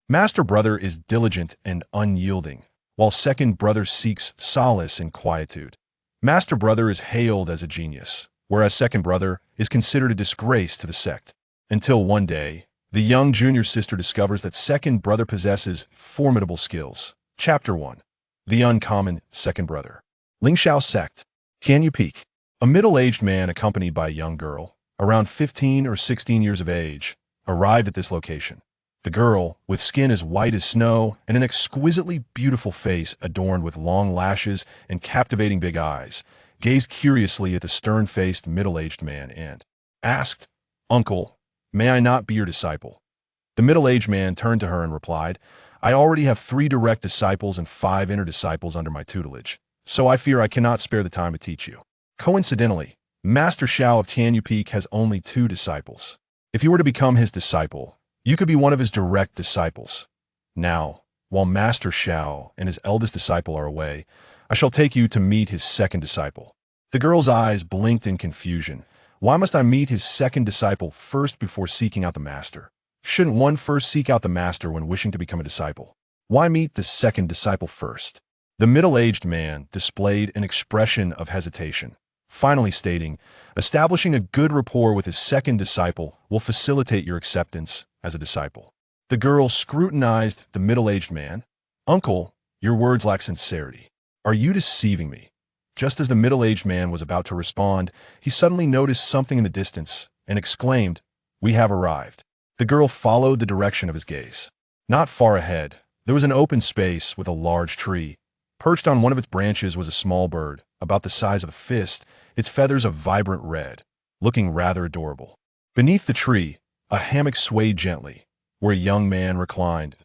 Master brother is diligent and unyielding, while second brother seeks solace and quietude. Master brother is hailed as a genius, whereas second brother is considered a disgrace to the sect. Until one day, the young junior sister discovers that second brother possesses formidable skills. Chapter 1. The Uncommon Second Brother. Lingxiao Sect. Tianyu Peak. A middle-aged man accompanied by a young girl, around 15 or 16 years of age, arrived at this location. The girl, with skin as white as snow and an exquisitely beautiful face adorned with long lashes and captivating big eyes, gazed curiously at the stern-faced middle-aged man and asked, "Uncle, may I not be your disciple?" The middle-aged man turned to her and replied, "I already have 3 direct disciples and 5 inner disciples under my tutelage, so I fear I cannot spare the time to teach you." Coincidentally, Master Xiao of Tianyu Peak has only 2 disciples. If you were to become his disciple, you could be one of his direct disciples. Now, while Master Xiao and his eldest disciple are away, I shall take you to meet his second disciple. The girl's eyes blinked in confusion. Why must I meet his second disciple first before seeking out the master? Shouldn't one first seek out the master when wishing to become a disciple? Why meet the second disciple first? The middle-aged man displayed an expression of hesitation, finally stating, "Establishing a good rapport with his second disciple will facilitate your acceptance as a disciple." The girl scrutinized the middle-aged man. "Uncle, your words lack sincerity. Are you deceiving me?" Just as the middle-aged man was about to respond, he suddenly noticed something in the distance and exclaimed, "We have arrived." The girl followed the direction of his gaze. Not far ahead, there was an open space with a large tree. Perched on one of its branches was a small bird, about the size of a fist, its feathers a vibrant red, looking rather adorable. Beneath the tree, a hammock swayed gently, where a young man reclined.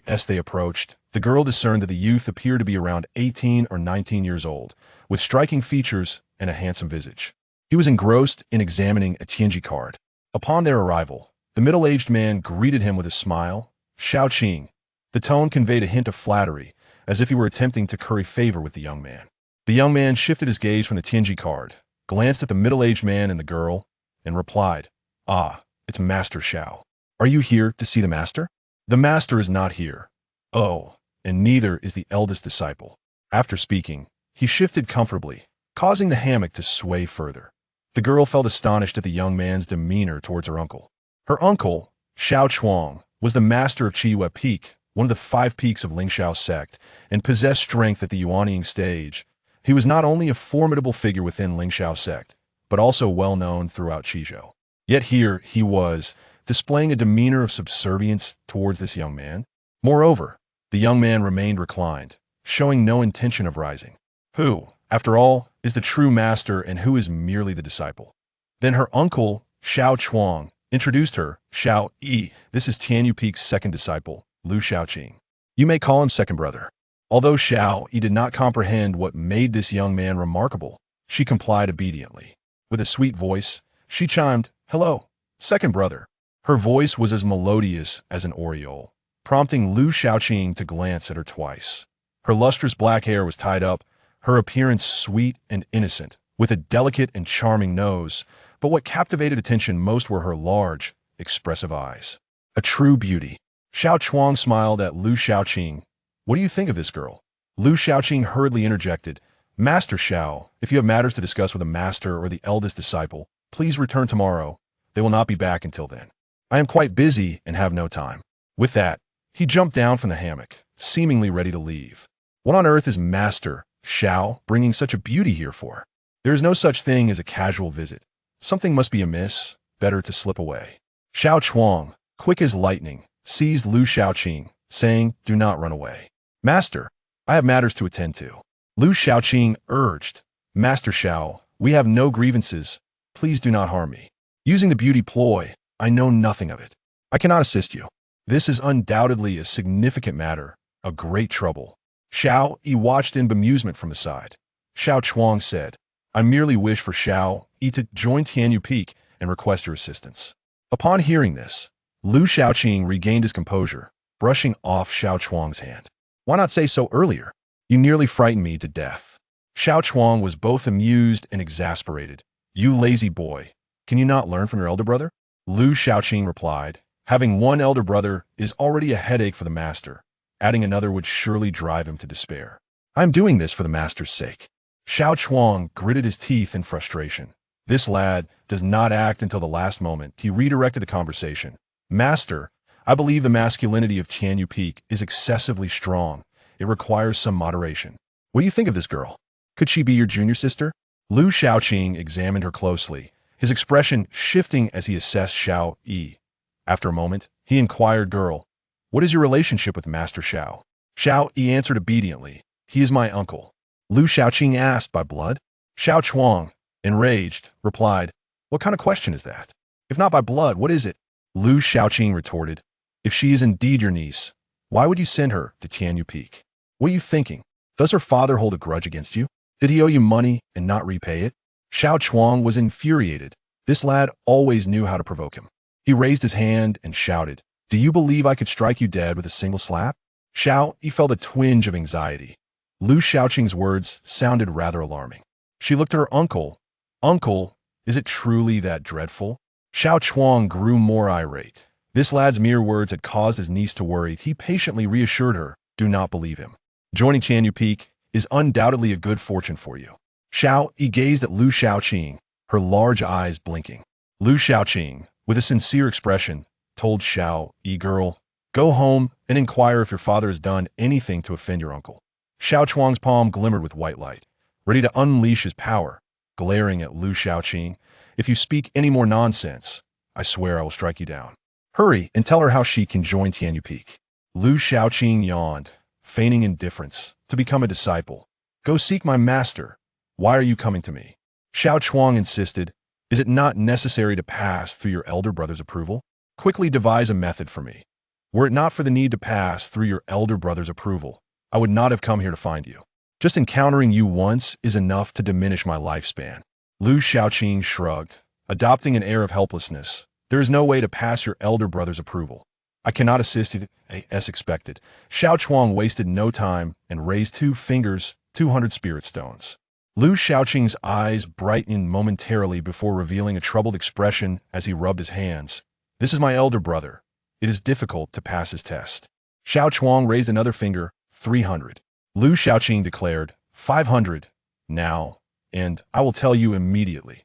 As they approached, the girl discerned that the youth appeared to be around 18 or 19 years old, with striking features and a handsome visage. He was engrossed in examining a Tianji card. Upon their arrival, the middle-aged man greeted him with a smile. "Xiao Qing." The tone conveyed a hint of flattery, as if he were attempting to curry favor with the young man. The young man shifted his gaze from the Tianji card, glanced at the middle-aged man and the girl, and replied, "Ah, it's Master Xiao. Are you here to see the master?" "The master is not here." "Oh, and neither is the eldest disciple." After speaking, he shifted comfortably, causing the hammock to sway further. The girl felt astonished at the young man's demeanor towards her uncle. Her uncle, Xiao Chuang, was the master of Qiyue Peak, one of the 5 peaks of Lingxiao sect, and possessed strength at the Yuanying stage. He was not only a formidable figure within Lingxiao sect, but also well known throughout Qizhou. Yet here he was, displaying a demeanor of subservience towards this young man. Moreover, the young man remained reclined, showing no intention of rising. Who, after all, is the true master and who is merely the disciple? Then her uncle, Xiao Chuang, introduced her. "Xiao Yi, this is Tianyu Peak's second disciple, Lu Xiaoqing. You may call him second brother." Although Xiao Yi did not comprehend what made this young man remarkable, she complied obediently. With a sweet voice, she chimed, "Hello, second brother." Her voice was as melodious as an oriole, prompting Lu Xiaoqing to glance at her twice. Her lustrous black hair was tied up, her appearance sweet and innocent, with a delicate and charming nose, but what captivated attention most were her large, expressive eyes. A true beauty. Xiao Chuang smiled at Lu Xiaoqing. "What do you think of this girl?" Lu Xiaoqing hurriedly interjected, "Master Xiao, if you have matters to discuss with the master or the eldest disciple, please return tomorrow. They will not be back until then. I am quite busy and have no time." With that, he jumped down from the hammock, seemingly ready to leave. What on earth is Master Xiao bringing such a beauty here for? There is no such thing as a casual visit. Something must be amiss, better to slip away. Xiao Chuang, quick as lightning, seized Lu Xiaoqing, saying, "Do not run away. Master, I have matters to attend to." Lu Xiaoqing urged, "Master Xiao, we have no grievances. Please do not harm me. Using the beauty ploy, I know nothing of it. I cannot assist you. This is undoubtedly a significant matter, a great trouble." Xiao Yi watched in bemusement from the side. Xiao Chuang said, "I merely wish for Xiao Yi to join Tianyu Peak and request your assistance." Upon hearing this, Lu Xiaoqing regained his composure, brushing off Xiao Chuang's hand. "Why not say so earlier? You nearly frightened me to death." Xiao Chuang was both amused and exasperated. "You lazy boy, can you not learn from your elder brother?" Lu Xiaoqing replied, Having one elder brother is already a headache for the master. Adding another would surely drive him to despair. I'm doing this for the master's sake. Xiao Chuang gritted his teeth in frustration. This lad does not act until the last moment. He redirected the conversation. Master, I believe the masculinity of Tianyu Peak is excessively strong. It requires some moderation. What do you think of this girl? Could she be your junior sister? Lu Xiaoqing examined her closely, his expression shifting as he assessed Xiao Yi. After a moment, he inquired, Girl, what is your relationship with Master Xiao? Xiao Yi answered obediently, He is my uncle. Lu Xiaoqing asked, By blood? Xiao Chuang, enraged, replied, What kind of question is that? If not by blood, what is it? Lu Xiaoqing retorted, If she is indeed your niece, why would you send her to Tianyu Peak? What are you thinking? Does her father hold a grudge against you? Did he owe you money and not repay it? Xiao Chuang was infuriated. This lad always knew how to provoke him. He raised his hand and shouted, Do you believe I could strike you dead with a single slap? Xiao, he felt a twinge of anxiety. Lu Xiaoqing's words sounded rather alarming. She looked at her uncle. Uncle, is it truly that dreadful? Xiao Chuang grew more irate. This lad's mere words had caused his niece to worry. He patiently reassured her, Do not believe him. Joining Tianyu Peak is undoubtedly a good fortune for you. Xiao Yi gazed at Lu Xiaoqing, her large eyes blinking. Lu Xiaoqing, with a sincere expression, told Xiao Yi, Girl, go home and inquire if your father has done anything to offend your uncle. Xiao Chuang's palm glimmered with white light, ready to unleash his power, glaring at Lu Xiaoqing. If you speak any more nonsense, I swear I will strike you down. Hurry and tell her how she can join Tianyu Peak. Lu Xiaoqing yawned, feigning indifference, to become a disciple. Go seek my master. Why are you coming to me? Xiao Chuang insisted, Is it not necessary to pass through your elder brother's approval? Quickly devise a method for me. Were it not for the need to pass through your elder brother's approval, I would not have come here to find you. Just encountering you once is enough to diminish my lifespan. Lu Xiaoqing shrugged, adopting an air of helplessness. There is no way to pass your elder brother's approval. I cannot assist you as expected. Xiao Chuang wasted no time and raised 2 fingers, 200 spirit stones. Lu Xiaoqing's eyes brightened momentarily before revealing a troubled expression as he rubbed his hands. This is my elder brother. It is difficult to pass his test. Xiao Chuang raised another finger, 300. Lu Xiaoqing declared, 500. Now, and I will tell you immediately.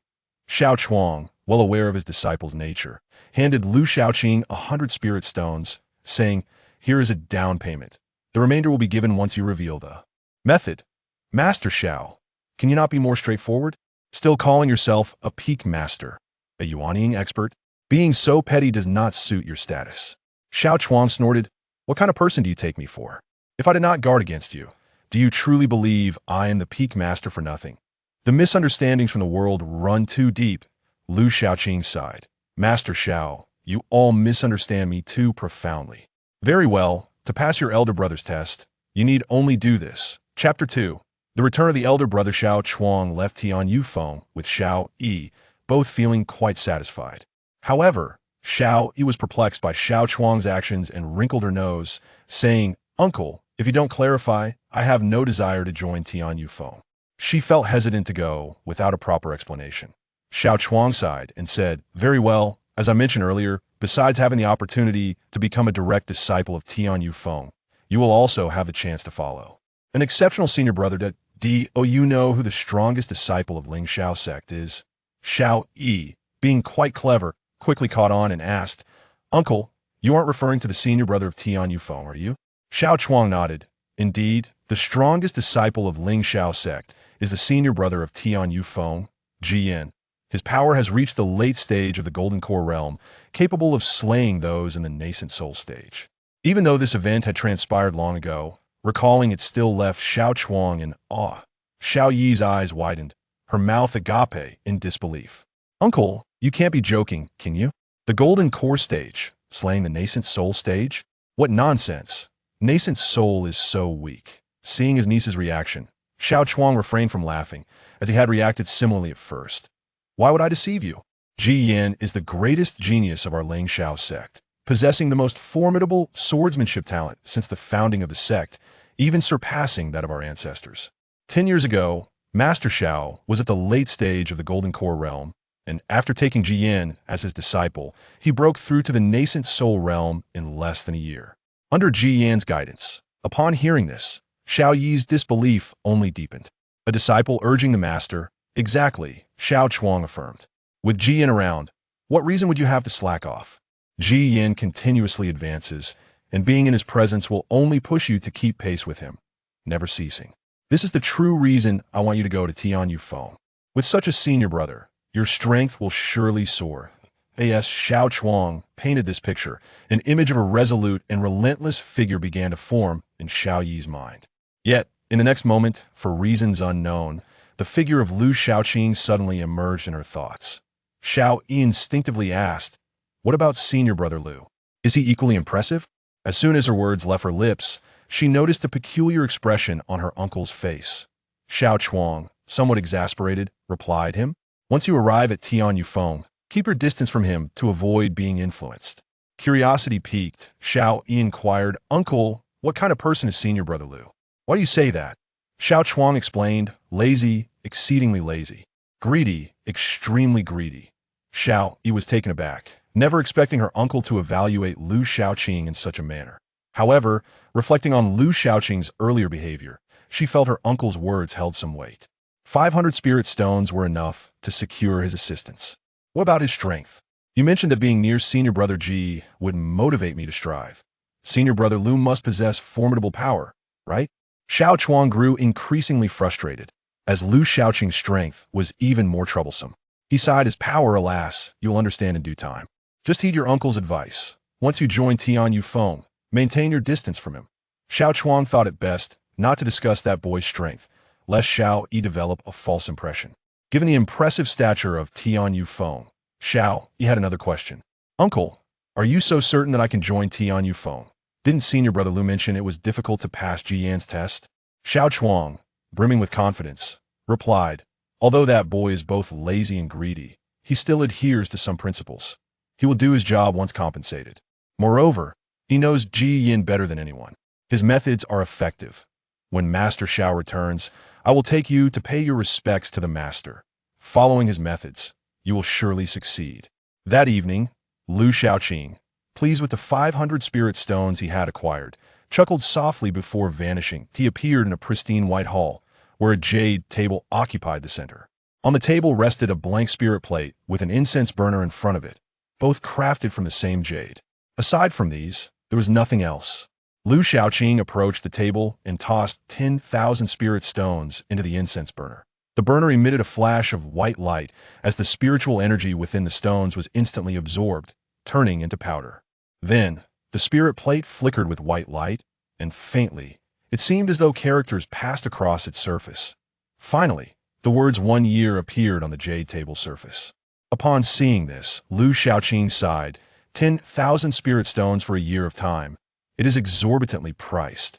Xiao Chuang, well aware of his disciple's nature, handed Lu Xiaoqing 100 spirit stones, saying, Here is a down payment. The remainder will be given once you reveal the method. Master Xiao, can you not be more straightforward? Still calling yourself a peak master, a yuanying expert? Being so petty does not suit your status. Xiao Chuang snorted, What kind of person do you take me for? If I did not guard against you, do you truly believe I am the peak master for nothing? The misunderstandings from the world run too deep. Lu Xiaoqing sighed. Master Xiao, you all misunderstand me too profoundly. Very well, to pass your elder brother's test, you need only do this. Chapter 2. The return of the elder brother. Xiao Chuang left Tianyu Feng with Xiao Yi, both feeling quite satisfied. However, Xiao Yi was perplexed by Xiao Chuang's actions and wrinkled her nose, saying, Uncle, if you don't clarify, I have no desire to join Tianyu Feng. She felt hesitant to go without a proper explanation. Xiao Chuang sighed and said, Very well, as I mentioned earlier, besides having the opportunity to become a direct disciple of Tianyu Feng, you will also have the chance to follow an exceptional senior brother that you know who the strongest disciple of Ling Xiao sect is? Xiao Yi, being quite clever, quickly caught on and asked, Uncle, you aren't referring to the senior brother of Tianyu Feng, are you? Xiao Chuang nodded. Indeed, the strongest disciple of Ling Xiao sect is the senior brother of Tianyu Feng, Jiyan. His power has reached the late stage of the Golden Core realm, capable of slaying those in the nascent soul stage. Even though this event had transpired long ago, recalling it still left Xiao Chuang in awe. Xiao Yi's eyes widened, her mouth agape in disbelief. Uncle, you can't be joking, can you? The Golden Core stage, slaying the nascent soul stage? What nonsense. Nascent soul is so weak. Seeing his niece's reaction, Xiao Chuang refrained from laughing, as he had reacted similarly at first. Why would I deceive you? Ji Yan is the greatest genius of our Ling Xiao sect, possessing the most formidable swordsmanship talent since the founding of the sect, even surpassing that of our ancestors. 10 years ago, Master Xiao was at the late stage of the Golden Core realm, and after taking Ji Yin as his disciple, he broke through to the nascent soul realm in less than a year. Under Ji Yan's guidance, upon hearing this, Xiao Yi's disbelief only deepened. A disciple urging the master, exactly, Xiao Chuang affirmed. With Ji Yin around, what reason would you have to slack off? Ji Yin continuously advances, and being in his presence will only push you to keep pace with him, never ceasing. This is the true reason I want you to go to Tian Yu Feng. With such a senior brother, your strength will surely soar. As Xiao Chuang painted this picture, an image of a resolute and relentless figure began to form in Xiao Yi's mind. Yet, in the next moment, for reasons unknown, the figure of Lu Shaoqing suddenly emerged in her thoughts. Xiao Yi instinctively asked, "What about senior brother Lu? Is he equally impressive?" As soon as her words left her lips, she noticed a peculiar expression on her uncle's face. Xiao Chuang, somewhat exasperated, replied him, "Once you arrive at Tian Yu Feng, keep your distance from him to avoid being influenced." Curiosity piqued, Xiao Yi inquired, "Uncle, what kind of person is senior brother Lu?" "Why do you say that?" Xiao Chuang explained, "Lazy, exceedingly lazy. Greedy, extremely greedy." Xiao Yi was taken aback, never expecting her uncle to evaluate Lu Shaoqing in such a manner. However, reflecting on Lu Shaoqing's earlier behavior, she felt her uncle's words held some weight. 500 spirit stones were enough to secure his assistance. What about his strength? You mentioned that being near senior brother Ji would motivate me to strive. Senior brother Lu must possess formidable power, right? Xiao Chuang grew increasingly frustrated, as Lu Shaoqing's strength was even more troublesome. He sighed his power, alas, you'll understand in due time. Just heed your uncle's advice. Once you join Tian Yu Feng, maintain your distance from him. Xiao Chuang thought it best not to discuss that boy's strength, lest Xiao Yi develop a false impression. Given the impressive stature of Tian Yu Feng, Xiao Yi had another question. "Uncle, are you so certain that I can join Tian Yu Feng? Didn't senior brother Lu mention it was difficult to pass Ji Yan's test?" Xiao Chuang, brimming with confidence, replied, "Although that boy is both lazy and greedy, he still adheres to some principles. He will do his job once compensated. Moreover, he knows Ji Yin better than anyone. His methods are effective. When Master Xiao returns, I will take you to pay your respects to the master. Following his methods, you will surely succeed." That evening, Lu Shaoqing, pleased with the 500 spirit stones he had acquired, chuckled softly before vanishing. He appeared in a pristine white hall, where a jade table occupied the center. On the table rested a blank spirit plate with an incense burner in front of it, both crafted from the same jade. Aside from these, there was nothing else. Lu Shaoqing approached the table and tossed 10,000 spirit stones into the incense burner. The burner emitted a flash of white light as the spiritual energy within the stones was instantly absorbed, turning into powder. Then, the spirit plate flickered with white light, and faintly, it seemed as though characters passed across its surface. Finally, the words 1 year appeared on the jade table surface. Upon seeing this, Lu Shaoqing sighed, 10,000 spirit stones for a year of time. It is exorbitantly priced.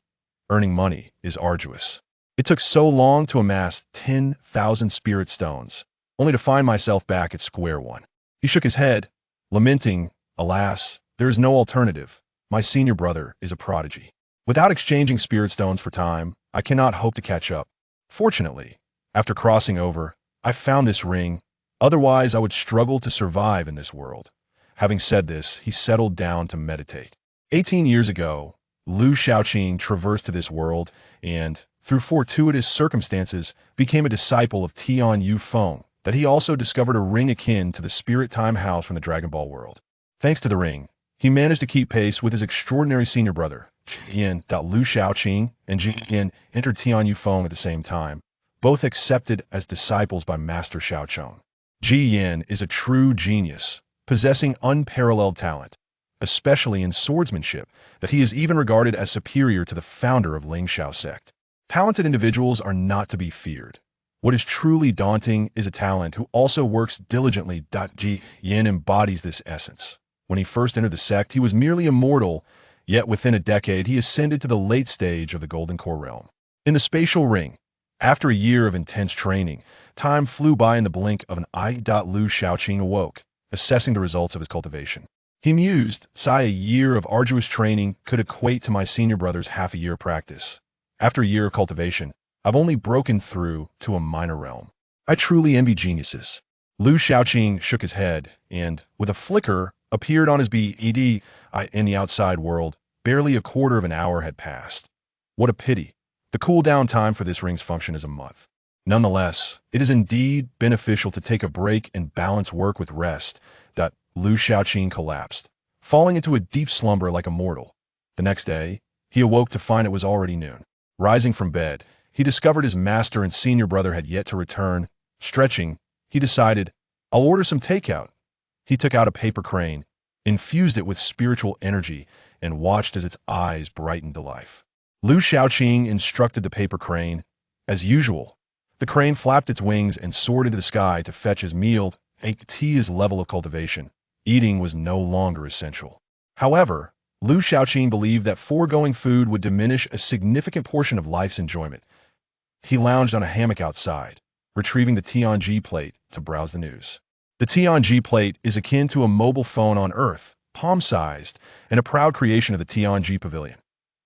Earning money is arduous. It took so long to amass 10,000 spirit stones, only to find myself back at square one. He shook his head, lamenting, "Alas, there is no alternative. My senior brother is a prodigy. Without exchanging spirit stones for time, I cannot hope to catch up. Fortunately, after crossing over, I found this ring. Otherwise, I would struggle to survive in this world." Having said this, he settled down to meditate. 18 years ago, Lu Shaoqing traversed to this world and, through fortuitous circumstances, became a disciple of Tian Yu Feng, that he also discovered a ring akin to the Spirit Time House from the Dragon Ball world. Thanks to the ring, he managed to keep pace with his extraordinary senior brother, Ji Yin. Lu Shaoqing and Ji Yin entered Tian Yu Feng at the same time, both accepted as disciples by Master Shaocheng. Ji Yin is a true genius, possessing unparalleled talent, especially in swordsmanship, that he is even regarded as superior to the founder of Lingxiao sect. Talented individuals are not to be feared. What is truly daunting is a talent who also works diligently. Ji Yin embodies this essence. When he first entered the sect, he was merely a mortal, yet within a decade he ascended to the late stage of the Golden Core realm. In the spatial ring, after a year of intense training, time flew by in the blink of an eye. Lu Shaoqing awoke, assessing the results of his cultivation. He mused, "A year of arduous training could equate to my senior brother's half a year of practice. After a year of cultivation, I've only broken through to a minor realm. I truly envy geniuses." Lu Shaoqing shook his head and, with a flicker, appeared on his bed in the outside world. Barely a quarter of an hour had passed. What a pity. The cool-down time for this ring's function is a month. Nonetheless, it is indeed beneficial to take a break and balance work with rest. Lu Shaoqing collapsed, falling into a deep slumber like a mortal. The next day, he awoke to find it was already noon. Rising from bed, he discovered his master and senior brother had yet to return. Stretching, he decided, I'll order some takeout. He took out a paper crane, infused it with spiritual energy, and watched as its eyes brightened to life. Lu Shaoqing instructed the paper crane. As usual, the crane flapped its wings and soared into the sky to fetch his meal. His level of cultivation. Eating was no longer essential. However, Lu Shaoqing believed that foregoing food would diminish a significant portion of life's enjoyment. He lounged on a hammock outside, retrieving the Tianji plate to browse the news. The Tianji plate is akin to a mobile phone on Earth, palm-sized, and a proud creation of the Tianji Pavilion.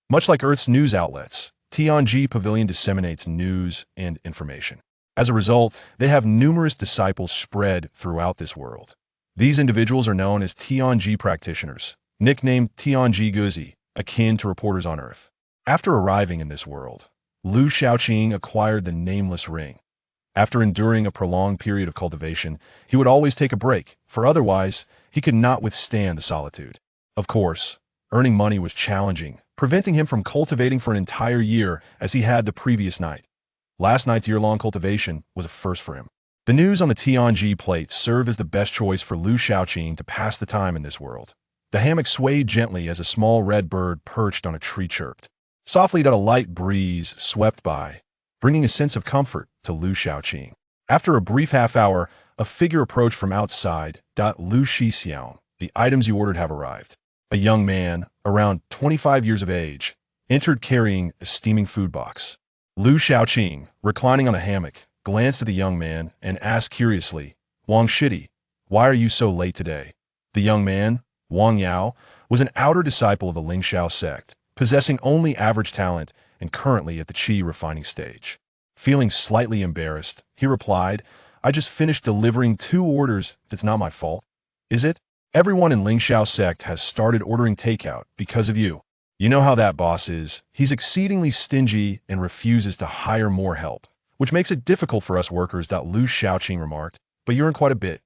Much like Earth's news outlets, Tianji Pavilion disseminates news and information. As a result, they have numerous disciples spread throughout this world. These individuals are known as Tianji practitioners, nicknamed Tianji Guzi, akin to reporters on Earth. After arriving in this world, Lu Shaoqing acquired the nameless ring. After enduring a prolonged period of cultivation, he would always take a break, for otherwise, he could not withstand the solitude. Of course, earning money was challenging, preventing him from cultivating for an entire year as he had the previous night. Last night's year-long cultivation was a first for him. The news on the Tianji plate served as the best choice for Lu Shaoqing to pass the time in this world. The hammock swayed gently as a small red bird perched on a tree chirped. Softly a light breeze swept by, bringing a sense of comfort to Lu Shaoqing. After a brief half-hour, a figure approached from outside. Lu Shixiao, the items you ordered have arrived. A young man, around 25 years of age, entered carrying a steaming food box. Lu Shaoqing, reclining on a hammock, glanced at the young man and asked curiously, Wang Shidi, why are you so late today? The young man, Wang Yao, was an outer disciple of the Lingxiao sect, possessing only average talent and currently at the qi refining stage. Feeling slightly embarrassed, he replied, I just finished delivering 2 orders. That's not my fault, is it? Everyone in Lingxiao sect has started ordering takeout because of you. You know how that boss is. He's exceedingly stingy and refuses to hire more help, which makes it difficult for us workers. Lu Shaoqing remarked, but you earn quite a bit,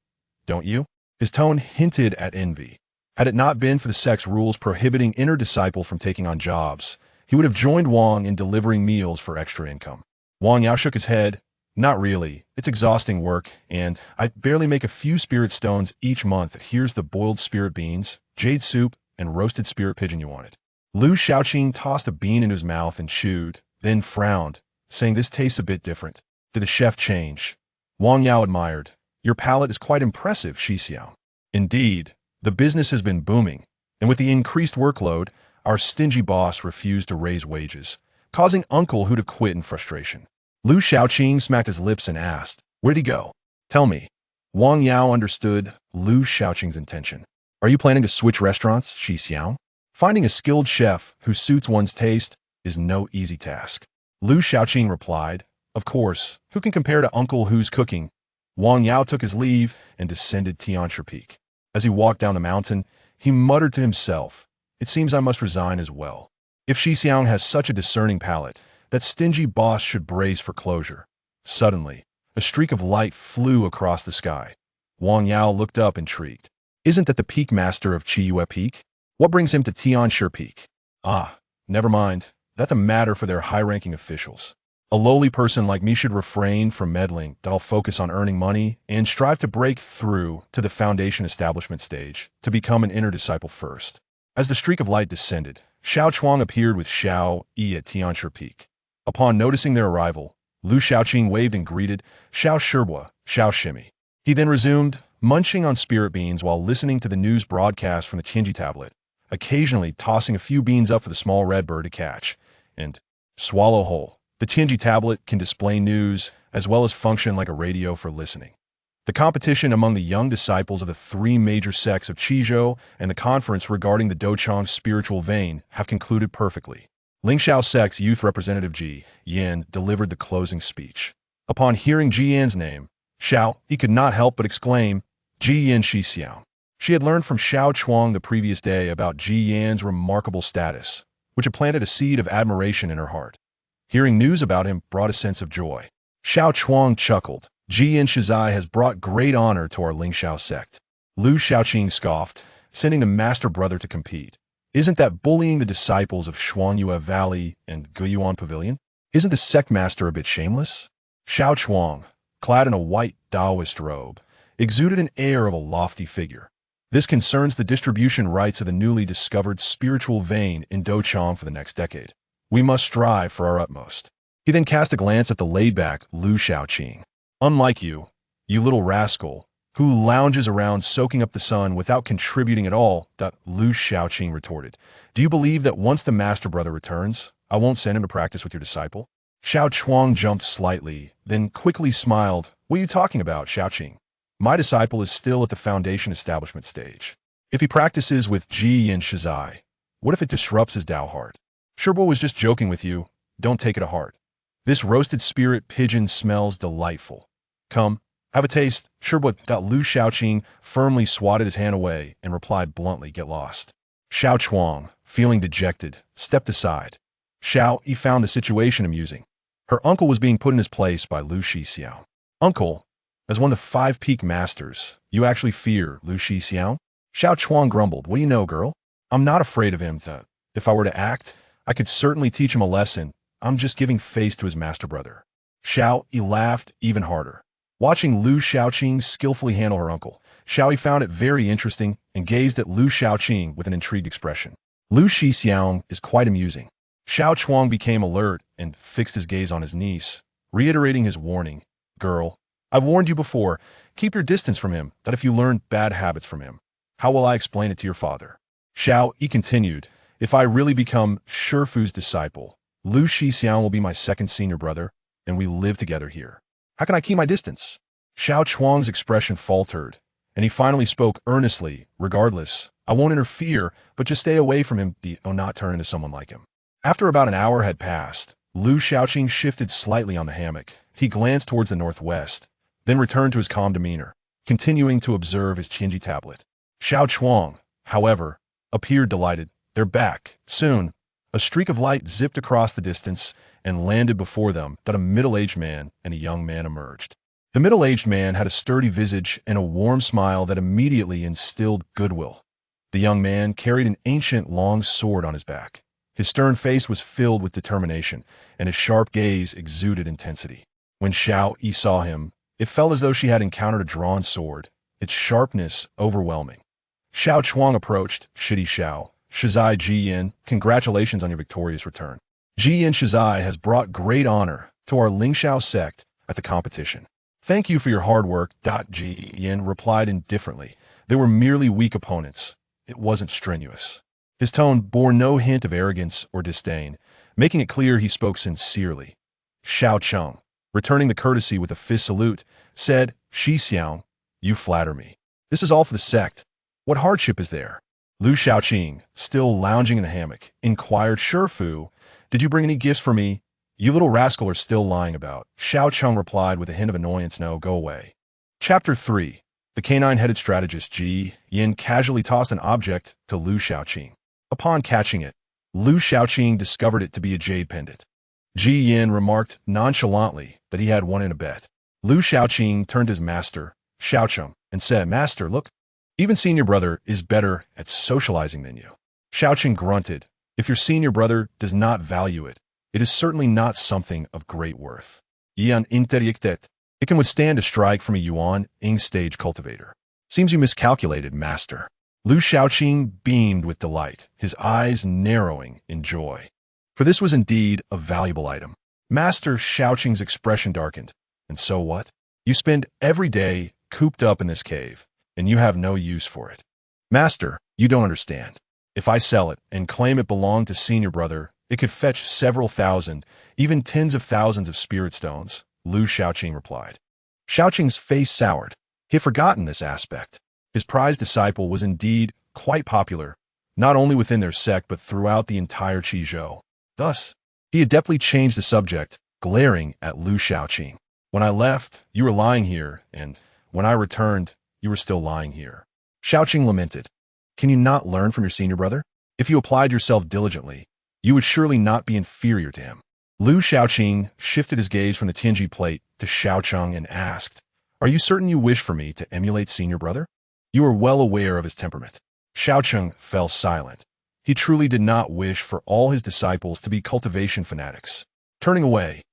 don't you? His tone hinted at envy. Had it not been for the sect's rules prohibiting inner disciple from taking on jobs, he would have joined Wang in delivering meals for extra income. Wang Yao shook his head. Not really. It's exhausting work, and I barely make a few spirit stones each month. Here's the boiled spirit beans, jade soup, and roasted spirit pigeon you wanted. Lu Shaoqing tossed a bean into his mouth and chewed, then frowned, saying this tastes a bit different. Did the chef change? Wang Yao admired. Your palate is quite impressive, Shixiao. Indeed, the business has been booming, and with the increased workload, our stingy boss refused to raise wages, causing Uncle Hu to quit in frustration. Lu Shaoqing smacked his lips and asked, where'd he go? Tell me. Wang Yao understood Lu Shaoqing's intention. Are you planning to switch restaurants, Shixiao? Finding a skilled chef who suits one's taste is no easy task. Lu Shaoqing replied, of course, who can compare to Uncle Hu's cooking? Wang Yao took his leave and descended Tiansha Peak. As he walked down the mountain, he muttered to himself, it seems I must resign as well. If Shixiao has such a discerning palate, that stingy boss should brace for closure. Suddenly, a streak of light flew across the sky. Wang Yao looked up intrigued. Isn't that the peak master of Chiyue Peak? What brings him to Tiansha Peak? Ah, never mind. That's a matter for their high-ranking officials. A lowly person like me should refrain from meddling. I'll focus on earning money and strive to break through to the foundation establishment stage to become an inner disciple first. As the streak of light descended, Xiao Chuang appeared with Xiao Yi at Tiansha Peak. Upon noticing their arrival, Lu Shaoqing waved and greeted Xiao Shibua, Xiao Shimi. He then resumed, munching on spirit beans while listening to the news broadcast from the Tianji tablet, occasionally tossing a few beans up for the small red bird to catch, and swallow whole. The Tianji tablet can display news as well as function like a radio for listening. The competition among the young disciples of the 3 major sects of Qizhou and the conference regarding the Douchong's spiritual vein have concluded perfectly. Lingxiao sect's youth representative Ji Yan delivered the closing speech. Upon hearing Ji Yan's name, Xiao, he could not help but exclaim, Ji Yan Shi Xiao. She had learned from Xiao Chuang the previous day about Ji Yan's remarkable status, which had planted a seed of admiration in her heart. Hearing news about him brought a sense of joy. Xiao Chuang chuckled. Ji Yan Shizai has brought great honor to our Lingxiao sect. Lu Xiaoqing scoffed, sending the master brother to compete. Isn't that bullying the disciples of Shuangyue Valley and Guyuan Pavilion? Isn't the sect master a bit shameless? Xiao Chuang, clad in a white Taoist robe, exuded an air of a lofty figure. This concerns the distribution rights of the newly discovered spiritual vein in Douchong for the next decade. We must strive for our utmost. He then cast a glance at the laid-back Lu Xiaoqing. Unlike you little rascal, who lounges around soaking up the sun without contributing at all, Lu Xiaoqing retorted. Do you believe that once the master brother returns, I won't send him to practice with your disciple? Xiao Chuang jumped slightly, then quickly smiled. What are you talking about, Xiaoqing? My disciple is still at the foundation establishment stage. If he practices with Ji Yan Shizai, what if it disrupts his Dao heart? Sherbo was just joking with you. Don't take it to heart. This roasted spirit pigeon smells delightful. Come, have a taste. Sherbo. Lu Xiaoqing firmly swatted his hand away and replied bluntly, get lost. Xiao Chuang, feeling dejected, stepped aside. Xiao, he found the situation amusing. Her uncle was being put in his place by Lu Shixiao. Uncle, as one of the 5 peak masters, you actually fear Lu Shixiao? Xiao Chuang grumbled. What do you know, girl? I'm not afraid of him. If I were to act, I could certainly teach him a lesson. I'm just giving face to his master brother. Xiao, he laughed even harder. Watching Lu Xiaoqing skillfully handle her uncle, Xiao, he found it very interesting and gazed at Lu Xiaoqing with an intrigued expression. Lu Shixiao is quite amusing. Xiao Chuang became alert and fixed his gaze on his niece, reiterating his warning. Girl, I've warned you before, keep your distance from him, that if you learn bad habits from him, how will I explain it to your father? Xiao, he continued, if I really become Shifu's disciple, Lu Shixiao will be my second senior brother, and we live together here. How can I keep my distance? Xiao Chuang's expression faltered, and he finally spoke earnestly, regardless, I won't interfere, but just stay away from him, not turn into someone like him. After about an hour had passed, Lu Xiaoqing shifted slightly on the hammock. He glanced towards the northwest, then returned to his calm demeanor, continuing to observe his Qinji tablet. Xiao Chuang, however, appeared delighted. They're back. Soon, a streak of light zipped across the distance and landed before them. A middle-aged man and a young man emerged. The middle-aged man had a sturdy visage and a warm smile that immediately instilled goodwill. The young man carried an ancient long sword on his back. His stern face was filled with determination, and his sharp gaze exuded intensity. When Xiao Yi saw him, it felt as though she had encountered a drawn sword, its sharpness overwhelming. Xiao Chuang approached. Shitty Xiao, Shizai Ji Yan, congratulations on your victorious return. Ji Yan Shizai has brought great honor to our Lingxiao sect at the competition. Thank you for your hard work. Ji Yan replied indifferently. They were merely weak opponents. It wasn't strenuous. His tone bore no hint of arrogance or disdain, making it clear he spoke sincerely. Xiao Cheng, returning the courtesy with a fist salute, said, Shi Xiao, you flatter me. This is all for the sect. What hardship is there? Lu Xiaoqing, still lounging in the hammock, inquired, Shifu, did you bring any gifts for me? You little rascal are still lying about. Xiao Cheng replied with a hint of annoyance, no, go away. Chapter 3. The canine-headed strategist Ji Yan casually tossed an object to Lu Xiaoqing. Upon catching it, Lu Xiaoqing discovered it to be a jade pendant. Ji Yan remarked nonchalantly that he had won in a bet. Lu Xiaoqing turned to his master, Xiaocheng, and said, Master, look, even senior brother is better at socializing than you. Xiaocheng grunted, if your senior brother does not value it, it is certainly not something of great worth. Yan interjected, it can withstand a strike from a Yuan Ing stage cultivator. Seems you miscalculated, master. Lu Xiaoqing beamed with delight, his eyes narrowing in joy. For this was indeed a valuable item. Master Xiaoqing's expression darkened. And so what? You spend every day cooped up in this cave, and you have no use for it. Master, you don't understand. If I sell it and claim it belonged to senior brother, it could fetch several thousand, even tens of thousands of spirit stones, Lu Xiaoqing replied. Xiaoqing's face soured. He had forgotten this aspect. His prized disciple was indeed quite popular, not only within their sect but throughout the entire Qizhou. Thus, he adeptly changed the subject, glaring at Lu Xiaoqing. When I left, you were lying here, and when I returned, you were still lying here. Xiaoqing lamented. Can you not learn from your senior brother? If you applied yourself diligently, you would surely not be inferior to him. Lu Xiaoqing shifted his gaze from the Tianji plate to Xiaocheng and asked, Are you certain you wish for me to emulate senior brother? You are well aware of his temperament. Xiaocheng fell silent. He truly did not wish for all his disciples to be cultivation fanatics. Turning away,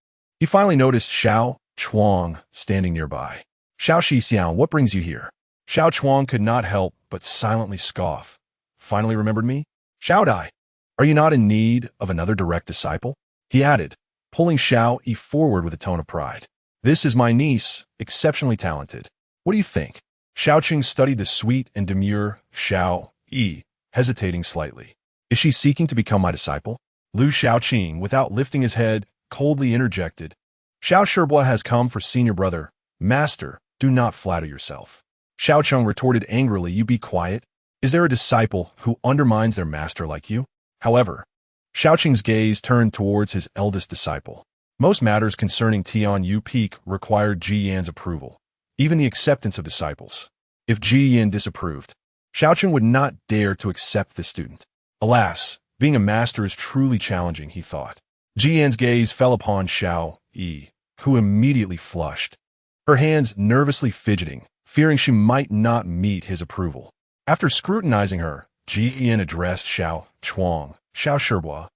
he finally noticed Xiao Chuang standing nearby. Xiao Shixiang, what brings you here? Xiao Chuang could not help but silently scoff. Finally remembered me? Xiao Dai, are you not in need of another direct disciple? He added, pulling Xiao Yi forward with a tone of pride. This is my niece, exceptionally talented. What do you think? Xiaoqing studied the sweet and demure Xiao Yi, hesitating slightly. Is she seeking to become my disciple? Lu Xiaoqing, without lifting his head, coldly interjected. Xiao Shibua has come for senior brother. Master, do not flatter yourself. Xiaocheng retorted angrily, You be quiet. Is there a disciple who undermines their master like you? However, Xiaoqing's gaze turned towards his eldest disciple. Most matters concerning Tian Yu Peak required Ji Yan's approval, even the acceptance of disciples. If Ji Yan disapproved, Xiaoqing would not dare to accept the student. Alas, being a master is truly challenging, he thought. Ji Yan's gaze fell upon Xiao Yi, who immediately flushed, her hands nervously fidgeting, fearing she might not meet his approval. After scrutinizing her, Ji Yan addressed Xiao Chuang, Xiao Shibua.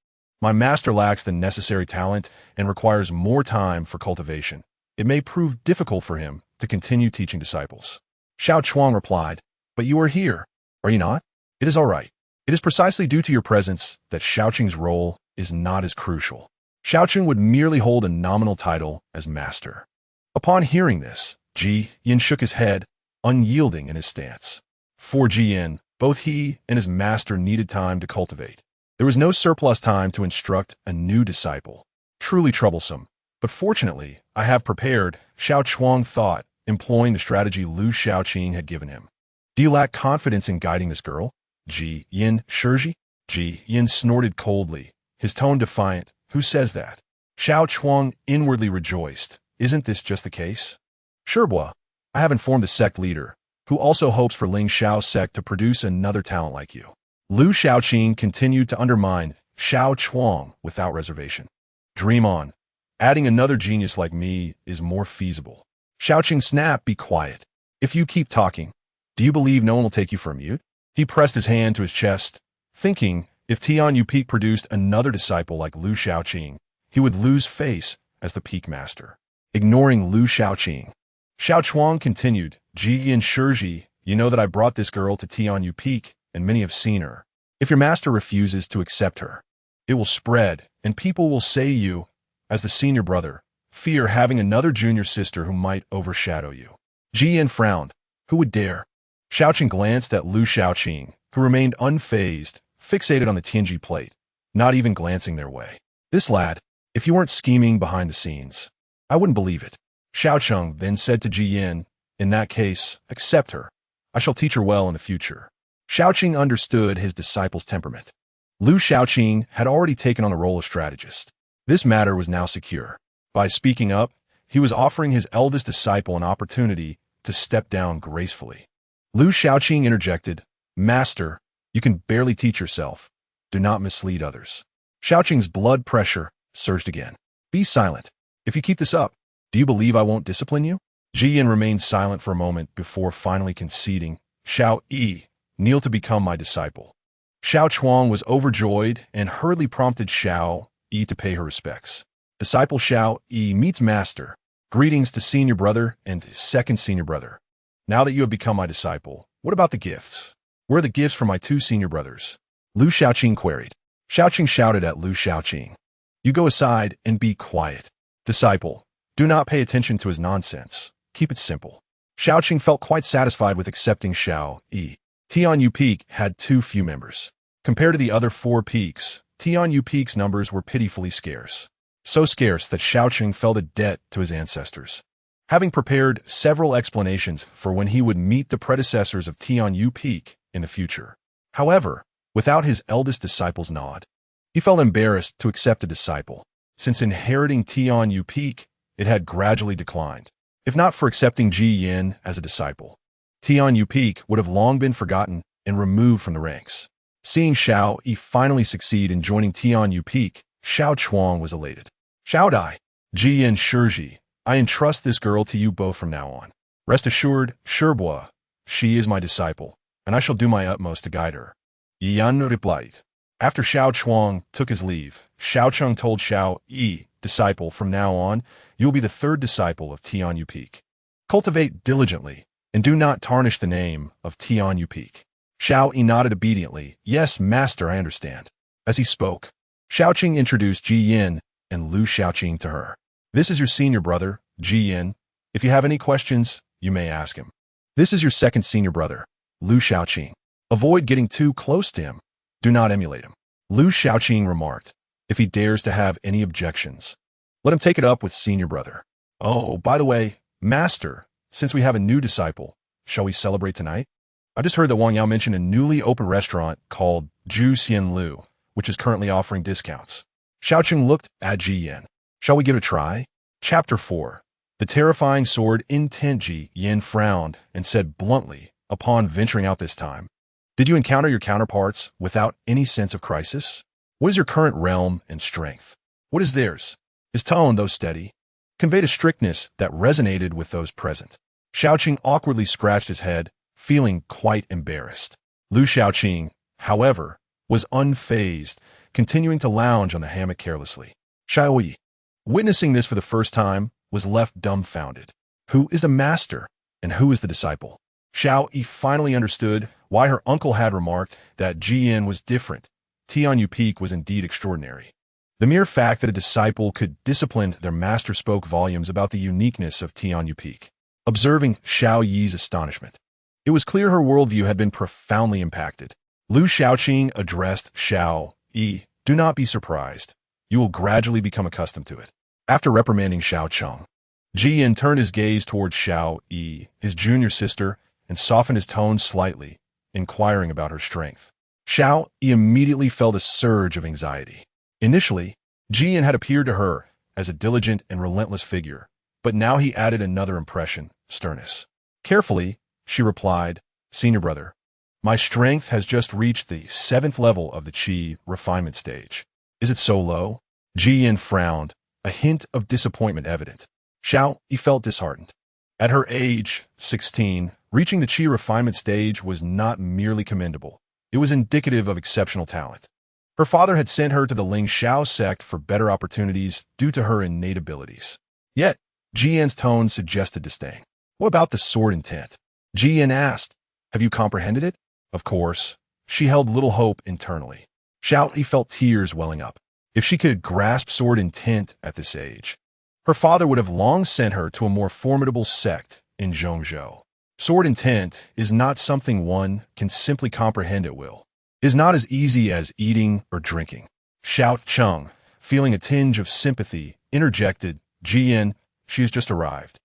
My master lacks the necessary talent and requires more time for cultivation. It may prove difficult for him to continue teaching disciples. Xiao Chuang replied, But you are here, are you not? It is all right. It is precisely due to your presence that Xiaoqing's role is not as crucial. Xiaoqing would merely hold a nominal title as master. Upon hearing this, Ji Yan shook his head, unyielding in his stance. For Ji Yan, both he and his master needed time to cultivate. There was no surplus time to instruct a new disciple. Truly troublesome, but fortunately, I have prepared, Xiao Chuang thought, employing the strategy Lu Xiaoqing had given him. Do you lack confidence in guiding this girl? Ji Yan Shiji? Ji Yan snorted coldly, his tone defiant. Who says that? Xiao Chuang inwardly rejoiced. Isn't this just the case? Shibua, I have informed the sect leader, who also hopes for Ling Xiao's sect to produce another talent like you. Lu Xiaoqing continued to undermine Xiao Chuang without reservation. Dream on. Adding another genius like me is more feasible. Xiaoqing snapped, Be quiet. If you keep talking, do you believe no one will take you for a mute? He pressed his hand to his chest, thinking if Tian Yu Peak produced another disciple like Lu Xiaoqing, he would lose face as the peak master. Ignoring Lu Xiaoqing, Xiao Chuang continued, Ji Yan Shiji, you know that I brought this girl to Tian Yu Peak, and many have seen her. If your master refuses to accept her, it will spread, and people will say you, as the senior brother, fear having another junior sister who might overshadow you. Ji Yan frowned. Who would dare? Xiaoqing glanced at Lu Xiaoqing, who remained unfazed, fixated on the Tianji plate, not even glancing their way. This lad, if you weren't scheming behind the scenes, I wouldn't believe it. Xiaocheng then said to Ji Yan, In that case, accept her. I shall teach her well in the future. Xiaoqing understood his disciple's temperament. Lu Xiaoqing had already taken on the role of strategist. This matter was now secure. By speaking up, he was offering his eldest disciple an opportunity to step down gracefully. Lu Xiaoqing interjected, Master, you can barely teach yourself. Do not mislead others. Xiaoqing's blood pressure surged again. Be silent. If you keep this up, do you believe I won't discipline you? Ji Yan remained silent for a moment before finally conceding, Xiao Yi, kneel to become my disciple. Xiao Chuang was overjoyed and hurriedly prompted Xiao Yi to pay her respects. Disciple Xiao Yi meets master. Greetings to senior brother and second senior brother. Now that you have become my disciple, what about the gifts? Where are the gifts for my two senior brothers? Lu Xiaoqing queried. Xiaoqing shouted at Lu Xiaoqing. You go aside and be quiet. Disciple, do not pay attention to his nonsense. Keep it simple. Xiaoqing felt quite satisfied with accepting Xiao Yi. Tian Yu Peak had too few members. Compared to the other 4 peaks, Tian Yu Peak's numbers were pitifully scarce. So scarce that Xiaoqing felt a debt to his ancestors. Having prepared several explanations for when he would meet the predecessors of Tian Yu Peak in the future. However, without his eldest disciple's nod, he felt embarrassed to accept a disciple, since inheriting Tian Yu Peak it had gradually declined. If not for accepting Ji Yin as a disciple, Tian Yupeak would have long been forgotten and removed from the ranks. Seeing Xiao Yi finally succeed in joining Tian Yupeak, Xiao Chuang was elated. Xiao Dai, Ji Yin Shiji, I entrust this girl to you both from now on. Rest assured, Shirbois, she is my disciple, and I shall do my utmost to guide her. Yan replied. After Xiao Chuang took his leave, Xiao Cheng told Xiao Yi, disciple, from now on, you will be the third disciple of Tian Yupeak. Cultivate diligently, and do not tarnish the name of Tian Yupeak. Xiao Yi nodded obediently. Yes, master, I understand. As he spoke, Xiao Qing introduced Ji Yin and Lu Xiaoqing to her. This is your senior brother, Ji Yin. If you have any questions, you may ask him. This is your second senior brother, Lu Xiaoqing. Avoid getting too close to him. Do not emulate him. Lu Xiaoqing remarked. If he dares to have any objections, let him take it up with senior brother. Oh, by the way, master, since we have a new disciple, shall we celebrate tonight? I just heard that Wang Yao mentioned a newly opened restaurant called Zhu Xian Lu, which is currently offering discounts. Xiaoqing looked at Ji Yin. Shall we give it a try? Chapter 4. The terrifying sword intent. Ji Yin frowned and said bluntly, upon venturing out this time, did you encounter your counterparts without any sense of crisis? What is your current realm and strength? What is theirs? His tone, though steady, conveyed a strictness that resonated with those present. Xiaoqing awkwardly scratched his head, feeling quite embarrassed. Lu Xiaoqing, however, was unfazed, continuing to lounge on the hammock carelessly. Xiao Yi, witnessing this for the first time, was left dumbfounded. Who is the master, and who is the disciple? Xiao Yi finally understood why her uncle had remarked that Ji Yin was different. Tian Yupeak was indeed extraordinary. The mere fact that a disciple could discipline their master spoke volumes about the uniqueness of Tian Yupeak. Observing Xiao Yi's astonishment, it was clear her worldview had been profoundly impacted. Lu Xiaoqing addressed Xiao Yi. Do not be surprised. You will gradually become accustomed to it. After reprimanding Xiao Cheng, Ji Yin turned his gaze towards Xiao Yi, his junior sister, and softened his tone slightly, inquiring about her strength. Xiao Yi immediately felt a surge of anxiety. Initially, Ji Yin had appeared to her as a diligent and relentless figure, but now he added another impression, sternness. Carefully, she replied, Senior brother, my strength has just reached the 7th level of the Qi refinement stage. Is it so low? Ji Yin frowned, a hint of disappointment evident. Xiao Yi felt disheartened. At her age, 16, reaching the Qi refinement stage was not merely commendable. It was indicative of exceptional talent. Her father had sent her to the Ling Xiao sect for better opportunities due to her innate abilities. Yet, Ji Yin's tone suggested disdain. What about the sword intent? Ji Yin asked. Have you comprehended it? Of course. She held little hope internally. Xiao Yi felt tears welling up. If she could grasp sword intent at this age, her father would have long sent her to a more formidable sect in Zhongzhou. Sword intent is not something one can simply comprehend at will. It is not as easy as eating or drinking. Xiao Cheng, feeling a tinge of sympathy, interjected, Ji Yin, she has just arrived.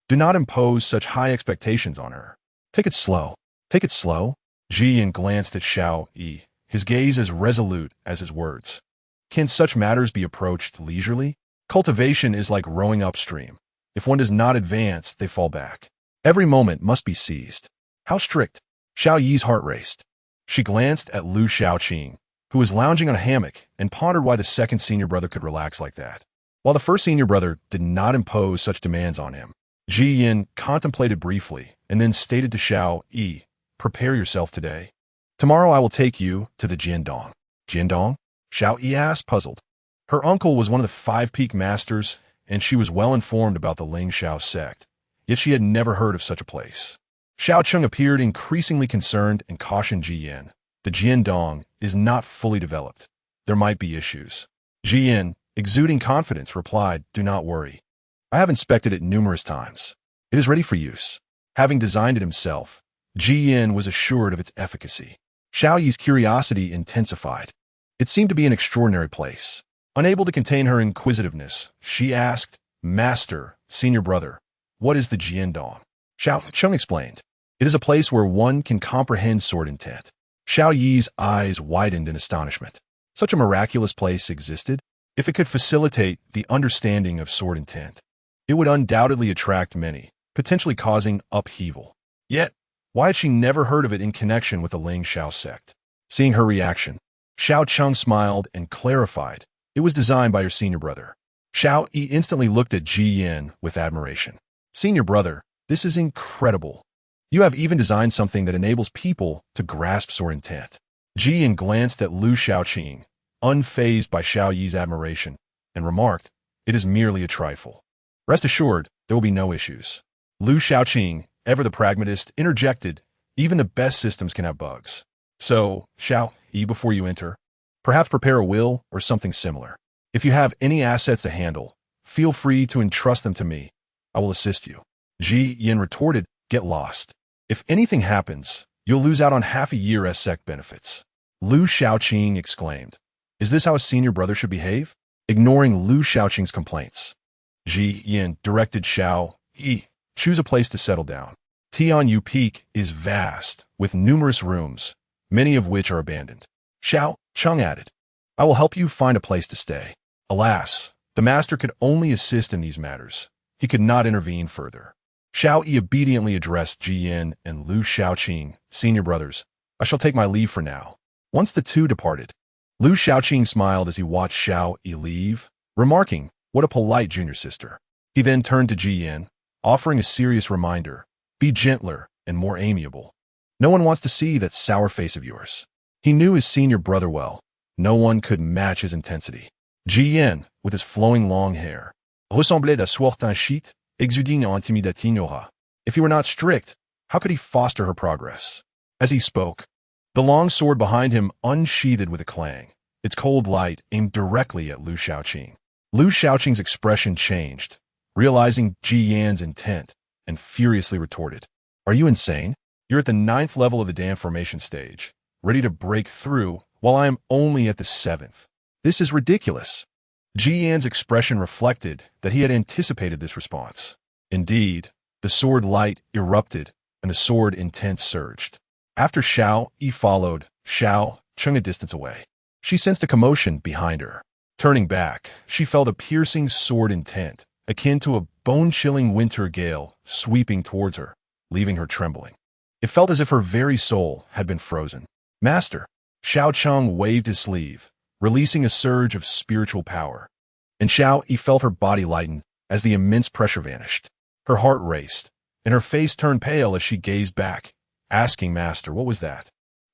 Do not impose such high expectations on her. Take it slow. Take it slow. Ji Yin glanced at Xiao Yi, his gaze as resolute as his words. Can such matters be approached leisurely? Cultivation is like rowing upstream. If one does not advance, they fall back. Every moment must be seized. How strict? Xiao Yi's heart raced. She glanced at Lu Xiaoqing, who was lounging on a hammock, and pondered why the second senior brother could relax like that. While the first senior brother did not impose such demands on him, Ji Yin contemplated briefly and then stated to Xiao Yi, prepare yourself today. Tomorrow I will take you to the Jiandong. Jiandong? Xiao Yi asked, puzzled. Her uncle was one of the 5 peak masters, and she was well informed about the Ling Xiao sect, yet she had never heard of such a place. Xiao Cheng appeared increasingly concerned and cautioned Ji Yin. The Jiandong is not fully developed. There might be issues. Ji Yin, exuding confidence, replied, do not worry. I have inspected it numerous times. It is ready for use. Having designed it himself, Ji Yin was assured of its efficacy. Xiao Yi's curiosity intensified. It seemed to be an extraordinary place. Unable to contain her inquisitiveness, she asked, Master, senior brother, what is the Jiandong? Xiao Cheng explained. It is a place where one can comprehend sword intent. Xiao Yi's eyes widened in astonishment. Such a miraculous place existed? If it could facilitate the understanding of sword intent, It would undoubtedly attract many, potentially causing upheaval. Yet, why had she never heard of it in connection with the Ling Xiao sect? Seeing her reaction, Xiao Cheng smiled and clarified, "It was designed by your senior brother." Xiao Yi instantly looked at Ji Yin with admiration. "Senior brother, this is incredible. You have even designed something that enables people to grasp sword intent." Ji Yin glanced at Lu Xiaoqing, unfazed by Xiao Yi's admiration, and remarked, "It is merely a trifle. Rest assured, there will be no issues." Lu Xiaoqing, ever the pragmatist, interjected, "Even the best systems can have bugs. So, Xiao Yi, before you enter, perhaps prepare a will or something similar. If you have any assets to handle, feel free to entrust them to me. I will assist you." Ji Yin retorted, "Get lost. If anything happens, you'll lose out on half a year as sect benefits." Lu Xiaoqing exclaimed, "Is this how a senior brother should behave?" Ignoring Lu Xiaoqing's complaints, Ji Yin directed Xiao Yi, "Choose a place to settle down. Tianyu Peak is vast, with numerous rooms, many of which are abandoned." Xiao Cheng added, "I will help you find a place to stay." Alas, the master could only assist in these matters. He could not intervene further. Xiao Yi obediently addressed Ji Yin and Lu Xiaoqing, "Senior brothers, I shall take my leave for now." Once the two departed, Lu Xiaoqing smiled as he watched Xiao Yi leave, remarking, "What a polite junior sister." He then turned to Ji Yin, offering a serious reminder, "Be gentler and more amiable. No one wants to see that sour face of yours." He knew his senior brother well. No one could match his intensity. Ji Yin, with his flowing long hair, ressemblait à certain chic, exuding en intimidating aura. If he were not strict, how could he foster her progress? As he spoke, the long sword behind him unsheathed with a clang, its cold light aimed directly at Lu Xiaoqing. Lu Xiaoqing's expression changed, realizing Ji Yan's intent, and furiously retorted, "Are you insane? You're at the 9th level of the dam formation stage, ready to break through, while I am only at the 7th. This is ridiculous." Ji Yan's expression reflected that he had anticipated this response. Indeed, the sword light erupted, and the sword intent surged. After Xiao Yi followed, Xiao Cheng a distance away. She sensed a commotion behind her. Turning back, she felt a piercing sword intent, akin to a bone-chilling winter gale, sweeping towards her, leaving her trembling. It felt as if her very soul had been frozen. "Master!" Xiao Cheng waved his sleeve, releasing a surge of spiritual power. And Xiao Yi felt her body lighten as the immense pressure vanished. Her heart raced, and her face turned pale as she gazed back, asking, "Master, what was that?"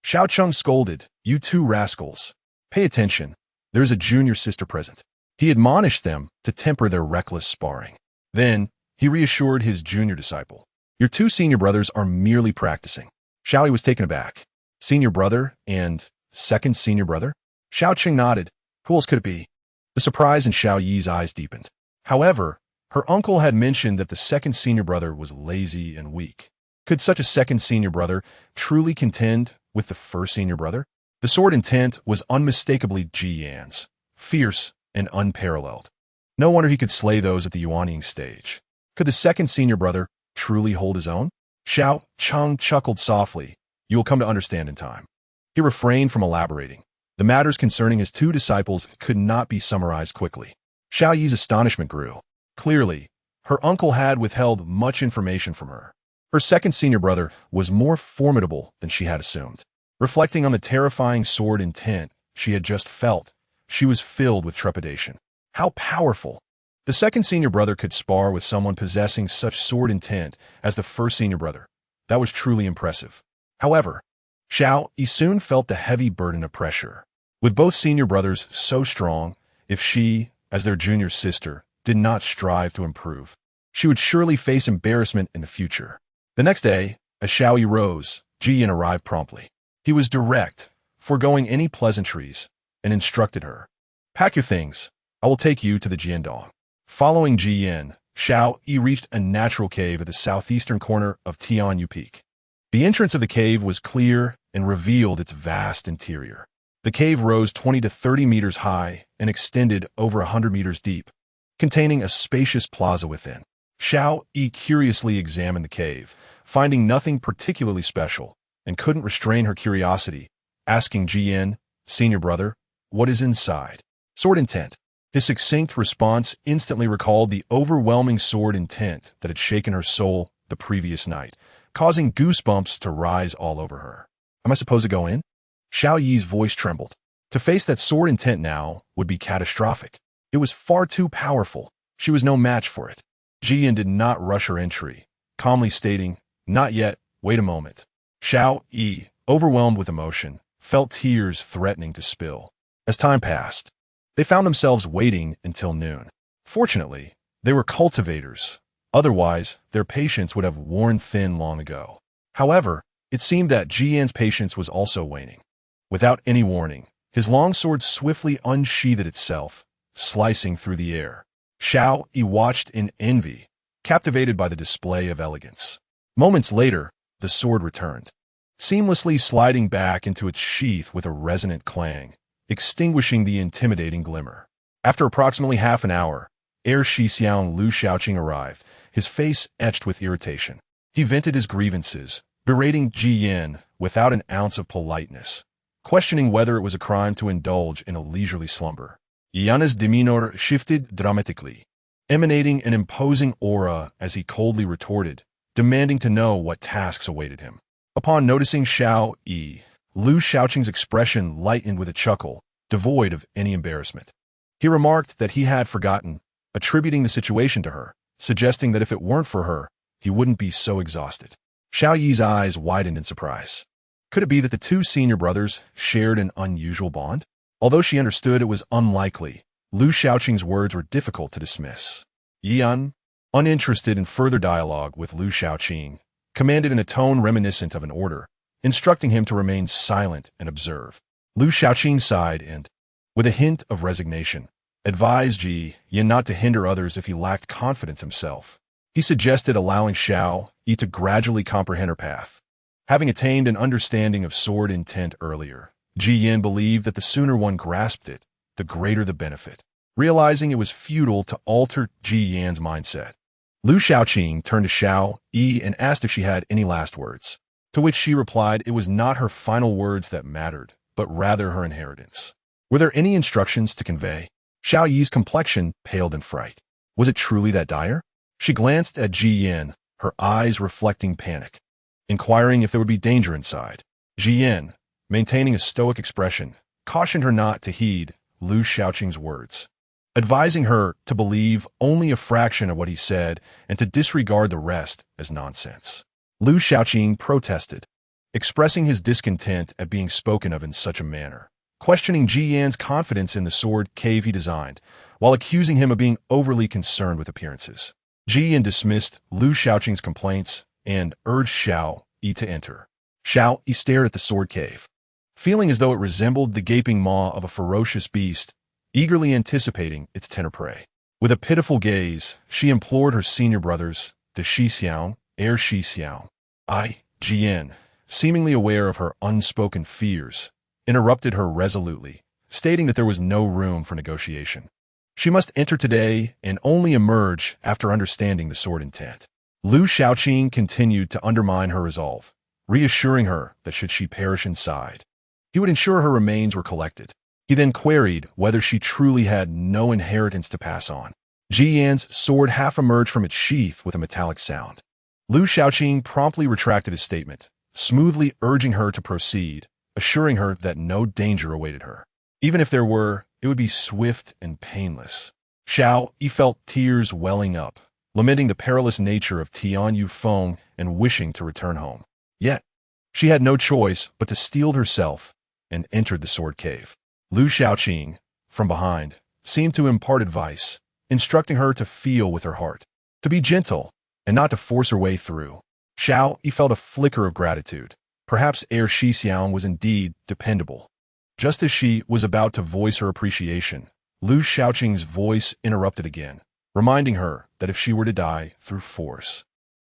Xiao Cheng scolded, "You two rascals. Pay attention. There's a junior sister present." He admonished them to temper their reckless sparring. Then, he reassured his junior disciple, "Your two senior brothers are merely practicing." Xiao Yi was taken aback. "Senior brother and second senior brother?" Xiao Cheng nodded. Who else could it be? The surprise in Xiao Yi's eyes deepened. However, her uncle had mentioned that the second senior brother was lazy and weak. Could such a second senior brother truly contend with the first senior brother? The sword intent was unmistakably Ji Yan's, fierce and unparalleled. No wonder he could slay those at the Yuanying stage. Could the second senior brother truly hold his own? Xiao Cheng chuckled softly. "You will come to understand in time." He refrained from elaborating. The matters concerning his two disciples could not be summarized quickly. Xiao Yi's astonishment grew. Clearly, her uncle had withheld much information from her. Her second senior brother was more formidable than she had assumed. Reflecting on the terrifying sword intent she had just felt, she was filled with trepidation. How powerful! The second senior brother could spar with someone possessing such sword intent as the first senior brother. That was truly impressive. However, Xiao Yi soon felt the heavy burden of pressure. With both senior brothers so strong, if she, as their junior sister, did not strive to improve, she would surely face embarrassment in the future. The next day, as Xiao Yi rose, Ji Yin arrived promptly. He was direct, foregoing any pleasantries, and instructed her, "Pack your things. I will take you to the Jiandong." Following Ji Yin, Xiao Yi reached a natural cave at the southeastern corner of Tianyu Peak. The entrance of the cave was clear and revealed its vast interior. The cave rose 20 to 30 meters high and extended over 100 meters deep, containing a spacious plaza within. Xiao Yi curiously examined the cave, finding nothing particularly special, and couldn't restrain her curiosity, asking Ji Yin, "Senior brother, what is inside?" "Sword intent." His succinct response instantly recalled the overwhelming sword intent that had shaken her soul the previous night, causing goosebumps to rise all over her. Am I supposed to go in? Xiao Yi's voice trembled. To face that sword intent now would be catastrophic. It was far too powerful. She was no match for it. Jiyan did not rush her entry, calmly stating, "Not yet, wait a moment." Xiao Yi, overwhelmed with emotion, felt tears threatening to spill. As time passed, they found themselves waiting until noon. Fortunately, they were cultivators. Otherwise, their patience would have worn thin long ago. However, it seemed that Jiyan's patience was also waning. Without any warning, his long sword swiftly unsheathed itself, slicing through the air. Xiao Yi watched in envy, captivated by the display of elegance. Moments later, the sword returned, seamlessly sliding back into its sheath with a resonant clang, extinguishing the intimidating glimmer. After approximately half an hour, Heir Shixiang Lu Shaoqing arrived, his face etched with irritation. He vented his grievances, berating Jiyan without an ounce of politeness, questioning whether it was a crime to indulge in a leisurely slumber. Yana's demeanor shifted dramatically, emanating an imposing aura as he coldly retorted, demanding to know what tasks awaited him. Upon noticing Xiao Yi, Lu Shaoqing's expression lightened with a chuckle, devoid of any embarrassment. He remarked that he had forgotten, attributing the situation to her, suggesting that if it weren't for her, he wouldn't be so exhausted. Xiao Yi's eyes widened in surprise. Could it be that the two senior brothers shared an unusual bond? Although she understood it was unlikely, Lu Shaoqing's words were difficult to dismiss. Yian, uninterested in further dialogue with Lu Shaoqing, commanded in a tone reminiscent of an order, instructing him to remain silent and observe. Lu Shaoqing sighed and, with a hint of resignation, advised Jiyan not to hinder others if he lacked confidence himself. He suggested allowing Xiao Yi to gradually comprehend her path. Having attained an understanding of sword intent earlier, Jiyan believed that the sooner one grasped it, the greater the benefit. Realizing it was futile to alter Jiyan's mindset, Lu Shaoqing turned to Xiao Yi and asked if she had any last words, to which she replied it was not her final words that mattered, but rather her inheritance. Were there any instructions to convey? Xiao Yi's complexion paled in fright. Was it truly that dire? She glanced at Jiyan, her eyes reflecting panic, inquiring if there would be danger inside. Jiyan, maintaining a stoic expression, cautioned her not to heed Lu Shaoqing's words, advising her to believe only a fraction of what he said and to disregard the rest as nonsense. Lu Shaoqing protested, expressing his discontent at being spoken of in such a manner, questioning Jiyan's confidence in the sword cave he designed, while accusing him of being overly concerned with appearances. Jiyan dismissed Lu Shaoqing's complaints and urged Xiao Yi to enter. Xiao Yi stared at the sword cave, feeling as though it resembled the gaping maw of a ferocious beast, eagerly anticipating its tender prey. With a pitiful gaze, she implored her senior brothers, the Shixiang, Heir Shixiang. Jiyan, seemingly aware of her unspoken fears, interrupted her resolutely, stating that there was no room for negotiation. She must enter today and only emerge after understanding the sword intent. Lu Shaoqing continued to undermine her resolve, reassuring her that should she perish inside, he would ensure her remains were collected. He then queried whether she truly had no inheritance to pass on. Jiyan's sword half emerged from its sheath with a metallic sound. Lu Shaoqing promptly retracted his statement, smoothly urging her to proceed, assuring her that no danger awaited her. Even if there were, it would be swift and painless. Xiao Yi felt tears welling up, lamenting the perilous nature of Tianyu Feng and wishing to return home. Yet, she had no choice but to steel herself and entered the sword cave. Lu Shaoqing, from behind, seemed to impart advice, instructing her to feel with her heart, to be gentle, and not to force her way through. Xiao Yi felt a flicker of gratitude. Perhaps Heir Shixiang was indeed dependable. Just as she was about to voice her appreciation, Lu Shaoqing's voice interrupted again, reminding her that if she were to die through force,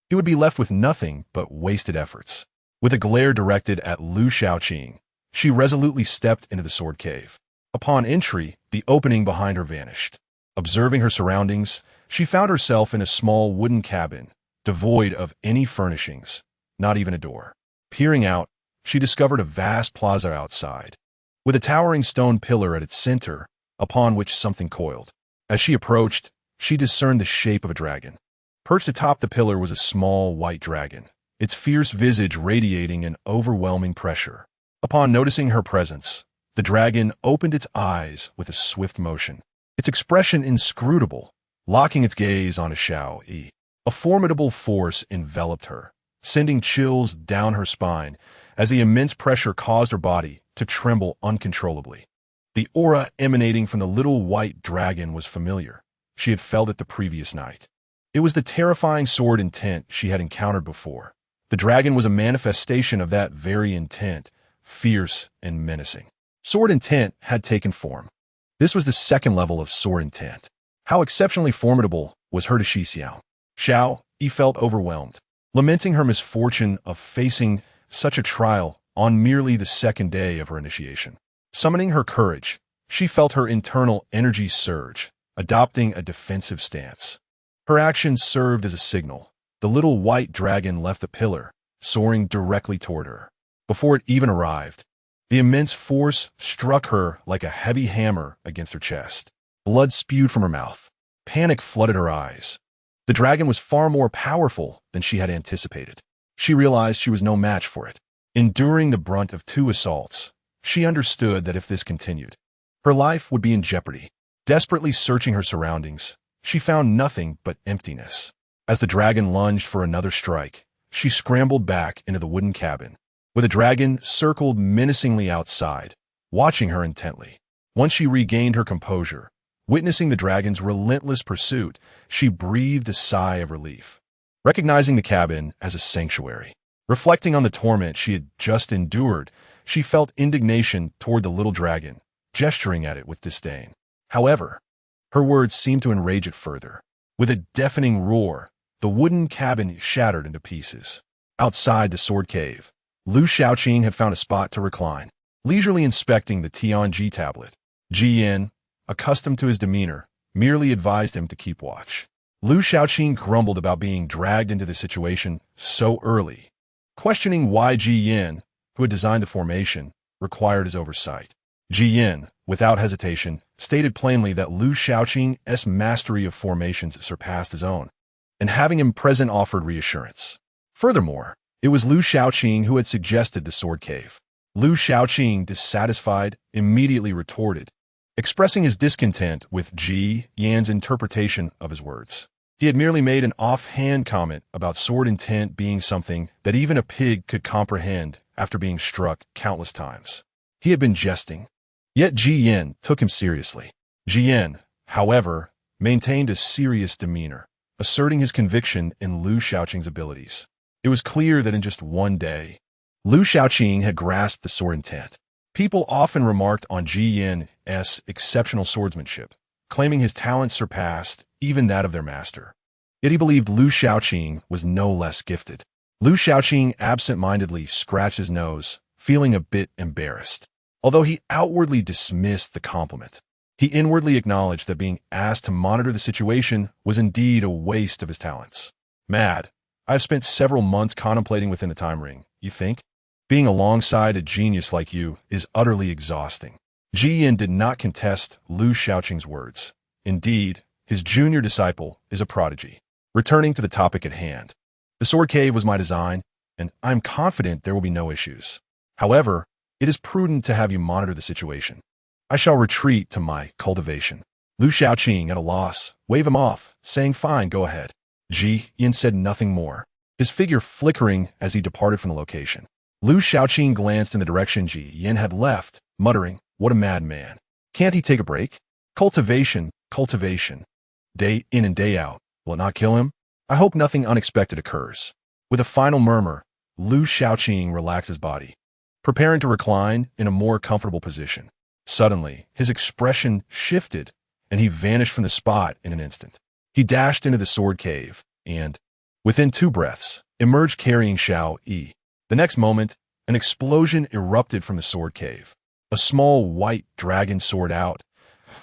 he would be left with nothing but wasted efforts. With a glare directed at Lu Shaoqing, she resolutely stepped into the sword cave. Upon entry, the opening behind her vanished. Observing her surroundings, she found herself in a small wooden cabin, devoid of any furnishings, not even a door. Peering out, she discovered a vast plaza outside, with a towering stone pillar at its center, upon which something coiled. As she approached, she discerned the shape of a dragon. Perched atop the pillar was a small white dragon, its fierce visage radiating an overwhelming pressure. Upon noticing her presence, the dragon opened its eyes with a swift motion, its expression inscrutable, locking its gaze on Xiao-Yi. A formidable force enveloped her, sending chills down her spine as the immense pressure caused her body to tremble uncontrollably. The aura emanating from the little white dragon was familiar. She had felt it the previous night. It was the terrifying sword intent she had encountered before. The dragon was a manifestation of that very intent, fierce and menacing. Sword intent had taken form. This was the second level of sword intent. How exceptionally formidable was her to Xiao. Xiao-Yi felt overwhelmed, lamenting her misfortune of facing such a trial on merely the second day of her initiation. Summoning her courage, she felt her internal energy surge, adopting a defensive stance. Her actions served as a signal. The little white dragon left the pillar, soaring directly toward her. Before it even arrived, the immense force struck her like a heavy hammer against her chest. Blood spewed from her mouth. Panic flooded her eyes. The dragon was far more powerful than she had anticipated. She realized she was no match for it. Enduring the brunt of 2 assaults, she understood that if this continued, her life would be in jeopardy. Desperately searching her surroundings, she found nothing but emptiness. As the dragon lunged for another strike, she scrambled back into the wooden cabin, where the dragon circled menacingly outside, watching her intently. Once she regained her composure, witnessing the dragon's relentless pursuit, she breathed a sigh of relief. Recognizing the cabin as a sanctuary, reflecting on the torment she had just endured, she felt indignation toward the little dragon, gesturing at it with disdain. However, her words seemed to enrage it further. With a deafening roar, the wooden cabin shattered into pieces. Outside the sword cave, Lu Shaoqing had found a spot to recline, leisurely inspecting the Tianji tablet. Ji Yin, accustomed to his demeanor, merely advised him to keep watch. Lu Shaoqing grumbled about being dragged into the situation so early, questioning why Ji Yin, who had designed the formation, required his oversight. Ji Yin, without hesitation, stated plainly that Lu Shaoqing's mastery of formations surpassed his own, and having him present offered reassurance. Furthermore, it was Lu Shaoqing who had suggested the sword cave. Lu Shaoqing, dissatisfied, immediately retorted, expressing his discontent with Ji Yan's interpretation of his words. He had merely made an offhand comment about sword intent being something that even a pig could comprehend after being struck countless times. He had been jesting. Yet Ji Yin took him seriously. Ji Yin, however, maintained a serious demeanor, asserting his conviction in Lu Shaoqing's abilities. It was clear that in just one day, Lu Shaoqing had grasped the sword intent. People often remarked on Ji Yin's exceptional swordsmanship, claiming his talent surpassed even that of their master. Yet he believed Lu Shaoqing was no less gifted. Lu Shaoqing absent-mindedly scratched his nose, feeling a bit embarrassed. Although he outwardly dismissed the compliment, he inwardly acknowledged that being asked to monitor the situation was indeed a waste of his talents. Mad, I have spent several months contemplating within the time ring. You think? Being alongside a genius like you is utterly exhausting. Ji Yin did not contest Lu Shaoqing's words. Indeed, his junior disciple is a prodigy. Returning to the topic at hand, the sword cave was my design, and I'm confident there will be no issues. However, it is prudent to have you monitor the situation. I shall retreat to my cultivation. Lu Shaoqing, at a loss, waved him off, saying, "Fine, go ahead." Ji Yin said nothing more, his figure flickering as he departed from the location. Lu Shaoqing glanced in the direction Ji Yin had left, muttering, "What a madman. Can't he take a break? Cultivation, cultivation. Day in and day out. Will it not kill him? I hope nothing unexpected occurs." With a final murmur, Lu Shaoqing relaxed his body, preparing to recline in a more comfortable position. Suddenly, his expression shifted, and he vanished from the spot in an instant. He dashed into the sword cave, and, within 2 breaths, emerged carrying Xiao-Yi. The next moment, an explosion erupted from the sword cave. A small white dragon soared out,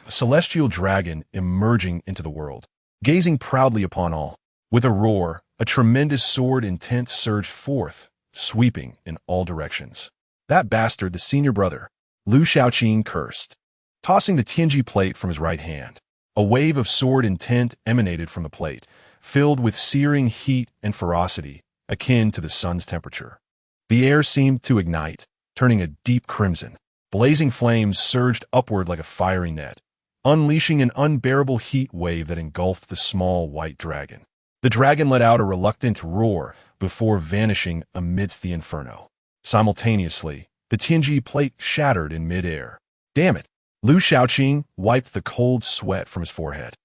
a celestial dragon emerging into the world, gazing proudly upon all. With a roar, a tremendous sword intent surged forth, sweeping in all directions. "That bastard, the senior brother," Lu Shaoqing cursed, tossing the Tianji plate from his right hand. A wave of sword intent emanated from the plate, filled with searing heat and ferocity, akin to the sun's temperature. The air seemed to ignite, turning a deep crimson. Blazing flames surged upward like a fiery net, unleashing an unbearable heat wave that engulfed the small white dragon. The dragon let out a reluctant roar before vanishing amidst the inferno. Simultaneously, the Tianji plate shattered in midair. Damn it! Lu Shaoqing wiped the cold sweat from his forehead.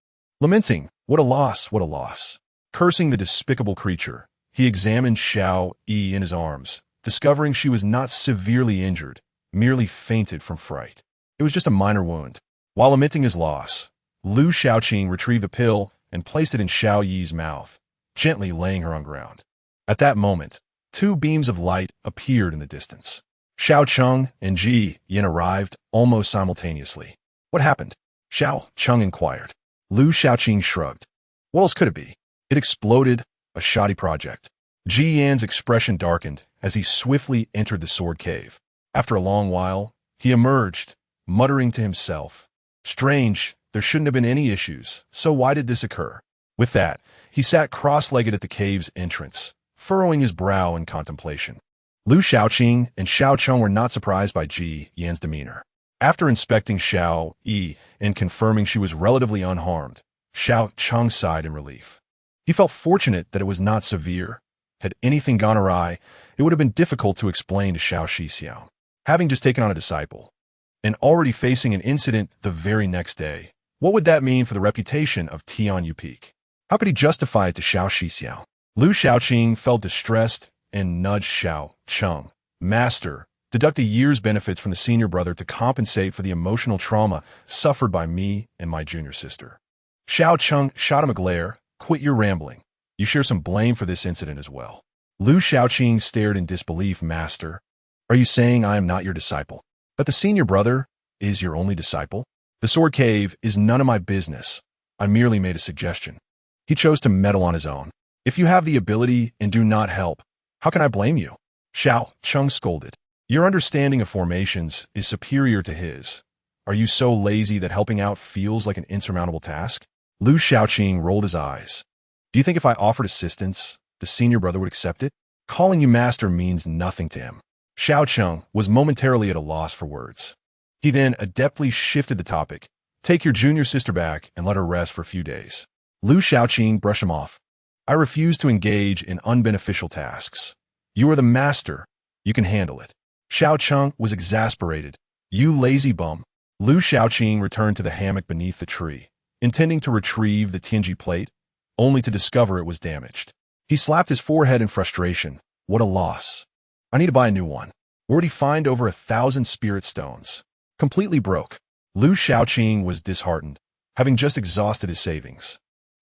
Lamenting, what a loss, what a loss. Cursing the despicable creature, he examined Xiao Yi in his arms, discovering she was not severely injured, merely fainted from fright. It was just a minor wound. While lamenting his loss, Lu Shaoqing retrieved a pill and placed it in Xiao Yi's mouth, gently laying her on ground. At that moment, two beams of light appeared in the distance. Xiao Cheng and Ji Yin arrived almost simultaneously. What happened? Xiao Cheng inquired. Lu Shaoqing shrugged. What else could it be? It exploded, a shoddy project. Ji Yan's expression darkened as he swiftly entered the sword cave. After a long while, he emerged, muttering to himself. Strange, there shouldn't have been any issues, so why did this occur? With that, he sat cross-legged at the cave's entrance, furrowing his brow in contemplation. Lu Shaoqing and Xiao Cheng were not surprised by Ji Yan's demeanor. After inspecting Xiao Yi and confirming she was relatively unharmed, Xiao Cheng sighed in relief. He felt fortunate that it was not severe. Had anything gone awry, it would have been difficult to explain to Xiao Shixiao. Having just taken on a disciple, and already facing an incident the very next day, what would that mean for the reputation of Tianyu Peak? How could he justify it to Xiao Shixiao? Lu Shaoqing felt distressed and nudged Xiao Cheng. Master, deduct a year's benefits from the senior brother to compensate for the emotional trauma suffered by me and my junior sister. Xiao Cheng shot him a glare. Quit your rambling. You share some blame for this incident as well. Lu Shaoqing stared in disbelief. Master, are you saying I am not your disciple? But the senior brother is your only disciple? The sword cave is none of my business. I merely made a suggestion. He chose to meddle on his own. If you have the ability and do not help, how can I blame you? Xiao Cheng scolded. Your understanding of formations is superior to his. Are you so lazy that helping out feels like an insurmountable task? Lu Shaoqing rolled his eyes. Do you think if I offered assistance, the senior brother would accept it? Calling you master means nothing to him. Xiao Cheng was momentarily at a loss for words. He then adeptly shifted the topic. Take your junior sister back and let her rest for a few days. Lu Shaoqing brushed him off. I refuse to engage in unbeneficial tasks. You are the master. You can handle it. Xiao Cheng was exasperated. You lazy bum. Lu Shaoqing returned to the hammock beneath the tree, intending to retrieve the Tianji plate, only to discover it was damaged. He slapped his forehead in frustration. What a loss. I need to buy a new one. Where would he find over 1,000 spirit stones? Completely broke. Lu Shaoqing was disheartened, having just exhausted his savings.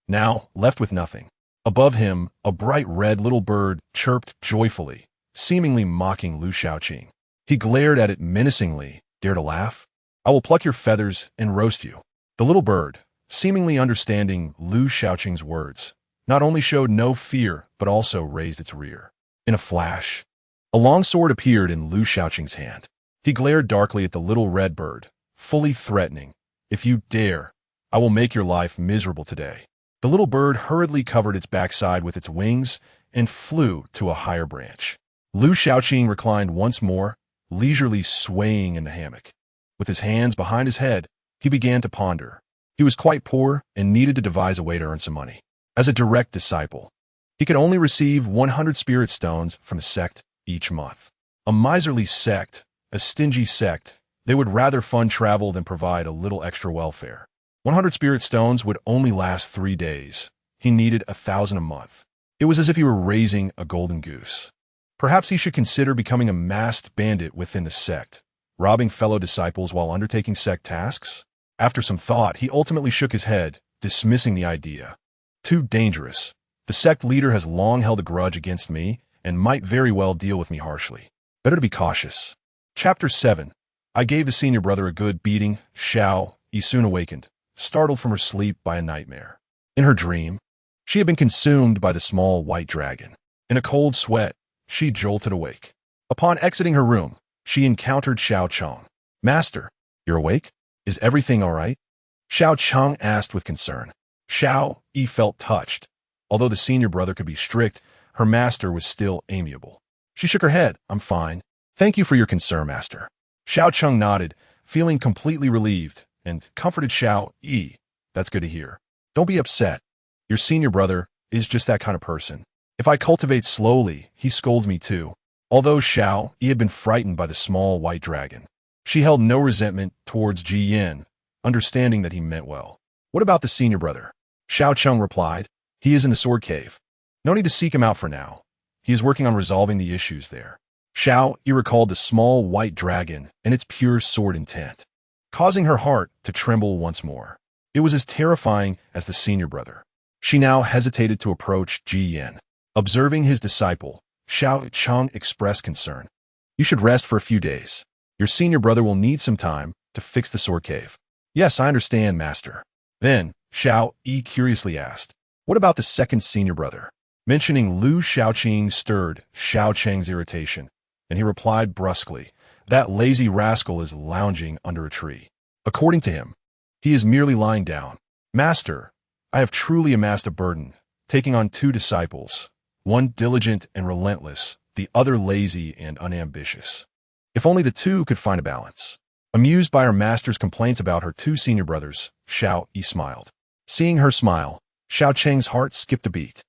Now, left with nothing. Above him, a bright red little bird chirped joyfully, seemingly mocking Lu Shaoqing. He glared at it menacingly. Dare to laugh? I will pluck your feathers and roast you. The little bird, seemingly understanding Lu Shaoqing's words, not only showed no fear, but also raised its rear. In a flash, a long sword appeared in Lu Shaoqing's hand. He glared darkly at the little red bird, fully threatening. If you dare, I will make your life miserable today. The little bird hurriedly covered its backside with its wings and flew to a higher branch. Lu Shaoqing reclined once more, leisurely swaying in the hammock. With his hands behind his head, he began to ponder. He was quite poor and needed to devise a way to earn some money. As a direct disciple, he could only receive 100 spirit stones from the sect each month. A miserly sect, a stingy sect, they would rather fund travel than provide a little extra welfare. 100 spirit stones would only last 3 days. He needed 1,000 a month. It was as if he were raising a golden goose. Perhaps he should consider becoming a masked bandit within the sect, robbing fellow disciples while undertaking sect tasks. After some thought, he ultimately shook his head, dismissing the idea. Too dangerous. The sect leader has long held a grudge against me and might very well deal with me harshly. Better to be cautious. Chapter 7. I gave the senior brother a good beating. Xiao Yi soon awakened, startled from her sleep by a nightmare. In her dream, she had been consumed by the small white dragon. In a cold sweat, she jolted awake. Upon exiting her room, she encountered Xiao Cheng. Master, you're awake? Is everything all right? Xiao Cheng asked with concern. Xiao Yi felt touched. Although the senior brother could be strict, her master was still amiable. She shook her head. I'm fine. Thank you for your concern, master. Xiao Cheng nodded, feeling completely relieved, and comforted Xiao Yi. That's good to hear. Don't be upset. Your senior brother is just that kind of person. If I cultivate slowly, he scolds me too. Although Xiao Yi had been frightened by the small white dragon, she held no resentment towards Ji Yin, understanding that he meant well. What about the senior brother? Xiao Cheng replied. He is in the sword cave. No need to seek him out for now. He is working on resolving the issues there. Xiao Yi recalled the small white dragon and its pure sword intent, causing her heart to tremble once more. It was as terrifying as the senior brother. She now hesitated to approach Ji Yin. Observing his disciple, Xiao Cheng expressed concern. You should rest for a few days. Your senior brother will need some time to fix the sword cave. Yes, I understand, master. Then, Xiao Yi curiously asked, what about the second senior brother? Mentioning Lu Xiaoqing stirred Xiao Cheng's irritation, and he replied brusquely, that lazy rascal is lounging under a tree. According to him, he is merely lying down. Master, I have truly amassed a burden, taking on 2 disciples, one diligent and relentless, the other lazy and unambitious. If only the 2 could find a balance. Amused by her master's complaints about her 2 senior brothers, Xiao Yi smiled. Seeing her smile, Xiao Cheng's heart skipped a beat,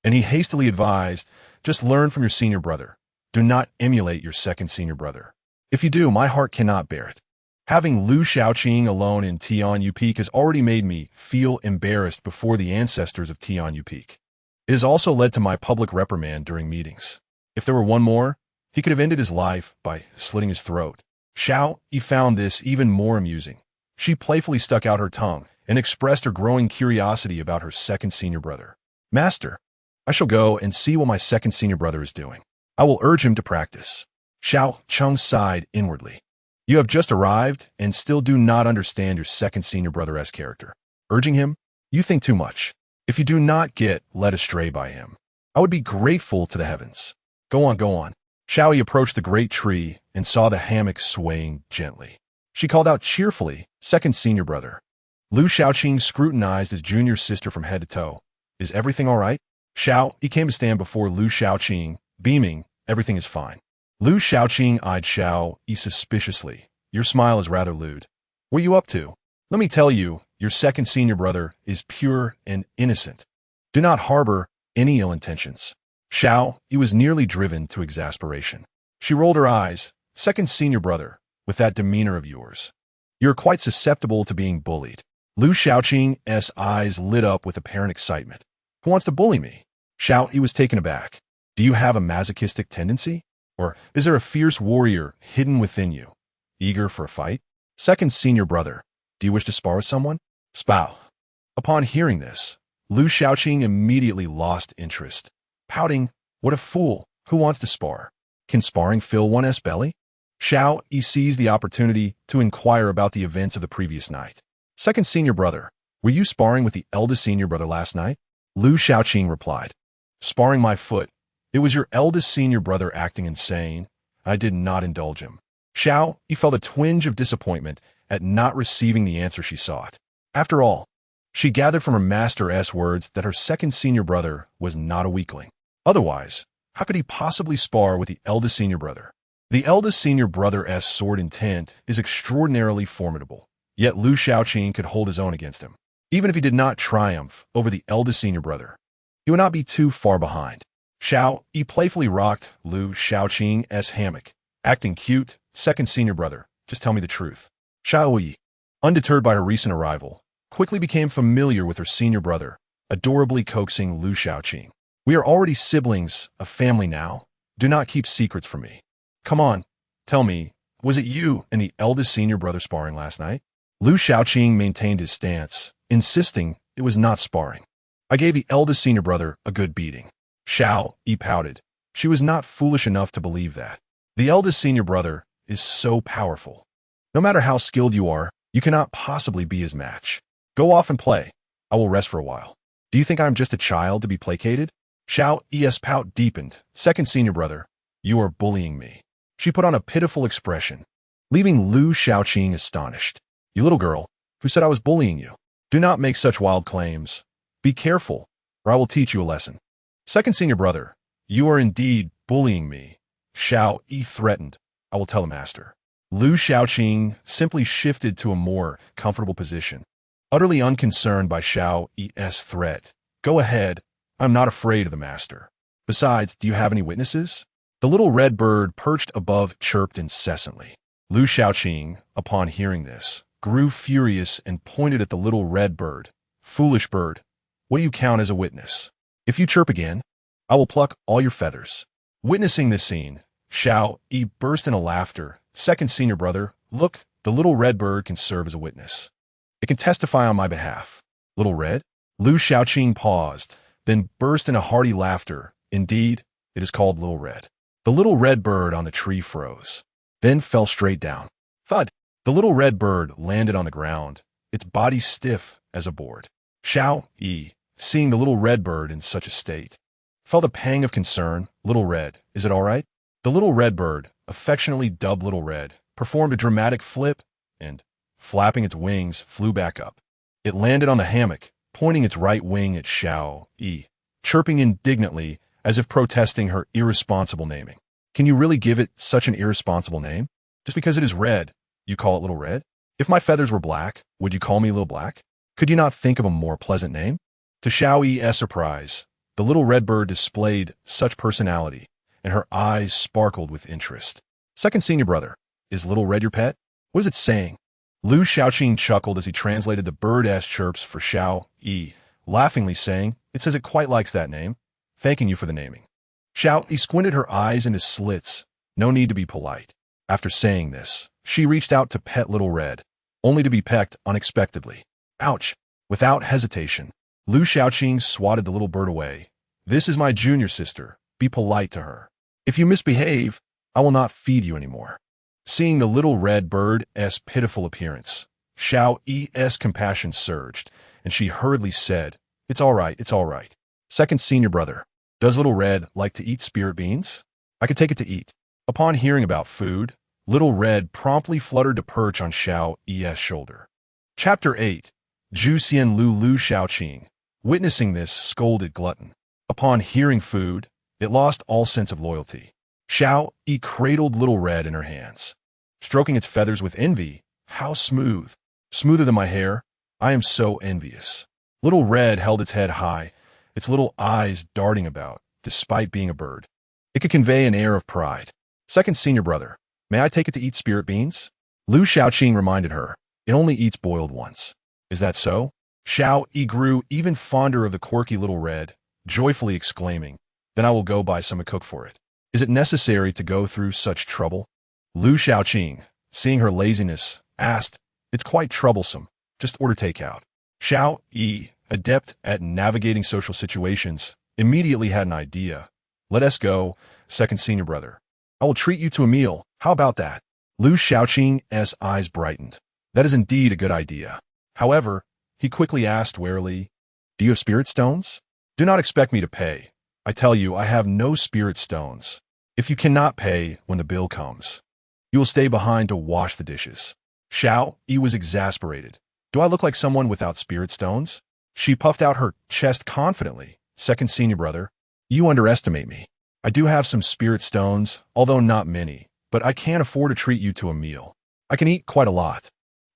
and he hastily advised, just learn from your senior brother. Do not emulate your second senior brother. If you do, my heart cannot bear it. Having Lu Xiaoqing alone in Tianyu Peak has already made me feel embarrassed before the ancestors of Tianyu Peak. It has also led to my public reprimand during meetings. If there were one more, he could have ended his life by slitting his throat. Xiao Yi found this even more amusing. She playfully stuck out her tongue and expressed her growing curiosity about her second senior brother. Master, I shall go and see what my second senior brother is doing. I will urge him to practice. Xiao Cheng sighed inwardly. You have just arrived and still do not understand your second senior brother-esque character. Urging him? You think too much. If you do not get led astray by him, I would be grateful to the heavens. Go on, go on. Xiao Yi approached the great tree and saw the hammock swaying gently. She called out cheerfully, second senior brother. Lu Xiaoqing scrutinized his junior sister from head to toe. Is everything all right? Xiao Yi came to stand before Lu Xiaoqing, beaming, everything is fine. Lu Xiaoqing eyed Xiao Yi suspiciously. Your smile is rather lewd. What are you up to? Let me tell you, your second senior brother is pure and innocent. Do not harbor any ill intentions. Xiao Yi was nearly driven to exasperation. She rolled her eyes. Second senior brother, with that demeanor of yours, you're quite susceptible to being bullied. Lu Xiaoqing's eyes lit up with apparent excitement. Who wants to bully me? Xiao Yi was taken aback. Do you have a masochistic tendency? Or is there a fierce warrior hidden within you, eager for a fight? Second senior brother, do you wish to spar with someone? Spow. Upon hearing this, Lu Xiaoqing immediately lost interest. Pouting, what a fool, who wants to spar? Can sparring fill one's belly? Xiao Yi seized the opportunity to inquire about the events of the previous night. Second senior brother, were you sparring with the eldest senior brother last night? Lu Xiaoqing replied. Sparring my foot. It was your eldest senior brother acting insane. I did not indulge him. Xiao Yi felt a twinge of disappointment at not receiving the answer she sought. After all, she gathered from her master's words that her second senior brother was not a weakling. Otherwise, how could he possibly spar with the eldest senior brother? The eldest senior brother's sword intent is extraordinarily formidable, yet Lu Xiaoqing could hold his own against him. Even if he did not triumph over the eldest senior brother, he would not be too far behind. Xiao Yi playfully rocked Lu Xiaoqing's hammock, acting cute. Second senior brother, just tell me the truth. Xiao Yi, undeterred by her recent arrival, quickly became familiar with her senior brother, adorably coaxing Lu Xiaoqing. We are already siblings, a family now. Do not keep secrets from me. Come on, tell me, was it you and the eldest senior brother sparring last night? Lu Xiaoqing maintained his stance, insisting it was not sparring. I gave the eldest senior brother a good beating. Xiao Yi pouted. She was not foolish enough to believe that. The eldest senior brother is so powerful. No matter how skilled you are, you cannot possibly be his match. Go off and play. I will rest for a while. Do you think I am just a child to be placated? Xiao Yi's pout deepened. Second senior brother, you are bullying me. She put on a pitiful expression, leaving Lu Xiaoqing astonished. You little girl, Who said I was bullying you? Do not make such wild claims. Be careful, or I will teach you a lesson. Second senior brother, you are indeed bullying me. Xiao Yi threatened. I will tell the master. Lu Xiaoqing simply shifted to a more comfortable position, utterly unconcerned by Xiao Yi's threat. Go ahead. I'm not afraid of the master. Besides, do you have any witnesses? The little red bird perched above chirped incessantly. Lu Xiaoqing, upon hearing this, grew furious and pointed at the little red bird. Foolish bird, what do you count as a witness? If you chirp again, I will pluck all your feathers. Witnessing this scene, Xiao Yi burst into laughter. Second senior brother, look, the little red bird can serve as a witness. It can testify on my behalf. Little red? Lu Xiaoqing paused, then burst into hearty laughter. Indeed, it is called Little Red. The little red bird on the tree froze, then fell straight down. Thud! The little red bird landed on the ground, its body stiff as a board. Xiao Yi, seeing the little red bird in such a state, felt a pang of concern. Little Red, is it all right? The little red bird, affectionately dubbed Little Red, performed a dramatic flip and, flapping its wings, flew back up. It landed on the hammock, pointing its right wing at Xiao Yi, chirping indignantly as if protesting her irresponsible naming. Can you really give it such an irresponsible name? Just because it is red, you call it Little Red? If my feathers were black, would you call me Little Black? Could you not think of a more pleasant name? To Xiao Yi's surprise, the little red bird displayed such personality, and her eyes sparkled with interest. Second senior brother, is Little Red your pet? What is it saying? Lu Xiaoqing chuckled as he translated the bird's chirps for Xiao Yi, laughingly saying, it says it quite likes that name, thanking you for the naming. Xiao Yi squinted her eyes into slits. No need to be polite. After saying this, she reached out to pet Little Red, only to be pecked unexpectedly. Ouch! Without hesitation, Lu Xiaoqing swatted the little bird away. This is my junior sister. Be polite to her. If you misbehave, I will not feed you anymore. Seeing the little red bird's pitiful appearance, Xiao Yi's compassion surged, and she hurriedly said, it's all right, it's all right. Second senior brother, does Little Red like to eat spirit beans? I could take it to eat. Upon hearing about food, Little Red promptly fluttered to perch on Xiao Yi's shoulder. Chapter 8. Zhu Xian Lu Xiaoqing. Witnessing this scolded glutton. Upon hearing food, it lost all sense of loyalty. Xiao Yi cradled Little Red in her hands, stroking its feathers with envy. How smooth! Smoother than my hair. I am so envious. Little Red held its head high, its little eyes darting about, despite being a bird. It could convey an air of pride. Second senior brother, may I take it to eat spirit beans? Lu Xiaoqing reminded her, it only eats boiled ones. Is that so? Xiao Yi grew even fonder of the quirky Little Red, joyfully exclaiming, then I will go buy some and cook for it. Is it necessary to go through such trouble? Lu Xiaoqing, seeing her laziness, asked, it's quite troublesome. Just order takeout. Xiao Yi, adept at navigating social situations, immediately had an idea. Let us go, second senior brother. I will treat you to a meal. How about that? Lu Xiaoqing's eyes brightened. That is indeed a good idea. However, he quickly asked warily, do you have spirit stones? Do not expect me to pay. I tell you, I have no spirit stones. If you cannot pay when the bill comes, you will stay behind to wash the dishes. Xiao Yi was exasperated. Do I look like someone without spirit stones? She puffed out her chest confidently. Second senior brother, you underestimate me. I do have some spirit stones, although not many, but I can't afford to treat you to a meal. I can eat quite a lot.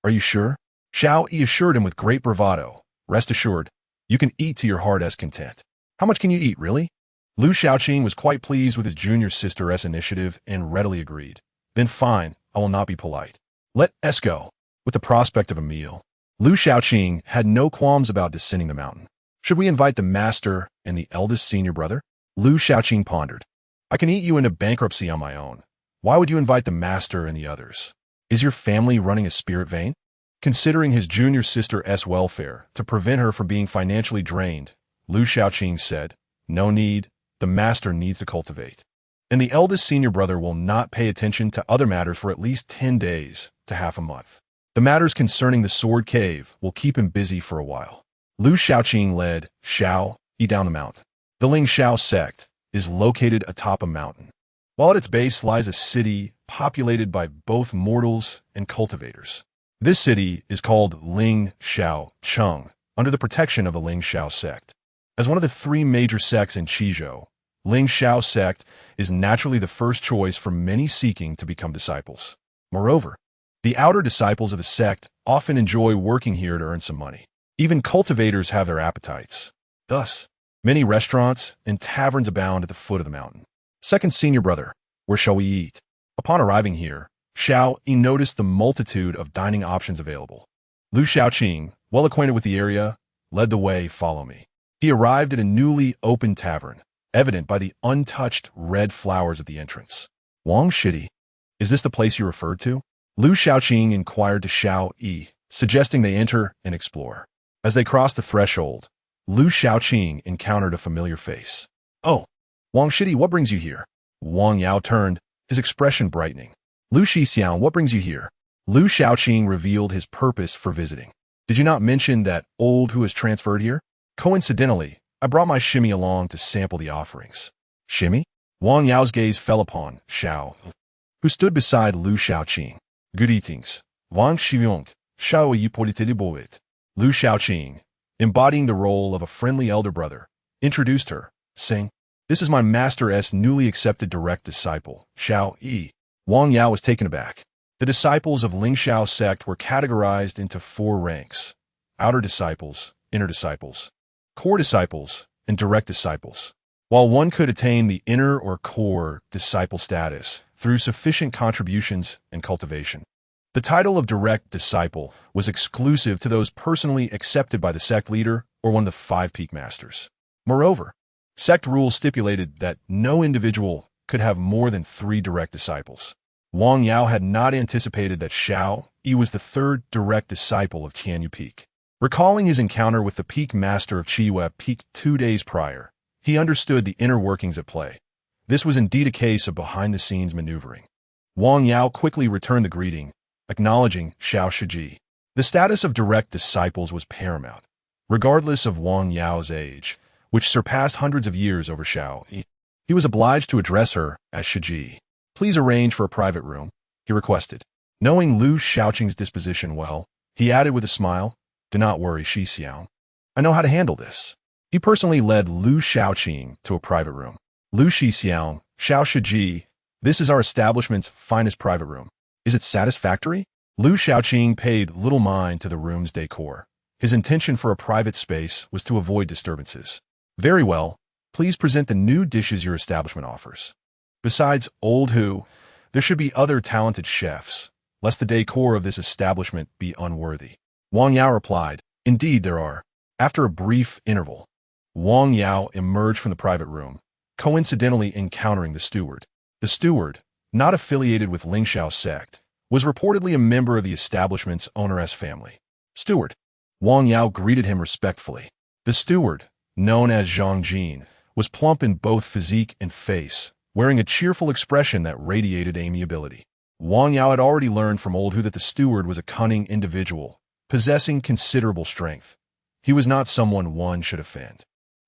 Are you sure? Xiao Yi assured him with great bravado. Rest assured, you can eat to your heart's content. How much can you eat, really? Lu Xiaoqing was quite pleased with his junior sister's initiative and readily agreed. Then fine, I will not be polite. Let us go. With the prospect of a meal, Lu Xiaoqing had no qualms about descending the mountain. Should we invite the master and the eldest senior brother? Lu Xiaoqing pondered. I can eat you into bankruptcy on my own. Why would you invite the master and the others? Is your family running a spirit vein? Considering his junior sister's welfare to prevent her from being financially drained, Lu Xiaoqing said, no need, the master needs to cultivate. And the eldest senior brother will not pay attention to other matters for at least 10 days to half a month. The matters concerning the sword cave will keep him busy for a while. Lu Xiaoqing led Xiao Yi down the mountain. The Ling Xiao sect is located atop a mountain, while at its base lies a city populated by both mortals and cultivators. This city is called Ling Xiao Cheng, under the protection of the Ling Xiao sect. As one of the three major sects in Qizhou, Ling Xiao sect is naturally the first choice for many seeking to become disciples. Moreover, the outer disciples of the sect often enjoy working here to earn some money. Even cultivators have their appetites. Thus, many restaurants and taverns abound at the foot of the mountain. Second senior brother, where shall we eat? Upon arriving here, Xiao Yi noticed the multitude of dining options available. Lu Xiaoqing, well acquainted with the area, led the way. Follow me. He arrived at a newly opened tavern, evident by the untouched red flowers at the entrance. Wang Shidi, is this the place you referred to? Lu Xiaoqing inquired to Xiao Yi, suggesting they enter and explore. As they crossed the threshold, Lu Xiaoqing encountered a familiar face. Oh, Wang Shidi, what brings you here? Wang Yao turned, his expression brightening. Lu Shixiang, what brings you here? Lu Xiaoqing revealed his purpose for visiting. Did you not mention that old who has transferred here? Coincidentally, I brought my shimmy along to sample the offerings. Shimmy? Wang Yao's gaze fell upon Xiao, who stood beside Lu Xiaoqing. Greetings, Wang Xiong, Xiao Yi Politeliboit. Lu Xiaoqing, embodying the role of a friendly elder brother, introduced her, saying, "This is my master's newly accepted direct disciple, Xiao Yi." Wang Yao was taken aback. The disciples of Ling Xiao sect were categorized into 4 ranks: outer disciples, inner disciples, core disciples, and direct disciples. While one could attain the inner or core disciple status through sufficient contributions and cultivation, the title of direct disciple was exclusive to those personally accepted by the sect leader or one of the 5 peak masters. Moreover, sect rules stipulated that no individual could have more than 3 direct disciples. Wang Yao had not anticipated that Xiao Yi was the 3rd direct disciple of Tianyu Peak. Recalling his encounter with the peak master of Qiyue Peak 2 days prior, he understood the inner workings at play. This was indeed a case of behind-the-scenes maneuvering. Wang Yao quickly returned the greeting, acknowledging Xiao Shiji. The status of direct disciples was paramount, regardless of Wang Yao's age, which surpassed hundreds of years over Xiao Yi. He was obliged to address her as Shiji. "Please arrange for a private room," he requested. Knowing Lu Xiaoqing's disposition well, he added with a smile, "Do not worry, Shi Xiao. I know how to handle this." He personally led Lu Xiaoqing to a private room. "Lu Xixiang, Xiao Shiji, this is our establishment's finest private room. Is it satisfactory?" Lu Xiaoqing paid little mind to the room's decor. His intention for a private space was to avoid disturbances. "Very well. Please present the new dishes your establishment offers. Besides old who, there should be other talented chefs, lest the decor of this establishment be unworthy." Wang Yao replied, "Indeed there are." After a brief interval, Wang Yao emerged from the private room, coincidentally encountering the steward. The steward, not affiliated with Ling Xiao sect, was reportedly a member of the establishment's owneress family. "Steward." Wang Yao greeted him respectfully. The steward, known as Zhang Jin, was plump in both physique and face, wearing a cheerful expression that radiated amiability. Wang Yao had already learned from old Hu that the steward was a cunning individual, possessing considerable strength. He was not someone one should offend.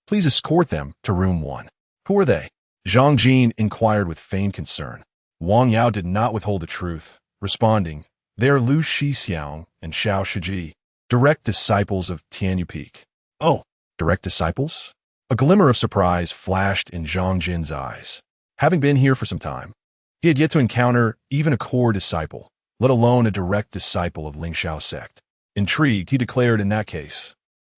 "Please escort them to room 1. "Who are they?" Zhang Jin inquired with feigned concern. Wang Yao did not withhold the truth, responding, "They are Lu Shixiang and Xiao Shiji, direct disciples of Tianyu Peak." "Oh, direct disciples?" A glimmer of surprise flashed in Zhang Jin's eyes. Having been here for some time, he had yet to encounter even a core disciple, let alone a direct disciple of Ling Xiao sect. Intrigued, he declared, "In that case,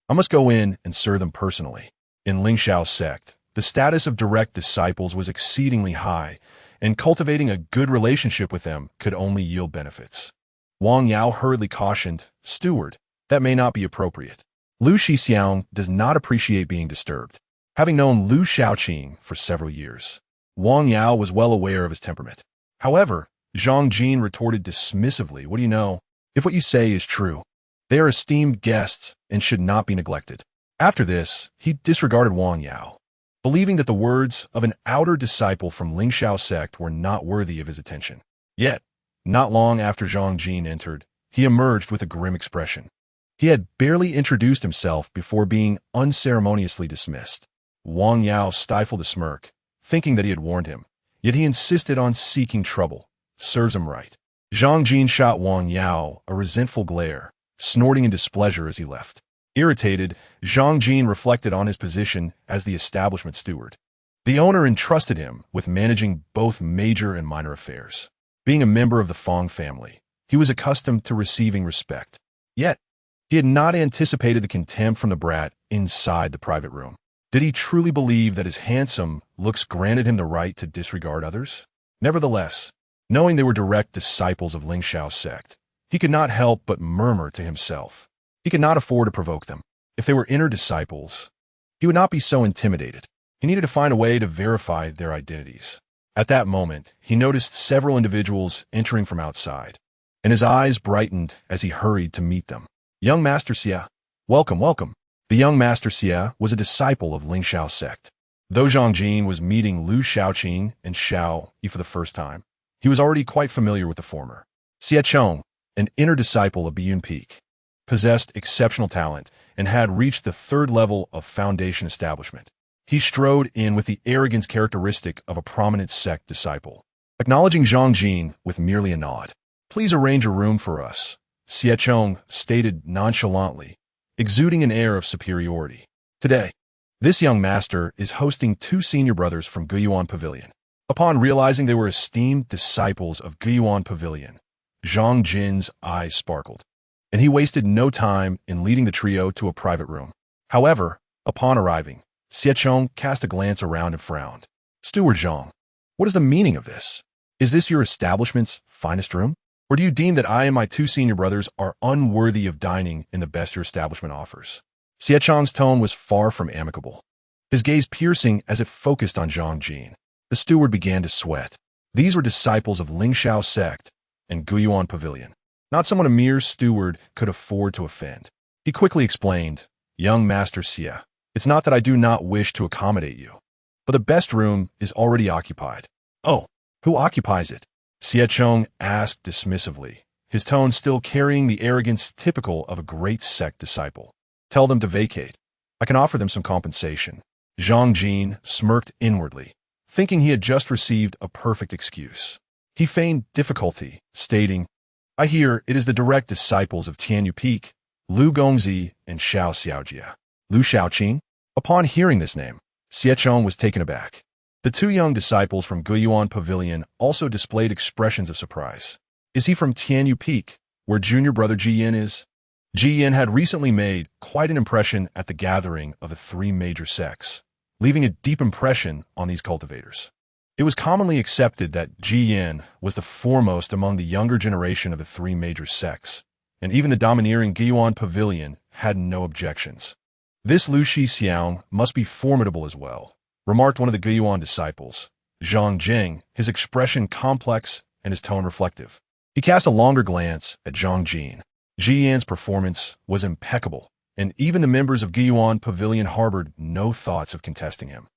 I must go in and serve them personally." In Ling Xiao sect, the status of direct disciples was exceedingly high, and cultivating a good relationship with them could only yield benefits. Wang Yao hurriedly cautioned, "Steward, that may not be appropriate. Lu Shixiang does not appreciate being disturbed." Having known Lu Xiaoqing for several years, Wang Yao was well aware of his temperament. However, Zhang Jin retorted dismissively, "What do you know? If what you say is true, they are esteemed guests and should not be neglected." After this, he disregarded Wang Yao, believing that the words of an outer disciple from Ling Xiao sect were not worthy of his attention. Yet, not long after Zhang Jin entered, he emerged with a grim expression. He had barely introduced himself before being unceremoniously dismissed. Wang Yao stifled a smirk, thinking that he had warned him, yet he insisted on seeking trouble. Serves him right. Zhang Jin shot Wang Yao a resentful glare, snorting in displeasure as he left. Irritated, Zhang Jin reflected on his position as the establishment steward. The owner entrusted him with managing both major and minor affairs. Being a member of the Fong family, he was accustomed to receiving respect. Yet, he had not anticipated the contempt from the brat inside the private room. Did he truly believe that his handsome looks granted him the right to disregard others? Nevertheless, knowing they were direct disciples of Ling Xiao's sect, he could not help but murmur to himself. He could not afford to provoke them. If they were inner disciples, he would not be so intimidated. He needed to find a way to verify their identities. At that moment, he noticed several individuals entering from outside, and his eyes brightened as he hurried to meet them. Young Master Xia. Welcome, welcome. The young Master Xia was a disciple of Ling Xiao's sect. Though Zhang Jin was meeting Lu Xiaoqing and Xiao Yi for the first time, he was already quite familiar with the former. Xie Chong, an inner disciple of Biyun Peak, possessed exceptional talent and had reached the third level of foundation establishment. He strode in with the arrogance characteristic of a prominent sect disciple, acknowledging Zhang Jin with merely a nod. Please arrange a room for us, Xie Chong stated nonchalantly, exuding an air of superiority. Today, this young master is hosting two senior brothers from Guyuan Pavilion. Upon realizing they were esteemed disciples of Guyuan Pavilion, Zhang Jin's eyes sparkled, and he wasted no time in leading the trio to a private room. However, upon arriving, Xie Chong cast a glance around and frowned. Steward Zhang, what is the meaning of this? Is this your establishment's finest room? Or do you deem that I and my two senior brothers are unworthy of dining in the best your establishment offers? Xie Chong's tone was far from amicable, his gaze piercing as it focused on Zhang Jin. The steward began to sweat. These were disciples of Ling Xiao's sect and Guyuan Pavilion, not someone a mere steward could afford to offend. He quickly explained, Young Master Xia, it's not that I do not wish to accommodate you, but the best room is already occupied. Oh, who occupies it? Xie Chong asked dismissively, his tone still carrying the arrogance typical of a great sect disciple. Tell them to vacate. I can offer them some compensation. Zhang Jin smirked inwardly, thinking he had just received a perfect excuse. He feigned difficulty, stating, I hear it is the direct disciples of Tianyu Peak, Lu Gongzi and Xiao Xiaojia. Lu Xiaoqing? Upon hearing this name, Xie Chong was taken aback. The two young disciples from Guyuan Pavilion also displayed expressions of surprise. Is he from Tianyu Peak, where junior brother Ji Yin is? Ji Yin had recently made quite an impression at the gathering of the three major sects, leaving a deep impression on these cultivators. It was commonly accepted that Ji Yin was the foremost among the younger generation of the three major sects, and even the domineering Guyuan Pavilion had no objections. This Lu Xixiang must be formidable as well, remarked one of the Guyuan disciples, Zhang Jing, his expression complex and his tone reflective. He cast a longer glance at Zhang Jin. Ji Yan's performance was impeccable, and even the members of Guyuan Pavilion harbored no thoughts of contesting him.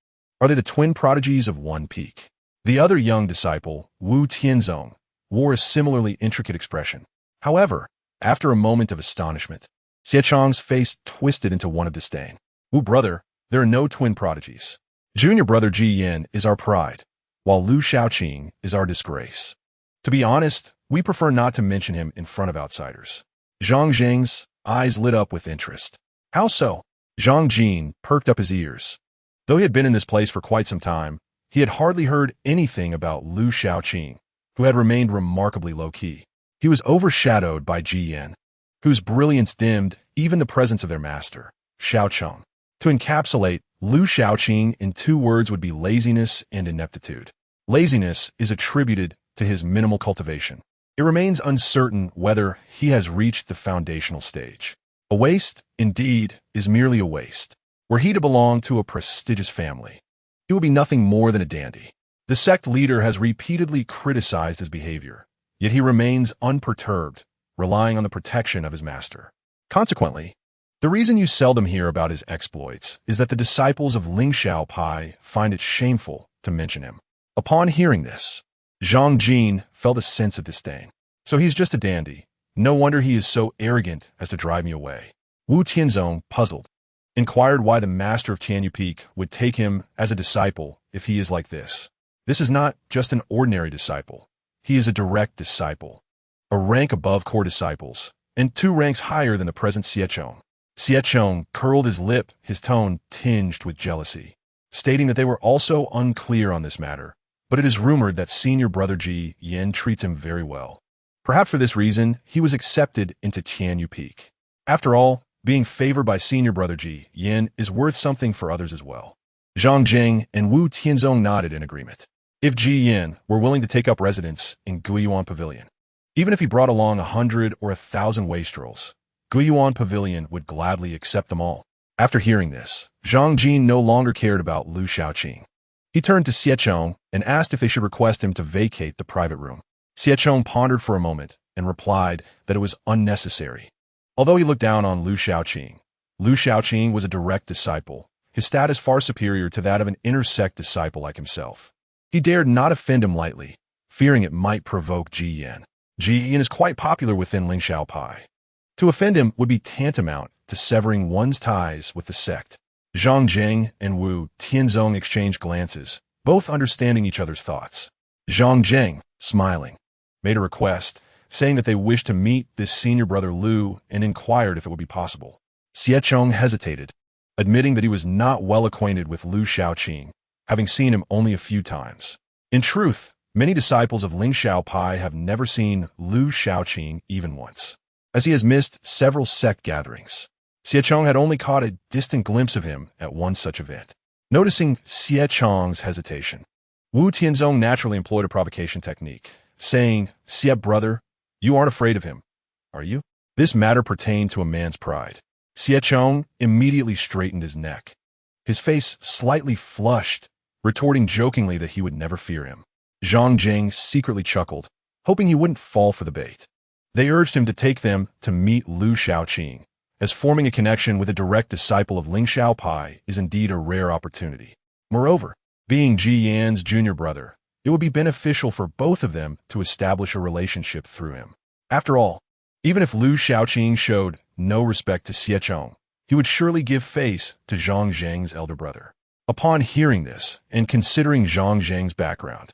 Are they the twin prodigies of one peak? The other young disciple, Wu Tianzong, wore a similarly intricate expression. However, after a moment of astonishment, Xie Chong's face twisted into one of disdain. Wu brother, there are no twin prodigies. Junior brother Ji Yin is our pride, while Lu Xiaoqing is our disgrace. To be honest, we prefer not to mention him in front of outsiders. Zhang Jing's eyes lit up with interest. How so? Zhang Jin perked up his ears. Though he had been in this place for quite some time, he had hardly heard anything about Lu Xiaoqing, who had remained remarkably low-key. He was overshadowed by Ji Yin, whose brilliance dimmed even the presence of their master, Xiaocheng. To encapsulate Lu Xiaoqing in two words would be laziness and ineptitude. Laziness is attributed to his minimal cultivation. It remains uncertain whether he has reached the foundational stage. A waste, indeed, is merely a waste. Were he to belong to a prestigious family, he would be nothing more than a dandy. The sect leader has repeatedly criticized his behavior, yet he remains unperturbed, relying on the protection of his master. Consequently, the reason you seldom hear about his exploits is that the disciples of Ling Xiao Pai find it shameful to mention him. Upon hearing this, Zhang Jin felt a sense of disdain. So he's just a dandy. No wonder he is so arrogant as to drive me away. Wu Tianzong, puzzled, inquired why the master of Tianyu Peak would take him as a disciple if he is like this. This is not just an ordinary disciple. He is a direct disciple. a rank above core disciples, and 2 ranks higher than the present Siechong. Siechong curled his lip, his tone tinged with jealousy, stating that they were also unclear on this matter, but it is rumored that senior brother Ji Yin treats him very well. Perhaps for this reason, he was accepted into Tianyu Peak. After all, being favored by senior brother Ji Yin is worth something for others as well. Zhang Jing and Wu Tianzong nodded in agreement. If Ji Yin were willing to take up residence in Guiyuan Pavilion, even if he brought along 100 or 1,000 wastrels, Guiyuan Pavilion would gladly accept them all. After hearing this, Zhang Jin no longer cared about Lu Xiaoqing. He turned to Siechong and asked if they should request him to vacate the private room. Siechong pondered for a moment and replied that it was unnecessary. Although he looked down on Lu Xiaoqing was a direct disciple, his status far superior to that of an inner sect disciple like himself. He dared not offend him lightly, fearing it might provoke Ji Yin. Ji Yin is quite popular within Lingxiao Pai. To offend him would be tantamount to severing one's ties with the sect. Zhang Jing and Wu Tianzong exchanged glances, both understanding each other's thoughts. Zhang Jing, smiling, made a request, saying that they wished to meet this senior brother Lu and inquired if it would be possible. Siechong hesitated, admitting that he was not well acquainted with Lu Xiaoqing, having seen him only a few times. In truth, many disciples of Lingxiao Pai have never seen Lu Xiaoqing even once, as he has missed several sect gatherings. Siechong had only caught a distant glimpse of him at one such event. Noticing Siechong's hesitation, Wu Tianzong naturally employed a provocation technique, saying, "Xie brother, you aren't afraid of him, are you?" This matter pertained to a man's pride. Siechong immediately straightened his neck, his face slightly flushed, retorting jokingly that he would never fear him. Zhang Jing secretly chuckled, hoping he wouldn't fall for the bait. They urged him to take them to meet Lu Xiaoqing, as forming a connection with a direct disciple of Lingxiao Pai is indeed a rare opportunity. Moreover, being Ji Yan's junior brother, it would be beneficial for both of them to establish a relationship through him. After all, even if Lu Xiaoqing showed no respect to Siechong, he would surely give face to Zhang Zheng's elder brother. Upon hearing this, and considering Zhang Zheng's background,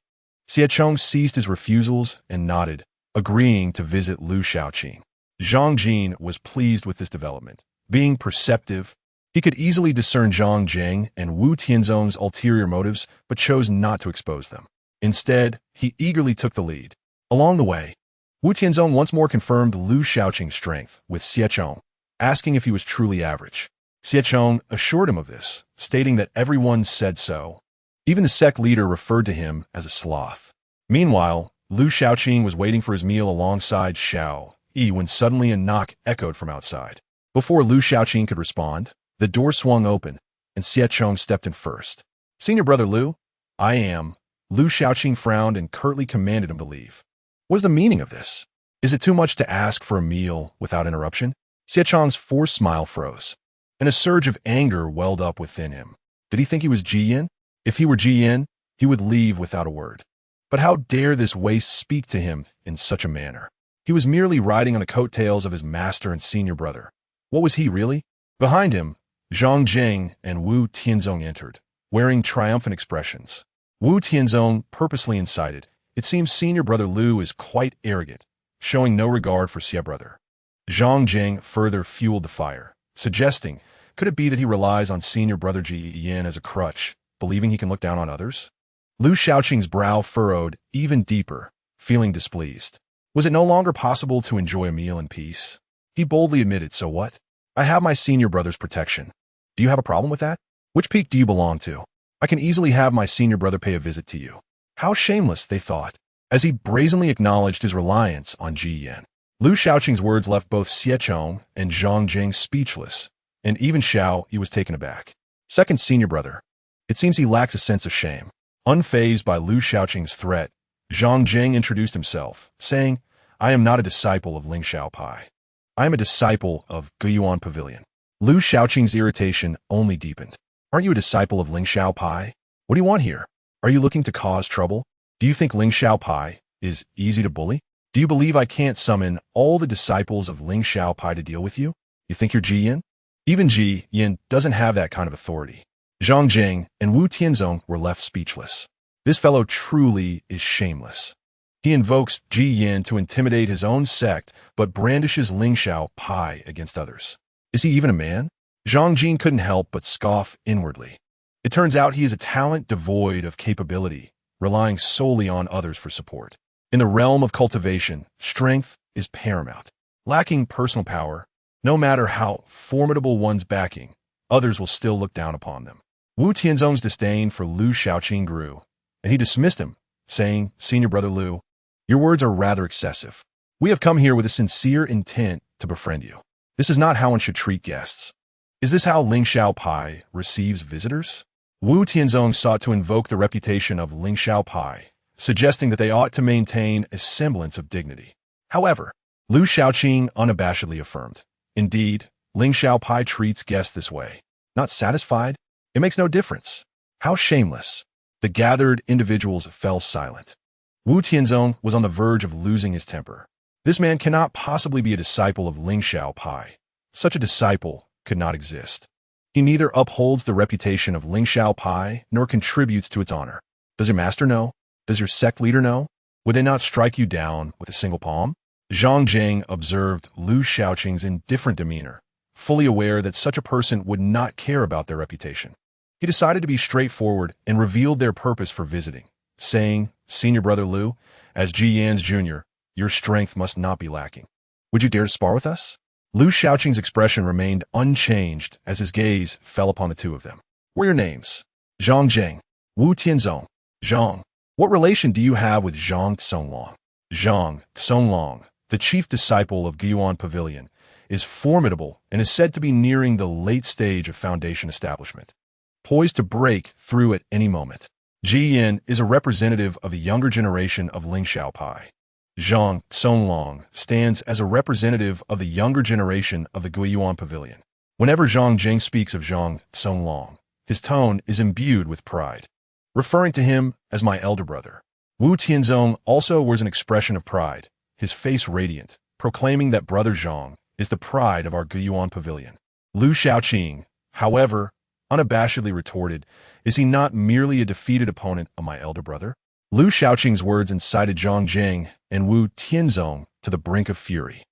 Siechong ceased his refusals and nodded, agreeing to visit Lu Xiaoqing. Zhang Jin was pleased with this development. Being perceptive, he could easily discern Zhang Jing and Wu Tianzong's ulterior motives, but chose not to expose them. Instead, he eagerly took the lead. Along the way, Wu Tianzong once more confirmed Lu Xiaoqing's strength with Siechong, asking if he was truly average. Siechong assured him of this, stating that everyone said so. Even the sect leader referred to him as a sloth. Meanwhile, Lu Xiaoqing was waiting for his meal alongside Xiao Yi when suddenly a knock echoed from outside. Before Lu Xiaoqing could respond, the door swung open, and Siechong stepped in first. "Senior brother Lu, I am." Lu Xiaoqing frowned and curtly commanded him to leave. What is the meaning of this? Is it too much to ask for a meal without interruption? Siechong's forced smile froze, and a surge of anger welled up within him. Did he think he was Ji Yin? If he were Ji Yin, he would leave without a word. But how dare this waste speak to him in such a manner? He was merely riding on the coattails of his master and senior brother. What was he really? Behind him, Zhang Jing and Wu Tianzong entered, wearing triumphant expressions. Wu Tianzong purposely incited. It seems senior brother Lu is quite arrogant, showing no regard for Xie brother. Zhang Jing further fueled the fire, suggesting, could it be that he relies on senior brother Ji Yin as a crutch, believing he can look down on others? Lu Xiaoqing's brow furrowed even deeper, feeling displeased. Was it no longer possible to enjoy a meal in peace? He boldly admitted, "So what? I have my senior brother's protection. Do you have a problem with that? Which peak do you belong to? I can easily have my senior brother pay a visit to you." How shameless, they thought, as he brazenly acknowledged his reliance on Ji Yin. Lu Xiaoqing's words left both Siechong and Zhang Jing speechless, and even Xiao Yi was taken aback. Second senior brother. It seems he lacks a sense of shame. Unfazed by Lu Xiaoqing's threat, Zhang Jing introduced himself, saying, "I am not a disciple of Lingxiao Pai. I am a disciple of Guiyuan Pavilion." Lu Xiaoqing's irritation only deepened. "Aren't you a disciple of Lingxiao Pai? What do you want here? Are you looking to cause trouble? Do you think Lingxiao Pai is easy to bully? Do you believe I can't summon all the disciples of Lingxiao Pai to deal with you? You think you're Ji Yin? Even Ji Yin doesn't have that kind of authority." Zhang Jing and Wu Tianzong were left speechless. This fellow truly is shameless. He invokes Ji Yin to intimidate his own sect, but brandishes Ling Xiao Pai against others. Is he even a man? Zhang Jin couldn't help but scoff inwardly. It turns out he is a talent devoid of capability, relying solely on others for support. In the realm of cultivation, strength is paramount. Lacking personal power, no matter how formidable one's backing, others will still look down upon them. Wu Tianzong's disdain for Lu Shaoqing grew, and he dismissed him, saying, "Senior brother Lu, your words are rather excessive. We have come here with a sincere intent to befriend you. This is not how one should treat guests. Is this how Ling Xiao Pai receives visitors?" Wu Tianzong sought to invoke the reputation of Ling Xiao Pai, suggesting that they ought to maintain a semblance of dignity. However, Lu Shaoqing unabashedly affirmed, "Indeed, Ling Xiao Pai treats guests this way. Not satisfied? It makes no difference. How shameless." The gathered individuals fell silent. Wu Tianzong was on the verge of losing his temper. This man cannot possibly be a disciple of Ling Xiao Pai. Such a disciple could not exist. He neither upholds the reputation of Ling Xiao Pai nor contributes to its honor. Does your master know? Does your sect leader know? Would they not strike you down with a single palm? Zhang Jing observed Lu Shaoqing's indifferent demeanor, fully aware that such a person would not care about their reputation. He decided to be straightforward and revealed their purpose for visiting, saying, "Senior brother Lu, as Ji Yan's junior, your strength must not be lacking. Would you dare to spar with us?" Lu Shaoqing's expression remained unchanged as his gaze fell upon the two of them. "What are your names?" "Zhang Jing." "Wu Tianzong." "Zhang. What relation do you have with Zhang Tsonglong?" "Zhang Tsonglong, the chief disciple of Guiyuan Pavilion, is formidable and is said to be nearing the late stage of foundation establishment, poised to break through at any moment. Ji Yin is a representative of the younger generation of Ling Xiao Pai. Zhang Tsonglong stands as a representative of the younger generation of the Guiyuan Pavilion. Whenever Zhang Jing speaks of Zhang Tsonglong, his tone is imbued with pride, referring to him as my elder brother. Wu Tianzong also wears an expression of pride, his face radiant, proclaiming that brother Zhang is the pride of our Guiyuan Pavilion. Lu Shaoqing, however, unabashedly retorted, "Is he not merely a defeated opponent of my elder brother?" Lu Shaoqing's words incited Zhang Jing and Wu Tianzong to the brink of fury.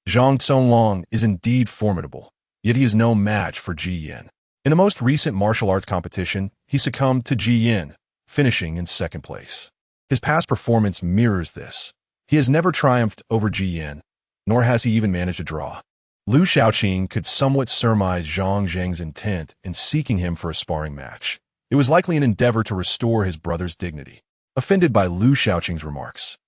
Zhang Tsonglong is indeed formidable, yet he is no match for Ji Yin. In the most recent martial arts competition, he succumbed to Ji Yin, finishing in second place. His past performance mirrors this. He has never triumphed over Ji Yin, nor has he even managed a draw. Lu Shaoqing could somewhat surmise Zhang Jing's intent in seeking him for a sparring match. It was likely an endeavor to restore his brother's dignity. Offended by Lu Shaoqing's remarks,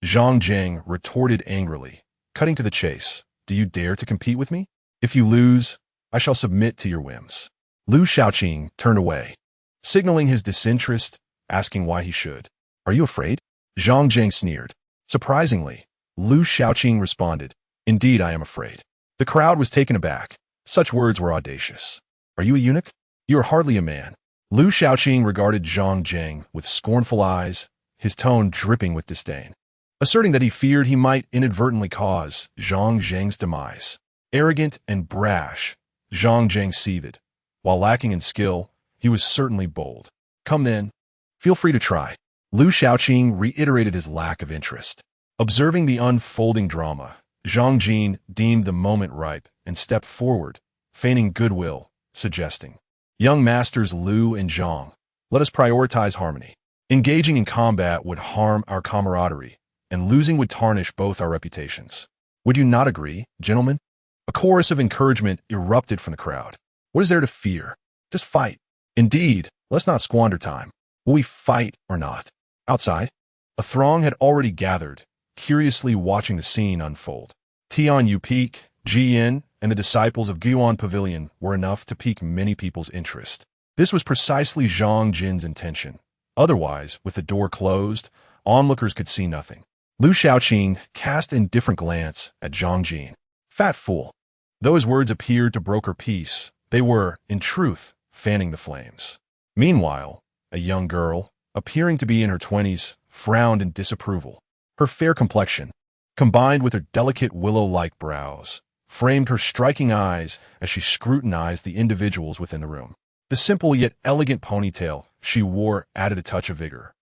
Zhang Jing retorted angrily, cutting to the chase, "Do you dare to compete with me? If you lose, I shall submit to your whims." Lu Shaoqing turned away, signaling his disinterest, asking why he should. "Are you afraid?" Zhang Jing sneered. Surprisingly, Lu Shaoqing responded, "Indeed, I am afraid." The crowd was taken aback. Such words were audacious. "Are you a eunuch? You are hardly a man." Lu Shaoqing regarded Zhang Jing with scornful eyes, his tone dripping with disdain, asserting that he feared he might inadvertently cause Zhang Jing's demise. Arrogant and brash, Zhang Jing seethed. While lacking in skill, he was certainly bold. "Come then, feel free to try." Lu Shaoqing reiterated his lack of interest. Observing the unfolding drama, Zhang Jin deemed the moment ripe and stepped forward, feigning goodwill, suggesting, "Young masters Lu and Zhang, let us prioritize harmony. Engaging in combat would harm our camaraderie, and losing would tarnish both our reputations. Would you not agree, gentlemen?" A chorus of encouragement erupted from the crowd. "What is there to fear? Just fight. Indeed, let's not squander time. Will we fight or not?" Outside, a throng had already gathered, curiously watching the scene unfold. Tian Yu Peak, Ji Yin, and the disciples of Guiyuan Pavilion were enough to pique many people's interest. This was precisely Zhang Jin's intention. Otherwise, with the door closed, onlookers could see nothing. Lu Shaoqing cast an indifferent glance at Zhang Jin. Fat fool. Though his words appeared to broker peace, they were, in truth, fanning the flames. Meanwhile, a young girl, appearing to be in her 20s, frowned in disapproval. Her fair complexion, combined with her delicate willow-like brows, framed her striking eyes as she scrutinized the individuals within the room. The simple yet elegant ponytail she wore added a touch of vigor.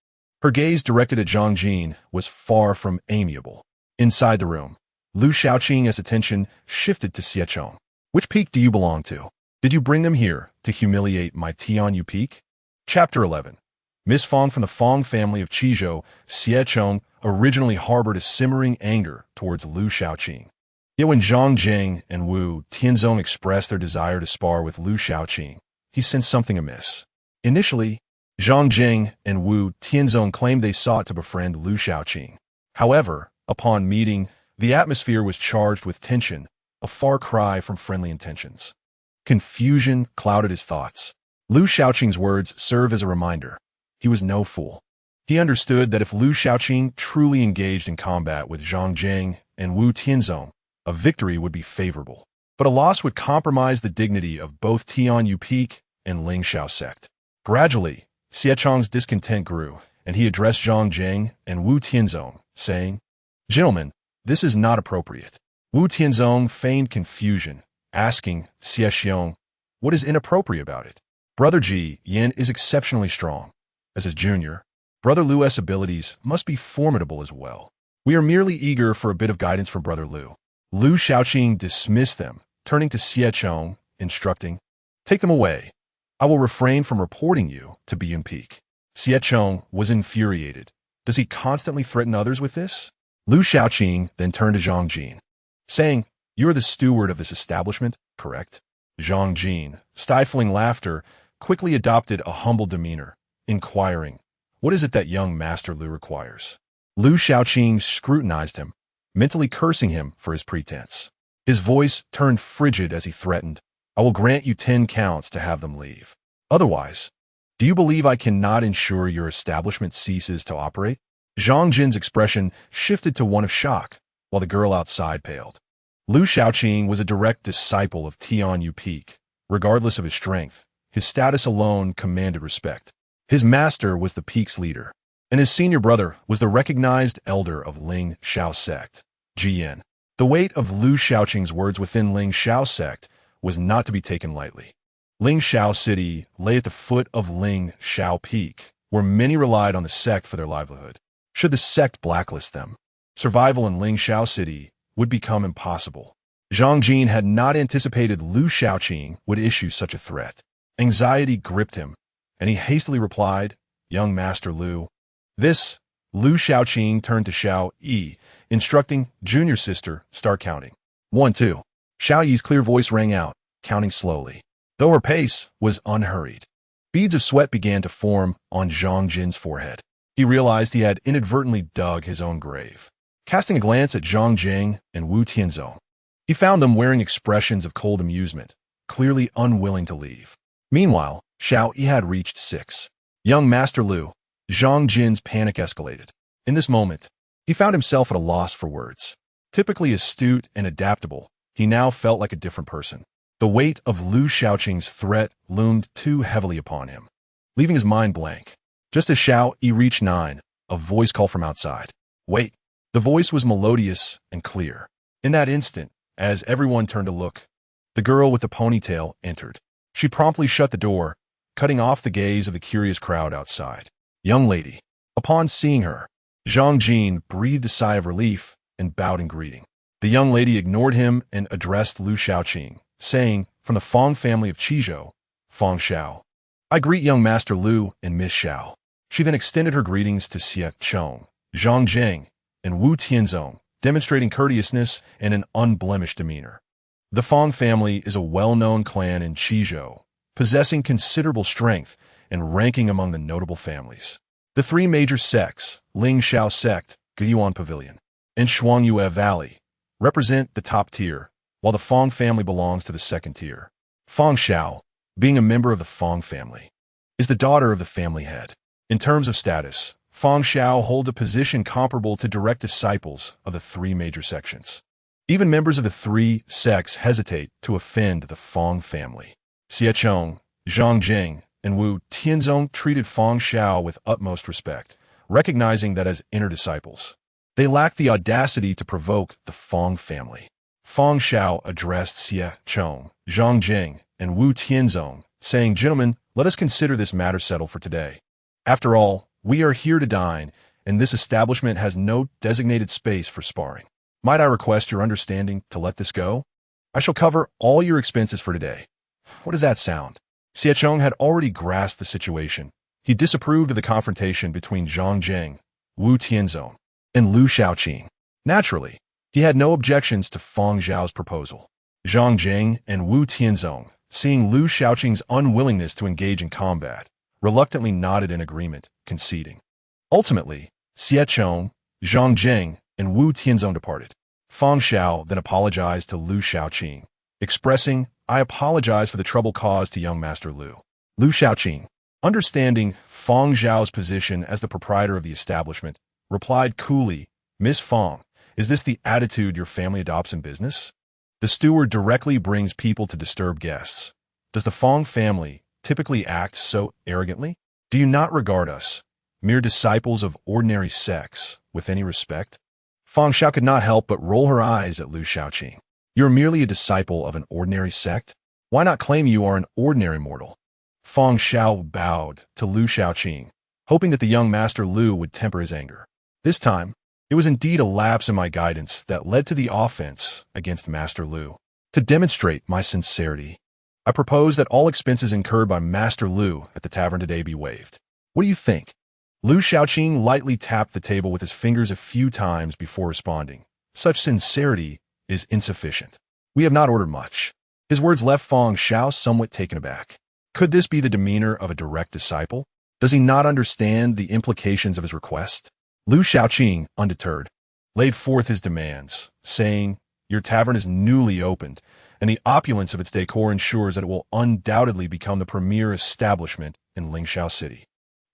Her gaze directed at Zhang Jin was far from amiable. Inside the room, Lu Shaoqing's attention shifted to Xie Chong. Which peak do you belong to? Did you bring them here to humiliate my Tianyu peak? Chapter 11. Miss Fong from the Fong family of Qizhou, Xie Chong originally harbored a simmering anger towards Lu Shaoqing. Yet when Zhang Jing and Wu Tianzong expressed their desire to spar with Lu Shaoqing, he sensed something amiss. Initially, Zhang Jing and Wu Tianzong claimed they sought to befriend Lu Shaoqing. However, upon meeting, the atmosphere was charged with tension, a far cry from friendly intentions. Confusion clouded his thoughts. Lu Shaoqing's words serve as a reminder. He was no fool. He understood that if Lu Shaoqing truly engaged in combat with Zhang Jing and Wu Tianzong, a victory would be favorable. But a loss would compromise the dignity of both Tianyu Peak and Lingxiao sect. Gradually, Xie Chong's discontent grew, and he addressed Zhang Jing and Wu Tianzong, saying, "Gentlemen, this is not appropriate." Wu Tianzong feigned confusion, asking Xie Xiong, "What is inappropriate about it?" Brother Ji Yin is exceptionally strong. As his junior, Brother Lu's abilities must be formidable as well. We are merely eager for a bit of guidance from Brother Lu. Lu Shaoqing dismissed them, turning to Xie Chong, instructing, "Take them away. I will refrain from reporting you to Biyun Peak." Xie Chong was infuriated. Does he constantly threaten others with this? Lu Shaoqing then turned to Zhang Jin, saying, "You are the steward of this establishment, correct?" Zhang Jin, stifling laughter, quickly adopted a humble demeanor, inquiring, "What is it that young Master Lu requires?" Lu Shaoqing scrutinized him, mentally cursing him for his pretense. His voice turned frigid as he threatened, "I will grant you 10 counts to have them leave. Otherwise, do you believe I cannot ensure your establishment ceases to operate?" Zhang Jin's expression shifted to one of shock, while the girl outside paled. Lu Shaoqing was a direct disciple of Tianyu Peak. Regardless of his strength, his status alone commanded respect. His master was the peak's leader, and his senior brother was the recognized elder of Ling Xiao sect, Jian. The weight of Lu Shaoqing's words within Ling Xiao sect was not to be taken lightly. Ling Xiao City lay at the foot of Ling Xiao Peak, where many relied on the sect for their livelihood. Should the sect blacklist them, survival in Ling Xiao City would become impossible. Zhang Jin had not anticipated Lu Shaoqing would issue such a threat. Anxiety gripped him, and he hastily replied, "Young Master Lu." This, Lu Shaoqing turned to Xiao Yi, instructing junior sister, "Start counting." 1, 2. Xiao Yi's clear voice rang out, counting slowly, though her pace was unhurried. Beads of sweat began to form on Zhang Jin's forehead. He realized he had inadvertently dug his own grave. Casting a glance at Zhang Jing and Wu Tianzong, he found them wearing expressions of cold amusement, clearly unwilling to leave. Meanwhile, Xiao Yi had reached 6. Young Master Lu, Zhang Jin's panic escalated. In this moment, he found himself at a loss for words. Typically astute and adaptable, he now felt like a different person. The weight of Lu Shaoqing's threat loomed too heavily upon him, leaving his mind blank. Just as Xiao Yi reached 9, a voice called from outside. "Wait." The voice was melodious and clear. In that instant, as everyone turned to look, the girl with the ponytail entered. She promptly shut the door, cutting off the gaze of the curious crowd outside. "Young lady." Upon seeing her, Zhang Jin breathed a sigh of relief and bowed in greeting. The young lady ignored him and addressed Lu Shaoqing, saying, "From the Fong family of Qizhou, Fong Xiao. I greet young Master Lu and Miss Xiao." She then extended her greetings to Xie Chong, Zhang Jing, and Wu Tianzong, demonstrating courteousness and an unblemished demeanor. The Fong family is a well-known clan in Qizhou, possessing considerable strength and ranking among the notable families. The 3 major sects, Ling Xiao sect, Guiyuan Pavilion, and Shuangyue Valley, represent the top tier, while the Fong family belongs to the second tier. Fong Xiao, being a member of the Fong family, is the daughter of the family head. In terms of status, Fong Xiao holds a position comparable to direct disciples of the 3 major sections. Even members of the 3 sects hesitate to offend the Fong family. Xie Chong, Zhang Jing, and Wu Tianzong treated Fong Xiao with utmost respect, recognizing that as inner disciples, they lacked the audacity to provoke the Fong family. Fong Xiao addressed Xie Chong, Zhang Jing, and Wu Tianzong, saying, "Gentlemen, let us consider this matter settled for today. After all, We are here to dine, and this establishment has no designated space for sparring. Might I request your understanding to let this go? I shall cover all your expenses for today. What does that sound? Xiechong had already grasped the situation. He disapproved of the confrontation between Zhang Jing, Wu Tianzong, and Lu Shaoqing. Naturally, he had no objections to Fang Zhao's proposal. Zhang Jing and Wu Tianzong, seeing Lu Shaoqing's unwillingness to engage in combat, reluctantly nodded in agreement, conceding. Ultimately, Xiechong, Zhang Jing, and Wu Tianzong departed. Fang Zhao then apologized to Lu Shaoqing, expressing, "I apologize for the trouble caused to young Master Lu." Lu Shaoqing, understanding Fang Zhao's position as the proprietor of the establishment, replied coolly, "Miss Fang, is this the attitude your family adopts in business? The steward directly brings people to disturb guests. Does the Fang family typically act so arrogantly? Do you not regard us, mere disciples of ordinary sects, with any respect?" Fang Zhao could not help but roll her eyes at Lu Shaoqing. "You're merely a disciple of an ordinary sect? Why not claim you are an ordinary mortal?" Fang Zhao bowed to Lu Shaoqing, hoping that the young Master Lu would temper his anger. This time, it was indeed a lapse in my guidance that led to the offense against Master Lu. To demonstrate my sincerity, I propose that all expenses incurred by Master Lu at the tavern today be waived. What do you think? Lu Shaoqing lightly tapped the table with his fingers a few times before responding. Such sincerity is insufficient. We have not ordered much. His words left Fang Zhao somewhat taken aback. Could this be the demeanor of a direct disciple? Does he not understand the implications of his request? Lu Shaoqing, undeterred, laid forth his demands, saying, "Your tavern is newly opened, and the opulence of its decor ensures that it will undoubtedly become the premier establishment in Lingxiao City.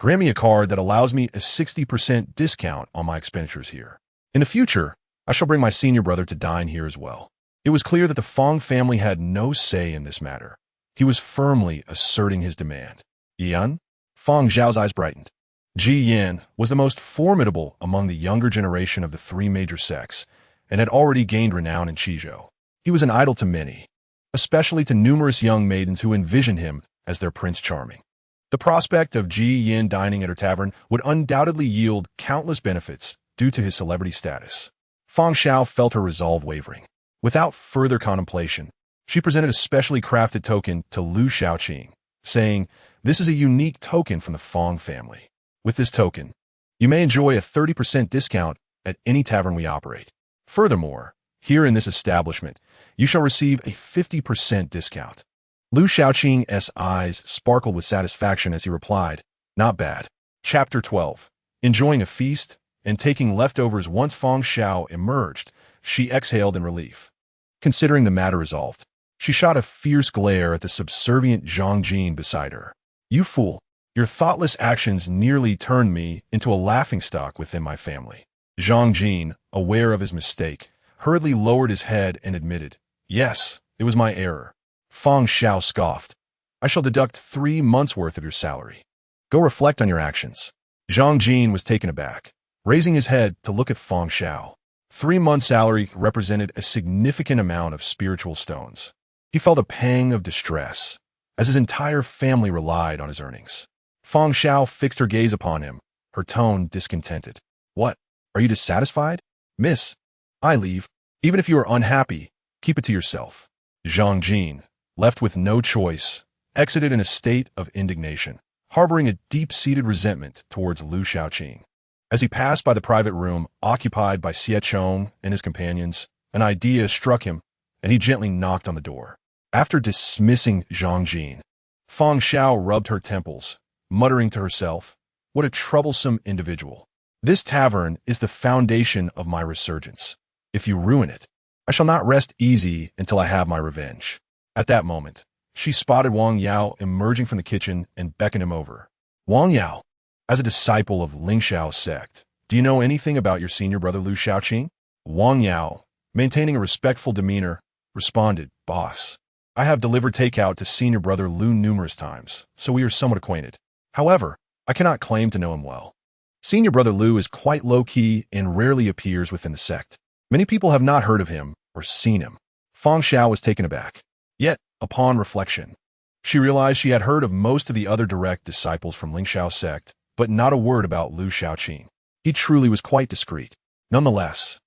Grant me a card that allows me a 60% discount on my expenditures here. In the future, I shall bring my senior brother to dine here as well." It was clear that the Fang family had no say in this matter. He was firmly asserting his demand. Yan? Fang Zhao's eyes brightened. Ji Yan was the most formidable among the younger generation of the three major sects, and had already gained renown in Qizhou. He was an idol to many, especially to numerous young maidens who envisioned him as their Prince Charming. The prospect of Ji Yan dining at her tavern would undoubtedly yield countless benefits due to his celebrity status. Fang Zhao felt her resolve wavering. Without further contemplation, she presented a specially crafted token to Lu Shaoqing, saying, "This is a unique token from the Fang family. With this token, you may enjoy a 30% discount at any tavern we operate. Furthermore, here in this establishment, you shall receive a 50% discount." Lu Shaoqing's eyes sparkled with satisfaction as he replied, "Not bad." Chapter 12. Enjoying a feast and taking leftovers once Fang Zhao emerged, she exhaled in relief. Considering the matter resolved, she shot a fierce glare at the subservient Zhang Jin beside her. "You fool! Your thoughtless actions nearly turned me into a laughingstock within my family." Zhang Jin, aware of his mistake, hurriedly lowered his head and admitted, "Yes, it was my error." Fang Zhao scoffed. "I shall deduct 3 months' worth of your salary. Go reflect on your actions." Zhang Jin was taken aback, raising his head to look at Fang Zhao. 3 months' salary represented a significant amount of spiritual stones. He felt a pang of distress, as his entire family relied on his earnings. Fang Zhao fixed her gaze upon him, her tone discontented. "What? Are you dissatisfied? Miss, I leave. Even if you are unhappy, keep it to yourself." Zhang Jin, left with no choice, exited in a state of indignation, harboring a deep-seated resentment towards Lu Shaoqing. As he passed by the private room occupied by Xiechong and his companions, an idea struck him, and he gently knocked on the door. After dismissing Zhang Jin, Fang Zhao rubbed her temples, muttering to herself, "What a troublesome individual. This tavern is the foundation of my resurgence. If you ruin it, I shall not rest easy until I have my revenge." At that moment, she spotted Wang Yao emerging from the kitchen and beckoned him over. "Wang Yao, as a disciple of Lingxiao sect, do you know anything about your senior brother Lu Shaoqing?" Wang Yao, maintaining a respectful demeanor, responded, "Boss, I have delivered takeout to senior brother Lu numerous times, so we are somewhat acquainted. However, I cannot claim to know him well. Senior brother Lu is quite low-key and rarely appears within the sect. Many people have not heard of him or seen him." Fang Zhao was taken aback. Yet, upon reflection, she realized she had heard of most of the other direct disciples from Lingxiao sect, but not a word about Lu Shaoqing. He truly was quite discreet. Nonetheless,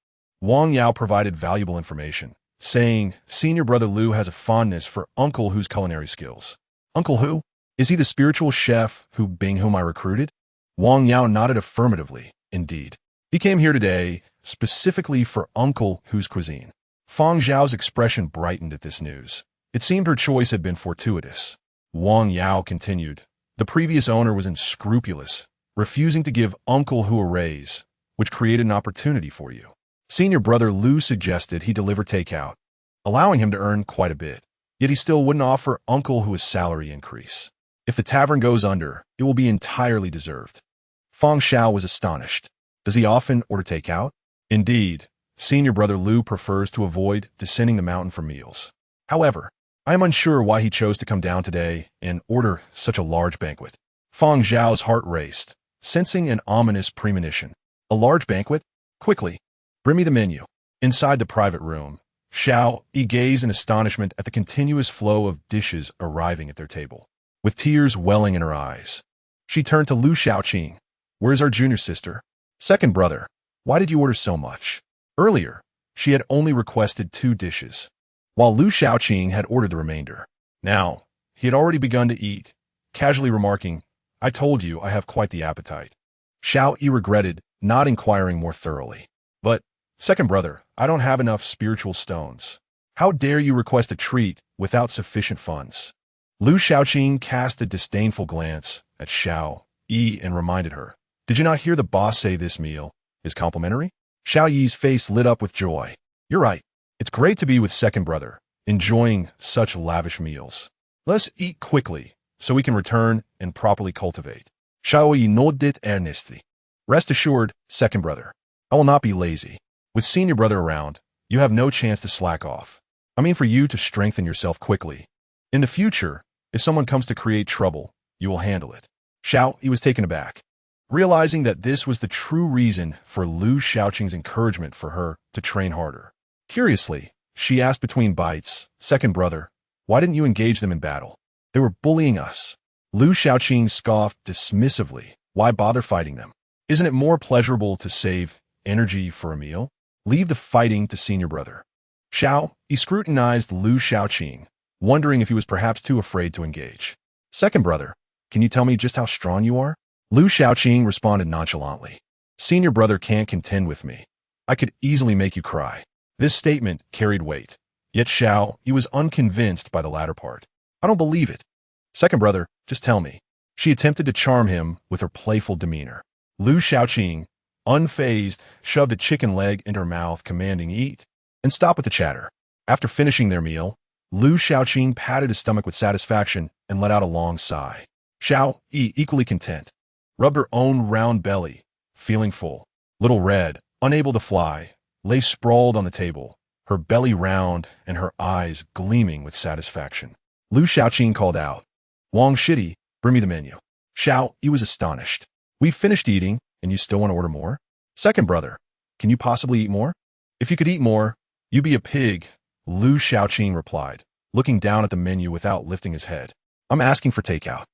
Wang Yao provided valuable information, saying, "Senior brother Lu has a fondness for Uncle Hu's culinary skills." Uncle Hu? Is he the spiritual chef whom I recruited? Wang Yao nodded affirmatively. Indeed. He came here today specifically for Uncle Hu's cuisine. Fang Zhao's expression brightened at this news. It seemed her choice had been fortuitous. Wang Yao continued, "The previous owner was unscrupulous, refusing to give Uncle Hu a raise, which created an opportunity for you. Senior brother Lu suggested he deliver takeout, allowing him to earn quite a bit. Yet he still wouldn't offer Uncle Hu a salary increase. If the tavern goes under, it will be entirely deserved." Fang Xiao was astonished. Does he often order takeout? Indeed, senior brother Lu prefers to avoid descending the mountain for meals. However, I am unsure why he chose to come down today and order such a large banquet. Fang Zhao's heart raced, sensing an ominous premonition. A large banquet? Quickly, bring me the menu. Inside the private room, Xiao Yi gazed in astonishment at the continuous flow of dishes arriving at their table. With tears welling in her eyes, she turned to Lu Shaoqing. "Where's our junior sister? Second brother, why did you order so much?" Earlier, she had only requested 2 dishes, while Lu Shaoqing had ordered the remainder. Now, he had already begun to eat, casually remarking, "I told you I have quite the appetite." Xiao Yi regretted not inquiring more thoroughly. "But, second brother, I don't have enough spiritual stones. How dare you request a treat without sufficient funds?" Lu Shaoqing cast a disdainful glance at Xiao Yi and reminded her, "Did you not hear the boss say this meal is complimentary?" Xiao Yi's face lit up with joy. "You're right. It's great to be with second brother, enjoying such lavish meals. Let's eat quickly, so we can return and properly cultivate." Xiao Yi nodded earnestly. "Rest assured, second brother, I will not be lazy. With senior brother around, you have no chance to slack off. I mean for you to strengthen yourself quickly. In the future, if someone comes to create trouble, you will handle it." Xiao Yi was taken aback, realizing that this was the true reason for Lu Shaoqing's encouragement for her to train harder. Curiously, she asked between bites, "Second brother, why didn't you engage them in battle? They were bullying us." Lu Shaoqing scoffed dismissively. "Why bother fighting them? Isn't it more pleasurable to save energy for a meal? Leave the fighting to senior brother." Xiao Yi scrutinized Lu Shaoqing, wondering if he was perhaps too afraid to engage. "Second brother, can you tell me just how strong you are?" Lu Shaoqing responded nonchalantly. "Senior brother can't contend with me. I could easily make you cry." This statement carried weight, yet Xiao Yi was unconvinced by the latter part. "I don't believe it. Second brother, just tell me." She attempted to charm him with her playful demeanor. Lu Shaoqing, unfazed, shoved a chicken leg into her mouth, commanding, "Eat, and stop with the chatter." After finishing their meal, Lu Shaoqing patted his stomach with satisfaction and let out a long sigh. Xiao Yi, equally content, rubbed her own round belly, feeling full. Little Red, unable to fly, lay sprawled on the table, her belly round and her eyes gleaming with satisfaction. Lu Shaoqing called out, "Wang Shidi, bring me the menu." Xiao Yi was astonished. "We've finished eating, and you still want to order more? Second brother, can you possibly eat more?" "If you could eat more, you'd be a pig," Lu Shaoqing replied, looking down at the menu without lifting his head. "I'm asking for takeout.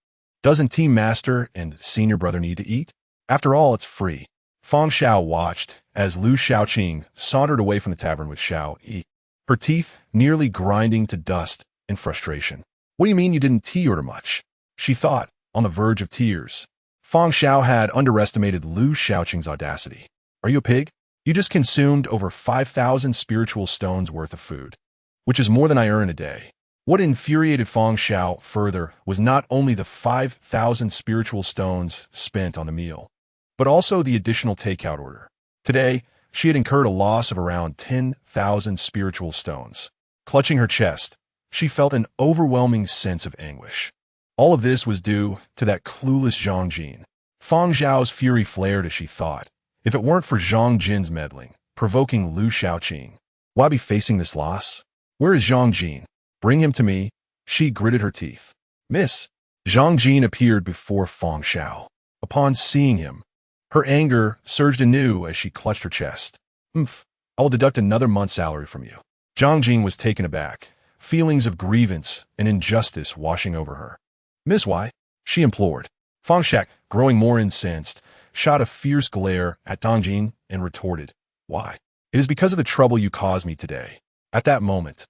Doesn't Team Master and Senior Brother need to eat? After all, it's free." Fang Xiao watched as Lu Shaoqing sauntered away from the tavern with Xiao Yi, her teeth nearly grinding to dust in frustration. "What do you mean you didn't tea order much?" she thought, on the verge of tears. Fang Xiao had underestimated Lu Shaoqing's audacity. "Are you a pig? You just consumed over 5,000 spiritual stones worth of food, which is more than I earn a day." What infuriated Fang Xiao further was not only the 5,000 spiritual stones spent on the meal, but also the additional takeout order. Today, she had incurred a loss of around 10,000 spiritual stones. Clutching her chest, she felt an overwhelming sense of anguish. All of this was due to that clueless Zhang Jin. Fang Zhao's fury flared as she thought, if it weren't for Zhang Jin's meddling, provoking Lu Shaoqing, why be facing this loss? Where is Zhang Jin? Bring him to me. She gritted her teeth. "Miss." Zhang Jin appeared before Fang Xiao. Upon seeing him, her anger surged anew as she clutched her chest. "Umph, I will deduct another month's salary from you." Zhang Jin was taken aback, feelings of grievance and injustice washing over her. "Miss, why?" she implored. Fangshak, growing more incensed, shot a fierce glare at Dong Jing and retorted, "Why? It is because of the trouble you caused me today." At that moment,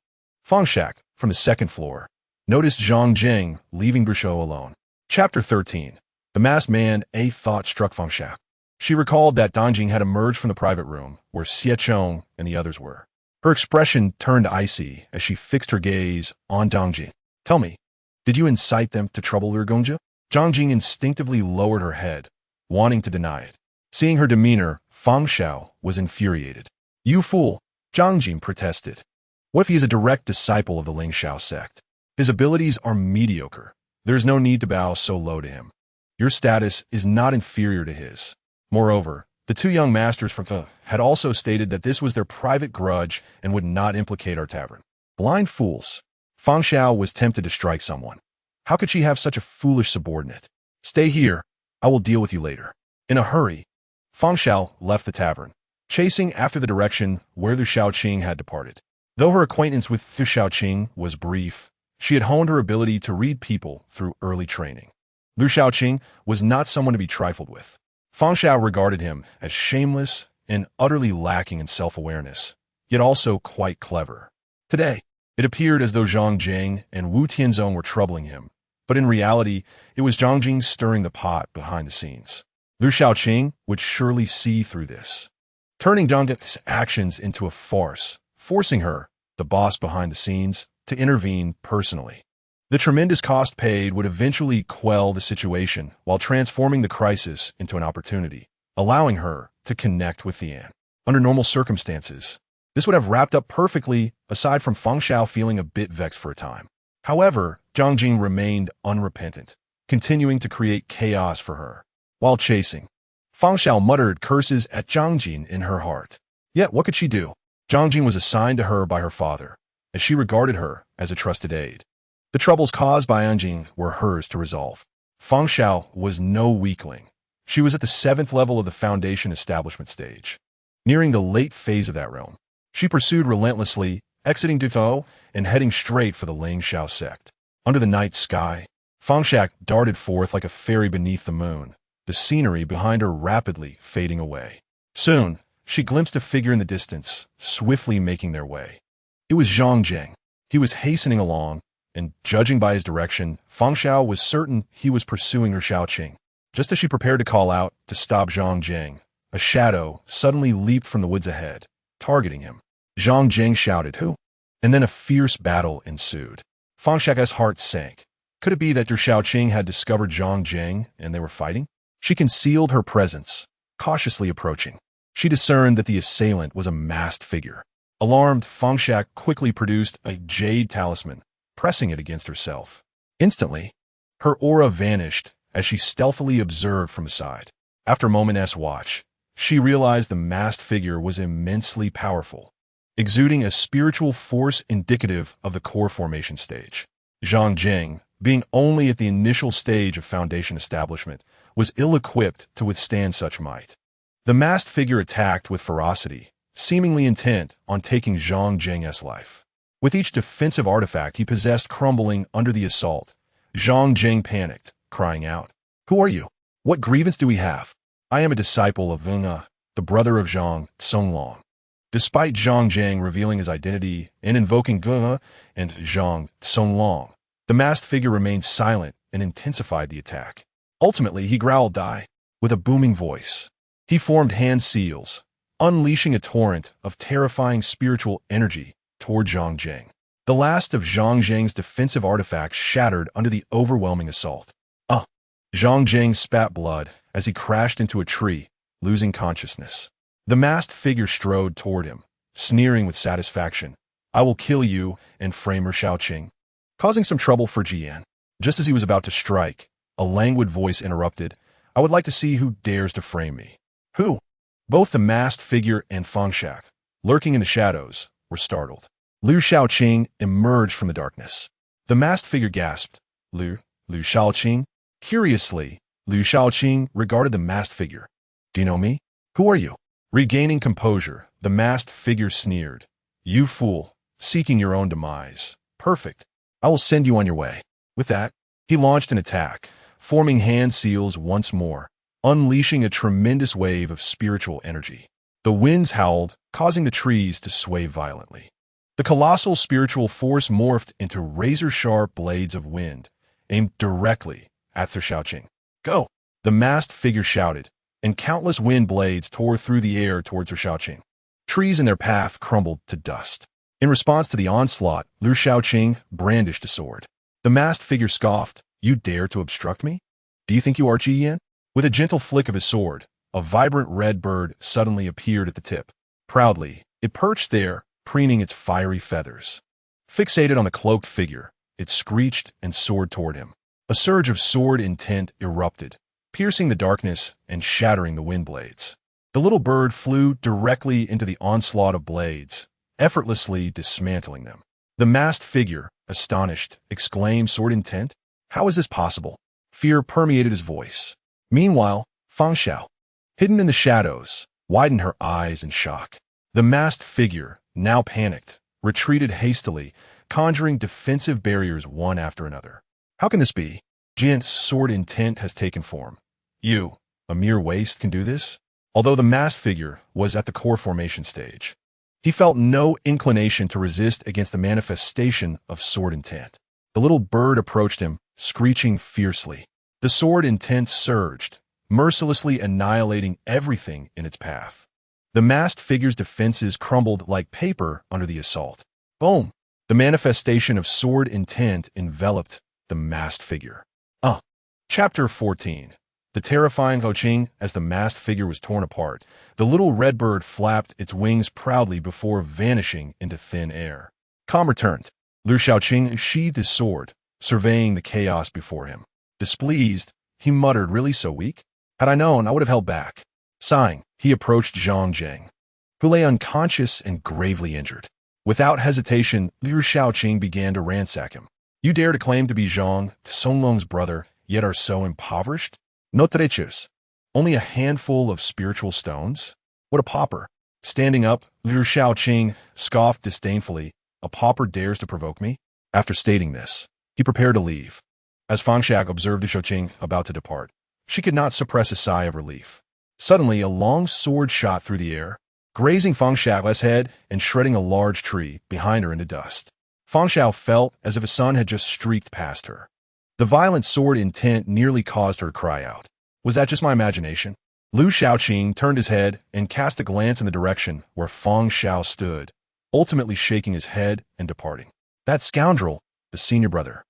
Fangshak, from the second floor, noticed Zhang Jing leaving Grisho alone. Chapter 13. The Masked Man. A thought struck Fangshak. She recalled that Dong Jing had emerged from the private room where Xie Chong and the others were. Her expression turned icy as she fixed her gaze on Dong Jing. "Tell me, did you incite them to trouble Lurgonja?" Zhang Jing instinctively lowered her head, wanting to deny it. Seeing her demeanor, Fang Xiao was infuriated. "You fool!" Zhang Jing protested. "What if he is a direct disciple of the Ling Xiao sect? His abilities are mediocre. There is no need to bow so low to him. Your status is not inferior to his." Moreover, the two young masters from Ke had also stated that this was their private grudge and would not implicate our tavern. Blind fools. Fang Xiao was tempted to strike someone. How could she have such a foolish subordinate? "Stay here. I will deal with you later." In a hurry, Fang Xiao left the tavern, chasing after the direction where Liu Shaoqing had departed. Though her acquaintance with Liu Shaoqing was brief, she had honed her ability to read people through early training. Liu Shaoqing was not someone to be trifled with. Fang Xiao regarded him as shameless and utterly lacking in self-awareness, yet also quite clever. Today, it appeared as though Zhang Jing and Wu Tianzong were troubling him, but in reality, it was Zhang Jing stirring the pot behind the scenes. Liu Shaoqing would surely see through this, turning Zhang Jing's actions into a farce, forcing her, the boss behind the scenes, to intervene personally. The tremendous cost paid would eventually quell the situation while transforming the crisis into an opportunity, allowing her to connect with Thian. Under normal circumstances, this would have wrapped up perfectly, aside from Fang Xiao feeling a bit vexed for a time. However, Zhang Jing remained unrepentant, continuing to create chaos for her. While chasing, Fang Xiao muttered curses at Zhang Jing in her heart. Yet what could she do? Zhang Jing was assigned to her by her father, as she regarded her as a trusted aide. The troubles caused by Anjing were hers to resolve. Fang Xiao was no weakling. She was at the 7th level of the foundation establishment stage. Nearing the late phase of that realm, she pursued relentlessly, exiting Dufo and heading straight for the Ling Xiao sect. Under the night sky, Fang Xiao darted forth like a fairy beneath the moon, the scenery behind her rapidly fading away. Soon, she glimpsed a figure in the distance, swiftly making their way. It was Zhang Jing. He was hastening along, and judging by his direction, Fang Xiao was certain he was pursuing her Shaoqing. Just as she prepared to call out to stop Zhang Jing, a shadow suddenly leaped from the woods ahead, targeting him. Zhang Jing shouted, "Who?" And then a fierce battle ensued. Fang Xiao's heart sank. Could it be that Liu Shaoqing had discovered Zhang Jing and they were fighting? She concealed her presence, cautiously approaching. She discerned that the assailant was a masked figure. Alarmed, Fang Xiao quickly produced a jade talisman, pressing it against herself. Instantly, her aura vanished as she stealthily observed from the side. After a moment's watch, she realized the masked figure was immensely powerful, exuding a spiritual force indicative of the core formation stage. Zhang Jing, being only at the initial stage of foundation establishment, was ill-equipped to withstand such might. The masked figure attacked with ferocity, seemingly intent on taking Zhang Jing's life. With each defensive artifact he possessed crumbling under the assault, Zhang Jing panicked, crying out, "Who are you? What grievance do we have? I am a disciple of Vunga, the brother of Zhang Songlong." Despite Zhang Jing revealing his identity and invoking Gunga and Zhang Songlong, the masked figure remained silent and intensified the attack. Ultimately, he growled, "Die," with a booming voice. He formed hand seals, unleashing a torrent of terrifying spiritual energy toward Zhang Jing. The last of Zhang Jing's defensive artifacts shattered under the overwhelming assault. Zhang Jing spat blood as he crashed into a tree, losing consciousness. The masked figure strode toward him, sneering with satisfaction. "I will kill you and Framer Shaoqing," causing some trouble for Jian. Just as he was about to strike, a languid voice interrupted, "I would like to see who dares to frame me." "Who?" Both the masked figure and Fang Xiao, lurking in the shadows, were startled. Liu Shaoqing emerged from the darkness. The masked figure gasped, Liu Shaoqing?" Curiously, Liu Shaoqing regarded the masked figure. "Do you know me? Who are you?" Regaining composure, the masked figure sneered, "You fool, seeking your own demise. Perfect. I will send you on your way." With that, he launched an attack, forming hand seals once more, unleashing a tremendous wave of spiritual energy. The winds howled, causing the trees to sway violently. The colossal spiritual force morphed into razor-sharp blades of wind, aimed directly at Liu Shaoqing. Go! The masked figure shouted, and countless wind blades tore through the air towards Liu Shaoqing. Trees in their path crumbled to dust. In response to the onslaught, Liu Shaoqing brandished a sword. The masked figure scoffed, "You dare to obstruct me? Do you think you are Ji Yan?" With a gentle flick of his sword, a vibrant red bird suddenly appeared at the tip. Proudly, it perched there, preening its fiery feathers. Fixated on the cloaked figure, it screeched and soared toward him. A surge of sword intent erupted, piercing the darkness and shattering the wind blades. The little bird flew directly into the onslaught of blades, effortlessly dismantling them. The masked figure, astonished, exclaimed, "Sword intent? How is this possible?" Fear permeated his voice. Meanwhile, Fang Xiao, hidden in the shadows, widened her eyes in shock. The masked figure, now panicked, retreated hastily, conjuring defensive barriers one after another. How can this be? Jian's sword intent has taken form. You, a mere waste, can do this? Although the masked figure was at the core formation stage, he felt no inclination to resist against the manifestation of sword intent. The little bird approached him, screeching fiercely. The sword intent surged, mercilessly annihilating everything in its path. The masked figure's defenses crumbled like paper under the assault. Boom! The manifestation of sword intent enveloped the masked figure. Chapter 14. The terrifying Hoqing. As the masked figure was torn apart, the little red bird flapped its wings proudly before vanishing into thin air. Calm returned. Liu Shaoqing sheathed his sword, surveying the chaos before him. Displeased, he muttered, "Really so weak? Had I known, I would have held back." Sighing, he approached Zhang Zheng, who lay unconscious and gravely injured. Without hesitation, Liu Shaoqing began to ransack him. "You dare to claim to be Zhang Songlong's brother, yet are so impoverished? No treasures. Only a handful of spiritual stones? What a pauper." Standing up, Liu Shaoqing scoffed disdainfully. "A pauper dares to provoke me?" After stating this, he prepared to leave. As Fang Xiao observed Liu Shaoqing about to depart, she could not suppress a sigh of relief. Suddenly, a long sword shot through the air, grazing Fang Xiao's head and shredding a large tree behind her into dust. Fang Xiao felt as if a sun had just streaked past her. The violent sword intent nearly caused her to cry out. Was that just my imagination? Liu Shaoqing turned his head and cast a glance in the direction where Fang Xiao stood, ultimately shaking his head and departing. That scoundrel, the senior brother,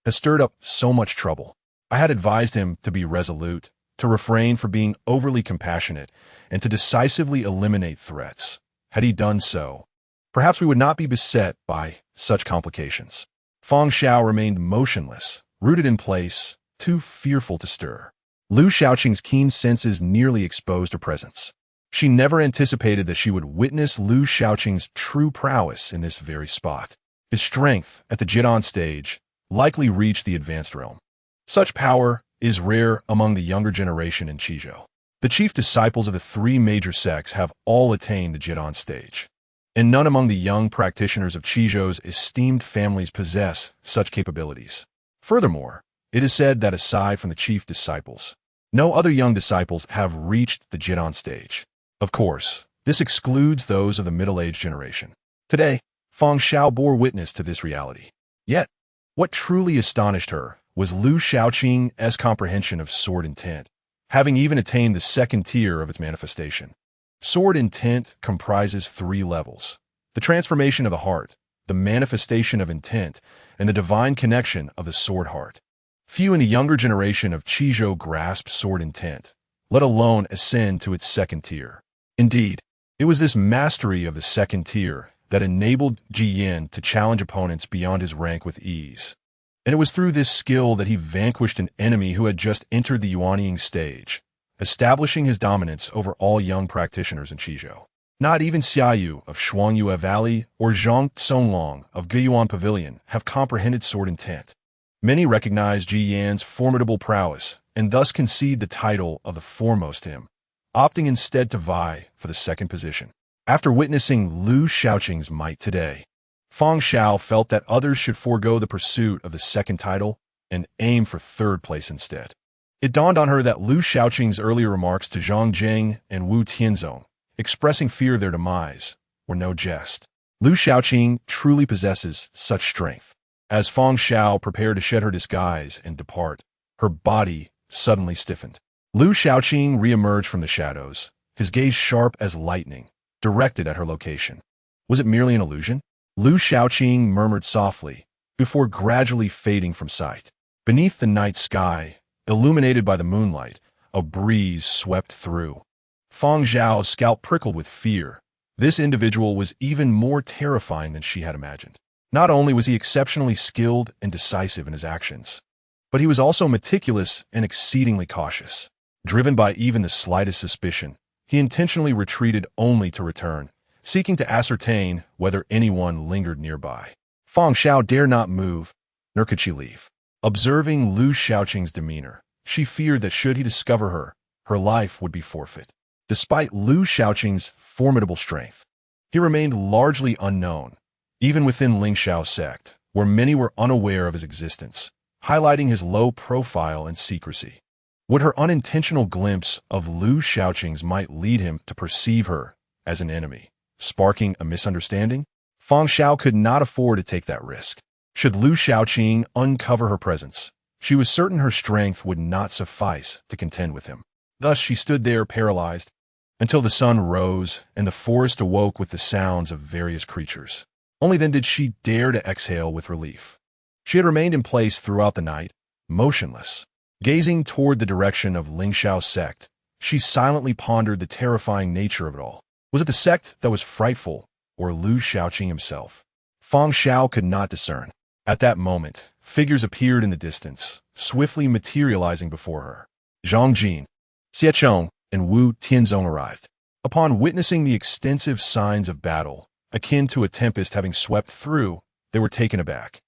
has stirred up so much trouble. I had advised him to be resolute, to refrain from being overly compassionate, and to decisively eliminate threats. Had he done so, perhaps we would not be beset by such complications. Fang Xiao remained motionless, rooted in place, too fearful to stir. Liu Shaoqing's keen senses nearly exposed her presence. She never anticipated that she would witness Liu Shaoqing's true prowess in this very spot. His strength at the Jidan stage likely reached the advanced realm. Such power is rare among the younger generation in Qizhou. The chief disciples of the three major sects have all attained the Jidan stage, and none among the young practitioners of Qizhou's esteemed families possess such capabilities. Furthermore, it is said that aside from the chief disciples, no other young disciples have reached the Jidan stage. Of course, this excludes those of the middle-aged generation. Today, Fang Xiao bore witness to this reality. Yet, what truly astonished her was Liu Shaoqing's comprehension of sword intent, having even attained the second tier of its manifestation. Sword intent comprises three levels: the transformation of the heart, the manifestation of intent, and the divine connection of the sword heart. Few in the younger generation of Qizhou grasped sword intent, let alone ascend to its second tier. Indeed, it was this mastery of the second tier that enabled Ji Yan to challenge opponents beyond his rank with ease. And it was through this skill that he vanquished an enemy who had just entered the Yuanying stage, establishing his dominance over all young practitioners in Qizhou. Not even Xiaoyu of Shuangyue Valley or Zhang Songlong of Guiyuan Pavilion have comprehended sword intent. Many recognize Ji Yan's formidable prowess and thus concede the title of the foremost to him, opting instead to vie for the second position. After witnessing Liu Shaoqing's might today, Fang Xiao felt that others should forego the pursuit of the second title and aim for third place instead. It dawned on her that Lu Shaoqing's earlier remarks to Zhang Jing and Wu Tianzong, expressing fear of their demise, were no jest. Lu Shaoqing truly possesses such strength. As Fang Xiao prepared to shed her disguise and depart, her body suddenly stiffened. Lu Shaoqing reemerged from the shadows, his gaze sharp as lightning, directed at her location. Was it merely an illusion? Lu Shaoqing murmured softly, before gradually fading from sight. Beneath the night sky, illuminated by the moonlight, a breeze swept through. Fang Zhao's scalp prickled with fear. This individual was even more terrifying than she had imagined. Not only was he exceptionally skilled and decisive in his actions, but he was also meticulous and exceedingly cautious. Driven by even the slightest suspicion, he intentionally retreated only to return, seeking to ascertain whether anyone lingered nearby. Fang Xiao dared not move, nor could she leave. Observing Lu Shaoqing's demeanor, she feared that should he discover her, her life would be forfeit. Despite Lu Shaoqing's formidable strength, he remained largely unknown, even within Lingxiao's sect, where many were unaware of his existence, highlighting his low profile and secrecy. Would her unintentional glimpse of Lu Shaoqing's might lead him to perceive her as an enemy, sparking a misunderstanding? Fang Xiao could not afford to take that risk. Should Lu Shaoqing uncover her presence, she was certain her strength would not suffice to contend with him. Thus she stood there paralyzed, until the sun rose and the forest awoke with the sounds of various creatures. Only then did she dare to exhale with relief. She had remained in place throughout the night, motionless. Gazing toward the direction of Lingxiao's sect, she silently pondered the terrifying nature of it all. Was it the sect that was frightful, or Lu Shaoqing himself? Fang Xiao could not discern. At that moment, figures appeared in the distance, swiftly materializing before her. Zhang Jin, Xie Chong, and Wu Tianzong arrived. Upon witnessing the extensive signs of battle, akin to a tempest having swept through, they were taken aback.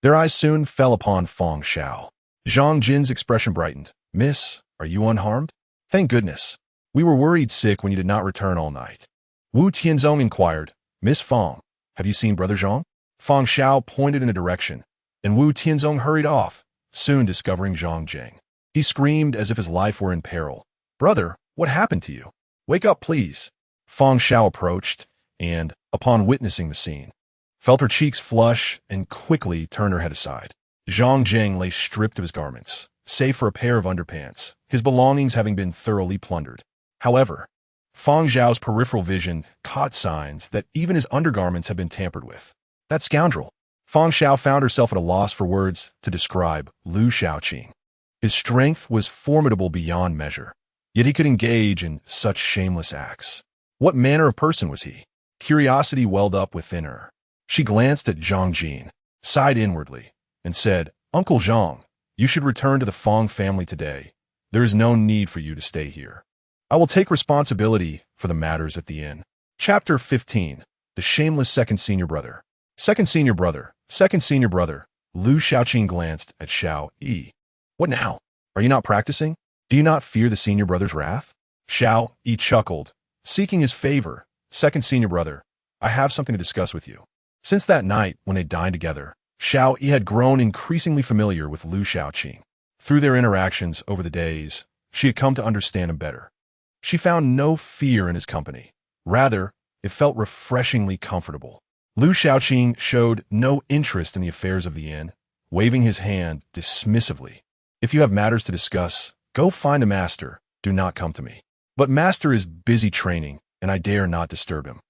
Their eyes soon fell upon Fang Xiao. Zhang Jin's expression brightened. "Miss, are you unharmed?" "Thank goodness. We were worried sick when you did not return all night." Wu Tianzong inquired, "Miss Fang, have you seen Brother Zhang?" Fang Xiao pointed in a direction, and Wu Tianzong hurried off, soon discovering Zhang Jing. He screamed as if his life were in peril. "Brother, what happened to you? Wake up, please." Fang Xiao approached, and, upon witnessing the scene, felt her cheeks flush and quickly turned her head aside. Zhang Jing lay stripped of his garments, save for a pair of underpants, his belongings having been thoroughly plundered. However, Fang Zhao's peripheral vision caught signs that even his undergarments had been tampered with. That scoundrel! Fang Xiao found herself at a loss for words to describe Lu Shaoqing. His strength was formidable beyond measure, yet he could engage in such shameless acts. What manner of person was he? Curiosity welled up within her. She glanced at Zhang Jin, sighed inwardly, and said, "Uncle Zhang, you should return to the Fang family today. There is no need for you to stay here. I will take responsibility for the matters at the inn." Chapter 15. The Shameless Second Senior Brother. Second Senior Brother. Second Senior Brother. Lu Shaoqing glanced at Xiao Yi. "What now? Are you not practicing? Do you not fear the Senior Brother's wrath?" Xiao Yi chuckled, seeking his favor. "Second Senior Brother, I have something to discuss with you." Since that night when they dined together, Xiao Yi had grown increasingly familiar with Lu Shaoqing. Through their interactions over the days, she had come to understand him better. She found no fear in his company. Rather, it felt refreshingly comfortable. Lu Shaoqing showed no interest in the affairs of the inn, waving his hand dismissively. "If you have matters to discuss, go find a master. Do not come to me." "But master is busy training, and I dare not disturb him."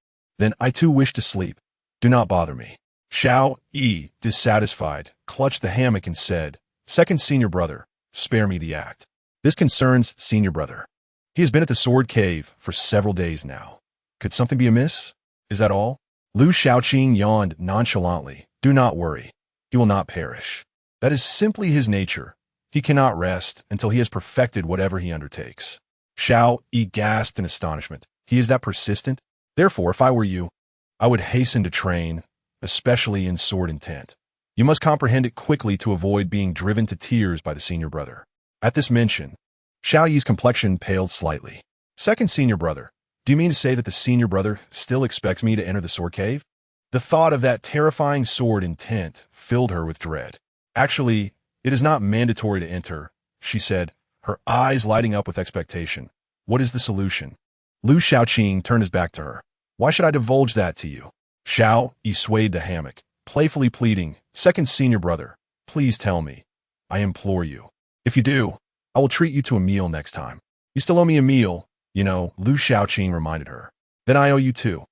"Then I too wish to sleep. Do not bother me." Xiao Yi, dissatisfied, clutched the hammock and said, "Second Senior Brother, spare me the act. This concerns Senior Brother. He has been at the Sword Cave for several days now. Could something be amiss? Is that all?" Lu Shaoqing yawned nonchalantly. "Do not worry. He will not perish. That is simply his nature. He cannot rest until he has perfected whatever he undertakes." Xiao Yi gasped in astonishment. "He is that persistent? Therefore, if I were you, I would hasten to train, especially in sword intent. You must comprehend it quickly to avoid being driven to tears by the Senior Brother." At this mention, Xiao Yi's complexion paled slightly. "Second Senior Brother, do you mean to say that the Senior Brother still expects me to enter the Sword Cave?" The thought of that terrifying sword intent filled her with dread. "Actually, it is not mandatory to enter," she said, her eyes lighting up with expectation. What is the solution? Lu Shaoqing turned his back to her. Why should I divulge that to you? Xiao Yi swayed the hammock, playfully pleading, second senior brother, please tell me. I implore you. If you do, I will treat you to a meal next time. You still owe me a meal, you know, Lu Shaoqing reminded her. Then I owe you too.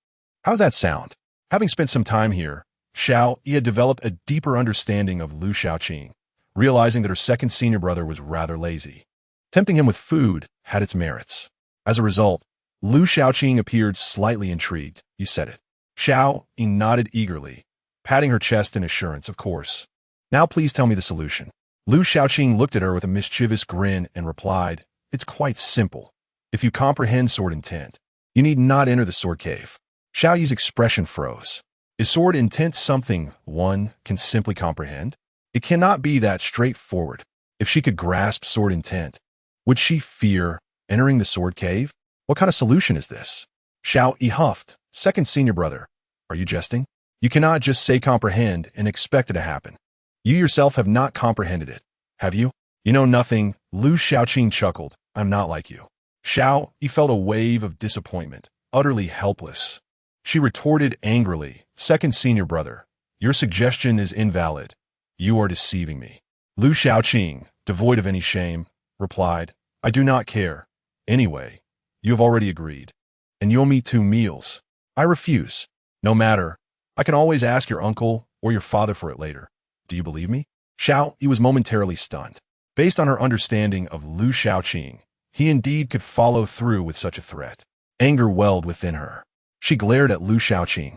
How's that sound? Having spent some time here, Xiao Yi had developed a deeper understanding of Lu Shaoqing, realizing that her second senior brother was rather lazy. Tempting him with food had its merits. As a result, Lu Shaoqing appeared slightly intrigued. You said it. Xiao Yi nodded eagerly, patting her chest in assurance, of course. Now please tell me the solution. Lu Shaoqing looked at her with a mischievous grin and replied, it's quite simple. If you comprehend sword intent, you need not enter the sword cave. Xiao Yi's expression froze. Is sword intent something one can simply comprehend? It cannot be that straightforward. If she could grasp sword intent, would she fear entering the sword cave? What kind of solution is this? Xiao Yi huffed. Second senior brother, are you jesting? You cannot just say comprehend and expect it to happen. You yourself have not comprehended it, have you? You know nothing, Lu Shaoqing chuckled. I'm not like you. Xiao Yi felt a wave of disappointment, utterly helpless. She retorted angrily, second senior brother, your suggestion is invalid. You are deceiving me. Lu Shaoqing, devoid of any shame, replied, I do not care. Anyway, you have already agreed. And you'll meet 2 meals. I refuse. No matter. I can always ask your uncle or your father for it later. Do you believe me? Xiao Yi was momentarily stunned. Based on her understanding of Lu Shaoqing, he indeed could follow through with such a threat. Anger welled within her. She glared at Lu Shaoqing,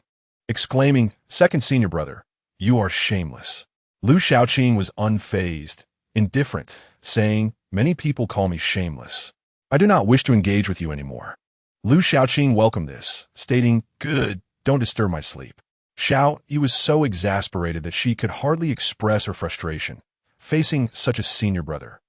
exclaiming, second senior brother, you are shameless. Lu Shaoqing was unfazed, indifferent, saying, many people call me shameless. I do not wish to engage with you anymore. Lu Shaoqing welcomed this, stating, good, don't disturb my sleep. Xiao Yi was so exasperated that she could hardly express her frustration, facing such a senior brother.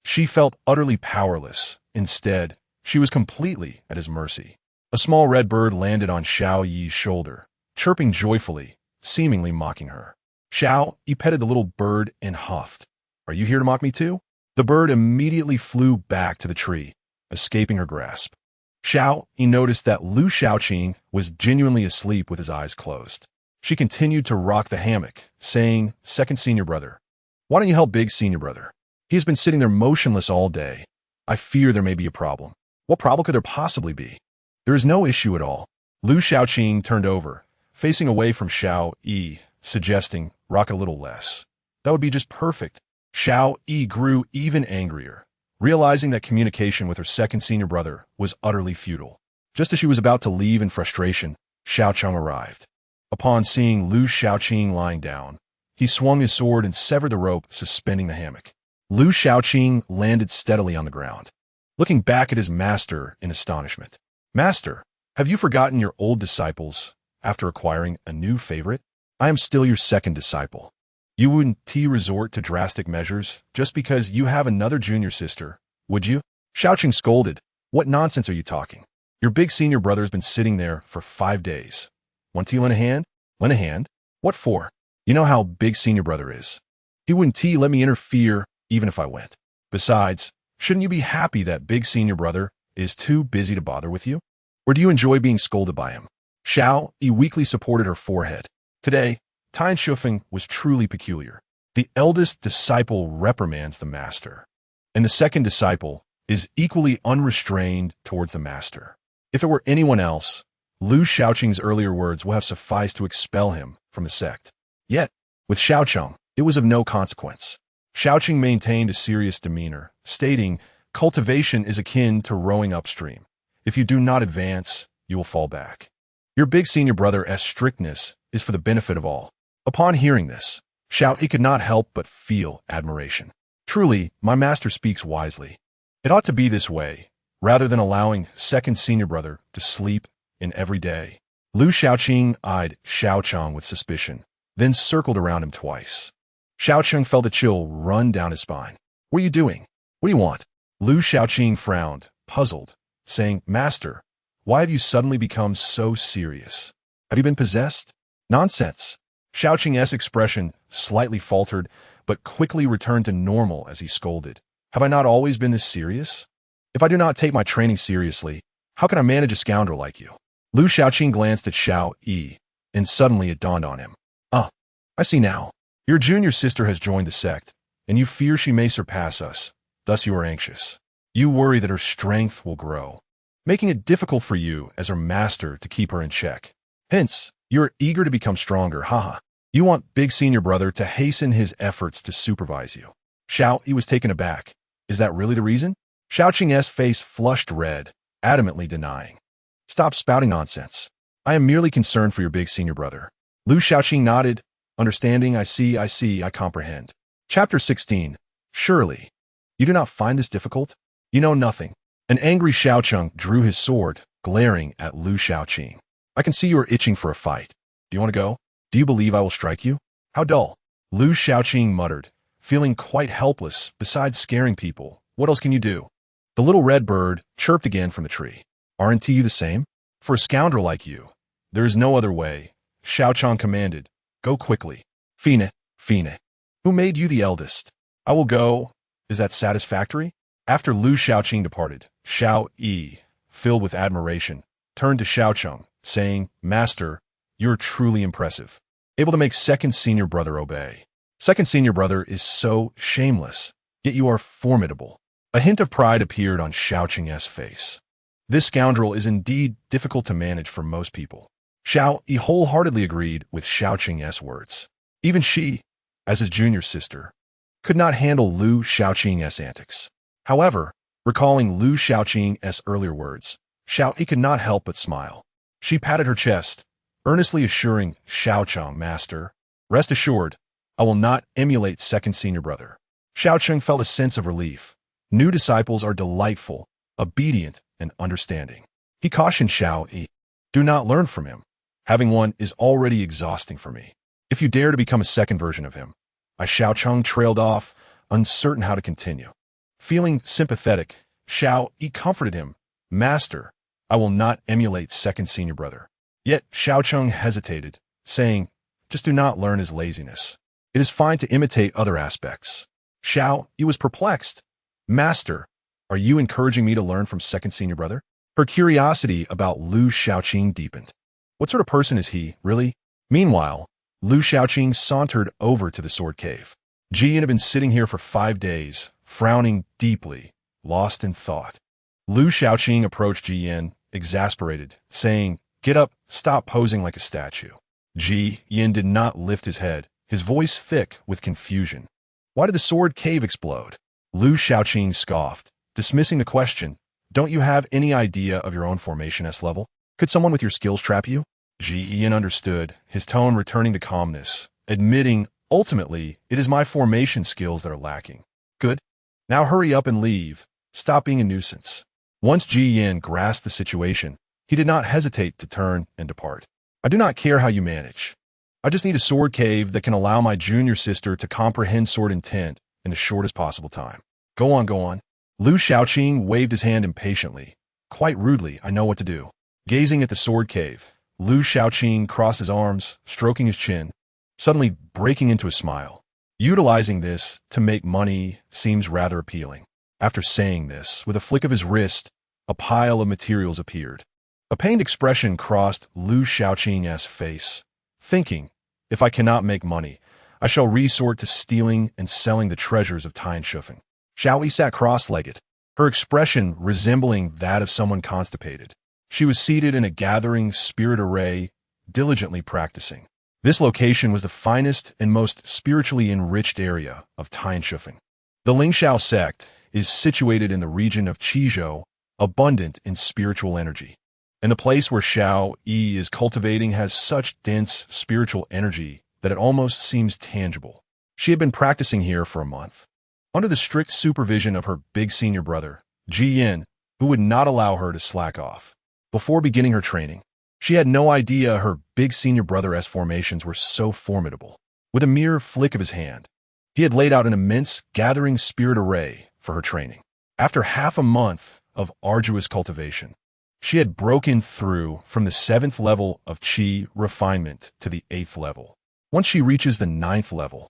She felt utterly powerless. Instead, she was completely at his mercy. A small red bird landed on Xiao Yi's shoulder, chirping joyfully, seemingly mocking her. Xiao Yi petted the little bird and huffed. Are you here to mock me too? The bird immediately flew back to the tree, escaping her grasp. Xiao Yi noticed that Lu Shaoqing was genuinely asleep with his eyes closed. She continued to rock the hammock, saying, second senior brother, why don't you help big senior brother? He has been sitting there motionless all day. I fear there may be a problem. What problem could there possibly be? There is no issue at all. Lu Shaoqing turned over, facing away from Xiao Yi, suggesting, rock a little less. That would be just perfect. Xiao Yi grew even angrier, realizing that communication with her second senior brother was utterly futile. Just as she was about to leave in frustration, Xiaocheng arrived. Upon seeing Lu Shaoqing lying down, he swung his sword and severed the rope suspending the hammock. Lu Shaoqing landed steadily on the ground, looking back at his master in astonishment. Master, have you forgotten your old disciples after acquiring a new favorite? I am still your second disciple. You wouldn't resort to drastic measures just because you have another junior sister, would you? Shaoqing scolded. What nonsense are you talking? Your big senior brother has been sitting there for 5 days. Want to lend a hand? Lend a hand? What for? You know how big senior brother is. He wouldn't let me interfere even if I went. Besides, shouldn't you be happy that big senior brother is too busy to bother with you? Or do you enjoy being scolded by him? Xiao Yi weakly supported her forehead. Today, Tan Shufeng was truly peculiar. The eldest disciple reprimands the master, and the second disciple is equally unrestrained towards the master. If it were anyone else, Lu Shaoqing's earlier words will have sufficed to expel him from the sect. Yet, with Xiaocheng, it was of no consequence. Xiaoqing maintained a serious demeanor, stating, cultivation is akin to rowing upstream. If you do not advance, you will fall back. Your big senior brother's strictness is for the benefit of all. Upon hearing this, Xiao Yi could not help but feel admiration. Truly, my master speaks wisely. It ought to be this way, rather than allowing second senior brother to sleep in every day. Lu Shaoqing eyed Xiaocheng with suspicion, then circled around him twice. Xiaocheng felt a chill run down his spine. What are you doing? What do you want? Lu Shaoqing frowned, puzzled, saying, Master, why have you suddenly become so serious? Have you been possessed? Nonsense. Xiaoqing's expression slightly faltered, but quickly returned to normal as he scolded. Have I not always been this serious? If I do not take my training seriously, how can I manage a scoundrel like you? Lu Xiaoqing glanced at Xiao Yi, and suddenly it dawned on him. I see now. Your junior sister has joined the sect, and you fear she may surpass us. Thus you are anxious. You worry that her strength will grow, making it difficult for you as her master to keep her in check. Hence, you are eager to become stronger, haha. You want big senior brother to hasten his efforts to supervise you. Xiao Yi was taken aback. Is that really the reason? Xiaoqing's face flushed red, adamantly denying. Stop spouting nonsense. I am merely concerned for your big senior brother. Lu Xiaoqing nodded. Understanding, I see, I comprehend. Chapter 16. Surely, you do not find this difficult? You know nothing. An angry Xiaocheng drew his sword, glaring at Lu Xiaoqing. I can see you are itching for a fight. Do you want to go? Do you believe I will strike you? How dull. Lu Xiaoqing muttered, feeling quite helpless. Besides scaring people, what else can you do? The little red bird chirped again from the tree. Aren't you the same? For a scoundrel like you, there is no other way. Xiaocheng commanded. Go quickly. Fine. Who made you the eldest? I will go. Is that satisfactory? After Lu Xiaoqing departed, Xiao Yi, filled with admiration, turned to Xiaocheng, saying, Master, you're truly impressive. Able to make second senior brother obey. Second senior brother is so shameless, yet you are formidable. A hint of pride appeared on Xiaoqing's face. This scoundrel is indeed difficult to manage for most people. Xiao Yi wholeheartedly agreed with Xiaoqing's words. Even she, as his junior sister, could not handle Lu Xiaoqing's antics. However, recalling Lu Xiaoqing's earlier words, Xiao Yi could not help but smile. She patted her chest, earnestly assuring Xiaocheng, Master, rest assured, I will not emulate second senior brother. Xiaocheng felt a sense of relief. New disciples are delightful, obedient, and understanding. He cautioned Xiao Yi, do not learn from him. Having one is already exhausting for me. If you dare to become a second version of him. Xiaocheng trailed off, uncertain how to continue. Feeling sympathetic, Xiao Yi comforted him. Master, I will not emulate second senior brother. Yet Xiaocheng hesitated, saying, just do not learn his laziness. It is fine to imitate other aspects. Xiao Yi was perplexed. Master, are you encouraging me to learn from second senior brother? Her curiosity about Lu Xiaoqing deepened. What sort of person is he, really? Meanwhile, Lu Xiaoqing sauntered over to the sword cave. Ji Yin had been sitting here for 5 days, frowning deeply, lost in thought. Lu Xiaoqing approached Ji Yin, exasperated, saying, get up, stop posing like a statue. Ji Yin did not lift his head, his voice thick with confusion. Why did the sword cave explode? Lu Xiaoqing scoffed, dismissing the question. Don't you have any idea of your own formation S level? Could someone with your skills trap you? Ji Yin understood, his tone returning to calmness, admitting, ultimately, it is my formation skills that are lacking. Good. Now hurry up and leave. Stop being a nuisance. Once Ji Yin grasped the situation, he did not hesitate to turn and depart. I do not care how you manage. I just need a sword cave that can allow my junior sister to comprehend sword intent in the shortest possible time. Go on, go on. Lu Xiaoqing waved his hand impatiently. Quite rudely, I know what to do. Gazing at the sword cave, Lu Xiaoqing crossed his arms, stroking his chin, suddenly breaking into a smile. Utilizing this to make money seems rather appealing. After saying this, with a flick of his wrist, a pile of materials appeared. A pained expression crossed Lu Xiaoqing's face, thinking, if I cannot make money, I shall resort to stealing and selling the treasures of Tianshufen. Xiao Yi sat cross-legged, her expression resembling that of someone constipated. She was seated in a gathering spirit array, diligently practicing. This location was the finest and most spiritually enriched area of Tianshufen. The Lingxiao sect is situated in the region of Qizhou, abundant in spiritual energy. And the place where Xiao Yi is cultivating has such dense spiritual energy that it almost seems tangible. She had been practicing here for a month, under the strict supervision of her big senior brother, Ji Yin, who would not allow her to slack off. Before beginning her training, she had no idea her big senior brother's formations were so formidable. With a mere flick of his hand, he had laid out an immense gathering spirit array for her training. After half a month of arduous cultivation, she had broken through from the 7th level of Qi refinement to the 8th level. Once she reaches the 9th level,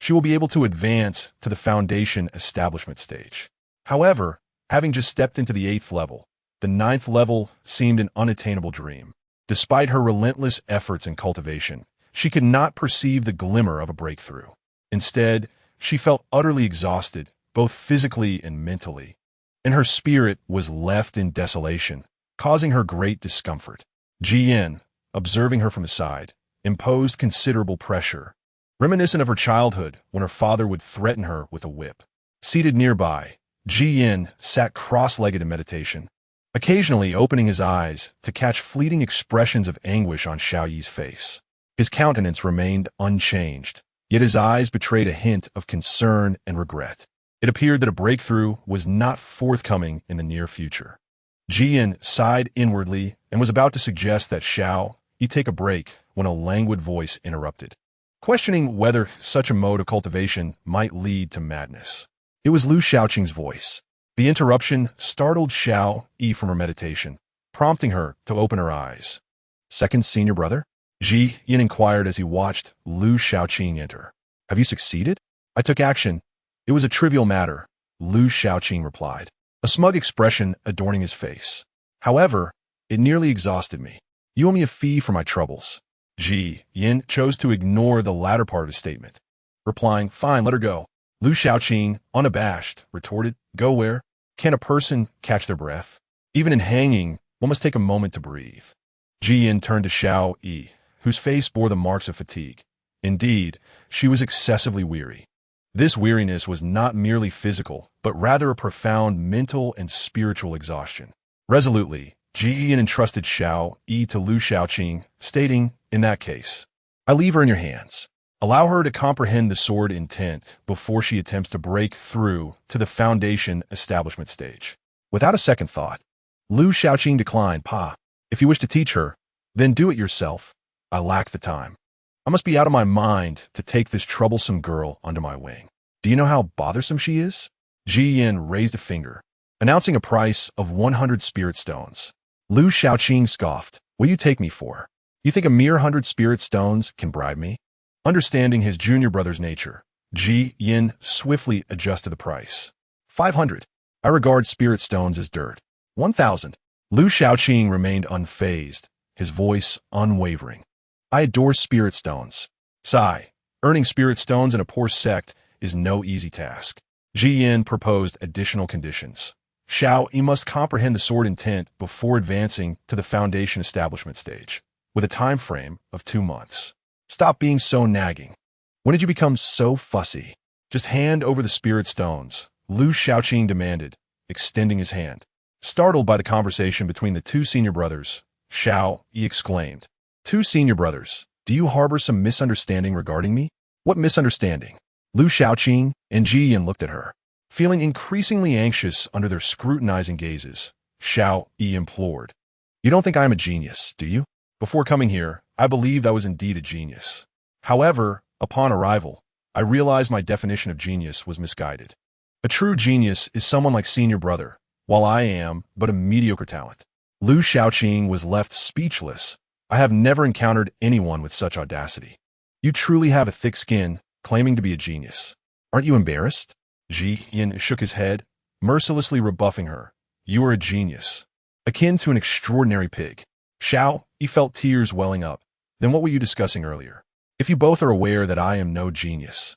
she will be able to advance to the foundation establishment stage. However, having just stepped into the 8th level, the 9th level seemed an unattainable dream. Despite her relentless efforts and cultivation, she could not perceive the glimmer of a breakthrough. Instead, she felt utterly exhausted, both physically and mentally, and her spirit was left in desolation, causing her great discomfort. Jian, observing her from the side, imposed considerable pressure, reminiscent of her childhood when her father would threaten her with a whip. Seated nearby, Jian sat cross-legged in meditation, occasionally opening his eyes to catch fleeting expressions of anguish on Xiao Yi's face. His countenance remained unchanged, yet his eyes betrayed a hint of concern and regret. It appeared that a breakthrough was not forthcoming in the near future. Jian sighed inwardly and was about to suggest that Xiao Yi take a break when a languid voice interrupted, questioning whether such a mode of cultivation might lead to madness. It was Lu Xiaoqing's voice. The interruption startled Xiao Yi from her meditation, prompting her to open her eyes. "Second senior brother?" Ji Yin inquired as he watched Lu Xiaoqing enter. "Have you succeeded?" "I took action. It was a trivial matter," Lu Xiaoqing replied, a smug expression adorning his face. "However, it nearly exhausted me. You owe me a fee for my troubles." Ji Yin chose to ignore the latter part of his statement, replying, "Fine, let her go." Lu Xiaoqing, unabashed, retorted, "Go where? Can a person catch their breath? Even in hanging, one must take a moment to breathe." Ji Yin turned to Xiao Yi, whose face bore the marks of fatigue. Indeed, she was excessively weary. This weariness was not merely physical, but rather a profound mental and spiritual exhaustion. Resolutely, Ji Yin entrusted Xiao Yi to Lu Xiaoqing, stating, "In that case, I leave her in your hands. Allow her to comprehend the sword intent before she attempts to break through to the foundation establishment stage." Without a second thought, Lu Xiaoqing declined. "Pa, if you wish to teach her, then do it yourself. I lack the time. I must be out of my mind to take this troublesome girl under my wing. Do you know how bothersome she is?" Ji Yin raised a finger, announcing a price of 100 spirit stones. Lu Xiaoqing scoffed. "What do you take me for? You think a mere 100 spirit stones can bribe me?" Understanding his junior brother's nature, Ji Yin swiftly adjusted the price. 500. I regard spirit stones as dirt. 1,000. Lu Xiaoqing remained unfazed, his voice unwavering. "I adore spirit stones. Sigh, earning spirit stones in a poor sect is no easy task." Ji Yin proposed additional conditions. Xiao Yi must comprehend the sword intent before advancing to the foundation establishment stage, with a time frame of 2 months. "Stop being so nagging. When did you become so fussy? Just hand over the spirit stones," Lu Xiaoqing demanded, extending his hand. Startled by the conversation between the 2 senior brothers, Xiao Yi exclaimed, "2 senior brothers, do you harbor some misunderstanding regarding me?" "What misunderstanding?" Lu Xiaoqing and Ji Yin looked at her. Feeling increasingly anxious under their scrutinizing gazes, Xiao Yi implored, "You don't think I am a genius, do you? Before coming here, I believed I was indeed a genius. However, upon arrival, I realized my definition of genius was misguided. A true genius is someone like senior brother, while I am but a mediocre talent." Lu Xiaoqing was left speechless. "I have never encountered anyone with such audacity. You truly have a thick skin, claiming to be a genius. Aren't you embarrassed?" Ji Yin shook his head, mercilessly rebuffing her. "You are a genius, akin to an extraordinary pig." Xiao Yi felt tears welling up. "Then what were you discussing earlier? If you both are aware that I am no genius,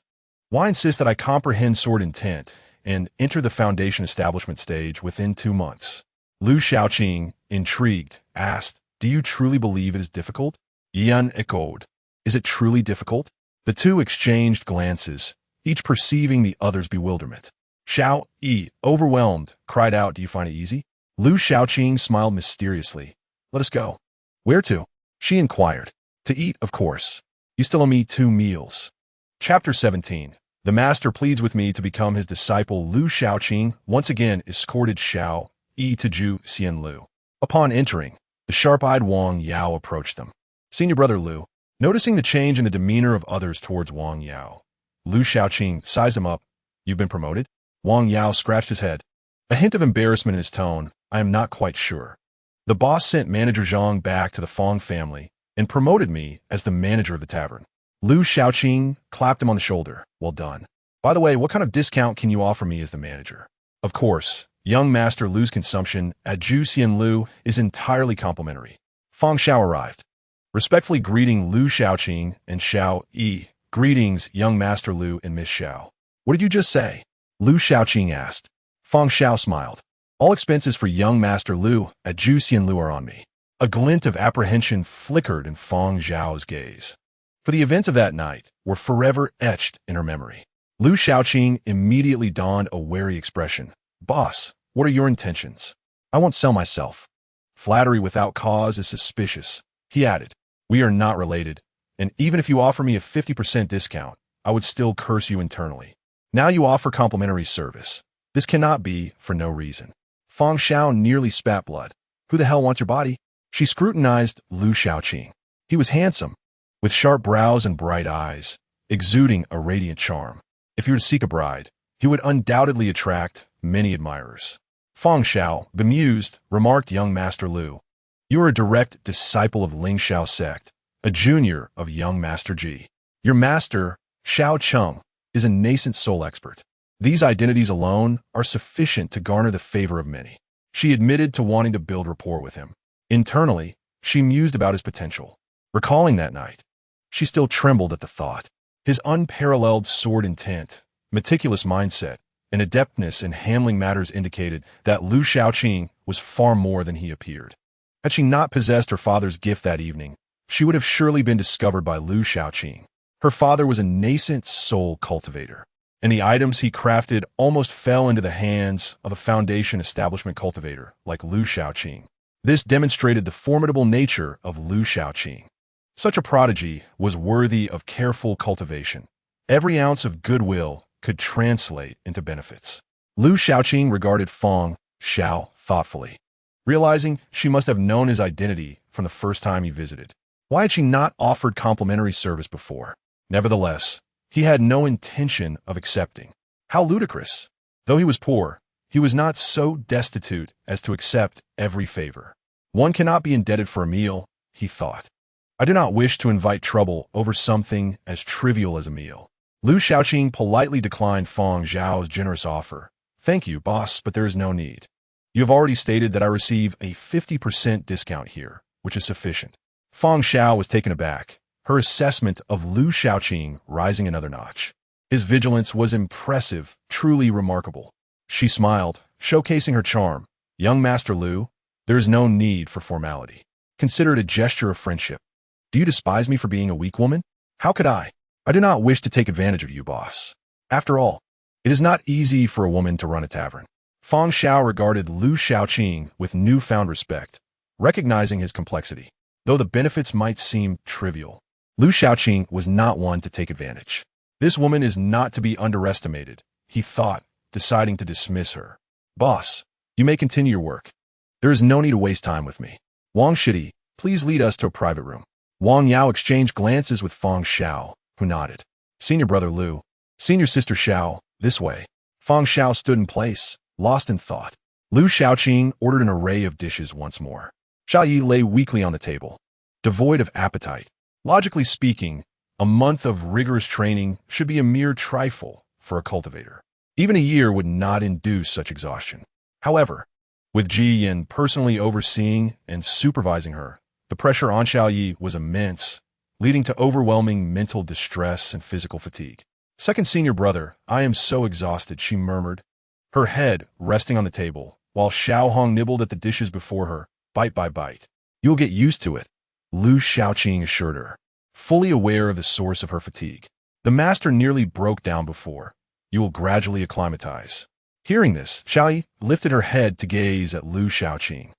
why insist that I comprehend sword intent and enter the foundation establishment stage within 2 months?" Lu Xiaoqing, intrigued, asked, "Do you truly believe it is difficult?" Yan echoed, "Is it truly difficult?" The 2 exchanged glances, each perceiving the other's bewilderment. Xiao Yi, overwhelmed, cried out, "Do you find it easy?" Lu Xiaoqing smiled mysteriously. "Let us go." "Where to?" she inquired. "To eat, of course. You still owe me 2 meals." Chapter 17. The master pleads with me to become his disciple. Lu Xiaoqing once again escorted Xiao Yi to Zhu Xianlu. Upon entering, the sharp-eyed Wang Yao approached them. "Senior brother Lu." Noticing the change in the demeanor of others towards Wang Yao, Lu Xiaoqing sized him up. "You've been promoted?" Wang Yao scratched his head, a hint of embarrassment in his tone. "I am not quite sure. The boss sent manager Zhang back to the Fong family and promoted me as the manager of the tavern." Lu Xiaoqing clapped him on the shoulder. Well done. By the way, what kind of discount can you offer me as the manager? Of course, young Master Lu's consumption at Zhu Xianlu is entirely complimentary. Fang Xiao arrived, respectfully greeting Lu Xiaoqing and Xiao Yi. Greetings, young Master Lu and Miss Xiao. What did you just say? Lu Xiaoqing asked. Fang Xiao smiled. All expenses for young Master Lu at Zhu Xianlu are on me. A glint of apprehension flickered in Fang Xiao's gaze. For the events of that night were forever etched in her memory. Lu Xiaoqing immediately donned a wary expression. Boss, what are your intentions? I won't sell myself. Flattery without cause is suspicious, he added. We are not related, and even if you offer me a 50% discount, I would still curse you internally. Now you offer complimentary service. This cannot be for no reason. Fang Xiao nearly spat blood. Who the hell wants your body? She scrutinized Lu Xiaoqing. He was handsome, with sharp brows and bright eyes, exuding a radiant charm. If he were to seek a bride, he would undoubtedly attract many admirers. Fang Xiao, bemused, remarked young Master Lu. You are a direct disciple of Ling Xiao sect, a junior of young Master Ji. Your master, Xiao Cheng, is a nascent soul expert. These identities alone are sufficient to garner the favor of many. She admitted to wanting to build rapport with him. Internally, she mused about his potential. Recalling that night, she still trembled at the thought. His unparalleled sword intent, meticulous mindset, and adeptness in handling matters indicated that Lu Xiaoqing was far more than he appeared. Had she not possessed her father's gift that evening, she would have surely been discovered by Lu Xiaoqing. Her father was a nascent soul cultivator, and the items he crafted almost fell into the hands of a foundation establishment cultivator like Lu Xiaoqing. This demonstrated the formidable nature of Lu Xiaoqing. Such a prodigy was worthy of careful cultivation. Every ounce of goodwill could translate into benefits. Lu Xiaoqing regarded Fang Xiao thoughtfully, realizing she must have known his identity from the first time he visited. Why had she not offered complimentary service before? Nevertheless, he had no intention of accepting. How ludicrous! Though he was poor, he was not so destitute as to accept every favor. One cannot be indebted for a meal, he thought. I do not wish to invite trouble over something as trivial as a meal. Lu Xiaoqing politely declined Fang Xiao's generous offer. Thank you, boss, but there is no need. You have already stated that I receive a 50% discount here, which is sufficient. Fang Xiao was taken aback, her assessment of Lu Xiaoqing rising another notch. His vigilance was impressive, truly remarkable. She smiled, showcasing her charm. Young Master Lu, there is no need for formality. Consider it a gesture of friendship. Do you despise me for being a weak woman? How could I? I do not wish to take advantage of you, boss. After all, it is not easy for a woman to run a tavern. Fang Xiao regarded Lu Xiaoqing with newfound respect, recognizing his complexity. Though the benefits might seem trivial, Lu Xiaoqing was not one to take advantage. This woman is not to be underestimated, he thought, deciding to dismiss her. Boss, you may continue your work. There is no need to waste time with me. Wang Shidi, please lead us to a private room. Wang Yao exchanged glances with Fang Xiao, who nodded. Senior brother Lu, senior sister Xiao, this way. Fang Xiao stood in place, lost in thought. Lu Xiaoqing ordered an array of dishes once more. Xiao Yi lay weakly on the table, devoid of appetite. Logically speaking, a month of rigorous training should be a mere trifle for a cultivator. Even a year would not induce such exhaustion. However, with Ji Yin personally overseeing and supervising her, the pressure on Xiao Yi was immense, leading to overwhelming mental distress and physical fatigue. Second senior brother, I am so exhausted, she murmured, her head resting on the table, while Xiao Hong nibbled at the dishes before her, bite by bite. You'll get used to it, Lu Xiaoqing assured her, fully aware of the source of her fatigue. The master nearly broke down before. You will gradually acclimatize. Hearing this, Xiao Yi lifted her head to gaze at Lu Xiaoqing,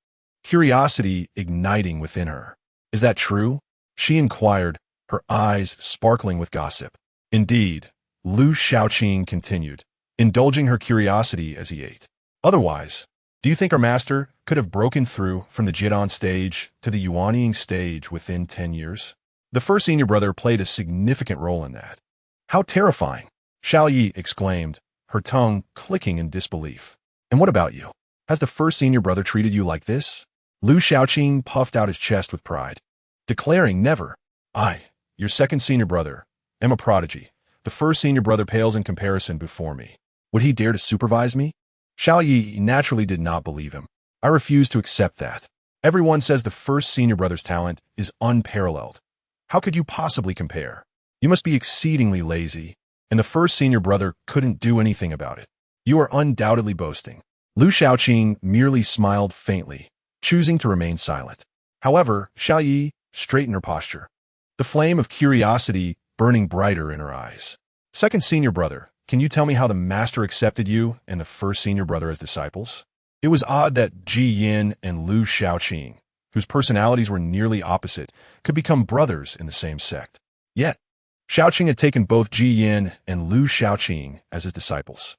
curiosity igniting within her. Is that true? She inquired, her eyes sparkling with gossip. Indeed, Lu Xiaoqing continued, indulging her curiosity as he ate. Otherwise, do you think our master could have broken through from the Jidan stage to the Yuanying stage within 10 years? The first senior brother played a significant role in that. How terrifying! Xiao Yi exclaimed, her tongue clicking in disbelief. And what about you? Has the first senior brother treated you like this? Lu Xiaoqing puffed out his chest with pride, declaring never. I, your second senior brother, am a prodigy. The first senior brother pales in comparison before me. Would he dare to supervise me? Xiao Yi naturally did not believe him. I refuse to accept that. Everyone says the first senior brother's talent is unparalleled. How could you possibly compare? You must be exceedingly lazy, and the first senior brother couldn't do anything about it. You are undoubtedly boasting. Lu Xiaoqing merely smiled faintly, choosing to remain silent. However, Xiao Yi straightened her posture, the flame of curiosity burning brighter in her eyes. Second senior brother, can you tell me how the master accepted you and the first senior brother as disciples? It was odd that Ji Yin and Lu Xiaoqing, whose personalities were nearly opposite, could become brothers in the same sect. Yet, Xiaoqing had taken both Ji Yin and Lu Xiaoqing as his disciples.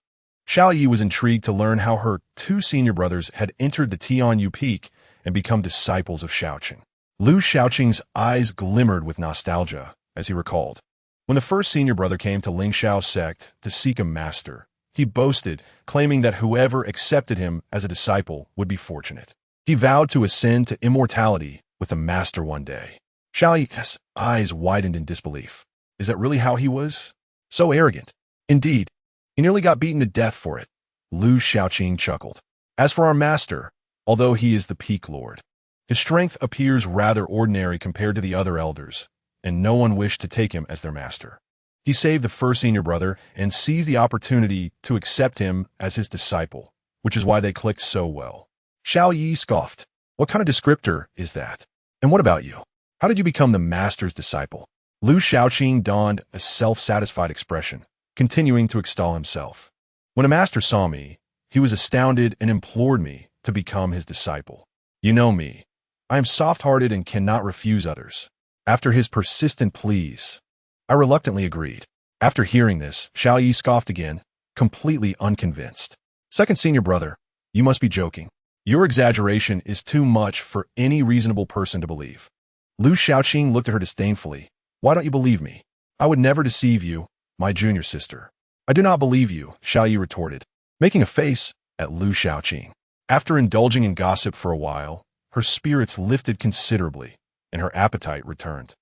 Xiao Yi was intrigued to learn how her two senior brothers had entered the Tianyu Peak and become disciples of Xiaoqing. Lu Xiaoqing's eyes glimmered with nostalgia as he recalled. When the first senior brother came to Lingxiao's sect to seek a master, he boasted, claiming that whoever accepted him as a disciple would be fortunate. He vowed to ascend to immortality with the master one day. Xiao Yi's eyes widened in disbelief. Is that really how he was? So arrogant. Indeed, he nearly got beaten to death for it. Lu Xiaoqing chuckled. As for our master, although he is the peak lord, his strength appears rather ordinary compared to the other elders, and no one wished to take him as their master. He saved the first senior brother and seized the opportunity to accept him as his disciple, which is why they clicked so well. Xiao Yi scoffed. What kind of descriptor is that? And what about you? How did you become the master's disciple? Lu Xiaoqing donned a self-satisfied expression, continuing to extol himself. When a master saw me, he was astounded and implored me to become his disciple. You know me. I am soft-hearted and cannot refuse others. After his persistent pleas, I reluctantly agreed. After hearing this, Xiao Yi scoffed again, completely unconvinced. Second senior brother, you must be joking. Your exaggeration is too much for any reasonable person to believe. Lu Xiaoqing looked at her disdainfully. Why don't you believe me? I would never deceive you, my junior sister. I do not believe you, Xiao Yi retorted, making a face at Lu Xiaoqing. After indulging in gossip for a while, her spirits lifted considerably, and her appetite returned.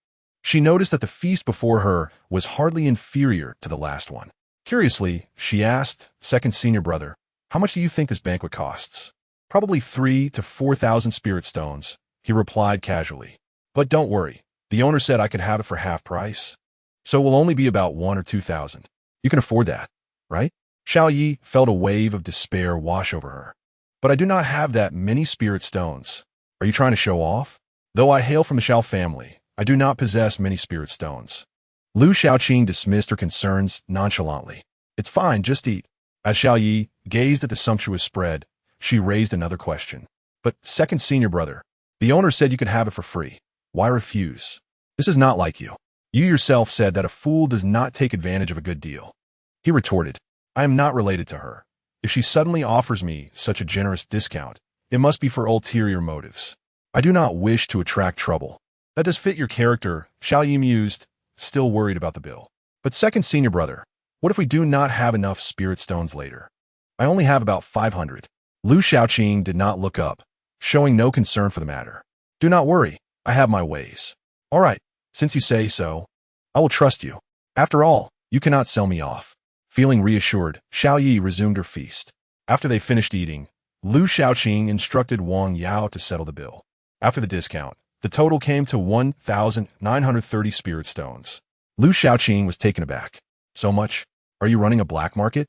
She noticed that the feast before her was hardly inferior to the last one. Curiously, she asked, second senior brother, how much do you think this banquet costs? Probably 3,000 to 4,000 spirit stones, he replied casually. But don't worry, the owner said I could have it for half price. So it will only be about 1,000 or 2,000. You can afford that, right? Xiao Yi felt a wave of despair wash over her. But I do not have that many spirit stones. Are you trying to show off? Though I hail from the Xiao family, I do not possess many spirit stones. Lu Xiaoqing dismissed her concerns nonchalantly. It's fine, just eat. As Xiao Yi gazed at the sumptuous spread, she raised another question. But second senior brother, the owner said you could have it for free. Why refuse? This is not like you. You yourself said that a fool does not take advantage of a good deal. He retorted, I am not related to her. If she suddenly offers me such a generous discount, it must be for ulterior motives. I do not wish to attract trouble. That does fit your character, Xiao Yi mused, still worried about the bill. But second senior brother, what if we do not have enough spirit stones later? I only have about 500. Lu Xiaoqing did not look up, showing no concern for the matter. Do not worry, I have my ways. All right, since you say so, I will trust you. After all, you cannot sell me off. Feeling reassured, Xiao Yi resumed her feast. After they finished eating, Lu Xiaoqing instructed Wang Yao to settle the bill. After the discount, the total came to 1,930 spirit stones. Lu Xiaoqing was taken aback. So much? Are you running a black market?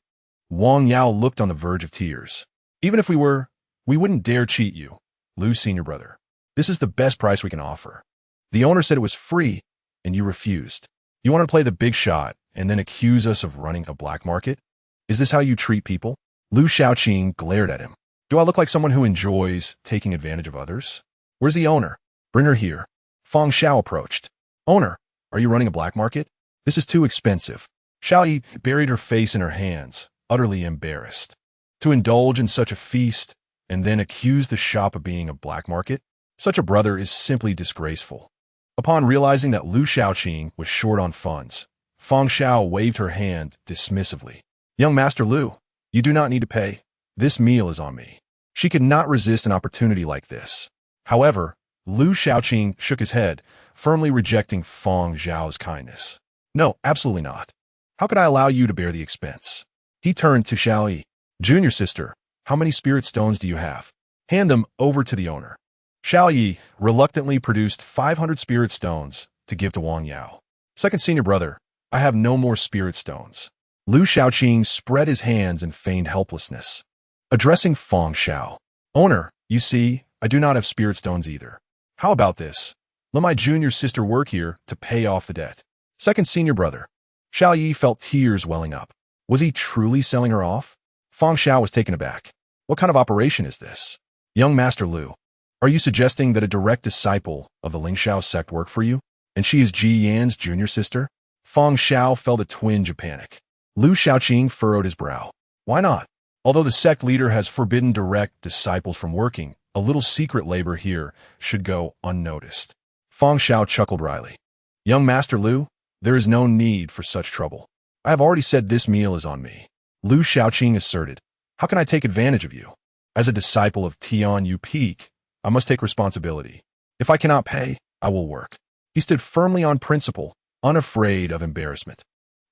Wang Yao looked on the verge of tears. Even if we were, we wouldn't dare cheat you, Lu senior brother. This is the best price we can offer. The owner said it was free, and you refused. You want to play the big shot and then accuse us of running a black market? Is this how you treat people? Lu Xiaoqing glared at him. Do I look like someone who enjoys taking advantage of others? Where's the owner? Bring her here. Fang Xiao approached. Owner, are you running a black market? This is too expensive. Xiao Yi buried her face in her hands, utterly embarrassed. To indulge in such a feast and then accuse the shop of being a black market? Such a brother is simply disgraceful. Upon realizing that Lu Xiaoqing was short on funds, Fang Xiao waved her hand dismissively. Young Master Lu, you do not need to pay. This meal is on me. She could not resist an opportunity like this. However, Lu Xiaoqing shook his head, firmly rejecting Fang Xiao's kindness. No, absolutely not. How could I allow you to bear the expense? He turned to Xiao Yi. Junior sister, how many spirit stones do you have? Hand them over to the owner. Xiao Yi reluctantly produced 500 spirit stones to give to Wang Yao. Second senior brother, I have no more spirit stones. Lu Xiaoqing spread his hands and feigned helplessness. Addressing Feng Xiao. Owner, you see, I do not have spirit stones either. How about this? Let my junior sister work here to pay off the debt. Second senior brother. Xiao Yi felt tears welling up. Was he truly selling her off? Feng Xiao was taken aback. What kind of operation is this? Young Master Lu, are you suggesting that a direct disciple of the Lingxiao sect work for you? And she is Ji Yan's junior sister? Feng Xiao felt a twinge of panic. Lu Xiaoqing furrowed his brow. Why not? Although the sect leader has forbidden direct disciples from working, a little secret labor here should go unnoticed. Feng Xiao chuckled wryly. Young Master Lu, there is no need for such trouble. I have already said this meal is on me. Lu Xiaoqing asserted. How can I take advantage of you? As a disciple of Tian Yu Peak, I must take responsibility. If I cannot pay, I will work. He stood firmly on principle, unafraid of embarrassment.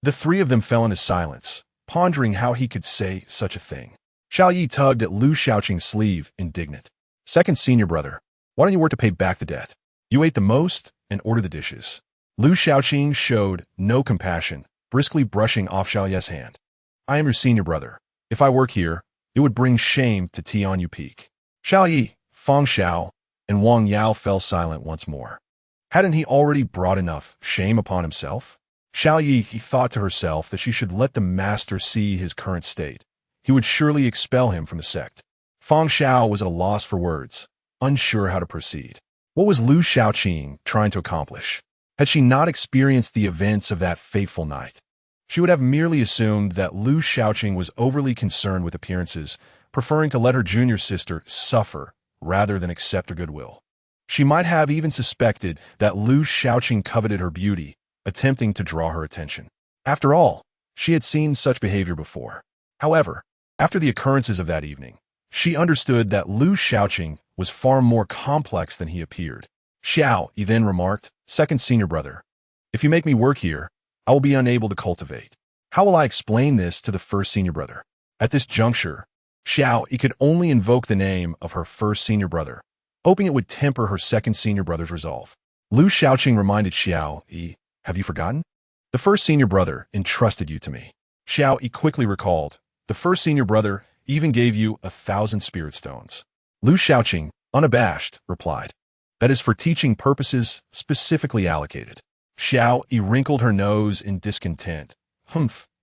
The three of them fell into silence, pondering how he could say such a thing. Xiao Yi tugged at Lu Xiaoqing's sleeve, indignant. Second senior brother, why don't you work to pay back the debt? You ate the most and ordered the dishes. Lu Xiaoqing showed no compassion, briskly brushing off Xiao Ye's hand. I am your senior brother. If I work here, it would bring shame to Tian Yu Peak. Xiao Yi, Feng Xiao, and Wang Yao fell silent once more. Hadn't he already brought enough shame upon himself? Xiao Yi, he thought to herself that she should let the master see his current state. He would surely expel him from the sect. Feng Xiao was at a loss for words, unsure how to proceed. What was Lu Xiaoqing trying to accomplish? Had she not experienced the events of that fateful night, she would have merely assumed that Lu Xiaoqing was overly concerned with appearances, preferring to let her junior sister suffer rather than accept her goodwill. She might have even suspected that Lu Xiaoqing coveted her beauty, attempting to draw her attention. After all, she had seen such behavior before. However, after the occurrences of that evening, she understood that Lu Xiaoqing was far more complex than he appeared. Xiao, he then remarked, second senior brother, if you make me work here, I will be unable to cultivate. How will I explain this to the first senior brother? At this juncture, Xiao, he could only invoke the name of her first senior brother, hoping it would temper her second senior brother's resolve. Lu Xiaoqing reminded Xiao, have you forgotten? The first senior brother entrusted you to me. Xiao Yi quickly recalled, the first senior brother even gave you 1,000 spirit stones. Lu Xiaoqing, unabashed, replied, that is for teaching purposes specifically allocated. Xiao Yi wrinkled her nose in discontent.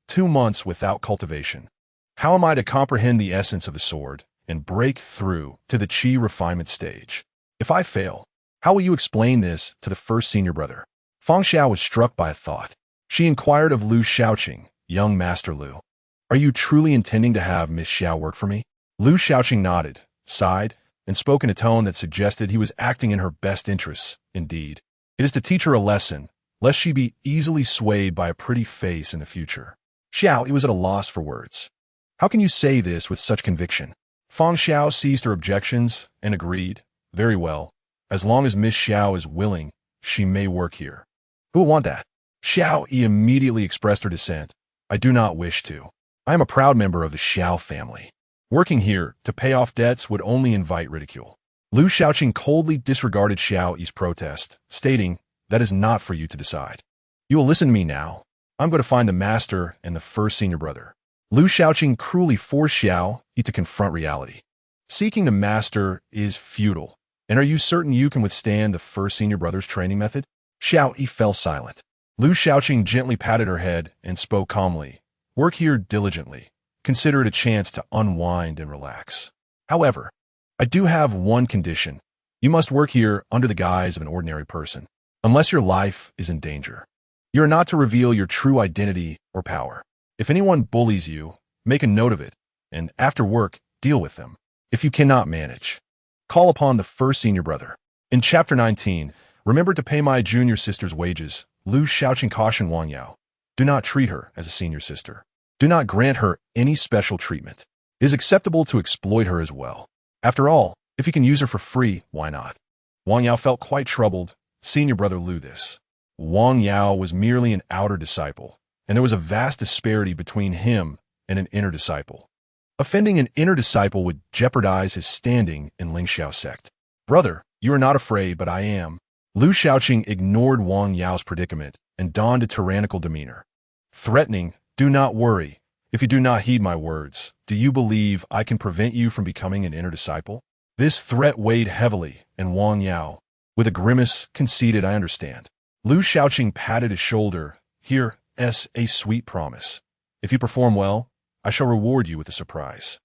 2 months without cultivation. How am I to comprehend the essence of the sword and break through to the qi refinement stage? If I fail, how will you explain this to the first senior brother? Feng Xiao was struck by a thought. She inquired of Lu Xiaoqing, young Master Lu, are you truly intending to have Miss Xiao work for me? Lu Xiaoqing nodded, sighed, and spoke in a tone that suggested he was acting in her best interests. Indeed, it is to teach her a lesson, lest she be easily swayed by a pretty face in the future. Xiao, he was at a loss for words. How can you say this with such conviction? Feng Xiao seized her objections and agreed, very well, as long as Miss Xiao is willing, she may work here. Who will want that? Xiao Yi immediately expressed her dissent. I do not wish to. I am a proud member of the Xiao family. Working here to pay off debts would only invite ridicule. Lu Xiaoqing coldly disregarded Xiao Yi's protest, stating, that is not for you to decide. You will listen to me now. I'm going to find the master and the first senior brother. Lu Xiaoqing cruelly forced Xiao Yi to confront reality. Seeking the master is futile. And are you certain you can withstand the first senior brother's training method? Xiao Yi fell silent. Lu Xiaoqing gently patted her head and spoke calmly. Work here diligently. Consider it a chance to unwind and relax. However, I do have one condition. You must work here under the guise of an ordinary person, unless your life is in danger. You are not to reveal your true identity or power. If anyone bullies you, make a note of it, and after work, deal with them. If you cannot manage, call upon the first senior brother. In Chapter 19, remember to pay my junior sister's wages. Lu Xiaoqing cautioned Wang Yao. Do not treat her as a senior sister. Do not grant her any special treatment. It is acceptable to exploit her as well. After all, if you can use her for free, why not? Wang Yao felt quite troubled. Senior brother Lu this. Wang Yao was merely an outer disciple, and there was a vast disparity between him and an inner disciple. Offending an inner disciple would jeopardize his standing in Lingxiao's sect. Brother, you are not afraid, but I am. Lu Shaoqing ignored Wang Yao's predicament and donned a tyrannical demeanor. Threatening, do not worry. If you do not heed my words, do you believe I can prevent you from becoming an inner disciple? This threat weighed heavily, and Wang Yao, with a grimace, conceded, I understand. Lu Shaoqing patted his shoulder. Here is a sweet promise. If you perform well, I shall reward you with a surprise.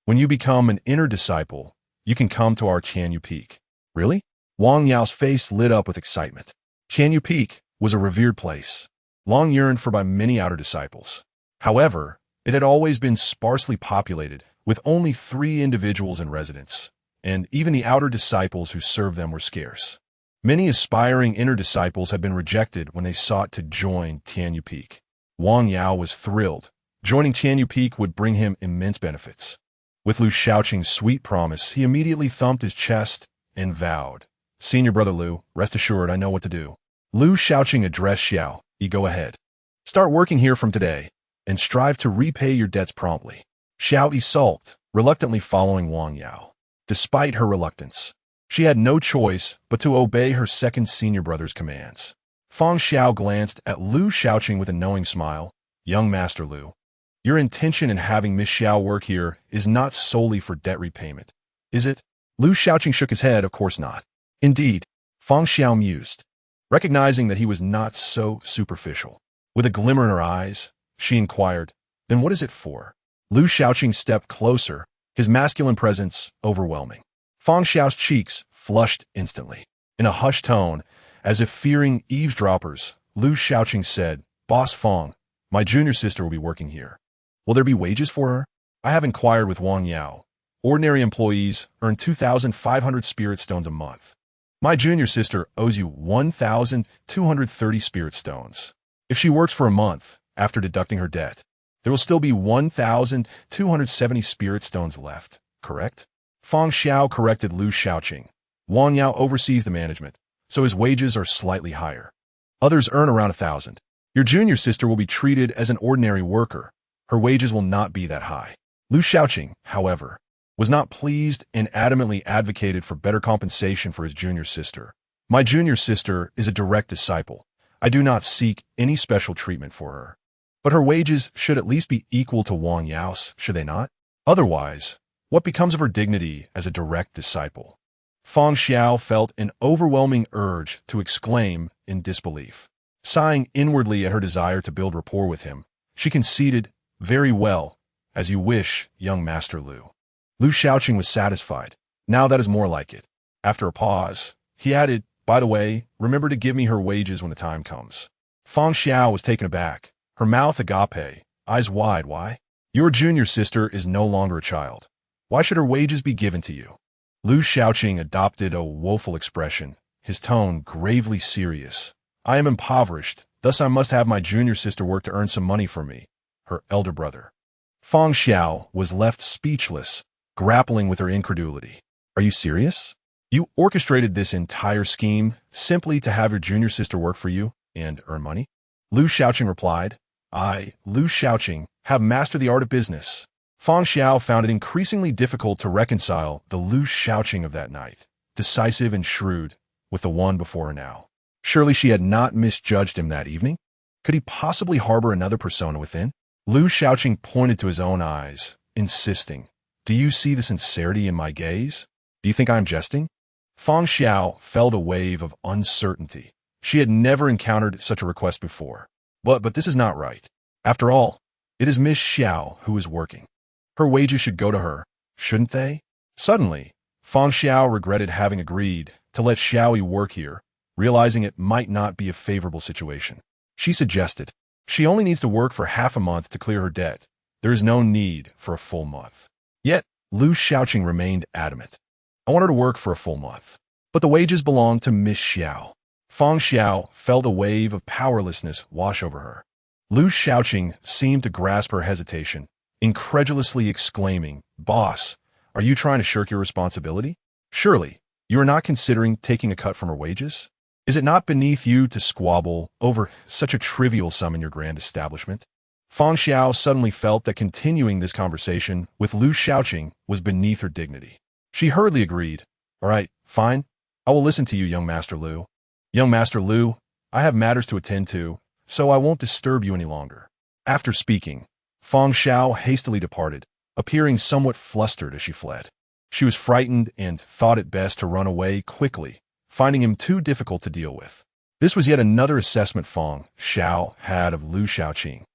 When you become an inner disciple, you can come to our Tianyu Peak. Really? Wang Yao's face lit up with excitement. Tianyu Peak was a revered place, long yearned for by many outer disciples. However, it had always been sparsely populated, with only 3 individuals in residence, and even the outer disciples who served them were scarce. Many aspiring inner disciples had been rejected when they sought to join Tianyu Peak. Wang Yao was thrilled. Joining Tianyu Peak would bring him immense benefits. With Lu Shaoqing's sweet promise, he immediately thumped his chest and vowed, Senior Brother Lu, rest assured I know what to do. Lu Shaoqing addressed Xiao, go ahead. Start working here from today, and strive to repay your debts promptly. Xiao sulked, reluctantly following Wang Yao. Despite her reluctance, she had no choice but to obey her second senior brother's commands. Fang Xiao glanced at Lu Shaoqing with a knowing smile. Young Master Lu, your intention in having Miss Xiao work here is not solely for debt repayment, is it? Lu Shaoqing shook his head, of course not. Indeed, Fang Xiao mused, recognizing that he was not so superficial. With a glimmer in her eyes, she inquired, then what is it for? Lu Shaoqing stepped closer, his masculine presence overwhelming. Fang Xiao's cheeks flushed instantly. In a hushed tone, as if fearing eavesdroppers, Lu Shaoqing said, Boss Fang, my junior sister will be working here. Will there be wages for her? I have inquired with Wang Yao. Ordinary employees earn 2,500 spirit stones a month. My junior sister owes you 1,230 spirit stones. If she works for a month, after deducting her debt, there will still be 1,270 spirit stones left, correct? Fang Xiao corrected Lu Shaoqing. Wang Yao oversees the management, so his wages are slightly higher. Others earn around 1,000. Your junior sister will be treated as an ordinary worker. Her wages will not be that high. Lu Shaoqing, however, was not pleased and adamantly advocated for better compensation for his junior sister. My junior sister is a direct disciple. I do not seek any special treatment for her. But her wages should at least be equal to Wang Yao's, should they not? Otherwise, what becomes of her dignity as a direct disciple? Fang Xiao felt an overwhelming urge to exclaim in disbelief. Sighing inwardly at her desire to build rapport with him, she conceded, Very well, as you wish, young Master Lu. Lu Shaoqing was satisfied. Now that is more like it. After a pause, he added, By the way, remember to give me her wages when the time comes. Fang Xiao was taken aback, her mouth agape, eyes wide. Why? Your junior sister is no longer a child. Why should her wages be given to you? Lu Shaoqing adopted a woeful expression, his tone gravely serious. I am impoverished, thus I must have my junior sister work to earn some money for me, her elder brother. Fang Xiao was left speechless, grappling with her incredulity. Are you serious? You orchestrated this entire scheme simply to have your junior sister work for you and earn money? Lu Shaoqing replied, I, Lu Shaoqing, have mastered the art of business. Fang Xiao found it increasingly difficult to reconcile the Lu Shaoqing of that night, decisive and shrewd, with the one before her now. Surely she had not misjudged him that evening? Could he possibly harbor another persona within? Lu Shaoqing pointed to his own eyes, insisting, Do you see the sincerity in my gaze? Do you think I am jesting? Fang Xiao felt a wave of uncertainty. She had never encountered such a request before. But this is not right. After all, it is Miss Xiao who is working. Her wages should go to her, shouldn't they? Suddenly, Fang Xiao regretted having agreed to let Xiaoyi work here, realizing it might not be a favorable situation. She suggested, She only needs to work for half a month to clear her debt. There is no need for a full month. Yet, Lu Shaoqing remained adamant. I want her to work for a full month. But the wages belong to Miss Xiao. Fang Xiao felt a wave of powerlessness wash over her. Lu Shaoqing seemed to grasp her hesitation, incredulously exclaiming, Boss, are you trying to shirk your responsibility? Surely, you are not considering taking a cut from her wages? Is it not beneath you to squabble over such a trivial sum in your grand establishment? Fang Xiao suddenly felt that continuing this conversation with Lu Xiaoqing was beneath her dignity. She hurriedly agreed. All right, fine. I will listen to you, young Master Lu. Young Master Lu, I have matters to attend to, so I won't disturb you any longer. After speaking, Fang Xiao hastily departed, appearing somewhat flustered as she fled. She was frightened and thought it best to run away quickly, finding him too difficult to deal with. This was yet another assessment Fang Xiao had of Lu Xiaoqing.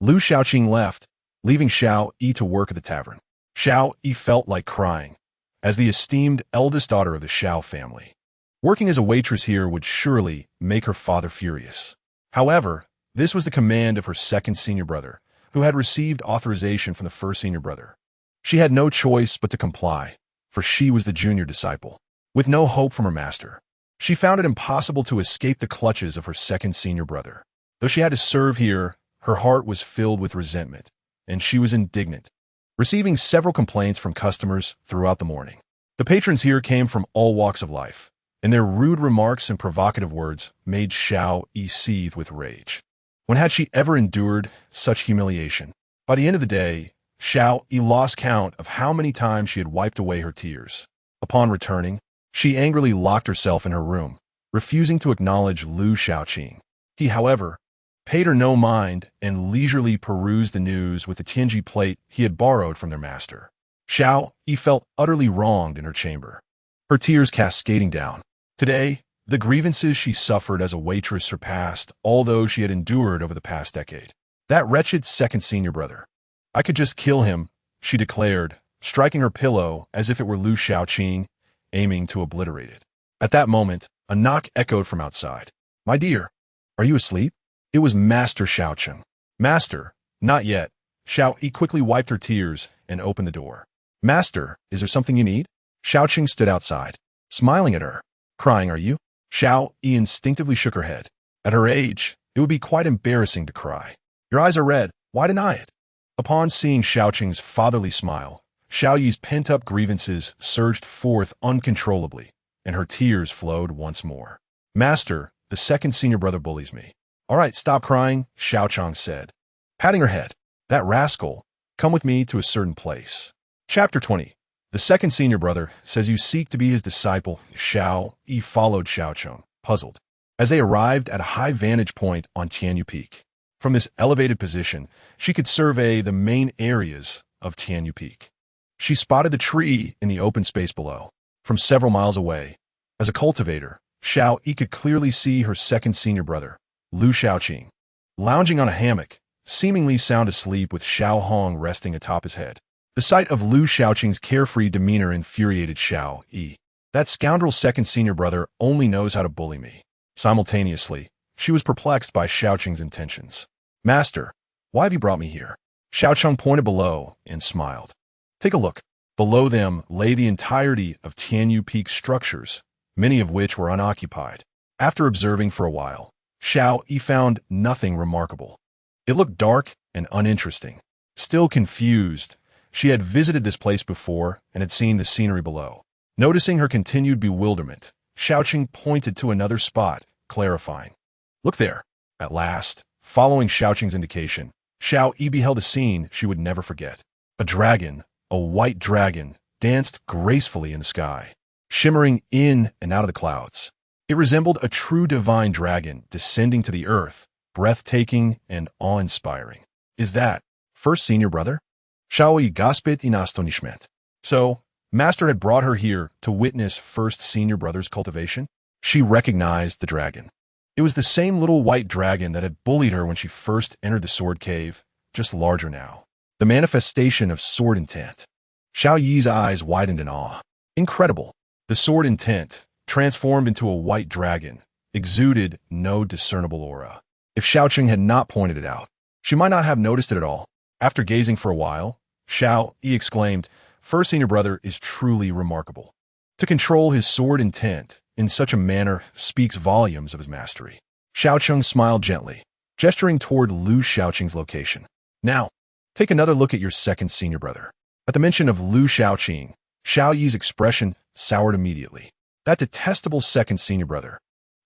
Lu Xiaoqing left, leaving Xiao Yi to work at the tavern. Xiao Yi felt like crying, as the esteemed eldest daughter of the Xiao family. Working as a waitress here would surely make her father furious. However, this was the command of her second senior brother, who had received authorization from the first senior brother. She had no choice but to comply, for she was the junior disciple. With no hope from her master, she found it impossible to escape the clutches of her second senior brother. Though she had to serve here, her heart was filled with resentment, and she was indignant, receiving several complaints from customers throughout the morning. The patrons here came from all walks of life, and their rude remarks and provocative words made Xiao Yi seethe with rage. When had she ever endured such humiliation? By the end of the day, Xiao Yi lost count of how many times she had wiped away her tears. Upon returning, she angrily locked herself in her room, refusing to acknowledge Lu Xiaoqing. He, however, paid her no mind and leisurely perused the news with the Tianji plate he had borrowed from their master. Xiao Yi felt utterly wronged in her chamber, her tears cascading down. Today, the grievances she suffered as a waitress surpassed all those she had endured over the past decade. That wretched second senior brother. I could just kill him, she declared, striking her pillow as if it were Lu Xiaoqing, aiming to obliterate it. At that moment, a knock echoed from outside. My dear, are you asleep? It was Master Xiaoqing. Master, not yet. Xiao Yi quickly wiped her tears and opened the door. Master, is there something you need? Xiaoqing stood outside, smiling at her. Crying, are you? Xiao Yi instinctively shook her head. At her age, it would be quite embarrassing to cry. Your eyes are red, why deny it? Upon seeing Xiaoqing's fatherly smile, Xiao Yi's pent-up grievances surged forth uncontrollably, and her tears flowed once more. Master, the second senior brother bullies me. All right, stop crying, Xiaoqing said, patting her head. That rascal, come with me to a certain place. Chapter 20. The second senior brother says you seek to be his disciple. Xiao Yi followed Xiaoqing, puzzled, as they arrived at a high vantage point on Tianyu Peak. From this elevated position, she could survey the main areas of Tianyu Peak. She spotted the tree in the open space below. From several miles away, as a cultivator, Xiao Yi could clearly see her second senior brother, Lu Xiaoqing, lounging on a hammock, seemingly sound asleep with Xiao Hong resting atop his head. The sight of Lu Xiaoqing's carefree demeanor infuriated Xiao Yi. That scoundrel second senior brother only knows how to bully me. Simultaneously, she was perplexed by Xiaoqing's intentions. Master, why have you brought me here? Xiaoqing pointed below and smiled. Take a look. Below them lay the entirety of Tianyu Peak structures, many of which were unoccupied. After observing for a while, Xiao Yi found nothing remarkable. It looked dark and uninteresting. Still confused, she had visited this place before and had seen the scenery below. Noticing her continued bewilderment, Xiaoqing pointed to another spot, clarifying. Look there. At last, following Xiaoqing's indication, Xiao Yi beheld a scene she would never forget. A dragon, a white dragon, danced gracefully in the sky, shimmering in and out of the clouds. It resembled a true divine dragon descending to the earth, breathtaking and awe-inspiring. Is that first senior brother? Xiao Yi gasped in astonishment. So, Master had brought her here to witness first senior brother's cultivation? She recognized the dragon. It was the same little white dragon that had bullied her when she first entered the sword cave, just larger now. The manifestation of sword intent. Xiao Yi's eyes widened in awe. Incredible. The sword intent, transformed into a white dragon, exuded no discernible aura. If Xiaoqing had not pointed it out, she might not have noticed it at all. After gazing for a while, Xiao Yi exclaimed, First senior brother is truly remarkable. To control his sword intent in such a manner speaks volumes of his mastery. Xiaoqing smiled gently, gesturing toward Lu Xiaoqing's location. Now, take another look at your second senior brother. At the mention of Lu Xiaoqing, Xiao Yi's expression soured immediately. That detestable second senior brother.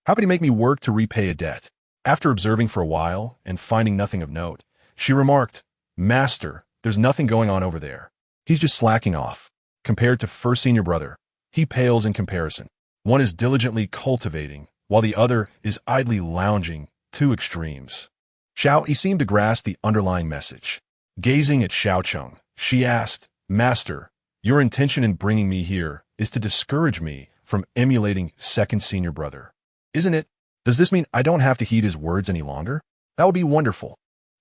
How could he make me work to repay a debt? After observing for a while and finding nothing of note, she remarked, Master, there's nothing going on over there. He's just slacking off. Compared to first senior brother, he pales in comparison. One is diligently cultivating, while the other is idly lounging, two extremes. Xiao Yi seemed to grasp the underlying message. Gazing at Xiao Cheng, she asked, Master, your intention in bringing me here is to discourage me from emulating second senior brother. Isn't it? Does this mean I don't have to heed his words any longer? That would be wonderful.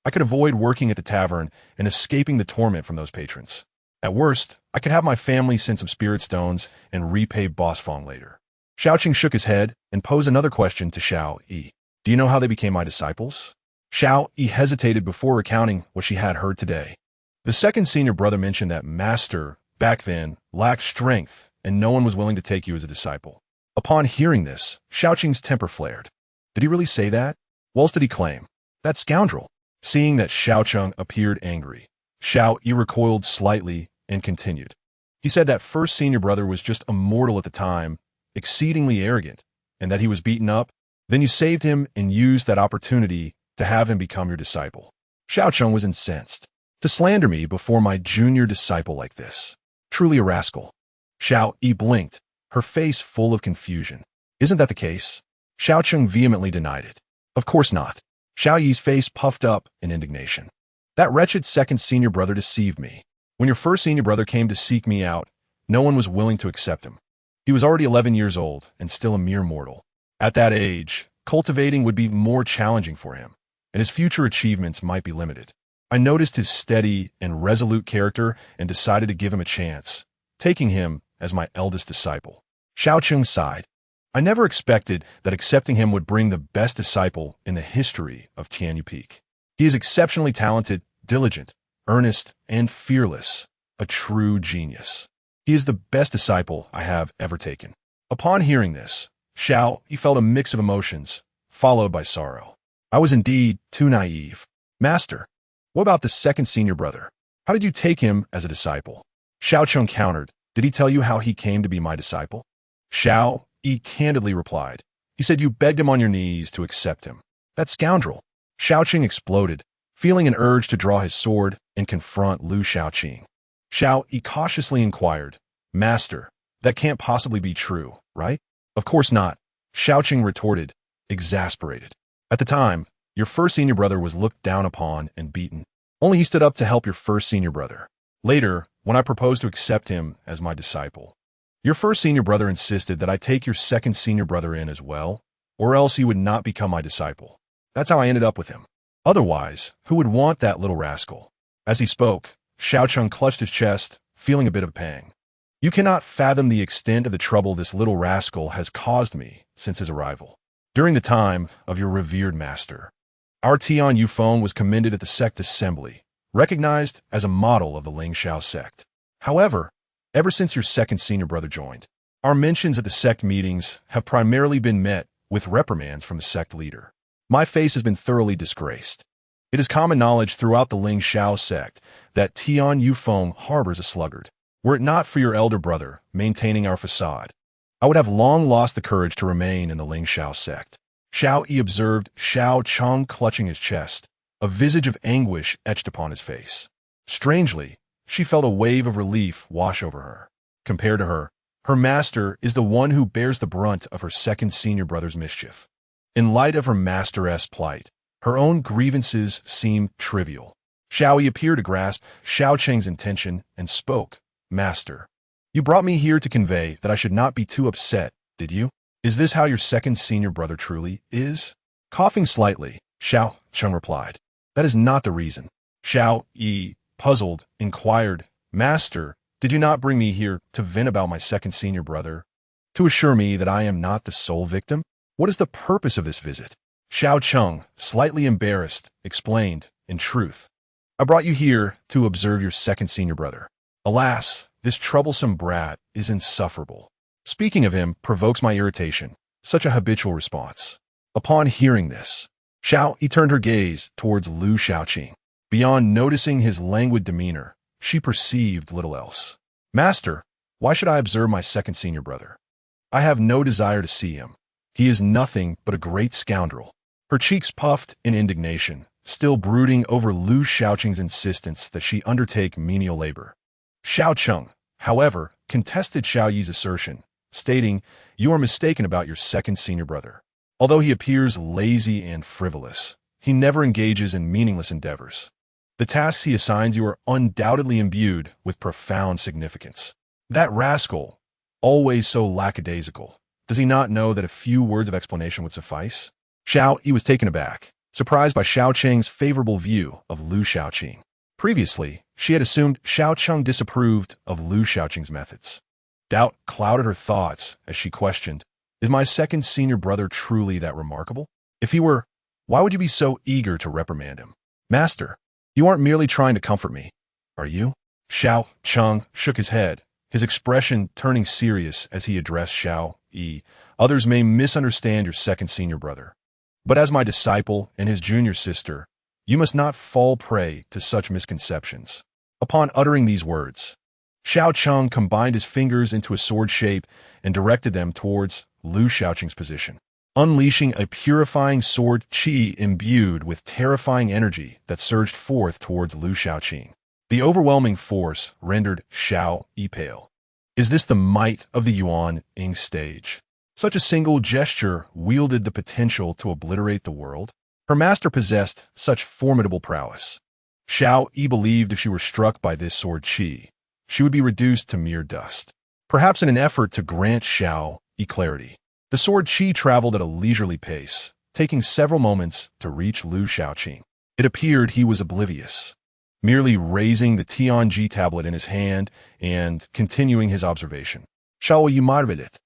I could avoid working at the tavern and escaping the torment from those patrons. At worst, I could have my family send some spirit stones and repay Boss Fong later. Xiao Qing shook his head and posed another question to Xiao Yi. Do you know how they became my disciples? Xiao Yi hesitated before recounting what she had heard today. The second senior brother mentioned that Master, back then, lacked strength and no one was willing to take you as a disciple. Upon hearing this, Xiao Qing's temper flared. Did he really say that? What else did he claim? That scoundrel. Seeing that Xiao Cheng appeared angry, Xiao Yi recoiled slightly and continued. He said that first senior brother was just a mortal at the time, exceedingly arrogant, and that he was beaten up. Then you saved him and used that opportunity to have him become your disciple. Xiao Cheng was incensed. To slander me before my junior disciple like this. Truly a rascal. Xiao Yi blinked, her face full of confusion. Isn't that the case? Xiao Cheng vehemently denied it. Of course not. Xiao Yi's face puffed up in indignation. That wretched second senior brother deceived me. When your first senior brother came to seek me out, no one was willing to accept him. He was already 11 years old and still a mere mortal. At that age, cultivating would be more challenging for him, and his future achievements might be limited. I noticed his steady and resolute character and decided to give him a chance, taking him as my eldest disciple. Xiao Cheng sighed. I never expected that accepting him would bring the best disciple in the history of Tianyu Peak. He is exceptionally talented, diligent, earnest, and fearless, a true genius. He is the best disciple I have ever taken. Upon hearing this, Xiao Yi felt a mix of emotions, followed by sorrow. I was indeed too naive. Master, what about the second senior brother? How did you take him as a disciple? Xiao Cheng countered. Did he tell you how he came to be my disciple? Xiao Yi candidly replied. He said you begged him on your knees to accept him. That scoundrel. Xiao Qing exploded, feeling an urge to draw his sword and confront Lu Xiaoqing. Xiao Yi cautiously inquired, Master, that can't possibly be true, right? Of course not, Xiaoqing retorted, exasperated. At the time, your first senior brother was looked down upon and beaten. Only he stood up to help your first senior brother. Later, when I proposed to accept him as my disciple, your first senior brother insisted that I take your second senior brother in as well, or else he would not become my disciple. That's how I ended up with him. Otherwise, who would want that little rascal? As he spoke, Xiao Cheng clutched his chest, feeling a bit of a pang. You cannot fathom the extent of the trouble this little rascal has caused me since his arrival. During the time of your revered master, our Tian Yufeng was commended at the sect assembly, recognized as a model of the Ling Xiao sect. However, ever since your second senior brother joined, our mentions at the sect meetings have primarily been met with reprimands from the sect leader. My face has been thoroughly disgraced. It is common knowledge throughout the Ling Xiao sect that Tian Yufeng harbors a sluggard. Were it not for your elder brother maintaining our facade, I would have long lost the courage to remain in the Ling Xiao sect. Xiao Yi observed Xiao Cheng clutching his chest, a visage of anguish etched upon his face. Strangely, she felt a wave of relief wash over her. Compared to her, her master is the one who bears the brunt of her second senior brother's mischief. In light of her masteress' plight, her own grievances seem trivial. Xiao Yi appeared to grasp Xiao Cheng's intention and spoke. Master, you brought me here to convey that I should not be too upset, did you? Is this how your second senior brother truly is? Coughing slightly, Xiao Cheng replied. That is not the reason. Xiao Yi, puzzled, inquired, Master, did you not bring me here to vent about my second senior brother? To assure me that I am not the sole victim? What is the purpose of this visit? Xiao Cheng, slightly embarrassed, explained, in truth, I brought you here to observe your second senior brother. Alas, this troublesome brat is insufferable. Speaking of him provokes my irritation, such a habitual response. Upon hearing this, Xiao Yi turned her gaze towards Lu Xiaoqing. Beyond noticing his languid demeanor, she perceived little else. Master, why should I observe my second senior brother? I have no desire to see him. He is nothing but a great scoundrel. Her cheeks puffed in indignation, still brooding over Lu Shaoqing's insistence that she undertake menial labor. Xiao Cheng, however, contested Xiao Yi's assertion, stating, "You are mistaken about your second senior brother. Although he appears lazy and frivolous, he never engages in meaningless endeavors. The tasks he assigns you are undoubtedly imbued with profound significance. That rascal, always so lackadaisical, does he not know that a few words of explanation would suffice?" Xiao Yi was taken aback, surprised by Xiao Cheng's favorable view of Lu Shaoqing. Previously, she had assumed Xiao Cheng disapproved of Lu Shaoqing's methods. Doubt clouded her thoughts as she questioned, "Is my second senior brother truly that remarkable? If he were, why would you be so eager to reprimand him? Master, you aren't merely trying to comfort me, are you?" Xiao Cheng shook his head, his expression turning serious as he addressed Xiao Yi. "Others may misunderstand your second senior brother, but as my disciple and his junior sister, you must not fall prey to such misconceptions." Upon uttering these words, Xiao Cheng combined his fingers into a sword shape and directed them towards Lu Shaoqing's position, unleashing a purifying sword qi imbued with terrifying energy that surged forth towards Lu Shaoqing. The overwhelming force rendered Xiao Yi pale. Is this the might of the Yuan Ing stage? Such a single gesture wielded the potential to obliterate the world? Her master possessed such formidable prowess. Xiao Yi believed if she were struck by this sword qi, she would be reduced to mere dust. Perhaps in an effort to grant Xiao Yi clarity, the sword qi traveled at a leisurely pace, taking several moments to reach Lu Shaoqing. It appeared he was oblivious, merely raising the Tianji tablet in his hand and continuing his observation. "Xiao Yi unmotivated,"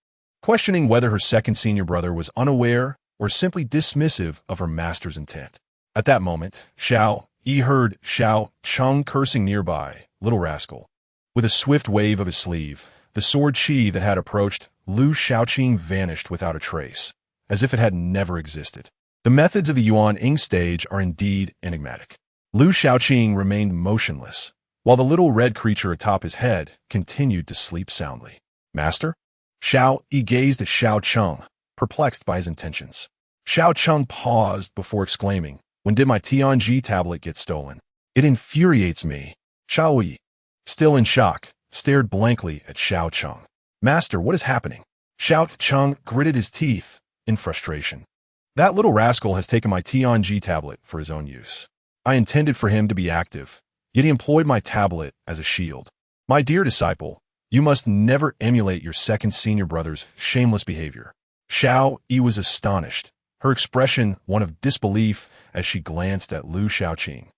questioning whether her second senior brother was unaware or simply dismissive of her master's intent. At that moment, Xiao Yi heard Xiao Cheng cursing nearby, "Little rascal." With a swift wave of his sleeve, the sword qi that had approached Lu Shaoqing vanished without a trace, as if it had never existed. The methods of the Yuan Ing stage are indeed enigmatic. Lu Shaoqing remained motionless, while the little red creature atop his head continued to sleep soundly. "Master?" Xiao Yi gazed at Xiao Cheng, perplexed by his intentions. Xiao Cheng paused before exclaiming, "When did my Tianji tablet get stolen? It infuriates me." Xiao Yi, still in shock, stared blankly at Xiao Cheng. "Master, what is happening?" Xiao Cheng gritted his teeth in frustration. "That little rascal has taken my Tianji tablet for his own use. I intended for him to be active, yet he employed my tablet as a shield. My dear disciple, you must never emulate your second senior brother's shameless behavior." Xiao Yi was astonished, her expression one of disbelief as she glanced at Lu Shaoqing,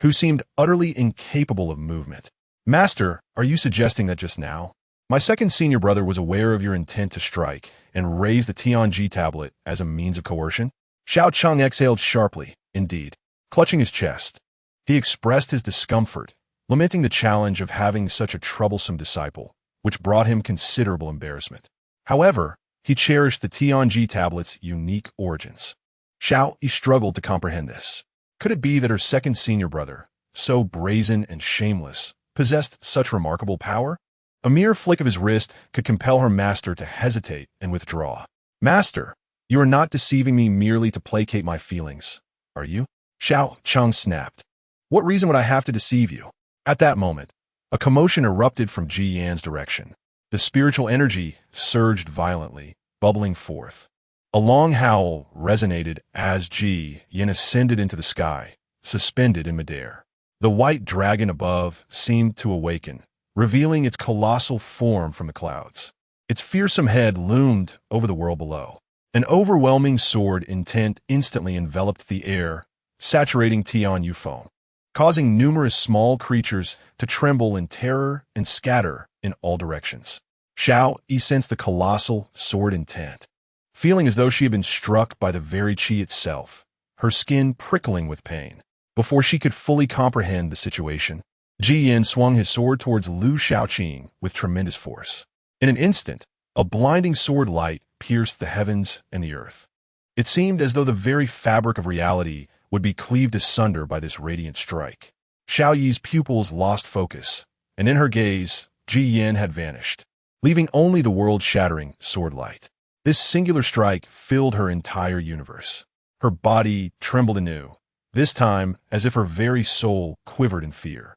who seemed utterly incapable of movement. "Master, are you suggesting that just now my second senior brother was aware of your intent to strike and raise the Tianji tablet as a means of coercion?" Xiao Cheng exhaled sharply, indeed. Clutching his chest, he expressed his discomfort, lamenting the challenge of having such a troublesome disciple, which brought him considerable embarrassment. However, he cherished the Tianji tablet's unique origins. Xiao Yi struggled to comprehend this. Could it be that her second senior brother, so brazen and shameless, possessed such remarkable power? A mere flick of his wrist could compel her master to hesitate and withdraw. "Master, you are not deceiving me merely to placate my feelings, are you?" Xiao Cheng snapped. "What reason would I have to deceive you?" At that moment, a commotion erupted from Ji Yan's direction. The spiritual energy surged violently, bubbling forth. A long howl resonated as Ji Yan ascended into the sky, suspended in midair. The white dragon above seemed to awaken, revealing its colossal form from the clouds. Its fearsome head loomed over the world below. An overwhelming sword intent instantly enveloped the air, saturating Tianyu foam, causing numerous small creatures to tremble in terror and scatter in all directions. Xiao Yi sensed the colossal sword intent, feeling as though she had been struck by the very qi itself, her skin prickling with pain. Before she could fully comprehend the situation, Ji Yan swung his sword towards Lu Shaoqing with tremendous force. In an instant, a blinding sword light pierced the heavens and the earth. It seemed as though the very fabric of reality would be cleaved asunder by this radiant strike. Xiao Yi's pupils lost focus, and in her gaze, Ji Yan had vanished, leaving only the world-shattering sword light. This singular strike filled her entire universe. Her body trembled anew, this time as if her very soul quivered in fear.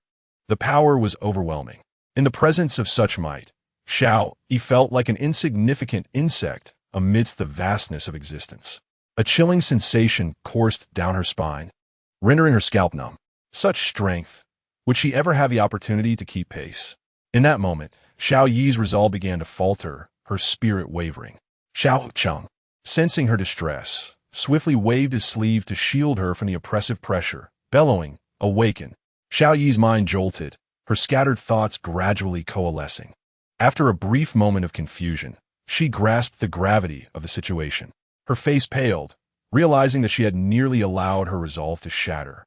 The power was overwhelming. In the presence of such might, Xiao Yi felt like an insignificant insect amidst the vastness of existence. A chilling sensation coursed down her spine, rendering her scalp numb. Such strength! Would she ever have the opportunity to keep pace? In that moment, Xiao Yi's resolve began to falter, her spirit wavering. Xiao Cheng, sensing her distress, swiftly waved his sleeve to shield her from the oppressive pressure, bellowing, "Awaken!" Xiao Yi's mind jolted, her scattered thoughts gradually coalescing. After a brief moment of confusion, she grasped the gravity of the situation. Her face paled, realizing that she had nearly allowed her resolve to shatter,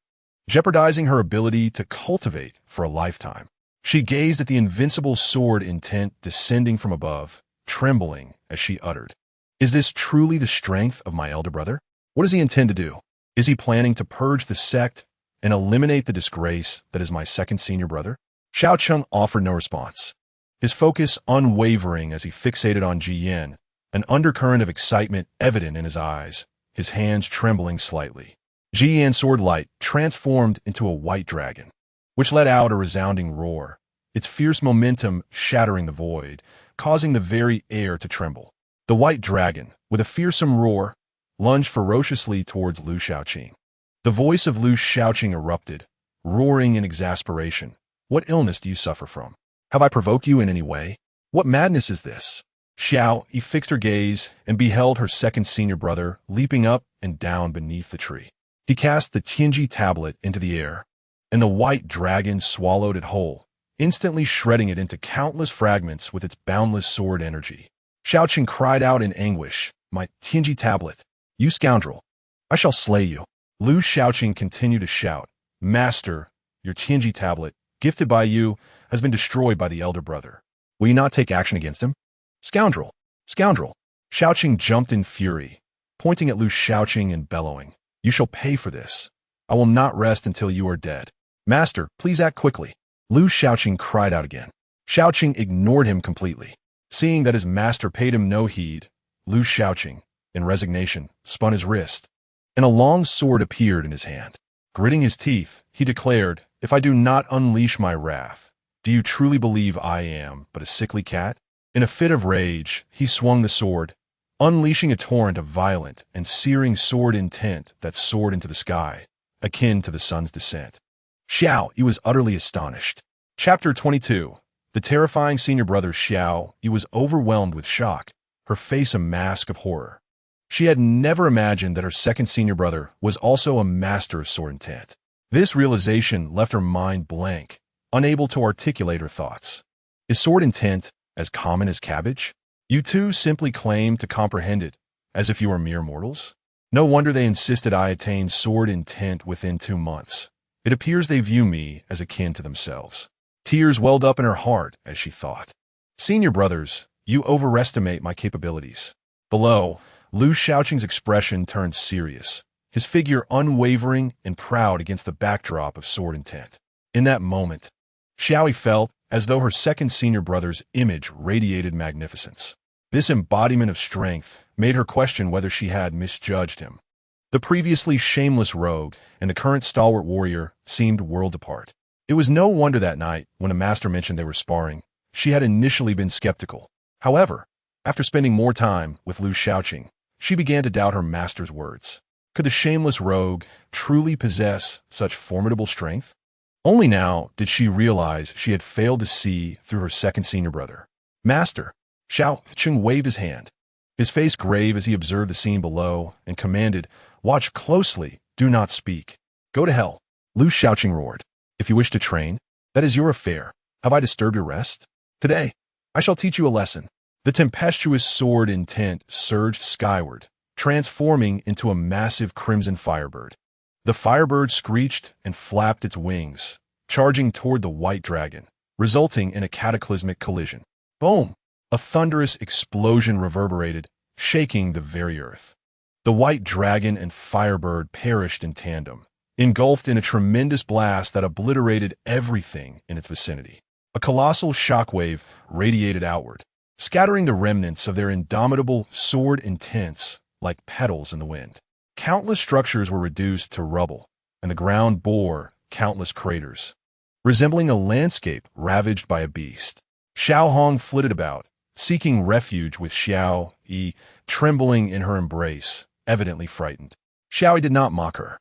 jeopardizing her ability to cultivate for a lifetime. She gazed at the invincible sword intent descending from above, trembling as she uttered, "Is this truly the strength of my elder brother? What does he intend to do? Is he planning to purge the sect and eliminate the disgrace that is my second senior brother?" Xiao Cheng offered no response, his focus unwavering as he fixated on Ji Yan, an undercurrent of excitement evident in his eyes, his hands trembling slightly. Ji Yan's sword light transformed into a white dragon, which let out a resounding roar, its fierce momentum shattering the void, causing the very air to tremble. The white dragon, with a fearsome roar, lunged ferociously towards Lu Shaoqing. The voice of Lu Shaoqing erupted, roaring in exasperation. "What illness do you suffer from? Have I provoked you in any way? What madness is this?" Xiao Yi fixed her gaze and beheld her second senior brother leaping up and down beneath the tree. He cast the Tianji tablet into the air, and the white dragon swallowed it whole, instantly shredding it into countless fragments with its boundless sword energy. Shaoqing cried out in anguish, "My Tianji tablet! You scoundrel! I shall slay you!" Lu Shaoqing continued to shout, "Master, your Tianji tablet, gifted by you, has been destroyed by the elder brother. Will you not take action against him? Scoundrel! Scoundrel!" Shaoqing jumped in fury, pointing at Lu Shaoqing and bellowing, "You shall pay for this. I will not rest until you are dead. Master, please act quickly." Lu Shaoqing cried out again. Shaoqing ignored him completely. Seeing that his master paid him no heed, Lu Shaoqing, in resignation, spun his wrist, and a long sword appeared in his hand. Gritting his teeth, he declared, "If I do not unleash my wrath, do you truly believe I am but a sickly cat?" In a fit of rage, he swung the sword, unleashing a torrent of violent and searing sword intent that soared into the sky, akin to the sun's descent. Xiao Yi was utterly astonished. Chapter 22. The terrifying senior brother Xiao Yi was overwhelmed with shock, her face a mask of horror. She had never imagined that her second senior brother was also a master of sword intent. This realization left her mind blank, unable to articulate her thoughts. Is sword intent as common as cabbage? You two simply claim to comprehend it, as if you were mere mortals? No wonder they insisted I attain sword intent within 2 months. It appears they view me as akin to themselves. Tears welled up in her heart as she thought. Senior brothers, you overestimate my capabilities. Below, Lu Shaoqing's expression turned serious, his figure unwavering and proud against the backdrop of sword intent. In that moment, Xiao Yi felt as though her second senior brother's image radiated magnificence. This embodiment of strength made her question whether she had misjudged him. The previously shameless rogue and the current stalwart warrior seemed worlds apart. It was no wonder that night, when the master mentioned they were sparring, she had initially been skeptical. However, after spending more time with Lu Shaoqing, she began to doubt her master's words. Could the shameless rogue truly possess such formidable strength? Only now did she realize she had failed to see through her second senior brother. "Master!" Shaoqing waved his hand, his face grave as he observed the scene below, and commanded, "Watch closely, do not speak." "Go to hell!" Lu Shaoqing roared. "If you wish to train, that is your affair. Have I disturbed your rest? Today, I shall teach you a lesson." The tempestuous sword intent surged skyward, transforming into a massive crimson firebird. The firebird screeched and flapped its wings, charging toward the white dragon, resulting in a cataclysmic collision. Boom! A thunderous explosion reverberated, shaking the very earth. The white dragon and firebird perished in tandem, engulfed in a tremendous blast that obliterated everything in its vicinity. A colossal shockwave radiated outward, scattering the remnants of their indomitable sword intents like petals in the wind. Countless structures were reduced to rubble, and the ground bore countless craters, resembling a landscape ravaged by a beast. Xiao Hong flitted about, seeking refuge with Xiao Yi, trembling in her embrace, evidently frightened. Xiao Yi did not mock her.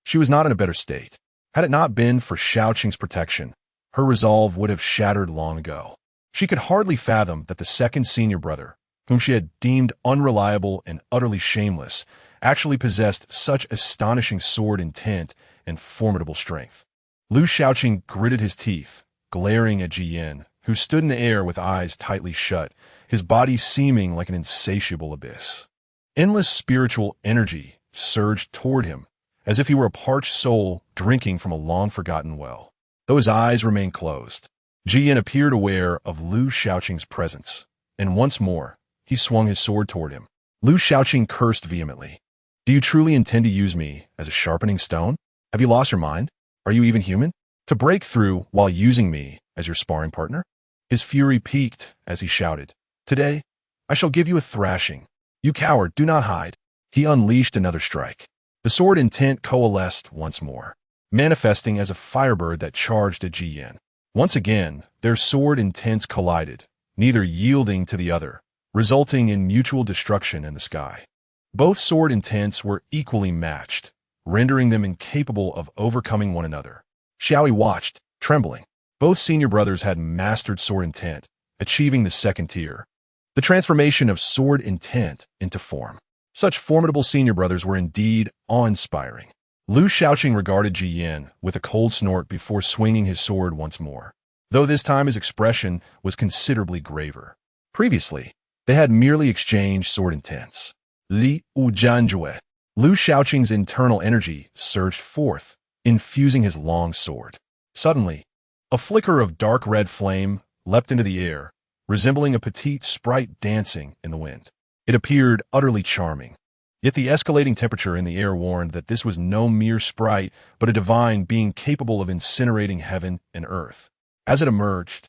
She was not in a better state. Had it not been for Xiao Qing's protection, her resolve would have shattered long ago. She could hardly fathom that the second senior brother, whom she had deemed unreliable and utterly shameless, actually possessed such astonishing sword intent and formidable strength. Lu Shaoqing gritted his teeth, glaring at Ji Yin, who stood in the air with eyes tightly shut, his body seeming like an insatiable abyss. Endless spiritual energy surged toward him, as if he were a parched soul drinking from a long-forgotten well. Though his eyes remained closed, Ji Yin appeared aware of Lu Shaoqing's presence, and once more, he swung his sword toward him. Lu Shaoqing cursed vehemently. "Do you truly intend to use me as a sharpening stone? Have you lost your mind? Are you even human? To break through while using me as your sparring partner?" His fury peaked as he shouted, "Today, I shall give you a thrashing. You coward, do not hide." He unleashed another strike. The sword intent coalesced once more, manifesting as a firebird that charged at Ji Yin. Once again, their sword intents collided, neither yielding to the other, resulting in mutual destruction in the sky. Both sword intents were equally matched, rendering them incapable of overcoming one another. Xiao Yi watched, trembling. Both senior brothers had mastered sword intent, achieving the second tier, the transformation of sword intent into form. Such formidable senior brothers were indeed awe-inspiring. Lu Shaoqing regarded Ji Yin with a cold snort before swinging his sword once more, though this time his expression was considerably graver. Previously, they had merely exchanged sword intents. Li Wu Jianjue. Lu Shaoqing's internal energy surged forth, infusing his long sword. Suddenly, a flicker of dark red flame leapt into the air, resembling a petite sprite dancing in the wind. It appeared utterly charming, yet the escalating temperature in the air warned that this was no mere sprite, but a divine being capable of incinerating heaven and earth. As it emerged,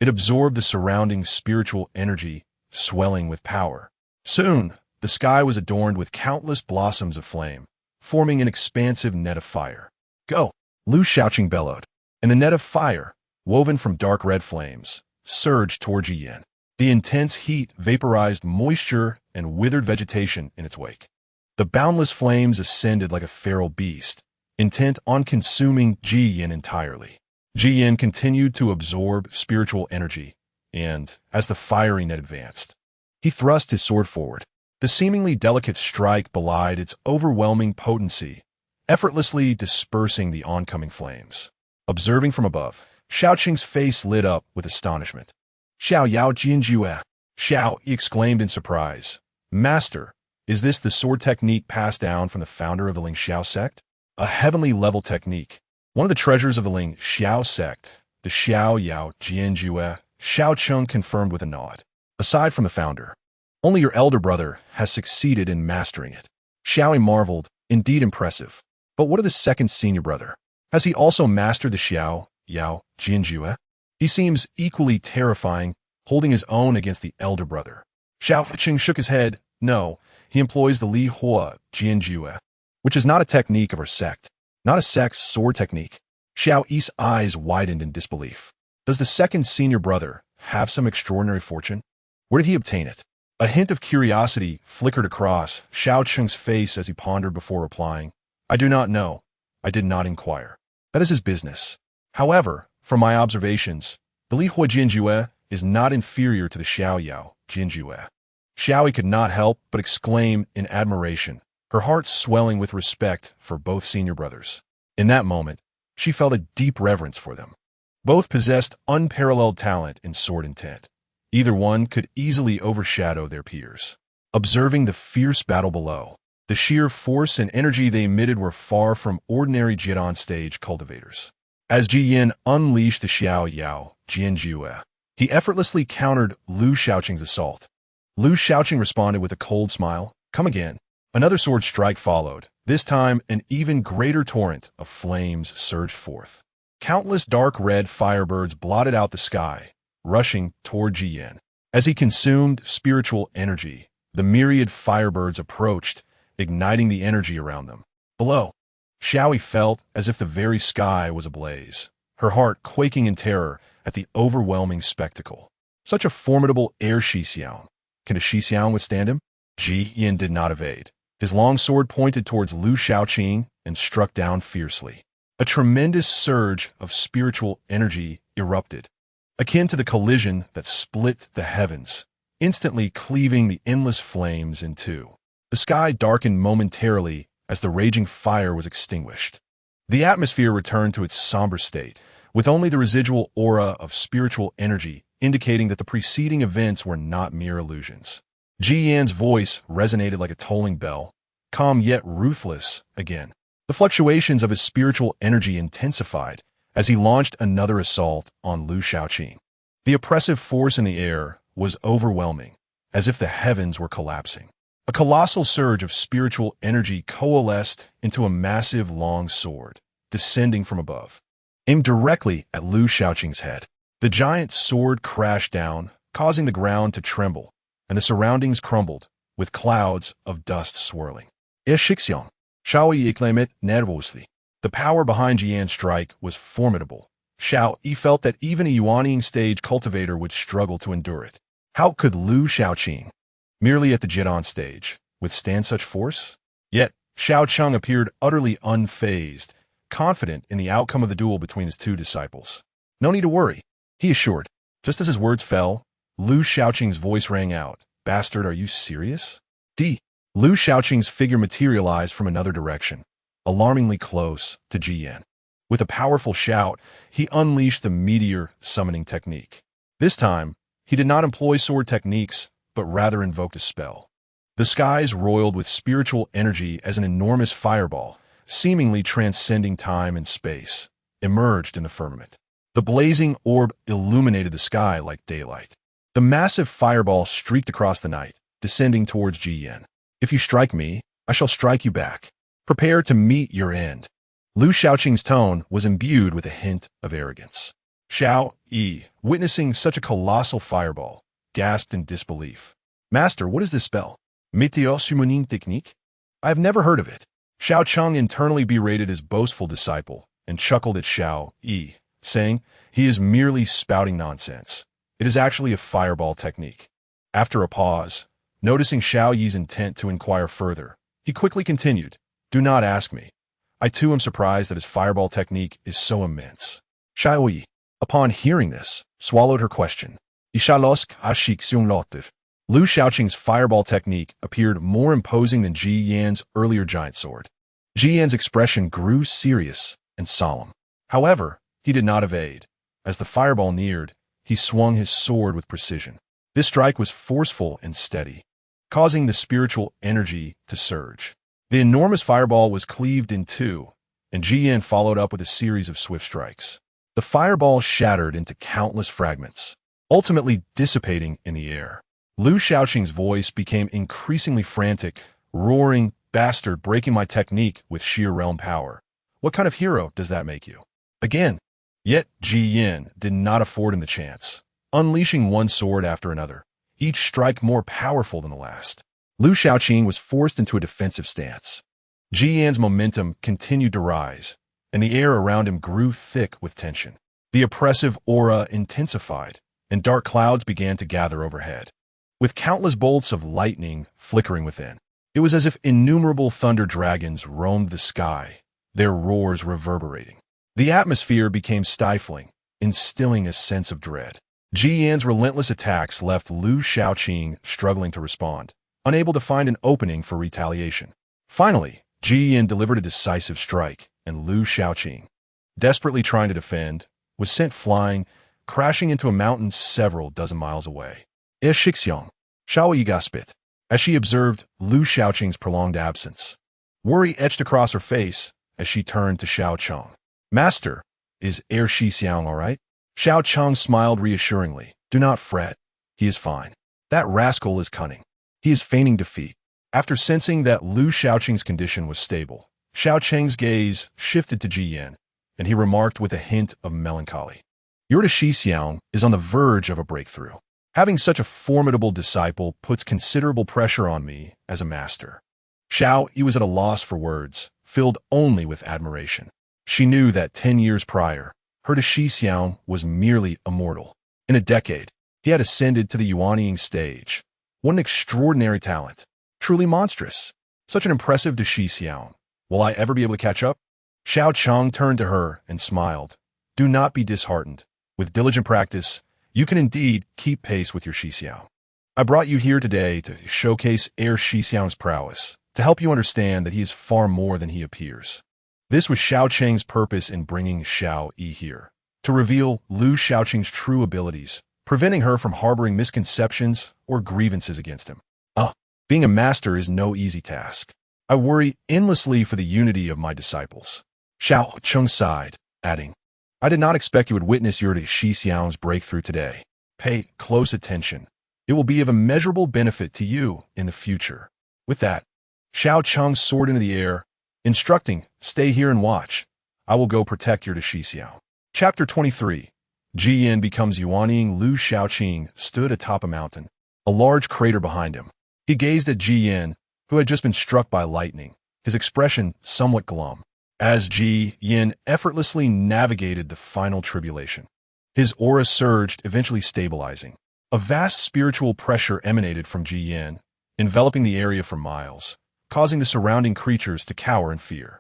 it absorbed the surrounding spiritual energy, swelling with power. Soon, the sky was adorned with countless blossoms of flame, forming an expansive net of fire. "Go!" Lu Shaoqing bellowed, and the net of fire, woven from dark red flames, surged toward Ji Yin. The intense heat vaporized moisture and withered vegetation in its wake. The boundless flames ascended like a feral beast, intent on consuming Ji Yin entirely. Ji Yin continued to absorb spiritual energy, and, as the fiery net advanced, he thrust his sword forward. The seemingly delicate strike belied its overwhelming potency, effortlessly dispersing the oncoming flames. Observing from above, Shaoqing's face lit up with astonishment. "Xiao Yao Jianjue." Xiao, he exclaimed in surprise. "Master, is this the sword technique passed down from the founder of the Ling Xiao sect? A heavenly level technique. One of the treasures of the Ling Xiao sect, the Xiao Yao Jianjue," Xiao Cheng confirmed with a nod. "Aside from the founder, only your elder brother has succeeded in mastering it." Xiao Yi marveled, indeed impressive. But what of the second senior brother? Has he also mastered the Xiao Yao Jianjue? He seems equally terrifying, holding his own against the elder brother. Xiao Qing shook his head. "No, he employs the Li Hua Jianjue, which is not a technique of our sect, not a sect's sword technique." Xiao Yi's eyes widened in disbelief. Does the second senior brother have some extraordinary fortune? Where did he obtain it? A hint of curiosity flickered across Xiao Cheng's face as he pondered before replying. "I do not know. I did not inquire. That is his business. However, from my observations, the Li Hua Jianjue is not inferior to the Xiao Yao Jianjue." Xiao Yi could not help but exclaim in admiration, her heart swelling with respect for both senior brothers. In that moment, she felt a deep reverence for them. Both possessed unparalleled talent in sword intent. Either one could easily overshadow their peers. Observing the fierce battle below, the sheer force and energy they emitted were far from ordinary Jidan stage cultivators. As Ji Yin unleashed the Xiao Yao Jianjue, he effortlessly countered Lu Shaoqing's assault. Lu Shaoqing responded with a cold smile. "Come again." Another sword strike followed. This time, an even greater torrent of flames surged forth. Countless dark red firebirds blotted out the sky, rushing toward Ji Yin. As he consumed spiritual energy, the myriad firebirds approached, igniting the energy around them. Below, Xiaoyi felt as if the very sky was ablaze, her heart quaking in terror at the overwhelming spectacle. Such a formidable air Shixiang. Can a Shixiang withstand him? Ji Yin did not evade. His long sword pointed towards Lu Shaoqing and struck down fiercely. A tremendous surge of spiritual energy erupted, akin to the collision that split the heavens, instantly cleaving the endless flames in two. The sky darkened momentarily as the raging fire was extinguished. The atmosphere returned to its somber state, with only the residual aura of spiritual energy indicating that the preceding events were not mere illusions. Ji Yan's voice resonated like a tolling bell, calm yet ruthless again. The fluctuations of his spiritual energy intensified as he launched another assault on Lu Shaoqing. The oppressive force in the air was overwhelming, as if the heavens were collapsing. A colossal surge of spiritual energy coalesced into a massive long sword, descending from above, aimed directly at Lu Shaoqing's head. The giant sword crashed down, causing the ground to tremble, and the surroundings crumbled, with clouds of dust swirling. Shixiang, Xiaoyi exclaimed nervously. The power behind Jian's strike was formidable. Xiaoyi felt that even a Yuanying stage cultivator would struggle to endure it. How could Lu Shaoqing, merely at the Jidan stage, withstand such force? Yet, Xiaocheng appeared utterly unfazed, confident in the outcome of the duel between his two disciples. No need to worry, he assured. Just as his words fell, Lu Shaoqing's voice rang out. Bastard, are you serious? Lu Shaoqing's figure materialized from another direction, alarmingly close to Ji Yan. With a powerful shout, he unleashed the meteor summoning technique. This time, he did not employ sword techniques, but rather invoked a spell. The skies roiled with spiritual energy as an enormous fireball, seemingly transcending time and space, emerged in the firmament. The blazing orb illuminated the sky like daylight. The massive fireball streaked across the night, descending towards Ji Yan. If you strike me, I shall strike you back. Prepare to meet your end. Lu Shaoqing's tone was imbued with a hint of arrogance. Xiao Yi, witnessing such a colossal fireball, gasped in disbelief. Master, what is this spell? Meteor summoning technique? I have never heard of it. Xiao Cheng internally berated his boastful disciple and chuckled at Xiao Yi, saying, he is merely spouting nonsense. It is actually a fireball technique. After a pause, noticing Xiao Yi's intent to inquire further, he quickly continued, do not ask me. I too am surprised that his fireball technique is so immense. Xiao Yi, upon hearing this, swallowed her question. Ishalosk ashik xiong lotiv. Lu Shaoqing's fireball technique appeared more imposing than Ji Yan's earlier giant sword. Ji Yan's expression grew serious and solemn. However, he did not evade. As the fireball neared, he swung his sword with precision. This strike was forceful and steady, causing the spiritual energy to surge. The enormous fireball was cleaved in two, and Ji Yan followed up with a series of swift strikes. The fireball shattered into countless fragments, ultimately dissipating in the air. Lu Shaoqing's voice became increasingly frantic, roaring, bastard, breaking my technique with sheer realm power. What kind of hero does that make you? Again. Yet Ji Yan did not afford him the chance, unleashing one sword after another, each strike more powerful than the last. Lu Shaoqing was forced into a defensive stance. Ji Yan's momentum continued to rise, and the air around him grew thick with tension. The oppressive aura intensified, and dark clouds began to gather overhead, with countless bolts of lightning flickering within. It was as if innumerable thunder dragons roamed the sky, their roars reverberating. The atmosphere became stifling, instilling a sense of dread. Ji Yan's relentless attacks left Lu Shaoqing struggling to respond, unable to find an opening for retaliation. Finally, Ji Yan delivered a decisive strike, and Lu Shaoqing, desperately trying to defend, was sent flying, crashing into a mountain several dozen miles away. Shixiang, Xiaoyi gasped, as she observed Lu Shaoqing's prolonged absence. Worry etched across her face as she turned to Xiao Cheng. Master, is Shixiang all right? Xiao Cheng smiled reassuringly. Do not fret. He is fine. That rascal is cunning. He is feigning defeat. After sensing that Lu Shaoqing's condition was stable, Xiao Cheng's gaze shifted to Ji Yan, and he remarked with a hint of melancholy. Your Shixiang is on the verge of a breakthrough. Having such a formidable disciple puts considerable pressure on me as a master. Xiao Yi was at a loss for words, filled only with admiration. She knew that 10 years prior, her Shi Xiang was merely a mortal. In a decade, he had ascended to the Yuanying stage. What an extraordinary talent. Truly monstrous. Such an impressive Shi Xiang. Will I ever be able to catch up? Xiao Chang turned to her and smiled. Do not be disheartened. With diligent practice, you can indeed keep pace with your Shi Xiang. I brought you here today to showcase Shi Xiang's prowess, to help you understand that he is far more than he appears. This was Xiao Cheng's purpose in bringing Xiao Yi here, to reveal Lu Xiaoqing's true abilities, preventing her from harboring misconceptions or grievances against him. Being a master is no easy task. I worry endlessly for the unity of my disciples. Xiao Cheng sighed, adding, I did not expect you would witness your Shi Xiang's breakthrough today. Pay close attention. It will be of immeasurable benefit to you in the future. With that, Xiao Cheng soared into the air, instructing, stay here and watch. I will go protect your Shi Xiang. Chapter 23. Ji Yin becomes Yuanying. Lu Xiaoqing stood atop a mountain, a large crater behind him. He gazed at Ji Yin, who had just been struck by lightning, his expression somewhat glum, as Ji Yin effortlessly navigated the final tribulation. His aura surged, eventually stabilizing. A vast spiritual pressure emanated from Ji Yin, enveloping the area for miles, causing the surrounding creatures to cower in fear.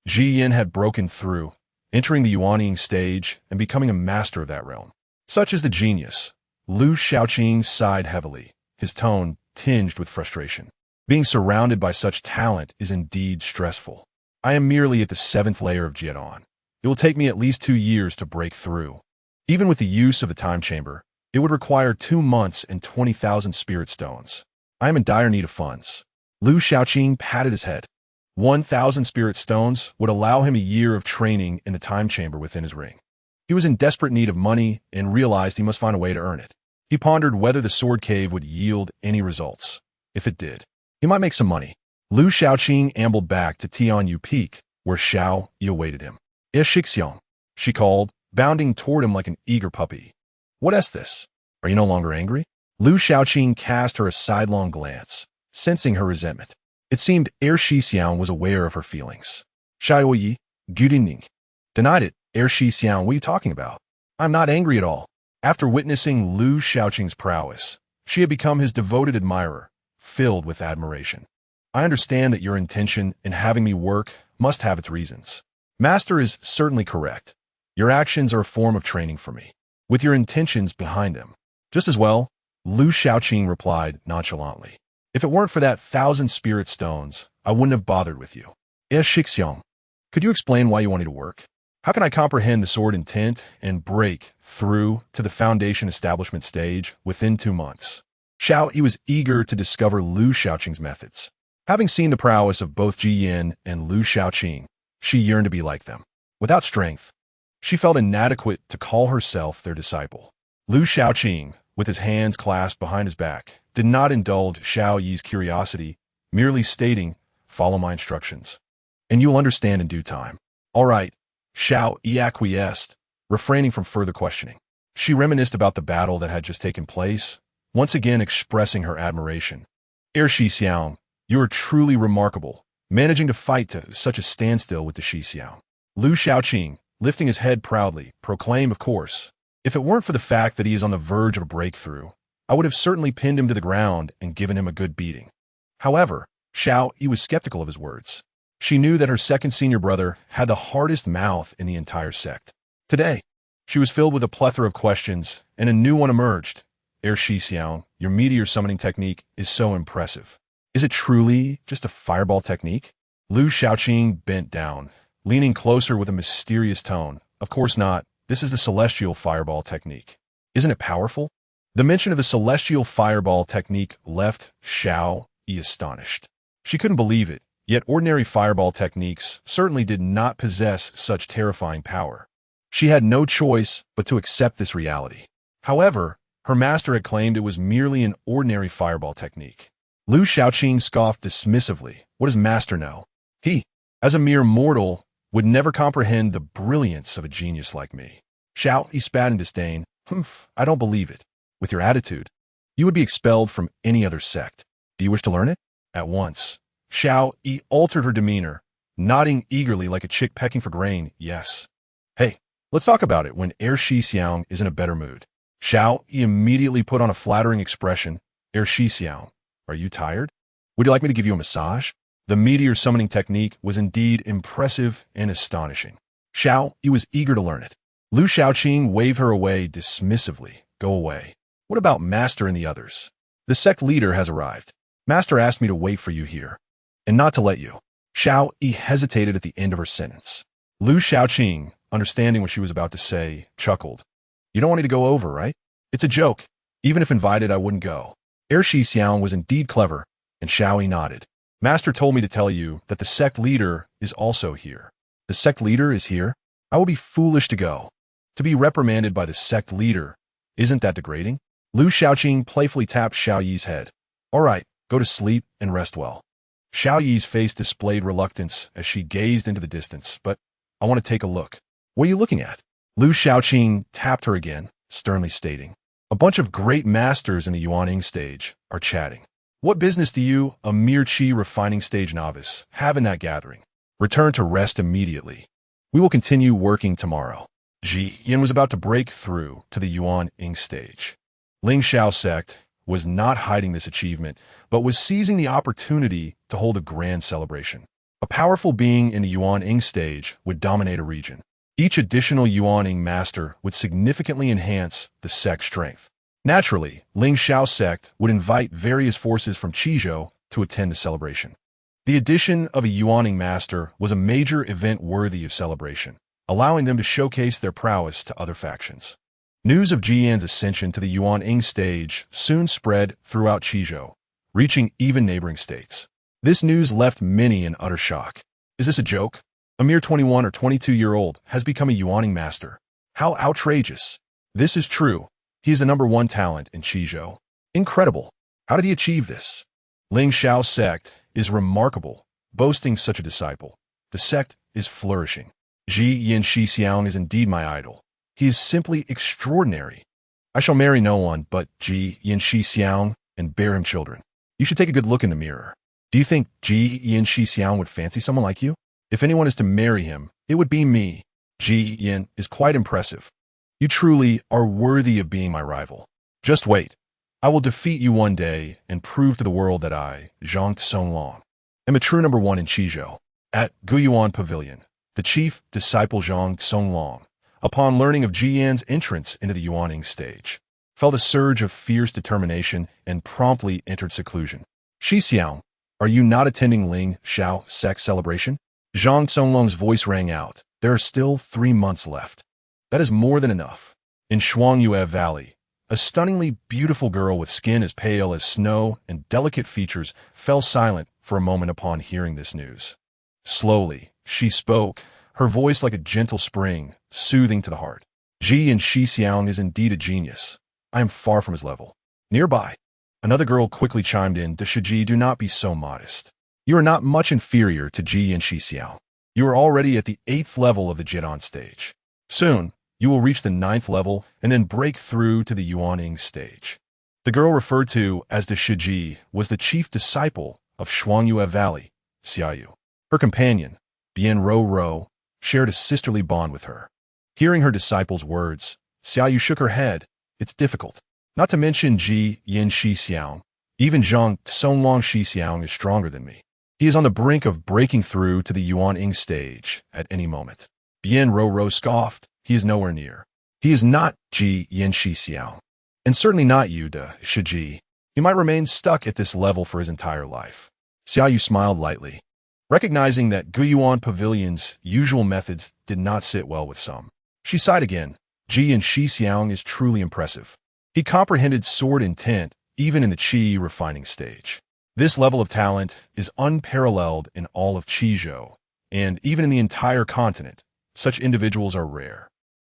Ji Yin had broken through, entering the Yuanying stage and becoming a master of that realm. Such is the genius. Lu Xiaoqing sighed heavily, his tone tinged with frustration. Being surrounded by such talent is indeed stressful. I am merely at the 7th layer of Jian. It will take me at least 2 years to break through. Even with the use of the time chamber, it would require 2 months and 20,000 spirit stones. I am in dire need of funds. Lu Xiaoqing patted his head. 1,000 spirit stones would allow him a year of training in the time chamber within his ring. He was in desperate need of money and realized he must find a way to earn it. He pondered whether the sword cave would yield any results. If it did, he might make some money. Lu Xiaoqing ambled back to Tianyu Peak, where Xiao Yi awaited him. Shixiang, she called, bounding toward him like an eager puppy. What is this? Are you no longer angry? Lu Xiaoqing cast her a sidelong glance, sensing her resentment. It seemed Shi Xiang was aware of her feelings. Xiao Yi, good evening. Denied it. Shi Xiang, what are you talking about? I'm not angry at all. After witnessing Lu Xiaoqing's prowess, she had become his devoted admirer, filled with admiration. I understand that your intention in having me work must have its reasons. Master is certainly correct. Your actions are a form of training for me, with your intentions behind them. Just as well, Lu Xiaoqing replied nonchalantly. If it weren't for that 1,000 spirit stones, I wouldn't have bothered with you. Shixiang, could you explain why you wanted to work? How can I comprehend the sword intent and break through to the foundation establishment stage within 2 months? Xiao Yi was eager to discover Lu Xiaoqing's methods. Having seen the prowess of both Ji Yin and Lu Xiaoqing, she yearned to be like them. Without strength, she felt inadequate to call herself their disciple. Lu Xiaoqing, with his hands clasped behind his back, did not indulge Xiao Yi's curiosity, merely stating, follow my instructions, and you will understand in due time. All right, Xiao Yi acquiesced, refraining from further questioning. She reminisced about the battle that had just taken place, once again expressing her admiration. Shi Xiang, you are truly remarkable, managing to fight to such a standstill with the Shi Xiang. Lu Xiaoqing, lifting his head proudly, proclaimed, of course, if it weren't for the fact that he is on the verge of a breakthrough, I would have certainly pinned him to the ground and given him a good beating. However, Xiao Yi was skeptical of his words. She knew that her second senior brother had the hardest mouth in the entire sect. Today, she was filled with a plethora of questions, and a new one emerged. Shi Xiang, your meteor summoning technique is so impressive. Is it truly just a fireball technique? Lu Xiaoqing bent down, leaning closer with a mysterious tone. Of course not. This is the celestial fireball technique. Isn't it powerful? The mention of the celestial fireball technique left Xiao Yi astonished. She couldn't believe it, yet ordinary fireball techniques certainly did not possess such terrifying power. She had no choice but to accept this reality. However, her master had claimed it was merely an ordinary fireball technique. Lu Xiaoqing scoffed dismissively. What does master know? He, as a mere mortal, would never comprehend the brilliance of a genius like me. Xiao Yi spat in disdain. Humph, I don't believe it. With your attitude, You would be expelled from any other sect. Do you wish to learn it? At once, Xiao Yi altered her demeanor, nodding eagerly like a chick pecking for grain. Yes. Hey, let's talk about it when Shi Xiang is in a better mood. Xiao Yi immediately put on a flattering expression. Shi Xiang, are you tired? Would you like me to give you a massage? The meteor summoning technique was indeed impressive and astonishing. Xiao Yi was eager to learn it. Lu Xiaoqing waved her away dismissively. Go away. What about Master and the others? The sect leader has arrived. Master asked me to wait for you here, and not to let you. Xiao Yi hesitated at the end of her sentence. Lu Xiaoqing, understanding what she was about to say, chuckled. You don't want me to go over, right? It's a joke. Even if invited, I wouldn't go. Shi Xiang was indeed clever, and Xiao Yi nodded. Master told me to tell you that the sect leader is also here. The sect leader is here? I will be foolish to go. To be reprimanded by the sect leader, isn't that degrading? Lu Xiaoqing playfully tapped Xiao Yi's head. All right, go to sleep and rest well. Xiao Yi's face displayed reluctance as she gazed into the distance, but I want to take a look. What are you looking at? Lu Xiaoqing tapped her again, sternly stating. A bunch of great masters in the Yuaning stage are chatting. What business do you, a mere Qi refining stage novice, have in that gathering? Return to rest immediately. We will continue working tomorrow. Ji Yin was about to break through to the Yuan Ying stage. Ling Xiao sect was not hiding this achievement, but was seizing the opportunity to hold a grand celebration. A powerful being in the Yuan Ying stage would dominate a region. Each additional Yuan Ying master would significantly enhance the sect's strength. Naturally, Ling Xiao sect would invite various forces from Qizhou to attend the celebration. The addition of a Yuan Ying master was a major event worthy of celebration, allowing them to showcase their prowess to other factions. News of Jiyan's ascension to the Yuan Ying stage soon spread throughout Qizhou, reaching even neighboring states. This news left many in utter shock. Is this a joke? A mere 21 or 22-year-old has become a Yuan Ying master. How outrageous! This is true. He is the #1 talent in Qizhou. Incredible! How did he achieve this? Ling Xiao sect is remarkable, boasting such a disciple. The sect is flourishing. Ji Yin Shi Xiang is indeed my idol. He is simply extraordinary. I shall marry no one but Ji Yin Shi Xiang and bear him children. You should take a good look in the mirror. Do you think Ji Yin Shi Xiang would fancy someone like you? If anyone is to marry him, it would be me. Ji Yin is quite impressive. You truly are worthy of being my rival. Just wait. I will defeat you one day and prove to the world that I, Zhang Tsonglong, am a true #1 in Qizhou. At Guyuan Pavilion, the chief disciple Zhang Tsonglong, upon learning of Jiyan's entrance into the Yuaning stage, felt a surge of fierce determination and promptly entered seclusion. Shi Xiang, are you not attending Ling Xiao sect celebration? Zhang Tsonglong's voice rang out. There are still 3 months left. That is more than enough. In Shuangyue Valley, a stunningly beautiful girl with skin as pale as snow and delicate features fell silent for a moment upon hearing this news. Slowly, she spoke, her voice like a gentle spring, soothing to the heart. Ji and Shi Xiang is indeed a genius. I am far from his level. Nearby, another girl quickly chimed in, Shiji, do not be so modest. You are not much inferior to Ji and Shi Xiao. You are already at the 8th level of the Jidan stage. Soon, you will reach the 9th level and then break through to the Yuaning stage. The girl referred to as the Shiji was the chief disciple of Shuangyue Valley, Xiaoyu. Her companion, Bian Ro Ro, shared a sisterly bond with her. Hearing her disciple's words, Xiaoyu shook her head. It's difficult. Not to mention Ji Yin Shi Xiang. Even Zhang Tsonglong Shi Xiang is stronger than me. He is on the brink of breaking through to the Yuan Ying stage at any moment. Bian Ro Ro scoffed. He is nowhere near. He is not Ji Yin Shi Xiao. And certainly not you, De Shiji. He might remain stuck at this level for his entire life. Xiaoyu smiled lightly, recognizing that Guyuan Pavilion's usual methods did not sit well with some. She sighed again. Ji Yin Shi Xiang is truly impressive. He comprehended sword intent even in the Qi refining stage. This level of talent is unparalleled in all of Qizhou, and even in the entire continent, such individuals are rare.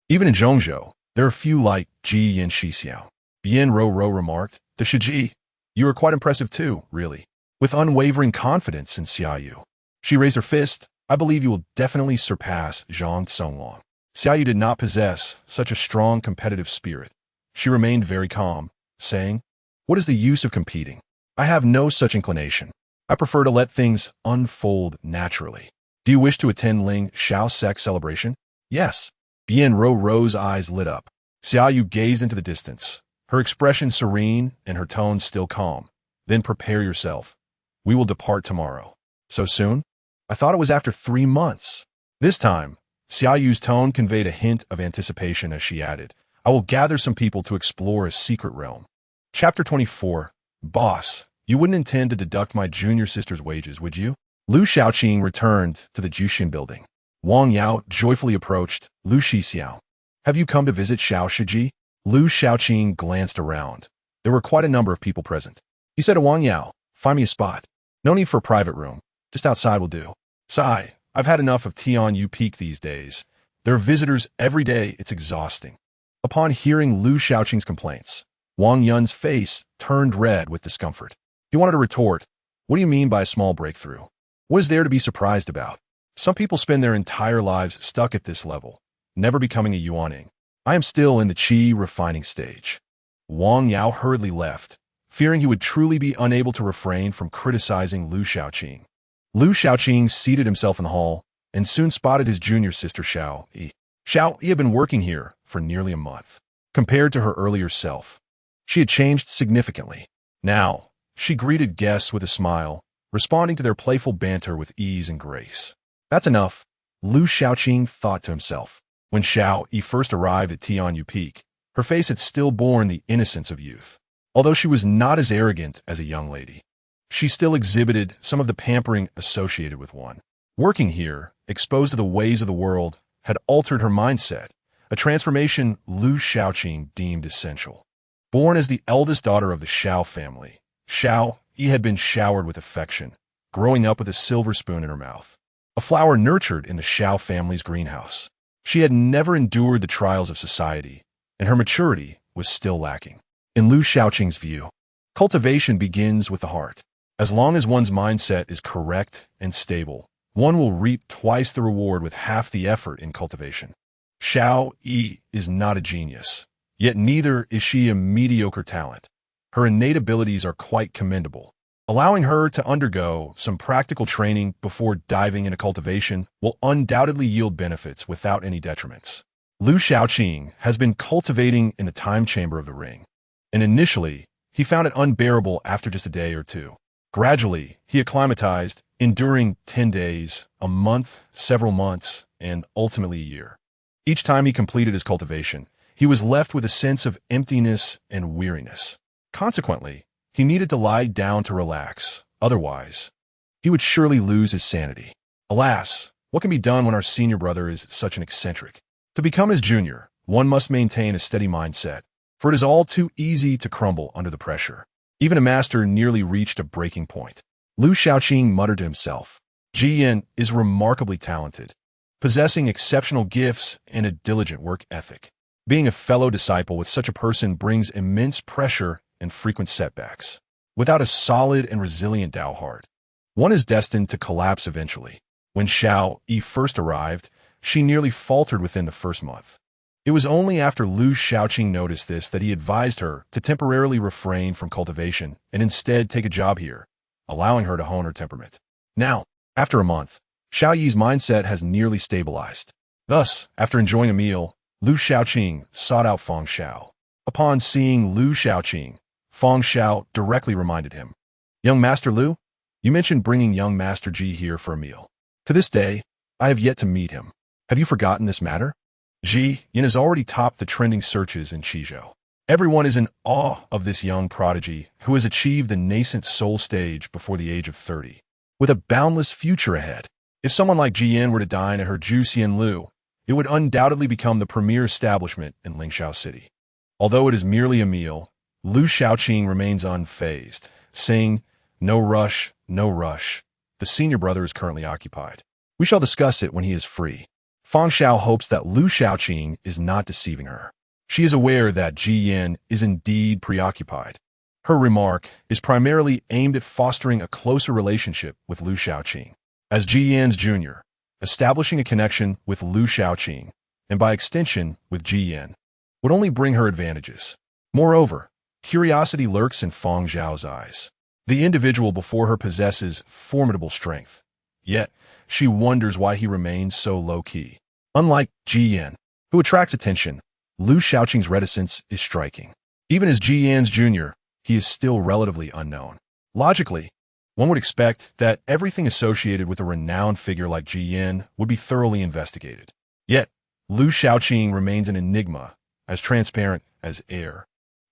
Even in Zhongzhou, there are few like Ji Yin Shi Xiao. Bian Ro Ro remarked, the Shiji, you are quite impressive too, really. With unwavering confidence in Xiaoyu. She raised her fist. I believe you will definitely surpass Zhang Tsonglong. Xiaoyu did not possess such a strong competitive spirit. She remained very calm, saying, What is the use of competing? I have no such inclination. I prefer to let things unfold naturally. Do you wish to attend Ling Xiao's sect celebration? Yes. Bien Ro's eyes lit up. Xiao Yu gazed into the distance, her expression serene and her tone still calm. Then prepare yourself. We will depart tomorrow. So soon? I thought it was after 3 months. This time, Xiao Yu's tone conveyed a hint of anticipation as she added, I will gather some people to explore a secret realm. Chapter 24. Boss, you wouldn't intend to deduct my junior sister's wages, would you? Lu Xiaoqing returned to the Jushin building. Wang Yao joyfully approached Lu Shixiao. Have you come to visit Xiao Shiji? Lu Xiaoqing glanced around. There were quite a number of people present. He said to Wang Yao, find me a spot. No need for a private room. Just outside will do. Sigh, I've had enough of Tianyu Peak these days. There are visitors every day. It's exhausting. Upon hearing Lu Xiaoqing's complaints, Wang Yun's face turned red with discomfort. He wanted to retort, what do you mean by a small breakthrough? What is there to be surprised about? Some people spend their entire lives stuck at this level, never becoming a yuaning. I am still in the qi refining stage. Wang Yao hurriedly left, fearing he would truly be unable to refrain from criticizing Lu Xiaoqing. Lu Xiaoqing seated himself in the hall and soon spotted his junior sister Xiao Yi. Xiao Yi had been working here for nearly a month. Compared to her earlier self, she had changed significantly. Now, she greeted guests with a smile, responding to their playful banter with ease and grace. That's enough, Lu Xiaoqing thought to himself. When Xiao Yi first arrived at Tianyu Peak, her face had still borne the innocence of youth. Although she was not as arrogant as a young lady, she still exhibited some of the pampering associated with one. Working here, exposed to the ways of the world, had altered her mindset, a transformation Lu Xiaoqing deemed essential. Born as the eldest daughter of the Xiao family, Xiao Yi had been showered with affection, growing up with a silver spoon in her mouth. A flower nurtured in the Xiao family's greenhouse. She had never endured the trials of society, and her maturity was still lacking. In Lu Xiaoqing's view, cultivation begins with the heart. As long as one's mindset is correct and stable, one will reap twice the reward with half the effort in cultivation. Xiao Yi is not a genius, yet neither is she a mediocre talent. Her innate abilities are quite commendable. Allowing her to undergo some practical training before diving into cultivation will undoubtedly yield benefits without any detriments. Lu Xiaoqing has been cultivating in the time chamber of the ring, and initially, he found it unbearable after just a day or two. Gradually, he acclimatized, enduring 10 days, a month, several months, and ultimately a year. Each time he completed his cultivation, he was left with a sense of emptiness and weariness. Consequently, he needed to lie down to relax. Otherwise, he would surely lose his sanity. Alas, what can be done when our senior brother is such an eccentric? To become his junior, one must maintain a steady mindset, for it is all too easy to crumble under the pressure. Even a master nearly reached a breaking point. Lu Xiaoqing muttered to himself, Ji Yan is remarkably talented, possessing exceptional gifts and a diligent work ethic. Being a fellow disciple with such a person brings immense pressure and frequent setbacks. Without a solid and resilient Dao heart, one is destined to collapse eventually. When Xiao Yi first arrived, she nearly faltered within the first month. It was only after Lu Xiaoqing noticed this that he advised her to temporarily refrain from cultivation and instead take a job here, allowing her to hone her temperament. Now, after a month, Xiao Yi's mindset has nearly stabilized. Thus, after enjoying a meal, Lu Xiaoqing sought out Fang Xiao. Upon seeing Lu Xiaoqing, Fang Xiao directly reminded him, Young Master Lu, you mentioned bringing young Master Ji here for a meal. To this day, I have yet to meet him. Have you forgotten this matter? Ji Yan has already topped the trending searches in Qizhou. Everyone is in awe of this young prodigy who has achieved the nascent soul stage before the age of 30, with a boundless future ahead. If someone like Ji Yan were to dine at her Juxian Lu, it would undoubtedly become the premier establishment in Lingxiao City. Although it is merely a meal, Lu Xiaoqing remains unfazed, saying, No rush, no rush. The senior brother is currently occupied. We shall discuss it when he is free. Fang Xiao hopes that Lu Xiaoqing is not deceiving her. She is aware that Ji Yan is indeed preoccupied. Her remark is primarily aimed at fostering a closer relationship with Lu Xiaoqing. As Ji Yan's junior, establishing a connection with Lu Xiaoqing, and by extension with Ji Yan, would only bring her advantages. Moreover, Curiosity lurks in Fang Zhao's eyes. The individual before her possesses formidable strength. Yet, she wonders why he remains so low-key. Unlike Ji Yan, who attracts attention, Lu Shaoqing's reticence is striking. Even as Ji Yan's junior, he is still relatively unknown. Logically, one would expect that everything associated with a renowned figure like Ji Yan would be thoroughly investigated. Yet, Lu Shaoqing remains an enigma, as transparent as air,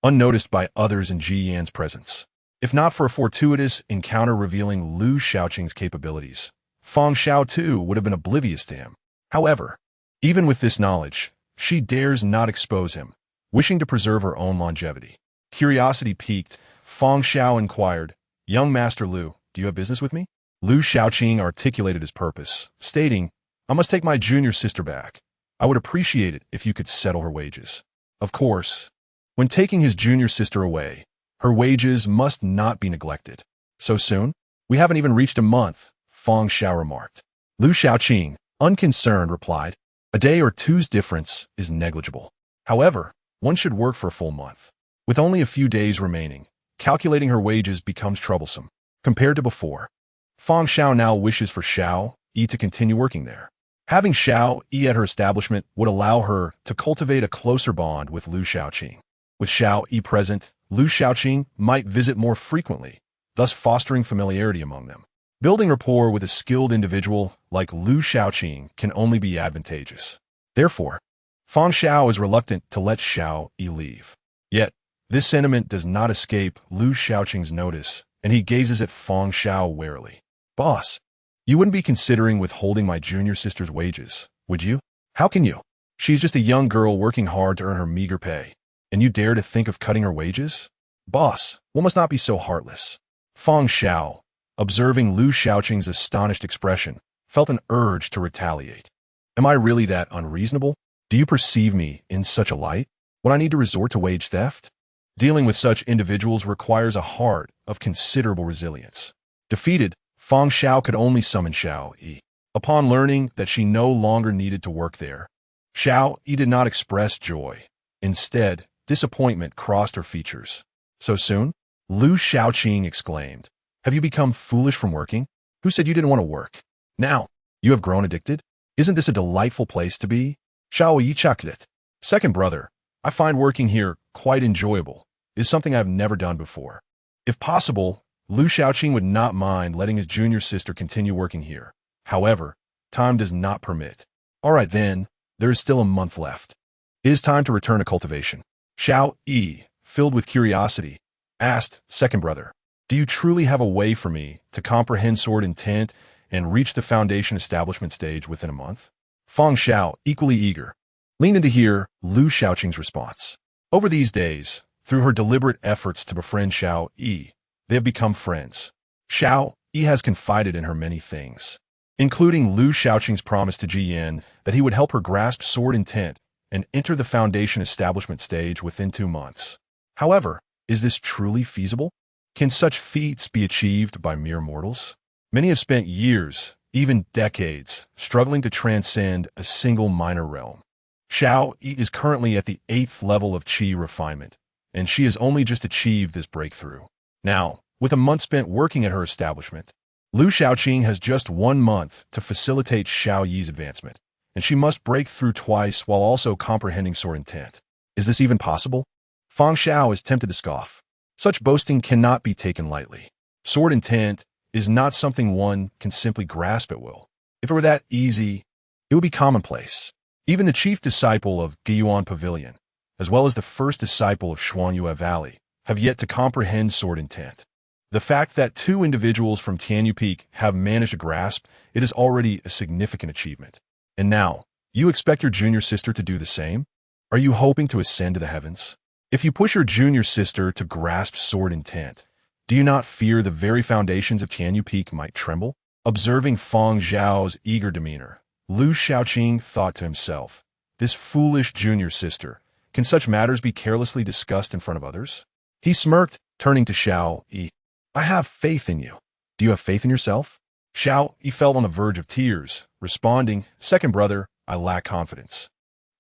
unnoticed by others in Ji Yan's presence. If not for a fortuitous encounter revealing Lu Shaoqing's capabilities, Fang Xiao too would have been oblivious to him. However, even with this knowledge, she dares not expose him, wishing to preserve her own longevity. Curiosity piqued, Fang Xiao inquired, "Young Master Lu, do you have business with me?" Lu Shaoqing articulated his purpose, stating, "I must take my junior sister back. I would appreciate it if you could settle her wages." Of course, when taking his junior sister away, her wages must not be neglected. "So soon? We haven't even reached a month," Fang Xiao remarked. Lu Shaoqing, unconcerned, replied, "A day or two's difference is negligible. However, one should work for a full month. With only a few days remaining, calculating her wages becomes troublesome. Compared to before, Fang Xiao now wishes for Xiao Yi to continue working there. Having Xiao Yi at her establishment would allow her to cultivate a closer bond with Lu Shaoqing. With Xiao Yi present, Lu Shaoqing might visit more frequently, thus fostering familiarity among them. Building rapport with a skilled individual like Lu Shaoqing can only be advantageous. Therefore, Fang Xiao is reluctant to let Xiao Yi leave. Yet, this sentiment does not escape Lu Shaoqing's notice, and he gazes at Fang Xiao warily. "Boss, you wouldn't be considering withholding my junior sister's wages, would you? How can you? She's just a young girl working hard to earn her meager pay, and you dare to think of cutting her wages? Boss, one must not be so heartless." Fang Xiao, observing Lu Shaoqing's astonished expression, felt an urge to retaliate. "Am I really that unreasonable? Do you perceive me in such a light? Would I need to resort to wage theft?" Dealing with such individuals requires a heart of considerable resilience. Defeated, Fang Xiao could only summon Xiao Yi. Upon learning that she no longer needed to work there, Xiao Yi did not express joy. Instead, disappointment crossed her features. "So soon?" Lu Shaoqing exclaimed. "Have you become foolish from working? Who said you didn't want to work? Now, you have grown addicted? Isn't this a delightful place to be?" Xiao Yi chuckled it. "Second brother, I find working here quite enjoyable. It is something I have never done before." If possible, Lu Shaoqing would not mind letting his junior sister continue working here. However, time does not permit. "All right then, there is still a month left. It is time to return to cultivation." Xiao Yi, filled with curiosity, asked, "Second brother, do you truly have a way for me to comprehend sword intent and reach the foundation establishment stage within a month?" Fang Xiao, equally eager, leaned in to hear Lu Shaoqing's response. Over these days, through her deliberate efforts to befriend Xiao Yi, they have become friends. Xiao Yi has confided in her many things, including Lu Shaoqing's promise to Ji Yan that he would help her grasp sword intent and enter the foundation establishment stage within 2 months. However, is this truly feasible? Can such feats be achieved by mere mortals? Many have spent years, even decades, struggling to transcend a single minor realm. Xiao Yi is currently at the 8th level of Qi refinement, and she has only just achieved this breakthrough. Now, with a month spent working at her establishment, Lu Shaoqing has just 1 month to facilitate Xiao Yi's advancement, and she must break through twice while also comprehending sword intent. Is this even possible? Fang Xiao is tempted to scoff. Such boasting cannot be taken lightly. Sword intent is not something one can simply grasp at will. If it were that easy, it would be commonplace. Even the chief disciple of Guiyuan Pavilion, as well as the first disciple of Xuanyue Valley, have yet to comprehend sword intent. The fact that 2 individuals from Tianyu Peak have managed to grasp it is already a significant achievement. And now, you expect your junior sister to do the same? Are you hoping to ascend to the heavens? If you push your junior sister to grasp sword intent, do you not fear the very foundations of Tianyu Peak might tremble? Observing Fang Zhao's eager demeanor, Lu Shaoqing thought to himself, "This foolish junior sister, can such matters be carelessly discussed in front of others?" He smirked, turning to Xiao Yi. "I have faith in you. Do you have faith in yourself?" Xiao Yi felt on the verge of tears, responding, "Second brother, I lack confidence.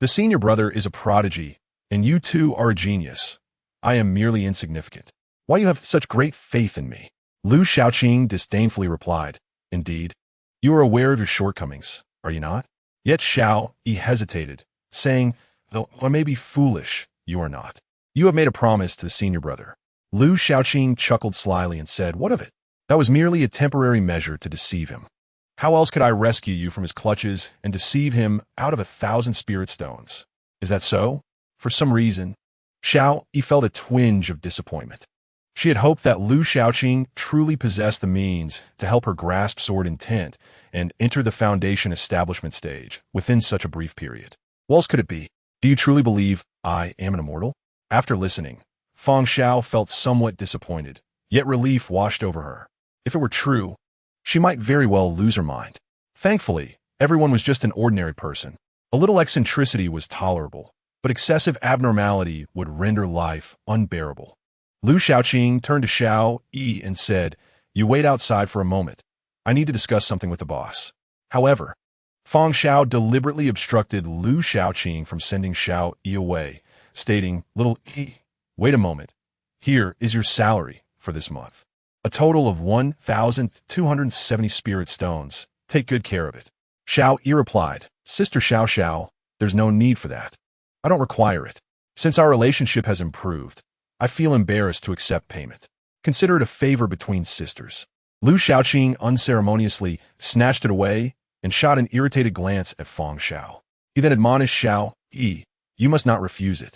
The senior brother is a prodigy, and you too are a genius. I am merely insignificant. Why you have such great faith in me? Lu Shaoqing disdainfully replied, Indeed, you are aware of your shortcomings, are you not? Yet Xiao Yi hesitated, saying, Though I may be foolish, you are not. You have made a promise to the senior brother. Lu Shaoqing chuckled slyly and said, What of it? That was merely a temporary measure to deceive him. How else could I rescue you from his clutches and deceive him out of 1,000 spirit stones? Is that so? For some reason, Xiao Yi felt a twinge of disappointment. She had hoped that Lu Shaoqing truly possessed the means to help her grasp sword intent and enter the foundation establishment stage within such a brief period. What else could it be? Do you truly believe I am an immortal? After listening, Fang Xiao felt somewhat disappointed, yet relief washed over her. If it were true, she might very well lose her mind. Thankfully, everyone was just an ordinary person. A little eccentricity was tolerable, but excessive abnormality would render life unbearable. Lu Shaoqing turned to Xiao Yi and said, You wait outside for a moment. I need to discuss something with the boss. However, Fang Xiao deliberately obstructed Lu Shaoqing from sending Xiao Yi away, stating, Little Yi, wait a moment. Here is your salary for this month. A total of 1,270 spirit stones. Take good care of it. Xiao Yi replied, Sister Xiao Xiao, there's no need for that. I don't require it. Since our relationship has improved, I feel embarrassed to accept payment. Consider it a favor between sisters. Lu Shaoqing unceremoniously snatched it away and shot an irritated glance at Fang Xiao. He then admonished Xiao Yi, You must not refuse it.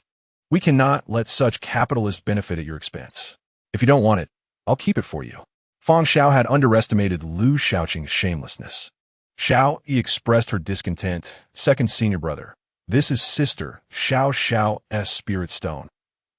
We cannot let such capitalist benefit at your expense. If you don't want it, I'll keep it for you. Fang Xiao had underestimated Lu Shaoqing's shamelessness. Xiao Yi expressed her discontent. Second senior brother, this is sister Xiao Xiao's spirit stone.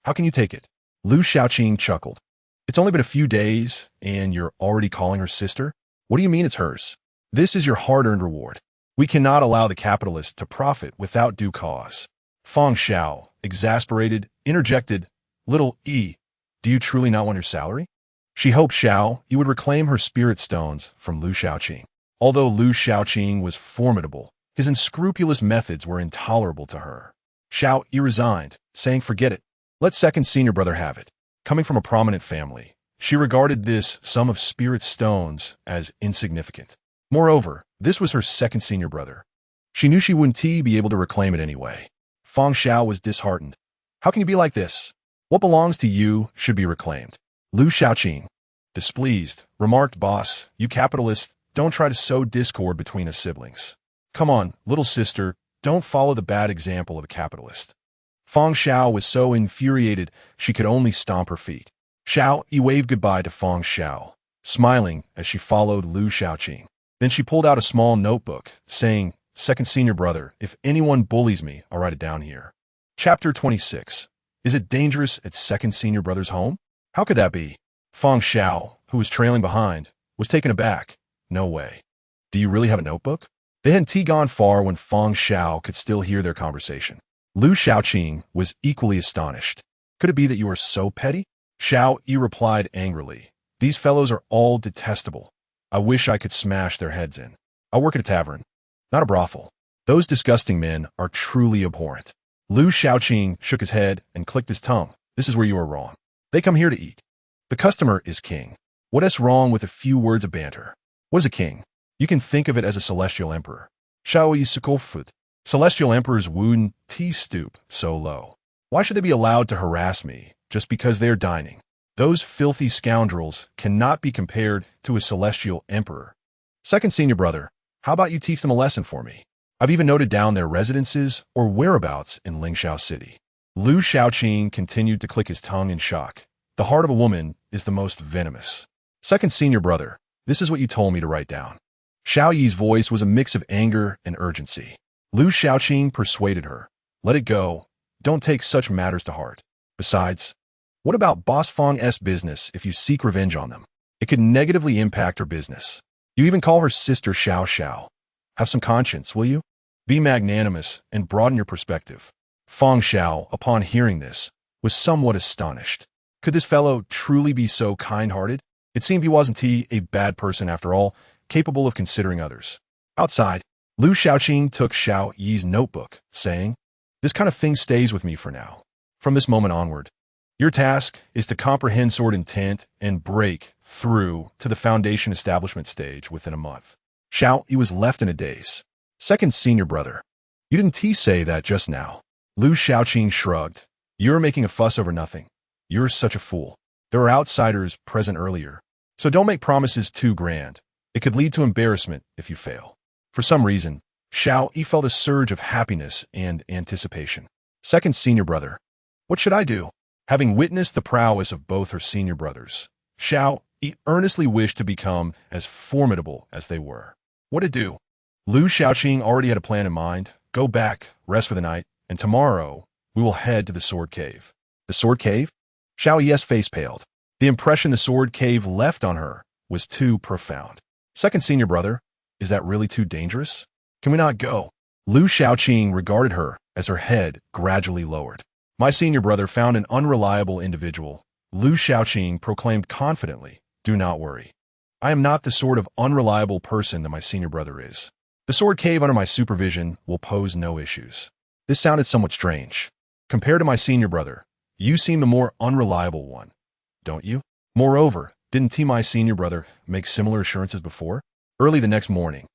How can you take it? Lu Shaoqing chuckled. It's only been a few days, and you're already calling her sister? What do you mean it's hers? This is your hard-earned reward. We cannot allow the capitalist to profit without due cause. Fang Xiao, exasperated, interjected, Little Yi, do you truly not want your salary? She hoped Xiao Yi would reclaim her spirit stones from Lu Shaoqing. Although Lu Shaoqing was formidable, his unscrupulous methods were intolerable to her. Xiao Yi resigned, saying, Forget it. Let second senior brother have it. Coming from a prominent family, she regarded this sum of spirit stones as insignificant. Moreover, this was her second senior brother. She knew she wouldn't be able to reclaim it anyway. Fang Xiao was disheartened. How can you be like this? What belongs to you should be reclaimed. Lu Shaoqing, displeased, remarked, Boss, you capitalists, don't try to sow discord between us siblings. Come on, little sister, don't follow the bad example of a capitalist. Fang Xiao was so infuriated she could only stomp her feet. Xiao Yi waved goodbye to Fang Xiao, smiling as she followed Lu Shaoqing. Then she pulled out a small notebook, saying, Second senior brother, if anyone bullies me, I'll write it down here. Chapter 26. Is it dangerous at second senior brother's home? How could that be? Fang Xiao, who was trailing behind, was taken aback. No way. Do you really have a notebook? They hadn't gone far when Fang Xiao could still hear their conversation. Lu Shaoqing was equally astonished. Could it be that you are so petty? Xiao Yi replied angrily. These fellows are all detestable. I wish I could smash their heads in. I work at a tavern, not a brothel. Those disgusting men are truly abhorrent. Lu Shaoqing shook his head and clicked his tongue. This is where you are wrong. They come here to eat. The customer is king. What is wrong with a few words of banter? What is a king? You can think of it as a celestial emperor. Xiao Yi Sukofut. Celestial emperors wouldn't stoop so low. Why should they be allowed to harass me just because they are dining? Those filthy scoundrels cannot be compared to a celestial emperor. Second senior brother, how about you teach them a lesson for me? I've even noted down their residences or whereabouts in Lingxiao City. Lu Shaoqing continued to click his tongue in shock. The heart of a woman is the most venomous. Second senior brother, this is what you told me to write down. Xiao Yi's voice was a mix of anger and urgency. Lu Shaoqing persuaded her. Let it go. Don't take such matters to heart. Besides, what about Boss Fang's business if you seek revenge on them? It could negatively impact her business. You even call her sister Xiao Xiao. Have some conscience, will you? Be magnanimous and broaden your perspective. Fang Xiao, upon hearing this, was somewhat astonished. Could this fellow truly be so kind-hearted? It seemed he wasn't a bad person after all, capable of considering others. Outside, Lu Shaoqing took Xiao Yi's notebook, saying, This kind of thing stays with me for now. From this moment onward, Your task is to comprehend sword intent and break through to the foundation establishment stage within a month. Xiao Yi was left in a daze. Second senior brother. You didn't say that just now. Lu Xiaoqing shrugged. You're making a fuss over nothing. You're such a fool. There were outsiders present earlier. So don't make promises too grand. It could lead to embarrassment if you fail. For some reason, Xiao Yi felt a surge of happiness and anticipation. Second senior brother. What should I do? Having witnessed the prowess of both her senior brothers, Xiao Yi earnestly wished to become as formidable as they were. What to do? Lu Xiaoqing already had a plan in mind. Go back, rest for the night, and tomorrow we will head to the sword cave. The sword cave? Xiao Yi's face paled. The impression the sword cave left on her was too profound. Second senior brother, is that really too dangerous? Can we not go? Lu Xiaoqing regarded her as her head gradually lowered. My senior brother found an unreliable individual. Lu Xiaoqing proclaimed confidently, do not worry. I am not the sort of unreliable person that my senior brother is. The sword cave under my supervision will pose no issues. This sounded somewhat strange. Compared to my senior brother, you seem the more unreliable one, don't you? Moreover, didn't my senior brother make similar assurances before? Early the next morning,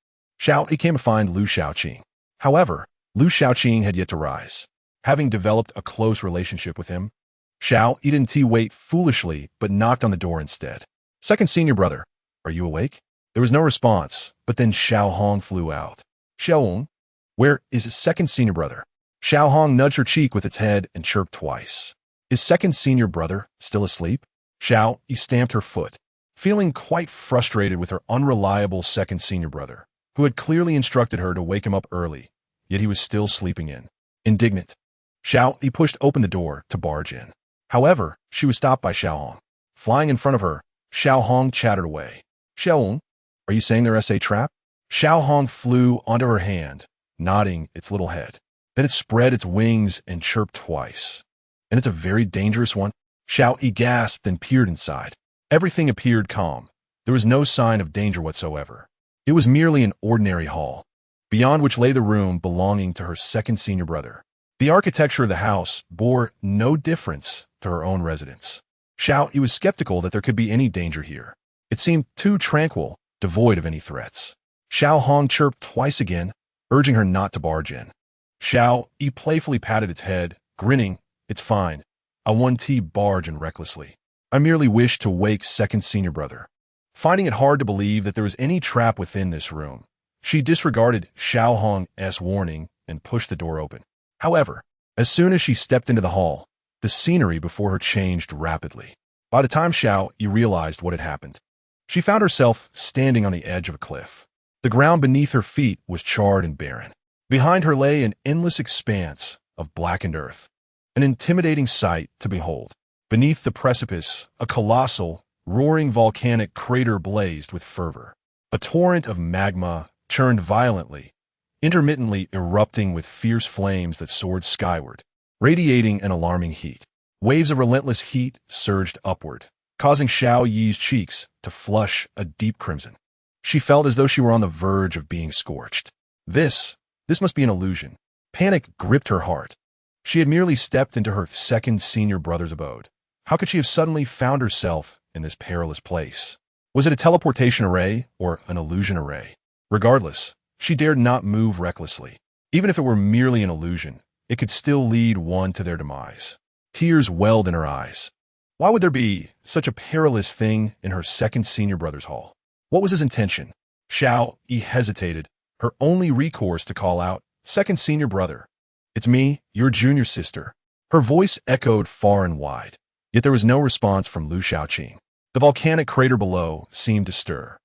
Xiao Yi came to find Lu Xiaoqing. However, Lu Xiaoqing had yet to rise. Having developed a close relationship with him, Xiao Yi didn't wait foolishly but knocked on the door instead. Second senior brother, are you awake? There was no response, but then Xiao Hong flew out. Xiaohong, where is his second senior brother? Xiao Hong nudged her cheek with its head and chirped twice. Is second senior brother still asleep? Xiao Yi stamped her foot, feeling quite frustrated with her unreliable second senior brother, who had clearly instructed her to wake him up early, yet he was still sleeping in. Indignant, Xiao Yi pushed open the door to barge in. However, she was stopped by Xiao Hong. Flying in front of her, Xiao Hong chattered away. Xiaohong, are you saying there's a trap? Xiao Hong flew onto her hand, nodding its little head. Then it spread its wings and chirped twice. And it's a very dangerous one? Xiao Yi gasped and peered inside. Everything appeared calm. There was no sign of danger whatsoever. It was merely an ordinary hall, beyond which lay the room belonging to her second senior brother. The architecture of the house bore no difference to her own residence. Xiao Yi was skeptical that there could be any danger here. It seemed too tranquil, devoid of any threats. Xiao Hong chirped twice again, urging her not to barge in. Xiao Yi playfully patted its head, grinning. It's fine. I won't barge in recklessly. I merely wish to wake second senior brother. Finding it hard to believe that there was any trap within this room, she disregarded Xiao Hong's warning and pushed the door open. However, as soon as she stepped into the hall, the scenery before her changed rapidly. By the time Xiao Yi realized what had happened, she found herself standing on the edge of a cliff. The ground beneath her feet was charred and barren. Behind her lay an endless expanse of blackened earth, an intimidating sight to behold. Beneath the precipice, a colossal, roaring volcanic crater blazed with fervor. A torrent of magma churned violently, intermittently erupting with fierce flames that soared skyward, radiating an alarming heat. Waves of relentless heat surged upward, causing Xiao Yi's cheeks to flush a deep crimson. She felt as though she were on the verge of being scorched. This must be an illusion. Panic gripped her heart. She had merely stepped into her second senior brother's abode. How could she have suddenly found herself in this perilous place? Was it a teleportation array or an illusion array? Regardless, she dared not move recklessly. Even if it were merely an illusion, it could still lead one to their demise. Tears welled in her eyes. Why would there be such a perilous thing in her second senior brother's hall? What was his intention? Xiao Yi hesitated, her only recourse to call out, "Second senior brother. It's me, your junior sister." Her voice echoed far and wide, yet there was no response from Lu Xiaoqing. The volcanic crater below seemed to stir.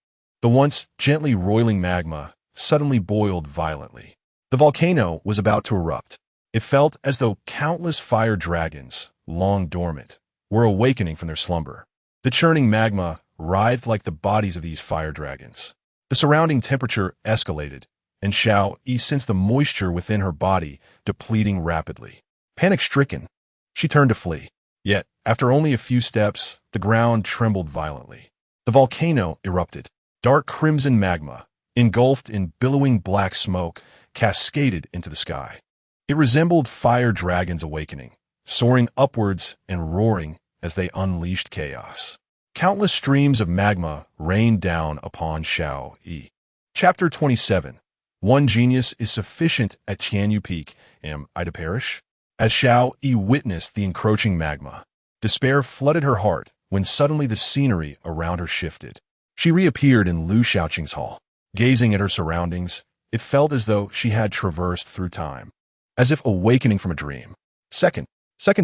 The once gently roiling magma suddenly boiled violently. The volcano was about to erupt. It felt as though countless fire dragons, long dormant, were awakening from their slumber. The churning magma writhed like the bodies of these fire dragons. The surrounding temperature escalated, and Xiao Yi sensed the moisture within her body depleting rapidly. Panic-stricken, she turned to flee. Yet, after only a few steps, the ground trembled violently. The volcano erupted. Dark crimson magma, engulfed in billowing black smoke, cascaded into the sky. It resembled fire dragons awakening, soaring upwards and roaring as they unleashed chaos. Countless streams of magma rained down upon Xiao Yi. Chapter 27. One genius is sufficient at Tianyu Peak. Am I to perish? As Xiao Yi witnessed the encroaching magma, despair flooded her heart when suddenly the scenery around her shifted. She reappeared in Lu Xiaoqing's hall. Gazing at her surroundings, it felt as though she had traversed through time, as if awakening from a dream. Second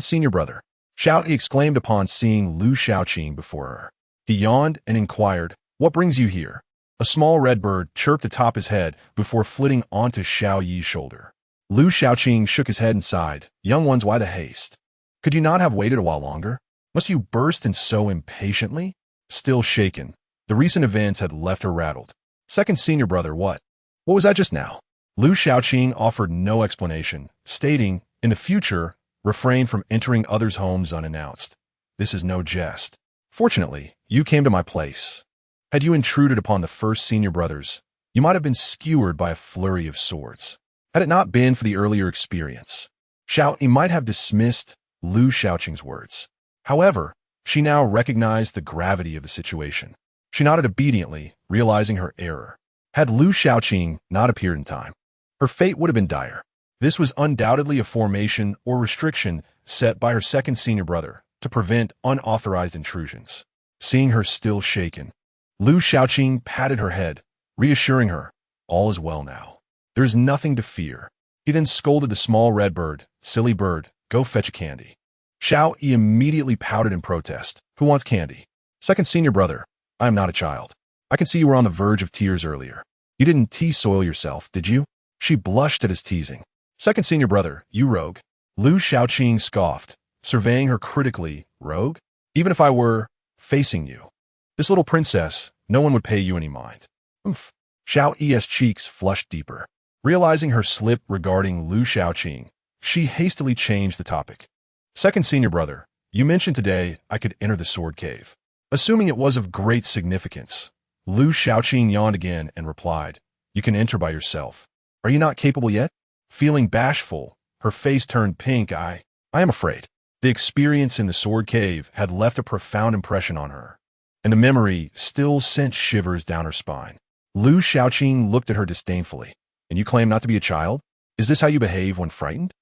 senior brother, Xiao Yi exclaimed upon seeing Lu Xiaoqing before her. He yawned and inquired, "What brings you here?" A small red bird chirped atop his head before flitting onto Xiao Yi's shoulder. Lu Xiaoqing shook his head and sighed. "Young ones, why the haste? Could you not have waited a while longer? Must you burst in so impatiently?" Still shaken, the recent events had left her rattled. Second senior brother, what was that just now? Lu Xiaoqing offered no explanation, stating, "In the future, refrain from entering others' homes unannounced. This is no jest. Fortunately, you came to my place. Had you intruded upon the first senior brothers, you might have been skewered by a flurry of swords. Had it not been for the earlier experience." Xiao Yi might have dismissed Lu Xiaoqing's words. However, she now recognized the gravity of the situation. She nodded obediently, realizing her error. Had Lu Xiaoqing not appeared in time, her fate would have been dire. This was undoubtedly a formation or restriction set by her second senior brother to prevent unauthorized intrusions. Seeing her still shaken, Lu Xiaoqing patted her head, reassuring her, "All is well now. There is nothing to fear." He then scolded the small red bird, "Silly bird, go fetch a candy." Xiao Yi immediately pouted in protest. "Who wants candy?" "Second senior brother, I am not a child. I can see you were on the verge of tears earlier. You didn't tea-soil yourself, did you?" She blushed at his teasing. "Second senior brother, you rogue." Lu Xiaoqing scoffed, surveying her critically. "Rogue? Even if I were facing you, this little princess, no one would pay you any mind." "Umph." Xiao Yi's cheeks flushed deeper. Realizing her slip regarding Lu Xiaoqing, she hastily changed the topic. "Second senior brother, you mentioned today I could enter the sword cave. Assuming it was of great significance." Lu Xiaoqing yawned again and replied, "You can enter by yourself. Are you not capable yet?" Feeling bashful, her face turned pink. I am afraid." The experience in the sword cave had left a profound impression on her, and the memory still sent shivers down her spine. Lu Xiaoqing looked at her disdainfully. "And you claim not to be a child? Is this how you behave when frightened?"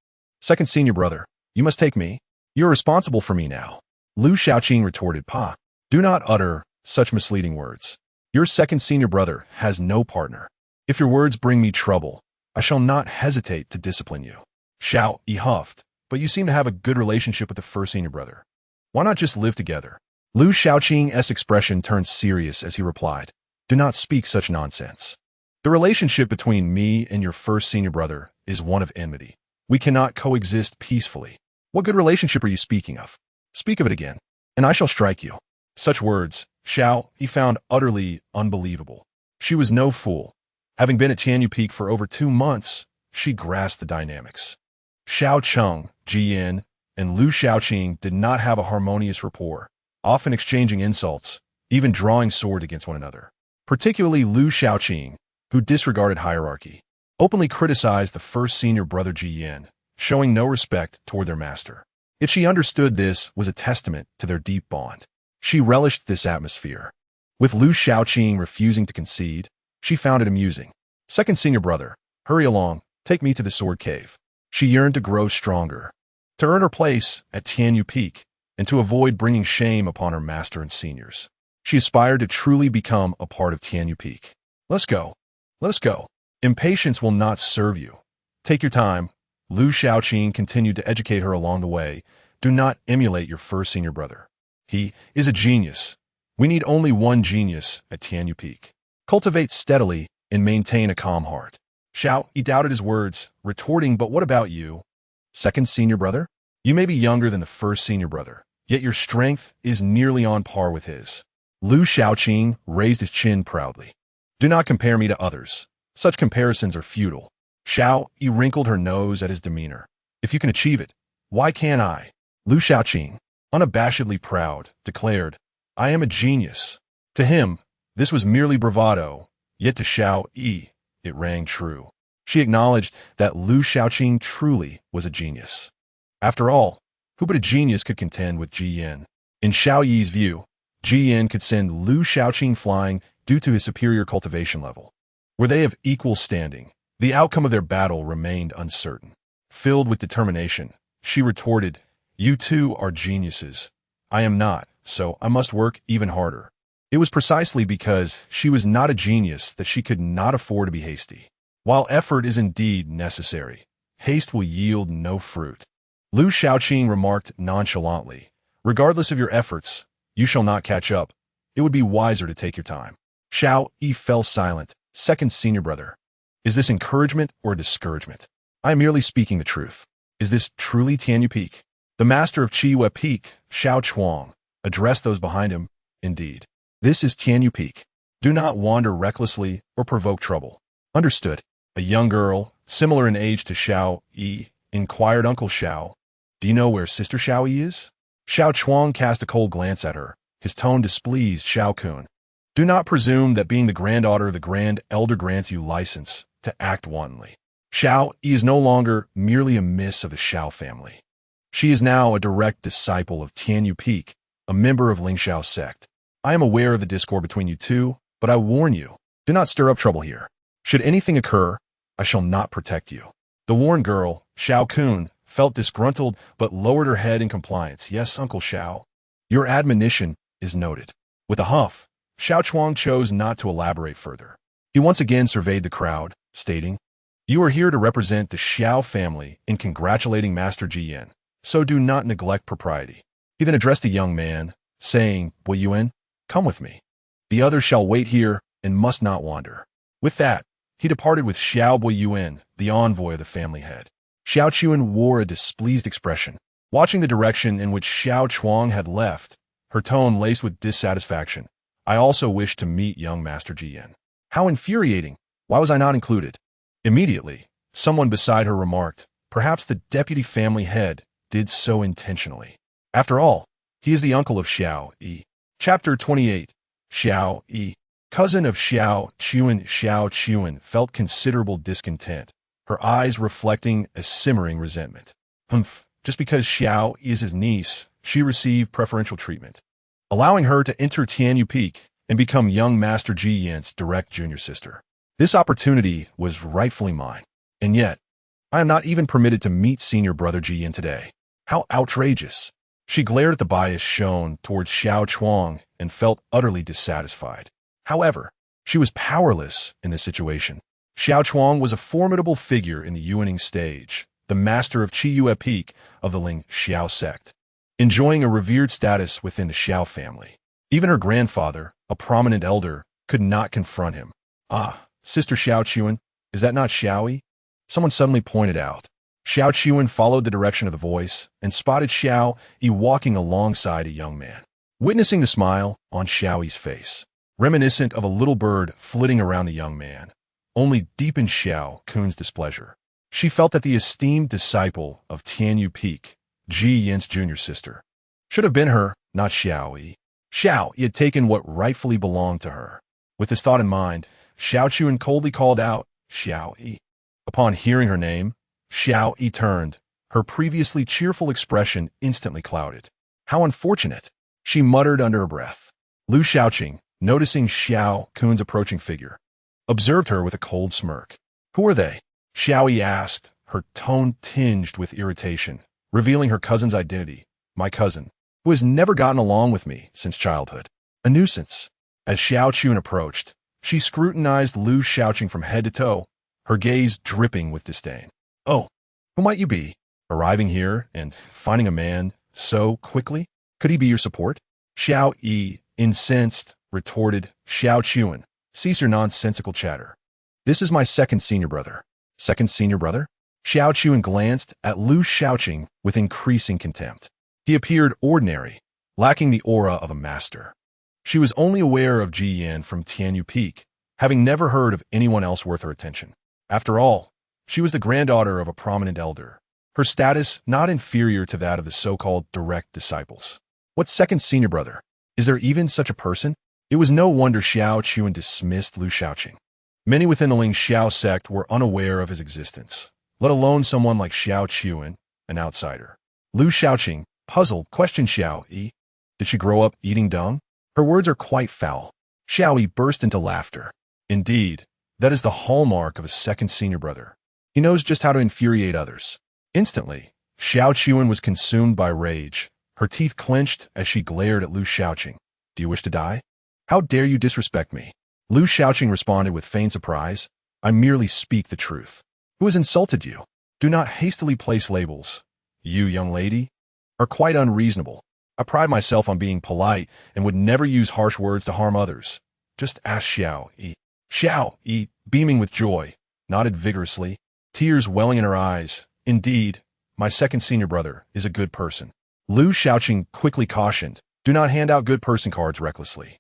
"Second senior brother, you must take me. You're responsible for me now." Lu Xiaoqing retorted, "Pa, do not utter such misleading words. Your second senior brother has no partner. If your words bring me trouble, I shall not hesitate to discipline you." Xiao Yi huffed, "But you seem to have a good relationship with the first senior brother. Why not just live together?" Lu Xiaoqing's expression turned serious as he replied, "Do not speak such nonsense. The relationship between me and your first senior brother is one of enmity. We cannot coexist peacefully. What good relationship are you speaking of? Speak of it again, and I shall strike you." Such words, Xiao Yi found utterly unbelievable. She was no fool. Having been at Tianyu Peak for over 2 months, she grasped the dynamics. Xiao Cheng, Ji Yin, and Lu Xiaoqing did not have a harmonious rapport, often exchanging insults, even drawing sword against one another. Particularly Lu Xiaoqing, who disregarded hierarchy, openly criticized the first senior brother Ji Yin, showing no respect toward their master. Yet she understood this was a testament to their deep bond. She relished this atmosphere. With Lu Xiaoqing refusing to concede, she found it amusing. "Second senior brother, hurry along, take me to the sword cave." She yearned to grow stronger, to earn her place at Tianyu Peak, and to avoid bringing shame upon her master and seniors. She aspired to truly become a part of Tianyu Peak. "Let's go. Let's go. Impatience will not serve you. Take your time." Lu Xiaoqing continued to educate her along the way. "Do not emulate your first senior brother. He is a genius. We need only one genius at Tianyu Peak. Cultivate steadily and maintain a calm heart." Xiao Yi doubted his words, retorting, "But what about you? Second senior brother? You may be younger than the first senior brother, yet your strength is nearly on par with his." Lu Xiaoqing raised his chin proudly. "Do not compare me to others. Such comparisons are futile." Xiao Yi wrinkled her nose at his demeanor. "If you can achieve it, why can't I?" Lu Xiaoqing, unabashedly proud, declared, "I am a genius." To him, this was merely bravado, yet to Xiao Yi, it rang true. She acknowledged that Lu Xiaoqing truly was a genius. After all, Who but a genius could contend with Ji Yan? In Xiao Yi's view, Ji Yan could send Lu Shaoqing flying due to his superior cultivation level. Were they of equal standing, the outcome of their battle remained uncertain. Filled with determination, she retorted, "You two are geniuses. I am not, so I must work even harder." It was precisely because she was not a genius that she could not afford to be hasty. While effort is indeed necessary, haste will yield no fruit. Lu Shaoqing remarked nonchalantly, "Regardless of your efforts, you shall not catch up. It would be wiser to take your time." Xiao Yi fell silent. Second senior brother. Is this encouragement or discouragement? I am merely speaking the truth. Is this truly Tianyu Peak? The master of Qiyue Peak, Xiao Chuang, addressed those behind him. Indeed. This is Tianyu Peak. Do not wander recklessly or provoke trouble. Understood. A young girl, similar in age to Xiao Yi, inquired Uncle Xiao, "Do you know where Sister Xiao Yi is?" Xiao Chuang cast a cold glance at her. His tone displeased Xiao Kun. Do not presume that being the granddaughter of the Grand Elder grants you license to act wantonly. Xiao Yi is no longer merely a miss of the Xiao family. She is now a direct disciple of Tianyu Peak, a member of Lingxiao sect. I am aware of the discord between you two, but I warn you, do not stir up trouble here. Should anything occur, I shall not protect you. The warned girl, Xiao Kun, felt disgruntled but lowered her head in compliance. Yes, Uncle Xiao. Your admonition is noted. With a huff, Xiao Chuang chose not to elaborate further. He once again surveyed the crowd, stating, "You are here to represent the Xiao family in congratulating Master Ji Yan, so do not neglect propriety." He then addressed a young man, saying, "Bo Yuan, come with me. The others shall wait here and must not wander." With that, he departed with Xiao Bo Yuan, the envoy of the family head. Xiao Chuan wore a displeased expression. Watching the direction in which Xiao Chuang had left, her tone laced with dissatisfaction. I also wish to meet young Master Ji Yan. How infuriating! Why was I not included? Immediately, someone beside her remarked, perhaps the deputy family head did so intentionally. After all, he is the uncle of Xiao Yi. Chapter 28. Xiao Yi. Cousin of Xiao Chuan felt considerable discontent, her eyes reflecting a simmering resentment. Just because Xiao is his niece, she received preferential treatment, allowing her to enter Tianyu Peak and become young Master Ji Yan's direct junior sister. This opportunity was rightfully mine, and yet, I am not even permitted to meet senior brother Ji Yan today. How outrageous! She glared at the bias shown towards Xiao Chuang and felt utterly dissatisfied. However, she was powerless in this situation. Xiao Chuang was a formidable figure in the Yuaning stage, the master of Qiyue Peak of the Lingxiao sect, enjoying a revered status within the Xiao family. Even her grandfather, a prominent elder, could not confront him. "Ah, Sister Xiao Chuan, is that not Xiao Yi?" Someone suddenly pointed out. Xiao Chuan followed the direction of the voice and spotted Xiao Yi walking alongside a young man. Witnessing the smile on Xiao Yi's face, reminiscent of a little bird flitting around the young man, only deepened Xiao Kun's displeasure. She felt that the esteemed disciple of Tianyu Peak, Ji Yan's junior sister, should have been her, not Xiao Yi. Xiao Yi had taken what rightfully belonged to her. With this thought in mind, Xiao Chuan coldly called out, "Xiao Yi." Upon hearing her name, Xiao Yi turned, her previously cheerful expression instantly clouded. How unfortunate, she muttered under her breath. Lu Shaoqing, noticing Xiao Kun's approaching figure, observed her with a cold smirk. "Who are they?" Xiao Yi asked, her tone tinged with irritation, revealing her cousin's identity. "My cousin, who has never gotten along with me since childhood. A nuisance." As Xiao Chuan approached, she scrutinized Lu Shaoqing from head to toe, her gaze dripping with disdain. "Oh, who might you be? Arriving here and finding a man so quickly? Could he be your support?" Xiao Yi, incensed, retorted. "Xiao Chuan, cease your nonsensical chatter. This is my second senior brother." Second senior brother? Xiao Chuan glanced at Lu Shaoqing with increasing contempt. He appeared ordinary, lacking the aura of a master. She was only aware of Ji Yan from Tianyu Peak, having never heard of anyone else worth her attention. After all, she was the granddaughter of a prominent elder, her status not inferior to that of the so-called direct disciples. What second senior brother? Is there even such a person? It was no wonder Xiao Chuan dismissed Lu Shaoqing. Many within the Lingxiao sect were unaware of his existence, let alone someone like Xiao Chuan, an outsider. Lu Shaoqing, puzzled, questioned Xiao Yi. Did she grow up eating dung? Her words are quite foul. Xiao Yi burst into laughter. Indeed, that is the hallmark of a second senior brother. He knows just how to infuriate others. Instantly, Xiao Qiwen was consumed by rage. Her teeth clenched as she glared at Lu Shaoqing. Do you wish to die? How dare you disrespect me? Lu Shaoqing responded with feigned surprise. I merely speak the truth. Who has insulted you? Do not hastily place labels. You, young lady, are quite unreasonable. I pride myself on being polite and would never use harsh words to harm others. Just ask Xiao Yi. Xiao Yi, beaming with joy, nodded vigorously, tears welling in her eyes. Indeed, my second senior brother is a good person. Lu Shaoqing quickly cautioned, do not hand out good person cards recklessly.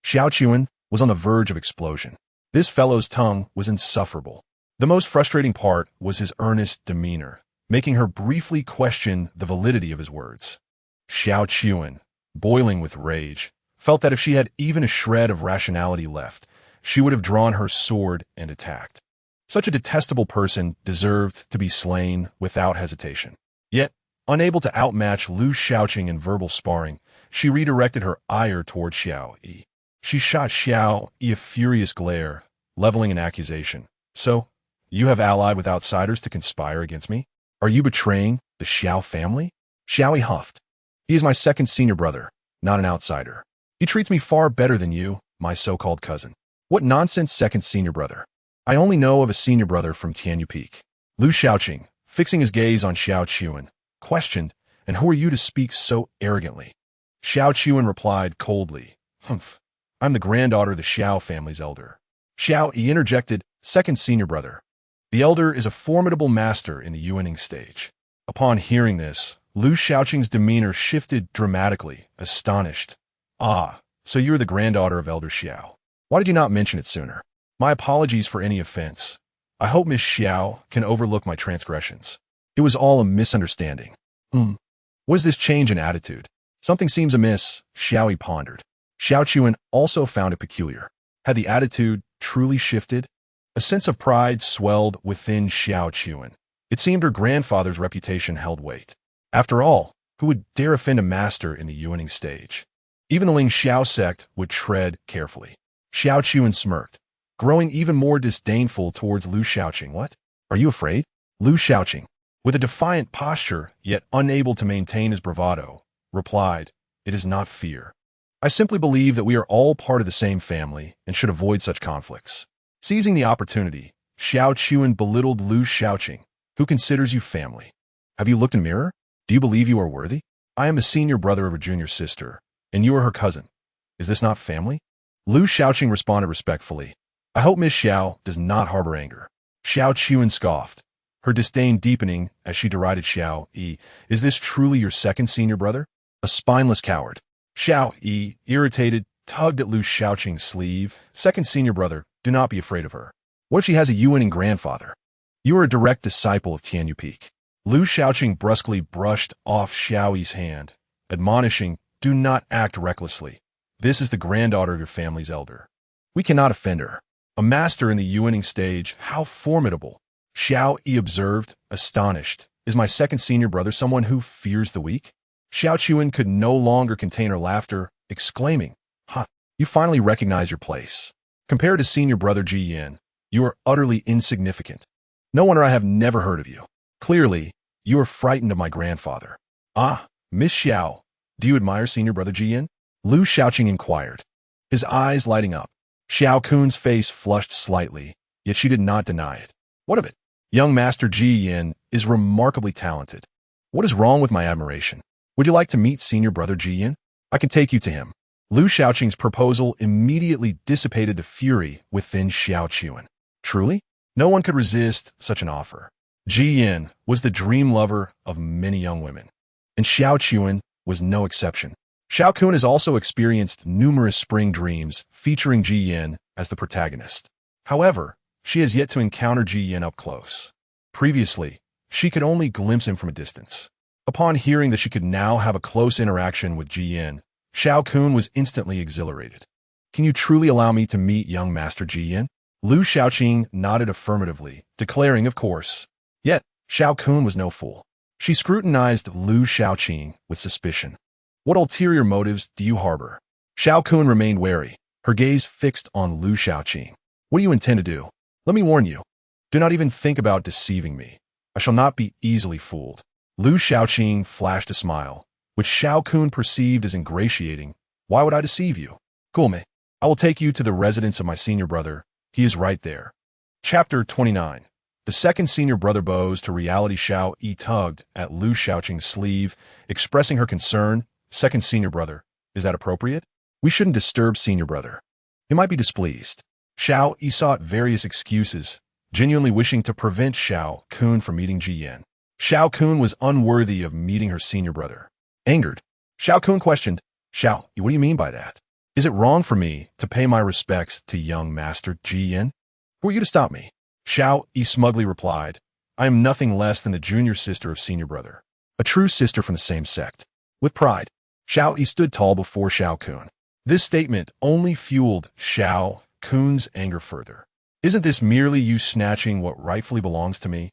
Xiao Qiwen was on the verge of explosion. This fellow's tongue was insufferable. The most frustrating part was his earnest demeanor, making her briefly question the validity of his words. Xiao Qiwen, boiling with rage, felt that if she had even a shred of rationality left, she would have drawn her sword and attacked. Such a detestable person deserved to be slain without hesitation. Yet, unable to outmatch Lu Shaoqing in verbal sparring, she redirected her ire toward Xiao Yi. She shot Xiao Yi a furious glare, leveling an accusation. So, you have allied with outsiders to conspire against me? Are you betraying the Xiao family? Xiao Yi huffed. He is my second senior brother, not an outsider. He treats me far better than you, my so-called cousin. What nonsense second senior brother? I only know of a senior brother from Tianyu Peak. Lu Shaoqing, fixing his gaze on Xiao Qiwen, questioned, and who are you to speak so arrogantly? Xiao Qiwen replied coldly, Humph, I'm the granddaughter of the Xiao family's elder. Xiao Yi interjected, second senior brother. The elder is a formidable master in the Yuaning stage. Upon hearing this, Lu Shaoqing's demeanor shifted dramatically, astonished. Ah, so you're the granddaughter of Elder Xiao. Why did you not mention it sooner? My apologies for any offense. I hope Miss Xiao can overlook my transgressions. It was all a misunderstanding. What is this change in attitude? Something seems amiss, Xiao Yi pondered. Xiao Qiwen also found it peculiar. Had the attitude truly shifted? A sense of pride swelled within Xiao Qiwen. It seemed her grandfather's reputation held weight. After all, who would dare offend a master in the Yuaning stage? Even the Ling Xiao sect would tread carefully. Xiao Qiwen smirked, growing even more disdainful towards Lu Shaoqing. What? Are you afraid? Lu Shaoqing, with a defiant posture, yet unable to maintain his bravado, replied, It is not fear. I simply believe that we are all part of the same family and should avoid such conflicts. Seizing the opportunity, Xiao Qiwen belittled Lu Shaoqing, who considers you family. Have you looked in a mirror? Do you believe you are worthy? I am a senior brother of a junior sister, and you are her cousin. Is this not family? Lu Shaoqing responded respectfully. I hope Miss Xiao does not harbor anger. Xiao Qiwen scoffed, her disdain deepening as she derided Xiao Yi. Is this truly your second senior brother? A spineless coward. Xiao Yi, irritated, tugged at Lu Shaoqing's sleeve. Second senior brother, do not be afraid of her. What if she has a Yuaning grandfather? You are a direct disciple of Tianyu Peak. Lu Shaoqing brusquely brushed off Xiao Yi's hand, admonishing, do not act recklessly. This is the granddaughter of your family's elder. We cannot offend her. A master in the Yuaning stage, how formidable. Xiao Yi observed, astonished. Is my second senior brother someone who fears the weak? Xiao Qiwen could no longer contain her laughter, exclaiming, Ha, you finally recognize your place. Compared to senior brother Ji Yin, you are utterly insignificant. No wonder I have never heard of you. Clearly, you are frightened of my grandfather. Ah, Miss Xiao, do you admire senior brother Ji Yin? Lu Shaoqing inquired, his eyes lighting up. Xiao Kun's face flushed slightly, yet she did not deny it. What of it? Young Master Ji Yin is remarkably talented. What is wrong with my admiration? Would you like to meet senior brother Ji Yin? I can take you to him. Lu Shaoqing's proposal immediately dissipated the fury within Xiao Qiwen. Truly? No one could resist such an offer. Ji Yin was the dream lover of many young women, and Xiao Qiwen was no exception. Xiao Kun has also experienced numerous spring dreams featuring Ji Yin as the protagonist. However, she has yet to encounter Ji Yin up close. Previously, she could only glimpse him from a distance. Upon hearing that she could now have a close interaction with Ji Yin, Xiao Kun was instantly exhilarated. Can you truly allow me to meet young Master Ji Yin? Lu Shaoqing nodded affirmatively, declaring of course. Yet, Xiao Kun was no fool. She scrutinized Lu Shaoqing with suspicion. What ulterior motives do you harbor? Xiao Kun remained wary, her gaze fixed on Lu Shaoqing. What do you intend to do? Let me warn you. Do not even think about deceiving me. I shall not be easily fooled. Lu Shaoqing flashed a smile, which Xiao Kun perceived as ingratiating. Why would I deceive you? Gulme, I will take you to the residence of my senior brother. He is right there. Chapter 29. The second senior brother bows to reality. Xiao Yi tugged at Lu Shaoqing's sleeve, expressing her concern. Second senior brother, is that appropriate? We shouldn't disturb senior brother. He might be displeased. Xiao Yi sought various excuses, genuinely wishing to prevent Xiao Kun from meeting Ji Yan. Xiao Kun was unworthy of meeting her senior brother. Angered, Xiao Kun questioned, Xiao Yi, what do you mean by that? Is it wrong for me to pay my respects to young master Ji Yan? Who are you to stop me? Xiao Yi smugly replied, I am nothing less than the junior sister of senior brother, a true sister from the same sect. With pride, Xiao Yi stood tall before Xiao Kun. This statement only fueled Xiao Kun's anger further. Isn't this merely you snatching what rightfully belongs to me?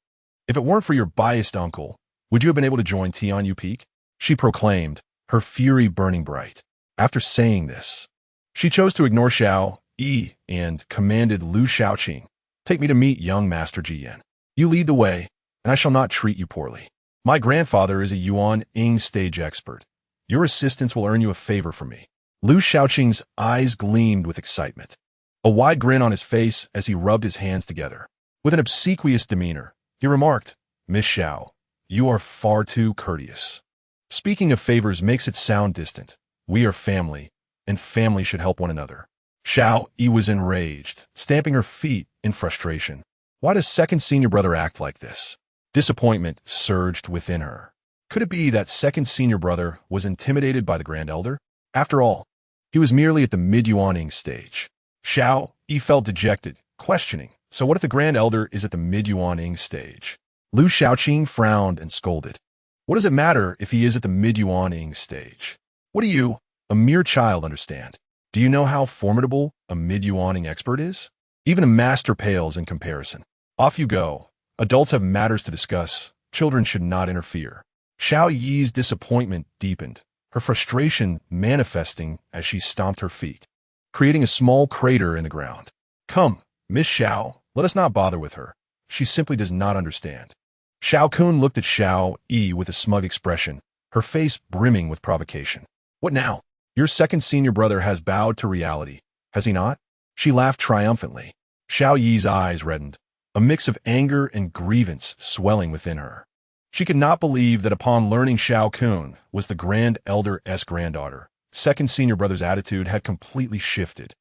If it weren't for your biased uncle, would you have been able to join Tianyu Peak? She proclaimed, her fury burning bright. After saying this, she chose to ignore Xiao Yi and commanded Lu Shaoqing, take me to meet young Master Ji Yan. You lead the way, and I shall not treat you poorly. My grandfather is a Yuan Ying stage expert. Your assistance will earn you a favor from me. Lu Shaoqing's eyes gleamed with excitement, a wide grin on his face as he rubbed his hands together. With an obsequious demeanor, he remarked, Miss Xiao, you are far too courteous. Speaking of favors makes it sound distant. We are family, and family should help one another. Xiao Yi was enraged, stamping her feet in frustration. Why does second senior brother act like this? Disappointment surged within her. Could it be that second senior brother was intimidated by the grand elder? After all, he was merely at the mid-Yuaning stage. Xiao Yi felt dejected, questioning, so what if the grand elder is at the mid-Yuaning stage? Lu Shaoqing frowned and scolded. What does it matter if he is at the mid-Yuaning stage? What do you, a mere child, understand? Do you know how formidable a mid-Yuaning expert is? Even a master pales in comparison. Off you go. Adults have matters to discuss. Children should not interfere. Xiao Yi's disappointment deepened, her frustration manifesting as she stomped her feet, creating a small crater in the ground. Come, Miss Xiao, let us not bother with her. She simply does not understand. Xiao Kun looked at Xiao Yi with a smug expression, her face brimming with provocation. What now? Your second senior brother has bowed to reality, has he not? She laughed triumphantly. Xiao Yi's eyes reddened, a mix of anger and grievance swelling within her. She could not believe that upon learning Xiao Kun was the grand elder's granddaughter, second senior brother's attitude had completely shifted.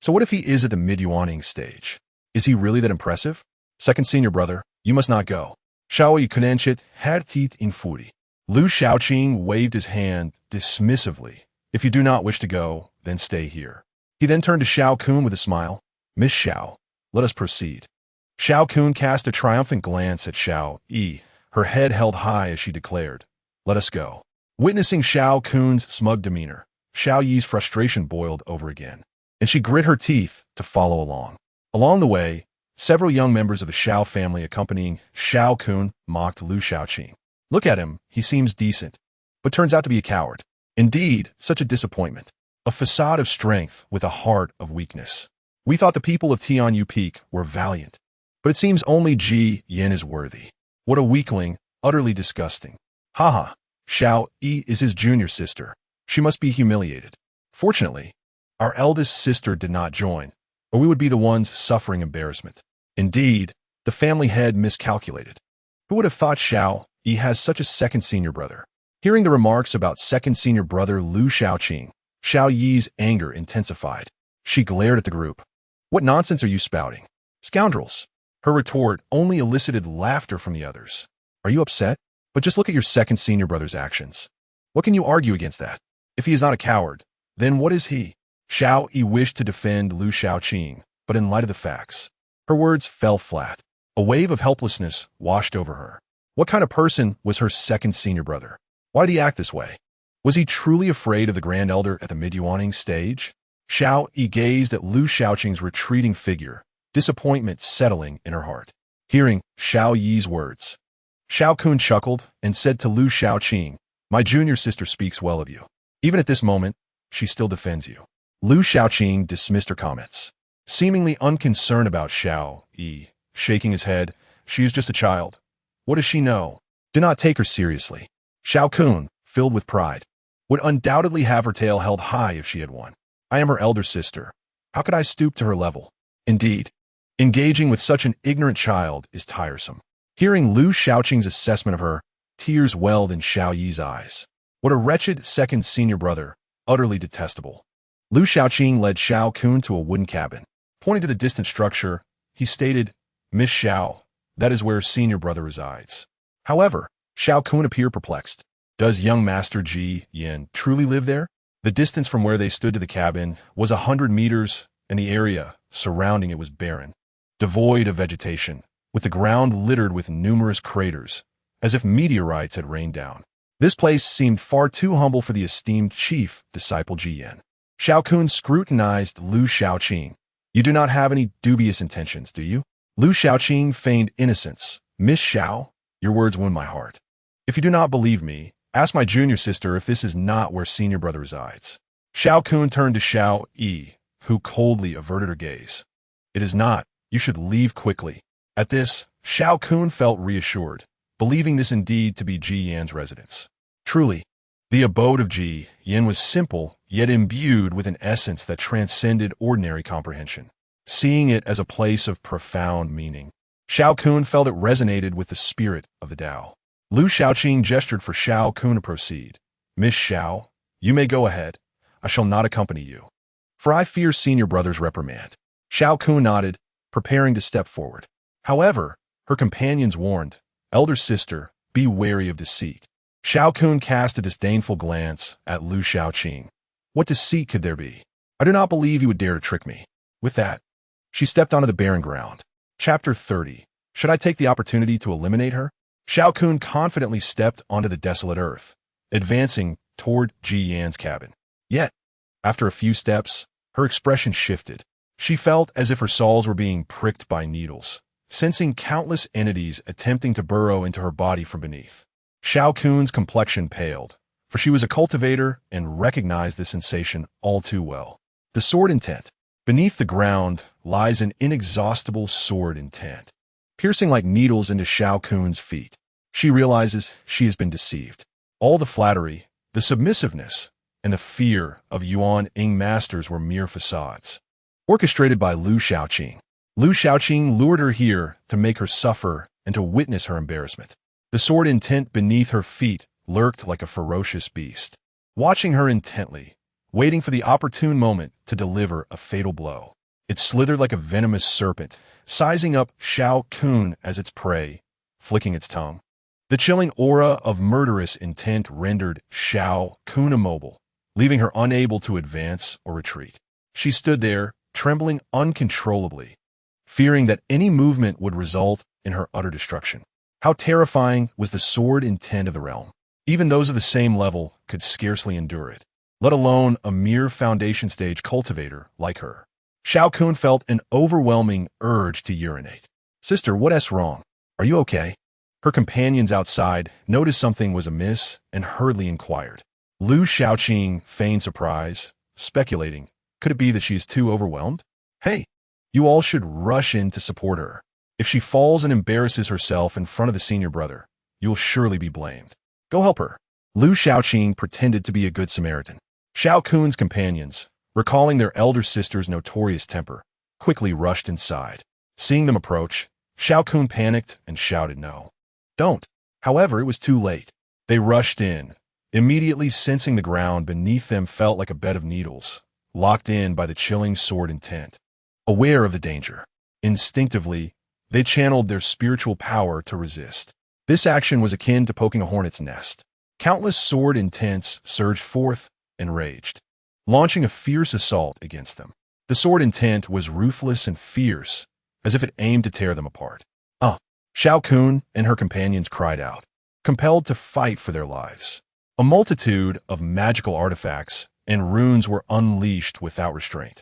So what if he is at the mid-Yuaning stage? Is he really that impressive? Second senior brother, you must not go. Xiao Yi Kunanshet had teeth in fury. Lu Shaoqing waved his hand dismissively. If you do not wish to go, then stay here. He then turned to Xiao Kun with a smile. Miss Xiao, let us proceed. Xiao Kun cast a triumphant glance at Xiao Yi, her head held high as she declared, let us go. Witnessing Xiao Kun's smug demeanor, Xiao Yi's frustration boiled over again, and she grit her teeth to follow along. Along the way, several young members of the Xiao family accompanying Xiao Kun mocked Lu Shaoqing. Look at him, he seems decent, but turns out to be a coward. Indeed, such a disappointment. A facade of strength with a heart of weakness. We thought the people of Tianyu Peak were valiant, but it seems only Ji Yan is worthy. What a weakling, utterly disgusting. Haha, Xiao Yi is his junior sister. She must be humiliated. Fortunately, our eldest sister did not join, or we would be the ones suffering embarrassment. Indeed, the family head miscalculated. Who would have thought Xiao Yi has such a second senior brother? Hearing the remarks about second senior brother Lu Shaoqing, Xiao Yi's anger intensified. She glared at the group. What nonsense are you spouting? Scoundrels! Her retort only elicited laughter from the others. Are you upset? But just look at your second senior brother's actions. What can you argue against that? If he is not a coward, then what is he? Xiao Yi wished to defend Lu Shaoqing, but in light of the facts, her words fell flat. A wave of helplessness washed over her. What kind of person was her second senior brother? Why did he act this way? Was he truly afraid of the grand elder at the mid-Yuaning stage? Xiao Yi gazed at Lu Shaoqing's retreating figure, disappointment settling in her heart. Hearing Xiao Yi's words, Xiao Kun chuckled and said to Lu Xiaoqing, "My junior sister speaks well of you. Even at this moment, she still defends you." Lu Xiaoqing dismissed her comments, seemingly unconcerned about Xiao Yi, shaking his head. "She is just a child. What does she know? Do not take her seriously." Xiao Kun, filled with pride, would undoubtedly have her tail held high if she had won. "I am her elder sister. How could I stoop to her level?" Indeed, engaging with such an ignorant child is tiresome. Hearing Lu Xiaoqing's assessment of her, tears welled in Xiao Yi's eyes. What a wretched second senior brother, utterly detestable. Lu Xiaoqing led Xiao Kun to a wooden cabin. Pointing to the distant structure, he stated, "Miss Xiao, that is where senior brother resides." However, Xiao Kun appeared perplexed. Does young Master Ji Yin truly live there? The distance from where they stood to the cabin was 100 meters, and the area surrounding it was barren, devoid of vegetation, with the ground littered with numerous craters, as if meteorites had rained down. This place seemed far too humble for the esteemed chief disciple Ji Yin. Xiao Kun scrutinized Lu Xiaoqing. "You do not have any dubious intentions, do you?" Lu Xiaoqing feigned innocence. "Miss Xiao, your words wound my heart. If you do not believe me, ask my junior sister if this is not where senior brother resides." Xiao Kun turned to Xiao Yi, who coldly averted her gaze. "It is not. You should leave quickly." At this, Xiao Kun felt reassured, believing this indeed to be Ji Yan's residence. Truly, the abode of Ji Yan was simple, yet imbued with an essence that transcended ordinary comprehension. Seeing it as a place of profound meaning, Xiao Kun felt it resonated with the spirit of the Tao. Lu Xiaoqing gestured for Xiao Kun to proceed. "Miss Xiao, you may go ahead. I shall not accompany you, for I fear senior brother's reprimand." Xiao Kun nodded, preparing to step forward. However, her companions warned, "Elder sister, be wary of deceit." Xiao Kun cast a disdainful glance at Lu Xiaoqing. What deceit could there be? "I do not believe you would dare to trick me." With that, she stepped onto the barren ground. Chapter 30. Should I take the opportunity to eliminate her? Xiao Kun confidently stepped onto the desolate earth, advancing toward Ji Yan's cabin. Yet, after a few steps, her expression shifted. She felt as if her soles were being pricked by needles, sensing countless entities attempting to burrow into her body from beneath. Xiao Kun's complexion paled, for she was a cultivator and recognized the sensation all too well. The sword intent. Beneath the ground lies an inexhaustible sword intent, piercing like needles into Xiao Kun's feet. She realizes she has been deceived. All the flattery, the submissiveness, and the fear of Yuan Ing masters were mere facades, orchestrated by Lu Xiaoqing. Lu Xiaoqing lured her here to make her suffer and to witness her embarrassment. The sword intent beneath her feet lurked like a ferocious beast, watching her intently, waiting for the opportune moment to deliver a fatal blow. It slithered like a venomous serpent, sizing up Xiao Kun as its prey, flicking its tongue. The chilling aura of murderous intent rendered Xiao Kun immobile, leaving her unable to advance or retreat. She stood there, trembling uncontrollably, fearing that any movement would result in her utter destruction. How terrifying was the sword intent of the realm. Even those of the same level could scarcely endure it, let alone a mere foundation stage cultivator like her. Xiao Kun felt an overwhelming urge to urinate. "Sister, what's wrong? Are you okay?" Her companions outside noticed something was amiss and hurriedly inquired. Lu Xiaoqing feigned surprise, speculating, could it be that she is too overwhelmed? "Hey, you all should rush in to support her. If she falls and embarrasses herself in front of the senior brother, you will surely be blamed. Go help her." Lu Xiaoqing pretended to be a good Samaritan. Xiao Kun's companions, recalling their elder sister's notorious temper, quickly rushed inside. Seeing them approach, Xiao Kun panicked and shouted no. "Don't." However, it was too late. They rushed in, immediately sensing the ground beneath them felt like a bed of needles, locked in by the chilling sword intent. Aware of the danger, instinctively, they channeled their spiritual power to resist. This action was akin to poking a hornet's nest. Countless sword intents surged forth and raged, launching a fierce assault against them. The sword intent was ruthless and fierce, as if it aimed to tear them apart. Xiao Kun and her companions cried out, compelled to fight for their lives. A multitude of magical artifacts and runes were unleashed without restraint.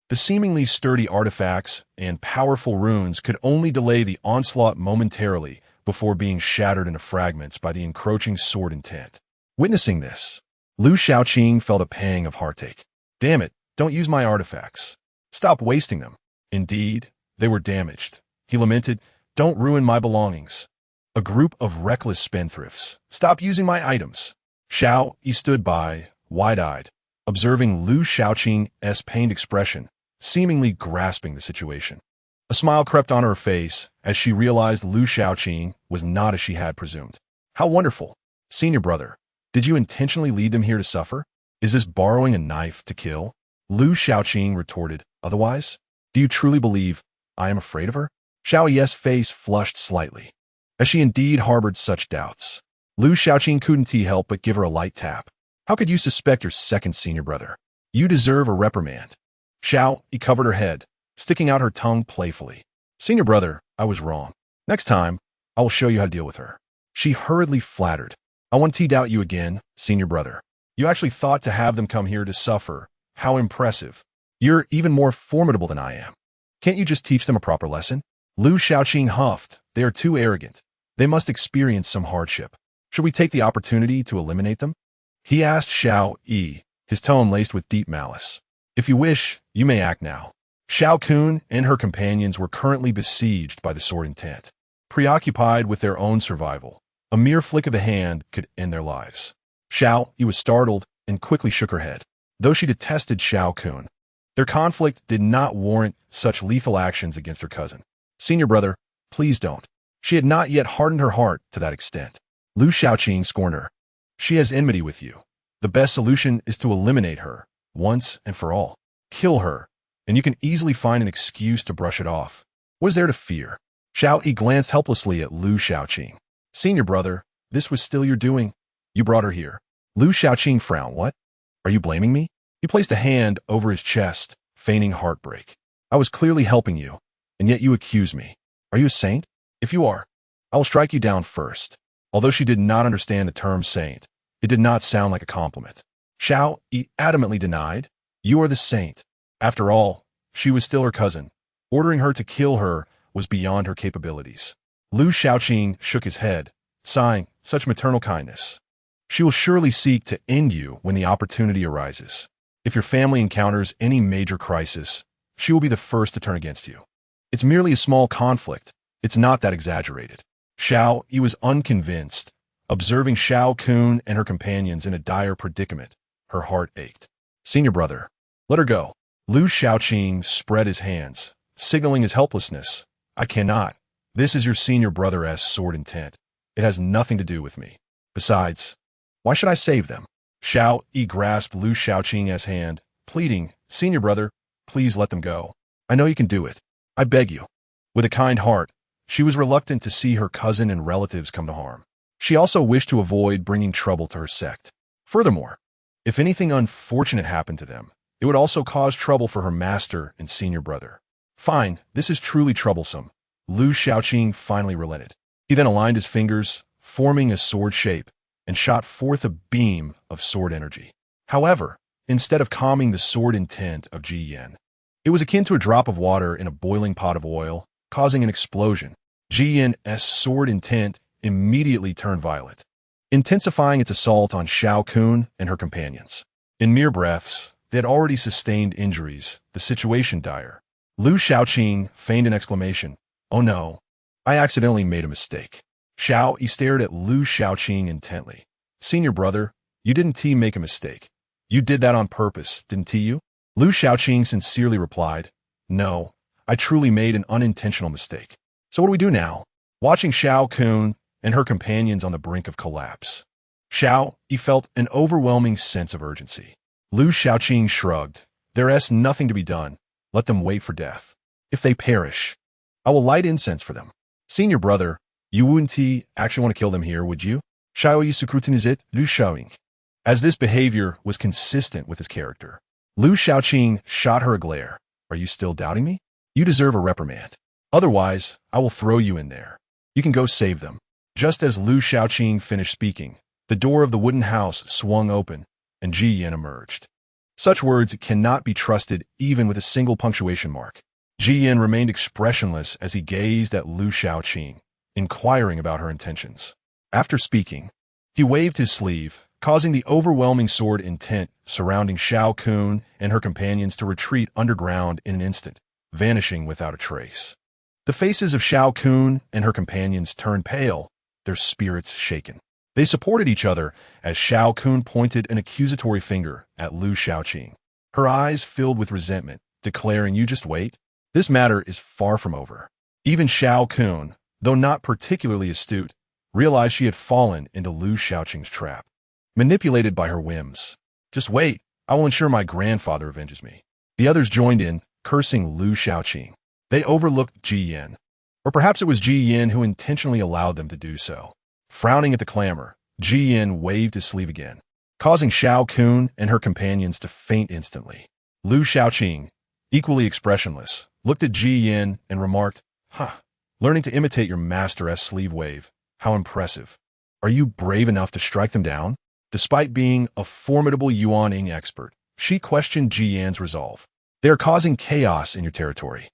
The seemingly sturdy artifacts and powerful runes could only delay the onslaught momentarily, before being shattered into fragments by the encroaching sword intent. Witnessing this, Lu Shaoqing felt a pang of heartache. Damn it, don't use my artifacts. Stop wasting them. Indeed, they were damaged. He lamented, don't ruin my belongings. A group of reckless spendthrifts. Stop using my items. Xiao Yi stood by, wide-eyed, observing Lu Shaoqing's pained expression, seemingly grasping the situation. A smile crept on her face as she realized Lu Shaoqing was not as she had presumed. How wonderful. Senior brother, did you intentionally lead them here to suffer? Is this borrowing a knife to kill? Lu Shaoqing retorted, otherwise? Do you truly believe I am afraid of her? Xiao Yi's face flushed slightly, as she indeed harbored such doubts. Lu Shaoqing couldn't help but give her a light tap. How could you suspect your second senior brother? You deserve a reprimand. Xiao Yi covered her head, sticking out her tongue playfully. Senior brother, I was wrong. Next time, I will show you how to deal with her. She hurriedly flattered. I won't doubt you again, senior brother. You actually thought to have them come here to suffer. How impressive. You're even more formidable than I am. Can't you just teach them a proper lesson? Lu Shaoqing huffed. They are too arrogant. They must experience some hardship. Should we take the opportunity to eliminate them? He asked Xiao Yi, his tone laced with deep malice. If you wish, you may act now. Xiao Kun and her companions were currently besieged by the sword intent. Preoccupied with their own survival, a mere flick of the hand could end their lives. Xiao Yi was startled and quickly shook her head. Though she detested Xiao Kun, their conflict did not warrant such lethal actions against her cousin. Senior brother, please don't. She had not yet hardened her heart to that extent. Lu Shaoqing scorned her. She has enmity with you. The best solution is to eliminate her, once and for all. Kill her, and you can easily find an excuse to brush it off. What is there to fear? Xiao Yi glanced helplessly at Lu Shaoqing. Senior brother, this was still your doing. You brought her here. Lu Shaoqing frowned. What? Are you blaming me? He placed a hand over his chest, feigning heartbreak. I was clearly helping you, and yet you accuse me. Are you a saint? If you are, I will strike you down first. Although she did not understand the term saint, it did not sound like a compliment. Xiao Yi adamantly denied. You are the saint. After all, she was still her cousin. Ordering her to kill her was beyond her capabilities. Lu Shaoqing shook his head, sighing, such maternal kindness. She will surely seek to end you when the opportunity arises. If your family encounters any major crisis, she will be the first to turn against you. It's merely a small conflict. It's not that exaggerated. Xiao Yi was unconvinced. Observing Xiao Kun and her companions in a dire predicament, her heart ached. Senior brother, let her go. Lu Shaoqing spread his hands, signaling his helplessness. I cannot. This is your senior brother's sword intent. It has nothing to do with me. Besides, why should I save them? Xiao Yi grasped Lu Shaoqing's hand, pleading, Senior brother, please let them go. I know you can do it. I beg you. With a kind heart, she was reluctant to see her cousin and relatives come to harm. She also wished to avoid bringing trouble to her sect. Furthermore, if anything unfortunate happened to them, it would also cause trouble for her master and senior brother. Fine, this is truly troublesome. Lu Shaoqing finally relented. He then aligned his fingers, forming a sword shape, and shot forth a beam of sword energy. However, instead of calming the sword intent of Ji Yan, it was akin to a drop of water in a boiling pot of oil, causing an explosion. Ji Yan's sword intent immediately turned violet, intensifying its assault on Xiao Kun and her companions. In mere breaths, they had already sustained injuries, the situation dire. Lu Shaoqing feigned an exclamation. Oh no, I accidentally made a mistake. Xiao Yi stared at Lu Shaoqing intently. Senior brother, you didn't make a mistake. You did that on purpose, didn't you? Lu Shaoqing sincerely replied, No, I truly made an unintentional mistake. So what do we do now? Watching Xiao Kun and her companions on the brink of collapse, Xiao Yi felt an overwhelming sense of urgency. Lu Shaoqing shrugged. There's nothing to be done. Let them wait for death. If they perish, I will light incense for them. Senior brother, you wouldn't actually want to kill them here, would you? Xiao Yi scrutinized Lu Shaoqing. As this behavior was consistent with his character, Lu Shaoqing shot her a glare. Are you still doubting me? You deserve a reprimand. Otherwise, I will throw you in there. You can go save them. Just as Lu Shaoqing finished speaking, the door of the wooden house swung open, and Ji Yan emerged. Such words cannot be trusted even with a single punctuation mark. Ji Yan remained expressionless as he gazed at Lu Shaoqing, inquiring about her intentions. After speaking, he waved his sleeve, causing the overwhelming sword intent surrounding Xiao Kun and her companions to retreat underground in an instant, vanishing without a trace. The faces of Xiao Kun and her companions turned pale, their spirits shaken. They supported each other as Xiao Kun pointed an accusatory finger at Lu Xiaoqing. Her eyes filled with resentment, declaring, "You just wait. This matter is far from over." Even Xiao Kun, though not particularly astute, realized she had fallen into Lu Xiaoqing's trap. Manipulated by her whims. "Just wait. I will ensure my grandfather avenges me." The others joined in, cursing Lu Xiaoqing. They overlooked Ji Yin. Or perhaps it was Ji Yin who intentionally allowed them to do so. Frowning at the clamor, Ji Yin waved his sleeve again, causing Xiao Kun and her companions to faint instantly. Lu Xiaoqing, equally expressionless, looked at Ji Yin and remarked, learning to imitate your master's sleeve wave. How impressive. Are you brave enough to strike them down?" Despite being a formidable Yuaning expert, she questioned Ji Yan's resolve. "They are causing chaos in your territory.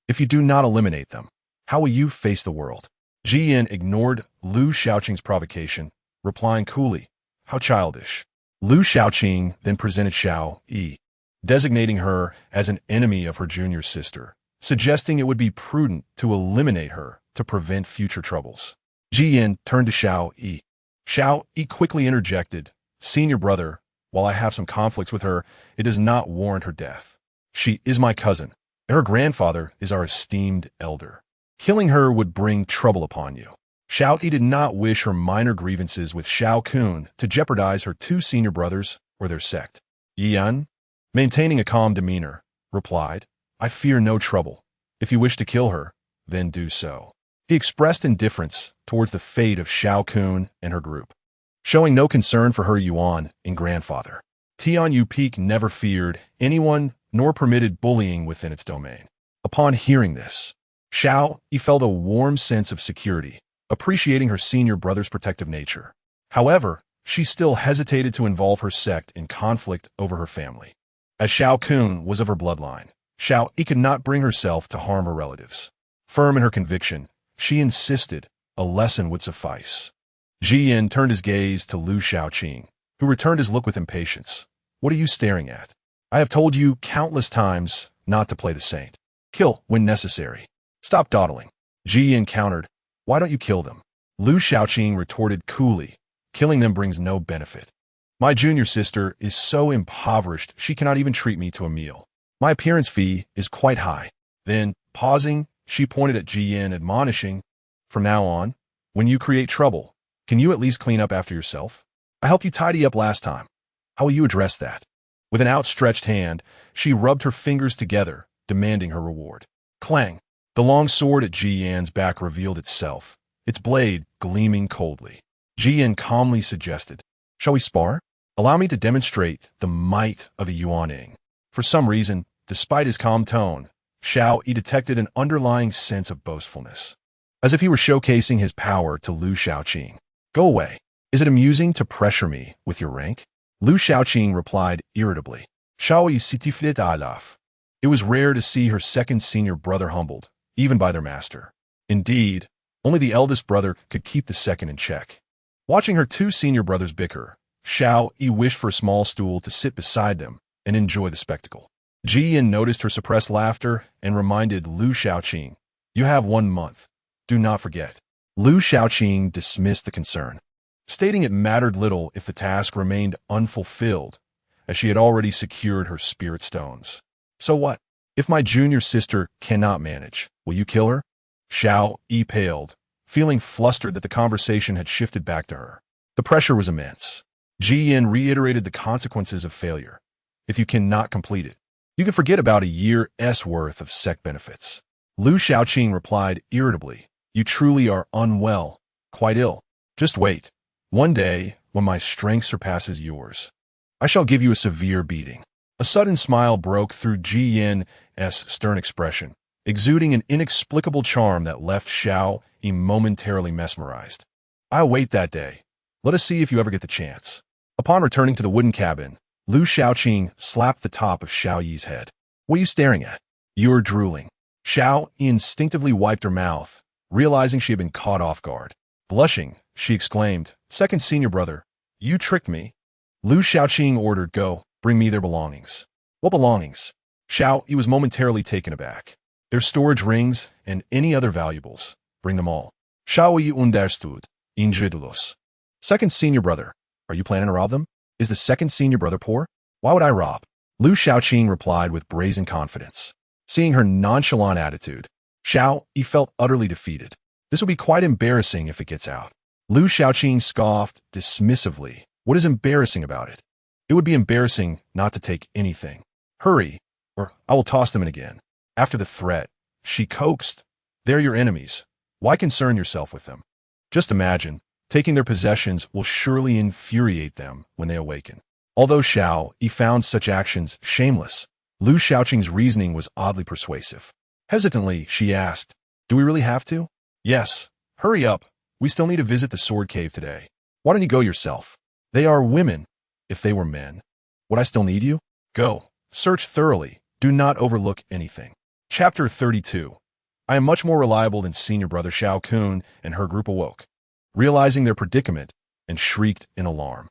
If you do not eliminate them, how will you face the world?" Ji Yan ignored Lu Xiaoqing's provocation, replying coolly, "How childish." Lu Xiaoqing then presented Xiao Yi, designating her as an enemy of her junior sister, suggesting it would be prudent to eliminate her to prevent future troubles. Ji Yan turned to Xiao Yi. Xiao Yi quickly interjected, "Senior brother, while I have some conflicts with her, it does not warrant her death. She is my cousin, and her grandfather is our esteemed elder. Killing her would bring trouble upon you." Xiao Yi did not wish her minor grievances with Xiao Kun to jeopardize her two senior brothers or their sect. Yi Yan, maintaining a calm demeanor, replied, "I fear no trouble. If you wish to kill her, then do so." He expressed indifference towards the fate of Xiao Kun and her group, showing no concern for her Yuan and grandfather. Tian Yu Peak never feared anyone nor permitted bullying within its domain. Upon hearing this, Xiao Yi felt a warm sense of security, appreciating her senior brother's protective nature. However, she still hesitated to involve her sect in conflict over her family. As Xiao Kun was of her bloodline, Xiao Yi could not bring herself to harm her relatives. Firm in her conviction, she insisted a lesson would suffice. Ji Yin turned his gaze to Lu Xiaoqing, who returned his look with impatience. "What are you staring at? I have told you countless times not to play the saint. Kill when necessary. Stop dawdling." Ji Yin countered, "Why don't you kill them?" Lu Xiaoqing retorted coolly, "Killing them brings no benefit. My junior sister is so impoverished she cannot even treat me to a meal. My appearance fee is quite high." Then, pausing, she pointed at Ji Yin, admonishing, "From now on, when you create trouble, can you at least clean up after yourself? I helped you tidy up last time. How will you address that?" With an outstretched hand, she rubbed her fingers together, demanding her reward. Clang! The long sword at Ji Yan's back revealed itself, its blade gleaming coldly. Ji Yan calmly suggested, "Shall we spar? Allow me to demonstrate the might of a Yuaning." For some reason, despite his calm tone, Xiao Yi detected an underlying sense of boastfulness, as if he were showcasing his power to Lu Xiaoqing. "Go away. Is it amusing to pressure me with your rank?" Lu Xiaoqing replied irritably. Xiao Yi sitiflit alaf. It was rare to see her second senior brother humbled, even by their master. Indeed, only the eldest brother could keep the second in check. Watching her two senior brothers bicker, Xiao Yi wished for a small stool to sit beside them and enjoy the spectacle. Ji Yin noticed her suppressed laughter and reminded Lu Xiaoqing, "You have 1 month. Do not forget." Lu Xiaoqing dismissed the concern, stating it mattered little if the task remained unfulfilled, as she had already secured her spirit stones. "So what? If my junior sister cannot manage, will you kill her?" Xiao Yi paled, feeling flustered that the conversation had shifted back to her. The pressure was immense. Ji Yin reiterated the consequences of failure. If you cannot complete it, you can forget about a year's worth of sect benefits. Lu Xiaoqing replied irritably, "You truly are unwell, quite ill. Just wait. One day, when my strength surpasses yours, I shall give you a severe beating." A sudden smile broke through Ji Yin's stern expression, exuding an inexplicable charm that left Xiao Yi momentarily mesmerized. "I await that day. Let us see if you ever get the chance." Upon returning to the wooden cabin, Lu Xiaoqing slapped the top of Xiao Yi's head. "What are you staring at? You're drooling." Xiao Yi instinctively wiped her mouth, realizing she had been caught off guard. Blushing, she exclaimed, "Second senior brother, you tricked me." Lu Shaoqing ordered, "Go, bring me their belongings." "What belongings?" Xiaoyi was momentarily taken aback. "Their storage rings and any other valuables. Bring them all." Xiaoyi understood, incredulous. "Second senior brother, are you planning to rob them? Is the second senior brother poor? Why would I rob?" Lu Shaoqing replied with brazen confidence. Seeing her nonchalant attitude, Xiaoyi felt utterly defeated. This will be quite embarrassing if it gets out. Lu Shaoqing scoffed dismissively. What is embarrassing about it? It would be embarrassing not to take anything. Hurry, or I will toss them in again. After the threat, she coaxed. They're your enemies. Why concern yourself with them? Just imagine, taking their possessions will surely infuriate them when they awaken. Although Xiaoyi found such actions shameless, Lu Shaoqing's reasoning was oddly persuasive. Hesitantly, she asked, "Do we really have to?" "Yes. Hurry up. We still need to visit the sword cave today. Why don't you go yourself? They are women. If they were men, would I still need you? Go. Search thoroughly. Do not overlook anything." Chapter 32. I am much more reliable than senior brother Xiao Kun and her group awoke, realizing their predicament, and shrieked in alarm.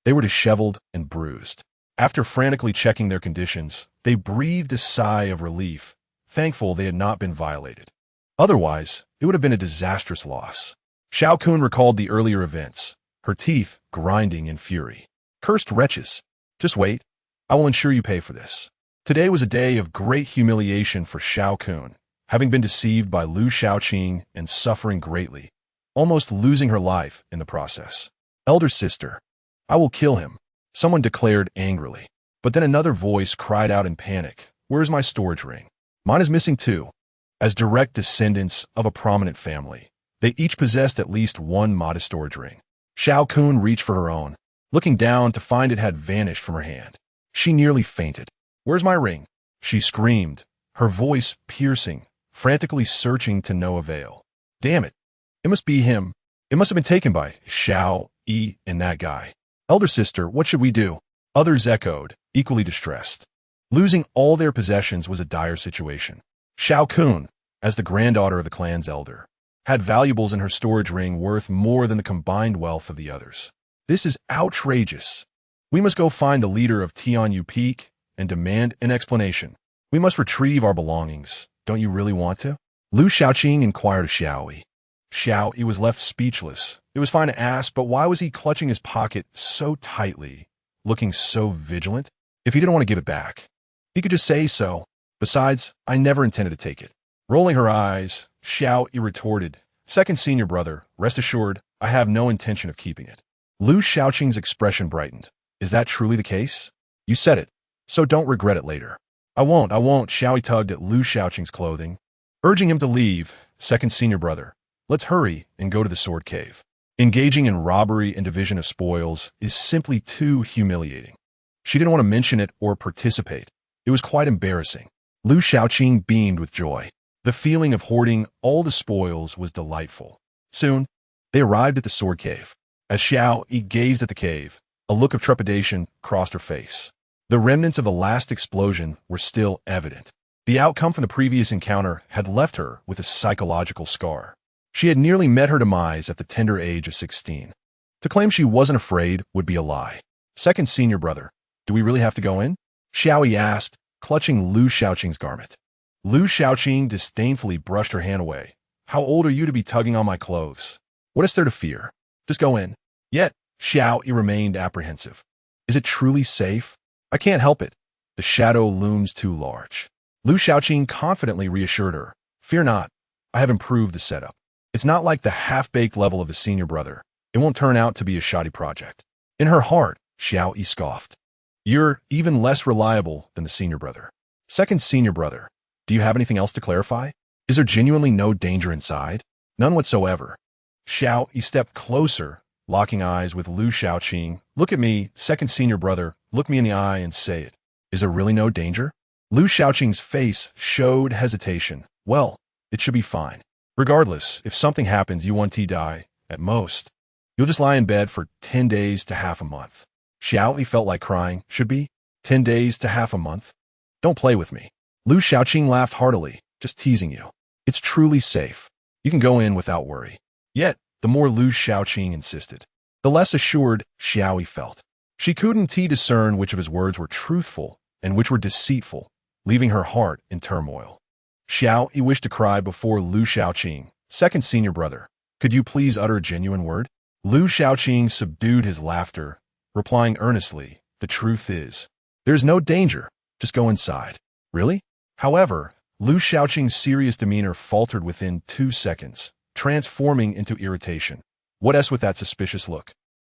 They were disheveled and bruised. After frantically checking their conditions, they breathed a sigh of relief, thankful they had not been violated. Otherwise, it would have been a disastrous loss. Xiao Kun recalled the earlier events, her teeth grinding in fury. "Cursed wretches! Just wait. I will ensure you pay for this." Today was a day of great humiliation for Xiao Kun, having been deceived by Lu Shaoqing and suffering greatly, almost losing her life in the process. "Elder sister, I will kill him," someone declared angrily. But then another voice cried out in panic, "Where's my storage ring? Mine is missing too." As direct descendants of a prominent family, they each possessed at least one modest storage ring. Xiao Kun reached for her own, looking down to find it had vanished from her hand. She nearly fainted. "Where's my ring?" she screamed, her voice piercing, frantically searching to no avail. "Damn it. It must be him. It must have been taken by Xiaoyi and that guy. Elder sister, what should we do?" Others echoed, equally distressed. Losing all their possessions was a dire situation. Xiao Kun, as the granddaughter of the clan's elder, had valuables in her storage ring worth more than the combined wealth of the others. "This is outrageous. We must go find the leader of Tianyu Peak and demand an explanation. We must retrieve our belongings. Don't you really want to?" Lu Shaoqing inquired of Xiaoyi. Xiaoyi was left speechless. It was fine to ask, but why was he clutching his pocket so tightly, looking so vigilant? If he didn't want to give it back, he could just say so. Besides, I never intended to take it. Rolling her eyes, Xiaoyi retorted, "Second senior brother, rest assured, I have no intention of keeping it." Lu Shaoqing's expression brightened. "Is that truly the case? You said it, so don't regret it later." I won't. Xiaoyi tugged at Lu Shaoqing's clothing, urging him to leave. "Second senior brother, let's hurry and go to the sword cave. Engaging in robbery and division of spoils is simply too humiliating." She didn't want to mention it or participate. It was quite embarrassing. Lu Shaoqing beamed with joy. The feeling of hoarding all the spoils was delightful. Soon, they arrived at the sword cave. As Xiaoyi gazed at the cave, a look of trepidation crossed her face. The remnants of the last explosion were still evident. The outcome from the previous encounter had left her with a psychological scar. She had nearly met her demise at the tender age of 16. To claim she wasn't afraid would be a lie. "Second senior brother, do we really have to go in?" Xiaoyi asked, clutching Lu Shaoqing's garment. Lu Shaoqing disdainfully brushed her hand away. "How old are you to be tugging on my clothes? What is there to fear? Just go in." Yet, Xiaoyi remained apprehensive. "Is it truly safe?" "I can't help it. The shadow looms too large." Lu Shaoqing confidently reassured her. "Fear not. I have improved the setup. It's not like the half-baked level of the senior brother. It won't turn out to be a shoddy project." In her heart, Xiaoyi scoffed. "You're even less reliable than the senior brother. Second senior brother, do you have anything else to clarify? Is there genuinely no danger inside?" "None whatsoever." Xiaoyi stepped closer, locking eyes with Lu Shaoqing. "Look at me, second senior brother. Look me in the eye and say it. Is there really no danger?" Lu Shaoqing's face showed hesitation. "Well, it should be fine. Regardless, if something happens, you won't die. At most, you'll just lie in bed for 10 days to half a month." Xiaoyi felt like crying. "Should be? 10 days to half a month? Don't play with me." Lu Shaoqing laughed heartily. "Just teasing you. It's truly safe. You can go in without worry. Yet, the more Lu Xiaoqing insisted, the less assured Xiao Yi felt. She couldn't discern which of his words were truthful and which were deceitful, leaving her heart in turmoil. Xiao Yi wished to cry before Lu Xiaoqing, second senior brother. Could you please utter a genuine word? Lu Xiaoqing subdued his laughter, replying earnestly, the truth is, there's no danger, just go inside. Really? However, Lu Xiaoqing's serious demeanor faltered within 2 seconds, transforming into irritation. What else with that suspicious look?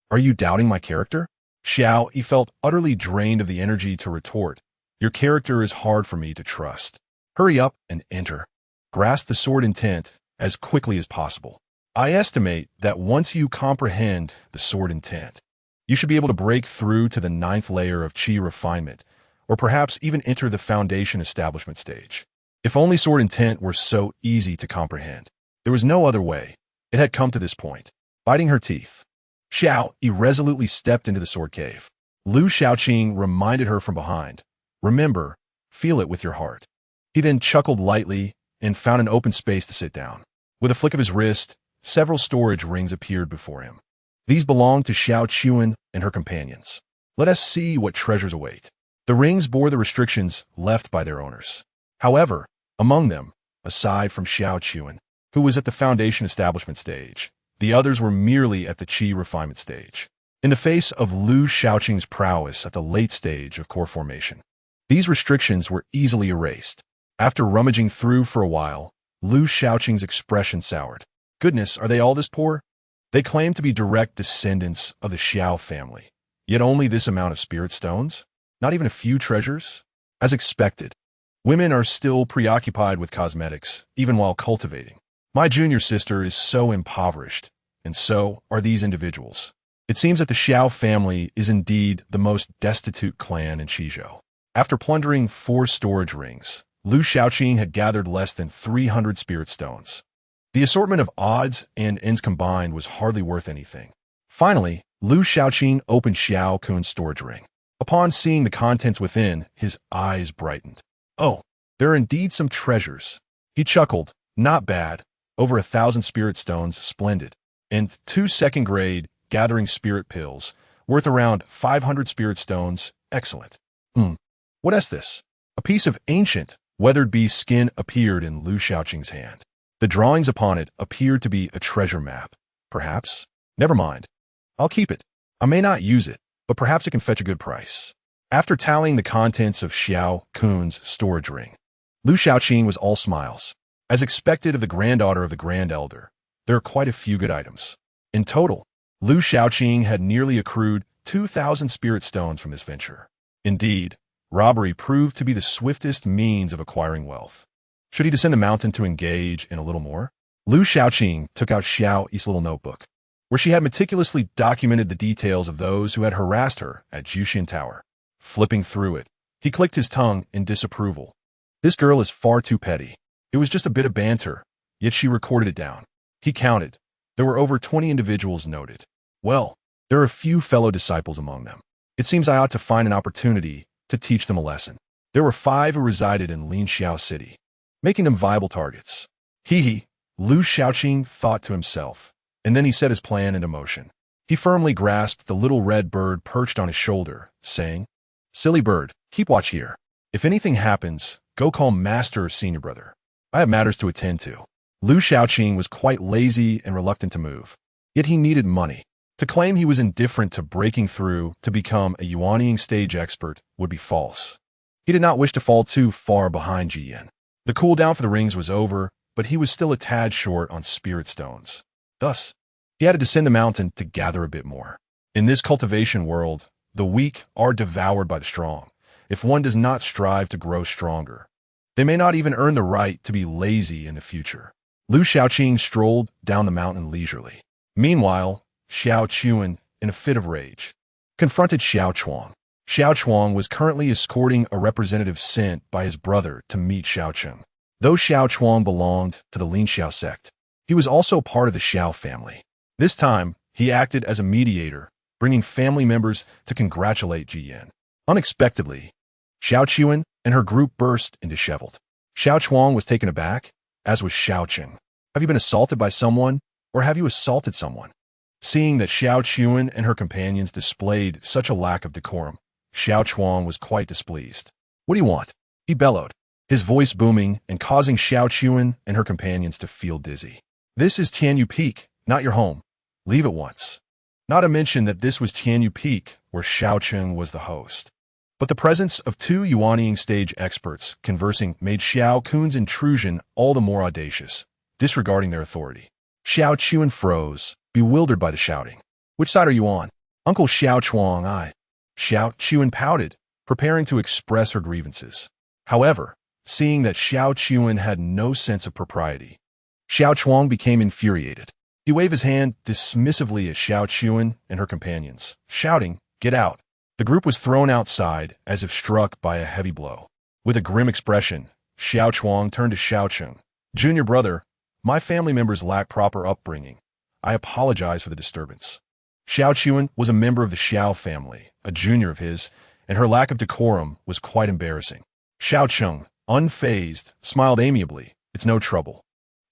Are you doubting my character? Xiao Yi felt utterly drained of the energy to retort. Your character is hard for me to trust. Hurry up and enter. Grasp the sword intent as quickly as possible. I estimate that once you comprehend the sword intent, you should be able to break through to the 9th layer of Qi refinement, or perhaps even enter the foundation establishment stage. If only sword intent were so easy to comprehend. There was no other way. It had come to this point. Biting her teeth, Xiao Yi resolutely stepped into the sword cave. Lu Xiaoqing reminded her from behind. Remember, feel it with your heart. He then chuckled lightly and found an open space to sit down. With a flick of his wrist, several storage rings appeared before him. These belonged to Xiao Chuan and her companions. Let us see what treasures await. The rings bore the restrictions left by their owners. However, among them, aside from Xiao Chuan, who was at the foundation establishment stage, the others were merely at the Qi refinement stage. In the face of Lu Xiaoqing's prowess at the late stage of core formation, these restrictions were easily erased. After rummaging through for a while, Lu Xiaoqing's expression soured. Goodness, are they all this poor? They claim to be direct descendants of the Xiao family, yet only this amount of spirit stones? Not even a few treasures? As expected, women are still preoccupied with cosmetics, even while cultivating. My junior sister is so impoverished, and so are these individuals. It seems that the Xiao family is indeed the most destitute clan in Qizhou. After plundering 4 storage rings, Lu Xiaoqing had gathered less than 300 spirit stones. The assortment of odds and ends combined was hardly worth anything. Finally, Lu Xiaoqing opened Xiao Kun's storage ring. Upon seeing the contents within, his eyes brightened. Oh, there are indeed some treasures. He chuckled. Not bad. Over 1,000 spirit stones, splendid. And 2 second-grade gathering spirit pills, worth around 500 spirit stones, excellent. What is this? A piece of ancient, weathered beast skin appeared in Lu Xiaoqing's hand. The drawings upon it appeared to be a treasure map. Perhaps? Never mind. I'll keep it. I may not use it, but perhaps it can fetch a good price. After tallying the contents of Xiao Kun's storage ring, Lu Xiaoqing was all smiles. As expected of the granddaughter of the Grand Elder, there are quite a few good items. In total, Lu Xiaoqing had nearly accrued 2,000 spirit stones from this venture. Indeed, robbery proved to be the swiftest means of acquiring wealth. Should he descend the mountain to engage in a little more? Lu Xiaoqing took out Xiao Yi's little notebook, where she had meticulously documented the details of those who had harassed her at Juxian Tower. Flipping through it, he clicked his tongue in disapproval. This girl is far too petty. It was just a bit of banter, yet she recorded it down. He counted. There were over 20 individuals noted. Well, there are a few fellow disciples among them. It seems I ought to find an opportunity to teach them a lesson. There were 5 who resided in Linxiao City, making them viable targets. Hee, Lu Xiaoqing thought to himself, and then he set his plan into motion. He firmly grasped the little red bird perched on his shoulder, saying, Silly bird, keep watch here. If anything happens, go call Master or Senior Brother. I have matters to attend to. Lu Xiaoqing was quite lazy and reluctant to move. Yet he needed money. To claim he was indifferent to breaking through to become a Yuanying stage expert would be false. He did not wish to fall too far behind Jiyan. The cooldown for the rings was over, but he was still a tad short on spirit stones. Thus, he had to descend the mountain to gather a bit more. In this cultivation world, the weak are devoured by the strong. If one does not strive to grow stronger, they may not even earn the right to be lazy in the future. Lu Xiaoqing strolled down the mountain leisurely. Meanwhile, Xiao Chuan, in a fit of rage, confronted Xiao Chuang. Xiao Chuang was currently escorting a representative sent by his brother to meet Xiao Cheng. Though Xiao Chuang belonged to the Linxiao sect, he was also part of the Xiao family. This time, he acted as a mediator, bringing family members to congratulate Jiyan. Unexpectedly, Xiao Chuan and her group burst into disheveled. Xiao Chuang was taken aback, as was Xiao Cheng. Have you been assaulted by someone, or have you assaulted someone? Seeing that Xiao Chuan and her companions displayed such a lack of decorum, Xiao Chuang was quite displeased. What do you want? He bellowed, his voice booming and causing Xiao Chuan and her companions to feel dizzy. This is Tianyu Peak, not your home. Leave at once. Not to mention that this was Tianyu Peak, where Xiao Cheng was the host. But the presence of two Yuanying stage experts conversing made Xiao Kun's intrusion all the more audacious, disregarding their authority. Xiao Chuan froze, bewildered by the shouting. Which side are you on? Uncle Xiao Chuang, I. Xiao Chuan pouted, preparing to express her grievances. However, seeing that Xiao Chuan had no sense of propriety, Xiao Chuang became infuriated. He waved his hand dismissively at Xiao Chuan and her companions, shouting, "Get out!" The group was thrown outside as if struck by a heavy blow. With a grim expression, Xiao Chuang turned to Xiao Cheng. "Junior brother, my family members lack proper upbringing. I apologize for the disturbance." Xiao Chuan was a member of the Xiao family, a junior of his, and her lack of decorum was quite embarrassing. Xiao Cheng, unfazed, smiled amiably. "It's no trouble."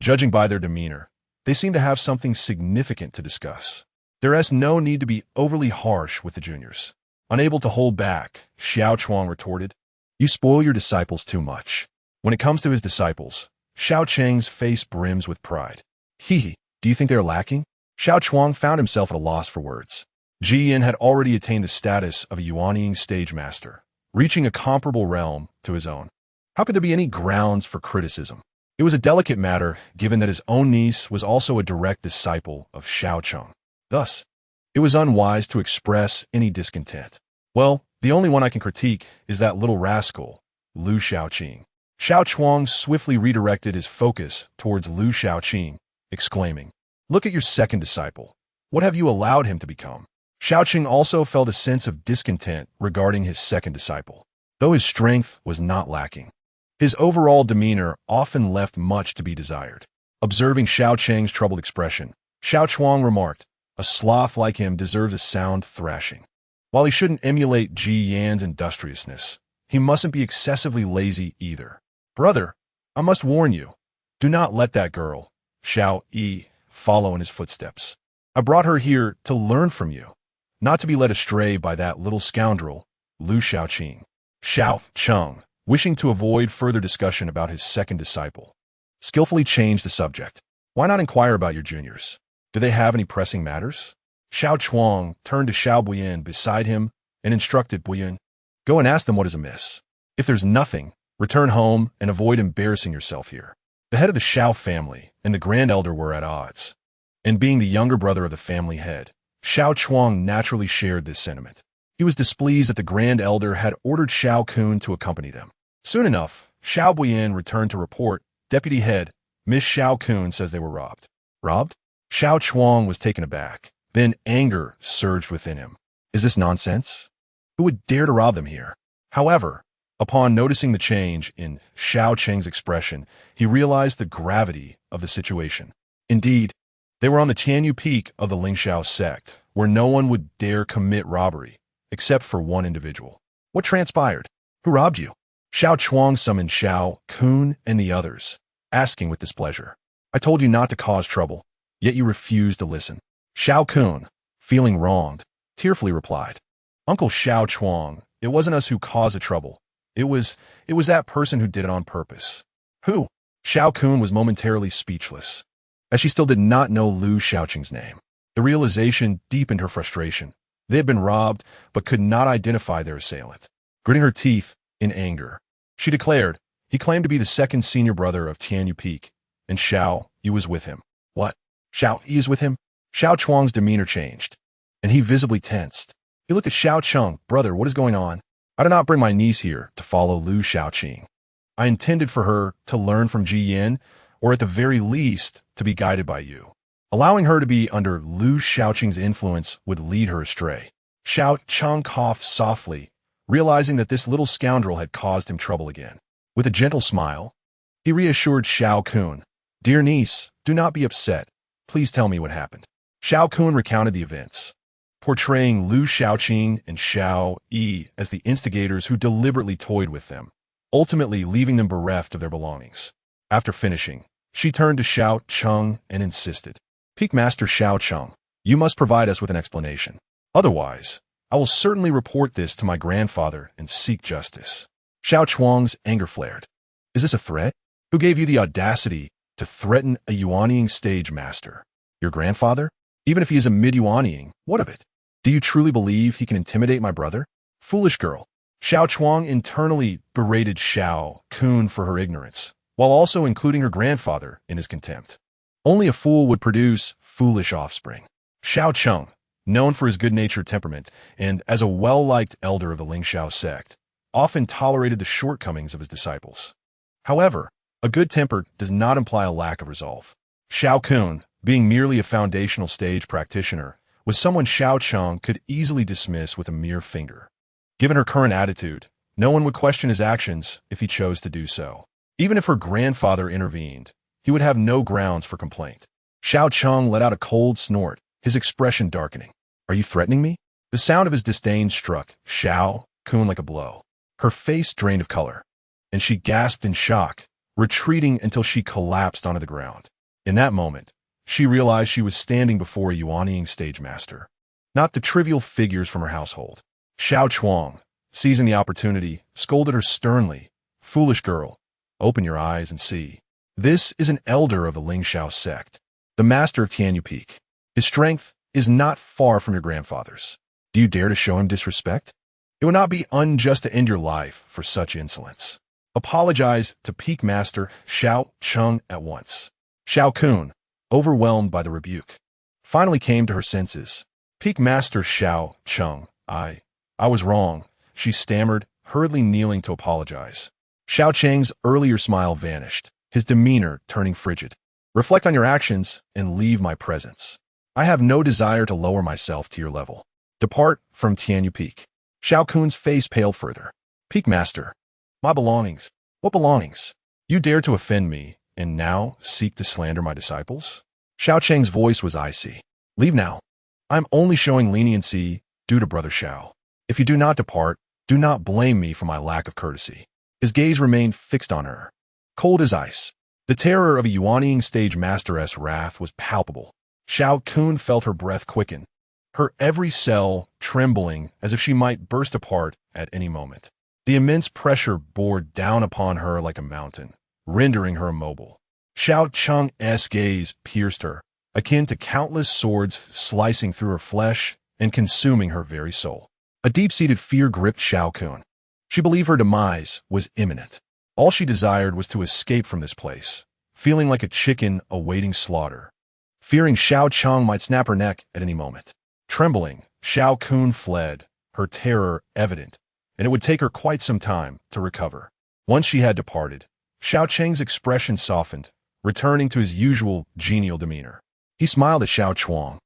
Judging by their demeanor, they seemed to have something significant to discuss. There is no need to be overly harsh with the juniors. Unable to hold back, Xiao Chuang retorted, "You spoil your disciples too much." When it comes to his disciples, Xiao Cheng's face brims with pride. "Hee, do you think they are lacking?" Xiao Chuang found himself at a loss for words. Ji Yin had already attained the status of a Yuanying stage master, reaching a comparable realm to his own. How could there be any grounds for criticism? It was a delicate matter, given that his own niece was also a direct disciple of Xiao Cheng. Thus, it was unwise to express any discontent. "Well, the only one I can critique is that little rascal, Lu Xiaoqing." Xiao Chuang swiftly redirected his focus towards Lu Xiaoqing, exclaiming, "Look at your second disciple. What have you allowed him to become?" Xiaoqing also felt a sense of discontent regarding his second disciple, though his strength was not lacking. His overall demeanor often left much to be desired. Observing Xiao Cheng's troubled expression, Xiao Chuang remarked, "A sloth like him deserves a sound thrashing." While he shouldn't emulate Ji Yan's industriousness, he mustn't be excessively lazy either. "Brother, I must warn you, do not let that girl, Xiao Yi, follow in his footsteps. I brought her here to learn from you, not to be led astray by that little scoundrel, Lu Xiaoqing." Xiao Cheng, wishing to avoid further discussion about his second disciple, skillfully changed the subject. "Why not inquire about your juniors? Do they have any pressing matters?" Xiao Chuang turned to Xiao Buyan beside him and instructed Buyan, "Go and ask them what is amiss. If there's nothing, return home and avoid embarrassing yourself here." The head of the Xiao family and the grand elder were at odds, and being the younger brother of the family head, Xiao Chuang naturally shared this sentiment. He was displeased that the grand elder had ordered Xiao Kun to accompany them. Soon enough, Xiao Buyan returned to report, "Deputy head, Miss Xiao Kun says they were robbed." "Robbed?" Xiao Chuang was taken aback. Then anger surged within him. "Is this nonsense? Who would dare to rob them here?" However, upon noticing the change in Xiao Cheng's expression, he realized the gravity of the situation. Indeed, they were on the Tianyu Peak of the Lingxiao sect, where no one would dare commit robbery, except for one individual. "What transpired? Who robbed you?" Xiao Chuang summoned Xiao Kun and the others, asking with displeasure. "I told you not to cause trouble, yet you refused to listen." Xiao Kun, feeling wronged, tearfully replied, "Uncle Xiao Chuang, it wasn't us who caused the trouble. It was that person who did it on purpose." "Who?" Xiao Kun was momentarily speechless, as she still did not know Lu Xiaoqing's name. The realization deepened her frustration. They had been robbed, but could not identify their assailant. Gritting her teeth in anger, she declared, "He claimed to be the second senior brother of Tianyu Peak, and Xiao Yi was with him." "What? Xiao Yi is with him?" Xiao Chuang's demeanor changed, and he visibly tensed. He looked at Xiao Cheng. "Brother, what is going on? I did not bring my niece here to follow Lu Xiaoqing. I intended for her to learn from Ji Yin, or at the very least, to be guided by you. Allowing her to be under Lu Xiaoqing's influence would lead her astray." Xiao Cheng coughed softly, realizing that this little scoundrel had caused him trouble again. With a gentle smile, he reassured Xiao Kun, "Dear niece, do not be upset. Please tell me what happened." Xiao Kun recounted the events, portraying Lu Xiaoqing and Xiao Yi as the instigators who deliberately toyed with them, ultimately leaving them bereft of their belongings. After finishing, She turned to Xiao Cheng and insisted, Peak Master Xiao Cheng, you must provide us with an explanation. Otherwise, I will certainly report this to my grandfather and seek justice. Xiao Chuang's anger flared. Is this a threat? Who gave you the audacity to threaten a Yuanying stage master? Your grandfather? Even if he is a mid-Yuanying, what of it? Do you truly believe he can intimidate my brother? Foolish girl. Xiao Chuang internally berated Xiao Kun for her ignorance, while also including her grandfather in his contempt. Only a fool would produce foolish offspring. Xiao Cheng, known for his good-natured temperament and as a well-liked elder of the Lingxiao sect, often tolerated the shortcomings of his disciples. However, a good temper does not imply a lack of resolve. Xiao Kun, being merely a foundational stage practitioner, was someone Xiao Cheng could easily dismiss with a mere finger. Given her current attitude, no one would question his actions if he chose to do so. Even if her grandfather intervened, he would have no grounds for complaint. Xiao Cheng let out a cold snort, his expression darkening. Are you threatening me? The sound of his disdain struck Xiao Kun like a blow. Her face drained of color, and she gasped in shock, retreating until she collapsed onto the ground. In that moment, she realized she was standing before a Yuanying stage master, not the trivial figures from her household. Xiao Chuang, seizing the opportunity, scolded her sternly. Foolish girl, open your eyes and see. This is an elder of the Lingxiao sect, the master of Tianyu Peak. His strength is not far from your grandfather's. Do you dare to show him disrespect? It would not be unjust to end your life for such insolence. Apologize to Peak Master Xiao Cheng at once. Xiao Kun, overwhelmed by the rebuke, finally came to her senses. Peak Master Xiao Cheng, I was wrong, she stammered, hurriedly kneeling to apologize. Xiao Cheng's earlier smile vanished, his demeanor turning frigid. Reflect on your actions and leave my presence. I have no desire to lower myself to your level. Depart from Tianyu Peak. Xiao Kun's face paled further. Peak Master, my belongings. What belongings? You dare to offend me, and now seek to slander my disciples? Xiao Cheng's voice was icy. Leave now. I'm only showing leniency due to Brother Xiao. If you do not depart, do not blame me for my lack of courtesy. His gaze remained fixed on her, cold as ice. The terror of a Yuanying stage masteress' wrath was palpable. Xiao Kun felt her breath quicken, her every cell trembling as if she might burst apart at any moment. The immense pressure bore down upon her like a mountain, rendering her immobile. Xiao Cheng's gaze pierced her, akin to countless swords slicing through her flesh and consuming her very soul. A deep-seated fear gripped Xiao Kun. She believed her demise was imminent. All she desired was to escape from this place, feeling like a chicken awaiting slaughter, fearing Xiao Cheng might snap her neck at any moment. Trembling, Xiao Kun fled, her terror evident, and it would take her quite some time to recover. Once she had departed, Xiao Cheng's expression softened, returning to his usual genial demeanor. He smiled at Xiao Chuang.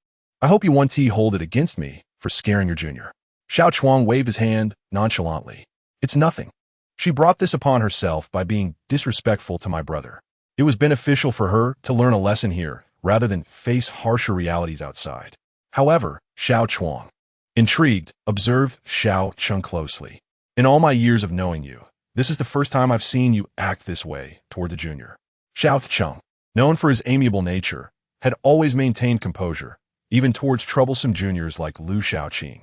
I hope you won't hold it against me for scaring your junior. Xiao Chuang waved his hand nonchalantly. It's nothing. She brought this upon herself by being disrespectful to my brother. It was beneficial for her to learn a lesson here rather than face harsher realities outside. However, Xiao Chuang, intrigued, observed Xiao Cheng closely. In all my years of knowing you, this is the first time I've seen you act this way toward the junior. Xiao Cheng, known for his amiable nature, had always maintained composure, even towards troublesome juniors like Lu Xiaoqing.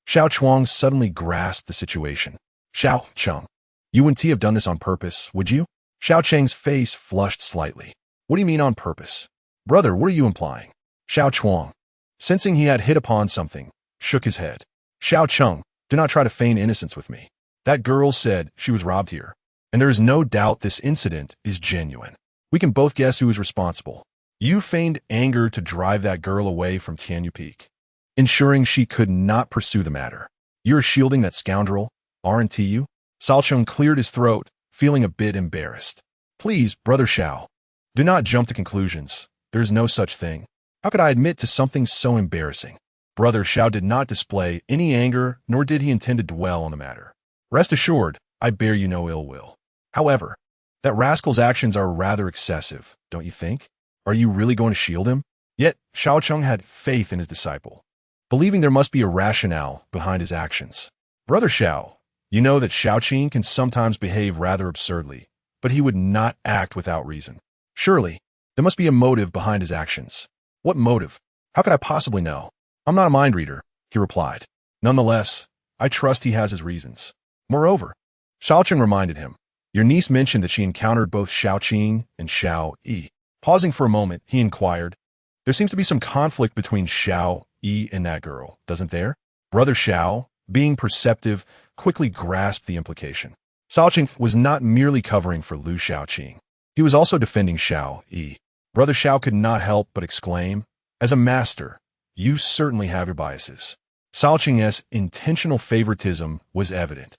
Xiao Chuang suddenly grasped the situation. Xiao Cheng, you wouldn't have done this on purpose, would you? Xiao Cheng's face flushed slightly. What do you mean on purpose? Brother, what are you implying? Xiao Chuang, sensing he had hit upon something, shook his head. Xiao Cheng, do not try to feign innocence with me. That girl said she was robbed here, and there is no doubt this incident is genuine. We can both guess who is responsible. You feigned anger to drive that girl away from Tianyu Peak, ensuring she could not pursue the matter. You're shielding that scoundrel, aren't you? Salchung cleared his throat, feeling a bit embarrassed. Please, Brother Xiao, do not jump to conclusions. There is no such thing. How could I admit to something so embarrassing? Brother Xiao did not display any anger, nor did he intend to dwell on the matter. Rest assured, I bear you no ill will. However, that rascal's actions are rather excessive, don't you think? Are you really going to shield him? Yet, Xiao Cheng had faith in his disciple, believing there must be a rationale behind his actions. Brother Xiao, you know that Xiaoqing can sometimes behave rather absurdly, but he would not act without reason. Surely, there must be a motive behind his actions. What motive? How could I possibly know? I'm not a mind reader, he replied. Nonetheless, I trust he has his reasons. Moreover, Xiaocheng reminded him, your niece mentioned that she encountered both Xiaoqing and Xiao Yi. Pausing for a moment, he inquired, there seems to be some conflict between Xiao Yi and that girl, doesn't there? Brother Xiao, being perceptive, quickly grasped the implication. Xiaoqing was not merely covering for Lu Xiaoqing. He was also defending Xiao Yi. Brother Xiao could not help but exclaim, as a master, you certainly have your biases. Xiaoqing's intentional favoritism was evident,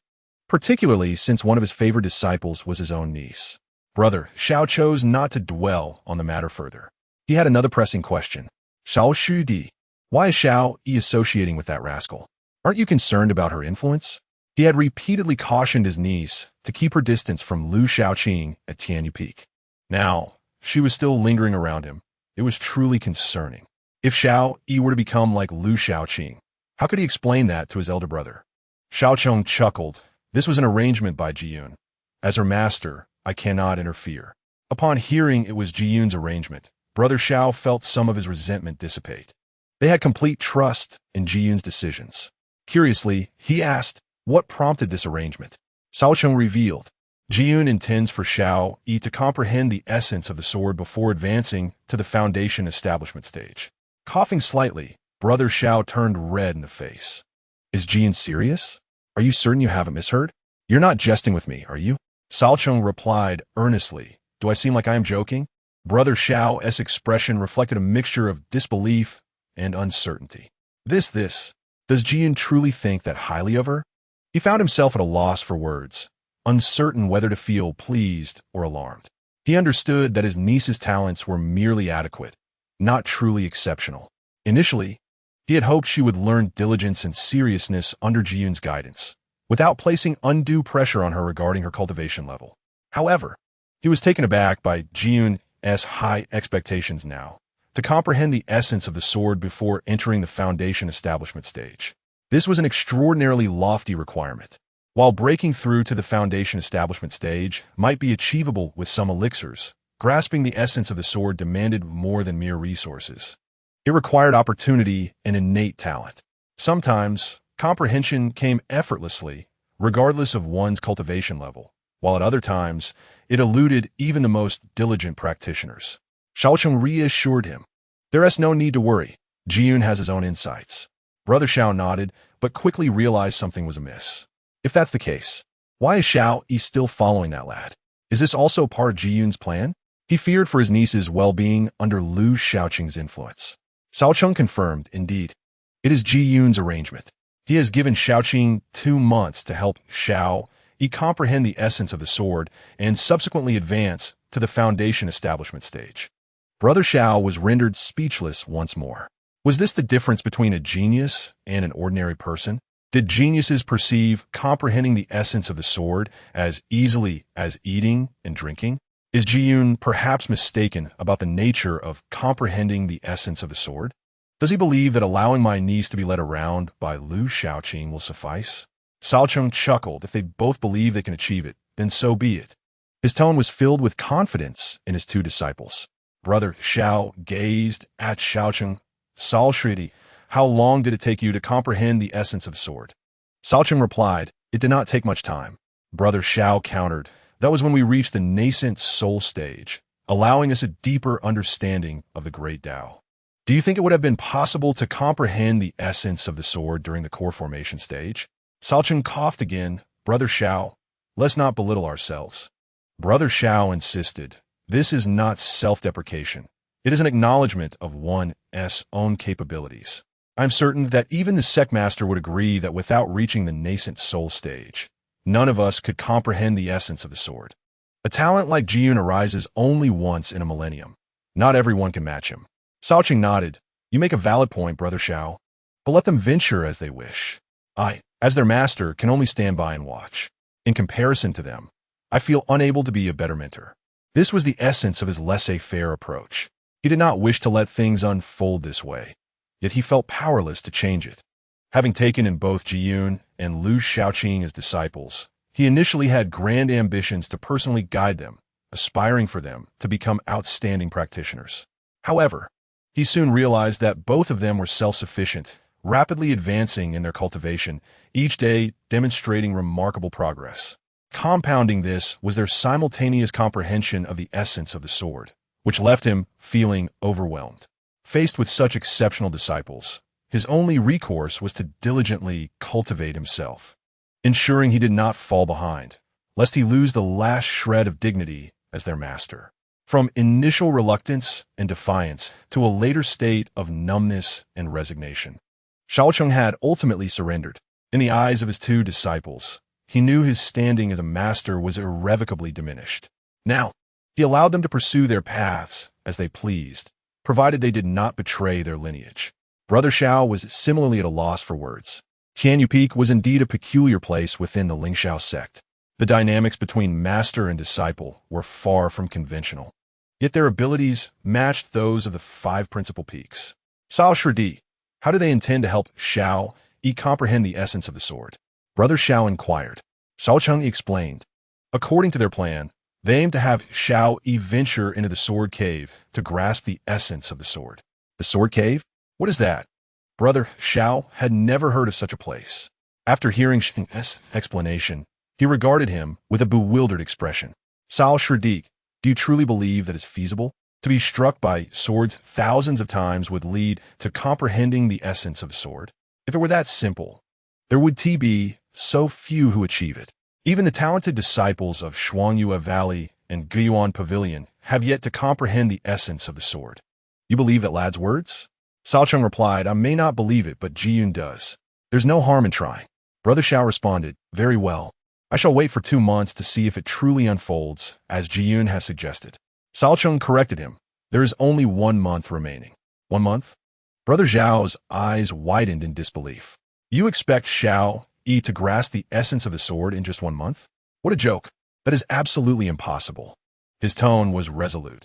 particularly since one of his favorite disciples was his own niece. Brother Xiao chose not to dwell on the matter further. He had another pressing question. Xiao Shudi, why is Xiao Yi associating with that rascal? Aren't you concerned about her influence? He had repeatedly cautioned his niece to keep her distance from Lu Xiaoqing at Tianyu Peak. Now, she was still lingering around him. It was truly concerning. If Xiao Yi were to become like Lu Xiaoqing, how could he explain that to his elder brother? Xiaocheng chuckled. This was an arrangement by Jiyun. As her master, I cannot interfere. Upon hearing it was Jiyun's arrangement, Brother Xiao felt some of his resentment dissipate. They had complete trust in Jiyun's decisions. Curiously, he asked, what prompted this arrangement? Xiaocheng revealed, Jiyun intends for Xiao Yi to comprehend the essence of the sword before advancing to the foundation establishment stage. Coughing slightly, Brother Xiao turned red in the face. Is Jiyun serious? Are you certain you haven't misheard? You're not jesting with me, are you? Xiaocheng replied earnestly, do I seem like I am joking? Brother Xiao's expression reflected a mixture of disbelief and uncertainty. Does Jiyun truly think that highly of her? He found himself at a loss for words, uncertain whether to feel pleased or alarmed. He understood that his niece's talents were merely adequate, not truly exceptional. Initially, he had hoped she would learn diligence and seriousness under Jiyun's guidance, without placing undue pressure on her regarding her cultivation level. However, he was taken aback by Jiyun's high expectations now, to comprehend the essence of the sword before entering the foundation establishment stage. This was an extraordinarily lofty requirement. While breaking through to the foundation establishment stage might be achievable with some elixirs, grasping the essence of the sword demanded more than mere resources. It required opportunity and innate talent. Sometimes, comprehension came effortlessly, regardless of one's cultivation level, while at other times, it eluded even the most diligent practitioners. Xiaocheng reassured him, there is no need to worry. Jiyun has his own insights. Brother Xiao nodded, but quickly realized something was amiss. If that's the case, why is Xiao Yi still following that lad? Is this also part of Jiyun's plan? He feared for his niece's well-being under Lu Xiaoqing's influence. Xiaocheng confirmed, indeed, it is Jiyun's arrangement. He has given Xiaoqing 2 months to help Xiao Yi comprehend the essence of the sword and subsequently advance to the foundation establishment stage. Brother Xiao was rendered speechless once more. Was this the difference between a genius and an ordinary person? Did geniuses perceive comprehending the essence of the sword as easily as eating and drinking? Is Jiyun perhaps mistaken about the nature of comprehending the essence of the sword? Does he believe that allowing my niece to be led around by Lu Xiaoqing will suffice? Xiaocheng chuckled. If they both believe they can achieve it, then so be it. His tone was filled with confidence in his 2 disciples. Brother Xiao gazed at Xiaocheng. Sao Shridi, how long did it take you to comprehend the essence of the sword? Xiaocheng replied, it did not take much time. Brother Xiao countered, that was when we reached the nascent soul stage, allowing us a deeper understanding of the great Tao. Do you think it would have been possible to comprehend the essence of the sword during the core formation stage? Xiaocheng coughed again. Brother Xiao, let's not belittle ourselves. Brother Xiao insisted, this is not self-deprecation. It is an acknowledgement of one's own capabilities. I'm certain that even the sect master would agree that without reaching the nascent soul stage, none of us could comprehend the essence of the sword. A talent like Jiyun arises only once in a millennium. Not everyone can match him. Xiaocheng nodded. You make a valid point, Brother Xiao, but let them venture as they wish. I, as their master, can only stand by and watch. In comparison to them, I feel unable to be a better mentor. This was the essence of his laissez-faire approach. He did not wish to let things unfold this way, yet he felt powerless to change it. Having taken in both Jiyun and Lu Xiaoqing as disciples, he initially had grand ambitions to personally guide them, aspiring for them to become outstanding practitioners. However, he soon realized that both of them were self-sufficient, rapidly advancing in their cultivation, each day demonstrating remarkable progress. Compounding this was their simultaneous comprehension of the essence of the sword, which left him feeling overwhelmed. Faced with such exceptional disciples, his only recourse was to diligently cultivate himself, ensuring he did not fall behind, lest he lose the last shred of dignity as their master. From initial reluctance and defiance to a later state of numbness and resignation, Shaocheng had ultimately surrendered. In the eyes of his two disciples, he knew his standing as a master was irrevocably diminished. Now, he allowed them to pursue their paths as they pleased, provided they did not betray their lineage. Brother Xiao was similarly at a loss for words. Tianyu Peak was indeed a peculiar place within the Lingxiao sect. The dynamics between master and disciple were far from conventional, yet their abilities matched those of the 5 principal peaks. Sao Shidi, how do they intend to help Xiao Yi comprehend the essence of the sword? Brother Xiao inquired. Shaocheng explained. According to their plan, they aim to have Xiao Yi venture into the sword cave to grasp the essence of the sword. The sword cave? What is that? Brother Xiao had never heard of such a place. After hearing Sheng's explanation, he regarded him with a bewildered expression. Sao Shidi, do you truly believe that it's feasible? To be struck by swords thousands of times would lead to comprehending the essence of the sword? If it were that simple, there would be so few who achieve it. Even the talented disciples of Shuangyue Valley and Guiyuan Pavilion have yet to comprehend the essence of the sword. You believe that lad's words? Shaocheng replied, I may not believe it, but Jiyun does. There's no harm in trying. Brother Xiao responded, very well. I shall wait for 2 months to see if it truly unfolds, as Jiyun has suggested. Shaocheng corrected him. There is only 1 month remaining. 1 month? Brother Zhao's eyes widened in disbelief. You expect Xiao Yi to grasp the essence of the sword in just 1 month? What a joke. That is absolutely impossible. His tone was resolute.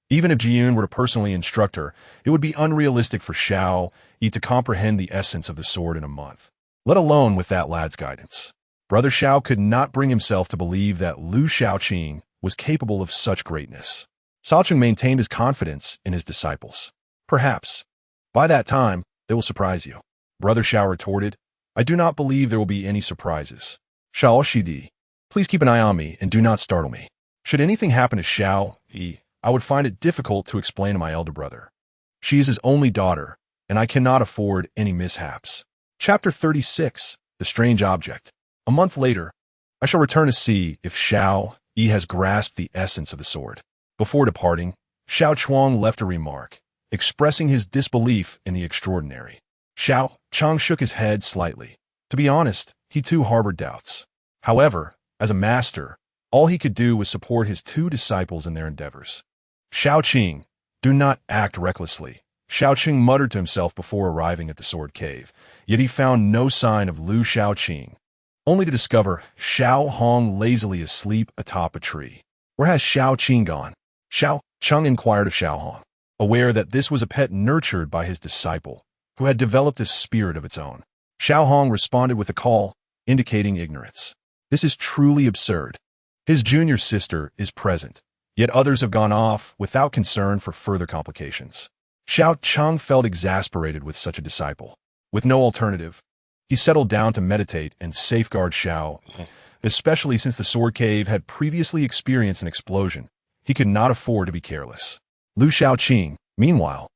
Even if Jiyun were to personally instruct her, it would be unrealistic for Xiao Yi to comprehend the essence of the sword in a month, let alone with that lad's guidance. Brother Xiao could not bring himself to believe that Lu Shaoqing was capable of such greatness. Shaocheng maintained his confidence in his disciples. Perhaps, by that time, they will surprise you. Brother Xiao retorted, I do not believe there will be any surprises. Xiao Shidi, please keep an eye on me and do not startle me. Should anything happen to Xiao Yi, I would find it difficult to explain to my elder brother. She is his only daughter, and I cannot afford any mishaps. Chapter 36, The Strange Object. A month later, I shall return to see if Xiao Yi has grasped the essence of the sword. Before departing, Xiao Chuang left a remark, expressing his disbelief in the extraordinary. Xiao Chang shook his head slightly. To be honest, he too harbored doubts. However, as a master, all he could do was support his 2 disciples in their endeavors. Shaoqing, do not act recklessly. Shaoqing muttered to himself before arriving at the sword cave, yet he found no sign of Lu Shaoqing, only to discover Xiao Hong lazily asleep atop a tree. Where has Shaoqing gone? Xiao Cheng inquired of Xiao Hong, aware that this was a pet nurtured by his disciple, who had developed a spirit of its own. Xiao Hong responded with a call, indicating ignorance. This is truly absurd. His junior sister is present, yet others have gone off without concern for further complications. Xiao Cheng felt exasperated with such a disciple. With no alternative, he settled down to meditate and safeguard Xiao, especially since the sword cave had previously experienced an explosion. He could not afford to be careless. Lu Shaoqing, meanwhile,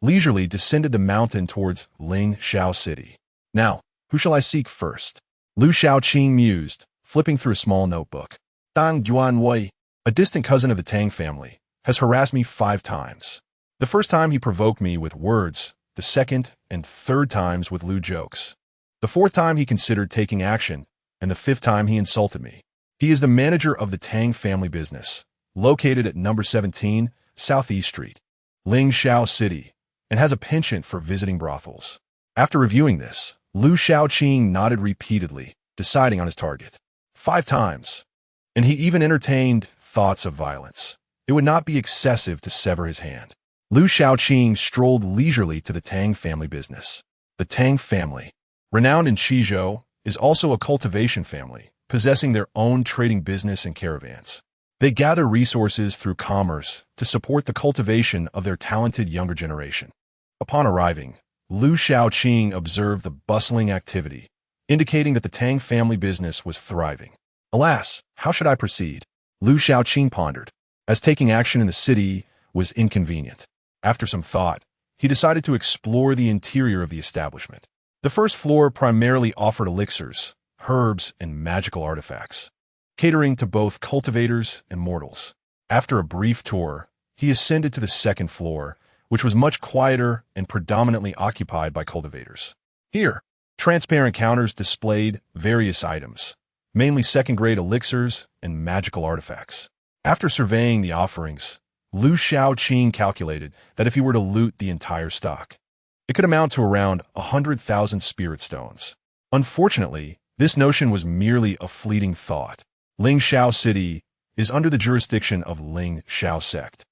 leisurely descended the mountain towards Ling Xiao City. Now, who shall I seek first? Lu Shaoqing mused, flipping through a small notebook. Dang Yuan Wei, a distant cousin of the Tang family, has harassed me 5 times. The first time he provoked me with words, the second and third times with lewd jokes. The 4th time he considered taking action, and the 5th time he insulted me. He is the manager of the Tang family business, located at number 17, Southeast Street, Ling Xiao City, and has a penchant for visiting brothels. After reviewing this, Lu Shaoqing nodded repeatedly, deciding on his target. 5 times. And he even entertained thoughts of violence. It would not be excessive to sever his hand. Lu Shaoqing strolled leisurely to the Tang family business. The Tang family, renowned in Qizhou, is also a cultivation family, possessing their own trading business and caravans. They gather resources through commerce to support the cultivation of their talented younger generation. Upon arriving, Lu Shaoqing observed the bustling activity, indicating that the Tang family business was thriving. Alas, how should I proceed? Lu Shaoqing pondered, as taking action in the city was inconvenient. After some thought, he decided to explore the interior of the establishment. The first floor primarily offered elixirs, herbs, and magical artifacts, catering to both cultivators and mortals. After a brief tour, he ascended to the second floor, which was much quieter and predominantly occupied by cultivators. Here, transparent counters displayed various items, mainly second-grade elixirs and magical artifacts. After surveying the offerings, Lu Shaoqing calculated that if he were to loot the entire stock, it could amount to around 100,000 spirit stones. Unfortunately, this notion was merely a fleeting thought. Ling Shao City is under the jurisdiction of Ling Shao sect,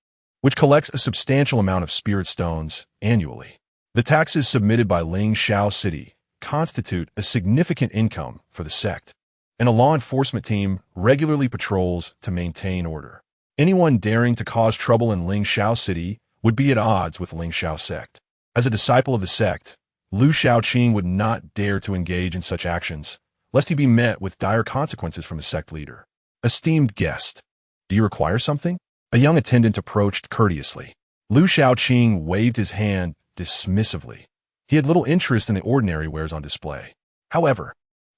which collects a substantial amount of spirit stones annually. The taxes submitted by Ling Shao City constitute a significant income for the sect, and a law enforcement team regularly patrols to maintain order. Anyone daring to cause trouble in Ling Shao City would be at odds with Ling Shao sect. As a disciple of the sect, Lu Shaoqing would not dare to engage in such actions, lest he be met with dire consequences from his sect leader. Esteemed guest, do you require something? A young attendant approached courteously. Lu Shaoqing waved his hand dismissively. He had little interest in the ordinary wares on display. However,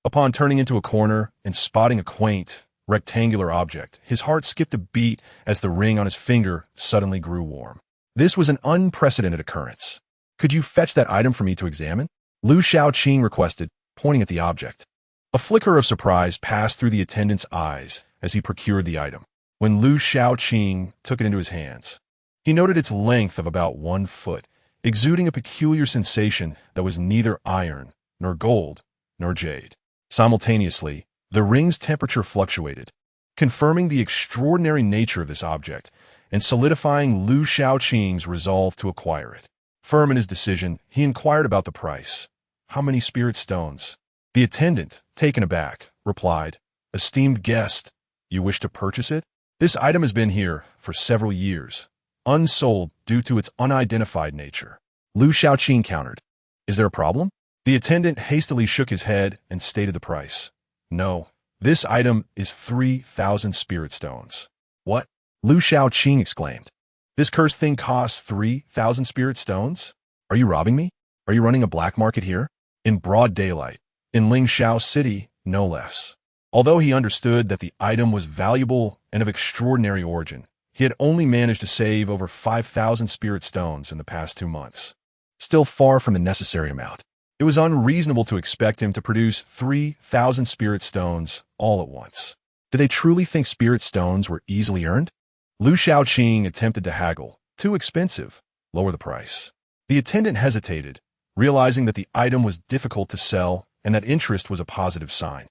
upon turning into a corner and spotting a quaint, rectangular object, his heart skipped a beat as the ring on his finger suddenly grew warm. This was an unprecedented occurrence. Could you fetch that item for me to examine? Lu Shaoqing requested, pointing at the object. A flicker of surprise passed through the attendant's eyes as he procured the item. When Lu Shaoqing took it into his hands, he noted its length of about 1 foot, exuding a peculiar sensation that was neither iron, nor gold, nor jade. Simultaneously, the ring's temperature fluctuated, confirming the extraordinary nature of this object and solidifying Lu Shaoqing's resolve to acquire it. Firm in his decision, he inquired about the price. How many spirit stones? The attendant, taken aback, replied, Esteemed guest, you wish to purchase it? This item has been here for several years, unsold due to its unidentified nature. Lu Shaoqing countered, Is there a problem? The attendant hastily shook his head and stated the price. No, this item is 3,000 spirit stones. What? Lu Shaoqing exclaimed. This cursed thing costs 3,000 spirit stones? Are you robbing me? Are you running a black market here? In broad daylight, in Ling Shao City, no less. Although he understood that the item was valuable and of extraordinary origin, he had only managed to save over 5,000 spirit stones in the past 2 months. Still far from the necessary amount. It was unreasonable to expect him to produce 3,000 spirit stones all at once. Did they truly think spirit stones were easily earned? Lu Shaoqing attempted to haggle. Too expensive. Lower the price. The attendant hesitated, realizing that the item was difficult to sell and that interest was a positive sign.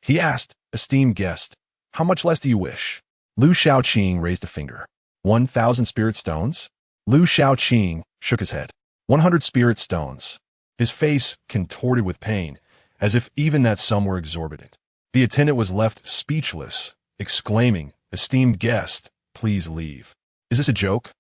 He asked, Esteemed guest, how much less do you wish? Lu Shaoqing raised a finger. 1,000 spirit stones? Lu Shaoqing shook his head. 100 spirit stones. His face contorted with pain, as if even that sum were exorbitant. The attendant was left speechless, exclaiming, Esteemed guest, please leave. Is this a joke?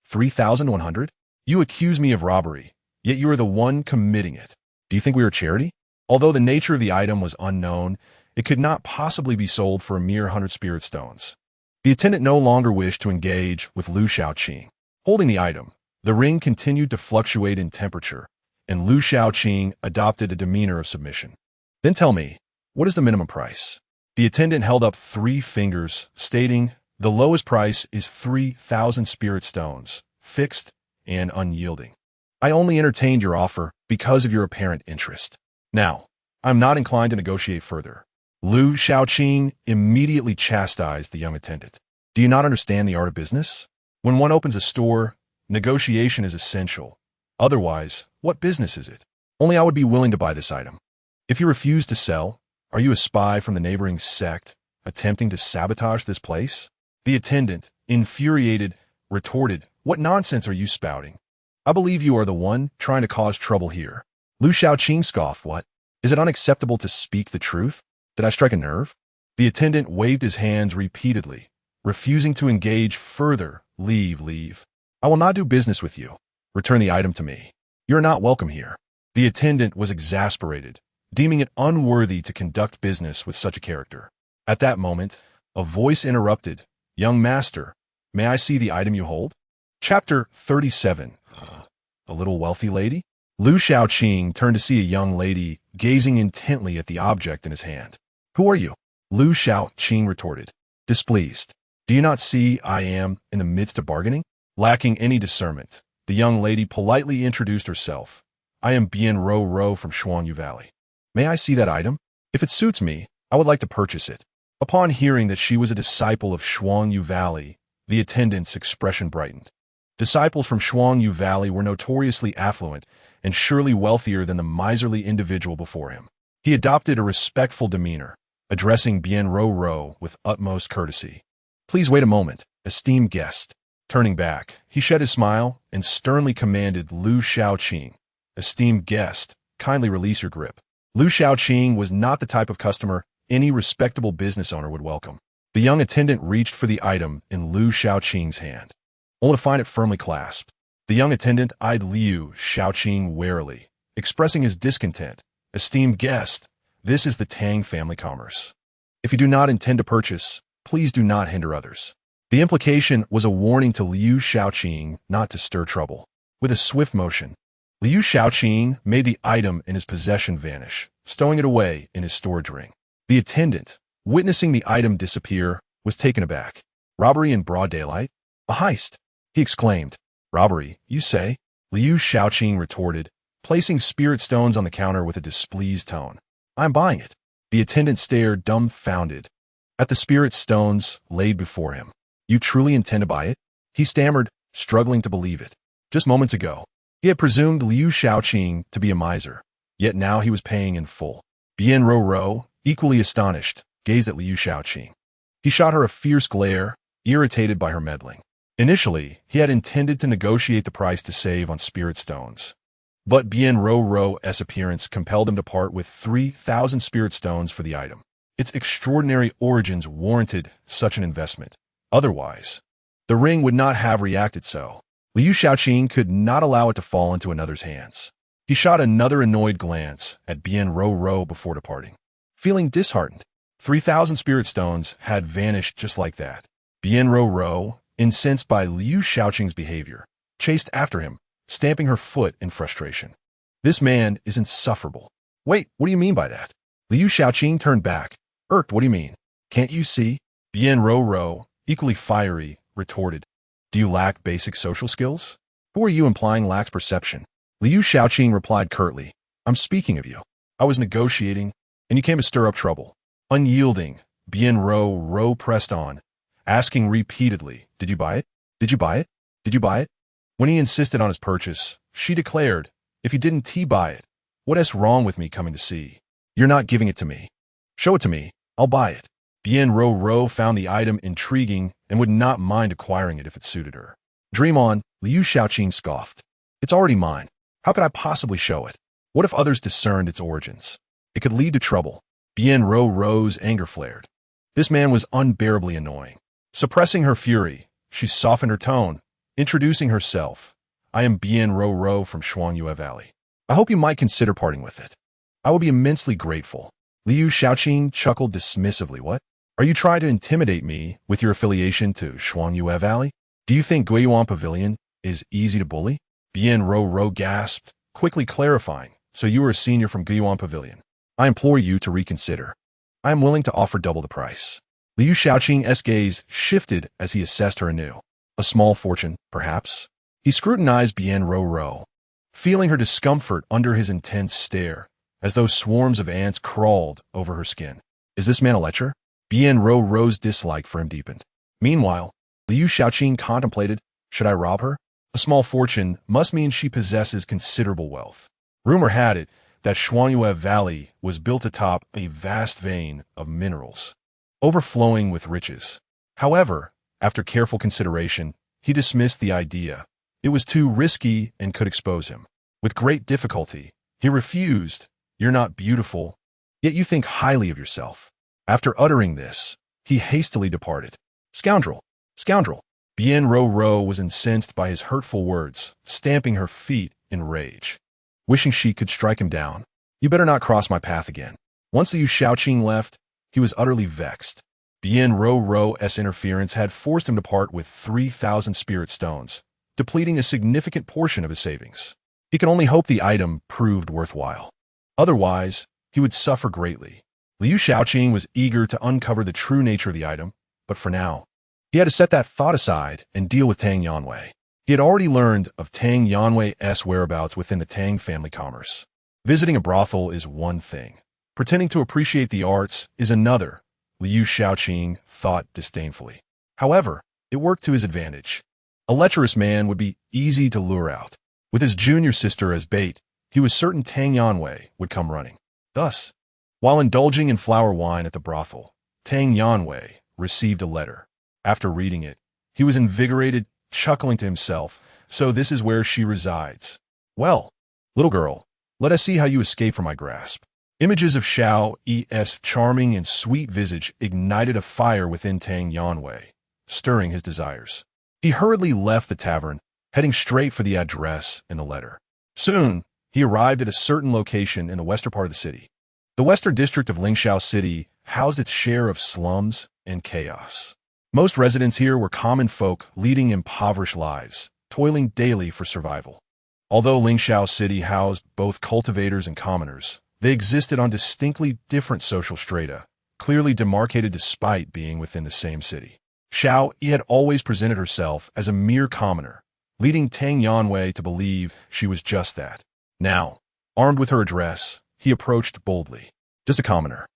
3,100? You accuse me of robbery, yet you are the one committing it. Do you think we are charity? Although the nature of the item was unknown, it could not possibly be sold for a mere 100 spirit stones. The attendant no longer wished to engage with Lu Shaoqing. Holding the item, the ring continued to fluctuate in temperature, and Lu Shaoqing adopted a demeanor of submission. Then tell me, what is the minimum price? The attendant held up 3 fingers, stating, The lowest price is 3,000 spirit stones, fixed and unyielding. I only entertained your offer because of your apparent interest. Now, I'm not inclined to negotiate further. Lu Shaoqing immediately chastised the young attendant. Do you not understand the art of business? When one opens a store, negotiation is essential. Otherwise, what business is it? Only I would be willing to buy this item. If you refuse to sell, are you a spy from the neighboring sect, attempting to sabotage this place? The attendant, infuriated, retorted, What nonsense are you spouting? I believe you are the one trying to cause trouble here. Lu Shaoqing scoffed, What? Is it unacceptable to speak the truth? Did I strike a nerve? The attendant waved his hands repeatedly, refusing to engage further. Leave, leave. I will not do business with you. Return the item to me. You are not welcome here. The attendant was exasperated, deeming it unworthy to conduct business with such a character. At that moment, a voice interrupted. Young master, may I see the item you hold? Chapter 37. A little wealthy lady? Liu Shaoqing turned to see a young lady gazing intently at the object in his hand. Who are you? Liu Shaoqing retorted, displeased. Do you not see I am in the midst of bargaining? Lacking any discernment, the young lady politely introduced herself. I am Bian Ro Ro from Shuangyu Valley. May I see that item? If it suits me, I would like to purchase it. Upon hearing that she was a disciple of Shuangyu Valley, the attendant's expression brightened. Disciples from Shuangyu Valley were notoriously affluent and surely wealthier than the miserly individual before him. He adopted a respectful demeanor, addressing Bian Ro Ro with utmost courtesy. Please wait a moment, esteemed guest. Turning back, he shed his smile and sternly commanded Liu Shaoqing, esteemed guest, kindly release your grip. Liu Shaoqing was not the type of customer any respectable business owner would welcome. The young attendant reached for the item in Liu Shaoqing's hand, only to find it firmly clasped. The young attendant eyed Liu Shaoqing warily, expressing his discontent. Esteemed guest, this is the Tang family commerce. If you do not intend to purchase, please do not hinder others. The implication was a warning to Liu Shaoqing not to stir trouble. With a swift motion, Liu Shaoqing made the item in his possession vanish, stowing it away in his storage ring. The attendant, witnessing the item disappear, was taken aback. Robbery in broad daylight? A heist! He exclaimed. Robbery, you say? Liu Shaoqing retorted, placing spirit stones on the counter with a displeased tone. I'm buying it. The attendant stared dumbfounded at the spirit stones laid before him. You truly intend to buy it? He stammered, struggling to believe it. Just moments ago, he had presumed Liu Shaoqing to be a miser, yet now he was paying in full. Bian Ro Ro, equally astonished, gazed at Liu Shaoqing. He shot her a fierce glare, irritated by her meddling. Initially, he had intended to negotiate the price to save on spirit stones. But Bian Ro Ro's appearance compelled him to part with 3,000 spirit stones for the item. Its extraordinary origins warranted such an investment. Otherwise, the ring would not have reacted so. Liu Shaoqing could not allow it to fall into another's hands. He shot another annoyed glance at Bian Ro Ro before departing. Feeling disheartened, 3,000 spirit stones had vanished just like that. Bian Ro Ro, incensed by Liu Shaoqing's behavior, chased after him, stamping her foot in frustration. This man is insufferable. Wait, what do you mean by that? Liu Shaoqing turned back. Irked, what do you mean? Can't you see? Bian Ro Ro, equally fiery, retorted. Do you lack basic social skills? Who are you implying lacks perception? Liu Shaoqing replied curtly. I'm speaking of you. I was negotiating, and you came to stir up trouble. Unyielding, Bian Ro Ro pressed on, asking repeatedly, did you buy it? Did you buy it? Did you buy it? When he insisted on his purchase, she declared, if you didn't buy it, what's wrong with me coming to see? You're not giving it to me. Show it to me, I'll buy it. Bian Ro Ro found the item intriguing and would not mind acquiring it if it suited her. Dream on, Liu Shaoqing scoffed. It's already mine. How could I possibly show it? What if others discerned its origins? It could lead to trouble. Bian Ro Ro's anger flared. This man was unbearably annoying. Suppressing her fury, she softened her tone, introducing herself. I am Bian Ro Ro from Shuangyu Valley. I hope you might consider parting with it. I will be immensely grateful. Liu Shaoqing chuckled dismissively. What? Are you trying to intimidate me with your affiliation to Shuangyu Valley? Do you think Guiyuan Pavilion is easy to bully? Bian Ro Ro gasped, quickly clarifying. So you are a senior from Guiyuan Pavilion. I implore you to reconsider. I am willing to offer double the price. Liu Shaoqing's gaze shifted as he assessed her anew. A small fortune, perhaps? He scrutinized Bian Ro Ro, feeling her discomfort under his intense stare, as though swarms of ants crawled over her skin. Is this man a lecher? Bian Ro Ro's dislike for him deepened. Meanwhile, Liu Shaoqing contemplated, should I rob her? A small fortune must mean she possesses considerable wealth. Rumor had it that Shuangyu Valley was built atop a vast vein of minerals, overflowing with riches. However, after careful consideration, he dismissed the idea. It was too risky and could expose him. With great difficulty, he refused. You're not beautiful, yet you think highly of yourself. After uttering this, he hastily departed. Scoundrel! Scoundrel! Bien Ro was incensed by his hurtful words, stamping her feet in rage. Wishing she could strike him down. You better not cross my path again. Once Liu Shaoqing left, he was utterly vexed. Bien Ro's interference had forced him to part with 3,000 spirit stones, depleting a significant portion of his savings. He could only hope the item proved worthwhile. Otherwise, he would suffer greatly. Liu Shaoqing was eager to uncover the true nature of the item, but for now, he had to set that thought aside and deal with Tang Yanwei. He had already learned of Tang Yanwei's whereabouts within the Tang family commerce. Visiting a brothel is one thing. Pretending to appreciate the arts is another, Liu Shaoqing thought disdainfully. However, it worked to his advantage. A lecherous man would be easy to lure out. With his junior sister as bait, he was certain Tang Yanwei would come running. Thus, while indulging in flower wine at the brothel, Tang Yanwei received a letter. After reading it, he was invigorated, chuckling to himself, so this is where she resides. Well, little girl, let us see how you escape from my grasp. Images of Xiao's charming and sweet visage ignited a fire within Tang Yanwei, stirring his desires. He hurriedly left the tavern, heading straight for the address in the letter. Soon, he arrived at a certain location in the western part of the city. The western district of Lingxiao City housed its share of slums and chaos. Most residents here were common folk leading impoverished lives, toiling daily for survival. Although Lingxiao City housed both cultivators and commoners, they existed on distinctly different social strata, clearly demarcated despite being within the same city. Xiao had always presented herself as a mere commoner, leading Tang Yanwei to believe she was just that. Now, armed with her address, he approached boldly. Just a commoner.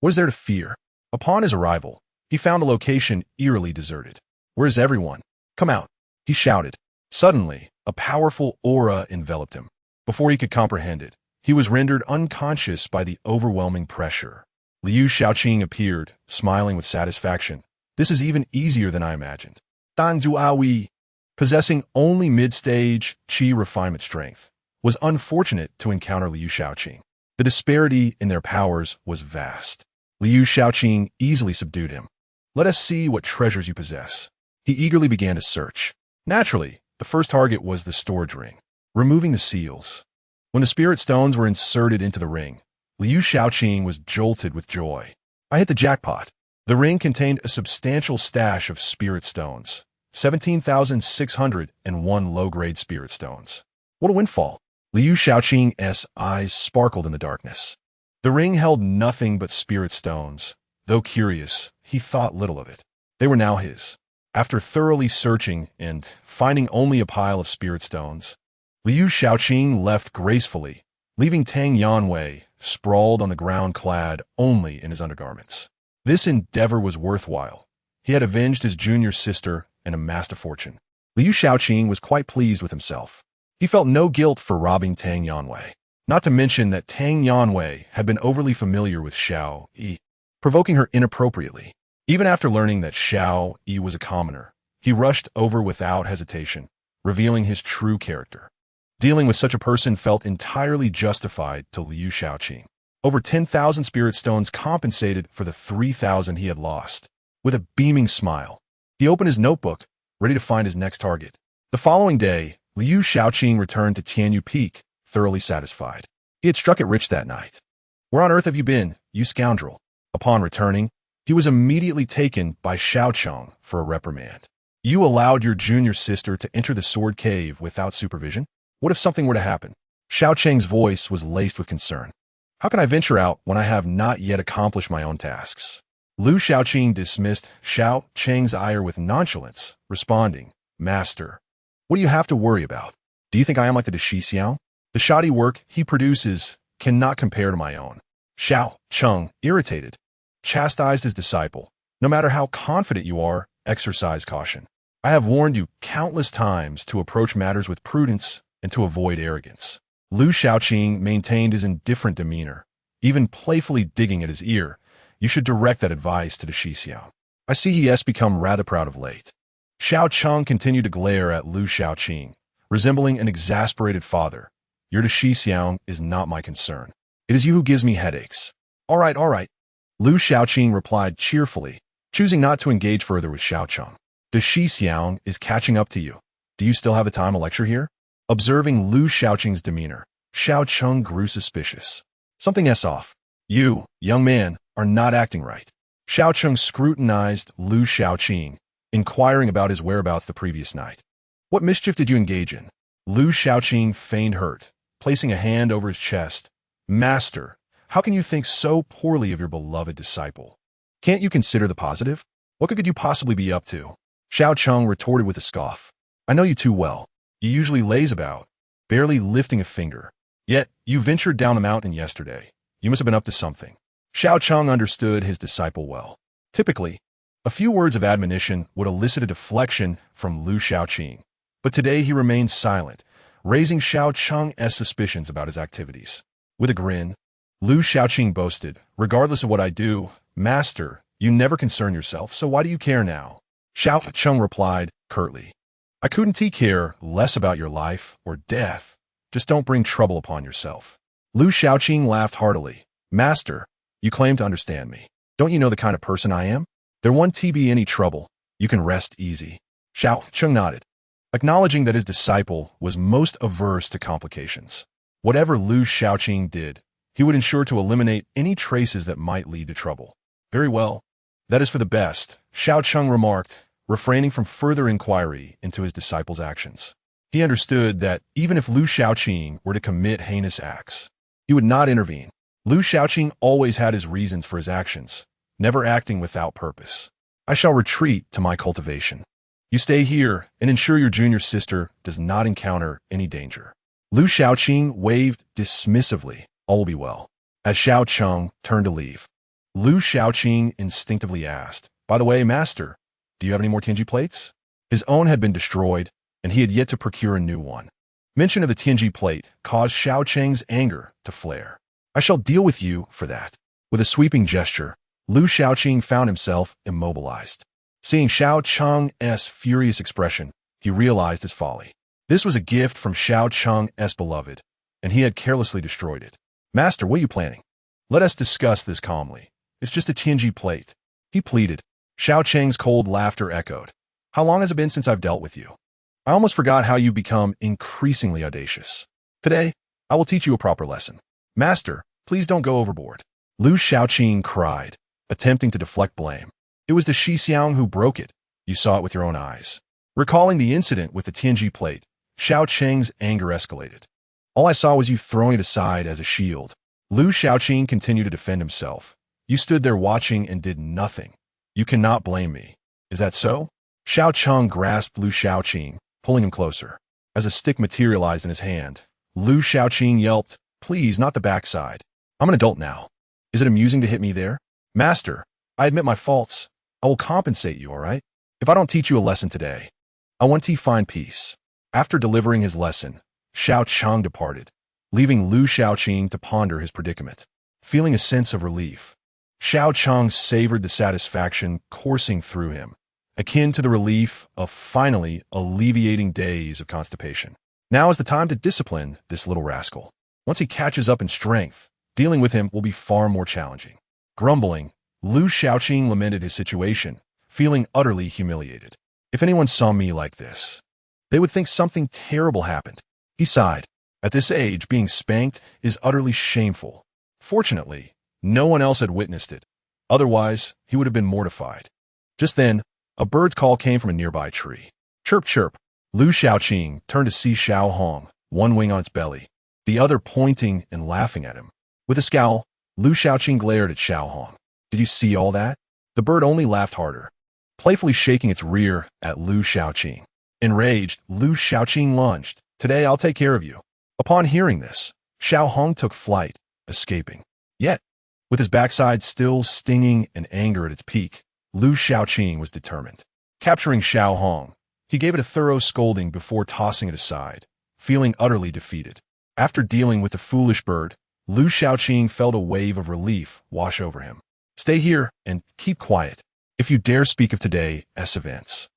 What is there to fear? Upon his arrival, he found the location eerily deserted. Where is everyone? Come out, he shouted. Suddenly, a powerful aura enveloped him. Before he could comprehend it, he was rendered unconscious by the overwhelming pressure. Liu Shaoqing appeared, smiling with satisfaction. This is even easier than I imagined. Dan Zuawi, possessing only mid-stage qi refinement strength, was unfortunate to encounter Liu Shaoqing. The disparity in their powers was vast. Liu Shaoqing easily subdued him. Let us see what treasures you possess. He eagerly began to search. Naturally, the first target was the storage ring. Removing the seals. When the spirit stones were inserted into the ring, Liu Shaoqing was jolted with joy. I hit the jackpot. The ring contained a substantial stash of spirit stones, 17,601 low-grade spirit stones. What a windfall! Liu Shaoqing's eyes sparkled in the darkness. The ring held nothing but spirit stones. Though curious, he thought little of it. They were now his. After thoroughly searching and finding only a pile of spirit stones, Liu Shaoqing left gracefully, leaving Tang Yanwei sprawled on the ground clad only in his undergarments. This endeavor was worthwhile. He had avenged his junior sister and amassed a fortune. Liu Shaoqing was quite pleased with himself. He felt no guilt for robbing Tang Yanwei. Not to mention that Tang Yanwei had been overly familiar with Xiao Yi, provoking her inappropriately. Even after learning that Xiao Yi was a commoner, he rushed over without hesitation, revealing his true character. Dealing with such a person felt entirely justified to Liu Shaoqing. Over 10,000 spirit stones compensated for the 3,000 he had lost. With a beaming smile, he opened his notebook, ready to find his next target. The following day, Liu Shaoqing returned to Tianyu Peak, thoroughly satisfied. He had struck it rich that night. Where on earth have you been, you scoundrel? Upon returning, he was immediately taken by Xiaocheng for a reprimand. You allowed your junior sister to enter the sword cave without supervision? What if something were to happen? Xiaocheng's voice was laced with concern. How can I venture out when I have not yet accomplished my own tasks? Liu Shaoqing dismissed Xiaocheng's ire with nonchalance, responding, Master, what do you have to worry about? Do you think I am like the Shixiao? The shoddy work he produces cannot compare to my own. Xiaocheng, irritated, chastised his disciple. No matter how confident you are, exercise caution. I have warned you countless times to approach matters with prudence and to avoid arrogance. Liu Shaoqing maintained his indifferent demeanor, even playfully digging at his ear. You should direct that advice to the Shixiao. I see he has become rather proud of late. Xiaocheng continued to glare at Liu Shaoqing, resembling an exasperated father. Your Shixiao is not my concern. It is you who gives me headaches. All right. Liu Shaoqing replied cheerfully, choosing not to engage further with Xiao Cheng. The Shi Xiang is catching up to you. Do you still have the time to lecture here? Observing Lu Xiaoqing's demeanor, Xiao Cheng grew suspicious. Something's off. You, young man, are not acting right. Xiao Cheng scrutinized Lu Xiaoqing, inquiring about his whereabouts the previous night. What mischief did you engage in? Lu Xiaoqing feigned hurt, placing a hand over his chest. Master, how can you think so poorly of your beloved disciple? Can't you consider the positive? What could you possibly be up to? Xiao Cheng retorted with a scoff. I know you too well. You usually laze about, barely lifting a finger. Yet, you ventured down a mountain yesterday. You must have been up to something. Xiao Cheng understood his disciple well. Typically, a few words of admonition would elicit a deflection from Lu Xiaoqing. But today he remained silent, raising Xiao Cheng's suspicions about his activities. With a grin, Lu Xiaoqing boasted, regardless of what I do, Master, you never concern yourself, so why do you care now? Xiao Cheng replied, curtly, I couldn't care less about your life or death. Just don't bring trouble upon yourself. Lu Xiaoqing laughed heartily. Master, you claim to understand me. Don't you know the kind of person I am? There won't be any trouble. You can rest easy. Xiao Cheng nodded, acknowledging that his disciple was most averse to complications. Whatever Lu Xiaoqing did, he would ensure to eliminate any traces that might lead to trouble. Very well. That is for the best, Xiao Cheng remarked, refraining from further inquiry into his disciple's actions. He understood that even if Lu Xiaoqing were to commit heinous acts, he would not intervene. Lu Xiaoqing always had his reasons for his actions, never acting without purpose. I shall retreat to my cultivation. You stay here and ensure your junior sister does not encounter any danger. Lu Xiaoqing waved dismissively. All will be well. As Xiao Cheng turned to leave, Lu Xiaoqing instinctively asked, By the way, Master, do you have any more Tianji plates? His own had been destroyed, and he had yet to procure a new one. Mention of the Tianji plate caused Xiao Cheng's anger to flare. I shall deal with you for that. With a sweeping gesture, Lu Xiaoqing found himself immobilized. Seeing Xiao Cheng's furious expression, he realized his folly. This was a gift from Xiao Cheng's beloved, and he had carelessly destroyed it. Master, what are you planning? Let us discuss this calmly. It's just a Tianji plate. He pleaded. Xiao Cheng's cold laughter echoed. How long has it been since I've dealt with you? I almost forgot how you've become increasingly audacious. Today, I will teach you a proper lesson. Master, please don't go overboard. Lu Xiaoqing cried, attempting to deflect blame. It was the Shi Xiang who broke it. You saw it with your own eyes. Recalling the incident with the Tianji plate, Xiao Cheng's anger escalated. All I saw was you throwing it aside as a shield. Lu Xiaoqing continued to defend himself. You stood there watching and did nothing. You cannot blame me. Is that so? Xiao Cheng grasped Lu Xiaoqing, pulling him closer. As a stick materialized in his hand, Lu Xiaoqing yelped, Please, not the backside. I'm an adult now. Is it amusing to hit me there? Master, I admit my faults. I will compensate you, all right? If I don't teach you a lesson today, I want to find peace. After delivering his lesson, Xiao Cheng departed, leaving Lu Xiaoqing to ponder his predicament. Feeling a sense of relief, Xiao Cheng savored the satisfaction coursing through him, akin to the relief of finally alleviating days of constipation. Now is the time to discipline this little rascal. Once he catches up in strength, dealing with him will be far more challenging. Grumbling, Lu Xiaoqing lamented his situation, feeling utterly humiliated. If anyone saw me like this, they would think something terrible happened. He sighed. At this age, being spanked is utterly shameful. Fortunately, no one else had witnessed it. Otherwise, he would have been mortified. Just then, a bird's call came from a nearby tree. Chirp, chirp. Lu Xiaoqing turned to see Xiao Hong, one wing on its belly, the other pointing and laughing at him. With a scowl, Lu Xiaoqing glared at Xiao Hong. Did you see all that? The bird only laughed harder, playfully shaking its rear at Lu Xiaoqing. Enraged, Lu Xiaoqing lunged. Today I'll take care of you. Upon hearing this, Xiao Hong took flight, escaping. Yet, with his backside still stinging and anger at its peak, Lu Xiaoqing was determined. Capturing Xiao Hong, he gave it a thorough scolding before tossing it aside, feeling utterly defeated. After dealing with the foolish bird, Lu Xiaoqing felt a wave of relief wash over him. Stay here and keep quiet. If you dare speak of today's events,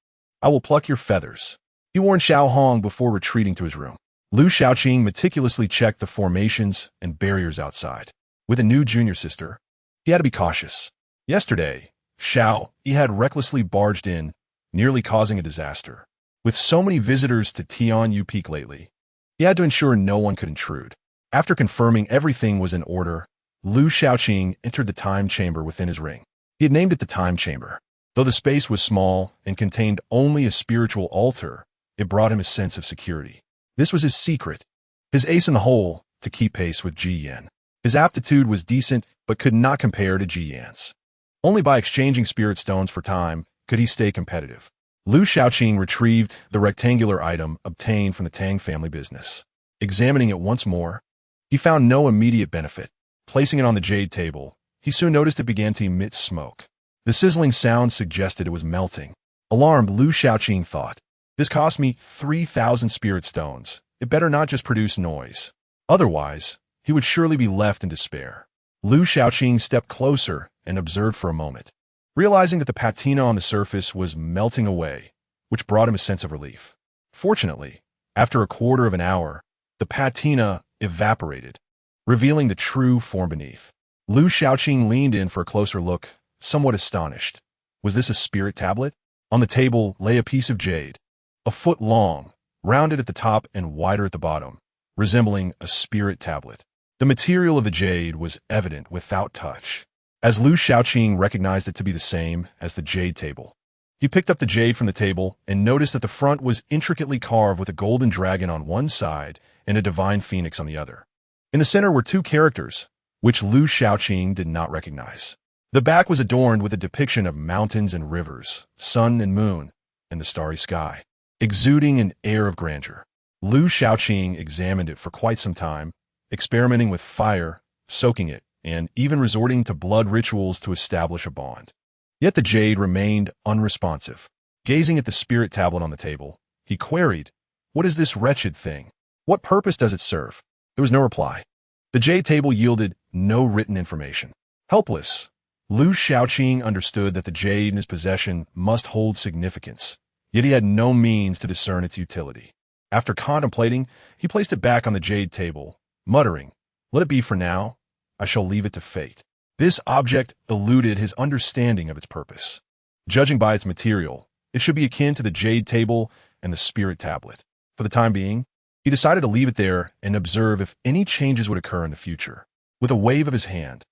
I will pluck your feathers. He warned Xiao Hong before retreating to his room. Lu Xiaoqing meticulously checked the formations and barriers outside. With a new junior sister, he had to be cautious. Yesterday, Xiao, he had recklessly barged in, nearly causing a disaster. With so many visitors to Tianyu Peak lately, he had to ensure no one could intrude. After confirming everything was in order, Lu Shaoqing entered the time chamber within his ring. He had named it the time chamber. Though the space was small and contained only a spiritual altar, it brought him a sense of security. This was his secret, his ace in the hole to keep pace with Ji Yan. His aptitude was decent, but could not compare to Ji Yan's. Only by exchanging spirit stones for time could he stay competitive. Lu Shaoqing retrieved the rectangular item obtained from the Tang family business. Examining it once more, he found no immediate benefit. Placing it on the jade table, he soon noticed it began to emit smoke. The sizzling sound suggested it was melting. Alarmed, Lu Shaoqing thought, "This cost me 3,000 spirit stones. It better not just produce noise. Otherwise, he would surely be left in despair." Lu Shaoqing stepped closer and observed for a moment, realizing that the patina on the surface was melting away, which brought him a sense of relief. Fortunately, after a quarter of an hour, the patina evaporated, revealing the true form beneath. Lu Shaoqing leaned in for a closer look, somewhat astonished. Was this a spirit tablet? On the table lay a piece of jade, a foot long, rounded at the top and wider at the bottom, resembling a spirit tablet. The material of the jade was evident without touch, as Lu Shaoqing recognized it to be the same as the jade table. He picked up the jade from the table and noticed that the front was intricately carved with a golden dragon on one side and a divine phoenix on the other. In the center were two characters, which Lu Shaoqing did not recognize. The back was adorned with a depiction of mountains and rivers, sun and moon, and the starry sky, exuding an air of grandeur. Lu Shaoqing examined it for quite some time, experimenting with fire, soaking it, and even resorting to blood rituals to establish a bond. Yet the jade remained unresponsive. Gazing at the spirit tablet on the table, he queried, "What is this wretched thing? What purpose does it serve?" There was no reply. The jade table yielded no written information. Helpless, Lu Shaoqing understood that the jade in his possession must hold significance, yet he had no means to discern its utility. After contemplating, he placed it back on the jade table, muttering, "Let it be for now. I shall leave it to fate." This object eluded his understanding of its purpose. Judging by its material, it should be akin to the jade table and the spirit tablet. For the time being, he decided to leave it there and observe if any changes would occur in the future. With a wave of his hand,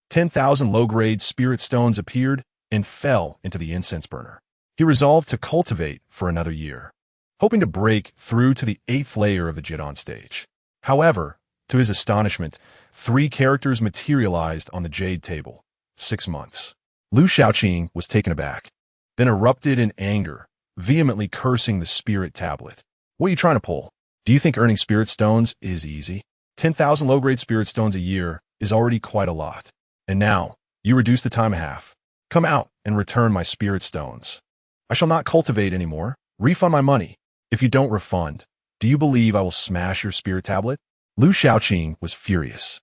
10,000 low-grade spirit stones appeared and fell into the incense burner. He resolved to cultivate for another year, hoping to break through to the 8th layer of the Jidan stage. However, to his astonishment, 3 characters materialized on the jade table. 6 months. Lu Shaoqing was taken aback, then erupted in anger, vehemently cursing the spirit tablet. "What are you trying to pull? Do you think earning spirit stones is easy? 10,000 low-grade spirit stones a year is already quite a lot. And now, you reduce the time a half. Come out and return my spirit stones. I shall not cultivate anymore. Refund my money. If you don't refund, do you believe I will smash your spirit tablet?" Lu Shaoqing was furious.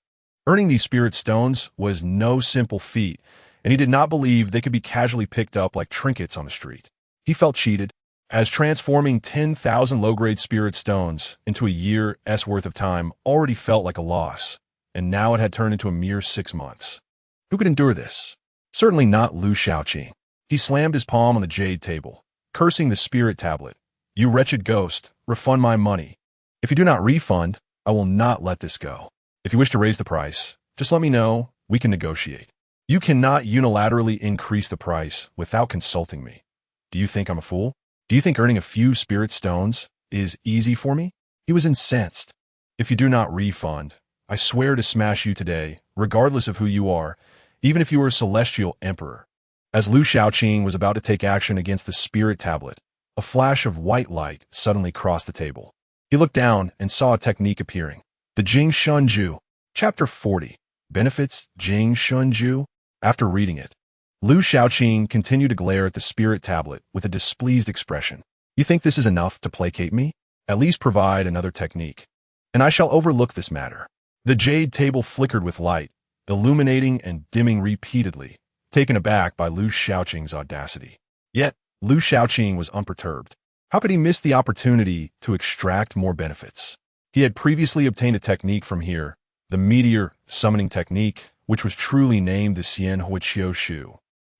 Earning these spirit stones was no simple feat, and he did not believe they could be casually picked up like trinkets on the street. He felt cheated, as transforming 10,000 low-grade spirit stones into a year's worth of time already felt like a loss, and now it had turned into a mere 6 months. Who could endure this? Certainly not Lu Shaoqing. He slammed his palm on the jade table, cursing the spirit tablet. "You wretched ghost, refund my money. If you do not refund, I will not let this go. If you wish to raise the price, just let me know, we can negotiate. You cannot unilaterally increase the price without consulting me. Do you think I'm a fool? Do you think earning a few spirit stones is easy for me?" He was incensed. "If you do not refund, I swear to smash you today, regardless of who you are, even if you were a celestial emperor." As Lu Shaoqing was about to take action against the spirit tablet, a flash of white light suddenly crossed the table. He looked down and saw a technique appearing. The Jing Shunju. Chapter 40. Benefits Jing Shunju. After reading it, Lu Shaoqing continued to glare at the spirit tablet with a displeased expression. "You think this is enough to placate me? At least provide another technique, and I shall overlook this matter." The jade table flickered with light, illuminating and dimming repeatedly, taken aback by Lu Shaoqing's audacity. Yet, Lu Shaoqing was unperturbed. How could he miss the opportunity to extract more benefits? He had previously obtained a technique from here, the meteor summoning technique, which was truly named the Xian Huiqiu Shu.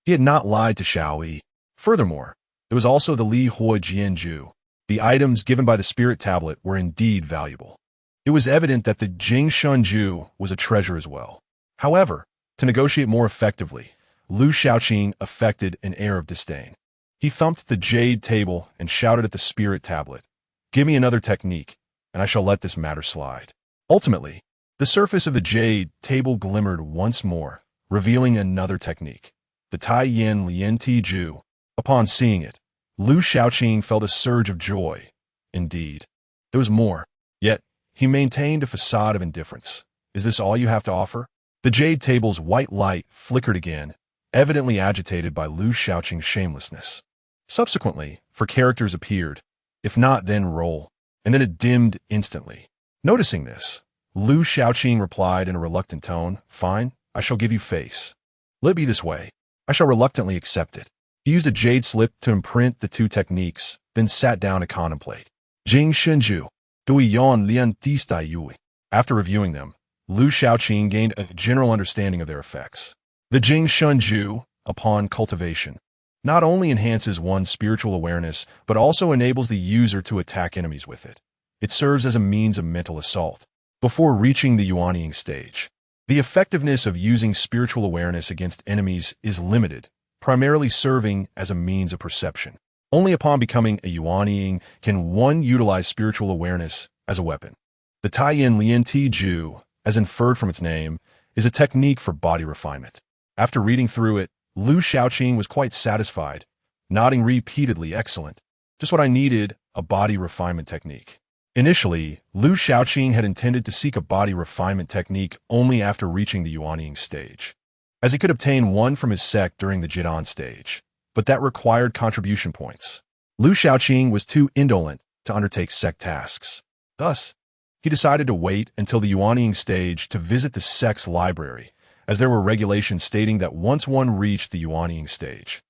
He had not lied to Xiao Yi. Furthermore, there was also the Li Hua Jianju. The items given by the spirit tablet were indeed valuable. It was evident that the Jing Shunju was a treasure as well. However, to negotiate more effectively, Lu Shaoqing affected an air of disdain. He thumped the jade table and shouted at the spirit tablet, "Give me another technique, and I shall let this matter slide." Ultimately, the surface of the jade table glimmered once more, revealing another technique, the Tai Yin Lian Ti Ju. Upon seeing it, Lu Shaoqing felt a surge of joy. Indeed, there was more, yet he maintained a facade of indifference. "Is this all you have to offer?" The jade table's white light flickered again, evidently agitated by Lu Shaoqing's shamelessness. Subsequently, four characters appeared, if not then roll, and then it dimmed instantly. Noticing this, Lu Shaoqing replied in a reluctant tone, "Fine, I shall give you face. Let it be this way. I shall reluctantly accept it." He used a jade slip to imprint the two techniques, then sat down to contemplate. Jing Shunju, Dui Yon Lian Tistai Yui. After reviewing them, Lu Shaoqing gained a general understanding of their effects. The Jing Shunju, upon cultivation, not only enhances one's spiritual awareness, but also enables the user to attack enemies with it. It serves as a means of mental assault. Before reaching the Yuanying stage, the effectiveness of using spiritual awareness against enemies is limited, primarily serving as a means of perception. Only upon becoming a Yuanying can one utilize spiritual awareness as a weapon. The Taiyin Lian Ti Ju, as inferred from its name, is a technique for body refinement. After reading through it, Lu Shaoqing was quite satisfied, nodding repeatedly, "Excellent. Just what I needed, a body refinement technique." Initially, Lu Shaoqing had intended to seek a body refinement technique only after reaching the Yuanying stage, as he could obtain one from his sect during the Jidan stage, but that required contribution points. Lu Shaoqing was too indolent to undertake sect tasks. Thus, he decided to wait until the Yuanying stage to visit the sect's library, as there were regulations stating that once one reached the Yuanying stage,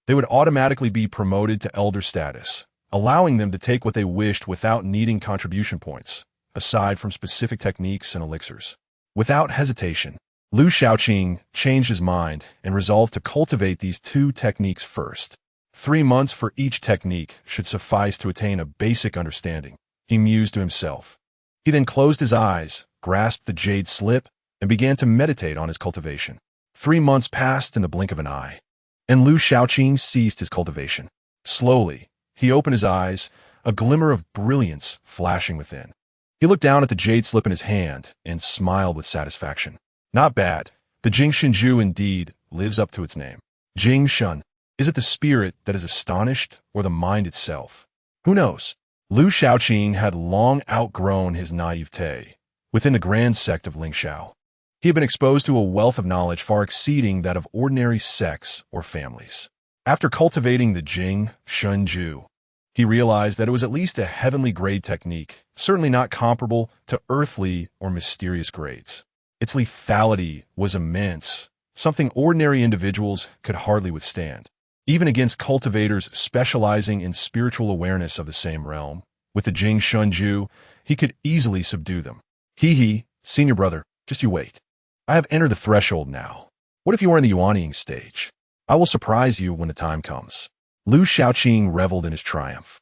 they would automatically be promoted to elder status, allowing them to take what they wished without needing contribution points, aside from specific techniques and elixirs. Without hesitation, Lu Shaoqing changed his mind and resolved to cultivate these two techniques first. 3 months for each technique should suffice to attain a basic understanding, he mused to himself. He then closed his eyes, grasped the jade slip, and began to meditate on his cultivation. 3 months passed in the blink of an eye, and Lu Shaoqing ceased his cultivation. Slowly, he opened his eyes, a glimmer of brilliance flashing within. He looked down at the jade slip in his hand and smiled with satisfaction. Not bad. The Jing Shunju indeed lives up to its name. Jing Shun. Is it the spirit that is astonished or the mind itself? Who knows? Lu Shaoqing had long outgrown his naivete within the grand sect of Lingxiao. He had been exposed to a wealth of knowledge far exceeding that of ordinary sects or families. After cultivating the Jing Shunju, he realized that it was at least a heavenly grade technique, certainly not comparable to earthly or mysterious grades. Its lethality was immense, something ordinary individuals could hardly withstand. Even against cultivators specializing in spiritual awareness of the same realm, with the Jing Shunju, he could easily subdue them. He, senior brother, just you wait. I have entered the threshold now. What if you are in the Yuanying stage? I will surprise you when the time comes. Lu Shaoqing reveled in his triumph.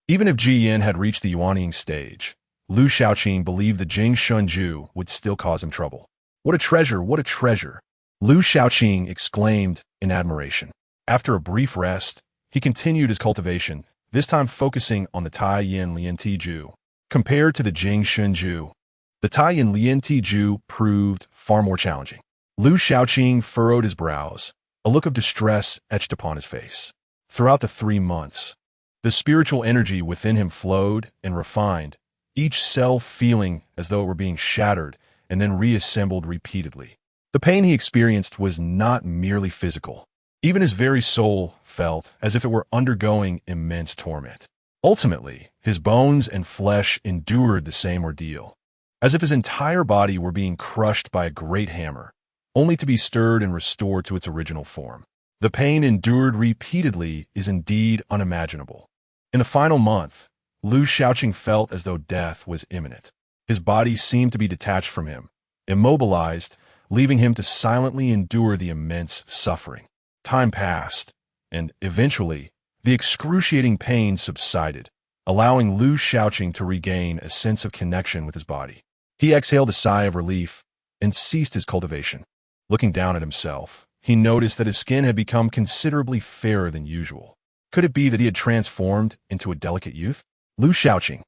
Even if Ji Yin had reached the Yuanying stage, Lu Shaoqing believed the Jing Shunju would still cause him trouble. What a treasure, what a treasure! Lu Shaoqing exclaimed in admiration. After a brief rest, he continued his cultivation, this time focusing on the Tai Yin Lian Ti Ju. Compared to the Jing Shunju, the Tai Yin Lian Ti Ju proved far more challenging. Lu Shaoqing furrowed his brows, a look of distress etched upon his face. Throughout the 3 months, the spiritual energy within him flowed and refined, each cell feeling as though it were being shattered and then reassembled repeatedly. The pain he experienced was not merely physical. Even his very soul felt as if it were undergoing immense torment. Ultimately, his bones and flesh endured the same ordeal, as if his entire body were being crushed by a great hammer, only to be stirred and restored to its original form. The pain endured repeatedly is indeed unimaginable. In the final month, Lu Shaoqing felt as though death was imminent. His body seemed to be detached from him, immobilized, leaving him to silently endure the immense suffering. Time passed, and eventually, the excruciating pain subsided, allowing Lu Shaoqing to regain a sense of connection with his body. He exhaled a sigh of relief and ceased his cultivation. Looking down at himself, he noticed that his skin had become considerably fairer than usual. Could it be that he had transformed into a delicate youth? Lu Shaoqing,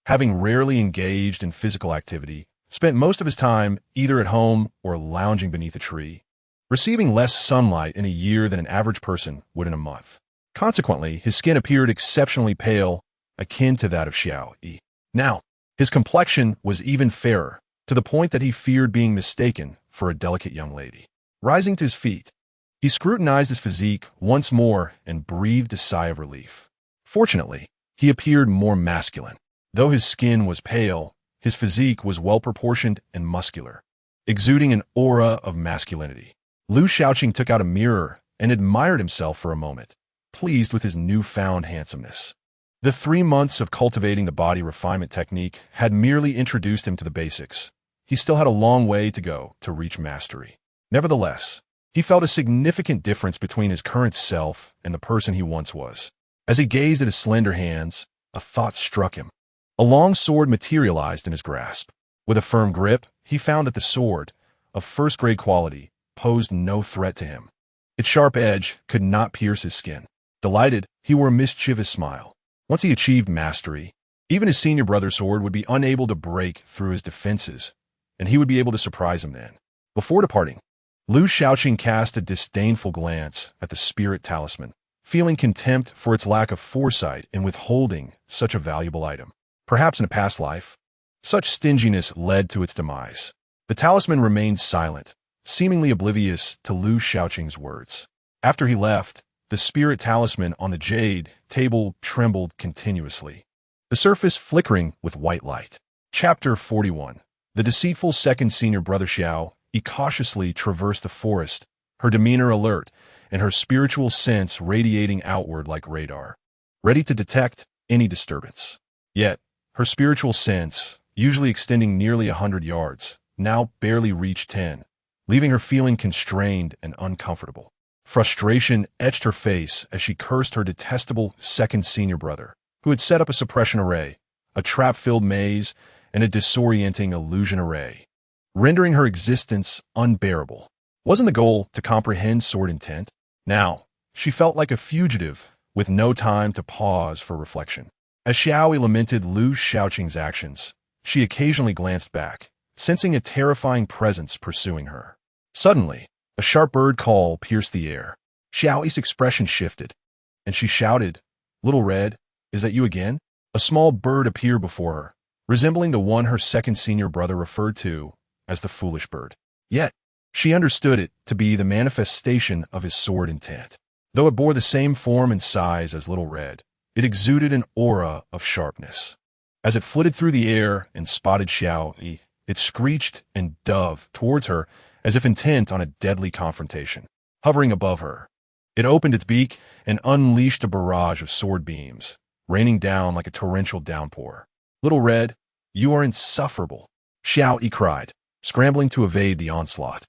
having rarely engaged in physical activity, spent most of his time either at home or lounging beneath a tree, receiving less sunlight in a year than an average person would in a month. Consequently, his skin appeared exceptionally pale, akin to that of Xiao Yi. Now, his complexion was even fairer, to the point that he feared being mistaken for a delicate young lady. Rising to his feet, he scrutinized his physique once more and breathed a sigh of relief. Fortunately, he appeared more masculine. Though his skin was pale, his physique was well-proportioned and muscular, exuding an aura of masculinity. Lu Shaoqing took out a mirror and admired himself for a moment, pleased with his newfound handsomeness. The 3 months of cultivating the body refinement technique had merely introduced him to the basics. He still had a long way to go to reach mastery. Nevertheless, he felt a significant difference between his current self and the person he once was. As he gazed at his slender hands, a thought struck him. A long sword materialized in his grasp. With a firm grip, he found that the sword, of first-grade quality, posed no threat to him. Its sharp edge could not pierce his skin. Delighted, he wore a mischievous smile. Once he achieved mastery, even his senior brother's sword would be unable to break through his defenses, and he would be able to surprise him then. Before departing, Lu Shaoqing cast a disdainful glance at the spirit talisman, feeling contempt for its lack of foresight in withholding such a valuable item. Perhaps in a past life, such stinginess led to its demise. The talisman remained silent, seemingly oblivious to Lu Shaoqing's words. After he left, the spirit talisman on the jade table trembled continuously, the surface flickering with white light. Chapter 41. The deceitful second senior brother Xiao Yi cautiously traversed the forest, her demeanor alert and her spiritual sense radiating outward like radar, ready to detect any disturbance. Yet, her spiritual sense, usually extending nearly 100 yards, now barely reached 10, leaving her feeling constrained and uncomfortable. Frustration etched her face as she cursed her detestable second senior brother, who had set up a suppression array, a trap-filled maze, and a disorienting illusion array, rendering her existence unbearable. Wasn't the goal to comprehend sword intent? Now, she felt like a fugitive with no time to pause for reflection. As Xiao Yi lamented Lu Shaoqing's actions, she occasionally glanced back, sensing a terrifying presence pursuing her. Suddenly, a sharp bird call pierced the air. Xiao Yi's expression shifted, and she shouted, "Little Red, is that you again?" A small bird appeared before her, resembling the one her second senior brother referred to as the foolish bird. Yet, she understood it to be the manifestation of his sword intent. Though it bore the same form and size as Little Red, it exuded an aura of sharpness. As it flitted through the air and spotted Xiao Yi, it screeched and dove towards her as if intent on a deadly confrontation. Hovering above her, it opened its beak and unleashed a barrage of sword beams, raining down like a torrential downpour. "Little Red, you are insufferable," Xiao Yi cried, scrambling to evade the onslaught.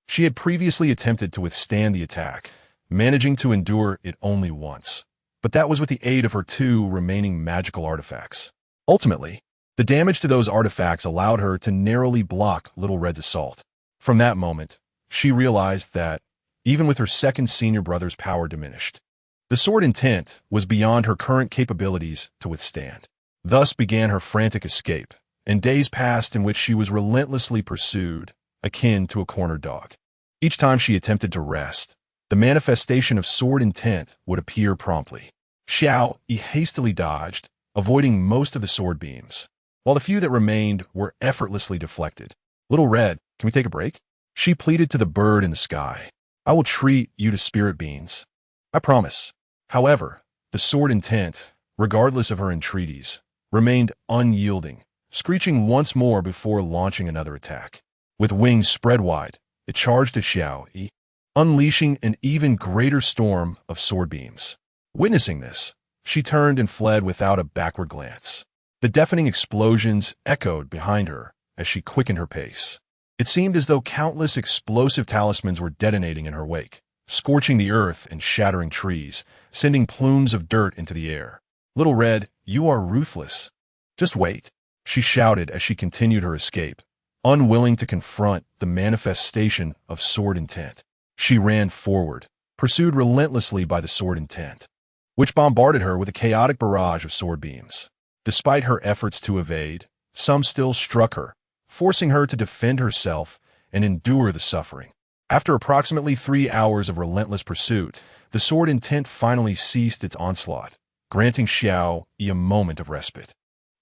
She had previously attempted to withstand the attack, managing to endure it only once, but that was with the aid of her 2 remaining magical artifacts. Ultimately, the damage to those artifacts allowed her to narrowly block Little Red's assault. From that moment, she realized that, even with her second senior brother's power diminished, the sword intent was beyond her current capabilities to withstand. Thus began her frantic escape, and days passed in which she was relentlessly pursued, akin to a cornered dog. Each time she attempted to rest, the manifestation of sword intent would appear promptly. Xiao Yi hastily dodged, avoiding most of the sword beams, while the few that remained were effortlessly deflected. "Little Red, can we take a break?" She pleaded to the bird in the sky. "I will treat you to spirit beans. I promise." However, the sword intent, regardless of her entreaties, remained unyielding, screeching once more before launching another attack. With wings spread wide, it charged at Xiao Yi, unleashing an even greater storm of sword beams. Witnessing this, she turned and fled without a backward glance. The deafening explosions echoed behind her as she quickened her pace. It seemed as though countless explosive talismans were detonating in her wake, scorching the earth and shattering trees, sending plumes of dirt into the air. "Little Red, you are ruthless. Just wait," she shouted as she continued her escape, unwilling to confront the manifestation of sword intent. She ran forward, pursued relentlessly by the sword intent, which bombarded her with a chaotic barrage of sword beams. Despite her efforts to evade, some still struck her, forcing her to defend herself and endure the suffering. After approximately 3 hours of relentless pursuit, the sword intent finally ceased its onslaught, granting Xiao Yi a moment of respite.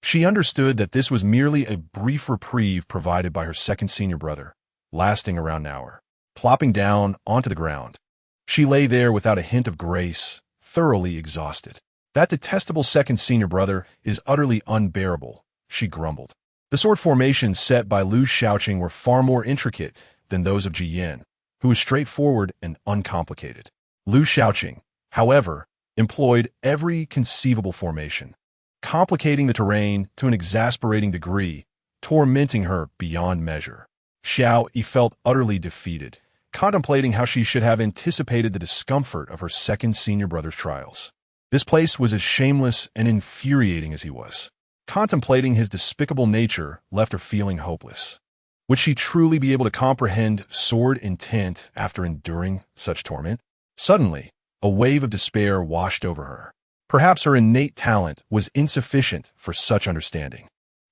She understood that this was merely a brief reprieve provided by her second senior brother, lasting around an hour. Plopping down onto the ground, she lay there without a hint of grace, thoroughly exhausted. "That detestable second senior brother is utterly unbearable," she grumbled. The sword formations set by Lu Shaoqing were far more intricate than those of Ji Yin, who was straightforward and uncomplicated. Lu Shaoqing, however, employed every conceivable formation, complicating the terrain to an exasperating degree, tormenting her beyond measure. Xiao Yi felt utterly defeated, contemplating how she should have anticipated the discomfort of her second senior brother's trials. This place was as shameless and infuriating as he was. Contemplating his despicable nature left her feeling hopeless. Would she truly be able to comprehend sword intent after enduring such torment? Suddenly, a wave of despair washed over her. Perhaps her innate talent was insufficient for such understanding.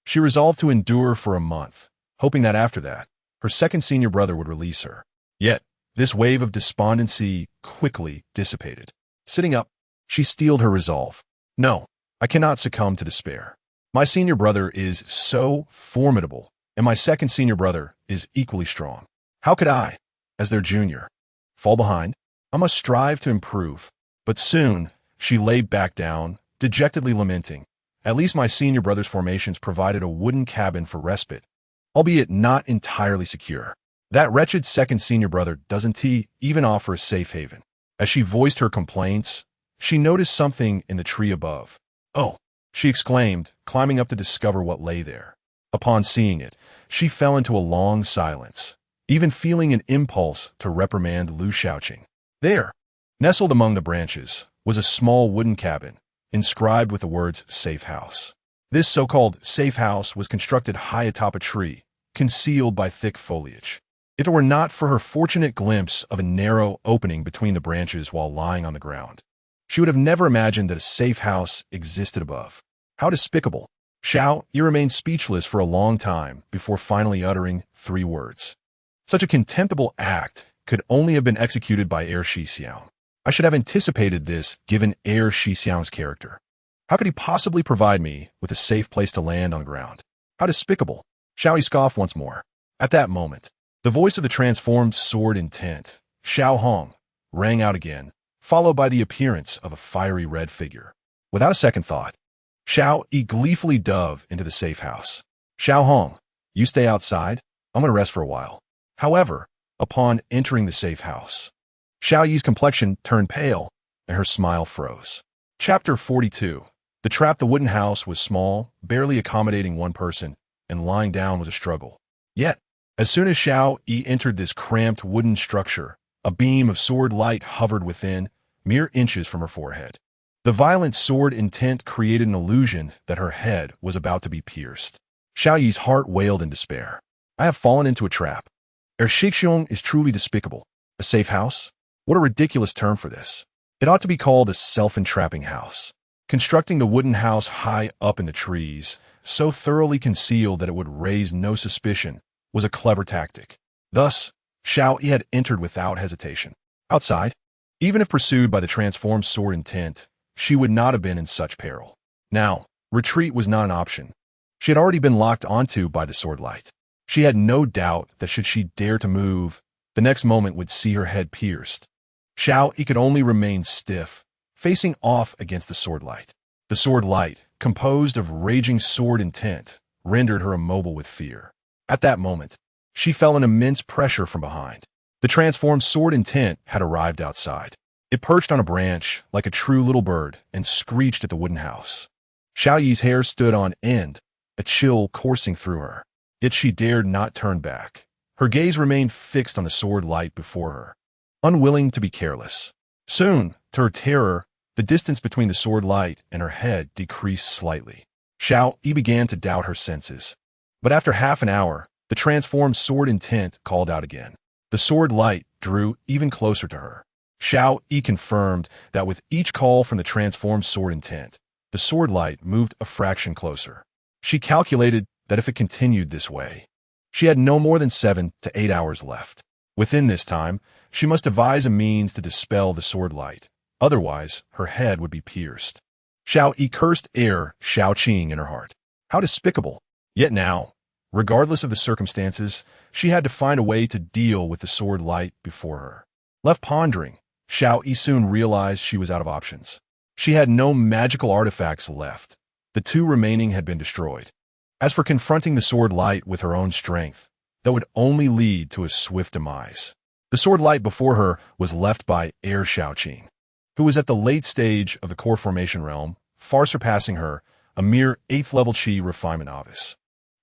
She resolved to endure for a month, hoping that after that, her second senior brother would release her. Yet, this wave of despondency quickly dissipated. Sitting up, she steeled her resolve. "No, I cannot succumb to despair. My senior brother is so formidable, and my second senior brother is equally strong. How could I, as their junior, fall behind? I must strive to improve." But soon, she lay back down, dejectedly lamenting. At least my senior brother's formations provided a wooden cabin for respite, albeit not entirely secure. That wretched second senior brother doesn't even offer a safe haven. As she voiced her complaints, she noticed something in the tree above. "Oh!" she exclaimed, climbing up to discover what lay there. Upon seeing it, she fell into a long silence, even feeling an impulse to reprimand Lu Shaoqing. There, nestled among the branches, was a small wooden cabin, inscribed with the words "Safe House." This so-called safe house was constructed high atop a tree, concealed by thick foliage. If it were not for her fortunate glimpse of a narrow opening between the branches while lying on the ground, she would have never imagined that a safe house existed above. How despicable! Xiao Yi remained speechless for a long time before finally uttering 3 words. Such a contemptible act could only have been executed by Heir Shixiang. I should have anticipated this given Heir Shixiang's character. How could he possibly provide me with a safe place to land on the ground? How despicable! Xiao Yi scoffed once more. At that moment, the voice of the transformed sword intent, Xiao Hong, rang out again, followed by the appearance of a fiery red figure. Without a second thought, Xiao Yi gleefully dove into the safe house. "Xiao Hong, you stay outside. I'm going to rest for a while." However, upon entering the safe house, Xiao Yi's complexion turned pale, and her smile froze. Chapter 42. The trap. The wooden house was small, barely accommodating one person, and lying down was a struggle. Yet, as soon as Xiao Yi entered this cramped wooden structure, a beam of sword light hovered within, mere inches from her forehead. The violent sword intent created an illusion that her head was about to be pierced. Xiao Yi's heart wailed in despair. "I have fallen into a trap. Heir Shixiang is truly despicable. A safe house? What a ridiculous term for this. It ought to be called a self-entrapping house." Constructing the wooden house high up in the trees, so thoroughly concealed that it would raise no suspicion, was a clever tactic. Thus, Xiao Yi had entered without hesitation. Outside, even if pursued by the transformed sword intent, she would not have been in such peril. Now, retreat was not an option. She had already been locked onto by the sword light. She had no doubt that should she dare to move, the next moment would see her head pierced. Xiao Yi could only remain stiff, facing off against the sword light. The sword light, composed of raging sword intent, rendered her immobile with fear. At that moment, she felt an immense pressure from behind. The transformed sword intent had arrived outside. It perched on a branch like a true little bird and screeched at the wooden house. Xiao Yi's hair stood on end, a chill coursing through her. Yet she dared not turn back. Her gaze remained fixed on the sword light before her. unwilling to be careless. Soon, to her terror, the distance between the sword light and her head decreased slightly. Xiao Yi began to doubt her senses. But after half an hour, the transformed sword intent called out again. The sword light drew even closer to her. Xiao Yi confirmed that with each call from the transformed sword intent, the sword light moved a fraction closer. She calculated that if it continued this way, she had no more than 7 to 8 hours left. Within this time, she must devise a means to dispel the sword light. Otherwise, her head would be pierced. Xiao Yi cursed Xiao Qing in her heart. How despicable! Yet now, regardless of the circumstances, she had to find a way to deal with the sword light before her. Left pondering, Xiao Yi soon realized she was out of options. She had no magical artifacts left. The 2 remaining had been destroyed. As for confronting the sword light with her own strength, that would only lead to a swift demise. The sword light before her was left by Xiao Qing, who was at the late stage of the core formation realm, far surpassing her, a mere 8th-level Qi refinement novice.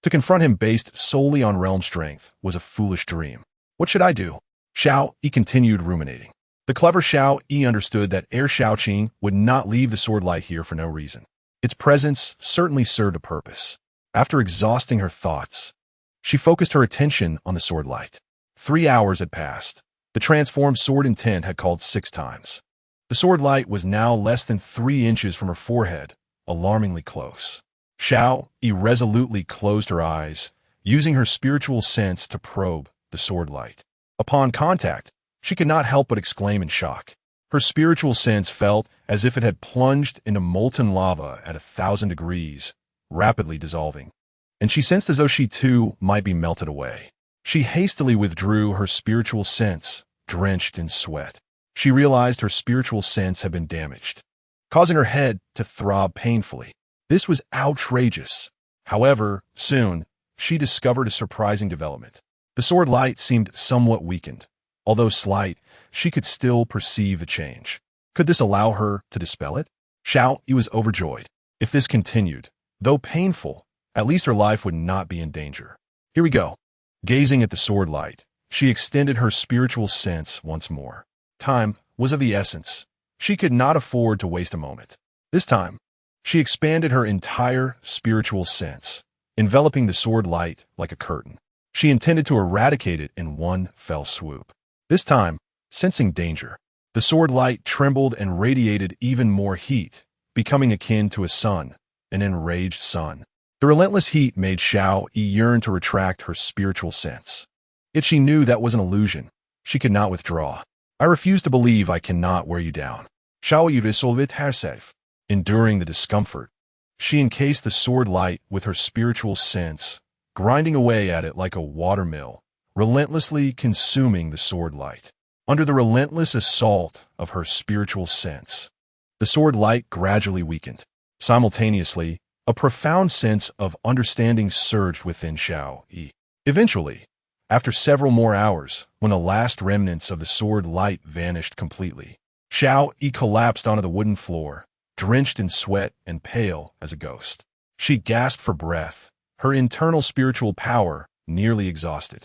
To confront him based solely on realm strength was a foolish dream. What should I do? Xiao Yi continued ruminating. The clever Xiao Yi understood that Xiao Qing would not leave the sword light here for no reason. Its presence certainly served a purpose. After exhausting her thoughts, she focused her attention on the sword light. 3 hours had passed. The transformed sword intent had called 6 times. The sword light was now less than 3 inches from her forehead, alarmingly close. Xiao Yi resolutely closed her eyes, using her spiritual sense to probe the sword light. Upon contact, she could not help but exclaim in shock. Her spiritual sense felt as if it had plunged into molten lava at 1,000 degrees, rapidly dissolving. And she sensed as though she too might be melted away. She hastily withdrew her spiritual sense, drenched in sweat. She realized her spiritual sense had been damaged, causing her head to throb painfully. This was outrageous. However, soon, she discovered a surprising development. The sword light seemed somewhat weakened. Although slight, she could still perceive the change. Could this allow her to dispel it? Xiao Yi was overjoyed. If this continued, though painful, at least her life would not be in danger. Here we go. Gazing at the sword light, she extended her spiritual sense once more. Time was of the essence. She could not afford to waste a moment. This time, she expanded her entire spiritual sense, enveloping the sword light like a curtain. She intended to eradicate it in one fell swoop. This time, sensing danger, the sword light trembled and radiated even more heat, becoming akin to a sun, an enraged sun. The relentless heat made Xiao Yi yearn to retract her spiritual sense. Yet she knew that was an illusion. She could not withdraw. I refuse to believe I cannot wear you down. Xiao Yi resolved herself. Enduring the discomfort, she encased the sword light with her spiritual sense, grinding away at it like a watermill, relentlessly consuming the sword light. Under the relentless assault of her spiritual sense, the sword light gradually weakened. Simultaneously, a profound sense of understanding surged within Xiao Yi. Eventually, after several more hours, when the last remnants of the sword light vanished completely, Xiao Yi collapsed onto the wooden floor, drenched in sweat and pale as a ghost. She gasped for breath, her internal spiritual power nearly exhausted.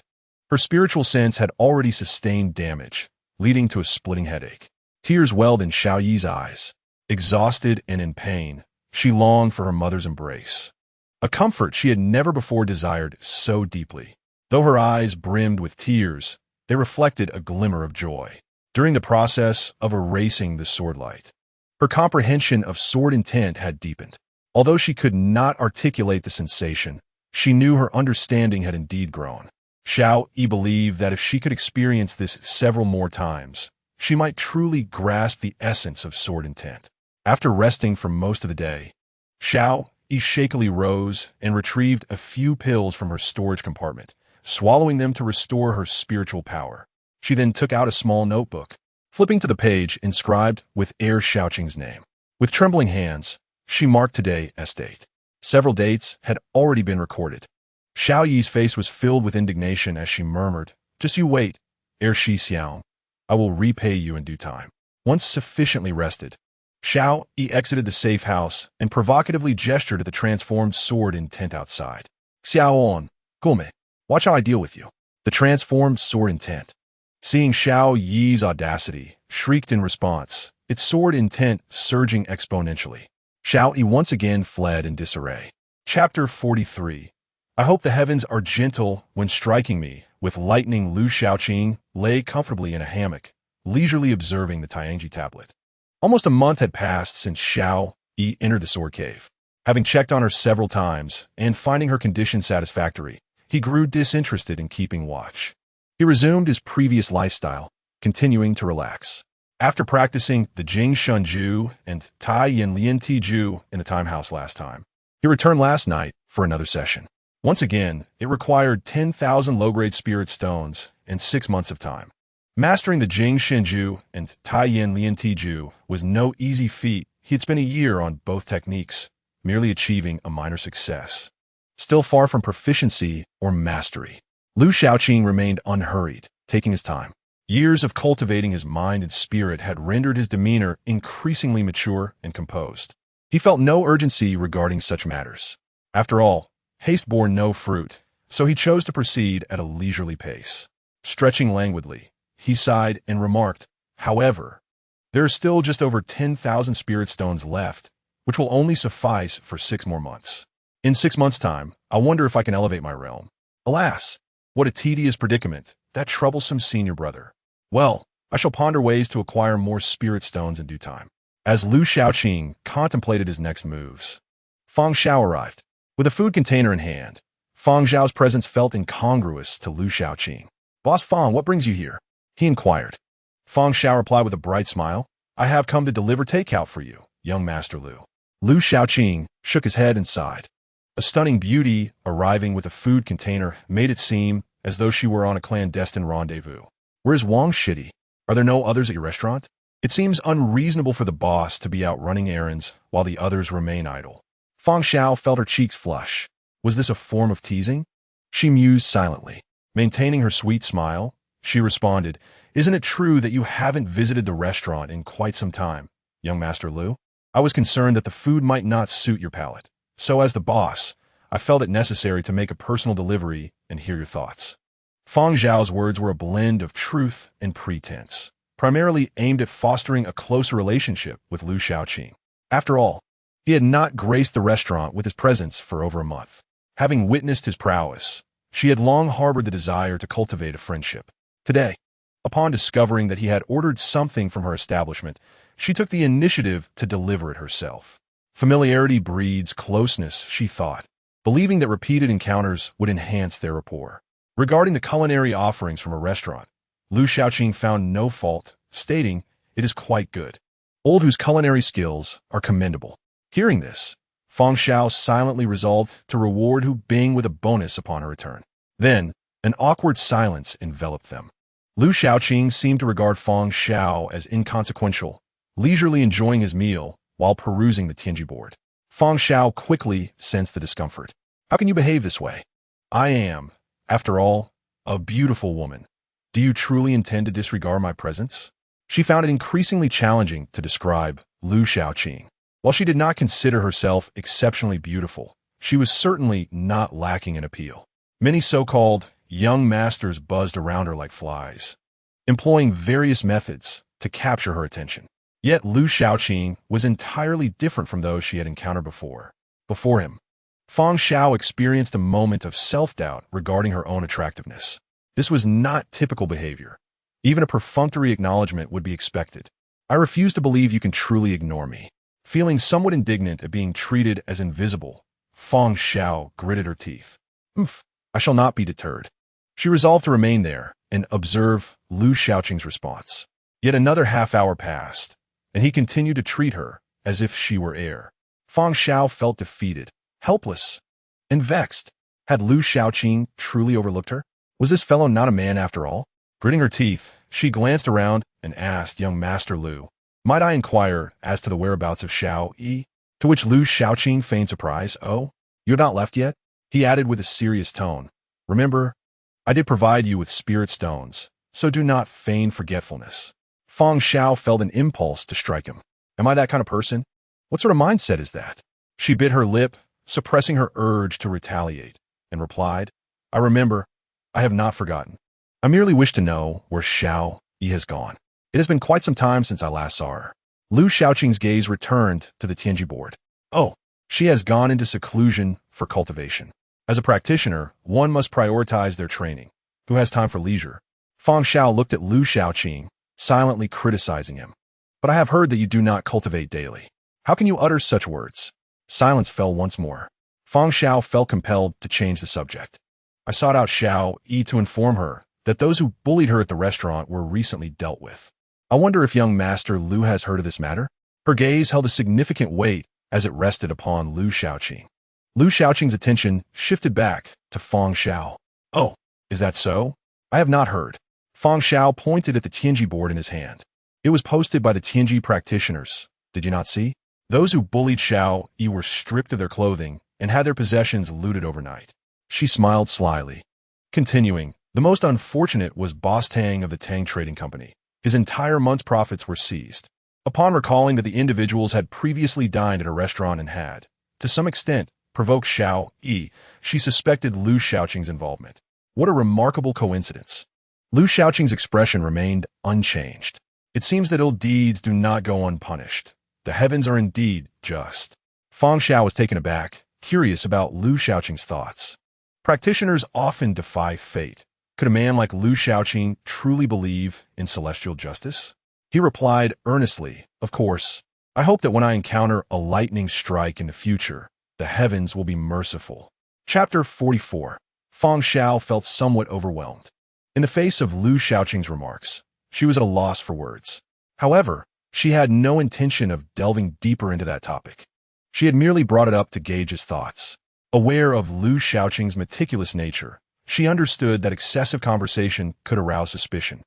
Her spiritual sense had already sustained damage, leading to a splitting headache. Tears welled in Xiao Yi's eyes. Exhausted and in pain, she longed for her mother's embrace, a comfort she had never before desired so deeply. Though her eyes brimmed with tears, they reflected a glimmer of joy. During the process of erasing the sword light, her comprehension of sword intent had deepened. Although she could not articulate the sensation, she knew her understanding had indeed grown. Xiao Yi believed that if she could experience this several more times, she might truly grasp the essence of sword intent. After resting for most of the day, Xiao Yi shakily rose and retrieved a few pills from her storage compartment, swallowing them to restore her spiritual power. She then took out a small notebook, flipping to the page inscribed with Xiao Qing's name. With trembling hands, she marked today as date. Several dates had already been recorded. Xiao Yi's face was filled with indignation as she murmured, "Just you wait, Shi Xiao. I will repay you in due time." Once sufficiently rested, Xiao Yi exited the safe house and provocatively gestured at the transformed sword intent outside. "Xiao on, come, watch how I deal with you." The transformed sword intent, Seeing Xiao Yi's audacity, shrieked in response, its sword intent surging exponentially. Xiao Yi once again fled in disarray. Chapter 43. I hope the heavens are gentle when striking me. With lightning, Lu Xiaoqing lay comfortably in a hammock, leisurely observing the Tianji tablet. Almost a month had passed since Xiao Yi entered the sword cave. Having checked on her several times and finding her condition satisfactory, he grew disinterested in keeping watch. He resumed his previous lifestyle, continuing to relax. After practicing the Jing Shunju and Tai Yin Lian Tiju in the time house last time, he returned last night for another session. Once again, it required 10,000 low-grade spirit stones and 6 months of time. Mastering the Jing Shunju and Tai Yin Lian Tiju was no easy feat. He had spent a year on both techniques, merely achieving a minor success. Still far from proficiency or mastery, Lu Xiaoqing remained unhurried, taking his time. Years of cultivating his mind and spirit had rendered his demeanor increasingly mature and composed. He felt no urgency regarding such matters. After all, haste bore no fruit, so he chose to proceed at a leisurely pace. Stretching languidly, he sighed and remarked, "However, there are still just over 10,000 spirit stones left, which will only suffice for 6 more months. In 6 months' time, I wonder if I can elevate my realm. Alas, what a tedious predicament, that troublesome senior brother. Well, I shall ponder ways to acquire more spirit stones in due time." As Lu Xiaoqing contemplated his next moves, Fang Xiao arrived. With a food container in hand, Fang Xiao's presence felt incongruous to Lu Xiaoqing. "Boss Fang, what brings you here?" he inquired. Fang Xiao replied with a bright smile, "I have come to deliver takeout for you, young Master Lu." Lu Xiaoqing shook his head and sighed. A stunning beauty arriving with a food container made it seem as though she were on a clandestine rendezvous. "Where's Wang Shidi? Are there no others at your restaurant? It seems unreasonable for the boss to be out running errands while the others remain idle." Fang Xiao felt her cheeks flush. Was this a form of teasing? She mused silently. Maintaining her sweet smile, she responded, "Isn't it true that you haven't visited the restaurant in quite some time, young Master Lu? I was concerned that the food might not suit your palate. So as the boss, I felt it necessary to make a personal delivery and hear your thoughts." Fang Xiao's words were a blend of truth and pretense, primarily aimed at fostering a closer relationship with Lu Xiaoqing. After all, he had not graced the restaurant with his presence for over a month. Having witnessed his prowess, she had long harbored the desire to cultivate a friendship. Today, upon discovering that he had ordered something from her establishment, she took the initiative to deliver it herself. Familiarity breeds closeness, she thought, believing that repeated encounters would enhance their rapport. Regarding the culinary offerings from a restaurant, Lu Xiaoqing found no fault, stating, "It is quite good. Old whose culinary skills are commendable." Hearing this, Fang Xiao silently resolved to reward Hu Bing with a bonus upon her return. Then, an awkward silence enveloped them. Lu Xiaoqing seemed to regard Fang Xiao as inconsequential, leisurely enjoying his meal while perusing the Tianji board. Fang Xiao quickly sensed the discomfort. "How can you behave this way? I am, after all, a beautiful woman. Do you truly intend to disregard my presence?" She found it increasingly challenging to describe Lu Xiaoqing. While she did not consider herself exceptionally beautiful, she was certainly not lacking in appeal. Many so-called young masters buzzed around her like flies, employing various methods to capture her attention. Yet Lu Xiaoqing was entirely different from those she had encountered before. Before him, Fang Xiao experienced a moment of self-doubt regarding her own attractiveness. This was not typical behavior. Even a perfunctory acknowledgement would be expected. "I refuse to believe you can truly ignore me." Feeling somewhat indignant at being treated as invisible, Fang Xiao gritted her teeth. I shall not be deterred." She resolved to remain there and observe Lu Xiaoqing's response. Yet another half-hour passed, and he continued to treat her as if she were air. Fang Xiao felt defeated, helpless, and vexed. Had Lu Xiaoqing truly overlooked her? Was this fellow not a man after all? Gritting her teeth, she glanced around and asked young Master Lu, "Might I inquire as to the whereabouts of Xiao Yi?" To which Lu Xiaoqing feigned surprise. "Oh, you have not left yet?" He added with a serious tone, "Remember, I did provide you with spirit stones, so do not feign forgetfulness." Fang Xiao felt an impulse to strike him. Am I that kind of person? What sort of mindset is that? She bit her lip, suppressing her urge to retaliate, and replied, "I remember. I have not forgotten." I merely wish to know where Xiao Yi has gone. It has been quite some time since I last saw her. Lu Xiaoqing's gaze returned to the Tianji board. Oh, she has gone into seclusion for cultivation. As a practitioner, one must prioritize their training. Who has time for leisure? Fang Xiao looked at Lu Xiaoqing, silently criticizing him. But I have heard that you do not cultivate daily. How can you utter such words? Silence fell once more. Fang Xiao felt compelled to change the subject. I sought out Xiao Yi to inform her that those who bullied her at the restaurant were recently dealt with. I wonder if young Master Lu has heard of this matter? Her gaze held a significant weight as it rested upon Lu Xiaoqing. Lu Xiaoqing's attention shifted back to Fang Xiao. Oh, is that so? I have not heard. Fang Xiao pointed at the Tianji board in his hand. It was posted by the Tianji practitioners. Did you not see? Those who bullied Xiao Yi were stripped of their clothing and had their possessions looted overnight. She smiled slyly. Continuing, the most unfortunate was Boss Tang of the Tang Trading Company. His entire month's profits were seized. Upon recalling that the individuals had previously dined at a restaurant and had, to some extent, provoked Xiao Yi, she suspected Lu Xiaoqing's involvement. What a remarkable coincidence. Lu Xiaoqing's expression remained unchanged. It seems that ill deeds do not go unpunished. The heavens are indeed just. Fang Xiao was taken aback, curious about Lu Xiaoqing's thoughts. Practitioners often defy fate. Could a man like Lu Xiaoqing truly believe in celestial justice? He replied earnestly, of course. I hope that when I encounter a lightning strike in the future, the heavens will be merciful. Chapter 44. Fang Xiao felt somewhat overwhelmed. In the face of Lu Xiaoqing's remarks, she was at a loss for words. However, she had no intention of delving deeper into that topic. She had merely brought it up to gauge his thoughts. Aware of Lu Xiaoqing's meticulous nature, she understood that excessive conversation could arouse suspicion,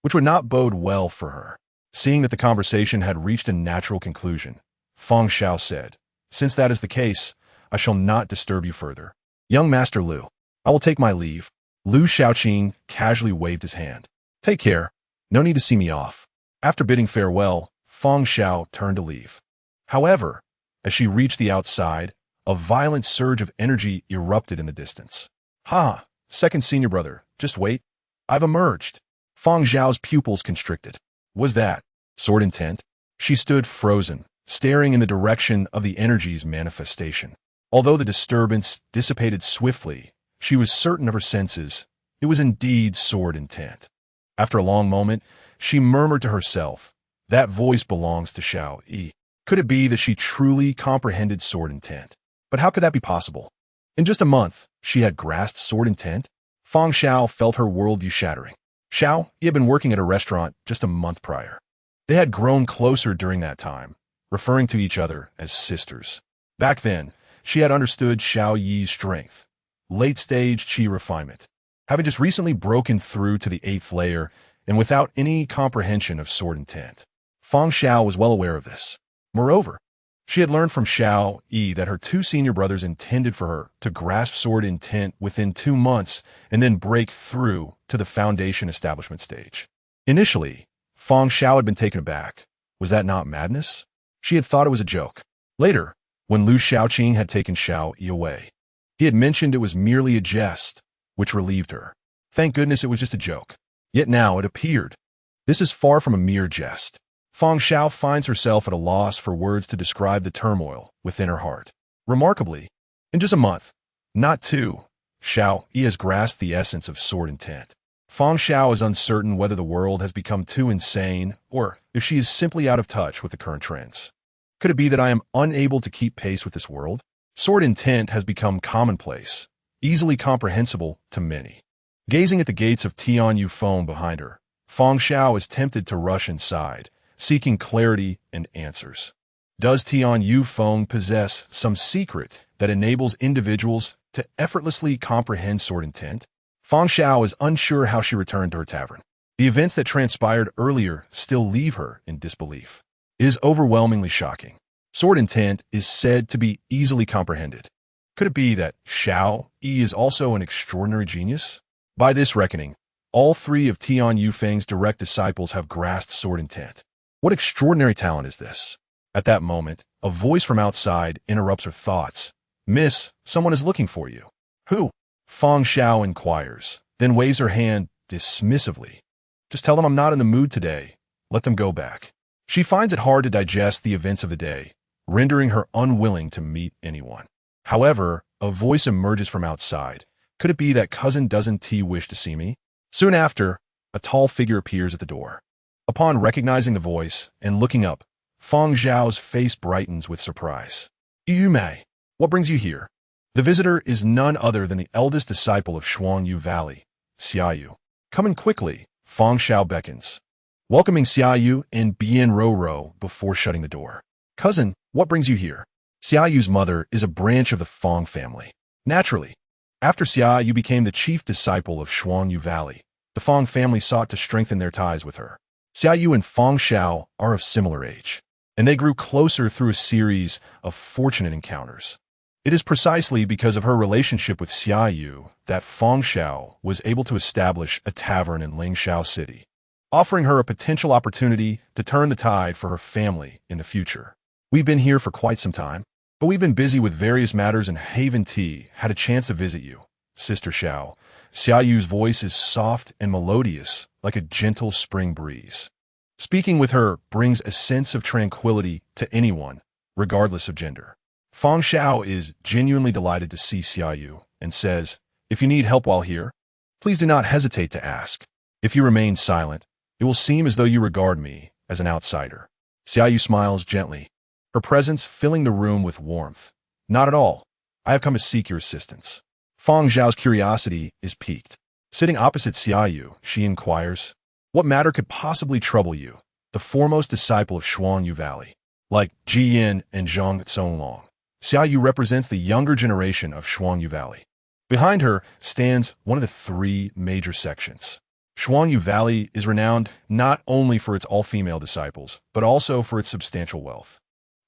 which would not bode well for her. Seeing that the conversation had reached a natural conclusion, Fang Xiao said, "Since that is the case, I shall not disturb you further. Young Master Lu, I will take my leave." Lu Xiaoqing casually waved his hand. "Take care. No need to see me off." After bidding farewell, Fang Xiao turned to leave. However, as she reached the outside, a violent surge of energy erupted in the distance. "Ha! Second senior brother, just wait. I've emerged." Fang Xiao's pupils constricted. Was that sword intent? She stood frozen, staring in the direction of the energy's manifestation. Although the disturbance dissipated swiftly, she was certain of her senses. It was indeed sword intent. After a long moment, she murmured to herself, "That voice belongs to Xiao Yi." Could it be that she truly comprehended sword intent? But how could that be possible? In just a month, she had grasped sword intent? Fang Xiao felt her worldview shattering. Xiao Yi had been working at a restaurant just a month prior. They had grown closer during that time, referring to each other as sisters. Back then, she had understood Xiao Yi's strength, late-stage qi refinement, having just recently broken through to the 8th layer and without any comprehension of sword intent. Fang Xiao was well aware of this. Moreover, she had learned from Xiao Yi that her two senior brothers intended for her to grasp sword intent within 2 months and then break through to the foundation establishment stage. Initially, Fang Xiao had been taken aback. Was that not madness? She had thought it was a joke. Later, when Lu Xiaoqing had taken Xiao Yi away, he had mentioned it was merely a jest, which relieved her. Thank goodness it was just a joke. Yet now it appeared. This is far from a mere jest. Fang Xiao finds herself at a loss for words to describe the turmoil within her heart. Remarkably, in just a month, not 2, Xiao Yi has grasped the essence of sword intent. Fang Xiao is uncertain whether the world has become too insane or if she is simply out of touch with the current trends. Could it be that I am unable to keep pace with this world? Sword intent has become commonplace, easily comprehensible to many. Gazing at the gates of Tian Yu Feng behind her, Fang Xiao is tempted to rush inside, seeking clarity and answers. Does Tian Yu Feng possess some secret that enables individuals to effortlessly comprehend sword intent? Fang Xiao is unsure how she returned to her tavern. The events that transpired earlier still leave her in disbelief. It is overwhelmingly shocking. Sword intent is said to be easily comprehended. Could it be that Xiao Yi is also an extraordinary genius? By this reckoning, all 3 of Tian Yu Feng's direct disciples have grasped sword intent. What extraordinary talent is this? At that moment, a voice from outside interrupts her thoughts. "Miss, someone is looking for you." "Who?" Fang Xiao inquires, then waves her hand dismissively. Just tell them I'm not in the mood today. Let them go back. She finds it hard to digest the events of the day, rendering her unwilling to meet anyone. However, a voice emerges from outside. Could it be that cousin doesn't T wish to see me? Soon after, a tall figure appears at the door. Upon recognizing the voice and looking up, Feng Zhao's face brightens with surprise. Yu Mei, what brings you here? The visitor is none other than the eldest disciple of Shuangyu Valley, Xiaoyu. Come in quickly, Feng Zhao beckons, welcoming Xiaoyu and Bian Roro before shutting the door. Cousin, what brings you here? Xiaoyu's mother is a branch of the Feng family. Naturally, after Xiaoyu became the chief disciple of Shuangyu Valley, the Feng family sought to strengthen their ties with her. Xiaoyu and Feng Zhao are of similar age, and they grew closer through a series of fortunate encounters. It is precisely because of her relationship with Xiaoyu that Feng Zhao was able to establish a tavern in Lingxiao City, offering her a potential opportunity to turn the tide for her family in the future. We've been here for quite some time, but we've been busy with various matters and Haven Tea had a chance to visit you, Sister Xiao. Xiaoyu's voice is soft and melodious, like a gentle spring breeze. Speaking with her brings a sense of tranquility to anyone, regardless of gender. Feng Zhao is genuinely delighted to see Xiaoyu and says, if you need help while here, please do not hesitate to ask. If you remain silent, it will seem as though you regard me as an outsider. Xiaoyu smiles gently, her presence filling the room with warmth. Not at all. I have come to seek your assistance. Feng Zhao's curiosity is piqued. Sitting opposite Xiaoyu, she inquires, what matter could possibly trouble you, the foremost disciple of Shuangyu Valley? Like Ji Yin and Zhang Zonglong, Xiaoyu represents the younger generation of Shuangyu Valley. Behind her stands one of the three major sections. Shuangyu Valley is renowned not only for its all-female disciples, but also for its substantial wealth.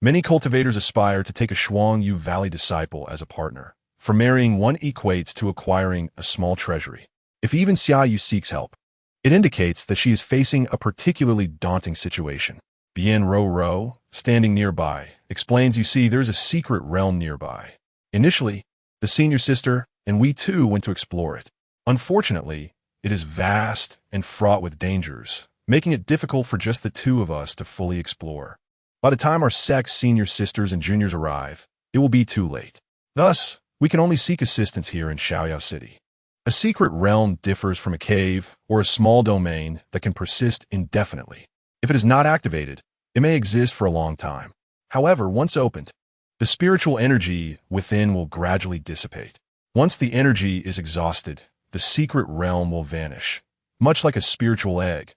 Many cultivators aspire to take a Shuangyu Valley disciple as a partner, for marrying one equates to acquiring a small treasury. If even Xiaoyu seeks help, it indicates that she is facing a particularly daunting situation. Bian Roro, standing nearby, explains, you see, there's a secret realm nearby. Initially, the senior sister and we too went to explore it. Unfortunately, it is vast and fraught with dangers, making it difficult for just the two of us to fully explore. By the time our sect's senior sisters and juniors arrive, it will be too late. Thus, we can only seek assistance here in Xiaoyao City. A secret realm differs from a cave or a small domain that can persist indefinitely. If it is not activated, it may exist for a long time. However, once opened, the spiritual energy within will gradually dissipate. Once the energy is exhausted, the secret realm will vanish. Much like a spiritual egg,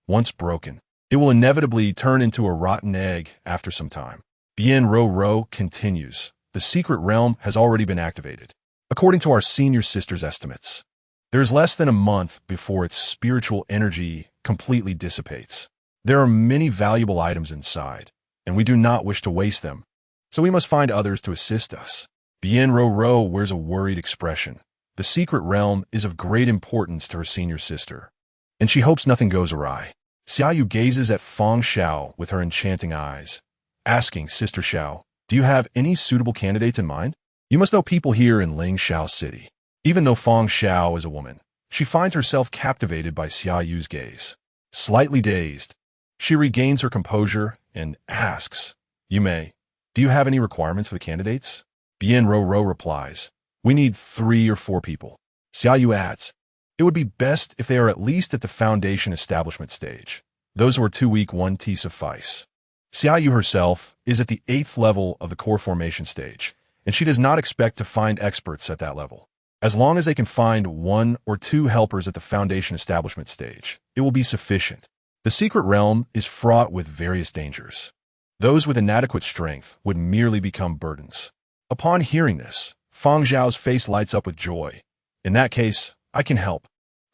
once broken, it will inevitably turn into a rotten egg after some time. Bian Roro continues, the secret realm has already been activated. According to our senior sister's estimates, there is less than a month before its spiritual energy completely dissipates. There are many valuable items inside, and we do not wish to waste them, so we must find others to assist us. Bian Roro wears a worried expression. The secret realm is of great importance to her senior sister, and she hopes nothing goes awry. Xiaoyu gazes at Feng Zhao with her enchanting eyes, asking, Sister Xiao, do you have any suitable candidates in mind? You must know people here in Lingxiao City. Even though Feng Zhao is a woman, she finds herself captivated by Xiaoyu's gaze. Slightly dazed, she regains her composure and asks, Yu Mei, do you have any requirements for the candidates? Bian Roro replies, we need 3 or 4 people. Xiaoyu adds, it would be best if they are at least at the foundation establishment stage. Those who are too weak, 1 T suffice. Xiaoyu herself is at the 8th level of the core formation stage, and she does not expect to find experts at that level. As long as they can find 1 or 2 helpers at the foundation establishment stage, it will be sufficient. The secret realm is fraught with various dangers. Those with inadequate strength would merely become burdens. Upon hearing this, Feng Zhao's face lights up with joy. In that case, I can help.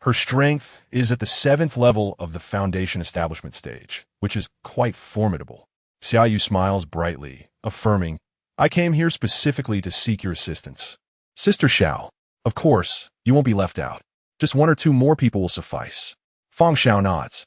Her strength is at the 7th level of the foundation establishment stage, which is quite formidable. Xiaoyu smiles brightly, affirming, I came here specifically to seek your assistance. Sister Xiao, of course, you won't be left out. Just 1 or 2 more people will suffice. Feng Zhao nods,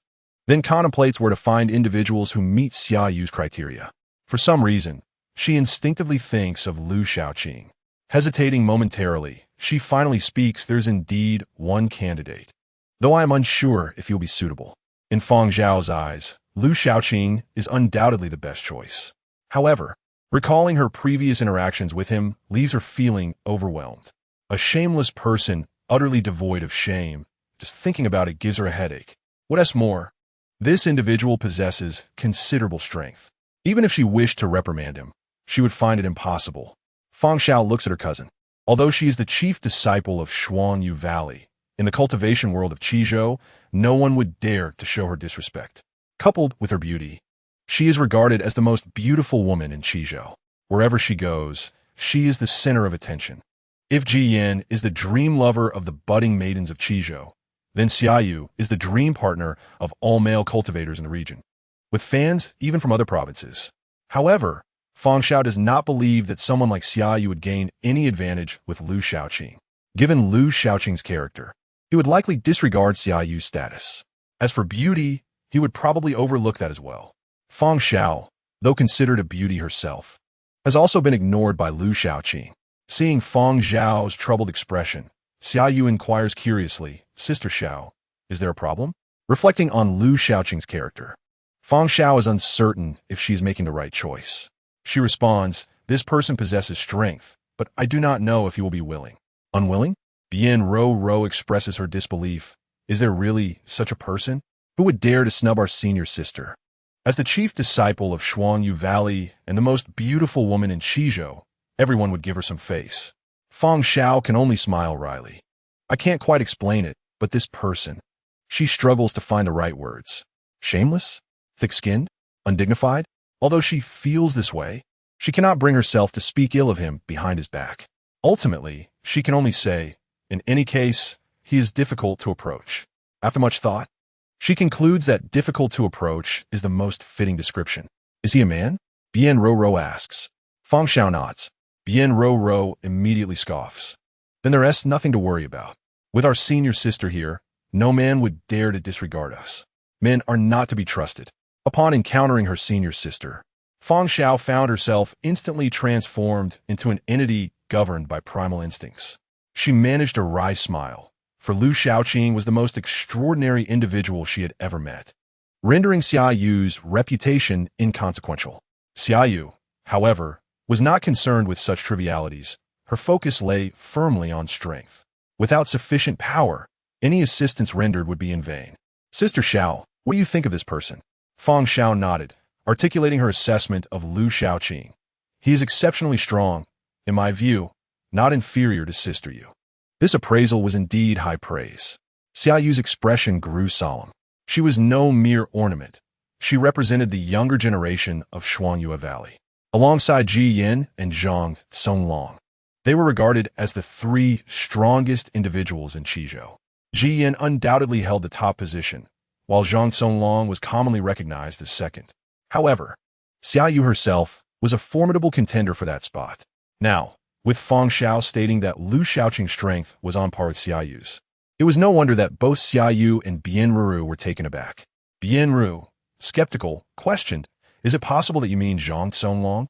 then contemplates where to find individuals who meet Xiaoyu's criteria. For some reason, she instinctively thinks of Lu Xiaoqing. Hesitating momentarily, she finally speaks, there's indeed 1 candidate. though I am unsure if he'll be suitable. In Fang Zhao's eyes, Lu Xiaoqing is undoubtedly the best choice. However, recalling her previous interactions with him leaves her feeling overwhelmed. A shameless person, utterly devoid of shame. Just thinking about it gives her a headache. What's more, this individual possesses considerable strength. Even if she wished to reprimand him, she would find it impossible. Fang Xiao looks at her cousin. Although she is the chief disciple of Xuanyu Valley, in the cultivation world of Qizhou, no one would dare to show her disrespect. Coupled with her beauty, she is regarded as the most beautiful woman in Qizhou. Wherever she goes, she is the center of attention. If Ji Yan is the dream lover of the budding maidens of Qizhou, then Xiaoyu is the dream partner of all male cultivators in the region, with fans even from other provinces. However, Fang Xiao does not believe that someone like Xiaoyu would gain any advantage with Lu Xiaoqing. Given Lu Xiaoqing's character, he would likely disregard Xiaoyu's status. As for beauty, he would probably overlook that as well. Fang Xiao, though considered a beauty herself, has also been ignored by Lu Xiaoqing. Seeing Fang Zhao's troubled expression, Xiaoyu inquires curiously, "Sister Xiao, is there a problem?" Reflecting on Lu Xiaoqing's character, Fang Xiao is uncertain if she is making the right choice. She responds, "This person possesses strength, but I do not know if he will be willing." Unwilling? Bian Ro expresses her disbelief. Is there really such a person? Who would dare to snub our senior sister? As the chief disciple of Xuanyu Valley and the most beautiful woman in Qizhou, everyone would give her some face. Fang Xiao can only smile wryly. I can't quite explain it, but this person. She struggles to find the right words. Shameless? Thick-skinned? Undignified? Although she feels this way, she cannot bring herself to speak ill of him behind his back. Ultimately, she can only say, in any case, he is difficult to approach. After much thought, she concludes that difficult to approach is the most fitting description. Is he a man? Bian Ro asks. Fang Xiao nods. Bian Ro immediately scoffs. Then there is nothing to worry about. With our senior sister here, no man would dare to disregard us. Men are not to be trusted. Upon encountering her senior sister, Fang Xiao found herself instantly transformed into an entity governed by primal instincts. She managed a wry smile, for Lu Xiaoqing was the most extraordinary individual she had ever met, rendering Xiaoyu's reputation inconsequential. Xiaoyu, however, was not concerned with such trivialities. Her focus lay firmly on strength. Without sufficient power, any assistance rendered would be in vain. Sister Xiao, what do you think of this person? Fang Xiao nodded, articulating her assessment of Lu Xiaoqing. He is exceptionally strong, in my view, not inferior to Sister Yu. This appraisal was indeed high praise. Xiaoyu's expression grew solemn. She was no mere ornament. She represented the younger generation of Xuanyu Valley. Alongside Ji Yin and Zhang Songlong, they were regarded as the three strongest individuals in Qizhou. Ji Yin undoubtedly held the top position, while Zhang Songlong was commonly recognized as second. However, Xiaoyu herself was a formidable contender for that spot. Now, with Fang Xiao stating that Lu Xiaoqing's strength was on par with Xiaoyu's, it was no wonder that both Xiaoyu and Bian Ru were taken aback. Bian Ru, skeptical, questioned, "Is it possible that you mean Zhang Songlong?"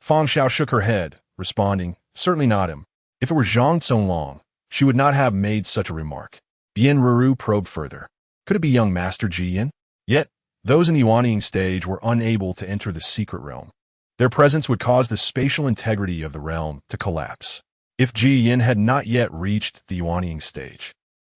Fang Xiao shook her head, responding, "Certainly not him. If it were Zhang Songlong, she would not have made such a remark." Bian Ru probed further. Could it be young Master Ji Yin? Yet, those in the yuanying stage were unable to enter the secret realm. Their presence would cause the spatial integrity of the realm to collapse. If Ji Yin had not yet reached the yuanying stage,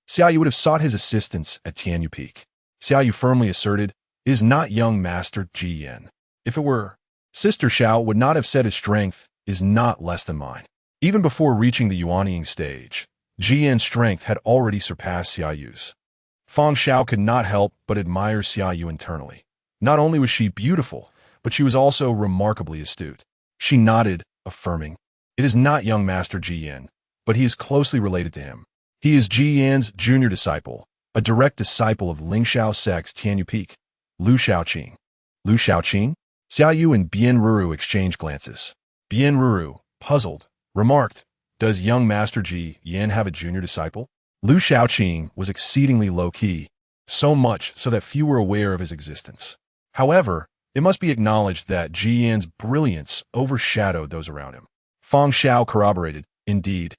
Xiaoyu would have sought his assistance at Tianyu Peak. Xiaoyu firmly asserted, "It is not young Master Ji Yin. If it were, Sister Xiao would not have said his strength is not less than mine." Even before reaching the yuanying stage, Ji Yin's strength had already surpassed Xiaoyu's. Fang Xiao could not help but admire Xiaoyu internally. Not only was she beautiful, but she was also remarkably astute. She nodded, affirming, "It is not young Master Ji Yin, but he is closely related to him. He is Ji Yan's junior disciple, a direct disciple of Lingxiao sect's Tianyu Peak, Lu Xiaoqing." Lu Xiaoqing? Xiaoyu and Bian Ru exchanged glances. Bian Ru, puzzled, remarked, "Does young Master Ji Yin have a junior disciple?" Lu Xiaoqing was exceedingly low-key, so much so that few were aware of his existence. However, it must be acknowledged that Ji Yan's brilliance overshadowed those around him. Fang Xiao corroborated, "Indeed,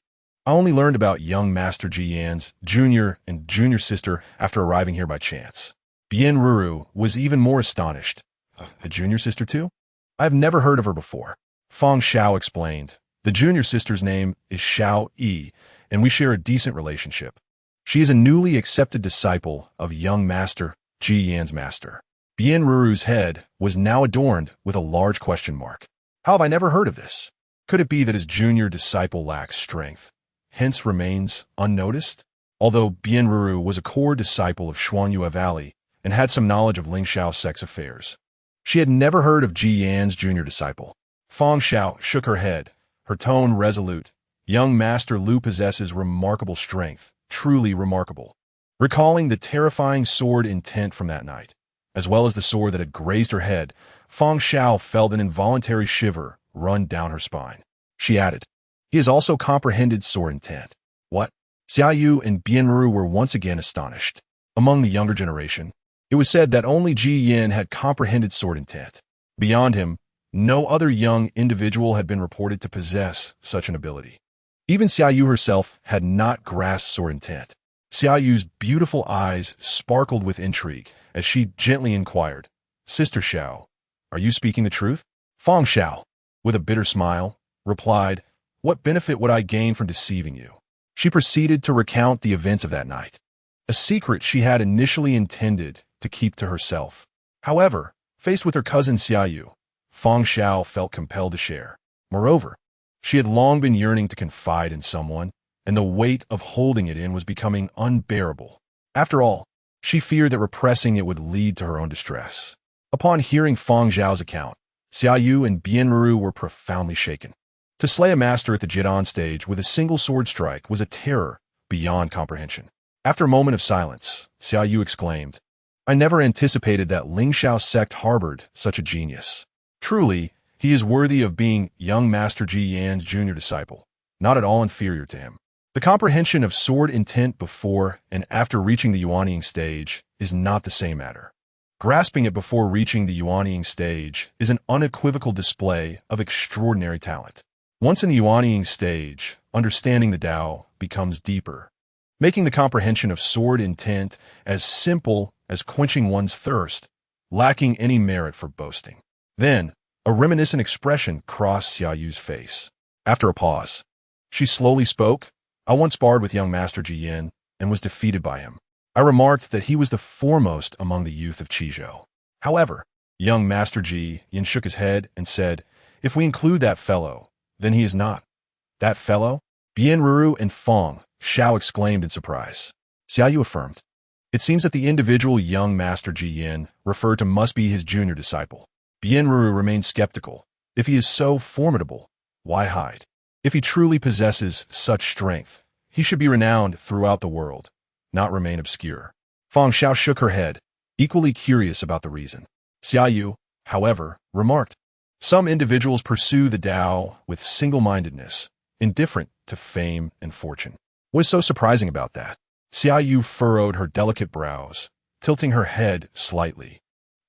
I only learned about young Master Ji Yan's junior and junior sister after arriving here by chance. Bien Ruru was even more astonished. A junior sister too? I have never heard of her before. Fang Xiao explained. The junior sister's name is Xiao Yi, and we share a decent relationship. She is a newly accepted disciple of young Master Ji Yan's master. Bien Ruru's head was now adorned with a large question mark. How have I never heard of this? Could it be that his junior disciple lacks strength, hence remains unnoticed? Although Bien Ruru was a core disciple of Xuanyue Valley and had some knowledge of Lingxiao sect's affairs, she had never heard of Ji Yan's junior disciple. Fang Xiao shook her head, her tone resolute. Young Master Lu possesses remarkable strength, truly remarkable. Recalling the terrifying sword intent from that night, as well as the sword that had grazed her head, Fang Xiao felt an involuntary shiver run down her spine. She added, he has also comprehended sword intent. What? Xiaoyu and Bianru were once again astonished. Among the younger generation, it was said that only Ji Yan had comprehended sword intent. Beyond him, no other young individual had been reported to possess such an ability. Even Xiaoyu herself had not grasped sword intent. Xiaoyu's beautiful eyes sparkled with intrigue as she gently inquired, Sister Xiao, are you speaking the truth? Fang Xiao, with a bitter smile, replied, what benefit would I gain from deceiving you? She proceeded to recount the events of that night, a secret she had initially intended to keep to herself. However, faced with her cousin Xiaoyu, Fang Xiao felt compelled to share. Moreover, she had long been yearning to confide in someone, and the weight of holding it in was becoming unbearable. After all, she feared that repressing it would lead to her own distress. Upon hearing Fang Xiao's account, Xiaoyu and Bianru were profoundly shaken. To slay a master at the Jidan stage with a single sword strike was a terror beyond comprehension. After a moment of silence, Xiaoyu exclaimed, I never anticipated that Lingxiao sect harbored such a genius. Truly, he is worthy of being young Master Ji Yan's junior disciple, not at all inferior to him. The comprehension of sword intent before and after reaching the Yuanying stage is not the same matter. Grasping it before reaching the Yuanying stage is an unequivocal display of extraordinary talent. Once in the Yuanying stage, understanding the Tao becomes deeper, making the comprehension of sword intent as simple as quenching one's thirst, lacking any merit for boasting. Then, a reminiscent expression crossed Xiaoyu's face. After a pause, she slowly spoke, I once sparred with young Master Ji Yan and was defeated by him. I remarked that he was the foremost among the youth of Qizhou. However, young Master Ji Yan shook his head and said, if we include that fellow, then he is not. That fellow? Bien Ruru and Fang Xiao exclaimed in surprise. Xiaoyu affirmed. It seems that the individual young Master Ji Yan referred to must be his junior disciple. Bien Ruru remained skeptical. If he is so formidable, why hide? If he truly possesses such strength, he should be renowned throughout the world, not remain obscure. Fang Xiao shook her head, equally curious about the reason. Xiaoyu, however, remarked, some individuals pursue the Tao with single-mindedness, indifferent to fame and fortune. What is so surprising about that? Xiaoyu furrowed her delicate brows, tilting her head slightly,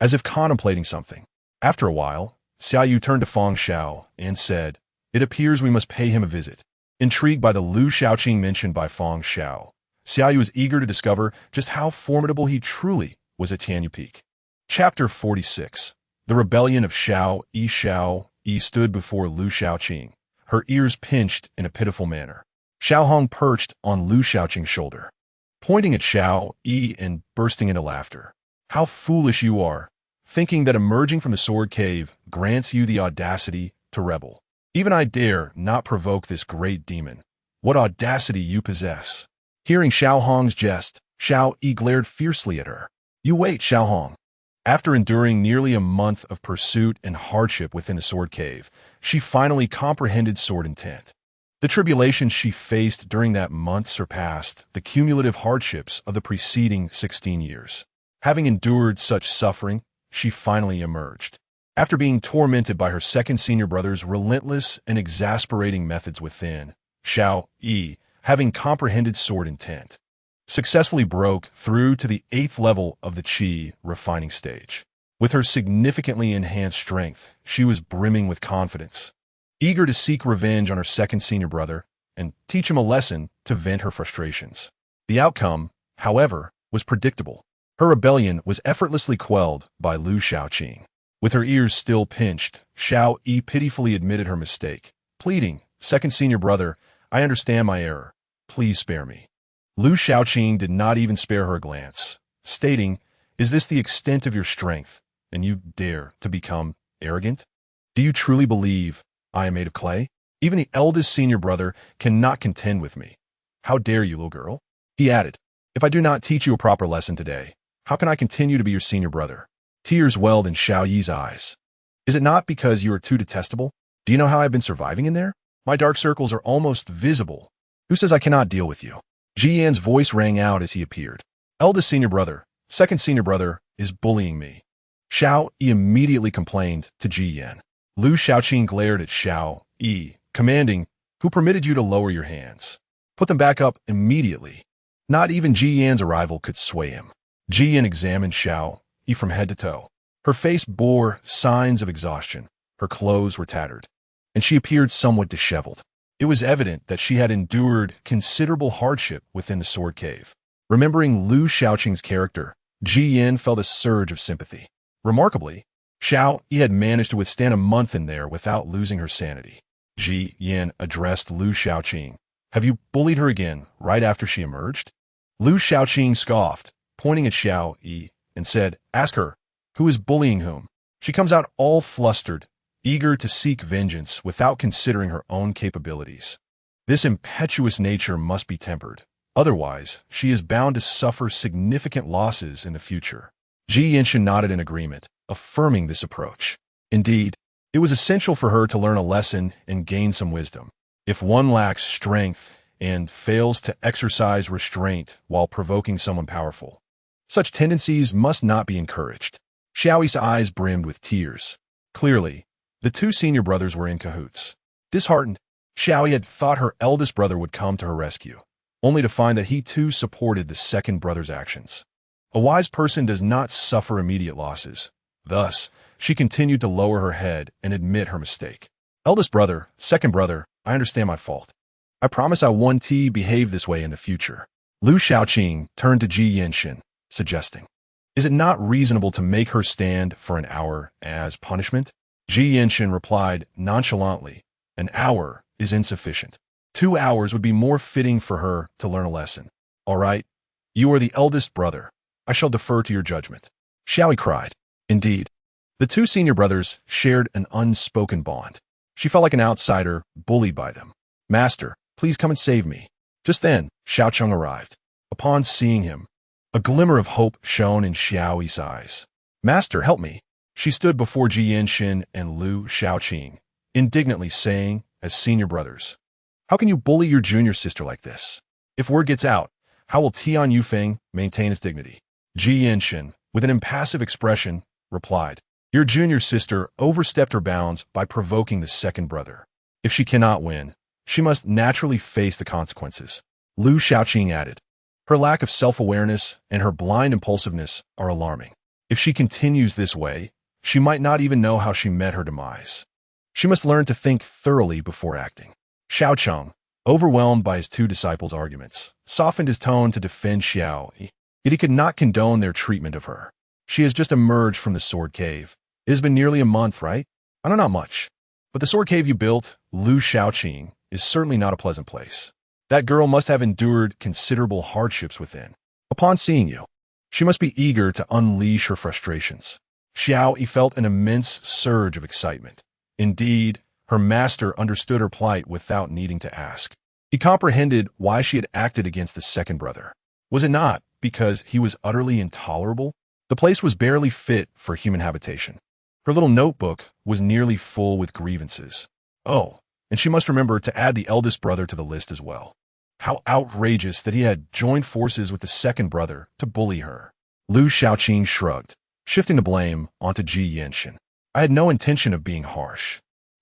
as if contemplating something. After a while, Xiaoyu turned to Fang Xiao and said, it appears we must pay him a visit. Intrigued by the Lu Xiaoqing mentioned by Fang Xiao, Xiaoyu was eager to discover just how formidable he truly was at Tianyu Peak. Chapter 46. The Rebellion of Xiao Yi stood before Lu Xiaoqing, her ears pinched in a pitiful manner. Xiao Hong perched on Lu Xiaoqing's shoulder, pointing at Xiao Yi and bursting into laughter. How foolish you are, thinking that emerging from the sword cave grants you the audacity to rebel. Even I dare not provoke this great demon. What audacity you possess. Hearing Xiao Hong's jest, Xiao Yi glared fiercely at her. You wait, Xiao Hong. After enduring nearly a month of pursuit and hardship within the sword cave, she finally comprehended sword intent. The tribulations she faced during that month surpassed the cumulative hardships of the preceding 16 years. Having endured such suffering, she finally emerged. After being tormented by her second senior brother's relentless and exasperating methods within, Xiao Yi, having comprehended sword intent, successfully broke through to the 8th level of the Qi refining stage. With her significantly enhanced strength, she was brimming with confidence. Eager to seek revenge on her second senior brother and teach him a lesson to vent her frustrations. The outcome, however, was predictable. Her rebellion was effortlessly quelled by Lu Shaoqing. With her ears still pinched, Xiao Yi pitifully admitted her mistake, pleading, "Second senior brother, I understand my error. Please spare me." Lu Shaoqing did not even spare her a glance, stating, "Is this the extent of your strength, and you dare to become arrogant? Do you truly believe I am made of clay? Even the eldest senior brother cannot contend with me. How dare you, little girl?" He added, "If I do not teach you a proper lesson today, how can I continue to be your senior brother?" Tears welled in Xiao Yi's eyes. "Is it not because you are too detestable? Do you know how I've been surviving in there? My dark circles are almost visible. Who says I cannot deal with you?" Ji Yan's voice rang out as he appeared. "Eldest senior brother, second senior brother is bullying me." Xiao Yi immediately complained to Ji Yan. Lu Shaoqing glared at Xiao Yi, commanding, "Who permitted you to lower your hands? Put them back up immediately." Not even Ji Yan's arrival could sway him. Ji Yan examined Xiao Yi from head to toe. Her face bore signs of exhaustion. Her clothes were tattered, and she appeared somewhat disheveled. It was evident that she had endured considerable hardship within the sword cave. Remembering Lu Shaoqing's character, Ji Yan felt a surge of sympathy. Remarkably, Xiao Yi had managed to withstand a month in there without losing her sanity. Ji Yan addressed Lu Shaoqing. "Have you bullied her again right after she emerged?" Lu Shaoqing scoffed, pointing at Xiao Yi, and said, "Ask her, who is bullying whom? She comes out all flustered, eager to seek vengeance without considering her own capabilities. This impetuous nature must be tempered. Otherwise, she is bound to suffer significant losses in the future." Ji Yanshan nodded in agreement, affirming this approach. Indeed, it was essential for her to learn a lesson and gain some wisdom. If one lacks strength and fails to exercise restraint while provoking someone powerful, such tendencies must not be encouraged. Xiao Yi's eyes brimmed with tears. Clearly, the two senior brothers were in cahoots. Disheartened, Xiao Yi had thought her eldest brother would come to her rescue, only to find that he too supported the second brother's actions. A wise person does not suffer immediate losses. Thus, she continued to lower her head and admit her mistake. "Eldest brother, second brother, I understand my fault. I promise I won't behave this way in the future." Lu Shaoqing turned to Ji Yanshan, suggesting, "Is it not reasonable to make her stand for an hour as punishment?" Ji Yanshan replied nonchalantly, "An hour is insufficient. 2 hours would be more fitting for her to learn a lesson." "All right, you are the eldest brother. I shall defer to your judgment." Xiao Yi cried. Indeed, the two senior brothers shared an unspoken bond. She felt like an outsider, bullied by them. "Master, please come and save me." Just then, Xiaocheng arrived. Upon seeing him, a glimmer of hope shone in Xiao Yi's eyes. "Master, help me." She stood before Ji Yanshan and Lu Shaoqing, indignantly saying, as senior brothers, "How can you bully your junior sister like this? If word gets out, how will Tian Yufeng maintain his dignity?" Ji Yanshan, with an impassive expression, replied, "Your junior sister overstepped her bounds by provoking the second brother. If she cannot win, she must naturally face the consequences." Lu Shaoqing added, "Her lack of self-awareness and her blind impulsiveness are alarming. If she continues this way, she might not even know how she met her demise. She must learn to think thoroughly before acting." Xiaocheng, overwhelmed by his two disciples' arguments, softened his tone to defend Xiao Yi, yet he could not condone their treatment of her. "She has just emerged from the sword cave. It has been nearly a month, right? I know not much. But the sword cave you built, Lu Shaoqing, is certainly not a pleasant place. That girl must have endured considerable hardships within. Upon seeing you, she must be eager to unleash her frustrations." Xiao Yi felt an immense surge of excitement. Indeed, her master understood her plight without needing to ask. He comprehended why she had acted against the second brother. Was it not because he was utterly intolerable? The place was barely fit for human habitation. Her little notebook was nearly full with grievances. Oh, and she must remember to add the eldest brother to the list as well. How outrageous that he had joined forces with the second brother to bully her. Lu Shaoqing shrugged, shifting the blame onto Ji Yanshan. "I had no intention of being harsh.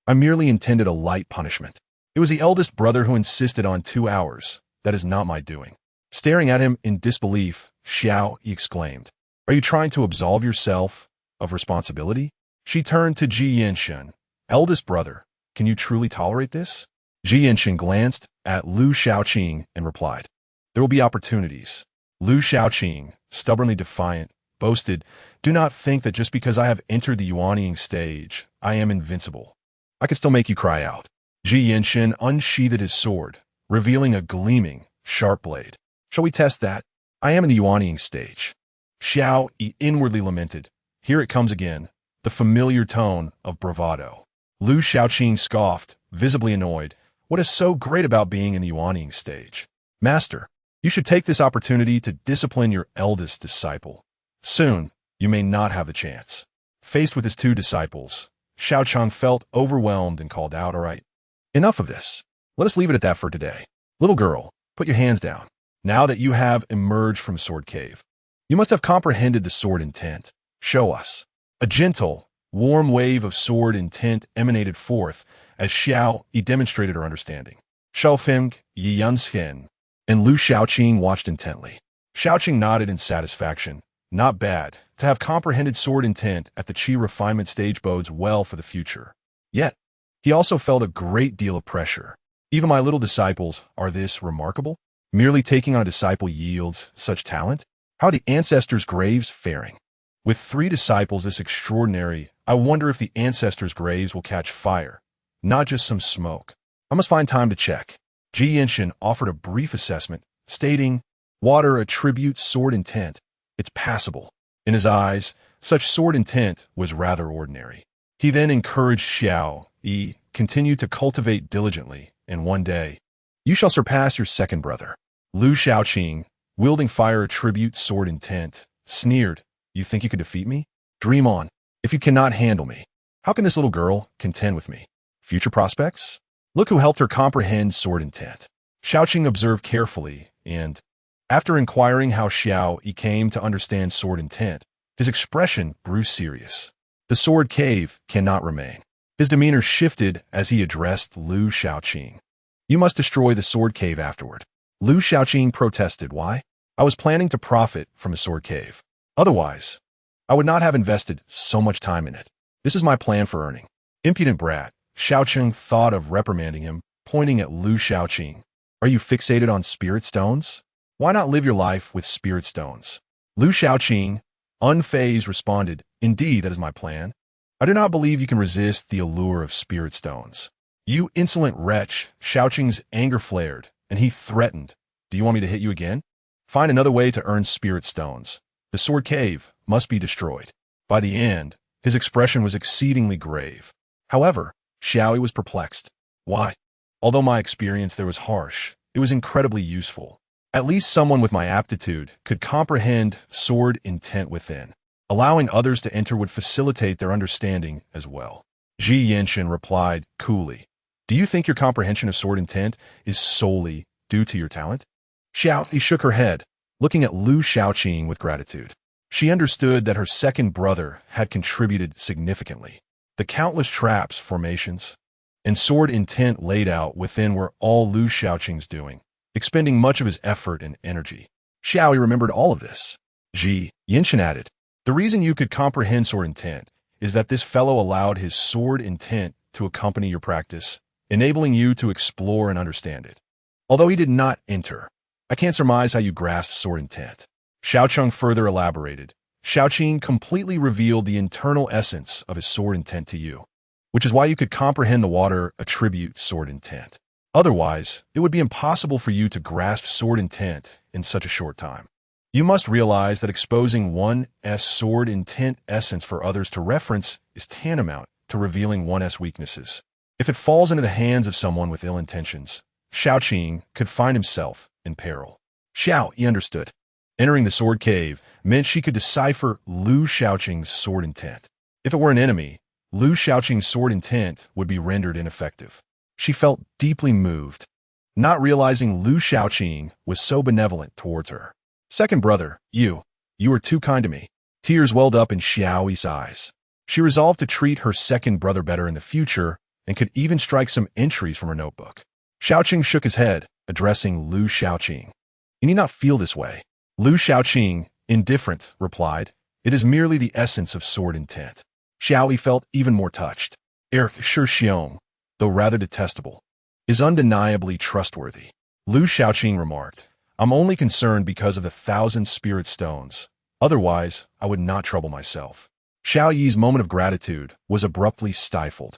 I merely intended a light punishment. It was the eldest brother who insisted on 2 hours. That is not my doing." Staring at him in disbelief, Xiao Yi exclaimed, "Are you trying to absolve yourself of responsibility?" She turned to Ji Yanshan. "Eldest brother, can you truly tolerate this?" Ji Yinshin glanced at Lu Shaoqing and replied, "There will be opportunities." Lu Shaoqing, stubbornly defiant, boasted, "Do not think that just because I have entered the yuanying stage, I am invincible. I can still make you cry out." Ji Yinshin unsheathed his sword, revealing a gleaming, sharp blade. "Shall we test that? I am in the yuanying stage." Xiao Yi inwardly lamented. Here it comes again, the familiar tone of bravado. Lu Shaoqing scoffed, visibly annoyed. "What is so great about being in the yuanying stage? Master, you should take this opportunity to discipline your eldest disciple. Soon, you may not have the chance." Faced with his two disciples, Xiaocheng felt overwhelmed and called out, "All right, enough of this. Let us leave it at that for today. Little girl, put your hands down. Now that you have emerged from Sword Cave, you must have comprehended the sword intent. Show us." A gentle, warm wave of sword intent emanated forth as Xiao Yi demonstrated her understanding. Shaofeng, Yi Yunshen, and Lu Shaoqing watched intently. Shaoqing nodded in satisfaction. Not bad. To have comprehended sword intent at the Qi refinement stage bodes well for the future. Yet, he also felt a great deal of pressure. Even my little disciples are this remarkable? Merely taking on a disciple yields such talent? How are the ancestors' graves faring? With 3 disciples this extraordinary, I wonder if the ancestors' graves will catch fire, not just some smoke. I must find time to check. Ji Yinshin offered a brief assessment, stating, "Water attributes sword intent. It's passable." In his eyes, such sword intent was rather ordinary. He then encouraged Xiao Yi, "Continue to cultivate diligently, and one day, you shall surpass your second brother." Lu Shaoqing, wielding fire attribute sword intent, sneered, "You think you can defeat me? Dream on. If you cannot handle me, how can this little girl contend with me? Future prospects? Look who helped her comprehend sword intent." Shaoqing observed carefully, and, after inquiring how Xiao Yi came to understand sword intent, his expression grew serious. The sword cave cannot remain. His demeanor shifted as he addressed Lu Shaoqing. "You must destroy the sword cave afterward." Lu Shaoqing protested. "Why? I was planning to profit from a sword cave. Otherwise, I would not have invested so much time in it. This is my plan for earning." "Impudent brat." Shaoqing thought of reprimanding him, pointing at Lu Shaoqing. "Are you fixated on spirit stones? Why not live your life with spirit stones?" Lu Shaoqing, unfazed, responded, "Indeed, that is my plan. I do not believe you can resist the allure of spirit stones." "You insolent wretch!" Shaoqing's anger flared, and he threatened, "Do you want me to hit you again? Find another way to earn spirit stones. The sword cave must be destroyed." By the end, his expression was exceedingly grave. However, Xiao Yi was perplexed. "Why? Although my experience there was harsh, it was incredibly useful. At least someone with my aptitude could comprehend sword intent within. Allowing others to enter would facilitate their understanding as well." Ji Yinshin replied coolly, "Do you think your comprehension of sword intent is solely due to your talent?" Xiao Yi shook her head, looking at Lu Shaoqing with gratitude. She understood that her second brother had contributed significantly. The countless traps, formations, and sword intent laid out within were all Lu Shaoqing's doing, expending much of his effort and energy. Xiao Yi remembered all of this. Ji Yinshin added, "The reason you could comprehend sword intent is that this fellow allowed his sword intent to accompany your practice, enabling you to explore and understand it. Although he did not enter, I can't surmise how you grasped sword intent." Xiaocheng further elaborated. "Shaoqing completely revealed the internal essence of his sword intent to you, which is why you could comprehend the water attribute sword intent. Otherwise, it would be impossible for you to grasp sword intent in such a short time. You must realize that exposing one's sword intent essence for others to reference is tantamount to revealing one's weaknesses. If it falls into the hands of someone with ill intentions, Shaoqing could find himself in peril." Xiao Yi understood. Entering the sword cave meant she could decipher Lu Shaoqing's sword intent. If it were an enemy, Lu Shaoqing's sword intent would be rendered ineffective. She felt deeply moved, not realizing Lu Shaoqing was so benevolent towards her. "Second brother, you are too kind to me." Tears welled up in Xiao Yi's eyes. She resolved to treat her second brother better in the future and could even strike some entries from her notebook. Shaoqing shook his head, addressing Lu Shaoqing. "You need not feel this way." Lu Shaoqing, indifferent, replied, "It is merely the essence of sword intent." Xiao Yi felt even more touched. Sure Xiong, though rather detestable. is undeniably trustworthy. Lu Shaoqing remarked, I'm only concerned because of the 1,000 spirit stones. Otherwise, I would not trouble myself. Xiao Yi's moment of gratitude was abruptly stifled.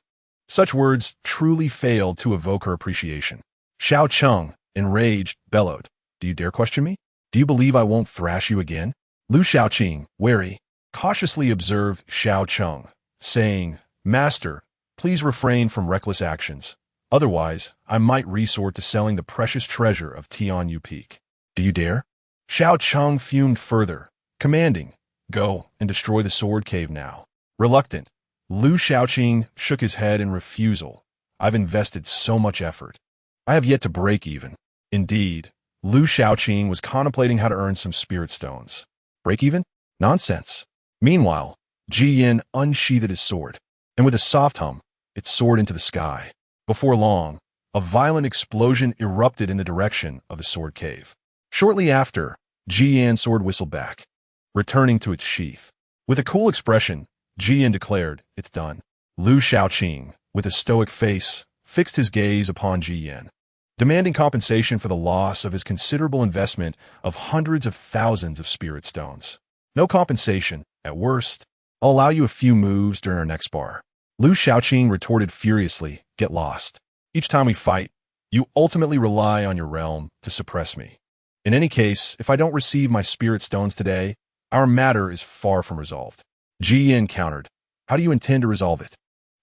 Such words truly failed to evoke her appreciation. Xiao Cheng, enraged, bellowed, Do you dare question me? Do you believe I won't thrash you again? Lu Shaoqing, wary, cautiously observed Xiao Cheng, saying, Master, please refrain from reckless actions. Otherwise, I might resort to selling the precious treasure of Tianyu Peak. Do you dare? Xiao Cheng fumed further, commanding, Go and destroy the sword cave now. Reluctant, Lu Shaoqing shook his head in refusal. I've invested so much effort. I have yet to break even. Indeed, Lu Shaoqing was contemplating how to earn some spirit stones. Break even? Nonsense. Meanwhile, Ji Yin unsheathed his sword, and with a soft hum, it soared into the sky. Before long, a violent explosion erupted in the direction of the sword cave. Shortly after, Ji Yan's sword whistled back, returning to its sheath. With a cool expression, Ji Yan declared, It's done. Lu Shaoqing, with a stoic face, fixed his gaze upon Ji Yan, demanding compensation for the loss of his considerable investment of hundreds of thousands of spirit stones. No compensation. At worst, I'll allow you a few moves during our next spar. Lu Shaoqing retorted furiously, Get lost. Each time we fight, you ultimately rely on your realm to suppress me. In any case, if I don't receive my spirit stones today, our matter is far from resolved. Ji Yin countered, How do you intend to resolve it?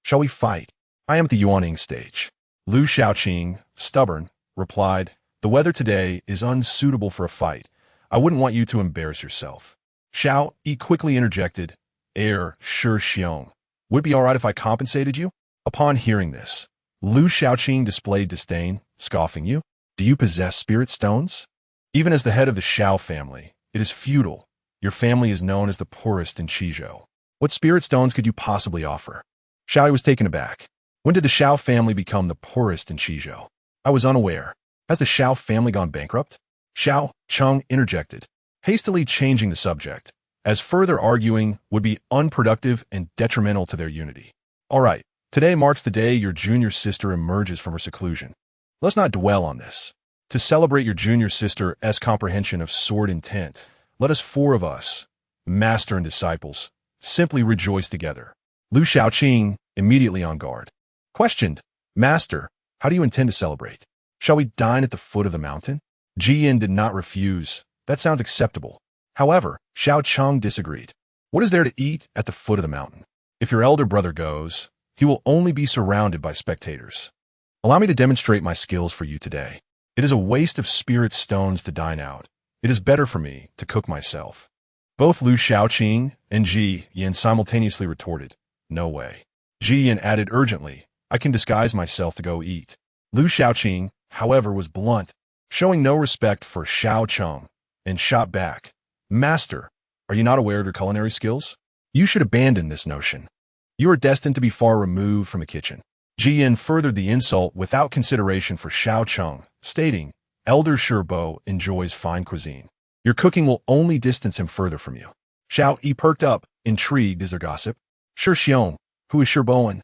Shall we fight? I am at the Yuaning stage. Lu Shaoqing, stubborn, replied, The weather today is unsuitable for a fight. I wouldn't want you to embarrass yourself. Xiao Yi quickly interjected, Sure Xiong. Would it be all right if I compensated you? Upon hearing this, Lu Shaoqing displayed disdain, scoffing, You? Do you possess spirit stones? Even as the head of the Xiao family, it is futile. Your family is known as the poorest in Qizhou. What spirit stones could you possibly offer? Xiao Yi was taken aback. When did the Xiao family become the poorest in Qizhou? I was unaware. Has the Xiao family gone bankrupt? Xiao Cheng interjected, hastily changing the subject, as further arguing would be unproductive and detrimental to their unity. All right, today marks the day your junior sister emerges from her seclusion. Let's not dwell on this. To celebrate your junior sister's comprehension of sword intent, let us four of us, master and disciples, simply rejoice together. Lu Shaoqing, immediately on guard, questioned, Master, how do you intend to celebrate? Shall we dine at the foot of the mountain? Ji Yin did not refuse. That sounds acceptable. However, Xiao Cheng disagreed. What is there to eat at the foot of the mountain? If your elder brother goes, he will only be surrounded by spectators. Allow me to demonstrate my skills for you today. It is a waste of spirit stones to dine out. It is better for me to cook myself. Both Lu Shaoqing and Ji Yin simultaneously retorted, No way. Ji Yin added urgently, I can disguise myself to go eat. Lu Shaoqing, however, was blunt, showing no respect for Xiao Cheng, and shot back, Master, are you not aware of your culinary skills? You should abandon this notion. You are destined to be far removed from the kitchen. Ji Yin furthered the insult without consideration for Xiao Cheng, stating, Elder Sherbo enjoys fine cuisine. Your cooking will only distance him further from you. Xiao Yi perked up, intrigued as their gossip. Sure Xiong, who is Sherboan?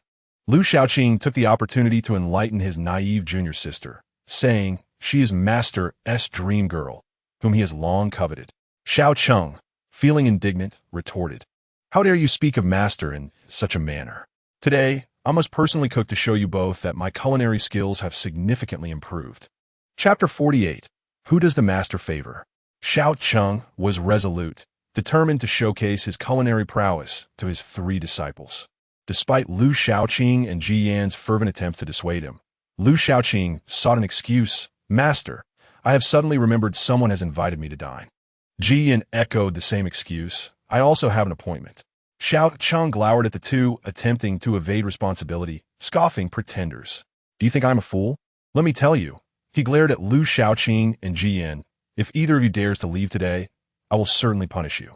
Lu Shaoqing took the opportunity to enlighten his naive junior sister, saying, She is Master's dream girl, whom he has long coveted. Xiao Cheng, feeling indignant, retorted, How dare you speak of Master in such a manner? Today, I must personally cook to show you both that my culinary skills have significantly improved. Chapter 48. Who does the master favor? Xiao Cheng was resolute, determined to showcase his culinary prowess to his three disciples. Despite Lu Shaoqing and Ji Yan's fervent attempts to dissuade him, Lu Shaoqing sought an excuse. Master, I have suddenly remembered someone has invited me to dine. Ji Yan echoed the same excuse. I also have an appointment. Xiao Cheng glowered at the two, attempting to evade responsibility, scoffing, Pretenders. Do you think I'm a fool? Let me tell you. He glared at Lu Shaoqing and Ji Yan. If either of you dares to leave today, I will certainly punish you.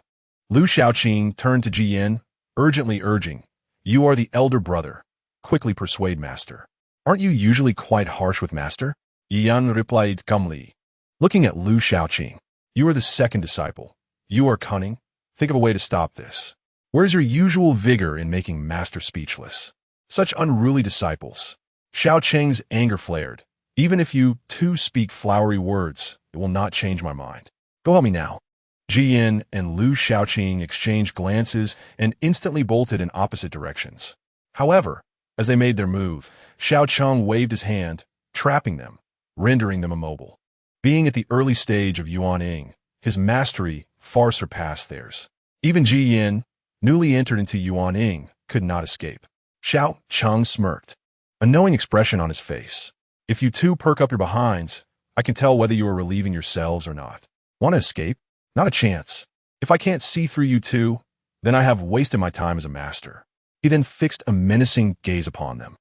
Lu Shaoqing turned to Ji Yan, urgently urging, You are the elder brother. Quickly persuade Master. Aren't you usually quite harsh with Master? Yan replied calmly. Looking at Lu Shaoqing, You are the second disciple. You are cunning. Think of a way to stop this. Where's your usual vigor in making Master speechless? Such unruly disciples. Xiao Cheng's anger flared, Even if you two speak flowery words, it will not change my mind. Go help me now. Ji Yin and Lu Shaoqing exchanged glances and instantly bolted in opposite directions. However, as they made their move, Xiao Cheng waved his hand, trapping them, rendering them immobile. Being at the early stage of Yuan Ying, his mastery far surpassed theirs. Even Ji Yin, newly entered into Yuan Ying, could not escape. Xiao Cheng smirked, a knowing expression on his face. If you two perk up your behinds, I can tell whether you are relieving yourselves or not. Want to escape? Not a chance. If I can't see through you two, then I have wasted my time as a master. He then fixed a menacing gaze upon them.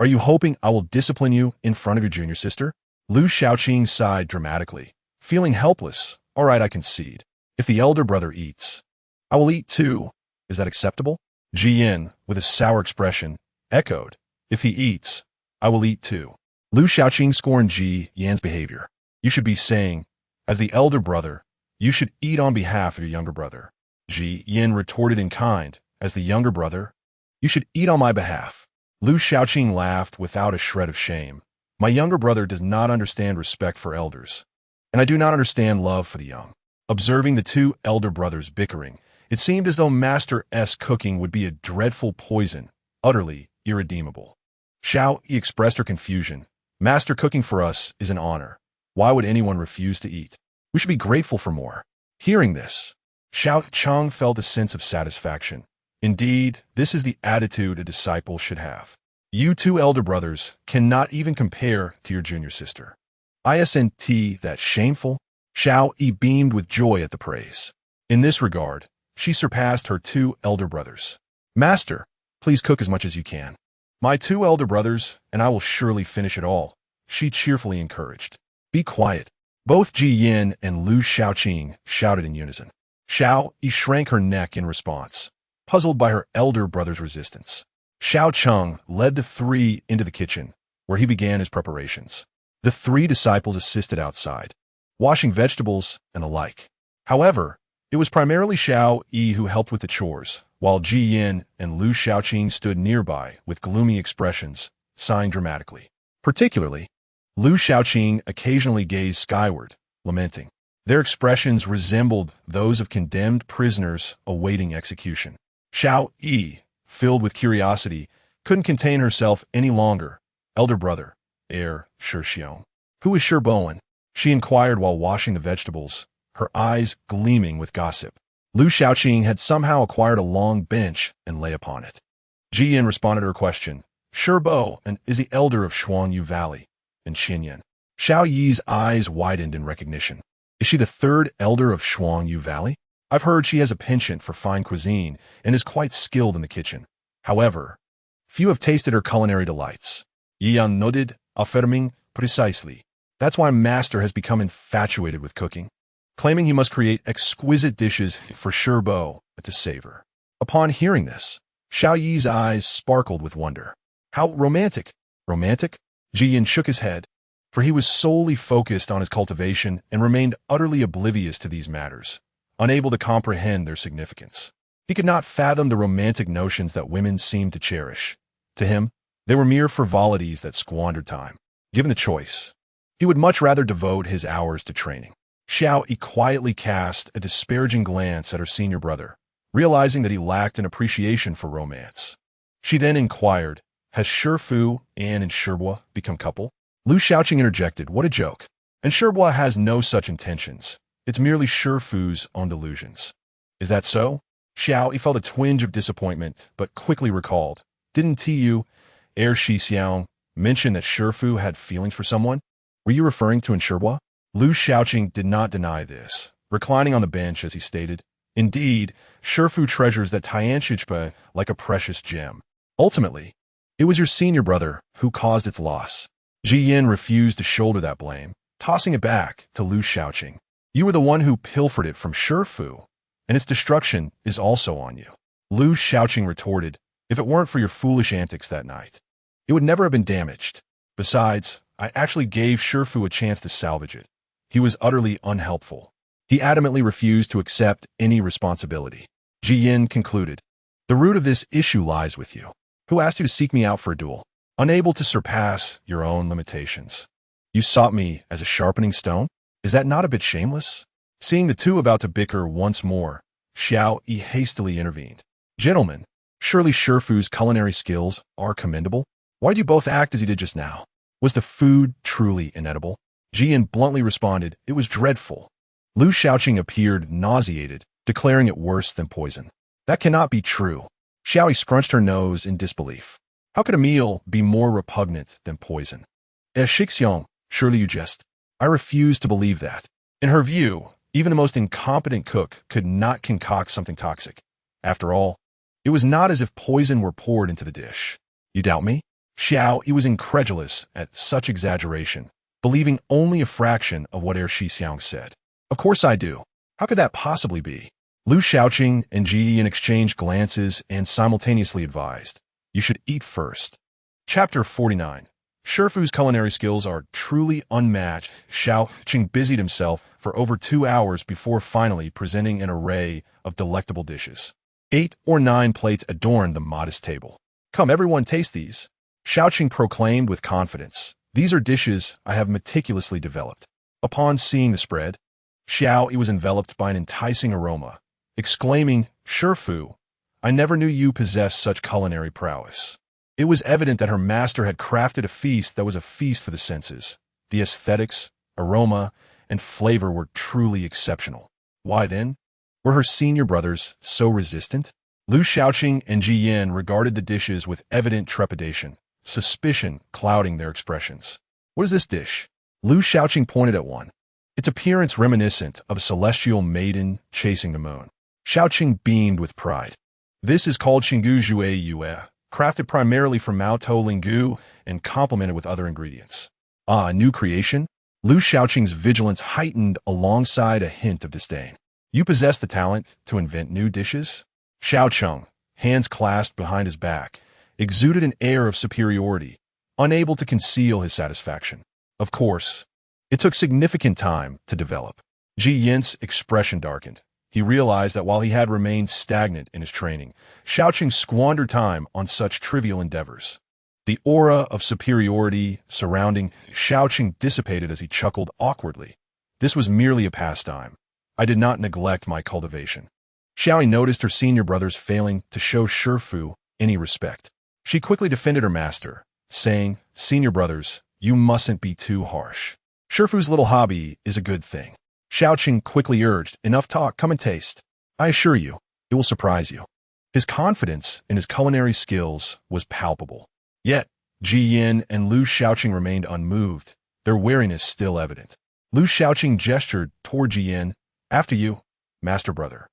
Are you hoping I will discipline you in front of your junior sister? Lu Shaoqing sighed dramatically, feeling helpless. All right, I concede. If the elder brother eats, I will eat too. Is that acceptable? Ji Yin, with a sour expression, echoed. If he eats, I will eat too. Lu Shaoqing scorned Ji Yan's behavior. You should be saying, as the elder brother, you should eat on behalf of your younger brother. Ji Yin retorted in kind, as the younger brother, you should eat on my behalf. Lu Shaoqing laughed without a shred of shame. My younger brother does not understand respect for elders, and I do not understand love for the young. Observing the two elder brothers bickering, it seemed as though Master S cooking would be a dreadful poison, utterly irredeemable. Xiao Yi expressed her confusion. Master cooking for us is an honor. Why would anyone refuse to eat? We should be grateful for more. Hearing this, Xiao Cheng felt a sense of satisfaction. Indeed, this is the attitude a disciple should have. You two elder brothers cannot even compare to your junior sister. Isn't that shameful? Xiao Yi beamed with joy at the praise. In this regard, she surpassed her two elder brothers. Master, please cook as much as you can. My two elder brothers, and I will surely finish it all, she cheerfully encouraged. Be quiet. Both Ji Yin and Lu Shaoqing shouted in unison. Xiao Yi shrank her neck in response, puzzled by her elder brother's resistance. Xiao Cheng led the three into the kitchen, where he began his preparations. The three disciples assisted outside, washing vegetables and the like. However, it was primarily Xiao Yi who helped with the chores, while Ji Yin and Lu Shaoqing stood nearby with gloomy expressions, sighing dramatically. Particularly, Lu Shaoqing occasionally gazed skyward, lamenting. Their expressions resembled those of condemned prisoners awaiting execution. Xiao Yi, filled with curiosity, couldn't contain herself any longer. Elder brother, Shixiong. Who is Bowen? She inquired while washing the vegetables, her eyes gleaming with gossip. Lu Shaoqing had somehow acquired a long bench and lay upon it. Ji Yin responded to her question. Bo and is the elder of Shuangyu Valley, and Xinyan. Xiao Yi's eyes widened in recognition. Is she the third elder of Shuangyu Valley? I've heard she has a penchant for fine cuisine and is quite skilled in the kitchen. However, few have tasted her culinary delights. Yiyan nodded, affirming precisely. That's why Master has become infatuated with cooking, claiming he must create exquisite dishes for Bo to savor. Upon hearing this, Xiao Yi's eyes sparkled with wonder. How romantic! Romantic? Ji Yin shook his head, for he was solely focused on his cultivation and remained utterly oblivious to these matters, unable to comprehend their significance. He could not fathom the romantic notions that women seemed to cherish. To him, they were mere frivolities that squandered time. Given the choice, he would much rather devote his hours to training. Xiao Yi quietly cast a disparaging glance at her senior brother, realizing that he lacked an appreciation for romance. She then inquired, has Shifu and Shibua become couple? Lu Shaoqing interjected, what a joke. And Shibua has no such intentions. It's merely Shifu's own delusions. Is that so? Xiao Yi felt a twinge of disappointment, but quickly recalled. Didn't Tu, Shixiang, mention that Shifu had feelings for someone? Were you referring to Shibua? Lu Shaoqing did not deny this, reclining on the bench as he stated, indeed, Shifu treasures that Tianqipa like a precious gem. Ultimately, it was your senior brother who caused its loss. Ji Yin refused to shoulder that blame, tossing it back to Lu Shaoqing. You were the one who pilfered it from Shifu, and its destruction is also on you. Lu Shaoqing retorted, if it weren't for your foolish antics that night, it would never have been damaged. Besides, I actually gave Shifu a chance to salvage it. He was utterly unhelpful. He adamantly refused to accept any responsibility. Ji Yin concluded, the root of this issue lies with you. Who asked you to seek me out for a duel? Unable to surpass your own limitations. You sought me as a sharpening stone? Is that not a bit shameless? Seeing the two about to bicker once more, Xiao Yi hastily intervened. Gentlemen, surely Shifu's culinary skills are commendable? Why do you both act as you did just now? Was the food truly inedible? Jian bluntly responded, it was dreadful. Lu Shaoqing appeared nauseated, declaring it worse than poison. That cannot be true. Xiao Yi scrunched her nose in disbelief. How could a meal be more repugnant than poison? Shixiong, surely you jest. I refuse to believe that. In her view, even the most incompetent cook could not concoct something toxic. After all, it was not as if poison were poured into the dish. You doubt me? Xiao Yi was incredulous at such exaggeration, believing only a fraction of what Shixiong said. Of course I do. How could that possibly be? Lu Shaoqing and Ji Yin exchanged glances and simultaneously advised, you should eat first. Chapter 49. Shifu's culinary skills are truly unmatched. Shaoqing busied himself for over 2 hours before finally presenting an array of delectable dishes. 8 or 9 plates adorned the modest table. Come, everyone, taste these. Shaoqing proclaimed with confidence, these are dishes I have meticulously developed. Upon seeing the spread, Xiao Yi was enveloped by an enticing aroma, exclaiming, Shifu, I never knew you possessed such culinary prowess. It was evident that her master had crafted a feast that was a feast for the senses. The aesthetics, aroma, and flavor were truly exceptional. Why then were her senior brothers so resistant? Lu Shaoqing and Ji Yin regarded the dishes with evident trepidation, suspicion clouding their expressions. What is this dish? Lu Shaoqing pointed at one, its appearance reminiscent of a celestial maiden chasing the moon. Shaoqing beamed with pride. This is called Xingu Jue Yue, crafted primarily from Maotou Lingu and complemented with other ingredients. Ah, a new creation? Lu Shaoqing's vigilance heightened alongside a hint of disdain. You possess the talent to invent new dishes? Shaoqing, hands clasped behind his back, exuded an air of superiority, unable to conceal his satisfaction. Of course, it took significant time to develop. Ji Yin's expression darkened. He realized that while he had remained stagnant in his training, Shaoqing squandered time on such trivial endeavors. The aura of superiority surrounding Shaoqing dissipated as he chuckled awkwardly. This was merely a pastime. I did not neglect my cultivation. Xiao Yi noticed her senior brothers failing to show Shifu any respect. She quickly defended her master, saying, Senior brothers, you mustn't be too harsh. Shifu's little hobby is a good thing. Shaoqing quickly urged, enough talk, come and taste. I assure you, it will surprise you. His confidence in his culinary skills was palpable. Yet, Ji Yin and Lu Shaoqing remained unmoved, their wariness still evident. Lu Shaoqing gestured toward Ji Yin, after you, master brother.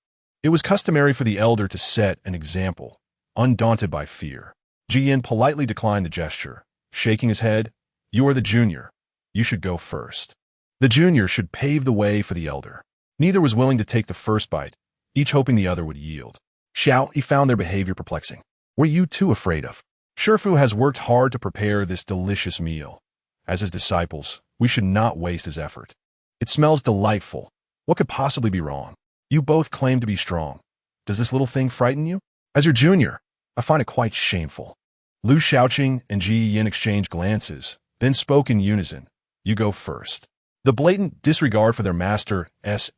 It was customary for the elder to set an example, undaunted by fear. Ji Yin politely declined the gesture, shaking his head, you are the junior. You should go first. The junior should pave the way for the elder. Neither was willing to take the first bite, each hoping the other would yield. Xiao Yi found their behavior perplexing. What are you two afraid of? Shifu has worked hard to prepare this delicious meal. As his disciples, we should not waste his effort. It smells delightful. What could possibly be wrong? You both claim to be strong. Does this little thing frighten you? As your junior, I find it quite shameful. Lu Shaoqing and Ji Yin exchanged glances, then spoke in unison. You go first. The blatant disregard for their master's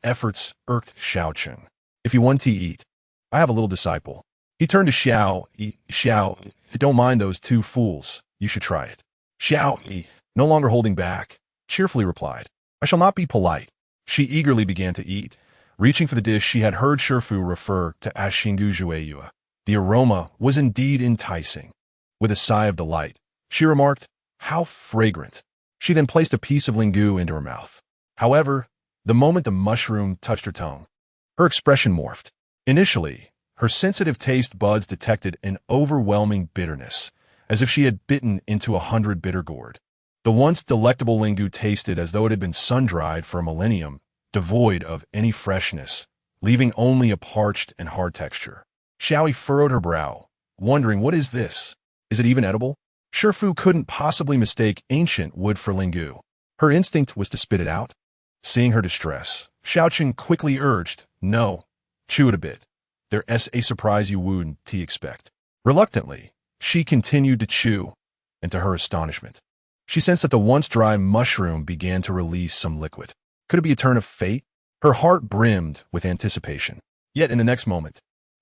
efforts irked Shaoqing. If you want to eat, I have a little disciple. He turned to Xiao Yi. Xiao, don't mind those two fools. You should try it. Xiao Yi, no longer holding back, cheerfully replied, I shall not be polite. She eagerly began to eat, reaching for the dish she had heard Shifu refer to as Xingu Jueyue. The aroma was indeed enticing. With a sigh of delight, she remarked, how fragrant. She then placed a piece of lingu into her mouth. However, the moment the mushroom touched her tongue, her expression morphed. Initially, her sensitive taste buds detected an overwhelming bitterness, as if she had bitten into 100 bitter gourd. The once delectable lingu tasted as though it had been sun-dried for a millennium, devoid of any freshness, leaving only a parched and hard texture. Xiao Yi furrowed her brow, wondering, what is this? Is it even edible? Shifu couldn't possibly mistake ancient wood for lingu. Her instinct was to spit it out. Seeing her distress, Shaoqing quickly urged, no, chew it a bit. There's a surprise you wouldn't expect. Reluctantly, she continued to chew, and to her astonishment, She sensed that the once dry mushroom began to release some liquid. Could it be a turn of fate? Her heart brimmed with anticipation. Yet in the next moment,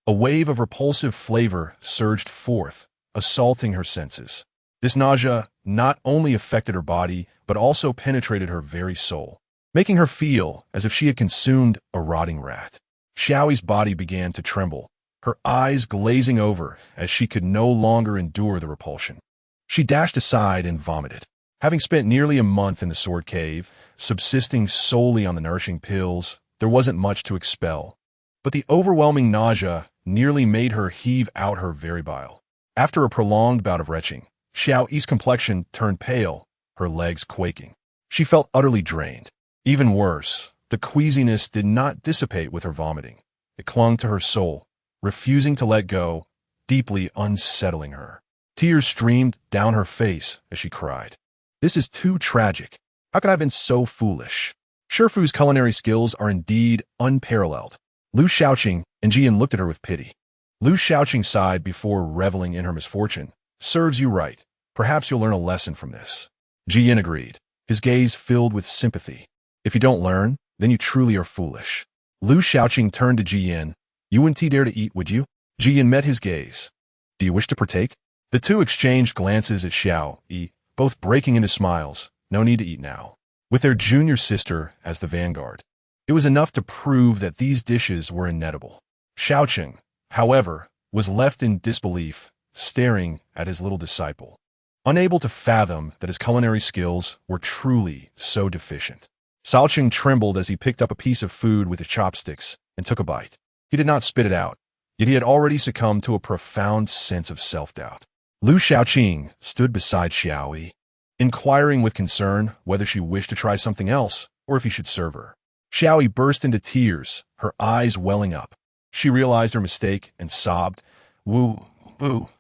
a wave of repulsive flavor surged forth, assaulting her senses. This nausea not only affected her body, but also penetrated her very soul, making her feel as if she had consumed a rotting rat. Xiaoyi's body began to tremble, her eyes glazing over as she could no longer endure the repulsion. She dashed aside and vomited. Having spent nearly a month in the Sword Cave, subsisting solely on the nourishing pills, there wasn't much to expel. But the overwhelming nausea nearly made her heave out her very bile. After a prolonged bout of retching, Xiaoyi's complexion turned pale, her legs quaking. She felt utterly drained. Even worse, the queasiness did not dissipate with her vomiting. It clung to her soul, refusing to let go, deeply unsettling her. Tears streamed down her face as she cried. This is too tragic. How could I have been so foolish? Shifu's culinary skills are indeed unparalleled. Lu Shaoqing and Jian looked at her with pity. Lu Shaoqing sighed before reveling in her misfortune. Serves you right. Perhaps you'll learn a lesson from this. Jian agreed, his gaze filled with sympathy. If you don't learn, then you truly are foolish. Lu Shaoqing turned to Jian. You wouldn't dare to eat, would you? Jian met his gaze. Do you wish to partake? The two exchanged glances at Xiao Yi, both breaking into smiles. No need to eat now. With their junior sister as the vanguard, it was enough to prove that these dishes were inedible. Shaoqing, however, was left in disbelief, staring at his little disciple, unable to fathom that his culinary skills were truly so deficient. Shaoqing trembled as he picked up a piece of food with his chopsticks and took a bite. He did not spit it out, yet he had already succumbed to a profound sense of self-doubt. Lu Shaoqing stood beside Xiaoyi, inquiring with concern whether she wished to try something else or if he should serve her. Xiaoyi burst into tears, her eyes welling up. She realized her mistake and sobbed, Wu,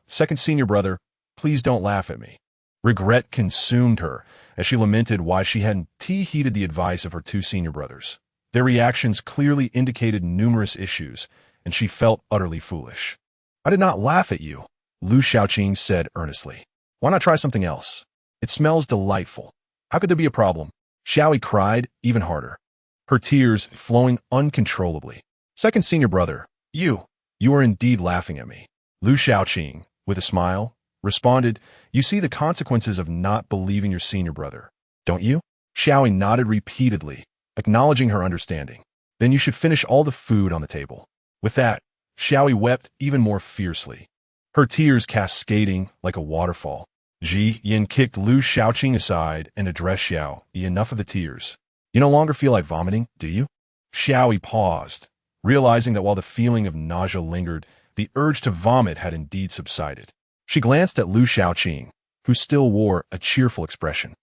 second senior brother, please don't laugh at me. Regret consumed her as she lamented why she hadn't heeded the advice of her two senior brothers. Their reactions clearly indicated numerous issues, and she felt utterly foolish. I did not laugh at you, Lu Shaoqing said earnestly. Why not try something else? It smells delightful. How could there be a problem? Xiaoyi cried even harder, her tears flowing uncontrollably. Second senior brother, you are indeed laughing at me. Lu Shaoqing, with a smile, responded, you see the consequences of not believing your senior brother, don't you? Xiaoyi nodded repeatedly, acknowledging her understanding. Then you should finish all the food on the table. With that, Xiaoyi wept even more fiercely, her tears cascading like a waterfall. Jian kicked Lu Shaoqing aside and addressed Xiao Yi. Enough of the tears. You no longer feel like vomiting, do you? Xiaoyi paused, realizing that while the feeling of nausea lingered, the urge to vomit had indeed subsided. She glanced at Lu Shaoqing, who still wore a cheerful expression.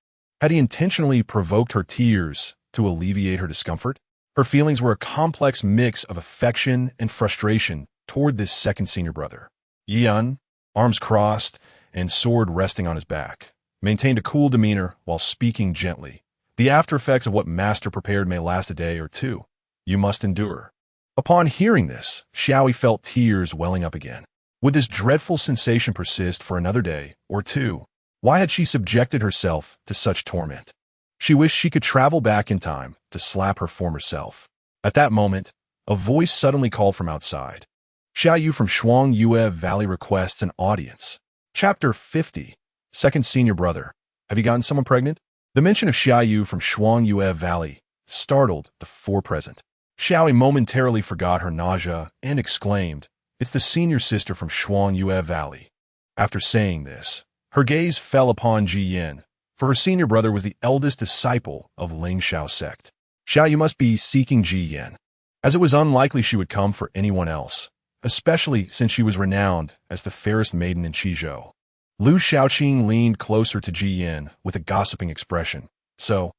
Had he intentionally provoked her tears to alleviate her discomfort? Her feelings were a complex mix of affection and frustration toward this second senior brother. Yan, arms crossed and sword resting on his back, maintained a cool demeanor while speaking gently. The after effects of what master prepared may last a day or two. You must endure. Upon hearing this, Xiaoyi felt tears welling up again. Would this dreadful sensation persist for another day or two? Why had she subjected herself to such torment? She wished she could travel back in time to slap her former self. At that moment, a voice suddenly called from outside. Xiaoyu from Shuangyue Valley requests an audience. Chapter 50. Second senior brother. Have you gotten someone pregnant? The mention of Xiaoyu from Shuangyue Valley startled the four present. Xiaoyi momentarily forgot her nausea and exclaimed, It's the senior sister from Shuangyue Valley. After saying this, her gaze fell upon Jian, for her senior brother was the eldest disciple of Lingshao sect. Xiaoyu must be seeking Jian, as it was unlikely she would come for anyone else, especially since she was renowned as the fairest maiden in Qizhou. Lu Shaoqing leaned closer to Jian with a gossiping expression. So,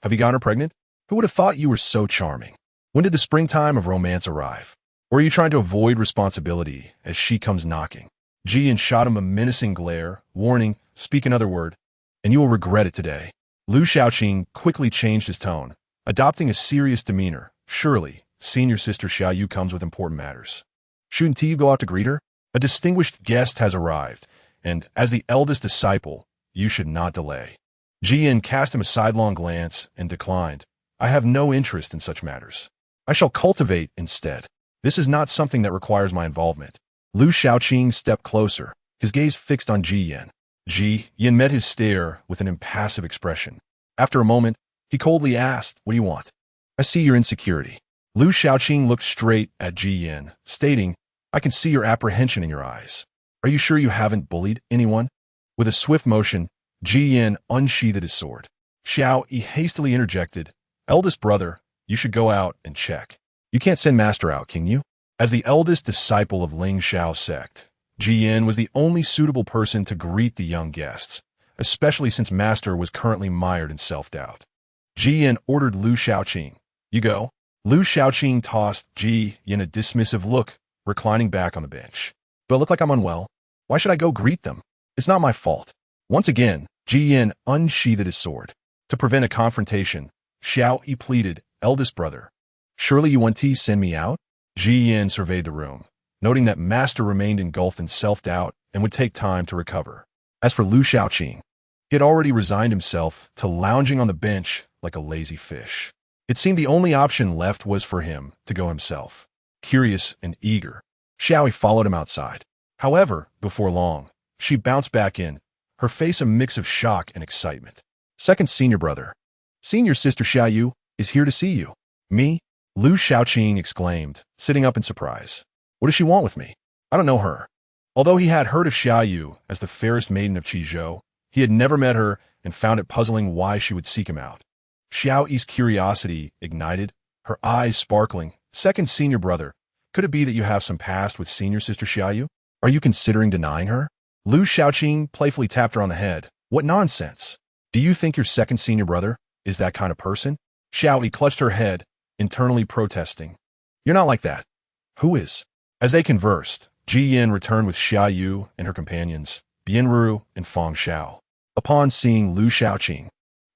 have you gotten her pregnant? Who would have thought you were so charming? When did the springtime of romance arrive? Or are you trying to avoid responsibility as she comes knocking? Jian shot him a menacing glare, warning, speak another word, and you will regret it today. Lu Shaoqing quickly changed his tone, adopting a serious demeanor. Surely, senior sister Xiaoyu comes with important matters. Shouldn't you go out to greet her? A distinguished guest has arrived, and as the eldest disciple, you should not delay. Ji Yin cast him a sidelong glance and declined. I have no interest in such matters. I shall cultivate instead. This is not something that requires my involvement. Lu Shaoqing stepped closer, his gaze fixed on Ji Yin. Ji Yin met his stare with an impassive expression. After a moment, he coldly asked, what do you want? I see your insecurity. Lu Shaoqing looked straight at Ji Yin, stating, I can see your apprehension in your eyes. Are you sure you haven't bullied anyone? With a swift motion, Ji Yin unsheathed his sword. Xiao Yi hastily interjected, eldest brother, you should go out and check. You can't send master out, can you? As the eldest disciple of Ling Shao sect, Ji Yin was the only suitable person to greet the young guests, especially since master was currently mired in self-doubt. Ji Yin ordered Lu Shaoqing, you go. Lu Shaoqing tossed Ji Yin a dismissive look, reclining back on the bench. Do I look like I'm unwell? Why should I go greet them? It's not my fault. Once again, Ji Yin unsheathed his sword. To prevent a confrontation, Xiao Yi pleaded, eldest brother, surely you want to send me out? Ji Yin surveyed the room, noting that master remained engulfed in self-doubt and would take time to recover. As for Lu Shaoqing, he had already resigned himself to lounging on the bench like a lazy fish. It seemed the only option left was for him to go himself. Curious and eager, Xiao Yi followed him outside. However, before long, she bounced back in, her face a mix of shock and excitement. Second senior brother. Senior sister Xiao Yu is here to see you. Me? Lu Shaoqing exclaimed, sitting up in surprise. What does she want with me? I don't know her. Although he had heard of Xiao Yu as the fairest maiden of Qizhou, he had never met her and found it puzzling why she would seek him out. Xiao Yi's curiosity ignited, her eyes sparkling. Second senior brother, could it be that you have some past with senior sister Xiao Yu? Are you considering denying her? Lu Shaoqing playfully tapped her on the head. What nonsense! Do you think your second senior brother is that kind of person? Xiao Yi clutched her head, internally protesting. You're not like that. Who is? As they conversed, Ji Yin returned with Xiao Yu and her companions, Bianru and Fang Xiao. Upon seeing Lu Shaoqing,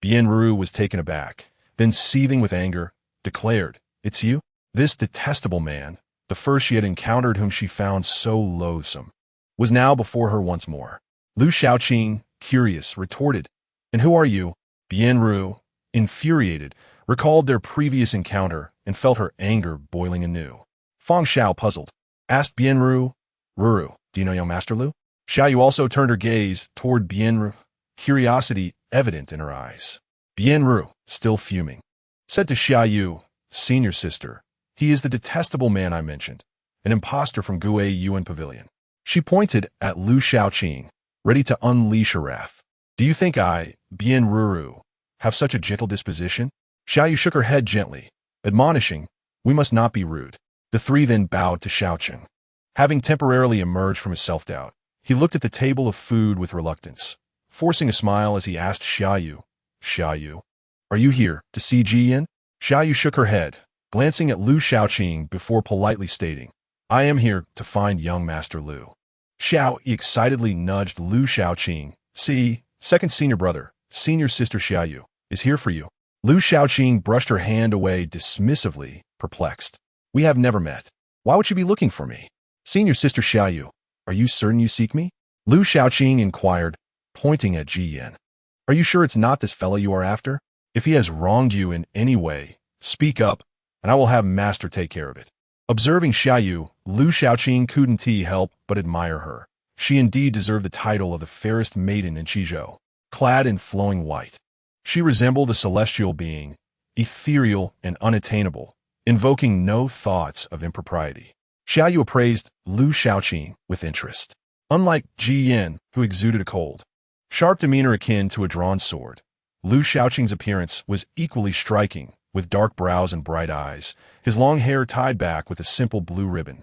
Bianru was taken aback, then seething with anger, declared, It's you? This detestable man, the first she had encountered whom she found so loathsome, was now before her once more. Lu Shaoqing, curious, retorted, And who are you? Bianru, infuriated, recalled their previous encounter and felt her anger boiling anew. Fang Xiao, puzzled, asked Bianru, Ruru, do you know young Master Lu? Xiao Yu also turned her gaze toward Bianru, curiosity evident in her eyes. Bianru, still fuming, said to Xiao Yu, Senior sister, he is the detestable man I mentioned, an impostor from Gue Yuan Pavilion. She pointed at Lu Shaoqing, ready to unleash her wrath. Do you think I, Bianru, have such a gentle disposition? Xiao Yu shook her head gently, admonishing, We must not be rude. The three then bowed to Shaoqing. Having temporarily emerged from his self-doubt, he looked at the table of food with reluctance, forcing a smile as he asked Xiao Yu, are you here to see Ji Yin? Xiao Yu shook her head, glancing at Lu Shaoqing before politely stating, I am here to find young Master Lu. Xiao Yi excitedly nudged Lu Shaoqing. See, second senior brother, senior sister Xiao Yu, is here for you. Lu Shaoqing brushed her hand away dismissively, perplexed. We have never met. Why would she be looking for me? Senior sister Xiao Yu, are you certain you seek me? Lu Shaoqing inquired, pointing at Ji Yin. Are you sure it's not this fellow you are after? If he has wronged you in any way, speak up, and I will have master take care of it. Observing Xiao Yu, Lu Shaoqing couldn't help but admire her. She indeed deserved the title of the fairest maiden in Qizhou, clad in flowing white. She resembled a celestial being, ethereal and unattainable, invoking no thoughts of impropriety. Xiao Yu appraised Lu Shaoqing with interest. Unlike Ji Yin, who exuded a cold, sharp demeanor akin to a drawn sword, Lu Shaoqing's appearance was equally striking, with dark brows and bright eyes, his long hair tied back with a simple blue ribbon,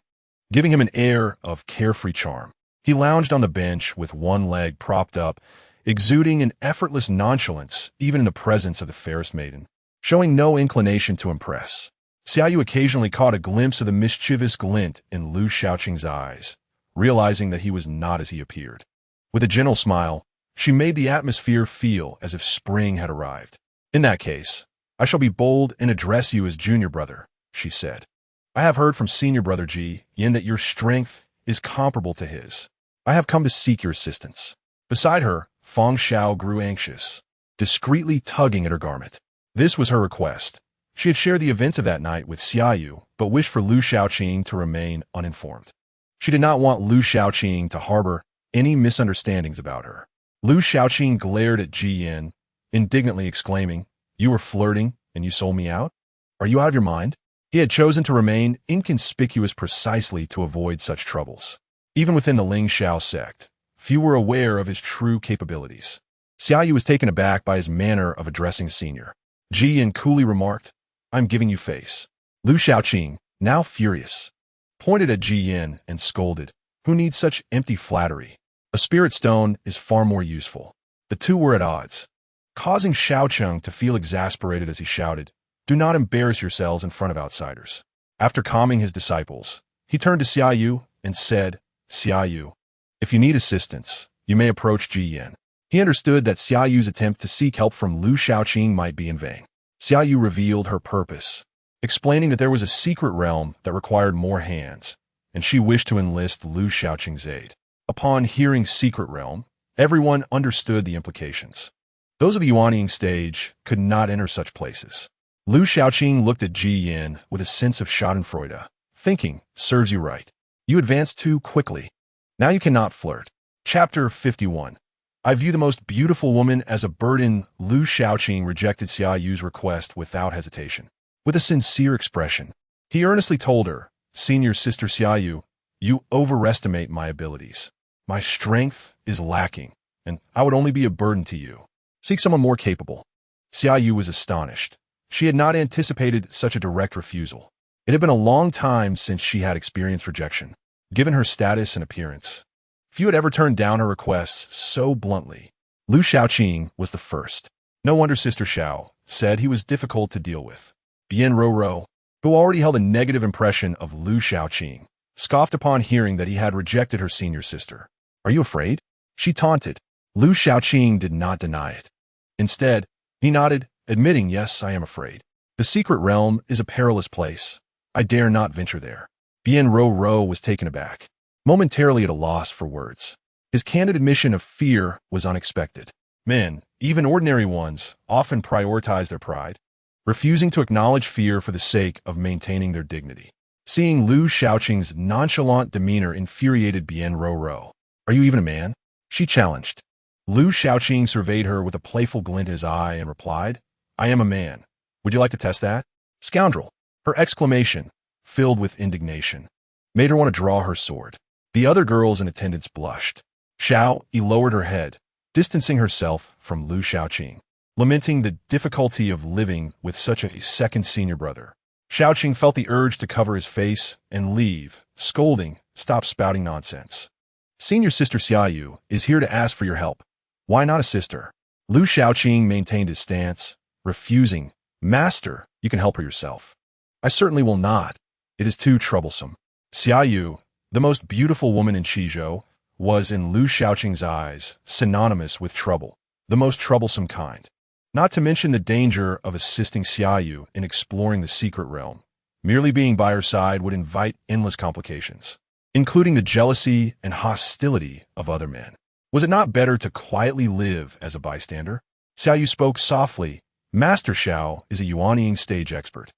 giving him an air of carefree charm. He lounged on the bench with one leg propped up, exuding an effortless nonchalance even in the presence of the fairest maiden, showing no inclination to impress. Xiao Yu occasionally caught a glimpse of the mischievous glint in Lu Shaoqing's eyes, realizing that he was not as he appeared. With a gentle smile, she made the atmosphere feel as if spring had arrived. In that case, I shall be bold and address you as junior brother, she said. I have heard from senior brother Ji Yin that your strength is comparable to his. I have come to seek your assistance. Beside her, Fang Xiao grew anxious. discreetly tugging at her garment. This was her request. She had shared the events of that night with Xiaoyu, but wished for Lu Shaoqing to remain uninformed. She did not want Lu Shaoqing to harbor any misunderstandings about her. Lu Shaoqing glared at Ji Yin, indignantly exclaiming, "You were flirting and you sold me out? Are you out of your mind?" He had chosen to remain inconspicuous precisely to avoid such troubles. Even within the Ling Xiao sect, few were aware of his true capabilities. Xiaoyu was taken aback by his manner of addressing a senior. Ji Yin coolly remarked, "I'm giving you face." Lu Shaoqing, now furious, pointed at Ji Yin and scolded, "Who needs such empty flattery? A spirit stone is far more useful." The two were at odds, causing Xiaocheng to feel exasperated as he shouted, "Do not embarrass yourselves in front of outsiders." After calming his disciples, he turned to Xiaoyu and said, "Xiaoyu, if you need assistance, you may approach Ji Yin." He understood that Xiaoyu's attempt to seek help from Lu Shaoqing might be in vain. Xiaoyu revealed her purpose, explaining that there was a secret realm that required more hands, and she wished to enlist Lu Shaoqing's aid. Upon hearing secret realm, everyone understood the implications. Those of the Yuanying stage could not enter such places. Lu Shaoqing looked at Ji Yin with a sense of schadenfreude, thinking, "Serves you right. You advanced too quickly. Now you cannot flirt." Chapter 51. I view the most beautiful woman as a burden. Lu Shaoqing rejected Xiaoyu's request without hesitation. With a sincere expression, he earnestly told her, "Senior sister Xiaoyu, you overestimate my abilities. My strength is lacking, and I would only be a burden to you. Seek someone more capable." Xiaoyu was astonished. She had not anticipated such a direct refusal. It had been a long time since she had experienced rejection, given her status and appearance. Few had ever turned down her requests so bluntly. Lu Shaoqing was the first. No wonder Sister Xiao said he was difficult to deal with. Bian Rou, who already held a negative impression of Lu Shaoqing, scoffed upon hearing that he had rejected her senior sister. "Are you afraid?" she taunted. Lu Shaoqing did not deny it. Instead, he nodded, admitting, "Yes, I am afraid. The secret realm is a perilous place. I dare not venture there." Bian Rou was taken aback, momentarily at a loss for words. His candid admission of fear was unexpected. Men, even ordinary ones, often prioritize their pride, refusing to acknowledge fear for the sake of maintaining their dignity. Seeing Lu Shaoqing's nonchalant demeanor infuriated Bian Rou. "Are you even a man?" she challenged. Lu Shaoqing surveyed her with a playful glint in his eye and replied, "I am a man. Would you like to test that?" "Scoundrel!" Her exclamation, filled with indignation, made her want to draw her sword. The other girls in attendance blushed. Xiao lowered her head, distancing herself from Lu Shaoqing, lamenting the difficulty of living with such a second senior brother. Shaoqing felt the urge to cover his face and leave, scolding, "Stop spouting nonsense. Senior sister Xiaoyu is here to ask for your help. Why not a sister?" Lu Shaoqing maintained his stance, refusing. "Master, you can help her yourself." "I certainly will not. It is too troublesome." Xiaoyu, the most beautiful woman in Qizhou, was in Lu Shaoqing's eyes synonymous with trouble, the most troublesome kind. Not to mention the danger of assisting Xiaoyu in exploring the secret realm. Merely being by her side would invite endless complications, including the jealousy and hostility of other men. Was it not better to quietly live as a bystander? Xiaoyu spoke softly. "Master Xiao is a Yuanying stage expert.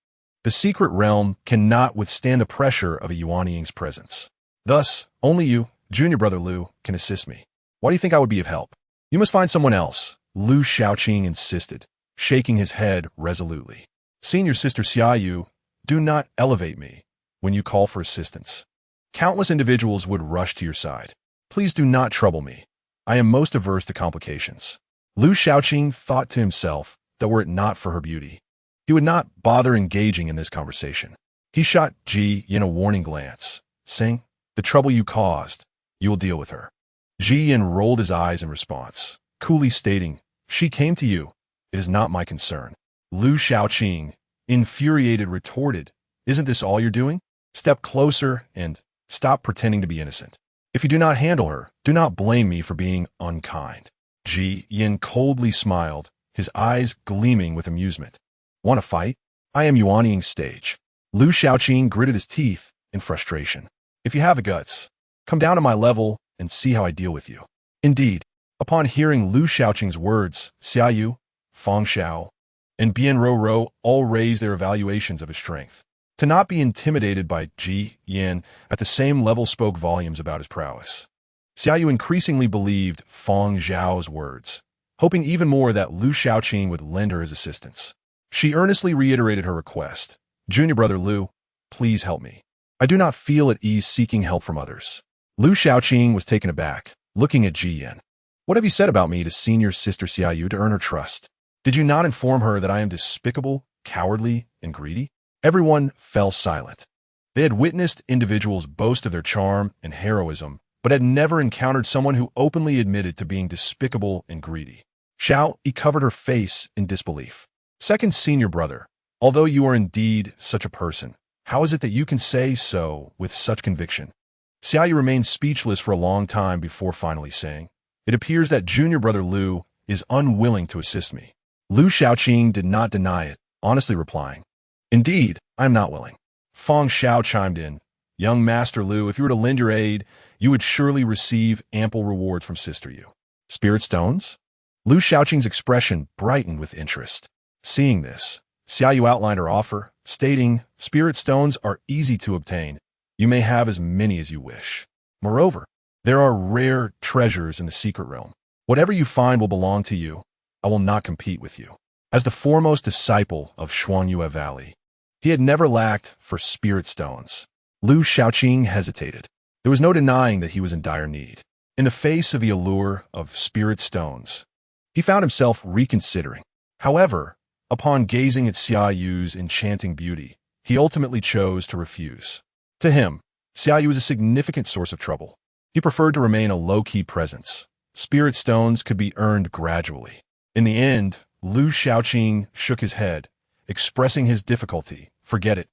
The secret realm cannot withstand the pressure of a Yuanying's presence. Thus, only you, junior brother Lu, can assist me. Why do you think I would be of help?" "You must find someone else," Lu Shaoqing insisted, shaking his head resolutely. "Senior sister Xiaoyu, do not elevate me when you call for assistance. Countless individuals would rush to your side. Please do not trouble me. I am most averse to complications." Lu Shaoqing thought to himself that were it not for her beauty, he would not bother engaging in this conversation. He shot Ji Yin a warning glance, saying, "The trouble you caused, you will deal with her." Ji Yin rolled his eyes in response, coolly stating, "She came to you. It is not my concern." Lu Shaoqing, infuriated, retorted, "Isn't this all you're doing? Step closer and stop pretending to be innocent. If you do not handle her, do not blame me for being unkind." Ji Yin coldly smiled, his eyes gleaming with amusement. "Want to fight? I am Yuanying stage." Lu Shaoqing gritted his teeth in frustration. "If you have the guts, come down to my level and see how I deal with you." Indeed, upon hearing Lu Shaoqing's words, Xiaoyu, Fang Xiao, and Bian Rou all raised their evaluations of his strength. To not be intimidated by Ji Yin at the same level spoke volumes about his prowess. Xiaoyu increasingly believed Fang Xiao's words, hoping even more that Lu Xiaoqing would lend her his assistance. She earnestly reiterated her request. Junior brother Lu, please help me. I do not feel at ease seeking help from others. Lu Xiaoqing was taken aback, looking at Ji Yin. What have you said about me to senior sister Xiaoyu to earn her trust? Did you not inform her that I am despicable, cowardly, and greedy? Everyone fell silent. They had witnessed individuals boast of their charm and heroism, but had never encountered someone who openly admitted to being despicable and greedy. Xiao Yi covered her face in disbelief. Second senior brother, although you are indeed such a person, how is it that you can say so with such conviction? Xiaoyu remained speechless for a long time before finally saying, it appears that junior brother Lu is unwilling to assist me. Lu Xiaoqing did not deny it, honestly replying, indeed, I am not willing. Fang Xiao chimed in, young Master Lu, if you were to lend your aid, you would surely receive ample rewards from Sister Yu. Spirit stones? Lu Xiaoqing's expression brightened with interest. Seeing this, Xiaoyu outlined her offer, stating, spirit stones are easy to obtain. You may have as many as you wish. Moreover, there are rare treasures in the secret realm. Whatever you find will belong to you. I will not compete with you. As the foremost disciple of Shuangyue Valley, he had never lacked for spirit stones. Lu Xiaoqing hesitated. There was no denying that he was in dire need. In the face of the allure of spirit stones, he found himself reconsidering. However, upon gazing at Xiaoyu's enchanting beauty, he ultimately chose to refuse. To him, Xiaoyu was a significant source of trouble. He preferred to remain a low-key presence. Spirit stones could be earned gradually. In the end, Lu Xiaoqing shook his head, expressing his difficulty. Forget it.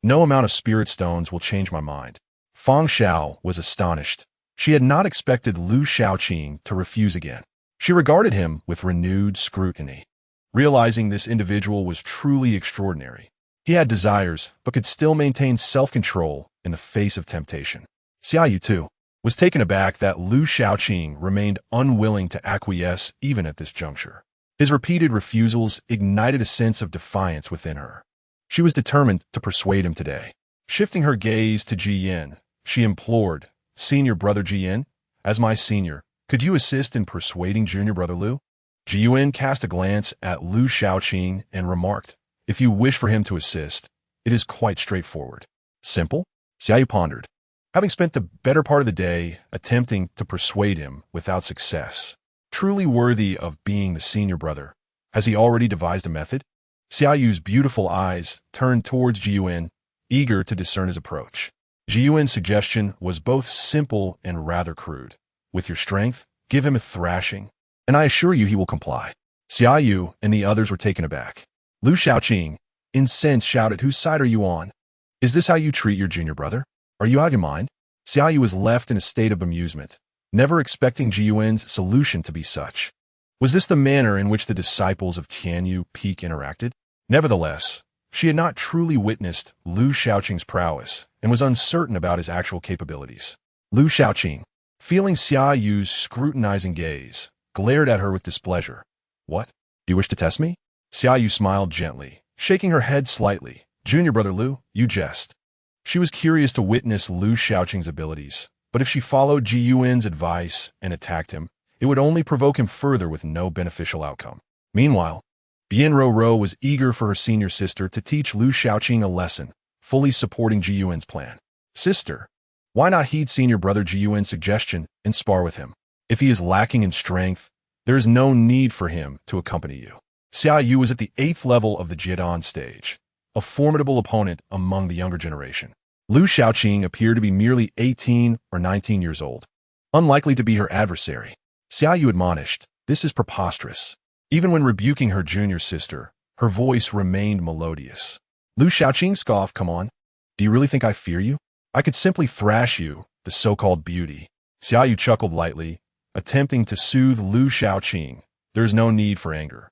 No amount of spirit stones will change my mind. Fang Xiao was astonished. She had not expected Lu Xiaoqing to refuse again. She regarded him with renewed scrutiny. Realizing this individual was truly extraordinary, he had desires but could still maintain self-control in the face of temptation. Xiaoyu, too, was taken aback that Lu Xiaoqing remained unwilling to acquiesce even at this juncture. His repeated refusals ignited a sense of defiance within her. She was determined to persuade him today. Shifting her gaze to Ji Yin, she implored, Senior brother Ji Yin, as my senior, could you assist in persuading junior brother Lu? Ji Yin cast a glance at Lu Xiaoqing and remarked, if you wish for him to assist, it is quite straightforward. Simple? Xiaoyu pondered. Having spent the better part of the day attempting to persuade him without success, truly worthy of being the senior brother, has he already devised a method? Xiaoyu's beautiful eyes turned towards Ji Yin, eager to discern his approach. Ji Yin's suggestion was both simple and rather crude. With your strength, give him a thrashing, and I assure you he will comply. Xiaoyu and the others were taken aback. Lu Xiaoqing, incensed, shouted, whose side are you on? Is this how you treat your junior brother? Are you out of your mind? Xiaoyu was left in a state of amusement, never expecting Ji Yin's solution to be such. Was this the manner in which the disciples of Tianyu Peak interacted? Nevertheless, she had not truly witnessed Lu Xiaoqing's prowess and was uncertain about his actual capabilities. Lu Xiaoqing, feeling Xiaoyu's scrutinizing gaze, glared at her with displeasure. What? Do you wish to test me? Xiaoyu smiled gently, shaking her head slightly. Junior brother Lu, you jest. She was curious to witness Lu Xiaoqing's abilities, but if she followed Ji Yin's advice and attacked him, it would only provoke him further with no beneficial outcome. Meanwhile, Bian Rou was eager for her senior sister to teach Lu Xiaoqing a lesson, fully supporting Ji Yin's plan. Sister, why not heed senior brother Ji Yin's suggestion and spar with him? If he is lacking in strength, there is no need for him to accompany you. Xiaoyu was at the 8th level of the Jidan stage, a formidable opponent among the younger generation. Lu Xiaoqing appeared to be merely 18 or 19 years old, unlikely to be her adversary. Xiaoyu admonished, this is preposterous. Even when rebuking her junior sister, her voice remained melodious. Lu Xiaoqing scoffed, come on. Do you really think I fear you? I could simply thrash you, the so-called beauty. Xiaoyu chuckled lightly, attempting to soothe Lu Xiaoqing. There is no need for anger.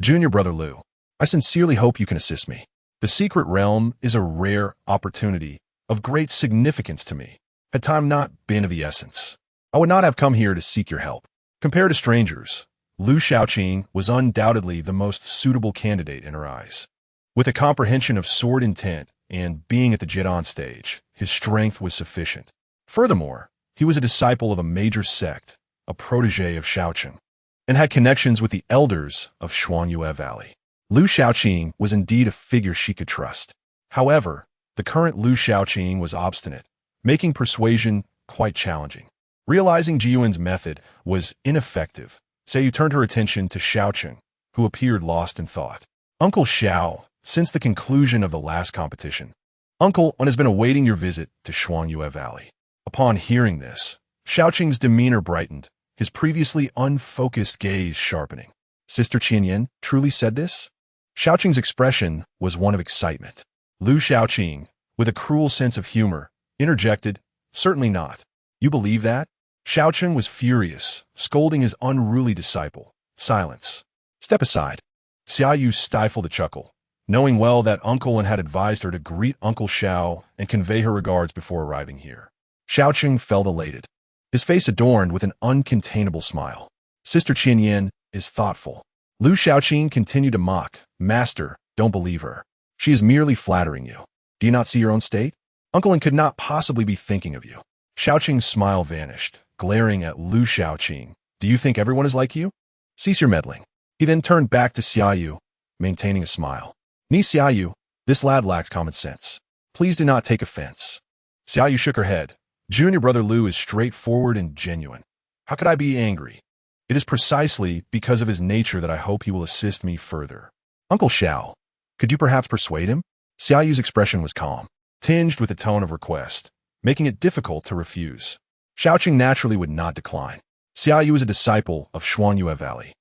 Junior brother Lu, I sincerely hope you can assist me. The secret realm is a rare opportunity of great significance to me. Had time not been of the essence, I would not have come here to seek your help. Compared to strangers, Lu Shaoqing was undoubtedly the most suitable candidate in her eyes. With a comprehension of sword intent and being at the Jidan stage, his strength was sufficient. Furthermore, he was a disciple of a major sect, a protege of Shaoqing, and had connections with the elders of Xuanyue Valley. Lu Shaoqing was indeed a figure she could trust. However, the current Lu Shaoqing was obstinate, making persuasion quite challenging. Realizing Jiyuan's method was ineffective, Seiyu turned her attention to Shaoqing, who appeared lost in thought. Uncle Xiao, since the conclusion of the last competition, Uncle has been awaiting your visit to Xuanyue Valley. Upon hearing this, Shaoqing's demeanor brightened, his previously unfocused gaze sharpening. Sister Qianyan truly said this? Shaoqing's expression was one of excitement. Lu Shaoqing, with a cruel sense of humor, interjected, "Certainly not. You believe that?" Shaoqing was furious, scolding his unruly disciple. "Silence. Step aside." Xiaoyu stifled a chuckle, knowing well that Uncle had advised her to greet Uncle Xiao and convey her regards before arriving here. Shaoqing felt elated, his face adorned with an uncontainable smile. Sister Qianyan is thoughtful. Lu Shaoqing continued to mock. "Master, don't believe her. She is merely flattering you. Do you not see your own state? Uncle could not possibly be thinking of you." Shaoqing's smile vanished, glaring at Lu Shaoqing. "Do you think everyone is like you? Cease your meddling." He then turned back to Xiaoyu, maintaining a smile. "Ni Xiaoyu, this lad lacks common sense. Please do not take offense." Xiaoyu shook her head. "Junior brother Lu is straightforward and genuine. How could I be angry? It is precisely because of his nature that I hope he will assist me further." "Uncle Xiao, could you perhaps persuade him?" Xiaoyu's expression was calm, tinged with a tone of request, making it difficult to refuse. Shaoqing naturally would not decline. Xiaoyu was a disciple of Xuanyue Valley,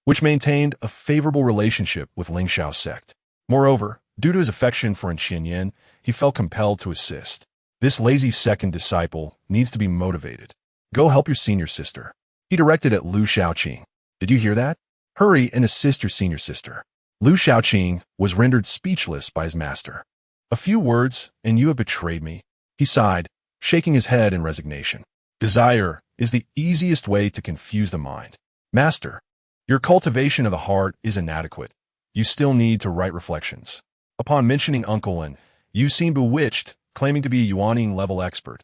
which maintained a favorable relationship with Lingshao's sect. Moreover, due to his affection for Qianyan, he felt compelled to assist. This lazy second disciple needs to be motivated. "Go help your senior sister," he directed at Lu Shaoqing. "Did you hear that? Hurry and assist your senior sister." Lu Shaoqing was rendered speechless by his master. "A few words, and you have betrayed me," he sighed, shaking his head in resignation. Desire is the easiest way to confuse the mind. "Master, your cultivation of the heart is inadequate. You still need to write reflections." Upon mentioning Uncle you seem bewitched, claiming to be a Yuaning-level expert.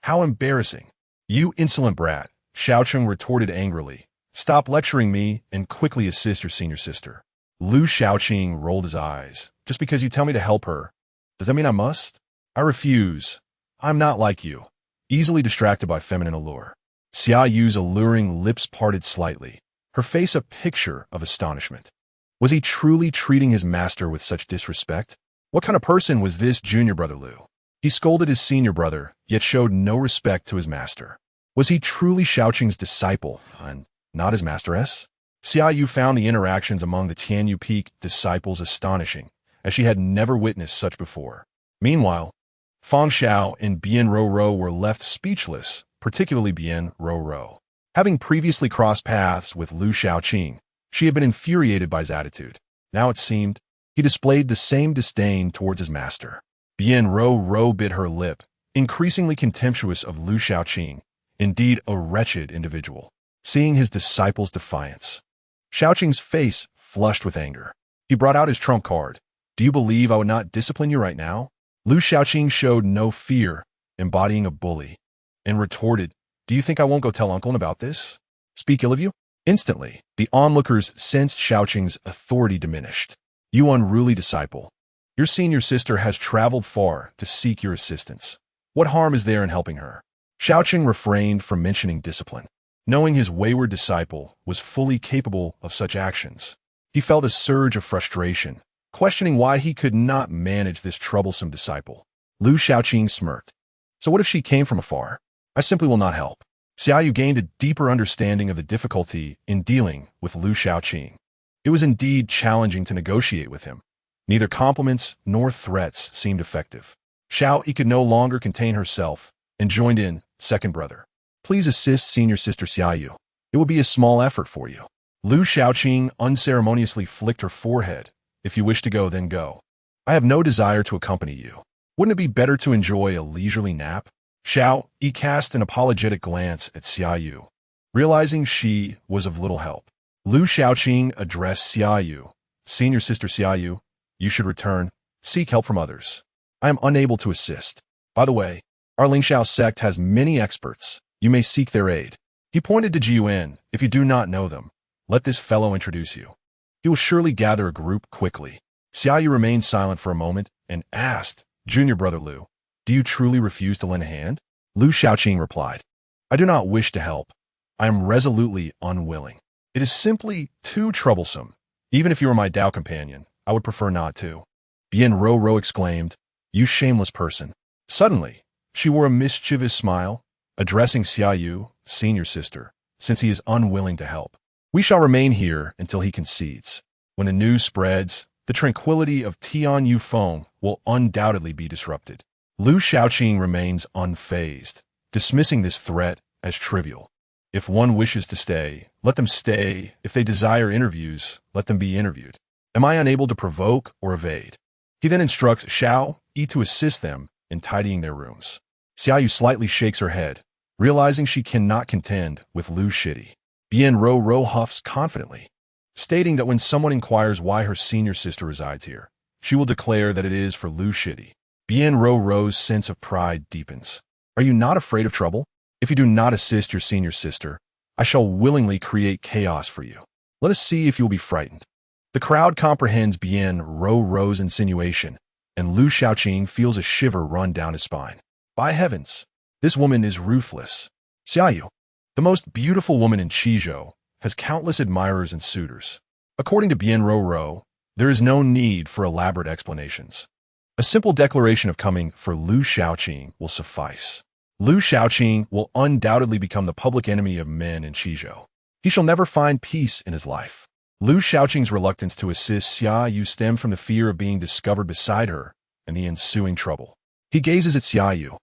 "How embarrassing." "You insolent brat," Shaoqing retorted angrily. "Stop lecturing me and quickly assist your senior sister." Lu Shaoqing rolled his eyes. "Just because you tell me to help her, does that mean I must?" "I refuse. I'm not like you, easily distracted by feminine allure." Xiaoyu's alluring lips parted slightly, her face a picture of astonishment. Was he truly treating his master with such disrespect? What kind of person was this junior brother Lu? He scolded his senior brother, yet showed no respect to his master. Was he truly Shaoqing's disciple, and not his masteress? Xiaoyu found the interactions among the Tianyu Peak disciples astonishing, as she had never witnessed such before. Meanwhile, Fang Xiao and Bian Rou were left speechless, particularly Bian Rou. Having previously crossed paths with Lu Shaoqing, she had been infuriated by his attitude. Now it seemed, he displayed the same disdain towards his master. Bian Rou bit her lip, increasingly contemptuous of Lu Shaoqing, indeed a wretched individual. Seeing his disciple's defiance, Shaoqing's face flushed with anger. He brought out his trump card. "Do you believe I would not discipline you right now?" Lu Shaoqing showed no fear, embodying a bully, and retorted, "Do you think I won't go tell Uncle about this? Speak ill of you?" Instantly, the onlookers sensed Shaoqing's authority diminished. "You unruly disciple. Your senior sister has traveled far to seek your assistance. What harm is there in helping her?" Shaoqing refrained from mentioning discipline, knowing his wayward disciple was fully capable of such actions. He felt a surge of frustration, questioning why he could not manage this troublesome disciple. Lu Shaoqing smirked. "So what if she came from afar? I simply will not help." Xiaoyu gained a deeper understanding of the difficulty in dealing with Lu Shaoqing. It was indeed challenging to negotiate with him. Neither compliments nor threats seemed effective. Xiaoyu could no longer contain herself and joined in, "Second brother, please assist senior sister Xiaoyu. It will be a small effort for you." Lu Shaoqing unceremoniously flicked her forehead. "If you wish to go, then go. I have no desire to accompany you. Wouldn't it be better to enjoy a leisurely nap?" Xiaoyu cast an apologetic glance at Xiaoyu, realizing she was of little help. Lu Xiaoqing addressed Xiaoyu. Senior sister Xiaoyu, you should return. Seek help from others. I am unable to assist. By the way, our Lingxiao sect has many experts. You may seek their aid. He pointed to Jiyuan. If you do not know them, let this fellow introduce you. He will surely gather a group quickly. Xiaoyu remained silent for a moment and asked, Junior brother Lu, do you truly refuse to lend a hand? Lu Xiaoqing replied, I do not wish to help. I am resolutely unwilling. It is simply too troublesome. Even if you were my Dao companion, I would prefer not to. Bian Rou exclaimed, You shameless person. Suddenly, she wore a mischievous smile, addressing Xiaoyu, senior sister, since he is unwilling to help. We shall remain here until he concedes. When the news spreads, the tranquility of Tian Yufeng will undoubtedly be disrupted. Lu Xiaoqing remains unfazed, dismissing this threat as trivial. If one wishes to stay, let them stay. If they desire interviews, let them be interviewed. Am I unable to provoke or evade? He then instructs Xiao Yi to assist them in tidying their rooms. Xiaoyu slightly shakes her head, realizing she cannot contend with Lu Shidi. Bian Rou huffs confidently, stating that when someone inquires why her senior sister resides here, she will declare that it is for Lu Shidi. Bian Rou's sense of pride deepens. Are you not afraid of trouble? If you do not assist your senior sister, I shall willingly create chaos for you. Let us see if you will be frightened. The crowd comprehends Bian Rou's insinuation, and Lu Xiaoqing feels a shiver run down his spine. By heavens, this woman is ruthless. Xiaoyu, the most beautiful woman in Qizhou, has countless admirers and suitors. According to Bian Rou, there is no need for elaborate explanations. A simple declaration of coming for Lu Xiaoqing will suffice. Lu Xiaoqing will undoubtedly become the public enemy of men in Qizhou. He shall never find peace in his life. Lu Xiaoqing's reluctance to assist Xiaoyu stemmed from the fear of being discovered beside her and the ensuing trouble. He gazes at Xiaoyu,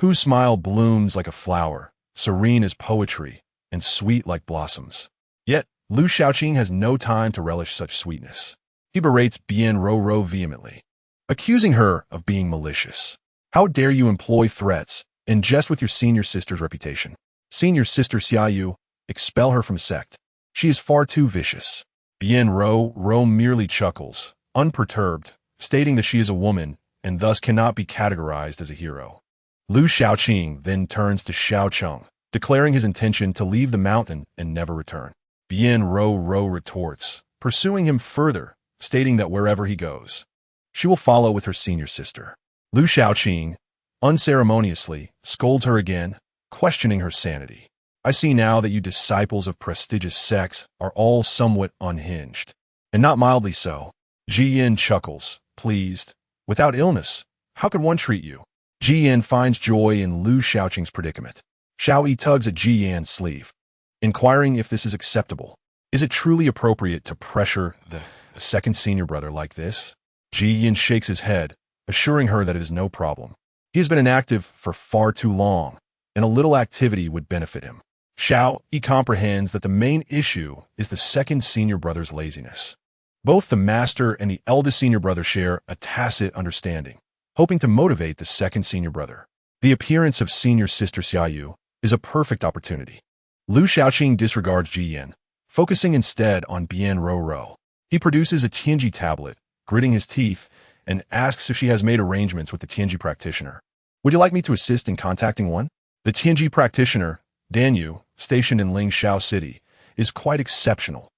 whose smile blooms like a flower, serene as poetry, and sweet like blossoms. Yet, Lu Xiaoqing has no time to relish such sweetness. He berates Bian Rou vehemently, accusing her of being malicious. How dare you employ threats and jest with your senior sister's reputation? Senior sister Xiaoyu, expel her from sect. She is far too vicious. Bian Rou merely chuckles, unperturbed, stating that she is a woman and thus cannot be categorized as a hero. Lu Xiaoqing then turns to Xiaocheng, declaring his intention to leave the mountain and never return. Bian Rou retorts, pursuing him further, stating that wherever he goes, she will follow with her senior sister. Lu Xiaoqing, unceremoniously, scolds her again, questioning her sanity. I see now that you disciples of prestigious sects are all somewhat unhinged, and not mildly so. Jiyan chuckles, pleased. Without illness, how could one treat you? Jiyan finds joy in Lu Xiaoqing's predicament. Xiao Yi tugs at Jiyan's sleeve, inquiring if this is acceptable. Is it truly appropriate to pressure the second senior brother like this? Jiyan shakes his head, assuring her that it is no problem. He has been inactive for far too long, and a little activity would benefit him. Xiao Yi comprehends that the main issue is the second senior brother's laziness. Both the master and the eldest senior brother share a tacit understanding, hoping to motivate the second senior brother. The appearance of senior sister Xiaoyu is a perfect opportunity. Lu Xiaoqing disregards Jiyan, focusing instead on Bian Rou. He produces a Tianji tablet, gritting his teeth, and asks if she has made arrangements with the Tianji practitioner. Would you like me to assist in contacting one? The Tianji practitioner, Danyu, stationed in Lingxiao City, is quite exceptional.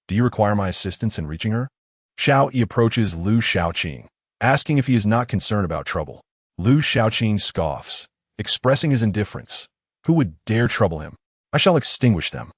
Do you require my assistance in reaching her? Xiao Yi approaches Lu Xiaoqing, asking if he is not concerned about trouble. Lu Xiaoqing scoffs, expressing his indifference. Who would dare trouble him? I shall extinguish them.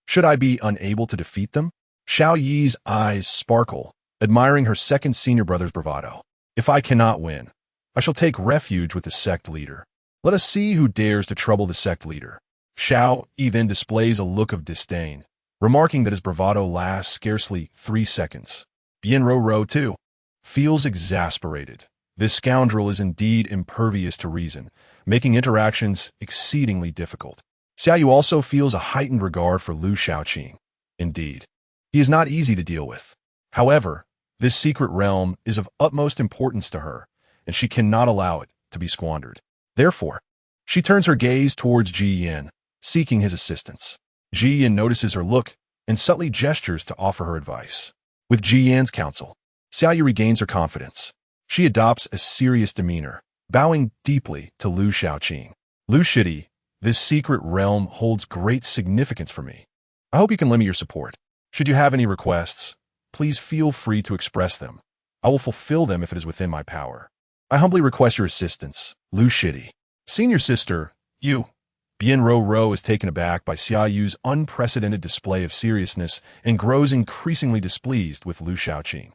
Should I be unable to defeat them? Xiao Yi's eyes sparkle, admiring her second senior brother's bravado. If I cannot win, I shall take refuge with the sect leader. Let us see who dares to trouble the sect leader. Xiao Yi then displays a look of disdain, remarking that his bravado lasts scarcely 3 seconds. Bian Rou, too, feels exasperated. This scoundrel is indeed impervious to reason, making interactions exceedingly difficult. Xiaoyu also feels a heightened regard for Lu Xiaoqing. Indeed, he is not easy to deal with. However, this secret realm is of utmost importance to her, and she cannot allow it to be squandered. Therefore, she turns her gaze towards Jiyan, seeking his assistance. Jiyan notices her look and subtly gestures to offer her advice. With Ji Yan's counsel, Xiaoyu regains her confidence. She adopts a serious demeanor, bowing deeply to Lu Shaoqing. Lu Shidi, this secret realm holds great significance for me. I hope you can lend me your support. Should you have any requests, please feel free to express them. I will fulfill them if it is within my power. I humbly request your assistance, Lu Shidi. Senior sister, you. Bian is taken aback by Xiaoyu's unprecedented display of seriousness and grows increasingly displeased with Lu Shaoqing.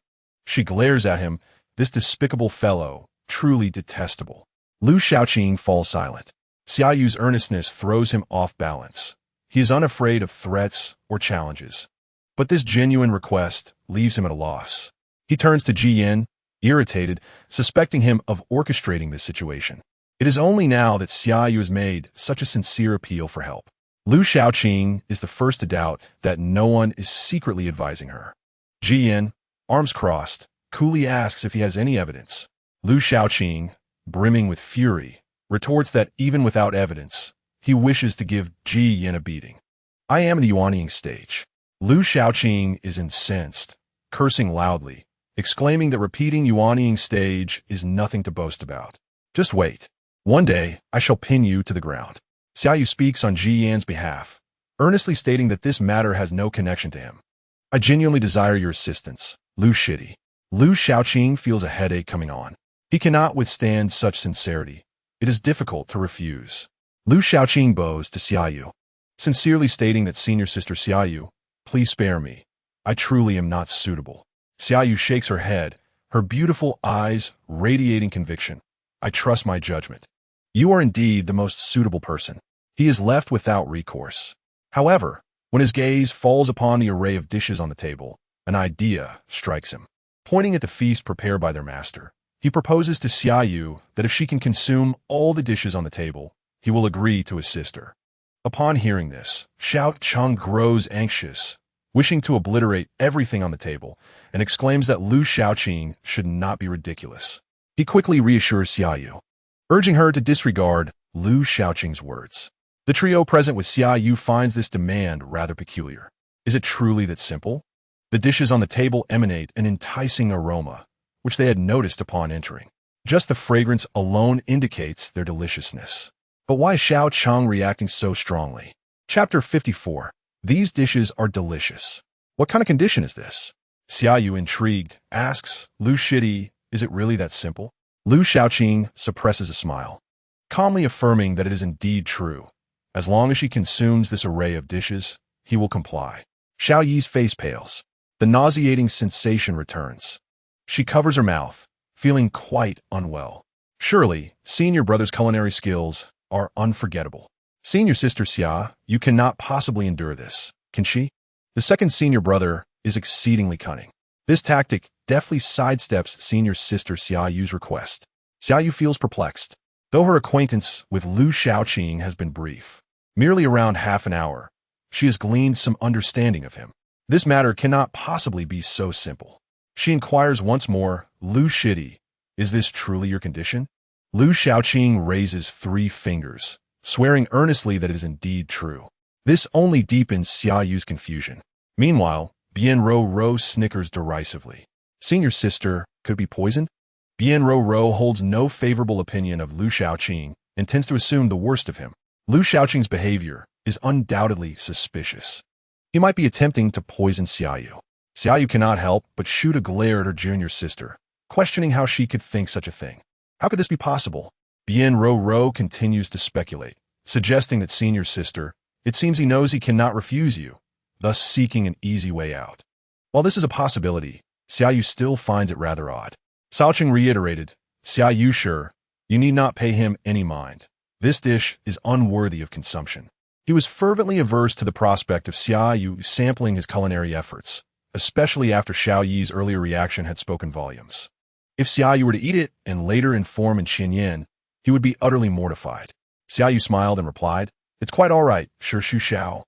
She glares at him, this despicable fellow, truly detestable. Lu Shaoqing falls silent. Xiaoyu's earnestness throws him off balance. He is unafraid of threats or challenges. But this genuine request leaves him at a loss. He turns to Ji Yan, irritated, suspecting him of orchestrating this situation. It is only now that Xiaoyu has made such a sincere appeal for help. Lu Shaoqing is the first to doubt that no one is secretly advising her. Ji Yan, arms crossed, coolly asks if he has any evidence. Lu Shaoqing, brimming with fury, retorts that even without evidence, he wishes to give Ji Yan a beating. I am in the Yuanying stage. Lu Shaoqing is incensed, cursing loudly, exclaiming that repeating Yuanying stage is nothing to boast about. Just wait. One day, I shall pin you to the ground. Xiaoyu speaks on Ji Yan's behalf, earnestly stating that this matter has no connection to him. I genuinely desire your assistance, Lu Shidi. Lu Shaoqing feels a headache coming on. He cannot withstand such sincerity. It is difficult to refuse. Lu Shaoqing bows to Xiaoyu, sincerely stating that senior sister Xiaoyu, please spare me. I truly am not suitable. Xiaoyu shakes her head, her beautiful eyes radiating conviction. I trust my judgment. You are indeed the most suitable person. He is left without recourse. However, when his gaze falls upon the array of dishes on the table, an idea strikes him. Pointing at the feast prepared by their master, he proposes to Xiaoyu that if she can consume all the dishes on the table, he will agree to assist her. Upon hearing this, Xiao Cheng grows anxious, wishing to obliterate everything on the table, and exclaims that Lu Shaoqing should not be ridiculous. He quickly reassures Xiaoyu, urging her to disregard Lu Shaoqing's words. The trio present with Xiaoyu finds this demand rather peculiar. Is it truly that simple? The dishes on the table emanate an enticing aroma, which they had noticed upon entering. Just the fragrance alone indicates their deliciousness. But why is Xiao Cheng reacting so strongly? Chapter 54. These dishes are delicious. What kind of condition is this? Xiaoyu, intrigued, asks, Lu Shidi, is it really that simple? Lu Shaoqing suppresses a smile, calmly affirming that it is indeed true. As long as she consumes this array of dishes, he will comply. Xiao Yi's face pales. The nauseating sensation returns. She covers her mouth, feeling quite unwell. Surely, senior brother's culinary skills are unforgettable. Senior sister Xia, you cannot possibly endure this, can she? The second senior brother is exceedingly cunning. This tactic deftly sidesteps senior sister Xiaoyu's request. Xiaoyu feels perplexed. Though her acquaintance with Lu Shaoqing has been brief, merely around half an hour, she has gleaned some understanding of him. This matter cannot possibly be so simple. She inquires once more, Lu Shidi, is this truly your condition? Lu Shaoqing raises 3 fingers, swearing earnestly that it is indeed true. This only deepens Xiaoyu's confusion. Meanwhile, Bian snickers derisively. Senior sister, could it be poisoned? Bian holds no favorable opinion of Lu Shaoqing and tends to assume the worst of him. Lu Shaoqing's behavior is undoubtedly suspicious. He might be attempting to poison Xiaoyu. Xiaoyu cannot help but shoot a glare at her junior sister, questioning how she could think such a thing. How could this be possible? Bian continues to speculate, suggesting that senior sister, it seems he knows he cannot refuse you, thus seeking an easy way out. While this is a possibility, Xiaoyu still finds it rather odd. Shaoqing reiterated, Xiaoyu sure, you need not pay him any mind. This dish is unworthy of consumption. He was fervently averse to the prospect of Xiaoyu sampling his culinary efforts, especially after Xiao Yi's earlier reaction had spoken volumes. If Xiaoyu were to eat it and later inform in Xinyan, he would be utterly mortified. Xiaoyu smiled and replied, it's quite all right, Shu Xiao.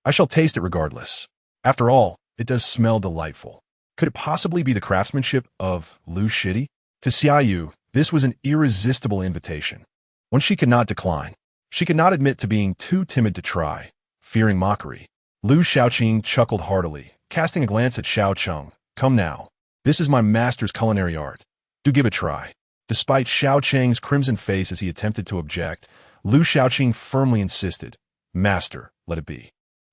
I shall taste it regardless. After all, it does smell delightful. Could it possibly be the craftsmanship of Lu Shidi? To Xiaoyu, this was an irresistible invitation, one she could not decline. She could not admit to being too timid to try, fearing mockery. Lu Xiaoqing chuckled heartily, casting a glance at Xiao Cheng. Come now. This is my master's culinary art. Do give it a try. Despite Xiao Cheng's crimson face as he attempted to object, Lu Xiaoqing firmly insisted. Master, let it be.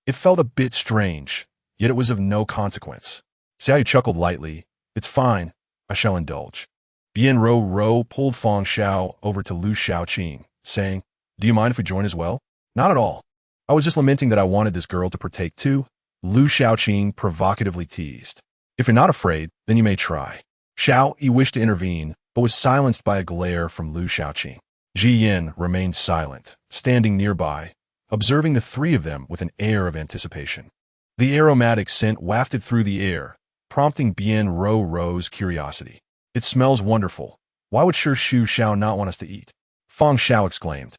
It felt a bit strange, yet it was of no consequence. Xiaoyu chuckled lightly. It's fine. I shall indulge. Bien Ro pulled Fang Xiao over to Lu Xiaoqing, saying, Do you mind if we join as well? Not at all. I was just lamenting that I wanted this girl to partake too. Lu Xiaoqing provocatively teased. If you're not afraid, then you may try. Xiao Yi wished to intervene, but was silenced by a glare from Lu Xiaoqing. Ji Yin remained silent, standing nearby, observing the three of them with an air of anticipation. The aromatic scent wafted through the air, prompting Bien Ro's curiosity. It smells wonderful. Why would Shu Xiao not want us to eat? Fang Xiao exclaimed.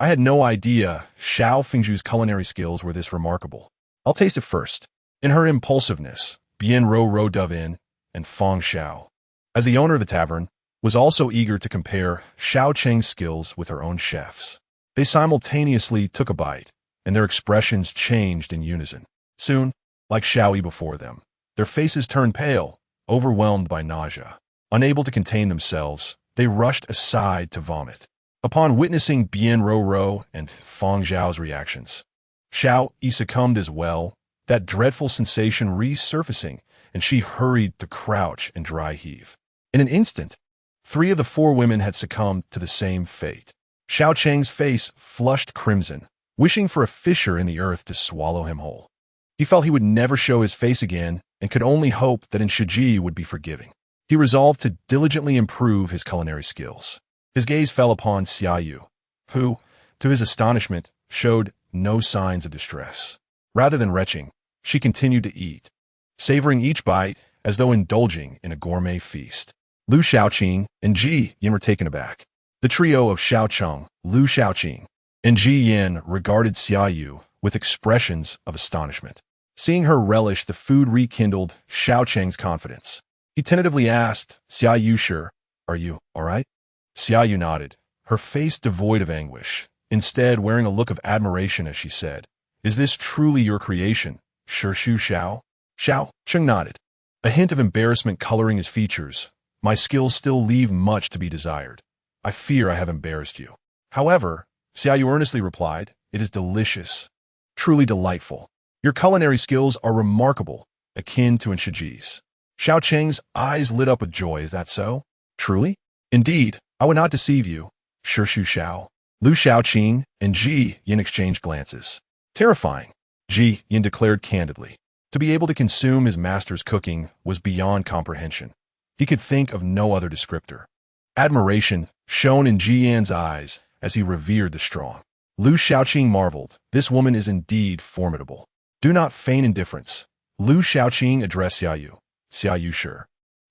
I had no idea Xiao Fengzhu's culinary skills were this remarkable. I'll taste it first. In her impulsiveness, Bien Ro dove in, and Fang Xiao, as the owner of the tavern, was also eager to compare Xiao Cheng's skills with her own chef's. They simultaneously took a bite, and their expressions changed in unison. Soon, like Xiao Yi before them, their faces turned pale, overwhelmed by nausea. Unable to contain themselves, they rushed aside to vomit. Upon witnessing Bien Ro and Fang Xiao's reactions, Xiao Yi succumbed as well, that dreadful sensation resurfacing, and she hurried to crouch and dry heave. In an instant, 3 of the 4 women had succumbed to the same fate. Xiao Cheng's face flushed crimson, wishing for a fissure in the earth to swallow him whole. He felt he would never show his face again and could only hope that Shiji would be forgiving. He resolved to diligently improve his culinary skills. His gaze fell upon Xiaoyu, who, to his astonishment, showed no signs of distress. Rather than retching, she continued to eat, savoring each bite as though indulging in a gourmet feast. Lu Xiaoqing and Ji Yin were taken aback. The trio of Xiao Cheng, Lu Xiaoqing, and Ji Yin regarded Xiaoyu with expressions of astonishment. Seeing her relish the food rekindled Xiao Cheng's confidence. He tentatively asked, Xiaoyu, sure, are you all right? Xiaoyu nodded, her face devoid of anguish, instead wearing a look of admiration as she said, Is this truly your creation, Shu Xiao? Xiao Cheng nodded, a hint of embarrassment coloring his features. My skills still leave much to be desired. I fear I have embarrassed you. However, Xiaoyu earnestly replied, It is delicious, truly delightful. Your culinary skills are remarkable, akin to Shiji's. Xiao Cheng's eyes lit up with joy. Is that so? Truly? Indeed, I would not deceive you. Shu Xiao. Lu Xiaoqing and Ji Yin exchanged glances. Terrifying, Ji Yin declared candidly. To be able to consume his master's cooking was beyond comprehension. He could think of no other descriptor. Admiration shone in Ji Yan's eyes as he revered the strong. Lu Xiaoqing marveled. This woman is indeed formidable. Do not feign indifference. Lu Xiaoqing addressed Xiaoyu. Xiaoyu, sure.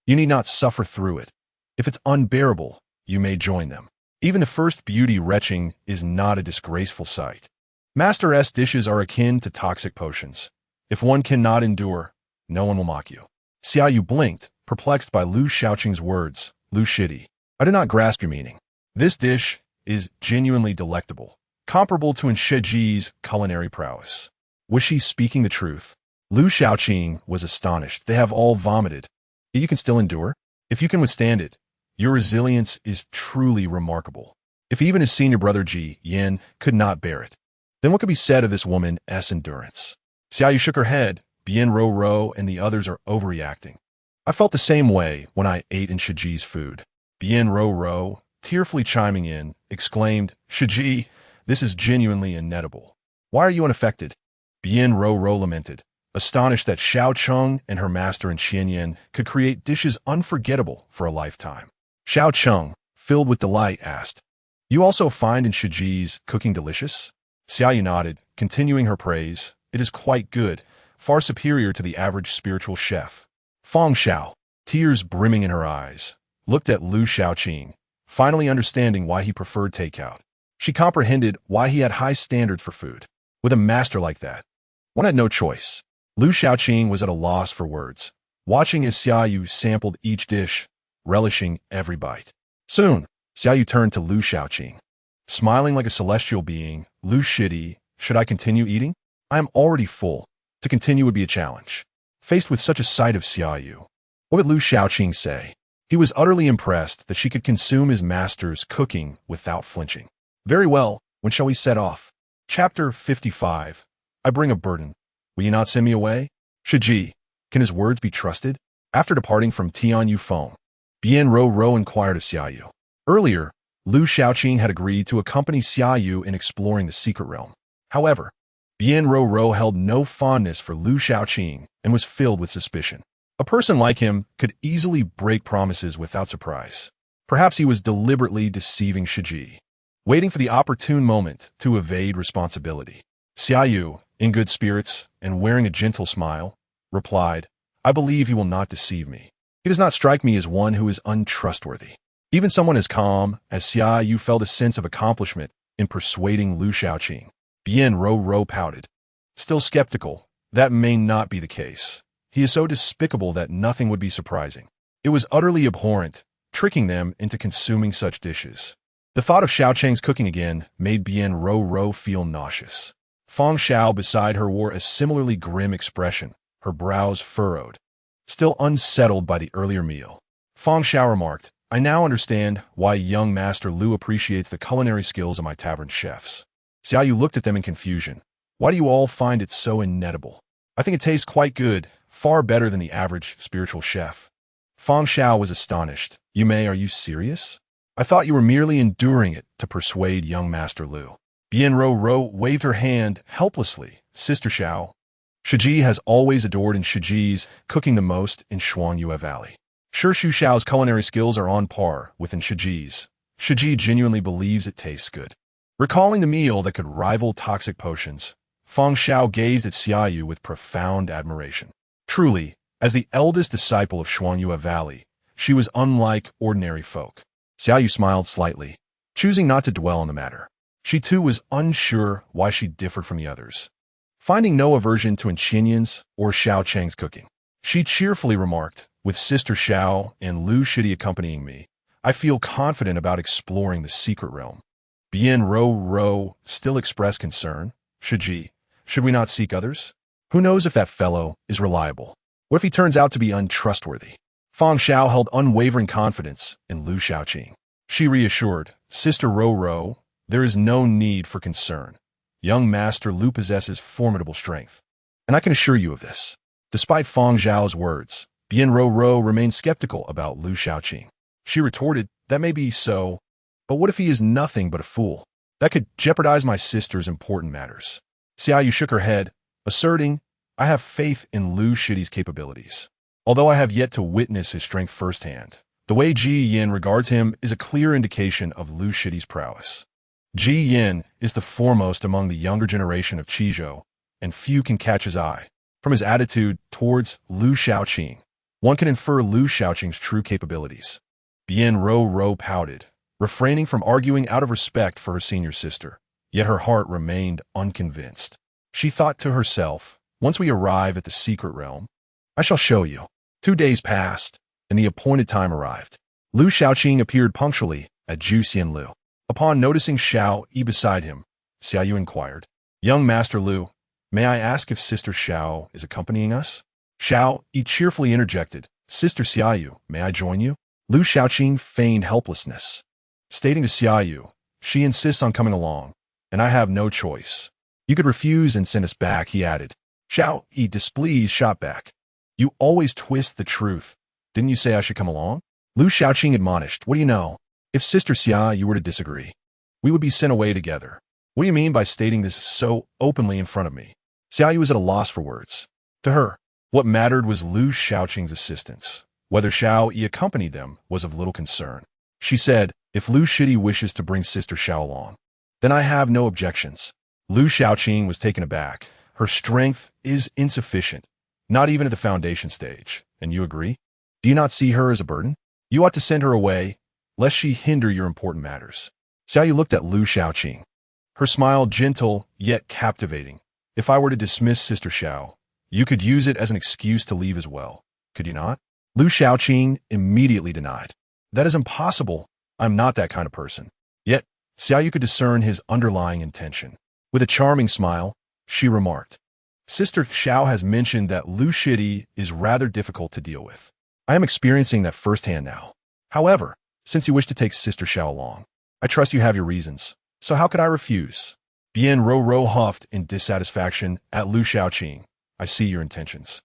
You need not suffer through it. If it's unbearable, you may join them. Even the first beauty retching is not a disgraceful sight. Master S dishes are akin to toxic potions. If one cannot endure, no one will mock you. Xiaoyu blinked, perplexed by Lu Xiaoqing's words. Lu Shidi, I do not grasp your meaning. This dish is genuinely delectable, comparable to Shiji's culinary prowess. Was she speaking the truth? Lu Xiaoqing was astonished. They have all vomited. Yet you can still endure? If you can withstand it, your resilience is truly remarkable. If even his senior brother Ji Yin could not bear it, then what could be said of this woman's endurance? Xiaoyu shook her head. Bien Ro and the others are overreacting. I felt the same way when I ate in Shiji's food. Bien Ro, tearfully chiming in, exclaimed, Shiji, this is genuinely inedible. Why are you unaffected? Bien Ro lamented, astonished that Xiao Cheng and her master in Xianyan could create dishes unforgettable for a lifetime. Xiao Cheng, filled with delight, asked, You also find in Shiji's cooking delicious? Xiaoyu nodded, continuing her praise. It is quite good, far superior to the average spiritual chef. Fang Xiao, tears brimming in her eyes, looked at Lu Xiaoqing, finally understanding why he preferred takeout. She comprehended why he had high standards for food. With a master like that, one had no choice. Lu Xiaoqing was at a loss for words, watching as Xiaoyu sampled each dish, relishing every bite. Soon, Xiaoyu turned to Lu Xiaoqing. Smiling like a celestial being, Lu Shidi, should I continue eating? I am already full. To continue would be a challenge. Faced with such a sight of Xiaoyu, what would Lu Shaoqing say? He was utterly impressed that she could consume his master's cooking without flinching. Very well, when shall we set off? Chapter 55. I bring a burden. Will you not send me away? Shiji, can his words be trusted? After departing from Tianyu Feng, Bian Ro inquired of Xiaoyu. Earlier, Lu Shaoqing had agreed to accompany Xiaoyu in exploring the secret realm. However, Bian Ro held no fondness for Lu Shaoqing and was filled with suspicion. A person like him could easily break promises without surprise. Perhaps he was deliberately deceiving Shiji, waiting for the opportune moment to evade responsibility. Xiaoyu, in good spirits and wearing a gentle smile, replied, I believe he will not deceive me. He does not strike me as one who is untrustworthy. Even someone as calm as Xiaoyu felt a sense of accomplishment in persuading Lu Shaoqing. Bian Ro pouted. Still skeptical, that may not be the case. He is so despicable that nothing would be surprising. It was utterly abhorrent, tricking them into consuming such dishes. The thought of Xiaoqing's cooking again made Bian Ro feel nauseous. Feng Xiao beside her wore a similarly grim expression, her brows furrowed. Still unsettled by the earlier meal, Feng Xiao remarked, I now understand why young Master Lu appreciates the culinary skills of my tavern chefs. Xiaoyu looked at them in confusion. Why do you all find it so inedible? I think it tastes quite good, far better than the average spiritual chef. Feng Xiao was astonished. Are you serious? I thought you were merely enduring it to persuade young Master Lu. Bian Ro waved her hand helplessly. Sister Xiao, Shiji has always adored in Shiji's cooking the most in Shuangyue Valley. Sure, Shu Xiao's culinary skills are on par with Shiji's. Shiji genuinely believes it tastes good. Recalling the meal that could rival toxic potions, Feng Xiao gazed at Xiaoyu with profound admiration. Truly, as the eldest disciple of Shuangyue Valley, she was unlike ordinary folk. Xiaoyu smiled slightly, choosing not to dwell on the matter. She too was unsure why she differed from the others. Finding no aversion to Enchinian's or Xiaoqing's cooking, she cheerfully remarked, with Sister Xiao and Lu Shidi accompanying me, I feel confident about exploring the secret realm. Bian Ro still expressed concern. Shiji, should we not seek others? Who knows if that fellow is reliable? What if he turns out to be untrustworthy? Feng Xiao held unwavering confidence in Lu Shaoqing. She reassured, Sister Ro, there is no need for concern. Young Master Lu possesses formidable strength, and I can assure you of this. Despite Feng Xiao's words, Bian Ro remained skeptical about Lu Shaoqing. She retorted, that may be so, but what if he is nothing but a fool? That could jeopardize my sister's important matters. Xiaoyu shook her head, asserting, I have faith in Lu Shidi's capabilities. Although I have yet to witness his strength firsthand, the way Ji Yin regards him is a clear indication of Lu Shidi's prowess. Ji Yin is the foremost among the younger generation of Qizhou, and few can catch his eye. From his attitude towards Lu Shaoqing, one can infer Lu Shaoqing's true capabilities. Bian Ro pouted, refraining from arguing out of respect for her senior sister, yet her heart remained unconvinced. She thought to herself, once we arrive at the secret realm, I shall show you. 2 days passed, and the appointed time arrived. Lu Shaoqing appeared punctually at Zhu Xianlu. Upon noticing Xiao Yi beside him, Xiaoyu inquired, Young Master Lu, may I ask if Sister Xiao is accompanying us? Xiao Yi cheerfully interjected, Sister Xiaoyu, may I join you? Lu Shaoqing feigned helplessness, stating to Xiaoyu, she insists on coming along, and I have no choice. You could refuse and send us back, he added. Xiao Yi, displeased, shot back. You always twist the truth. Didn't you say I should come along? Lu Shaoqing admonished, what do you know? If Sister Xiaoyu were to disagree, we would be sent away together. What do you mean by stating this so openly in front of me? Xiaoyu was at a loss for words. To her, what mattered was Lu Shaoqing's assistance. Whether Xiao Yi accompanied them was of little concern. She said, if Lu Shidi wishes to bring Sister Xiao along, then I have no objections. Lu Shaoqing was taken aback. Her strength is insufficient, not even at the foundation stage. And you agree? Do you not see her as a burden? You ought to send her away, lest she hinder your important matters. Xiaoyu looked at Lu Shaoqing. Her smile gentle, yet captivating. If I were to dismiss Sister Xiao, you could use it as an excuse to leave as well, could you not? Lu Shaoqing immediately denied. That is impossible. I'm not that kind of person. Yet, Xiaoyu could discern his underlying intention. With a charming smile, she remarked, Sister Xiao has mentioned that Lu Shidi is rather difficult to deal with. I am experiencing that firsthand now. However, since you wish to take Sister Xiao along, I trust you have your reasons, so how could I refuse? Bien Ro huffed in dissatisfaction at Lu Xiaoqing. I see your intentions.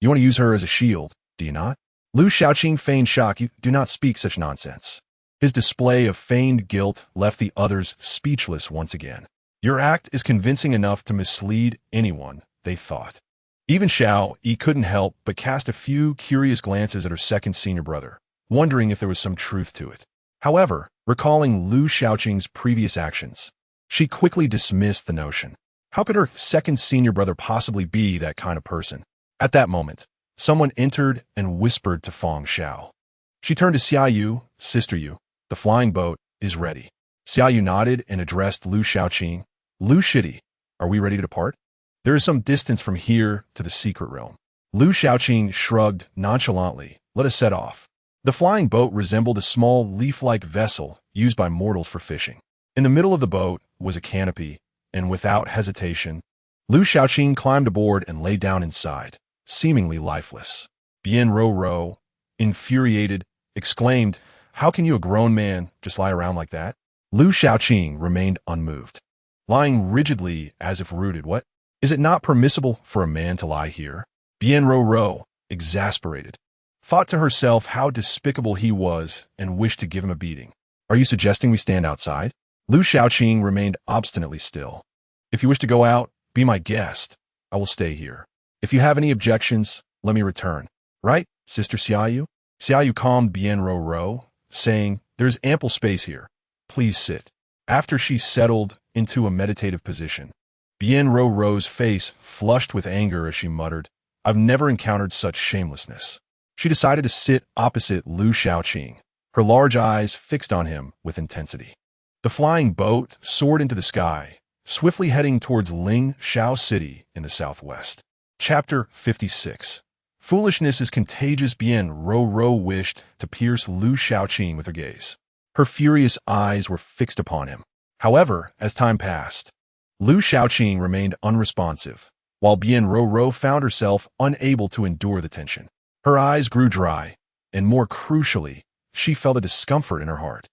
You want to use her as a shield, do you not? Lu Xiaoqing feigned shock. You do not speak such nonsense. His display of feigned guilt left the others speechless once again. Your act is convincing enough to mislead anyone, they thought. Even Xiao Yi couldn't help but cast a few curious glances at her second senior brother, wondering if there was some truth to it. However, recalling Lu Xiaoqing's previous actions, she quickly dismissed the notion. How could her second senior brother possibly be that kind of person? At that moment, someone entered and whispered to Feng Xiao. She turned to Xiaoyu. Sister Yu, the flying boat is ready. Xiaoyu nodded and addressed Lu Xiaoqing. Lu Shidi, are we ready to depart? There is some distance from here to the secret realm. Lu Xiaoqing shrugged nonchalantly. Let us set off. The flying boat resembled a small leaf-like vessel used by mortals for fishing. In the middle of the boat was a canopy, and without hesitation, Lu Xiaoqing climbed aboard and lay down inside, seemingly lifeless. Bien Ro, infuriated, exclaimed, How can you, a grown man, just lie around like that? Lu Xiaoqing remained unmoved, lying rigidly as if rooted. What? Is it not permissible for a man to lie here? Bien Ro, exasperated, thought to herself how despicable he was and wished to give him a beating. Are you suggesting we stand outside? Lu Xiaoqing remained obstinately still. If you wish to go out, be my guest. I will stay here. If you have any objections, let me return. Right, Sister Xiaoyu? Xiaoyu calmed Bien Ro, saying, There is ample space here. Please sit. After she settled into a meditative position, Bien Ro's face flushed with anger as she muttered, I've never encountered such shamelessness. She decided to sit opposite Lu Xiaoqing, her large eyes fixed on him with intensity. The flying boat soared into the sky, swiftly heading towards Ling Shao City in the southwest. Chapter 56. Foolishness is contagious. Bien Ro wished to pierce Lu Xiaoqing with her gaze. Her furious eyes were fixed upon him. However, as time passed, Lu Xiaoqing remained unresponsive, while Bien Ro found herself unable to endure the tension. Her eyes grew dry, and more crucially, she felt a discomfort in her heart.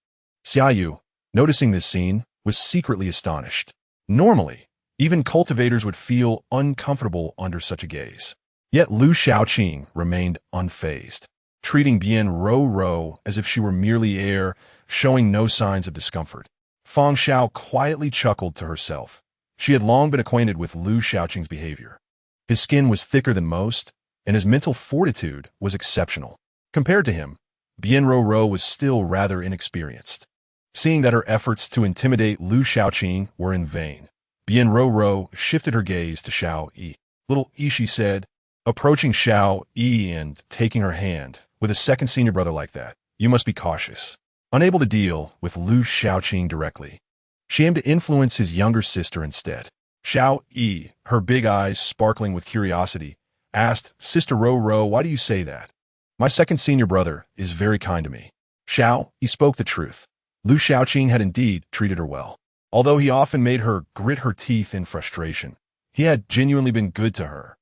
Xiaoyu, noticing this scene, was secretly astonished. Normally, even cultivators would feel uncomfortable under such a gaze. Yet Lu Xiaoqing remained unfazed, treating Bien Ro as if she were merely air, showing no signs of discomfort. Feng Xiao quietly chuckled to herself. She had long been acquainted with Lu Xiaoqing's behavior. His skin was thicker than most, and his mental fortitude was exceptional. Compared to him, Bien Ro was still rather inexperienced. Seeing that her efforts to intimidate Lu Xiaoqing were in vain, Bien Ro shifted her gaze to Xiao Yi. Little Yi, she said, approaching Xiao Yi and taking her hand. With a second senior brother like that, you must be cautious. Unable to deal with Lu Xiaoqing directly, she aimed to influence his younger sister instead. Xiao Yi, her big eyes sparkling with curiosity, asked, Sister Ro, why do you say that? My second senior brother is very kind to me. Xiao Yi spoke the truth. Lu Xiaoqing had indeed treated her well. Although he often made her grit her teeth in frustration, he had genuinely been good to her.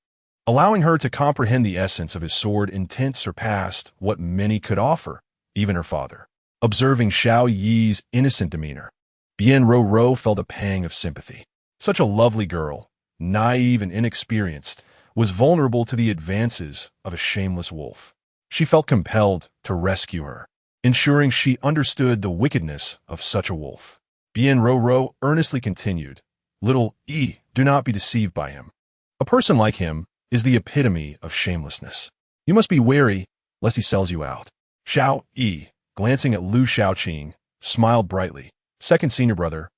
Allowing her to comprehend the essence of his sword intent surpassed what many could offer, even her father. Observing Xiao Yi's innocent demeanor, Bien Ro felt a pang of sympathy. Such a lovely girl, naive and inexperienced, was vulnerable to the advances of a shameless wolf. She felt compelled to rescue her, ensuring she understood the wickedness of such a wolf. Bien Ro earnestly continued, Little Yi, do not be deceived by him. A person like him is the epitome of shamelessness. You must be wary lest he sells you out. Xiao Yi, glancing at Lu Xiaoqing, smiled brightly. Second senior brother,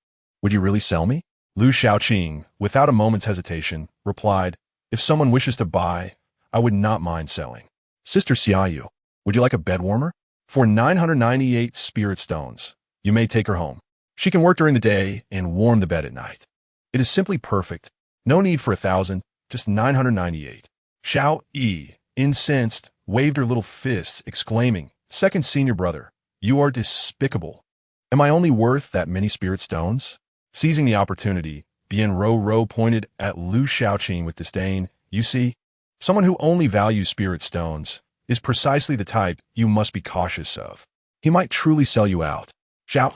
would you really sell me? Lu Xiaoqing, without a moment's hesitation, replied, If someone wishes to buy, I would not mind selling. Sister Xiaoyu, would you like a bed warmer? For 998 spirit stones, you may take her home. She can work during the day and warm the bed at night. It is simply perfect. No need for 1,000, just 998. Xiao Yi, incensed, waved her little fists, exclaiming, Second senior brother, you are despicable. Am I only worth that many spirit stones? Seizing the opportunity, Bien Ro pointed at Lu Shaoqing with disdain. You see, someone who only values spirit stones is precisely the type you must be cautious of. He might truly sell you out.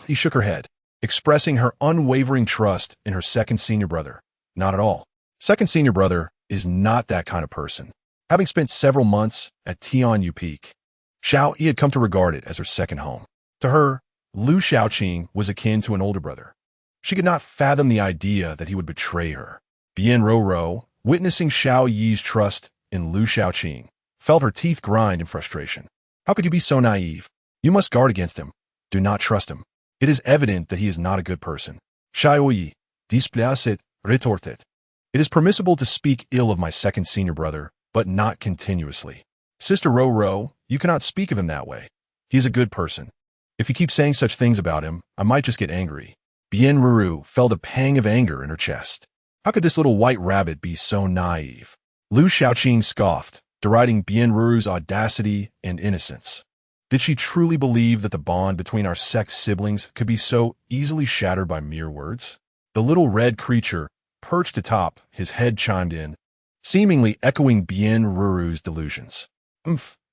He shook her head, expressing her unwavering trust in her second senior brother. Not at all. Second senior brother is not that kind of person. Having spent several months at Tianyu Peak, He had come to regard it as her second home. To her, Lu Shaoqing was akin to an older brother. She could not fathom the idea that he would betray her. Bien Ro, witnessing Xiao Yi's trust in Lu Shaoqing, felt her teeth grind in frustration. How could you be so naive? You must guard against him. Do not trust him. It is evident that he is not a good person. Xiao Yi, displacet, retorted. It is permissible to speak ill of my second senior brother, but not continuously. Sister Ro, you cannot speak of him that way. He is a good person. If you keep saying such things about him, I might just get angry. Bien Ruru felt a pang of anger in her chest. How could this little white rabbit be so naive? Lu Shaoqing scoffed, deriding Bien Ruru's audacity and innocence. Did she truly believe that the bond between our sect siblings could be so easily shattered by mere words? The little red creature, perched atop, his head chimed in, seemingly echoing Bien Ruru's delusions.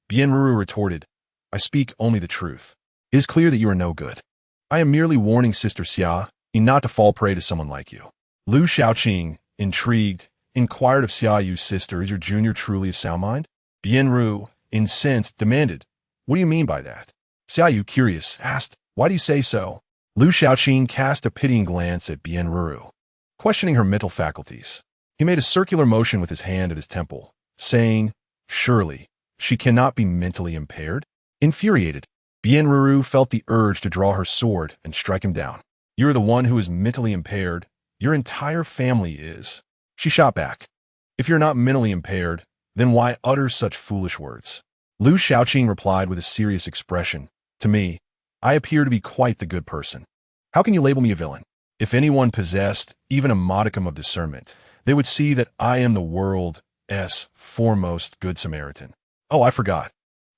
Bien Ruru retorted, I speak only the truth. It is clear that you are no good. I am merely warning Sister Xia not to fall prey to someone like you. Lu Shaoqing, intrigued, inquired of Xia Yu's sister, is your junior truly of sound mind? Bien Ru, incensed, demanded, what do you mean by that? Xia Yu, curious, asked, why do you say so? Lu Shaoqing cast a pitying glance at Bien Ruru, questioning her mental faculties. He made a circular motion with his hand at his temple, saying, surely, she cannot be mentally impaired? Infuriated, Bien Ruru felt the urge to draw her sword and strike him down. You are the one who is mentally impaired. Your entire family is. She shot back. If you're not mentally impaired, then why utter such foolish words? Lu Shaoqing replied with a serious expression. To me, I appear to be quite the good person. How can you label me a villain? If anyone possessed even a modicum of discernment, they would see that I am the world's foremost good Samaritan. Oh, I forgot.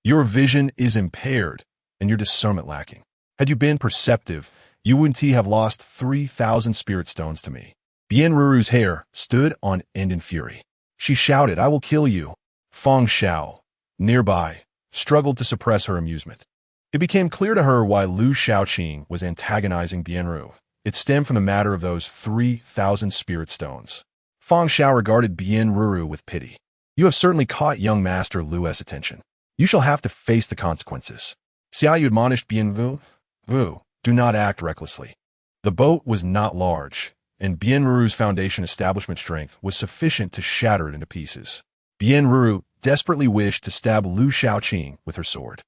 Your vision is impaired and your discernment lacking. Had you been perceptive, you wouldn't have lost 3,000 spirit stones to me. Bien Ruru's hair stood on end in fury. She shouted, I will kill you. Feng Xiao, nearby, struggled to suppress her amusement. It became clear to her why Lu Shaoqing was antagonizing Bien Ru. It stemmed from the matter of those 3,000 spirit stones. Feng Xiao regarded Bien Ruru with pity. You have certainly caught young Master Lu's attention. You shall have to face the consequences. Xia Yu admonished Bien Ru, do not act recklessly. The boat was not large, and Bien Ruru's foundation establishment strength was sufficient to shatter it into pieces. Bien Ruru desperately wished to stab Lu Shaoqing with her sword.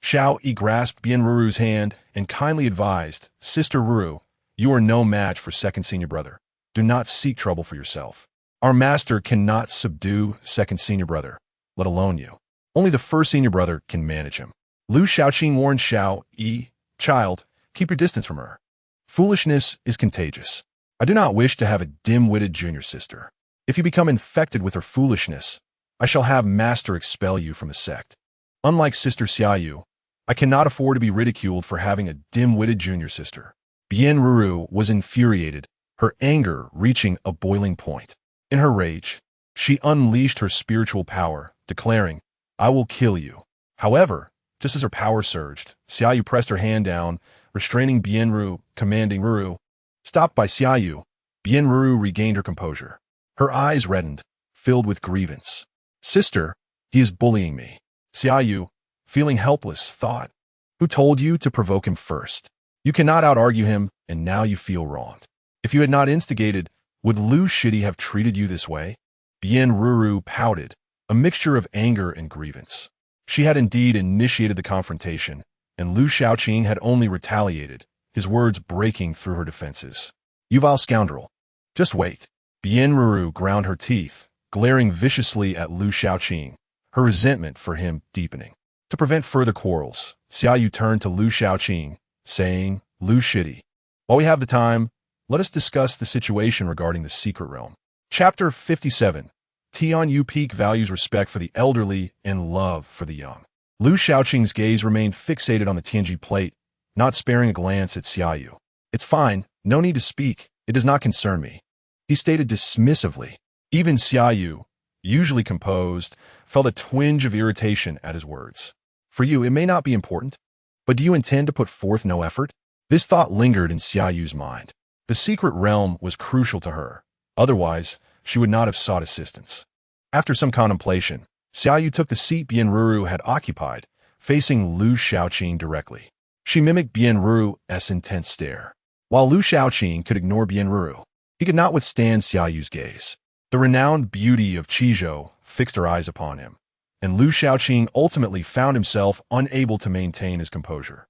Xiao Yi grasped Bien Ruru's hand and kindly advised, Sister Ruru, you are no match for second senior brother. Do not seek trouble for yourself. Our master cannot subdue second senior brother, let alone you. Only the first senior brother can manage him. Lu Shaoqing warned Xiao Yi, child, keep your distance from her. Foolishness is contagious. I do not wish to have a dim-witted junior sister. If you become infected with her foolishness, I shall have master expel you from the sect. Unlike Sister Xia Yu, I cannot afford to be ridiculed for having a dim-witted junior sister. Bien Ruru was infuriated, her anger reaching a boiling point. In her rage, she unleashed her spiritual power, declaring, I will kill you. However, just as her power surged, Xia Yu pressed her hand down, restraining Bien Ruru, commanding Ruru. Stopped by Xia Yu, Bien Ruru regained her composure. Her eyes reddened, filled with grievance. Sister, he is bullying me. Xia Yu, feeling helpless, thought, who told you to provoke him first? You cannot out-argue him, and now you feel wronged. If you had not instigated, would Lu Shidi have treated you this way? Bien Ruru pouted, a mixture of anger and grievance. She had indeed initiated the confrontation, and Lu Shaoqing had only retaliated, his words breaking through her defenses. You vile scoundrel. Just wait. Bien Ruru ground her teeth, glaring viciously at Lu Shaoqing, her resentment for him deepening. To prevent further quarrels, Xia Yu turned to Lu Shaoqing, saying, Lu Shidi, while we have the time, let us discuss the situation regarding the secret realm. Chapter 57. Tianyu Peak values respect for the elderly and love for the young. Lu Shaoqing's gaze remained fixated on the Tianji plate, not sparing a glance at Xia Yu. It's fine, no need to speak, it does not concern me. he stated dismissively. Even Xiaoyu, usually composed, felt a twinge of irritation at his words. For you, it may not be important, but do you intend to put forth no effort? This thought lingered in Xiaoyu's mind. The secret realm was crucial to her. Otherwise, she would not have sought assistance. After some contemplation, Xiaoyu took the seat Bienruru had occupied, facing Lu Shaoqing directly. She mimicked Bienruru's intense stare. While Lu Shaoqing could ignore Bienruru, he could not withstand Xiaoyu's gaze. The renowned beauty of Qizhou fixed her eyes upon him, and Lu Shaoqing ultimately found himself unable to maintain his composure.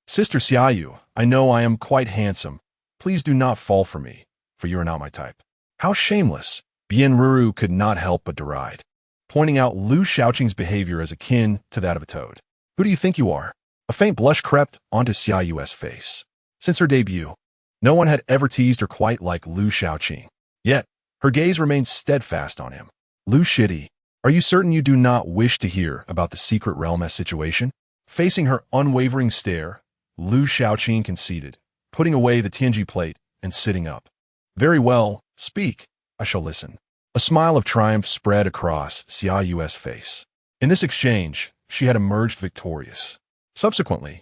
Sister Xiaoyu, I know I am quite handsome. Please do not fall for me, for you are not my type. How shameless! Bienruru could not help but deride, pointing out Lu Shaoqing's behavior as akin to that of a toad. Who do you think you are? A faint blush crept onto Xiaoyu's face. Since her debut, no one had ever teased her quite like Lu Shaoqing. Yet, her gaze remained steadfast on him. Lu Shidi, are you certain you do not wish to hear about the secret realm situation? Facing her unwavering stare, Lu Shaoqing conceded, putting away the Tianji plate and sitting up. Very well, speak. I shall listen. A smile of triumph spread across Xiaoyu's face. In this exchange, she had emerged victorious. Subsequently,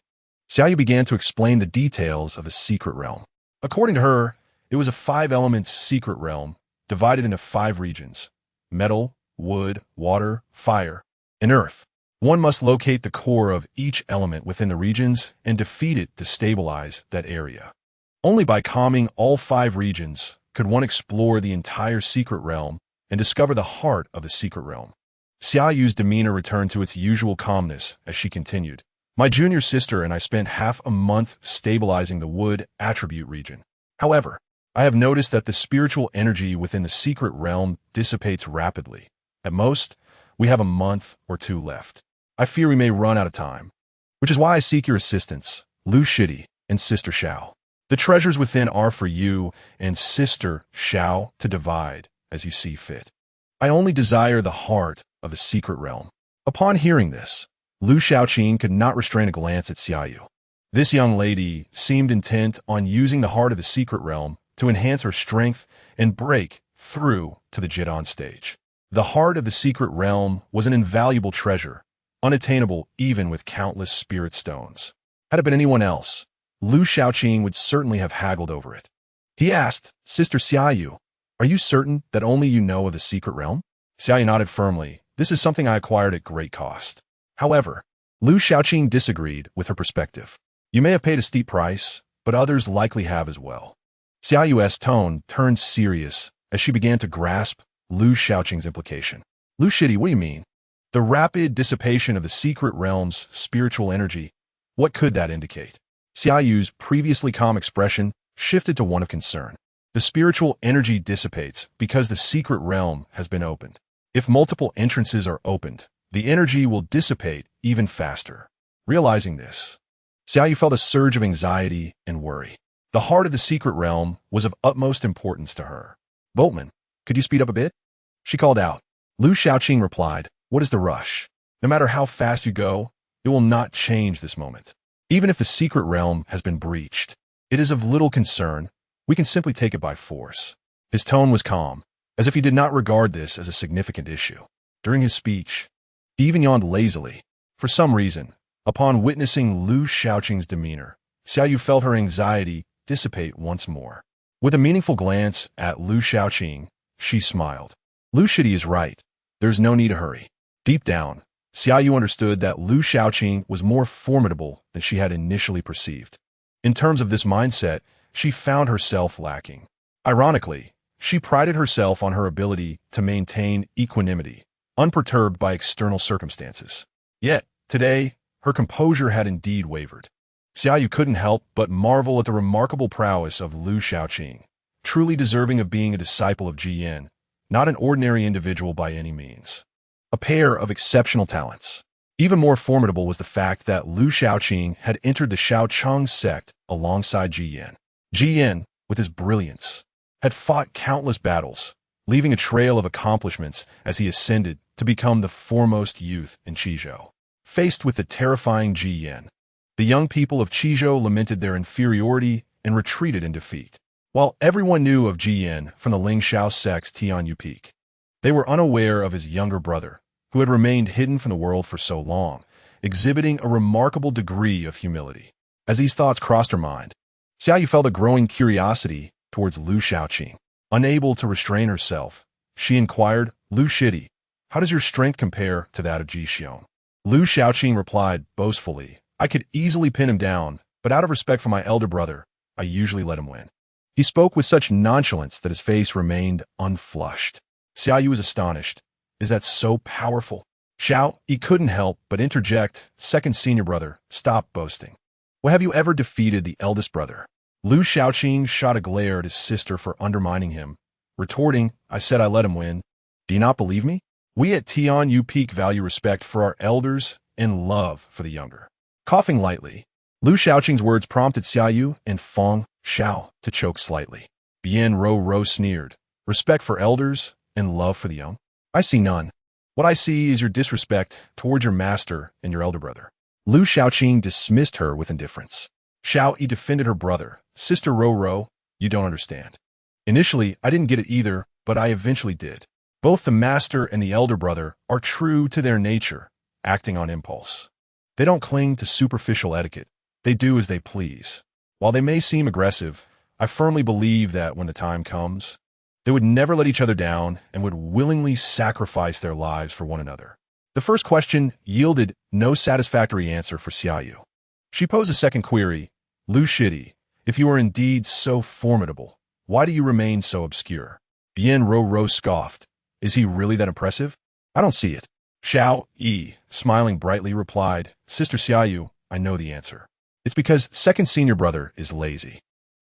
Xiaoyu began to explain the details of the secret realm. According to her, it was a 5-element secret realm divided into 5 regions: metal, wood, water, fire, and earth. One must locate the core of each element within the regions and defeat it to stabilize that area. Only by calming all 5 regions could one explore the entire secret realm and discover the heart of the secret realm. Xiaoyu's demeanor returned to its usual calmness as she continued. My junior sister and I spent half a month stabilizing the wood attribute region. However, I have noticed that the spiritual energy within the secret realm dissipates rapidly. At most, we have a month or 2 left. I fear we may run out of time, which is why I seek your assistance, Lu Shidi and Sister Xiao. The treasures within are for you and Sister Xiao to divide as you see fit. I only desire the heart of the secret realm. Upon hearing this, Lu Shaoqing could not restrain a glance at Xiaoyu. This young lady seemed intent on using the heart of the secret realm to enhance her strength and break through to the Jidan stage. The heart of the secret realm was an invaluable treasure, unattainable even with countless spirit stones. Had it been anyone else, Lu Shaoqing would certainly have haggled over it. He asked, Sister Xiaoyu, are you certain that only you know of the secret realm? Xiaoyu nodded firmly. This is something I acquired at great cost. However, Lu Shaoqing disagreed with her perspective. You may have paid a steep price, but others likely have as well. Xiaoyu's tone turned serious as she began to grasp Lu Shaoqing's implication. Lu Shidi, what do you mean? The rapid dissipation of the secret realm's spiritual energy, what could that indicate? Xiaoyu's previously calm expression shifted to one of concern. The spiritual energy dissipates because the secret realm has been opened. If multiple entrances are opened, the energy will dissipate even faster. Realizing this, Xiaoyu felt a surge of anxiety and worry. The heart of the secret realm was of utmost importance to her. Boltman, could you speed up a bit? She called out. Lu Shaoqing replied, what is the rush? No matter how fast you go, it will not change this moment. Even if the secret realm has been breached, it is of little concern. We can simply take it by force. His tone was calm, as if he did not regard this as a significant issue. During his speech, he even yawned lazily. For some reason, upon witnessing Lu Shaoqing's demeanor, Xiaoyu felt her anxiety dissipate once more. With a meaningful glance at Lu Shaoqing, she smiled. Lu Shidi is right. There is no need to hurry. Deep down, Xiaoyu understood that Lu Shaoqing was more formidable than she had initially perceived. In terms of this mindset, she found herself lacking. Ironically, she prided herself on her ability to maintain equanimity, unperturbed by external circumstances. Yet, today, her composure had indeed wavered. Xiaoyu couldn't help but marvel at the remarkable prowess of Lu Shaoqing, truly deserving of being a disciple of Ji Yin, not an ordinary individual by any means. A pair of exceptional talents. Even more formidable was the fact that Lu Shaoqing had entered the Shaocheng sect alongside Ji Yin. Ji Yin, with his brilliance, had fought countless battles, leaving a trail of accomplishments as he ascended to become the foremost youth in Qizhou. Faced with the terrifying Ji Yin, the young people of Qizhou lamented their inferiority and retreated in defeat. While everyone knew of Ji Yin from the Ling Shao sect's Tianyu Peak, they were unaware of his younger brother, who had remained hidden from the world for so long, exhibiting a remarkable degree of humility. As these thoughts crossed her mind, Xiaoyu felt a growing curiosity towards Lu Shaoqing. Unable to restrain herself, she inquired, "Lu Shidi, how does your strength compare to that of Ji Xiong?" Lu Shaoqing replied boastfully, "I could easily pin him down, but out of respect for my elder brother, I usually let him win." He spoke with such nonchalance that his face remained unflushed. Xiaoyu was astonished. "Is that so powerful?" Xiao, he couldn't help but interject, "Second senior brother, stop boasting. Well, have you ever defeated the eldest brother?" Lu Shaoqing shot a glare at his sister for undermining him, retorting, "I said I let him win. Do you not believe me? We at Tianyu Peak value respect for our elders and love for the younger." Coughing lightly, Lu Shaoqing's words prompted Xiaoyu and Feng Xiao to choke slightly. Bian Ro sneered, "Respect for elders and love for the young? I see none. What I see is your disrespect towards your master and your elder brother." Lu Shaoqing dismissed her with indifference. Xiao Yi defended her brother. "Sister Ro, you don't understand. Initially, I didn't get it either, but I eventually did. Both the master and the elder brother are true to their nature, acting on impulse. They don't cling to superficial etiquette. They do as they please. While they may seem aggressive, I firmly believe that when the time comes, they would never let each other down and would willingly sacrifice their lives for one another." The first question yielded no satisfactory answer for Xiaoyu. She posed a second query, "Lu Shidi, if you are indeed so formidable, why do you remain so obscure?" Bian Ro scoffed, "Is he really that impressive? I don't see it." Xiao Yi, smiling brightly, replied, "Sister Xiaoyu, I know the answer. It's because second senior brother is lazy."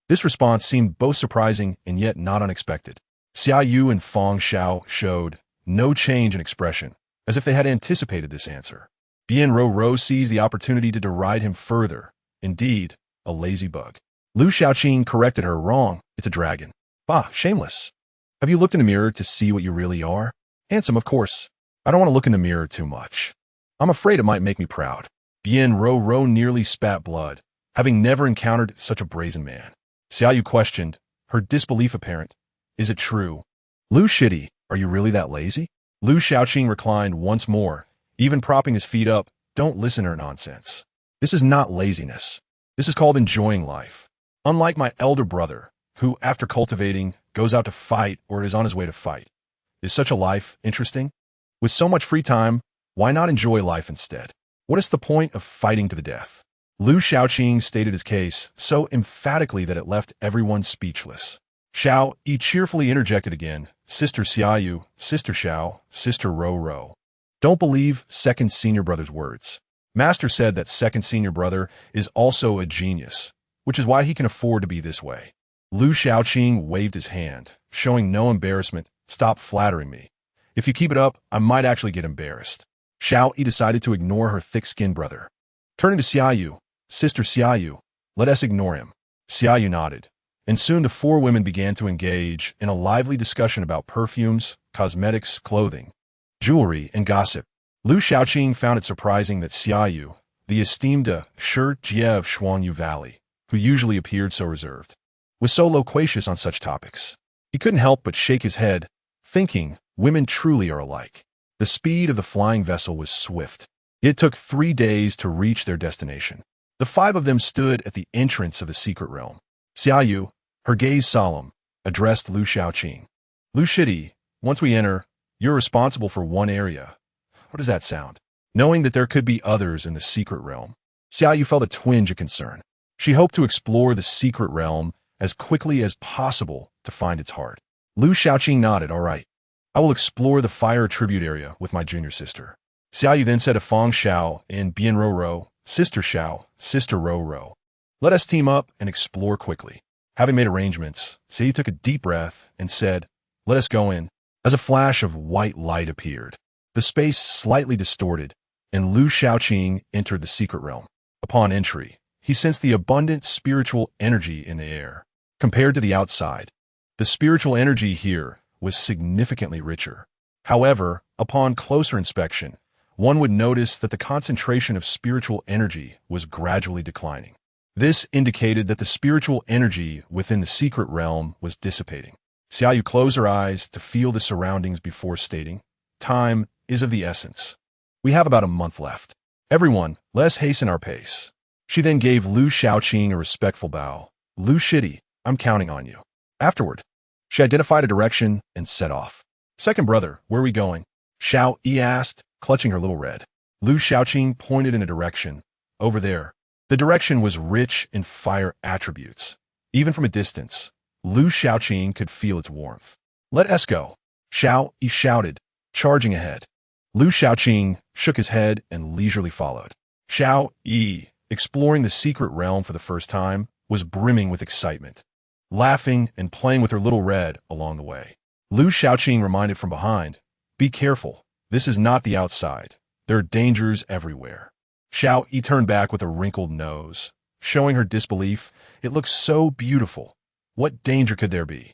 This response seemed both surprising and yet not unexpected. Xiaoyu and Feng Xiao showed no change in expression, as if they had anticipated this answer. Bian Ro seized the opportunity to deride him further. "Indeed, a lazy bug." Lu Shaoqing corrected her, "Wrong, it's a dragon." "Bah, shameless. Have you looked in the mirror to see what you really are?" "Handsome, of course. I don't want to look in the mirror too much. I'm afraid it might make me proud." Bian Ro nearly spat blood, having never encountered such a brazen man. Xiaoyu questioned, her disbelief apparent, "Is it true? Lu Shidi, are you really that lazy?" Lu Shaoqing reclined once more, even propping his feet up. "Don't listen to her nonsense. This is not laziness. This is called enjoying life. Unlike my elder brother, who, after cultivating, goes out to fight or is on his way to fight. Is such a life interesting? With so much free time, why not enjoy life instead? What is the point of fighting to the death?" Lu Shaoqing stated his case so emphatically that it left everyone speechless. Xiao Yi cheerfully interjected again, "Sister Xiaoyu, Sister Xiao, Sister Ro. Don't believe second senior brother's words. Master said that second senior brother is also a genius, which is why he can afford to be this way." Lu Shaoqing waved his hand, showing no embarrassment. "Stop flattering me. If you keep it up, I might actually get embarrassed." Xiao Yi decided to ignore her thick-skinned brother. Turning to Xiaoyu, "Sister Xiaoyu, let us ignore him." Xiaoyu nodded, and soon the four women began to engage in a lively discussion about perfumes, cosmetics, clothing, jewelry, and gossip. Lu Shaoqing found it surprising that Xiaoyu, the esteemed Shi Jie of Shuangyu Valley, who usually appeared so reserved, was so loquacious on such topics. He couldn't help but shake his head, thinking, women truly are alike. The speed of the flying vessel was swift. It took 3 days to reach their destination. The 5 of them stood at the entrance of the secret realm. Xiaoyu, her gaze solemn, addressed Lu Shaoqing. "Lu Shidi, once we enter, you're responsible for one area. What does that sound?" Knowing that there could be others in the secret realm, Xiaoyu felt a twinge of concern. She hoped to explore the secret realm as quickly as possible to find its heart. Lu Shaoqing nodded, "All right. I will explore the fire tribute area with my junior sister." Xiaoyu then said to Feng Xiao and Bian Ro, "Sister Xiao, Sister Ro, let us team up and explore quickly." Having made arrangements, Xiaoyu took a deep breath and said, "Let us go in." As a flash of white light appeared, the space slightly distorted, and Lu Shaoqing entered the secret realm. Upon entry, he sensed the abundant spiritual energy in the air. Compared to the outside, the spiritual energy here was significantly richer. However, upon closer inspection, one would notice that the concentration of spiritual energy was gradually declining. This indicated that the spiritual energy within the secret realm was dissipating. Xiaoyu closed her eyes to feel the surroundings before stating, "Time is of the essence. We have about a month left. Everyone, let's hasten our pace." She then gave Lu Xiaoqing a respectful bow. "Lu Shidi, I'm counting on you." Afterward, she identified a direction and set off. "Second brother, where are we going?" Xiao Yi asked, clutching her little red. Lu Xiaoqing pointed in a direction. "Over there." The direction was rich in fire attributes. Even from a distance, Lu Xiaoqing could feel its warmth. "Let us go," Xiao Yi shouted, charging ahead. Lu Xiaoqing shook his head and leisurely followed. Xiao Yi, exploring the secret realm for the first time, was brimming with excitement, laughing and playing with her little red along the way. Lu Xiaoqing reminded from behind, "Be careful, this is not the outside. There are dangers everywhere." Xiao Yi turned back with a wrinkled nose, showing her disbelief. It looked so beautiful. What danger could there be?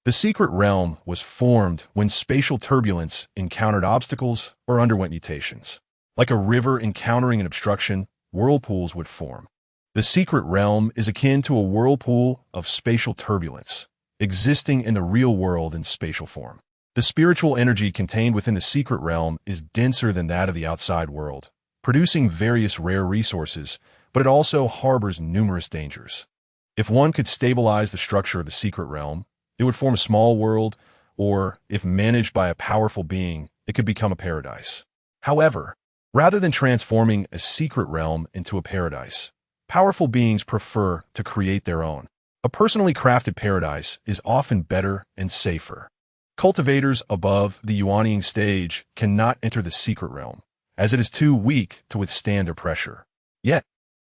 The secret realm was formed when spatial turbulence encountered obstacles or underwent mutations. Like a river encountering an obstruction, whirlpools would form. The secret realm is akin to a whirlpool of spatial turbulence, existing in the real world in spatial form. The spiritual energy contained within the secret realm is denser than that of the outside world, producing various rare resources, but it also harbors numerous dangers. If one could stabilize the structure of the secret realm, it would form a small world, or, if managed by a powerful being, it could become a paradise. However, rather than transforming a secret realm into a paradise, powerful beings prefer to create their own. A personally crafted paradise is often better and safer. Cultivators above the Yuanying stage cannot enter the secret realm, as it is too weak to withstand their pressure. Yet,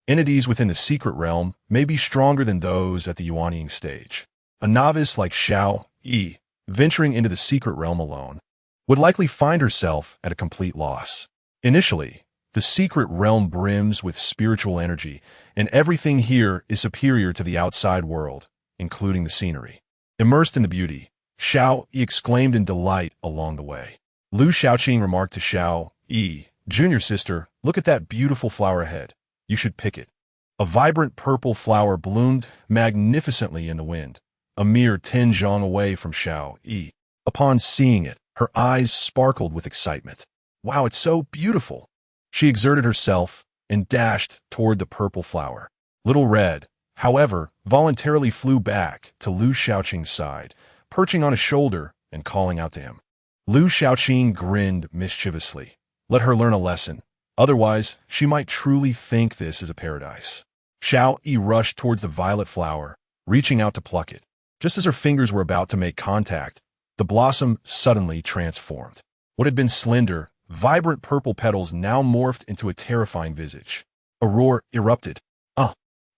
entities within the secret realm may be stronger than those at the Yuanying stage. A novice like Xiao Yi, venturing into the secret realm alone, would likely find herself at a complete loss. Initially, the secret realm brims with spiritual energy, and everything here is superior to the outside world, including the scenery. Immersed in the beauty, Xiao Yi exclaimed in delight along the way. Lu Xiaoqing remarked to Xiao Yi, "Junior sister, look at that beautiful flower ahead. You should pick it." A vibrant purple flower bloomed magnificently in the wind, a mere 10 zhang away from Xiao Yi. Upon seeing it, her eyes sparkled with excitement. "Wow, it's so beautiful." She exerted herself and dashed toward the purple flower. Little Red, however, voluntarily flew back to Lu Xiaoqing's side, perching on his shoulder and calling out to him. Lu Xiaoqing grinned mischievously. Let her learn a lesson. Otherwise, she might truly think this is a paradise. Xiao Yi rushed towards the violet flower, reaching out to pluck it. Just as her fingers were about to make contact, the blossom suddenly transformed. What had been slender, vibrant purple petals now morphed into a terrifying visage. A roar erupted.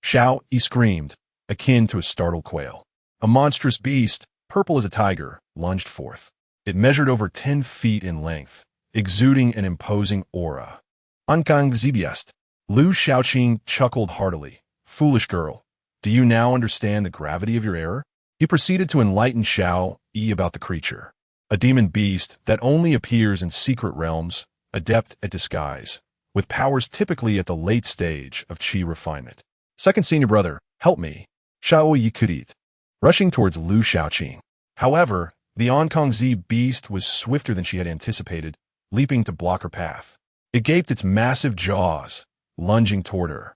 Xiao Yi screamed, akin to a startled quail. A monstrous beast, purple as a tiger, lunged forth. It measured over 10 feet in length, exuding an imposing aura. "Ankang Zibiest." Lu Xiaoqing chuckled heartily. "Foolish girl, do you now understand the gravity of your error?" He proceeded to enlighten Xiao Yi about the creature. A demon beast that only appears in secret realms, adept at disguise, with powers typically at the late stage of qi refinement. "Second senior brother, help me." Xiao Yi couldn't, rushing towards Lu Xiaoqing. However, the Ankangzi beast was swifter than she had anticipated, leaping to block her path. It gaped its massive jaws, lunging toward her.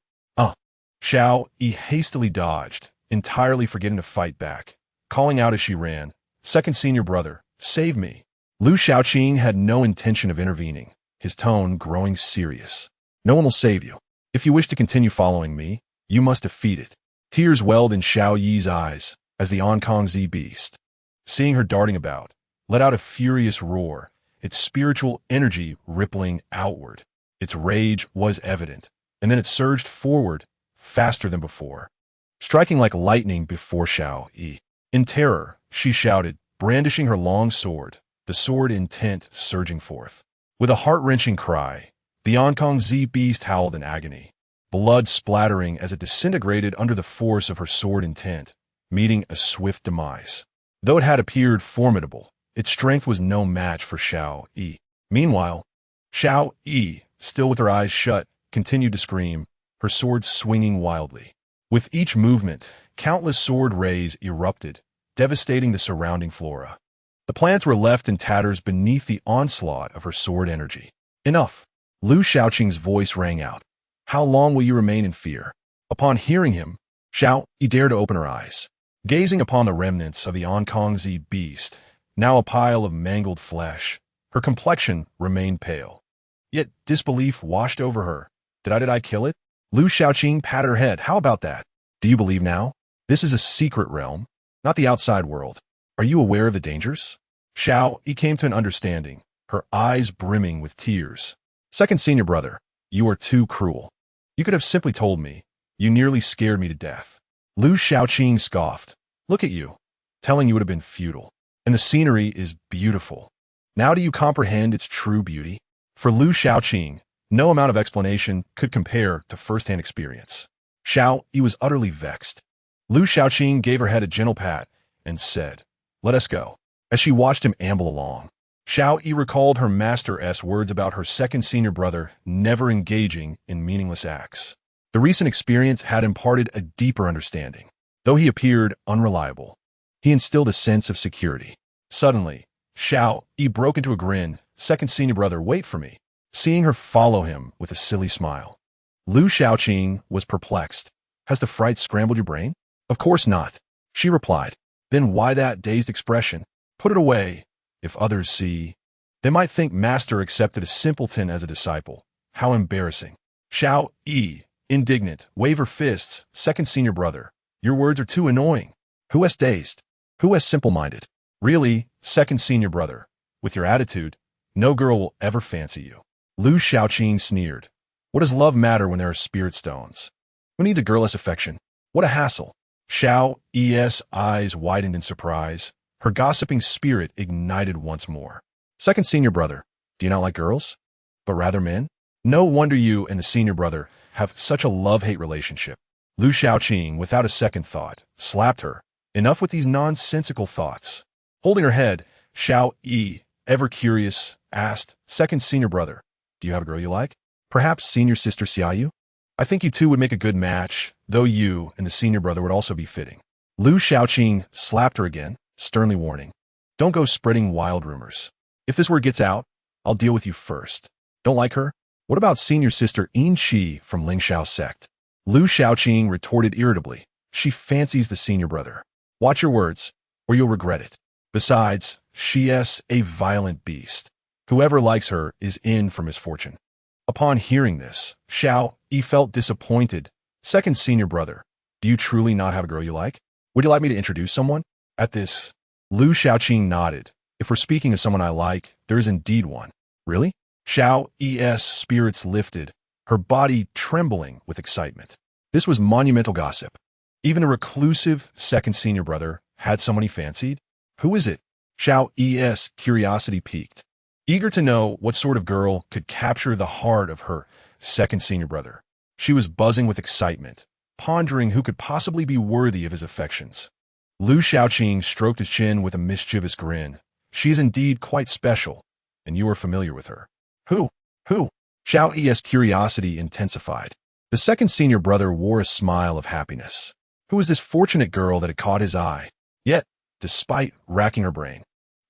Xiao Yi hastily dodged, entirely forgetting to fight back, calling out as she ran, "Second senior brother, save me." Lu Xiaoqing had no intention of intervening, his tone growing serious. "No one will save you. If you wish to continue following me, you must defeat it." Tears welled in Xiao Yi's eyes as the Ankangzi beast, seeing her darting about, let out a furious roar, its spiritual energy rippling outward. Its rage was evident, and then it surged forward, faster than before, striking like lightning before Xiao Yi. In terror, she shouted, brandishing her long sword, the sword intent surging forth. With a heart-wrenching cry, the Ankangzi beast howled in agony, blood splattering as it disintegrated under the force of her sword intent, meeting a swift demise. Though it had appeared formidable, its strength was no match for Xiao Yi. Meanwhile, Xiao Yi, still with her eyes shut, continued to scream, her sword swinging wildly. With each movement, countless sword rays erupted, devastating the surrounding flora. The plants were left in tatters beneath the onslaught of her sword energy. Enough! Lu Shaoqing's voice rang out. How long will you remain in fear? Upon hearing him, Xiao Yi dared to open her eyes. Gazing upon the remnants of the Onkongzi beast, now a pile of mangled flesh, her complexion remained pale. Yet disbelief washed over her. Did I kill it? Lu Shaoqing patted her head. How about that? Do you believe now? This is a secret realm, not the outside world. Are you aware of the dangers? Xiao Yi came to an understanding, her eyes brimming with tears. Second senior brother, you are too cruel. You could have simply told me. You nearly scared me to death. Lu Shaoqing scoffed. Look at you. Telling you would have been futile. And the scenery is beautiful. Now do you comprehend its true beauty? For Lu Shaoqing, no amount of explanation could compare to first-hand experience. Xiao Yi was utterly vexed. Lu Shaoqing gave her head a gentle pat and said, Let us go. As she watched him amble along, Xiao Yi recalled her master's words about her second senior brother never engaging in meaningless acts. The recent experience had imparted a deeper understanding. Though he appeared unreliable, he instilled a sense of security. Suddenly, Xiao Yi broke into a grin. Second senior brother, wait for me. Seeing her follow him with a silly smile. Lu Shaoqing was perplexed. Has the fright scrambled your brain? Of course not, she replied. Then why that dazed expression? Put it away. If others see, they might think Master accepted a simpleton as a disciple. How embarrassing. Xiao Yi, indignant, wave her fists. Second senior brother, your words are too annoying. Who has dazed? Who has simple-minded? Really, second senior brother, with your attitude, no girl will ever fancy you. Lu Shaoqing sneered. What does love matter when there are spirit stones? Who needs a girlish affection? What a hassle. Xiao Yi's eyes widened in surprise. Her gossiping spirit ignited once more. Second senior brother, do you not like girls, but rather men? No wonder you and the senior brother have such a love-hate relationship. Lu Shaoqing, without a second thought, slapped her. Enough with these nonsensical thoughts. Holding her head, Xiao Yi, ever curious, asked, Second senior brother, do you have a girl you like? Perhaps senior sister Xiaoyu? I think you two would make a good match, though you and the senior brother would also be fitting. Lu Shaoqing slapped her again, sternly warning. Don't go spreading wild rumors. If this word gets out, I'll deal with you first. Don't like her? What about senior sister Yin Shi from Lingxiao sect? Lu Shaoqing retorted irritably. She fancies the senior brother. Watch your words, or you'll regret it. Besides, she's a violent beast. Whoever likes her is in for misfortune. Upon hearing this, Xiao Yi felt disappointed. Second senior brother, do you truly not have a girl you like? Would you like me to introduce someone? At this, Lu Shaoqing nodded. If we're speaking of someone I like, there is indeed one. Really? Xiao Yi's spirits lifted, her body trembling with excitement. This was monumental gossip. Even a reclusive second senior brother had someone he fancied? Who is it? Xiao Yi's curiosity piqued. Eager to know what sort of girl could capture the heart of her second senior brother, she was buzzing with excitement, pondering who could possibly be worthy of his affections. Lu Shaoqing stroked his chin with a mischievous grin. She is indeed quite special, and you are familiar with her. Who? Who? Xiao Yi's curiosity intensified. The second senior brother wore a smile of happiness. Who was this fortunate girl that had caught his eye? Yet, despite racking her brain,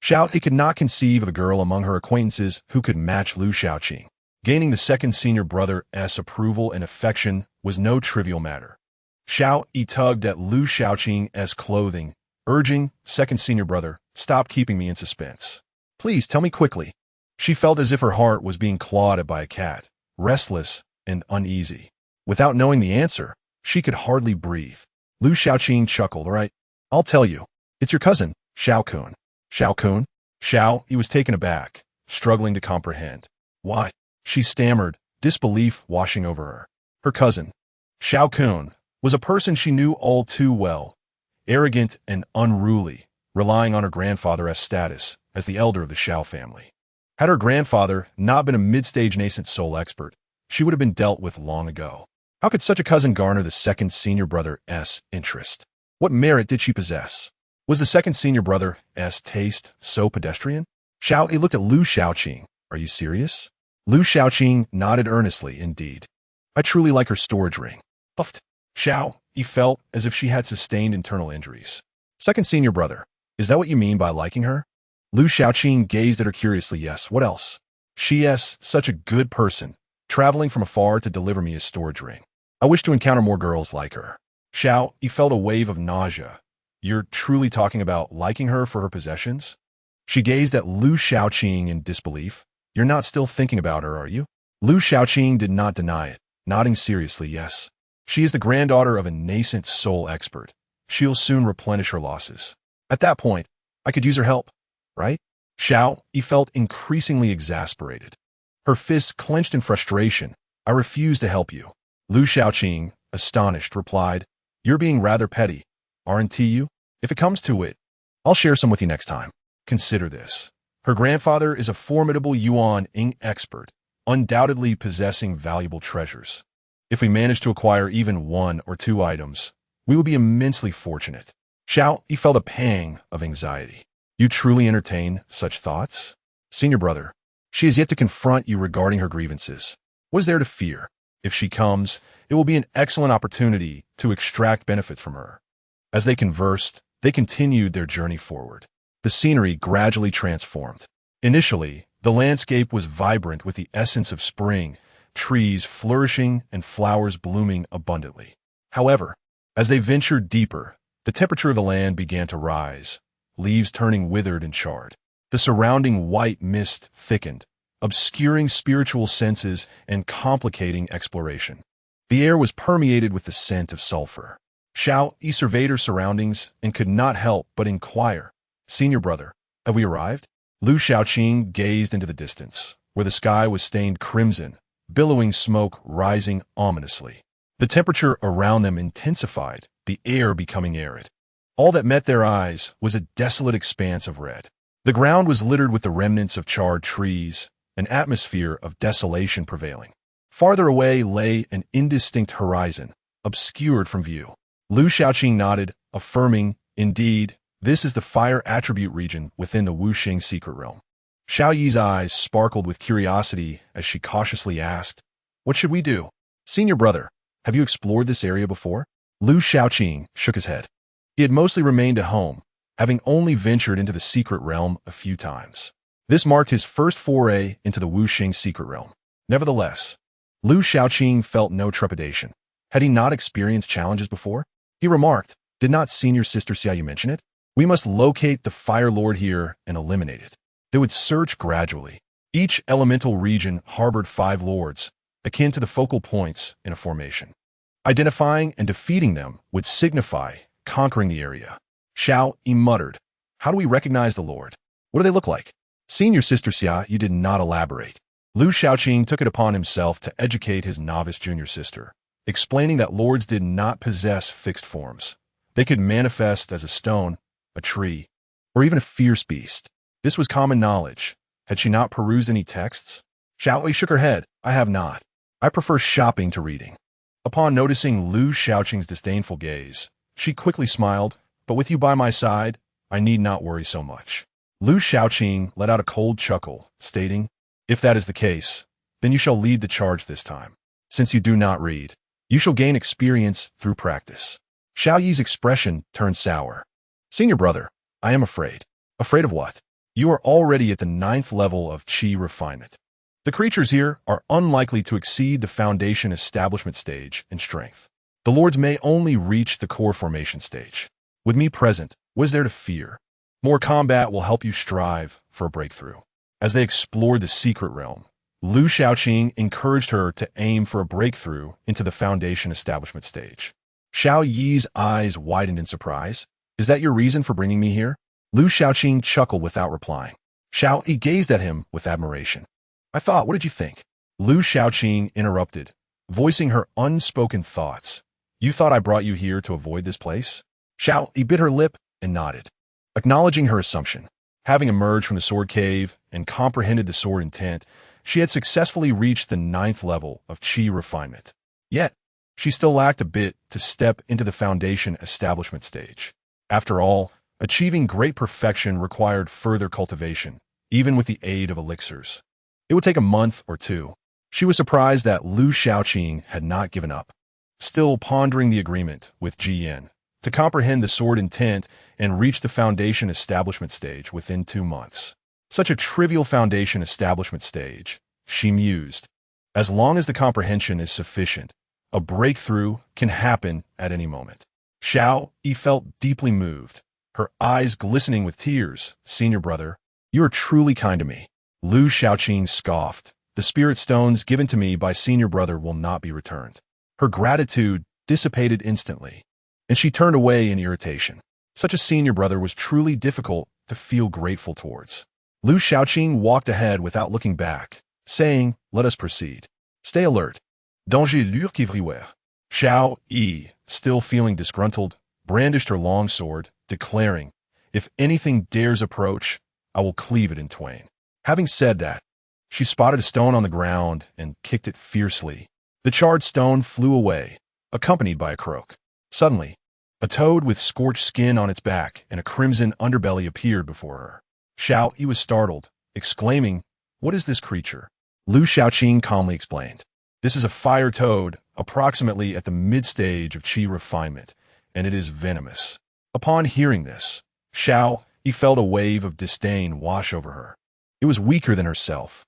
Xiao Yi could not conceive of a girl among her acquaintances who could match Lu Shaoqing. Gaining the second senior brother's approval and affection was no trivial matter. Xiao Yi tugged at Lu Shaoqing's clothing, urging, Second senior brother, stop keeping me in suspense. Please tell me quickly. She felt as if her heart was being clawed at by a cat, restless and uneasy. Without knowing the answer, she could hardly breathe. Lu Shaoqing chuckled. All right, I'll tell you. It's your cousin, Xiao Kun. Xiao Kun? Xiao Yi was taken aback, struggling to comprehend. Why? She stammered, disbelief washing over her. Her cousin, Xiao Kun, was a person she knew all too well, arrogant and unruly, relying on her grandfather's status as the elder of the Xiao family. Had her grandfather not been a mid-stage nascent soul expert, she would have been dealt with long ago. How could such a cousin garner the second senior brother's interest? What merit did she possess? Was the second senior brother's taste so pedestrian? Xiao Yi looked at Lu Shaoqing. Are you serious? Lu Shaoqing nodded earnestly, indeed. I truly like her storage ring. Puffed. Xiao felt as if she had sustained internal injuries. Second senior brother, is that what you mean by liking her? Lu Xiaoqing gazed at her curiously. Yes, what else? She is such a good person, traveling from afar to deliver me a storage ring. I wish to encounter more girls like her. Xiao, he felt a wave of nausea. You're truly talking about liking her for her possessions? She gazed at Lu Xiaoqing in disbelief. You're not still thinking about her, are you? Lu Xiaoqing did not deny it, nodding seriously. Yes. She is the granddaughter of a nascent soul expert. She'll soon replenish her losses. At that point, I could use her help, right? Xiao, he felt increasingly exasperated. Her fists clenched in frustration. I refuse to help you. Lu Xiaoqing, astonished, replied, You're being rather petty, aren't you? If it comes to it, I'll share some with you next time. Consider this. Her grandfather is a formidable Yuan-ing expert, undoubtedly possessing valuable treasures. If we manage to acquire even 1 or 2 items, we will be immensely fortunate. Xiao, he felt a pang of anxiety. You truly entertain such thoughts? Senior brother, she has yet to confront you regarding her grievances. What is there to fear? If she comes, it will be an excellent opportunity to extract benefit from her. As they conversed, they continued their journey forward. The scenery gradually transformed. Initially, the landscape was vibrant with the essence of spring, trees flourishing and flowers blooming abundantly. However, as they ventured deeper, the temperature of the land began to rise, leaves turning withered and charred. The surrounding white mist thickened, obscuring spiritual senses and complicating exploration. The air was permeated with the scent of sulfur. Xiao Yi surveyed her surroundings and could not help but inquire, Senior brother, have we arrived? Lu Xiaoqing gazed into the distance, where the sky was stained crimson, billowing smoke rising ominously. The temperature around them intensified, the air becoming arid. All that met their eyes was a desolate expanse of red. The ground was littered with the remnants of charred trees, an atmosphere of desolation prevailing. Farther away lay an indistinct horizon, obscured from view. Lu Xiaoqing nodded, affirming, Indeed, this is the fire attribute region within the Wuxing secret realm. Xiao Yi's eyes sparkled with curiosity as she cautiously asked, What should we do? Senior brother, have you explored this area before? Lu Xiaoqing shook his head. He had mostly remained at home, having only ventured into the secret realm a few times. This marked his first foray into the Wuxing secret realm. Nevertheless, Lu Xiaoqing felt no trepidation. Had he not experienced challenges before? He remarked, Did not senior sister Xiaoyu mention it? We must locate the Fire Lord here and eliminate it. They would search gradually. Each elemental region harbored 5 lords, akin to the focal points in a formation. Identifying and defeating them would signify conquering the area. Xiao Yi muttered, How do we recognize the Lord? What do they look like? Senior sister Xiaoyu did not elaborate. Lu Xiaoqing took it upon himself to educate his novice junior sister, explaining that lords did not possess fixed forms. They could manifest as a stone, a tree, or even a fierce beast. This was common knowledge. Had she not perused any texts? Xiao Yi shook her head. I have not. I prefer shopping to reading. Upon noticing Lu Xiaoqing's disdainful gaze, she quickly smiled, But with you by my side, I need not worry so much. Lu Xiaoqing let out a cold chuckle, stating, If that is the case, then you shall lead the charge this time. Since you do not read, you shall gain experience through practice. Xiao Yi's expression turned sour. Senior brother, I am afraid. Afraid of what? You are already at the 9th level of Qi refinement. The creatures here are unlikely to exceed the foundation establishment stage in strength. The lords may only reach the core formation stage. With me present, what is there to fear? More combat will help you strive for a breakthrough. As they explored the secret realm, Lu Xiaoqing encouraged her to aim for a breakthrough into the foundation establishment stage. Xiao Yi's eyes widened in surprise. Is that your reason for bringing me here? Lu Xiaoqing chuckled without replying. Xiao Yi gazed at him with admiration. I thought, what did you think? Lu Xiaoqing interrupted, voicing her unspoken thoughts. You thought I brought you here to avoid this place? Xiao Yi bit her lip and nodded, acknowledging her assumption. Having emerged from the sword cave and comprehended the sword intent, she had successfully reached the 9th level of Qi refinement. Yet, she still lacked a bit to step into the foundation establishment stage. After all, achieving great perfection required further cultivation, even with the aid of elixirs. It would take a month or 2. She was surprised that Lu Xiaoqing had not given up. still pondering the agreement with Jian to comprehend the sword intent and reach the foundation establishment stage within 2 months. Such a trivial foundation establishment stage, she mused. As long as the comprehension is sufficient, a breakthrough can happen at any moment. Xiao Yi felt deeply moved, her eyes glistening with tears. Senior brother, you are truly kind to me. Lu Xiaoqing scoffed. The spirit stones given to me by senior brother will not be returned. Her gratitude dissipated instantly, and she turned away in irritation. Such a senior brother was truly difficult to feel grateful towards. Lu Xiaoqing walked ahead without looking back, saying, let us proceed. Stay alert. Danger lurk everywhere. Xiao Yi, still feeling disgruntled, brandished her long sword, declaring, if anything dares approach, I will cleave it in twain. Having said that, she spotted a stone on the ground and kicked it fiercely. The charred stone flew away, accompanied by a croak. Suddenly, a toad with scorched skin on its back and a crimson underbelly appeared before her. Xiao Yi was startled, exclaiming, what is this creature? Lu Xiaoqing calmly explained. This is a fire toad, approximately at the mid-stage of qi refinement, and it is venomous. Upon hearing this, Xiao Yi felt a wave of disdain wash over her. It was weaker than herself.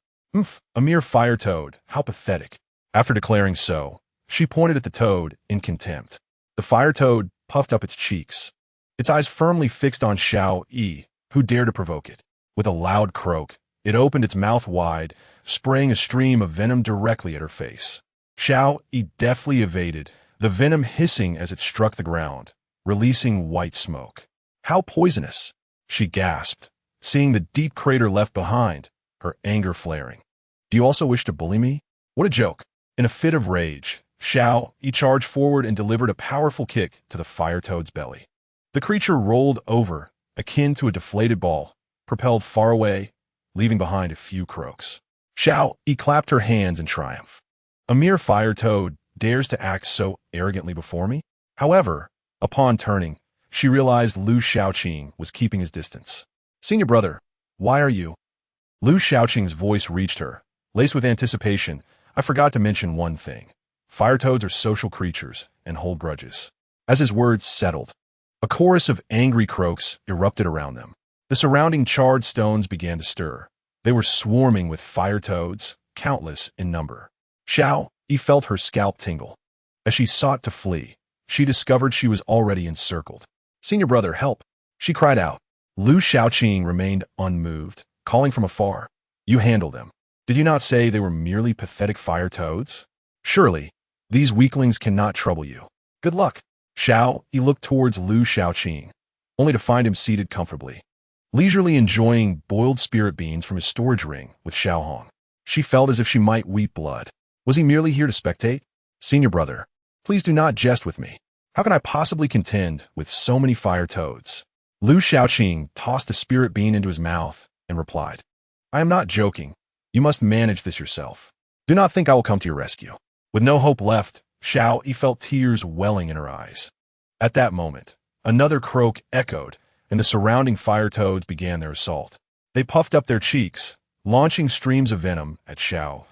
A mere fire toad, how pathetic. After declaring so, she pointed at the toad in contempt. The fire toad puffed up its cheeks, its eyes firmly fixed on Xiao Yi, who dared to provoke it. With a loud croak, it opened its mouth wide, spraying a stream of venom directly at her face. Xiao Yi deftly evaded, the venom hissing as it struck the ground, releasing white smoke. How poisonous! She gasped, seeing the deep crater left behind, her anger flaring. Do you also wish to bully me? What a joke! In a fit of rage, Xiao Yi charged forward and delivered a powerful kick to the fire toad's belly. The creature rolled over, akin to a deflated ball, propelled far away, leaving behind a few croaks. Xiao Yi clapped her hands in triumph. A mere fire toad dares to act so arrogantly before me? However, upon turning, she realized Lu Xiaoqing was keeping his distance. Senior brother, why are you? Lu Xiaoqing's voice reached her, laced with anticipation. I forgot to mention one thing. Fire toads are social creatures and hold grudges. As his words settled, a chorus of angry croaks erupted around them. The surrounding charred stones began to stir. They were swarming with fire toads, countless in number. Xiao Yi felt her scalp tingle. As she sought to flee, she discovered she was already encircled. Senior brother, help! She cried out. Lu Xiaoqing remained unmoved, calling from afar. You handle them. Did you not say they were merely pathetic fire toads? Surely, these weaklings cannot trouble you. Good luck. Xiao Yi looked towards Lu Xiaoqing, only to find him seated comfortably, leisurely enjoying boiled spirit beans from his storage ring with Xiaohong. She felt as if she might weep blood. Was he merely here to spectate? Senior brother, please do not jest with me. How can I possibly contend with so many fire toads? Lu Xiaoqing tossed a spirit bean into his mouth and replied, I am not joking. You must manage this yourself. Do not think I will come to your rescue. With no hope left, Xiao Yi felt tears welling in her eyes. At that moment, another croak echoed, and the surrounding fire toads began their assault. They puffed up their cheeks, launching streams of venom at Xiao.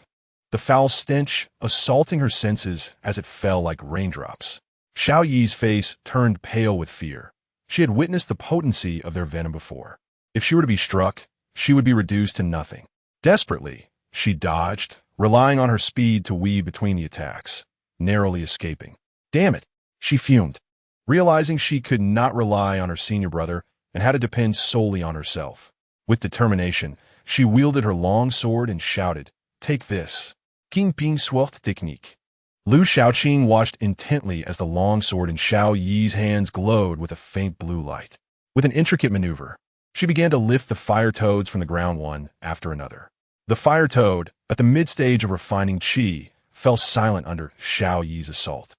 The foul stench assaulting her senses as it fell like raindrops. Xiao Yi's face turned pale with fear. She had witnessed the potency of their venom before. If she were to be struck, she would be reduced to nothing. Desperately, she dodged, relying on her speed to weave between the attacks, narrowly escaping. Damn it, she fumed, realizing she could not rely on her senior brother and had to depend solely on herself. With determination, she wielded her long sword and shouted, Take this. King Ping Swort Technique. Lu Xiaoqing watched intently as the long sword in Xiao Yi's hands glowed with a faint blue light. With an intricate maneuver, she began to lift the fire toads from the ground one after another. The fire toad, at the mid-stage of refining qi, fell silent under Xiao Yi's assault.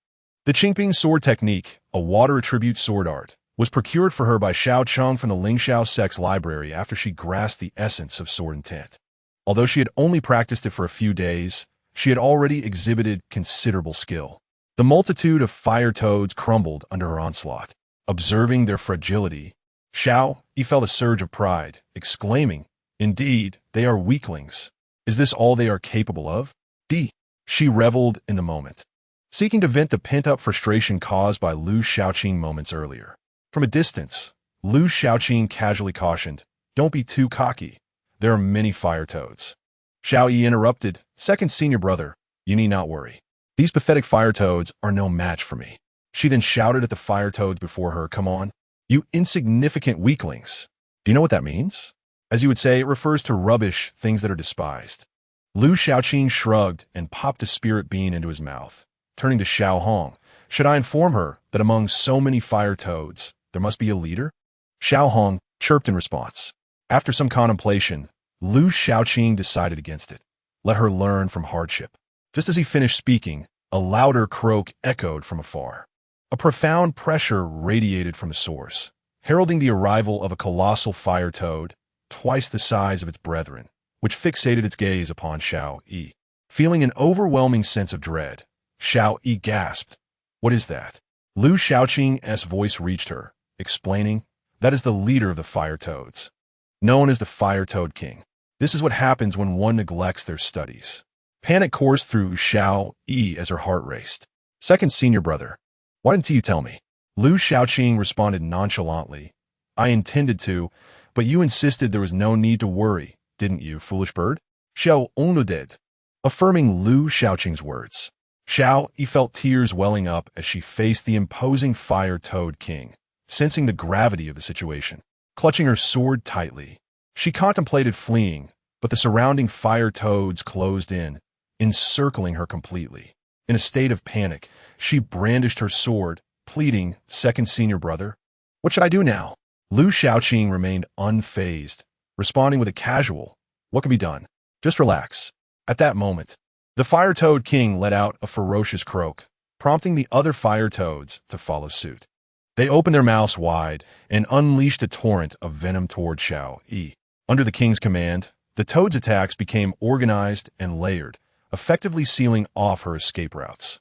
The Qingping sword technique, a water attribute sword art, was procured for her by Xiao Cheng from the Lingxiao sect's library after she grasped the essence of sword intent. Although she had only practiced it for a few days, she had already exhibited considerable skill. The multitude of fire toads crumbled under her onslaught. Observing their fragility, Xiao Yi felt a surge of pride, exclaiming, Indeed, they are weaklings. Is this all they are capable of? She reveled in the moment. seeking to vent the pent-up frustration caused by Lu Shaoqing moments earlier. From a distance, Lu Shaoqing casually cautioned, "Don't be too cocky. There are many fire toads." Xiao Yi interrupted, "Second senior brother, you need not worry. These pathetic fire toads are no match for me." She then shouted at the fire toads before her, "Come on, you insignificant weaklings." Do you know what that means? As you would say, it refers to rubbish, things that are despised. Lu Shaoqing shrugged and popped a spirit bean into his mouth. Turning to Xiao Hong, "Should I inform her that among so many fire toads, there must be a leader?" Xiao Hong chirped in response. After some contemplation, Lu Shaoqing decided against it. Let her learn from hardship. Just as he finished speaking, a louder croak echoed from afar. A profound pressure radiated from the source, heralding the arrival of a colossal fire toad, twice the size of its brethren, which fixated its gaze upon Xiao Yi. Feeling an overwhelming sense of dread, Xiao Yi gasped, "What is that?" Lu Shaoqing's voice reached her, explaining, "That is the leader of the fire toads, known as the Fire Toad King. This is what happens when one neglects their studies." Panic coursed through Xiao Yi as her heart raced. "Second senior brother, why didn't you tell me?" Lu Shaoqing responded nonchalantly, "I intended to, but you insisted there was no need to worry, didn't you, foolish bird?" Xiao Onu did, affirming Lu Shaoqing's words. Xiao Yi felt tears welling up as she faced the imposing Fire Toad King, sensing the gravity of the situation. Clutching her sword tightly, she contemplated fleeing, but the surrounding fire toads closed in, encircling her completely. In a state of panic, she brandished her sword, pleading, "Second senior brother, what should I do now?" Lu Shaoqing remained unfazed, responding with a casual, "What can be done? Just relax." At that moment, the Fire Toad King let out a ferocious croak, prompting the other fire toads to follow suit. They opened their mouths wide and unleashed a torrent of venom toward Xiao Yi. Under the king's command, the toads' attacks became organized and layered, effectively sealing off her escape routes.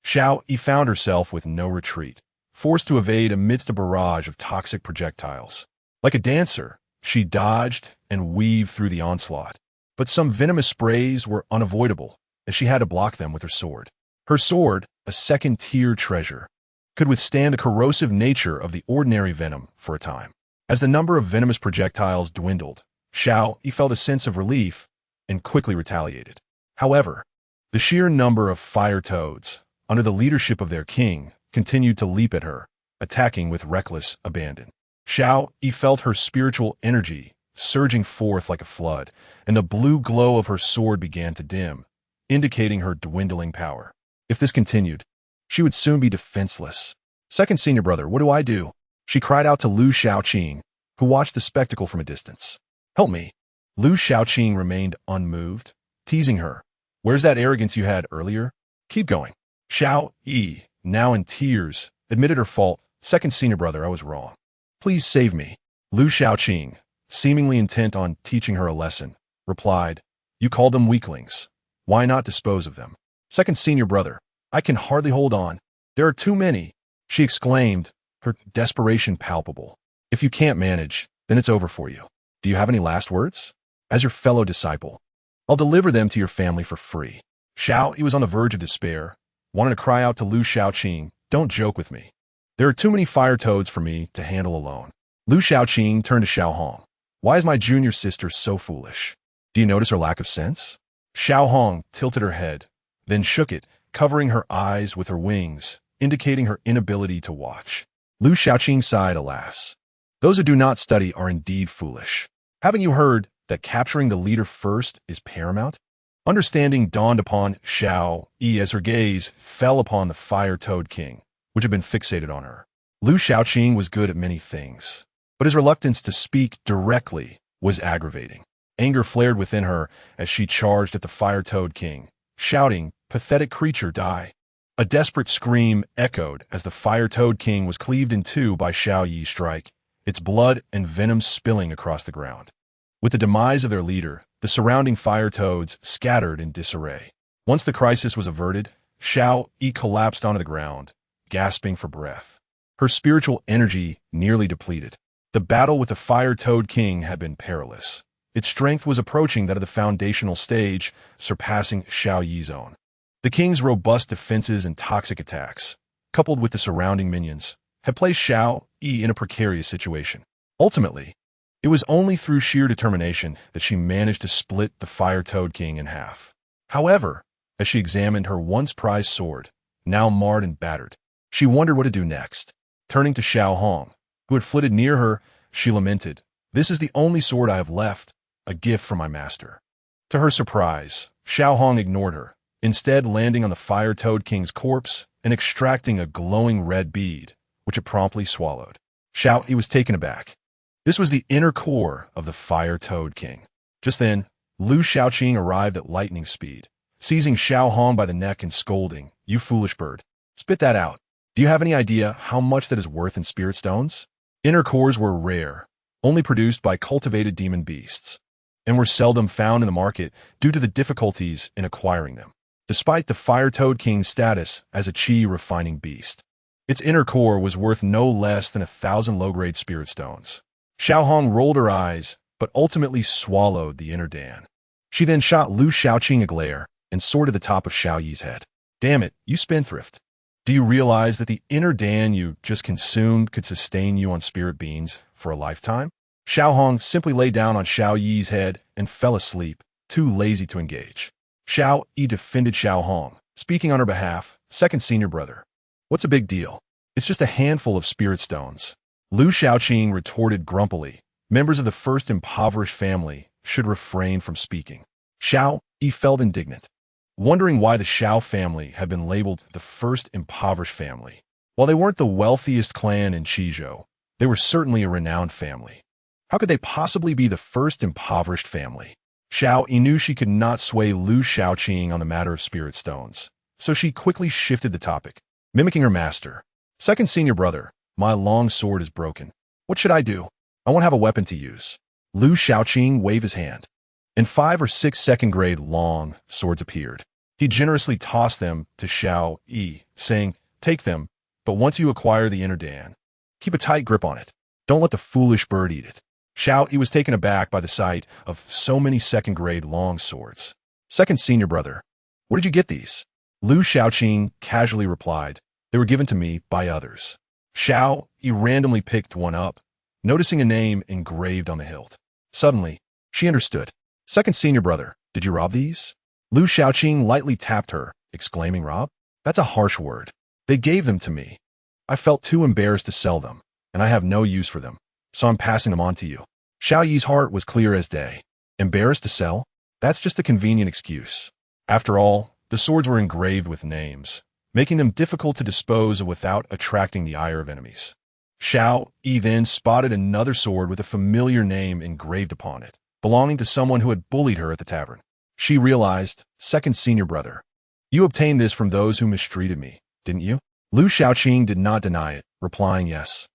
Xiao Yi found herself with no retreat, forced to evade amidst a barrage of toxic projectiles. Like a dancer, she dodged and weaved through the onslaught, but some venomous sprays were unavoidable, as she had to block them with her sword. Her sword, a second-tier treasure, could withstand the corrosive nature of the ordinary venom for a time. As the number of venomous projectiles dwindled, Xiao Yi felt a sense of relief and quickly retaliated. However, the sheer number of fire toads, under the leadership of their king, continued to leap at her, attacking with reckless abandon. Xiao Yi felt her spiritual energy surging forth like a flood, and the blue glow of her sword began to dim, indicating her dwindling power. If this continued, she would soon be defenseless. "Second senior brother, what do I do?" she cried out to Lu Shaoqing, who watched the spectacle from a distance. "Help me." Lu Shaoqing remained unmoved, teasing her. "Where's that arrogance you had earlier? Keep going." Xiao Yi, now in tears, admitted her fault. "Second senior brother, I was wrong. Please save me." Lu Shaoqing, seemingly intent on teaching her a lesson, replied, "You called them weaklings. Why not dispose of them?" "Second senior brother, I can hardly hold on. There are too many," she exclaimed, her desperation palpable. "If you can't manage, then it's over for you. Do you have any last words? As your fellow disciple, I'll deliver them to your family for free." Xiao Yi was on the verge of despair, wanted to cry out to Lu Shaoqing, "Don't joke with me. There are too many fire toads for me to handle alone." Lu Shaoqing turned to Xiao Hong. "Why is my junior sister so foolish? Do you notice her lack of sense?" Xiao Hong tilted her head, then shook it, covering her eyes with her wings, indicating her inability to watch. Lu Shaoqing sighed, "Alas, those who do not study are indeed foolish. Haven't you heard that capturing the leader first is paramount?" Understanding dawned upon Xiao Yi as her gaze fell upon the Fire Toad King, which had been fixated on her. Lu Shaoqing was good at many things, but his reluctance to speak directly was aggravating. Anger flared within her as she charged at the Fire Toad King, shouting, "Pathetic creature, die." A desperate scream echoed as the Fire Toad King was cleaved in two by Xiao Yi's strike, its blood and venom spilling across the ground. With the demise of their leader, the surrounding fire toads scattered in disarray. Once the crisis was averted, Xiao Yi collapsed onto the ground, gasping for breath, her spiritual energy nearly depleted. The battle with the Fire Toad King had been perilous. Its strength was approaching that of the foundational stage, surpassing Xiao Yi's own. The king's robust defenses and toxic attacks, coupled with the surrounding minions, had placed Xiao Yi in a precarious situation. Ultimately, it was only through sheer determination that she managed to split the Fire Toad King in half. However, as she examined her once prized sword, now marred and battered, she wondered what to do next. Turning to Xiao Hong, who had flitted near her, she lamented, "This is the only sword I have left, a gift from my master." To her surprise, Xiao Hong ignored her, instead landing on the Fire Toad King's corpse and extracting a glowing red bead, which it promptly swallowed. Xiao Yi was taken aback. This was the inner core of the Fire Toad King. Just then, Lu Xiaoqing arrived at lightning speed, seizing Xiao Hong by the neck and scolding, "You foolish bird. Spit that out. Do you have any idea how much that is worth in spirit stones?" Inner cores were rare, only produced by cultivated demon beasts, and were seldom found in the market due to the difficulties in acquiring them. Despite the Fire Toad King's status as a chi refining beast, its inner core was worth no less than 1,000 low-grade spirit stones. Xiao Hong rolled her eyes, but ultimately swallowed the inner Dan. She then shot Lu Xiaoqing a glare and sorted the top of Xiao Yi's head. "Damn it, you spendthrift. Do you realize that the inner Dan you just consumed could sustain you on spirit beans for a lifetime?" Xiao Hong simply lay down on Xiao Yi's head and fell asleep, too lazy to engage. Xiao Yi defended Xiao Hong, speaking on her behalf, "Second senior brother. What's a big deal? It's just a handful of spirit stones." Lu Xiaoqing retorted grumpily, "Members of the first impoverished family should refrain from speaking." Xiao Yi felt indignant, wondering why the Xiao family had been labeled the first impoverished family. While they weren't the wealthiest clan in Qizhou, they were certainly a renowned family. How could they possibly be the first impoverished family? Xiao Yi knew she could not sway Lu Xiaoqing on the matter of spirit stones, so she quickly shifted the topic, mimicking her master. "Second senior brother, my long sword is broken. What should I do? I won't have a weapon to use." Lu Xiaoqing waved his hand, and 5 or 6 second-grade long swords appeared. He generously tossed them to Xiao Yi, saying, "Take them, but once you acquire the inner Dan, keep a tight grip on it. Don't let the foolish bird eat it." Xiao Yi was taken aback by the sight of so many second-grade long swords. "Second senior brother, where did you get these?" Lu Xiaoqing casually replied, "They were given to me by others." Xiao Yi randomly picked one up, noticing a name engraved on the hilt. Suddenly, she understood. "Second senior brother, did you rob these?" Lu Xiaoqing lightly tapped her, exclaiming, "Rob? That's a harsh word. They gave them to me. I felt too embarrassed to sell them, and I have no use for them, so I'm passing them on to you." Xiao Yi's heart was clear as day. Embarrassed to sell? That's just a convenient excuse. After all, the swords were engraved with names, making them difficult to dispose of without attracting the ire of enemies. Xiao Yi then spotted another sword with a familiar name engraved upon it, belonging to someone who had bullied her at the tavern. She realized, "Second senior brother, you obtained this from those who mistreated me, didn't you?" Lu Xiaoqing did not deny it, replying, "Yes.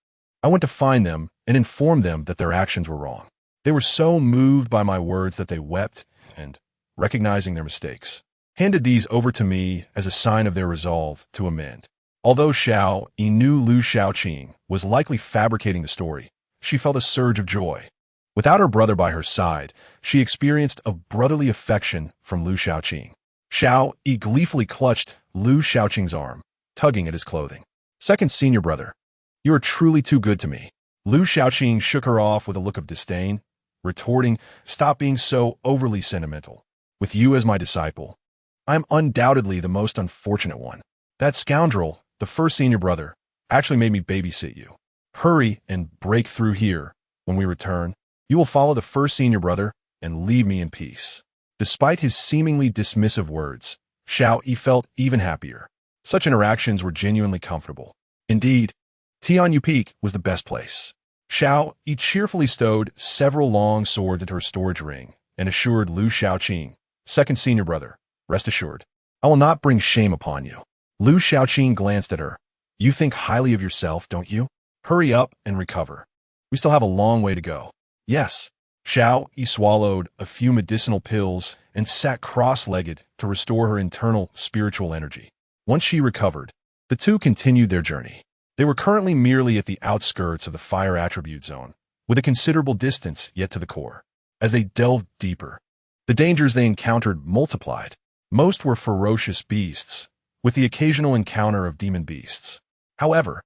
I went to find them and inform them that their actions were wrong. They were so moved by my words that they wept and, recognizing their mistakes, handed these over to me as a sign of their resolve to amend." Although Xiao Yi knew Lu Xiaoqing was likely fabricating the story, she felt a surge of joy. Without her brother by her side, she experienced a brotherly affection from Lu Xiaoqing. Xiao Yi gleefully clutched Lu Xiaoqing's arm, tugging at his clothing. "Second senior brother, you are truly too good to me." Lu Xiaoqing shook her off with a look of disdain, retorting, "Stop being so overly sentimental. With you as my disciple, I am undoubtedly the most unfortunate one. That scoundrel, the first senior brother, actually made me babysit you. Hurry and break through here. When we return, you will follow the first senior brother and leave me in peace." Despite his seemingly dismissive words, Xiao Yi felt even happier. Such interactions were genuinely comfortable. Indeed, Tianyu Peak was the best place. Xiao Yi cheerfully stowed several long swords into her storage ring and assured Lu Xiaoqing, "Second senior brother, rest assured, I will not bring shame upon you." Lu Xiaoqing glanced at her. "You think highly of yourself, don't you? Hurry up and recover. We still have a long way to go." "Yes." Xiao Yi swallowed a few medicinal pills and sat cross-legged to restore her internal spiritual energy. Once she recovered, the two continued their journey. They were currently merely at the outskirts of the fire attribute zone, with a considerable distance yet to the core. As they delved deeper, the dangers they encountered multiplied. Most were ferocious beasts, with the occasional encounter of demon beasts. However,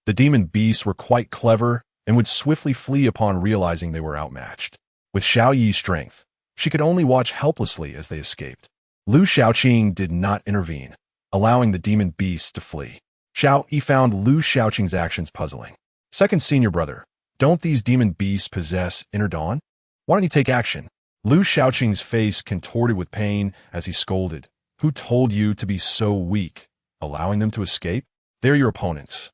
the demon beasts were quite clever and would swiftly flee upon realizing they were outmatched. With Xiao Yi's strength, she could only watch helplessly as they escaped. Lu Xiaoqing did not intervene, allowing the demon beasts to flee. Xiao Yi found Lu Xiaoqing's actions puzzling. Second senior brother, don't these demon beasts possess inner dawn? Why don't you take action? Lu Xiaoqing's face contorted with pain as he scolded. Who told you to be so weak? Allowing them to escape? They're your opponents,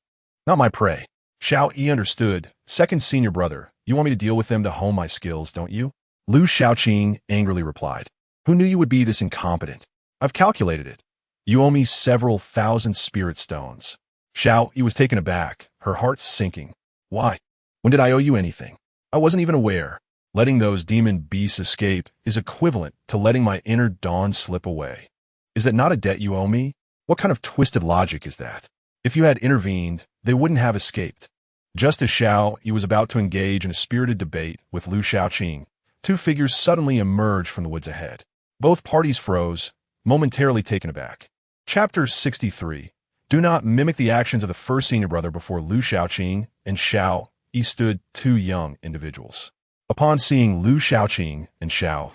not my prey. Xiao Yi understood. Second senior brother, you want me to deal with them to hone my skills, don't you? Lu Xiaoqing angrily replied. Who knew you would be this incompetent? I've calculated it. You owe me several thousand spirit stones. Xiao Yi was taken aback, her heart sinking. Why? When did I owe you anything? I wasn't even aware. Letting those demon beasts escape is equivalent to letting my inner dawn slip away. Is that not a debt you owe me? What kind of twisted logic is that? If you had intervened, they wouldn't have escaped. Just as Xiao Yi was about to engage in a spirited debate with Lu Xiaoqing, two figures suddenly emerged from the woods ahead. Both parties froze, momentarily taken aback. Chapter 63. Do not mimic the actions of the first senior brother before Lu Xiaoqing and Xiao Yi stood two young individuals. Upon seeing Lu Xiaoqing and Xiao,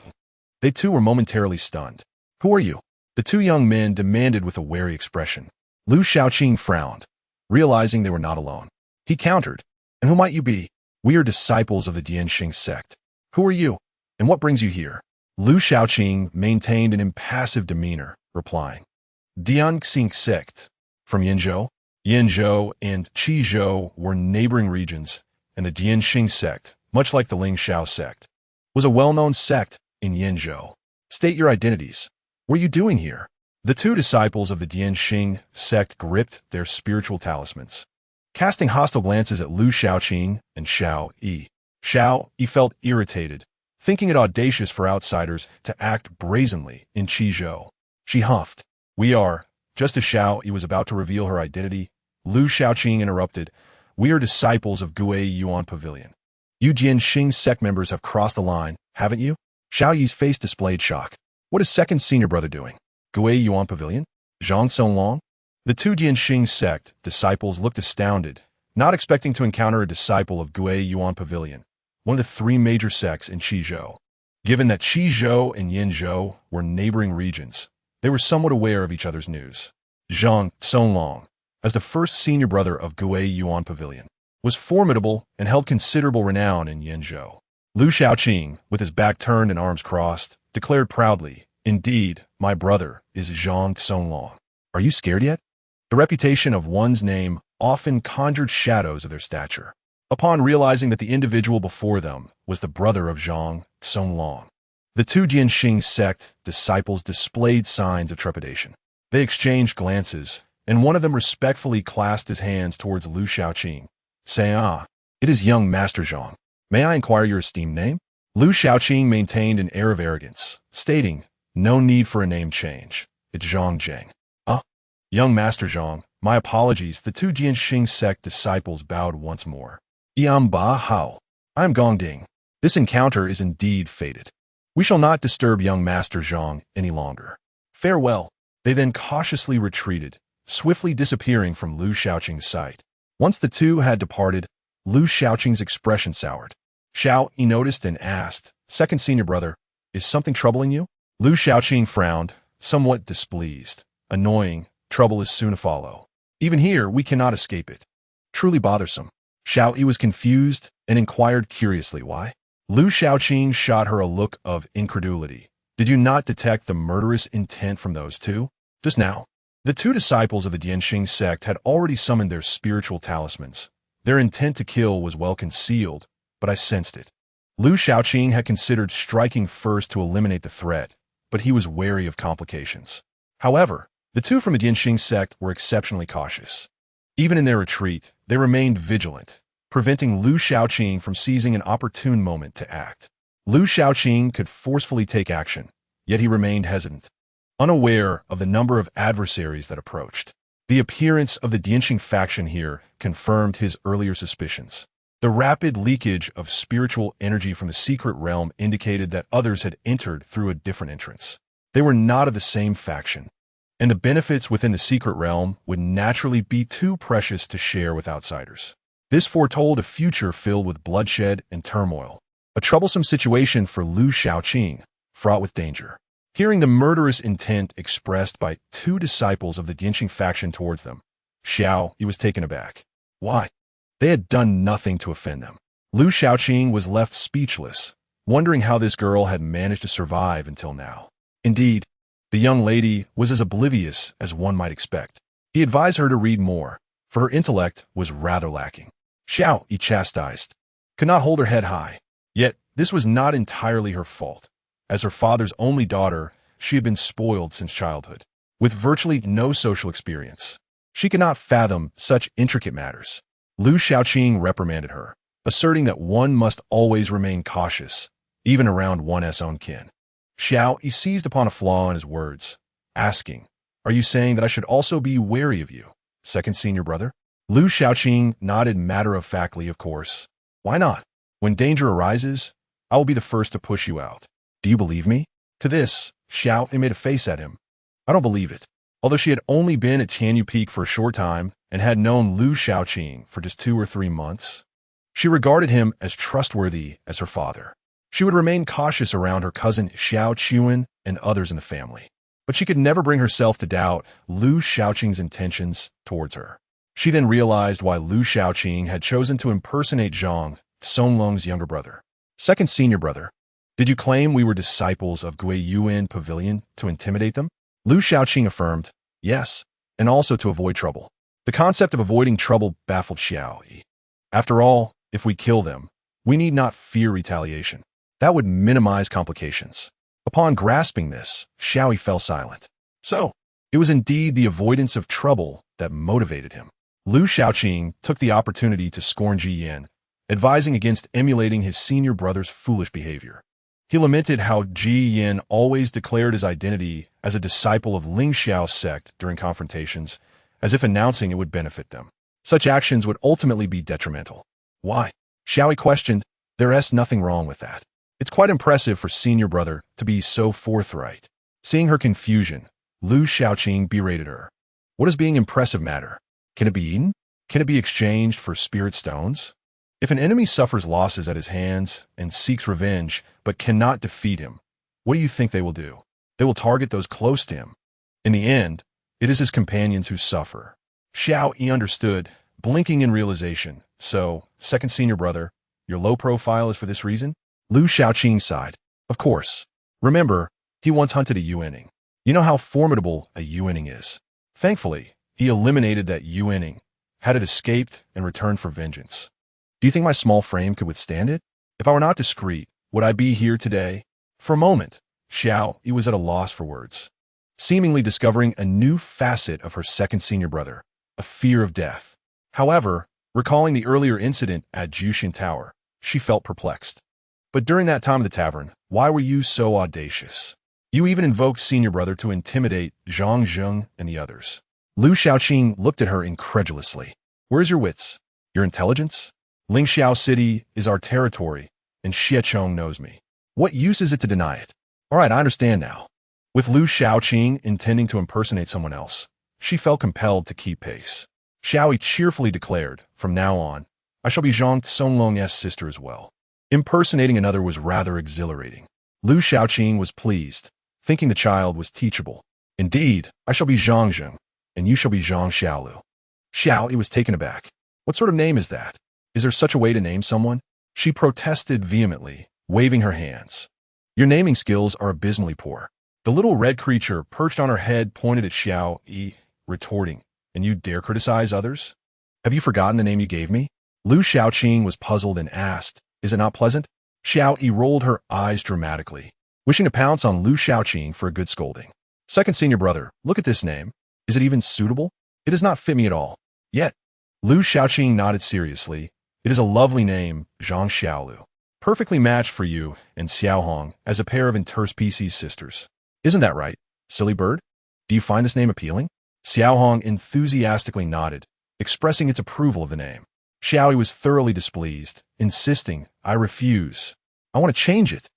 they too were momentarily stunned. Who are you? The two young men demanded with a wary expression. Lu Xiaoqing frowned, realizing they were not alone. He countered, and who might you be? We are disciples of the Dianxing sect. Who are you, and what brings you here? Lu Xiaoqing maintained an impassive demeanor, replying, Dianxing sect. From Yinzhou? Yinzhou and Qizhou were neighboring regions, and the Dianxing sect, much like the Lingxiao sect, was a well-known sect in Yinzhou. State your identities. What are you doing here? The two disciples of the Dianxing sect gripped their spiritual talismans, casting hostile glances at Lu Xiaoqing and Xiao Yi. Xiao Yi felt irritated, thinking it audacious for outsiders to act brazenly in Qizhou. She huffed. We are, just as Xiao Yi was about to reveal her identity, Lu Xiaoqing interrupted. We are disciples of Gui Yuan Pavilion. You Dianxing sect members have crossed the line, haven't you? Xiao Yi's face displayed shock. What is second senior brother doing? Gui Yuan Pavilion? Zhang Songlong? The two Dianxing sect disciples looked astounded, not expecting to encounter a disciple of Gui Yuan Pavilion, one of the three major sects in Qizhou. Given that Qizhou and Yinzhou were neighboring regions, they were somewhat aware of each other's news. Zhang Songlong, as the first senior brother of Gui Yuan Pavilion, was formidable and held considerable renown in Yinzhou. Lu Xiaoqing, with his back turned and arms crossed, declared proudly, Indeed, my brother is Zhang Songlong. Are you scared yet? The reputation of one's name often conjured shadows of their stature. Upon realizing that the individual before them was the brother of Zhang Songlong, the two Dianxing sect disciples displayed signs of trepidation. They exchanged glances, and one of them respectfully clasped his hands towards Lu Xiaoqing, saying, it is young Master Zhang. May I inquire your esteemed name? Lu Xiaoqing maintained an air of arrogance, stating, no need for a name change. It's Zhang Zheng. Young Master Zhang, my apologies. The two Dianxing sect disciples bowed once more. Ba Hao. I am Gong Ding. This encounter is indeed fated. We shall not disturb young Master Zhang any longer. Farewell. They then cautiously retreated, swiftly disappearing from Lu Xiaoqing's sight. Once the two had departed, Lu Xiaoqing's expression soured. Xiao Yi noticed and asked, Second senior brother, is something troubling you? Lu Xiaoqing frowned, somewhat displeased. Annoying, trouble is soon to follow. Even here, we cannot escape it. Truly bothersome. Xiao Yi was confused and inquired curiously why. Lu Xiaoqing shot her a look of incredulity. Did you not detect the murderous intent from those two? Just now. The two disciples of the Dianxing sect had already summoned their spiritual talismans. Their intent to kill was well concealed, but I sensed it. Lu Xiaoqing had considered striking first to eliminate the threat, but he was wary of complications. However, the two from the Dianxing sect were exceptionally cautious. Even in their retreat, they remained vigilant, preventing Lu Xiaoqing from seizing an opportune moment to act. Lu Xiaoqing could forcefully take action, yet he remained hesitant, unaware of the number of adversaries that approached. The appearance of the Dianxing faction here confirmed his earlier suspicions. The rapid leakage of spiritual energy from the secret realm indicated that others had entered through a different entrance. They were not of the same faction, and the benefits within the secret realm would naturally be too precious to share with outsiders. This foretold a future filled with bloodshed and turmoil, a troublesome situation for Lu Shaoqing, fraught with danger. Hearing the murderous intent expressed by two disciples of the Dianqing faction towards them, he was taken aback. Why? They had done nothing to offend them. Lu Shaoqing was left speechless, wondering how this girl had managed to survive until now. Indeed, the young lady was as oblivious as one might expect. He advised her to read more, for her intellect was rather lacking. He chastised, could not hold her head high. Yet, this was not entirely her fault. As her father's only daughter, she had been spoiled since childhood, with virtually no social experience. She could not fathom such intricate matters. Lu Shaoqing reprimanded her, asserting that one must always remain cautious, even around one's own kin. He seized upon a flaw in his words, asking, "Are you saying that I should also be wary of you, second senior brother?" Lu Shaoqing nodded matter-of-factly, of course. Why not? When danger arises, I will be the first to push you out. Do you believe me? To this, He made a face at him. I don't believe it. Although she had only been at Tianyu Peak for a short time and had known Lu Shaoqing for just 2 or 3 months, she regarded him as trustworthy as her father. She would remain cautious around her cousin Xiao Chuan and others in the family, but she could never bring herself to doubt Lu Shaoqing's intentions towards her. She then realized why Lu Shaoqing had chosen to impersonate Zhang, Songlong's younger brother. Second senior brother, did you claim we were disciples of Gui Yuan Pavilion to intimidate them? Lu Shaoqing affirmed, yes, and also to avoid trouble. The concept of avoiding trouble baffled Xiao. After all, if we kill them, we need not fear retaliation. That would minimize complications. Upon grasping this, Xiao fell silent. So, it was indeed the avoidance of trouble that motivated him. Lu Shaoqing took the opportunity to scorn Ji Yin, advising against emulating his senior brother's foolish behavior. He lamented how Ji Yin always declared his identity as a disciple of Ling Xiao's sect during confrontations, as if announcing it would benefit them. Such actions would ultimately be detrimental. Why? Xiao questioned. There's nothing wrong with that. It's quite impressive for senior brother to be so forthright. Seeing her confusion, Lu Shaoqing berated her. What does being impressive matter? Can it be eaten? Can it be exchanged for spirit stones? If an enemy suffers losses at his hands and seeks revenge but cannot defeat him, what do you think they will do? They will target those close to him. In the end, it is his companions who suffer. Xiao understood, blinking in realization. So, second senior brother, your low profile is for this reason? Lu Shaoqing sighed. Of course. Remember, he once hunted a Yuaning. You know how formidable a Yuaning is. Thankfully, he eliminated that Yuaning, had it escaped and returned for vengeance. Do you think my small frame could withstand it? If I were not discreet, would I be here today? For a moment, Xiao was at a loss for words, seemingly discovering a new facet of her second senior brother, a fear of death. However, recalling the earlier incident at Jushin Tower, she felt perplexed. But during that time of the tavern, why were you so audacious? You even invoked senior brother to intimidate Zhang Zheng and the others. Lu Shaoqing looked at her incredulously. Where's your wits? Your intelligence? Lingxiao City is our territory, and Xiechong knows me. What use is it to deny it? All right, I understand now. With Lu Shaoqing intending to impersonate someone else, she felt compelled to keep pace. Xiao cheerfully declared, from now on, I shall be Zhang Songlong's sister as well. Impersonating another was rather exhilarating. Lu Shaoqing was pleased, thinking the child was teachable. Indeed, I shall be Zhang Zheng, and you shall be Zhang Xiaolu. Xiao was taken aback. What sort of name is that? Is there such a way to name someone? She protested vehemently, waving her hands. Your naming skills are abysmally poor. The little red creature perched on her head pointed at Xiao, retorting, and you dare criticize others? Have you forgotten the name you gave me? Lu Shaoqing was puzzled and asked, is it not pleasant? Xiao rolled her eyes dramatically, wishing to pounce on Lu Shaoqing for a good scolding. Second senior brother, look at this name. Is it even suitable? It does not fit me at all. Yet, Lu Shaoqing nodded seriously. It is a lovely name, Zhang Xiaolu. Perfectly matched for you and Xiaohong as a pair of interspecies sisters. Isn't that right, silly bird? Do you find this name appealing? Xiaohong enthusiastically nodded, expressing its approval of the name. Xiao was thoroughly displeased, insisting, I refuse. I want to change it.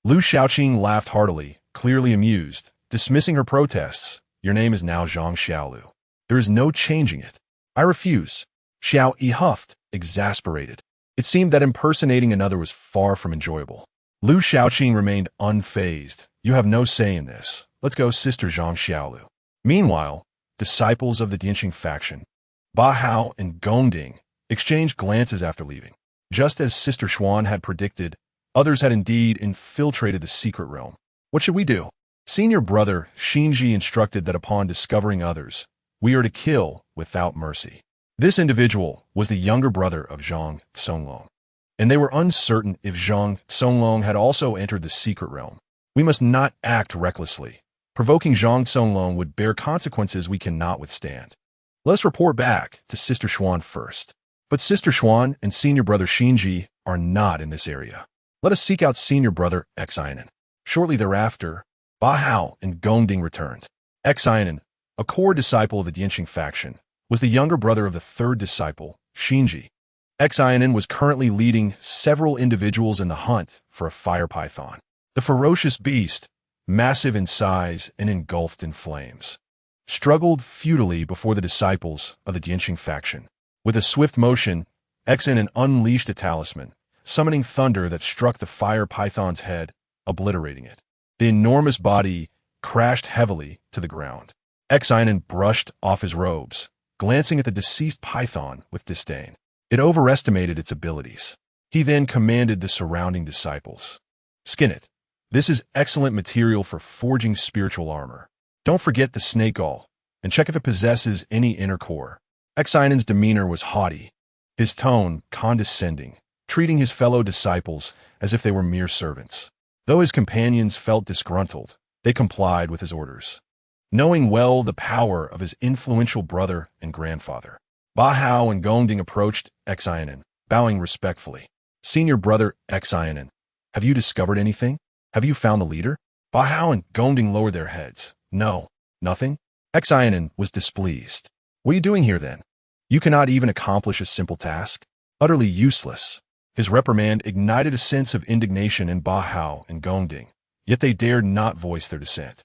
Lu Shaoqing laughed heartily, clearly amused, dismissing her protests. Your name is now Zhang Xiaolu. There is no changing it. I refuse. Xiao Yi huffed, exasperated. It seemed that impersonating another was far from enjoyable. Lu Xiaoqing remained unfazed. You have no say in this. Let's go, Sister Zhang Xiaolu. Meanwhile, disciples of the Dianxing faction, Ba Hao and Gongding, exchanged glances after leaving. Just as Sister Xuan had predicted, others had indeed infiltrated the secret realm. What should we do? Senior brother Xinji instructed that upon discovering others, we are to kill without mercy. This individual was the younger brother of Zhang Songlong, and they were uncertain if Zhang Songlong had also entered the secret realm. We must not act recklessly. Provoking Zhang Songlong would bear consequences we cannot withstand. Let's report back to Sister Xuan first. But Sister Xuan and Senior Brother Xinji are not in this area. Let us seek out Senior Brother Xianen. Shortly thereafter, Ba Hao and Gongding returned. Xianen, a core disciple of the Dianxing faction, was the younger brother of the third disciple, Xinji. Xianen was currently leading several individuals in the hunt for a fire python. The ferocious beast, massive in size and engulfed in flames, struggled futilely before the disciples of the Dianxing faction. With a swift motion, Xianen unleashed a talisman, summoning thunder that struck the fire python's head, obliterating it. The enormous body crashed heavily to the ground. Xianen brushed off his robes, glancing at the deceased python with disdain. It overestimated its abilities. He then commanded the surrounding disciples, "Skin it. This is excellent material for forging spiritual armor. Don't forget the snake gall, and check if it possesses any inner core." Xianen's demeanor was haughty, his tone condescending, treating his fellow disciples as if they were mere servants. Though his companions felt disgruntled, they complied with his orders. Knowing well the power of his influential brother and grandfather, Ba Hao and Gongding approached Xianen, bowing respectfully. "Senior brother Xianen, have you discovered anything? Have you found the leader?" Ba Hao and Gongding lowered their heads. "No, nothing." Xianen was displeased. "What are you doing here then? You cannot even accomplish a simple task? Utterly useless." His reprimand ignited a sense of indignation in Ba Hao and Gongding, yet they dared not voice their dissent.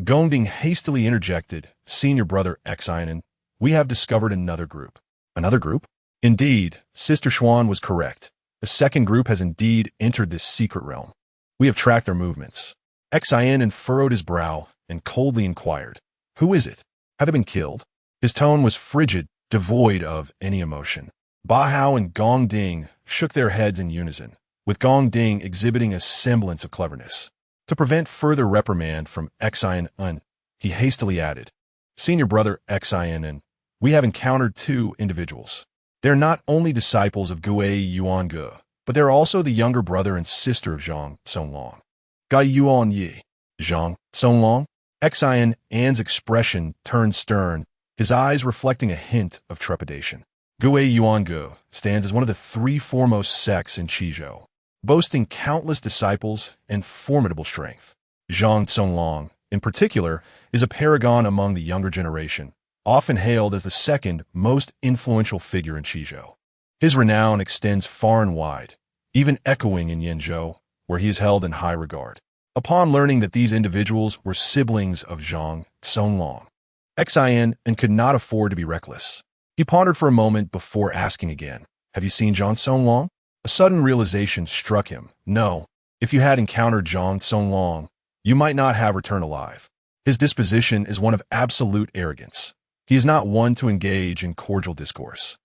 Gongding hastily interjected, "Senior brother Xianen, we have discovered another group." "Another group?" Indeed, Sister Xuan was correct. A second group has indeed entered this secret realm. We have tracked their movements. Xianen furrowed his brow and coldly inquired, "Who is it? Have they been killed?" His tone was frigid, devoid of any emotion. Ba Hao and Gongding shook their heads in unison, with Gongding exhibiting a semblance of cleverness. To prevent further reprimand from Xianen, he hastily added, "Senior brother Xianen, we have encountered two individuals. They're not only disciples of Gue Yuange, but they're also the younger brother and sister of Zhang Songlong. Gai Yuan Yi, Zhang Songlong." Xianen's expression turned stern, his eyes reflecting a hint of trepidation. Gue Yuange stands as one of the three foremost sects in Qizhou, boasting countless disciples and formidable strength. Zhang Songlong, in particular, is a paragon among the younger generation, often hailed as the second most influential figure in Qizhou. His renown extends far and wide, even echoing in Yanzhou, where he is held in high regard. Upon learning that these individuals were siblings of Zhang Songlong, Xianen could not afford to be reckless. He pondered for a moment before asking again, "Have you seen Zhang Songlong?" A sudden realization struck him. No, if you had encountered Zhang Songlong, you might not have returned alive. His disposition is one of absolute arrogance. He is not one to engage in cordial discourse.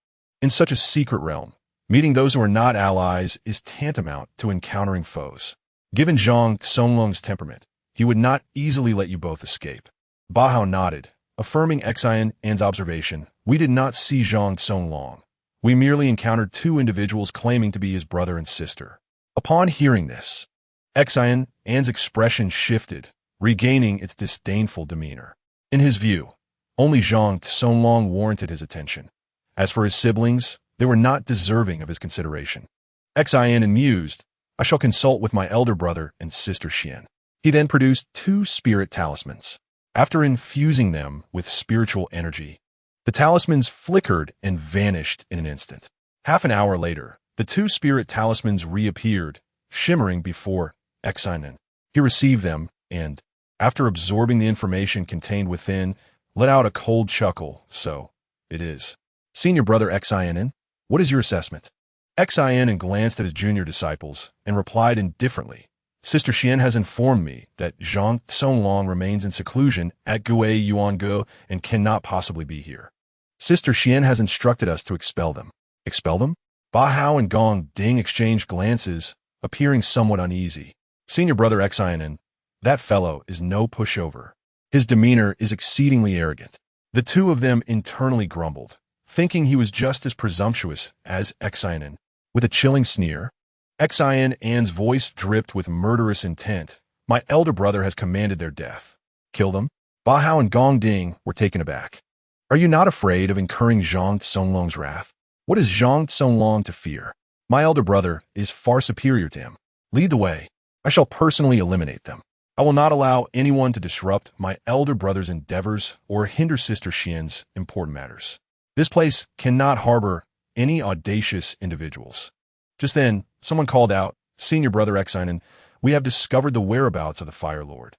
In such a secret realm, meeting those who are not allies is tantamount to encountering foes. Given Zhang Songlong's temperament, he would not easily let you both escape. Ba Hao nodded, affirming Xianen's observation. "We did not see Zhang Songlong. We merely encountered two individuals claiming to be his brother and sister." Upon hearing this, Xianen's expression shifted, regaining its disdainful demeanor. In his view, only Zhang Songlong warranted his attention. As for his siblings, they were not deserving of his consideration. Xianen mused, "I shall consult with my elder brother and sister Xian." He then produced two spirit talismans. After infusing them with spiritual energy, the talismans flickered and vanished in an instant. Half an hour later, the two spirit talismans reappeared, shimmering before Xianen. He received them and, After absorbing the information contained within, let out a cold chuckle. So, it is. Senior brother Xin, what is your assessment? Xin glanced at his junior disciples and replied indifferently. Sister Xian has informed me that Zhang Songlong remains in seclusion at Gui Yuango and cannot possibly be here. Sister Xian has instructed us to expel them. Expel them? Ba Hao and Gong Ding exchanged glances, appearing somewhat uneasy. Senior brother Xin, that fellow is no pushover. His demeanor is exceedingly arrogant. The two of them internally grumbled, thinking he was just as presumptuous as Xin. With a chilling sneer, Xin's voice dripped with murderous intent. My elder brother has commanded their death. Kill them? Ba Hao and Gong Ding were taken aback. Are you not afraid of incurring Zhang Songlong's wrath? What is Zhang Songlong to fear? My elder brother is far superior to him. Lead the way. I shall personally eliminate them. I will not allow anyone to disrupt my elder brother's endeavors or hinder Sister Xian's important matters. This place cannot harbor any audacious individuals. Just then, someone called out, Senior brother Xin, we have discovered the whereabouts of the Fire Lord.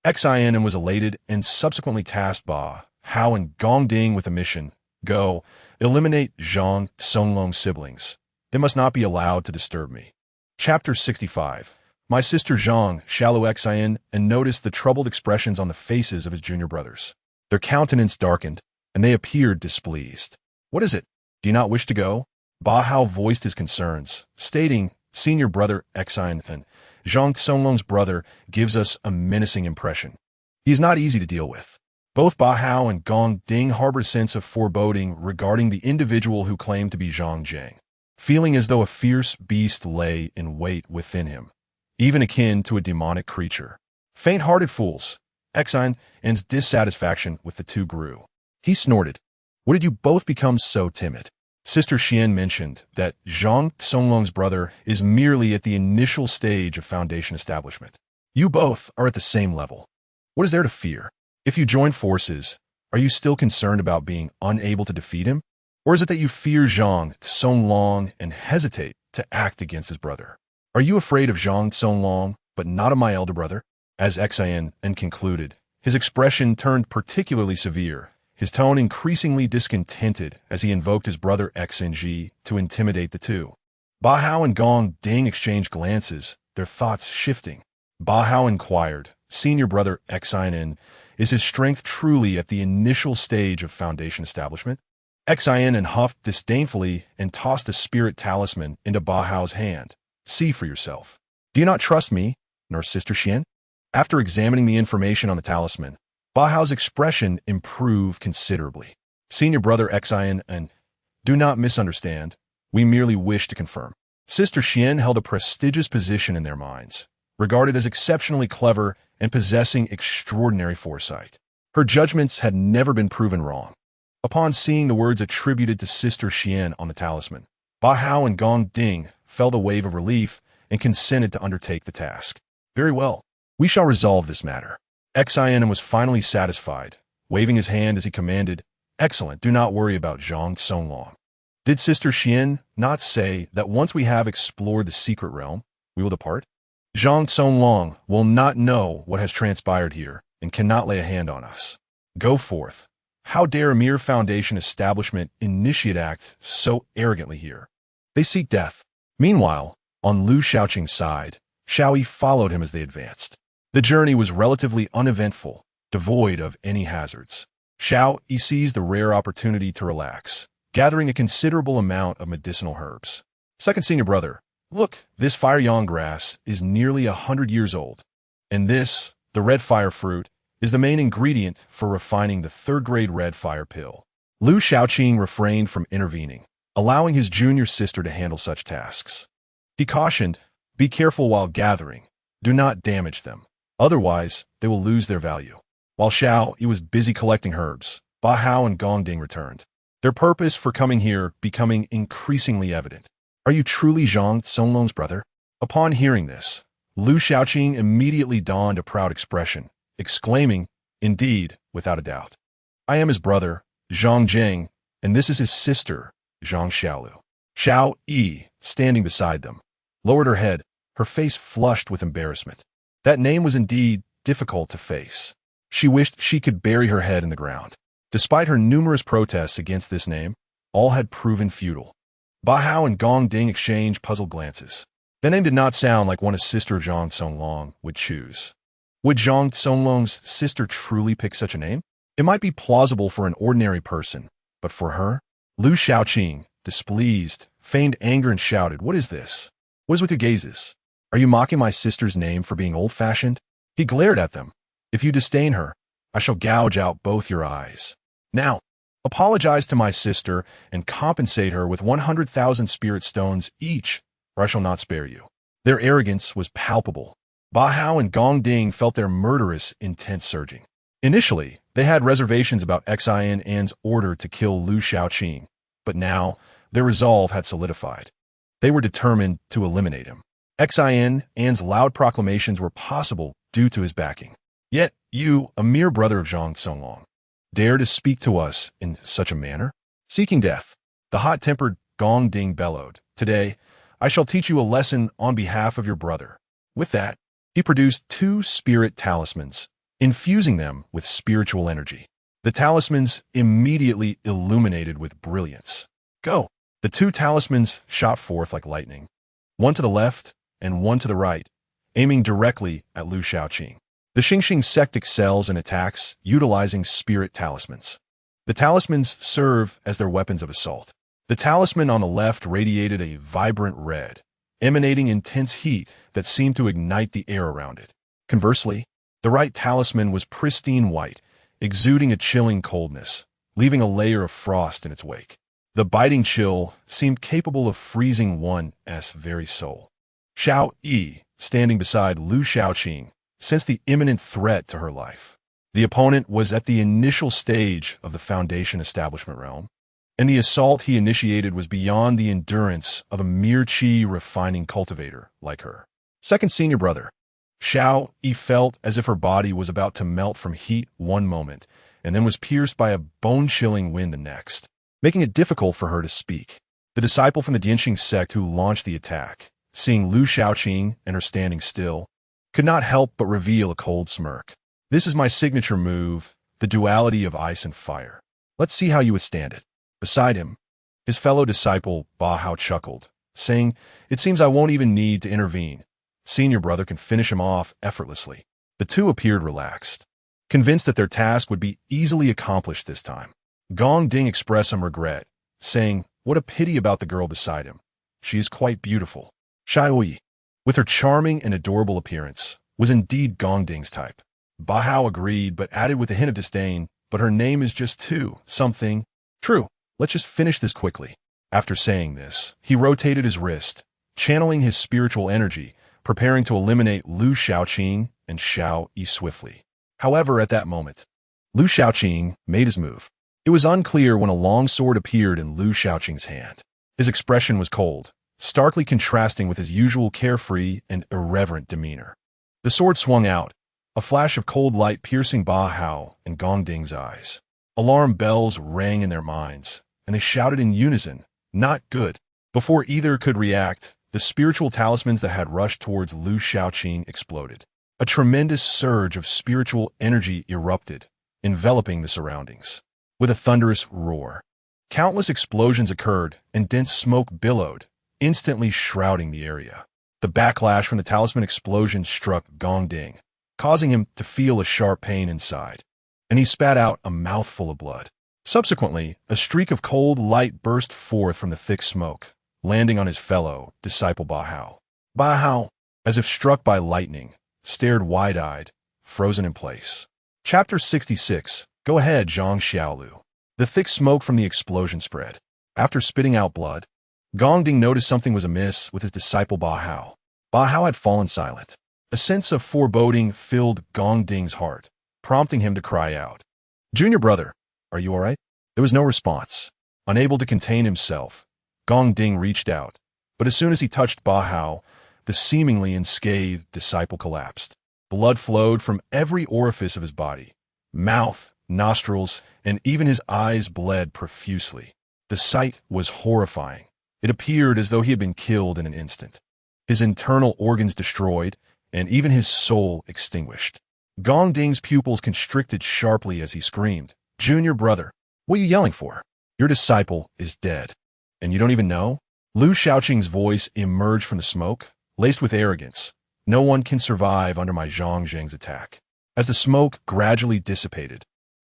Xin was elated and subsequently tasked Ba Hao and Gong Ding with a mission. Go, eliminate Zhang Songlong's siblings. They must not be allowed to disturb me. Chapter 65. My sister Zhang shallow Xin and noticed the troubled expressions on the faces of his junior brothers. Their countenance darkened, and they appeared displeased. What is it? Do you not wish to go? Ba Hao voiced his concerns, stating, Senior brother Xin and Zhang Songlong's brother gives us a menacing impression. He is not easy to deal with. Both Ba Hao and Gong Ding harbor a sense of foreboding regarding the individual who claimed to be Zhang Jiang, feeling as though a fierce beast lay in wait within him, even akin to a demonic creature. Faint-hearted fools. Xin's dissatisfaction with the two grew. He snorted. What did you both become so timid? Sister Xian mentioned that Zhang Songlong's brother is merely at the initial stage of foundation establishment. You both are at the same level. What is there to fear? If you join forces, are you still concerned about being unable to defeat him? Or is it that you fear Zhang Songlong and hesitate to act against his brother? Are you afraid of Zhang Songlong, but not of my elder brother? As Xin concluded, his expression turned particularly severe, his tone increasingly discontented as he invoked his brother Xinji to intimidate the two. Ba Hao and Gong Ding exchanged glances, their thoughts shifting. Ba Hao inquired, Senior brother Xin, is his strength truly at the initial stage of foundation establishment? Xin huffed disdainfully and tossed a spirit talisman into Ba Hao's hand. See for yourself. Do you not trust me, nor Sister Xian? After examining the information on the talisman, Ba Hao's expression improved considerably. Senior brother Xin, do not misunderstand. We merely wish to confirm. Sister Xian held a prestigious position in their minds, regarded as exceptionally clever and possessing extraordinary foresight. Her judgments had never been proven wrong. Upon seeing the words attributed to Sister Xian on the talisman, Ba Hao and Gong Ding felt a wave of relief and consented to undertake the task. Very well. We shall resolve this matter. Xin was finally satisfied, waving his hand as he commanded, Excellent, do not worry about Zhang Songlong. Did Sister Xian not say that once we have explored the secret realm, we will depart? Zhang Songlong will not know what has transpired here and cannot lay a hand on us. Go forth. How dare a mere foundation establishment initiate act so arrogantly here? They seek death. Meanwhile, on Lu Shaoqing's side, Xiaoyi followed him as they advanced. The journey was relatively uneventful, devoid of any hazards. Xiaoyi seized the rare opportunity to relax, gathering a considerable amount of medicinal herbs. Second senior brother, look, this fire yang grass is nearly 100 years old, and this, the red fire fruit, is the main ingredient for refining the third-grade red fire pill. Lu Shaoqing refrained from intervening, allowing his junior sister to handle such tasks. He cautioned, be careful while gathering. Do not damage them. Otherwise, they will lose their value. While Xiaoyi was busy collecting herbs, Ba Hao and Gong Ding returned, their purpose for coming here becoming increasingly evident. Are you truly Zhang Songlong's brother? Upon hearing this, Lu Shaoqing immediately donned a proud expression, exclaiming, Indeed, without a doubt. I am his brother, Zhang Jiang, and this is his sister, Zhang Xiaolu. Xiaoyi, standing beside them, lowered her head, her face flushed with embarrassment. That name was indeed difficult to face. She wished she could bury her head in the ground. Despite her numerous protests against this name, all had proven futile. Ba Hao and Gong Ding exchanged puzzled glances. The name did not sound like one a sister of Zhang Songlong would choose. Would Zhang Songlong's sister truly pick such a name? It might be plausible for an ordinary person, but for her? Lu Xiaoqing, displeased, feigned anger and shouted, "What is this? What is with your gazes? Are you mocking my sister's name for being old-fashioned?" He glared at them. "If you disdain her, I shall gouge out both your eyes. Now, apologize to my sister and compensate her with 100,000 spirit stones each, or I shall not spare you." Their arrogance was palpable. Ba Hao and Gong Ding felt their murderous intent surging. Initially, they had reservations about Xin An's order to kill Lu Xiaoqing, but now their resolve had solidified. They were determined to eliminate him. Xin An's loud proclamations were possible due to his backing. Yet you, a mere brother of Zhang Songlong, dare to speak to us in such a manner? Seeking death, the hot-tempered Gong Ding bellowed. "Today, I shall teach you a lesson on behalf of your brother." With that, he produced 2 spirit talismans, infusing them with spiritual energy. The talismans immediately illuminated with brilliance. "Go!" The 2 talismans shot forth like lightning, one to the left and one to the right, aiming directly at Lu Xiaoqing. The Xingxing sect excels in attacks utilizing spirit talismans. The talismans serve as their weapons of assault. The talisman on the left radiated a vibrant red, emanating intense heat that seemed to ignite the air around it. Conversely, the right talisman was pristine white, exuding a chilling coldness, leaving a layer of frost in its wake. The biting chill seemed capable of freezing one's very soul. Xiao Yi, standing beside Lu Xiaoqing, sensed the imminent threat to her life. The opponent was at the initial stage of the Foundation establishment realm, and the assault he initiated was beyond the endurance of a mere qi refining cultivator like her. Second senior brother. Xiao Yi felt as if her body was about to melt from heat one moment, and then was pierced by a bone-chilling wind the next, making it difficult for her to speak. The disciple from the Dianxing sect who launched the attack, seeing Lu Xiaoqing and her standing still, could not help but reveal a cold smirk. "This is my signature move, the duality of ice and fire. Let's see how you withstand it." Beside him, his fellow disciple Ba Hao chuckled, saying, "It seems I won't even need to intervene. Senior brother can finish him off effortlessly." The 2 appeared relaxed, convinced that their task would be easily accomplished this time. Gong Ding expressed some regret, saying, "What a pity about the girl beside him. She is quite beautiful." Xiao Yi, with her charming and adorable appearance, was indeed Gong Ding's type. Ba Hao agreed, but added with a hint of disdain, "But her name is just something. True, let's just finish this quickly." After saying this, he rotated his wrist, channeling his spiritual energy, preparing to eliminate Lu Xiaoqing and Xiao Yi swiftly. However, at that moment, Lu Xiaoqing made his move. It was unclear when a long sword appeared in Lu Xiaoqing's hand. His expression was cold, starkly contrasting with his usual carefree and irreverent demeanor. The sword swung out, a flash of cold light piercing Ba Hao and Gong Ding's eyes. Alarm bells rang in their minds, and they shouted in unison, "Not good." Before either could react, the spiritual talismans that had rushed towards Lu Xiaoqing exploded. A tremendous surge of spiritual energy erupted, enveloping the surroundings. With a thunderous roar, countless explosions occurred and dense smoke billowed, instantly shrouding the area. The backlash from the talisman explosion struck Gong Ding, causing him to feel a sharp pain inside, and he spat out a mouthful of blood. Subsequently, a streak of cold light burst forth from the thick smoke, landing on his fellow disciple Ba Hao. Ba Hao, as if struck by lightning, stared wide-eyed, frozen in place. Chapter 66. Go ahead, Zhang Xiaolu. The thick smoke from the explosion spread. After spitting out blood, Gong Ding noticed something was amiss with his disciple Ba Hao. Ba Hao had fallen silent. A sense of foreboding filled Gong Ding's heart, prompting him to cry out, "Junior brother, are you all right?" There was no response. Unable to contain himself, Gong Ding reached out, but as soon as he touched Ba Hao, the seemingly unscathed disciple collapsed. Blood flowed from every orifice of his body. Mouth, nostrils, and even his eyes bled profusely. The sight was horrifying. It appeared as though he had been killed in an instant. His internal organs destroyed, and even his soul extinguished. Gong Ding's pupils constricted sharply as he screamed, "Junior brother, what are you yelling for? Your disciple is dead. And you don't even know?" Lu Shaoqing's voice emerged from the smoke, laced with arrogance. "No one can survive under my Zhang Zheng's attack." As the smoke gradually dissipated,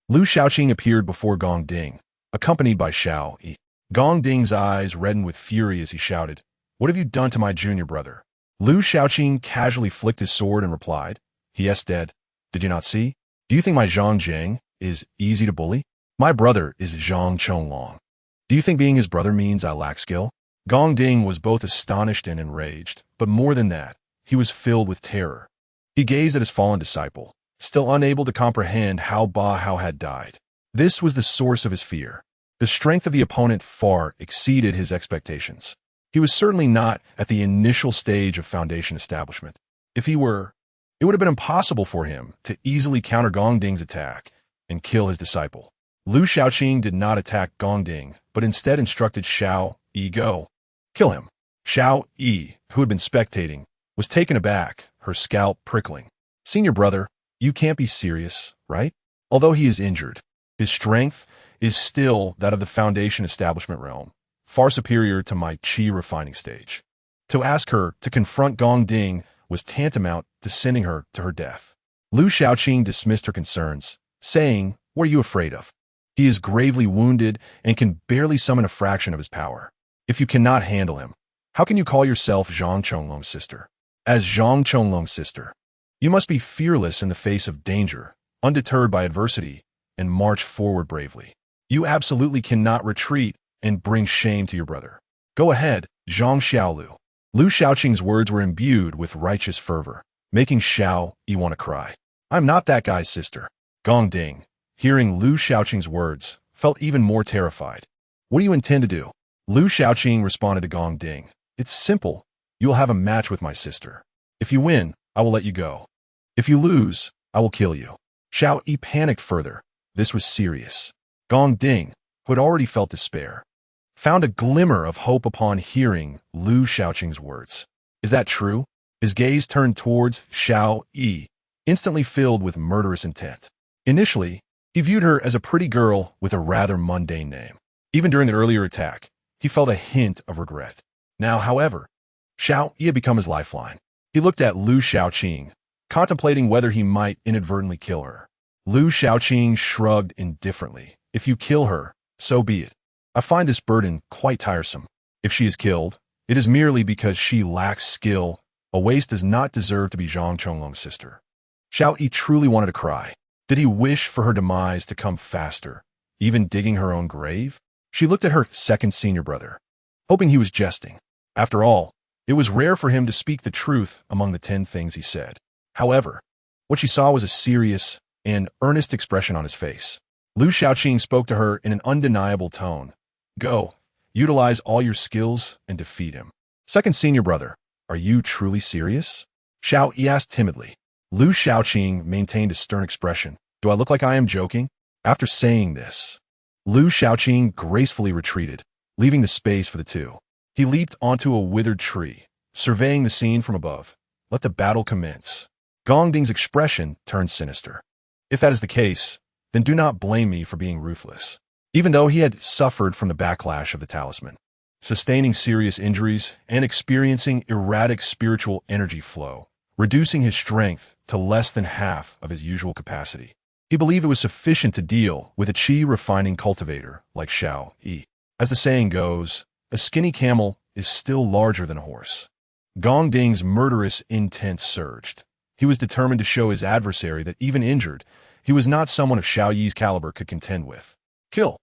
Lu Shaoqing appeared before Gong Ding, accompanied by Xiao Yi. Gong Ding's eyes reddened with fury as he shouted, "What have you done to my junior brother?" Lu Shaoqing casually flicked his sword and replied, "He is dead. Did you not see? Do you think my Zhang Zheng is easy to bully? My brother is Zhang Chonglong. Do you think being his brother means I lack skill?" Gong Ding was both astonished and enraged, but more than that, he was filled with terror. He gazed at his fallen disciple, still unable to comprehend how Ba Hao had died. This was the source of his fear. The strength of the opponent far exceeded his expectations. He was certainly not at the initial stage of foundation establishment. If he were, it would have been impossible for him to easily counter Gong Ding's attack and kill his disciple. Lu Shaoqing did not attack Gong Ding, but instead instructed Xiao Yi, "Go. Kill him." Xiao Yi, who had been spectating, was taken aback, her scalp prickling. "Senior brother, you can't be serious, right? Although he is injured, his strength is still that of the foundation establishment realm, far superior to my qi refining stage. To ask her to confront Gong Ding was tantamount to sending her to her death." Lu Shaoqing dismissed her concerns, saying, "What are you afraid of? He is gravely wounded and can barely summon a fraction of his power. If you cannot handle him, how can you call yourself Zhang Chonglong's sister? As Zhang Chonglong's sister, you must be fearless in the face of danger, undeterred by adversity, and march forward bravely. You absolutely cannot retreat and bring shame to your brother. Go ahead, Zhang Xiaolu." Lu Shaoqing's words were imbued with righteous fervor, making Xiao Yi want to cry. "I'm not that guy's sister." Gong Ding, hearing Lu Shaoqing's words, felt even more terrified. "What do you intend to do?" Lu Shaoqing responded to Gong Ding, "It's simple. You will have a match with my sister. If you win, I will let you go. If you lose, I will kill you." Xiao Yi panicked further. This was serious. Gong Ding, who had already felt despair, found a glimmer of hope upon hearing Lu Shaoqing's words. "Is that true?" His gaze turned towards Xiao Yi, instantly filled with murderous intent. Initially, he viewed her as a pretty girl with a rather mundane name. Even during the earlier attack, he felt a hint of regret. Now, however, Xiao Yi had become his lifeline. He looked at Lu Shaoqing, contemplating whether he might inadvertently kill her. Lu Shaoqing shrugged indifferently. "If you kill her, so be it. I find this burden quite tiresome. If she is killed, it is merely because she lacks skill. A waste does not deserve to be Zhang Chonglong's sister." Xiao Yi truly wanted to cry. Did he wish for her demise to come faster, even digging her own grave? She looked at her second senior brother, hoping he was jesting. After all, it was rare for him to speak the truth among the 10 things he said. However, what she saw was a serious and earnest expression on his face. Lu Shaoqing spoke to her in an undeniable tone. "Go, utilize all your skills and defeat him." "Second senior brother, are you truly serious?" Xiao Yi asked timidly. Lu Shaoqing maintained a stern expression. "Do I look like I am joking?" After saying this, Lu Shaoqing gracefully retreated, leaving the space for the two. He leaped onto a withered tree, surveying the scene from above. "Let the battle commence." Gong Ding's expression turned sinister. "If that is the case, then do not blame me for being ruthless." Even though he had suffered from the backlash of the talisman, sustaining serious injuries and experiencing erratic spiritual energy flow, reducing his strength to less than half of his usual capacity, he believed it was sufficient to deal with a qi refining cultivator like Xiao Yi. As the saying goes, a skinny camel is still larger than a horse. Gong Ding's murderous intent surged. He was determined to show his adversary that even injured, he was not someone of Xiao Yi's caliber could contend with. "Kill!"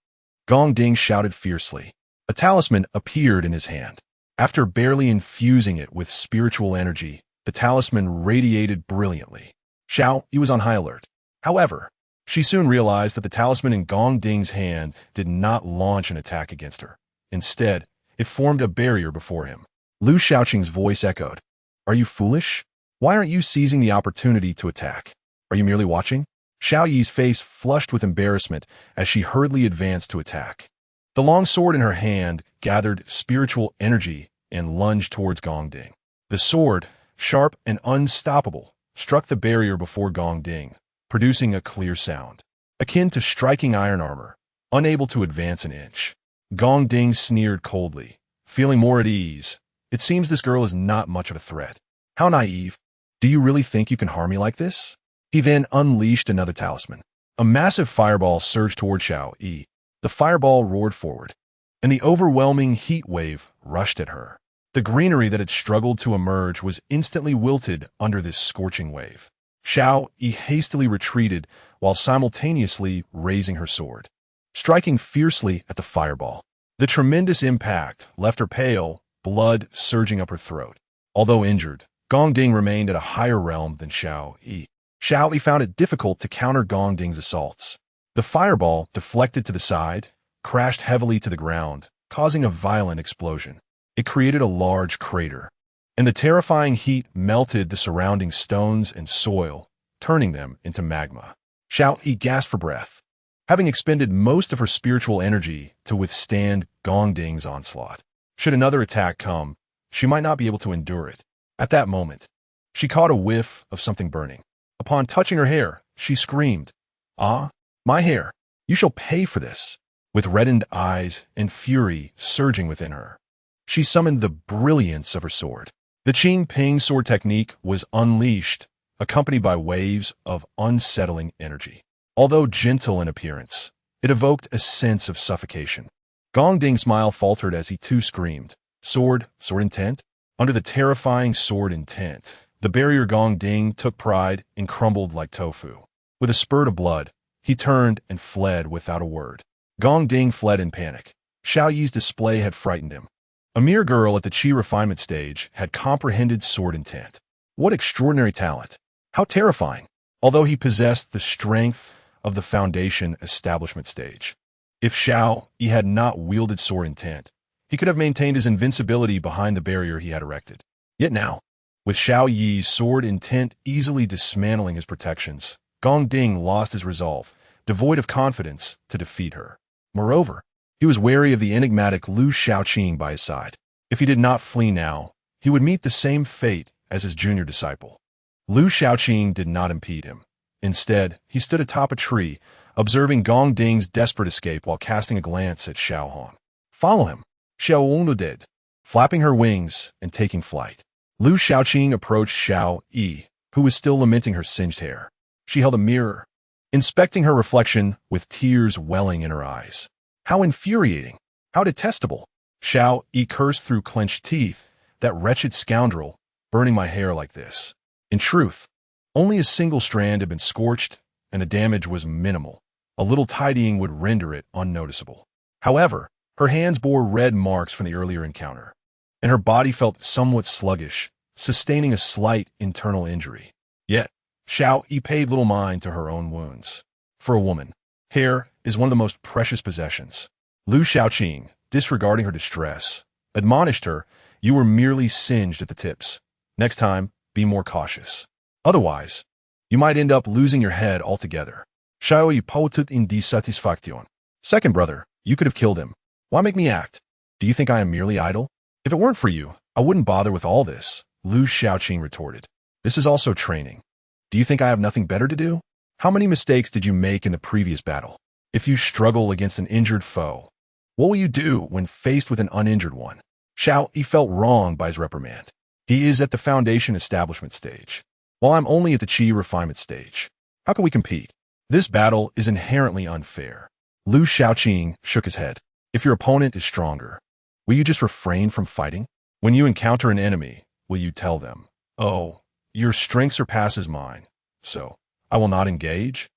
Gong Ding shouted fiercely. A talisman appeared in his hand. After barely infusing it with spiritual energy, the talisman radiated brilliantly. Xiao Yi was on high alert. However, she soon realized that the talisman in Gong Ding's hand did not launch an attack against her. Instead, it formed a barrier before him. Lu Shaoqing's voice echoed. "Are you foolish? Why aren't you seizing the opportunity to attack? Are you merely watching?" Xiao Yi's face flushed with embarrassment as she hurriedly advanced to attack. The long sword in her hand gathered spiritual energy and lunged towards Gong Ding. The sword, sharp and unstoppable, struck the barrier before Gong Ding, producing a clear sound, akin to striking iron armor, unable to advance an inch. Gong Ding sneered coldly, feeling more at ease. It seems this girl is not much of a threat. How naive. Do you really think you can harm me like this? He then unleashed another talisman. A massive fireball surged toward Xiao Yi. The fireball roared forward, and the overwhelming heat wave rushed at her. The greenery that had struggled to emerge was instantly wilted under this scorching wave. Xiao Yi hastily retreated while simultaneously raising her sword, striking fiercely at the fireball. The tremendous impact left her pale, blood surging up her throat. Although injured, Gong Ding remained at a higher realm than Xiao Yi. Xiao Yi found it difficult to counter Gong Ding's assaults. The fireball, deflected to the side, crashed heavily to the ground, causing a violent explosion. It created a large crater, and the terrifying heat melted the surrounding stones and soil, turning them into magma. Xiao Yi gasped for breath, having expended most of her spiritual energy to withstand Gong Ding's onslaught. Should another attack come, she might not be able to endure it. At that moment, she caught a whiff of something burning. Upon touching her hair, she screamed, "Ah, my hair! You shall pay for this!" With reddened eyes and fury surging within her, she summoned the brilliance of her sword. The Qing Ping sword technique was unleashed, accompanied by waves of unsettling energy. Although gentle in appearance, it evoked a sense of suffocation. Gong Ding's smile faltered as he too screamed, "Sword intent?" Under the terrifying sword intent, the barrier Gong Ding took pride and crumbled like tofu. With a spurt of blood, he turned and fled without a word. Gong Ding fled in panic. Xiao Yi's display had frightened him. A mere girl at the Qi refinement stage had comprehended sword intent. What extraordinary talent! How terrifying! Although he possessed the strength of the foundation establishment stage. If Xiao Yi had not wielded sword intent, he could have maintained his invincibility behind the barrier he had erected. Yet now, with Xiao Yi's sword intent easily dismantling his protections, Gong Ding lost his resolve, devoid of confidence, to defeat her. Moreover, he was wary of the enigmatic Lu Shaoqing by his side. If he did not flee now, he would meet the same fate as his junior disciple. Lu Shaoqing did not impede him. Instead, he stood atop a tree, observing Gong Ding's desperate escape while casting a glance at Xiao Hong. "Follow him," Xiao Hong did, flapping her wings and taking flight. Lu Shaoqing approached Xiao Yi, who was still lamenting her singed hair. She held a mirror, inspecting her reflection with tears welling in her eyes. How infuriating! How detestable! Xiao Yi cursed through clenched teeth. That wretched scoundrel, burning my hair like this. In truth, only a single strand had been scorched, and the damage was minimal. A little tidying would render it unnoticeable. However, her hands bore red marks from the earlier encounter, and her body felt somewhat sluggish, sustaining a slight internal injury. Yet, Xiao Yi paid little mind to her own wounds. For a woman, hair is one of the most precious possessions. Lu Shaoqing, disregarding her distress, admonished her, "You were merely singed at the tips. Next time, be more cautious. Otherwise, you might end up losing your head altogether." Xiao Yi pouted in dissatisfaction. "Second brother, you could have killed him. Why make me act? Do you think I am merely idle? If it weren't for you, I wouldn't bother with all this," Lu Shaoqing retorted. "This is also training. Do you think I have nothing better to do? How many mistakes did you make in the previous battle? If you struggle against an injured foe, what will you do when faced with an uninjured one?" Xiao Yi felt wronged by his reprimand. He is at the foundation establishment stage, while I'm only at the Qi refinement stage. How can we compete? This battle is inherently unfair. Lu Shaoqing shook his head. If your opponent is stronger, will you just refrain from fighting? When you encounter an enemy, will you tell them, "Oh, your strength surpasses mine, so I will not engage"?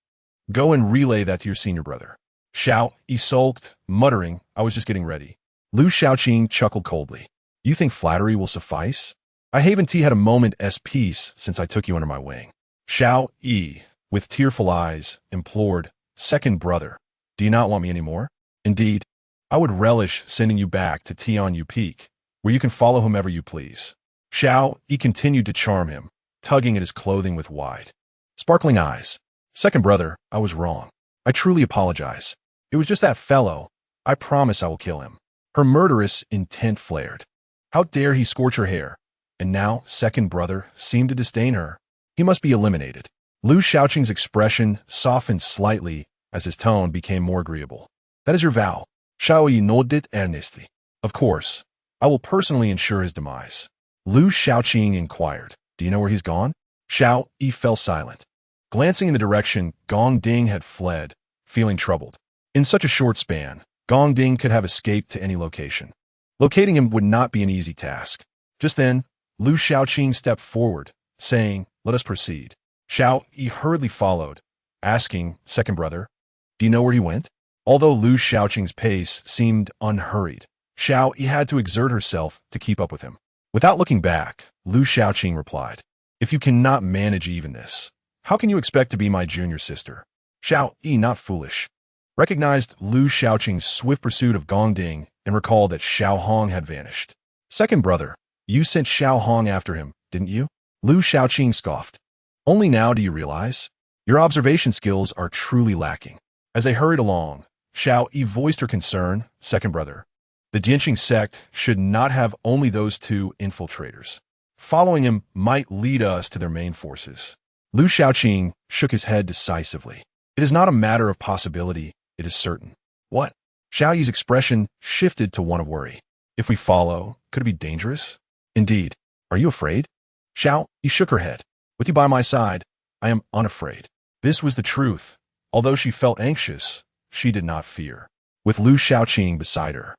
Go and relay that to your senior brother. Xiao Yi sulked, muttering, "I was just getting ready." Lu Shaoqing chuckled coldly. "You think flattery will suffice? I haven't had a moment's peace since I took you under my wing." Xiao Yi, with tearful eyes, implored, "Second brother, do you not want me anymore? Indeed, I would relish sending you back to Tianyu Peak, where you can follow whomever you please." Xiao Yi continued to charm him, tugging at his clothing with wide, sparkling eyes. "Second brother, I was wrong. I truly apologize. It was just that fellow. I promise I will kill him." Her murderous intent flared. How dare he scorch her hair? And now, second brother seemed to disdain her. He must be eliminated. Lu Shaoqing's expression softened slightly as his tone became more agreeable. That is your vow. Shall you nodded earnestly? Of course. I will personally ensure his demise. Lu Shaoqing inquired. Do you know where he's gone? Xiao Yi fell silent. Glancing in the direction Gong Ding had fled, feeling troubled. In such a short span, Gong Ding could have escaped to any location. Locating him would not be an easy task. Just then, Lu Shaoqing stepped forward, saying, "Let us proceed." Xiao Yi hurriedly followed, asking, "Second brother, do you know where he went?" Although Lu Shaoqing's pace seemed unhurried, Xiao Yi had to exert herself to keep up with him. Without looking back, Lu Shaoqing replied, "If you cannot manage evenness, how can you expect to be my junior sister?" Xiao Yi, not foolish, recognized Lu Shaoqing's swift pursuit of Gong Ding and recalled that Xiao Hong had vanished. "Second brother, you sent Xiao Hong after him, didn't you?" Lu Shaoqing scoffed. "Only now do you realize? Your observation skills are truly lacking." As they hurried along, Xiao Yi voiced her concern. "Second brother, the Jianqing sect should not have only those two infiltrators. Following him might lead us to their main forces." Lu Shaoqing shook his head decisively. "It is not a matter of possibility, it is certain." "What?" Xiao Yi's expression shifted to one of worry. "If we follow, could it be dangerous?" "Indeed. Are you afraid?" Xiao Yi shook her head. "With you by my side, I am unafraid." This was the truth. Although she felt anxious, she did not fear. With Lu Shaoqing beside her,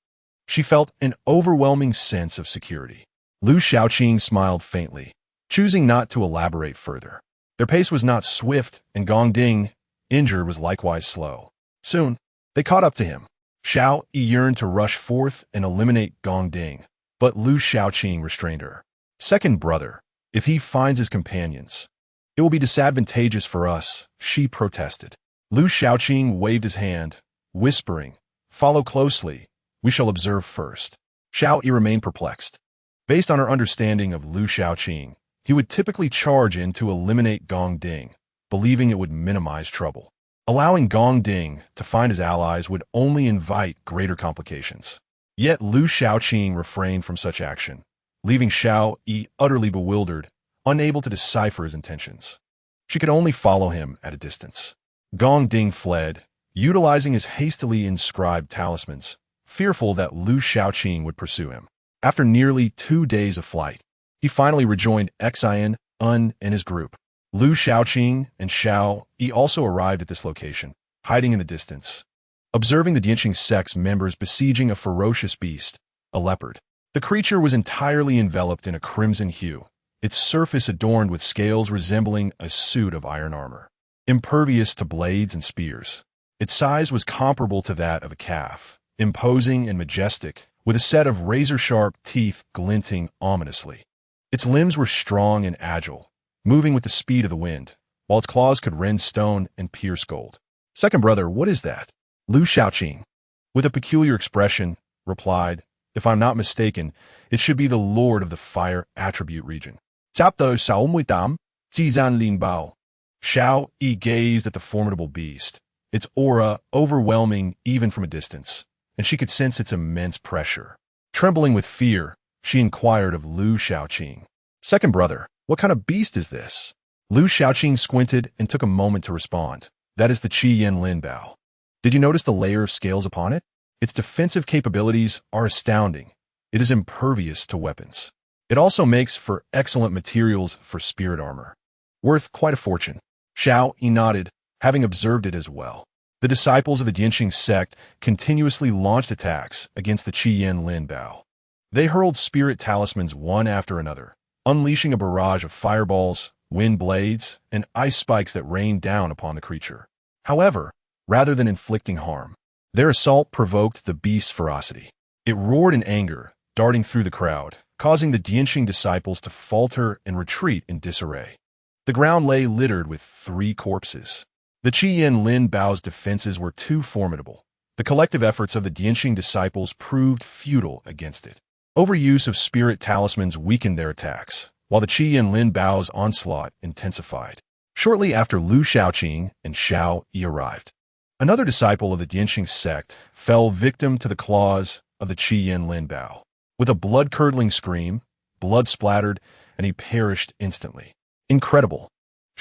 she felt an overwhelming sense of security. Lu Shaoqing smiled faintly, choosing not to elaborate further. Their pace was not swift, and Gong Ding, injured, was likewise slow. Soon, they caught up to him. Xiao Yi yearned to rush forth and eliminate Gong Ding, but Lu Shaoqing restrained her. "Second brother, if he finds his companions, it will be disadvantageous for us," she protested. Lu Shaoqing waved his hand, whispering, "Follow closely. We shall observe first." Xiao Yi remained perplexed. Based on her understanding of Lu Shaoqing, he would typically charge in to eliminate Gong Ding, believing it would minimize trouble. Allowing Gong Ding to find his allies would only invite greater complications. Yet Lu Shaoqing refrained from such action, leaving Xiao Yi utterly bewildered, unable to decipher his intentions. She could only follow him at a distance. Gong Ding fled, utilizing his hastily inscribed talismans, fearful that Lu Shaoqing would pursue him. After nearly 2 days of flight, he finally rejoined Xian, and his group. Lu Shaoqing and Xiao Yi also arrived at this location, hiding in the distance, observing the Jianqing sect's members besieging a ferocious beast, a leopard. The creature was entirely enveloped in a crimson hue, its surface adorned with scales resembling a suit of iron armor, impervious to blades and spears. Its size was comparable to that of a calf, imposing and majestic, with a set of razor-sharp teeth glinting ominously. Its limbs were strong and agile, moving with the speed of the wind, while its claws could rend stone and pierce gold. "Second brother, what is that?" Lu Shaoqing, with a peculiar expression, replied, "If I'm not mistaken, it should be the lord of the fire attribute region." Chapter Xiao Jizan Lin Bao. Xiao Yi gazed at the formidable beast, its aura overwhelming even from a distance, and she could sense its immense pressure. Trembling with fear, she inquired of Lu Shaoqing, "Second brother, what kind of beast is this?" Lu Shaoqing squinted and took a moment to respond. "That is the Qi Yin Lin Bao. Did you notice the layer of scales upon it? Its defensive capabilities are astounding. It is impervious to weapons. It also makes for excellent materials for spirit armor, worth quite a fortune." Xiao Yi nodded, having observed it as well. The disciples of the Jianqing sect continuously launched attacks against the Qi Yin Lin Bao. They hurled spirit talismans one after another, unleashing a barrage of fireballs, wind blades, and ice spikes that rained down upon the creature. However, rather than inflicting harm, their assault provoked the beast's ferocity. It roared in anger, darting through the crowd, causing the Jianqing disciples to falter and retreat in disarray. The ground lay littered with 3 corpses. The Qi Yin Lin Bao's defenses were too formidable. The collective efforts of the Jianqing disciples proved futile against it. Overuse of spirit talismans weakened their attacks, while the Qi Yin Lin Bao's onslaught intensified. Shortly after Lu Shaoqing and Xiao Yi arrived, another disciple of the Jianqing sect fell victim to the claws of the Qi Yin Lin Bao. With a blood-curdling scream, blood splattered, and he perished instantly. Incredible.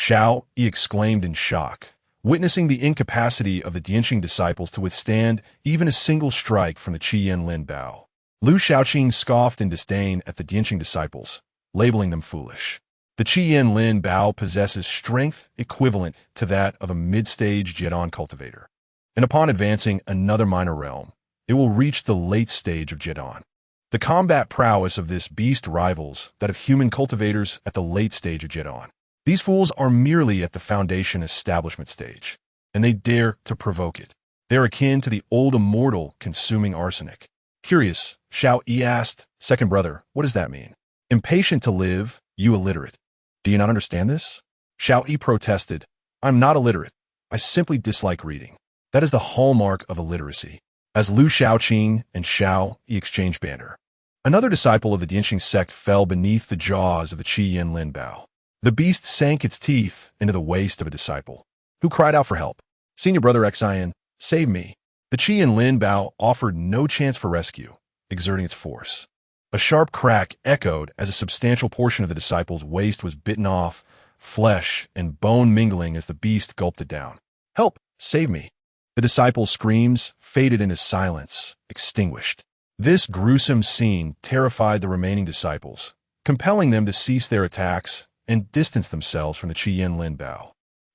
Xiao Yi exclaimed in shock, witnessing the incapacity of the Dianxing disciples to withstand even a single strike from the Qi Yanlin Bao. Lu Shaoqing scoffed in disdain at the Dianxing disciples, labeling them foolish. The Qi Yanlin Bao possesses strength equivalent to that of a mid-stage Jidan cultivator, and upon advancing another minor realm, it will reach the late stage of Jidan. The combat prowess of this beast rivals that of human cultivators at the late stage of Jidan. These fools are merely at the foundation establishment stage, and they dare to provoke it. They are akin to the old immortal consuming arsenic. Curious, Xiao Yi asked, "Second brother, what does that mean?" "Impatient to live, you illiterate. Do you not understand this?" Xiao Yi protested, "I'm not illiterate. I simply dislike reading. That is the hallmark of illiteracy." As Lu Shaoqing and Xiao Yi exchanged banter, another disciple of the Dianxing sect fell beneath the jaws of the Qi Yanlin Bao. The beast sank its teeth into the waist of a disciple, who cried out for help. "Senior brother Xian, save me." The Qi Yanlin Bao offered no chance for rescue, exerting its force. A sharp crack echoed as a substantial portion of the disciple's waist was bitten off, flesh and bone mingling as the beast gulped it down. "Help! Save me!" The disciple's screams faded into silence, extinguished. This gruesome scene terrified the remaining disciples, compelling them to cease their attacks and distance themselves from the Qi Yanlin Bao.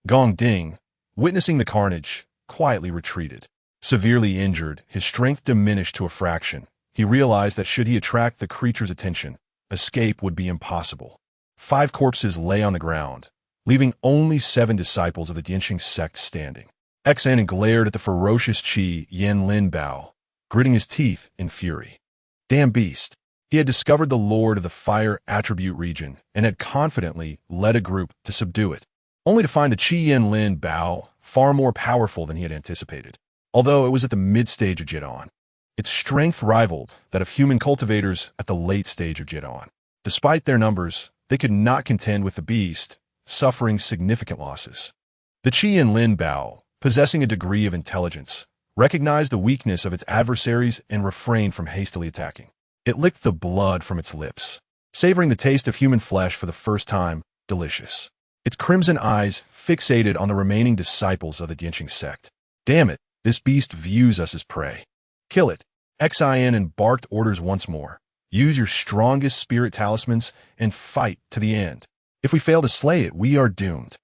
Gong Ding, witnessing the carnage, quietly retreated. Severely injured, his strength diminished to a fraction. He realized that should he attract the creature's attention, escape would be impossible. 5 corpses lay on the ground, leaving only 7 disciples of the Dianxing sect standing. Xan glared at the ferocious Qi Yanlin Bao, gritting his teeth in fury. Damn beast. He had discovered the lord of the fire attribute region and had confidently led a group to subdue it, only to find the Qi Yanlin Bao far more powerful than he had anticipated. Although it was at the mid-stage of Jidan, its strength rivaled that of human cultivators at the late stage of Jidan. Despite their numbers, they could not contend with the beast, suffering significant losses. The Qi Yanlin Bao, possessing a degree of intelligence, recognized the weakness of its adversaries and refrained from hastily attacking. It licked the blood from its lips, savoring the taste of human flesh for the first time, delicious. Its crimson eyes fixated on the remaining disciples of the Dianxing sect. "Damn it, this beast views us as prey. Kill it." Xian barked orders once more. "Use your strongest spirit talismans and fight to the end. If we fail to slay it, we are doomed."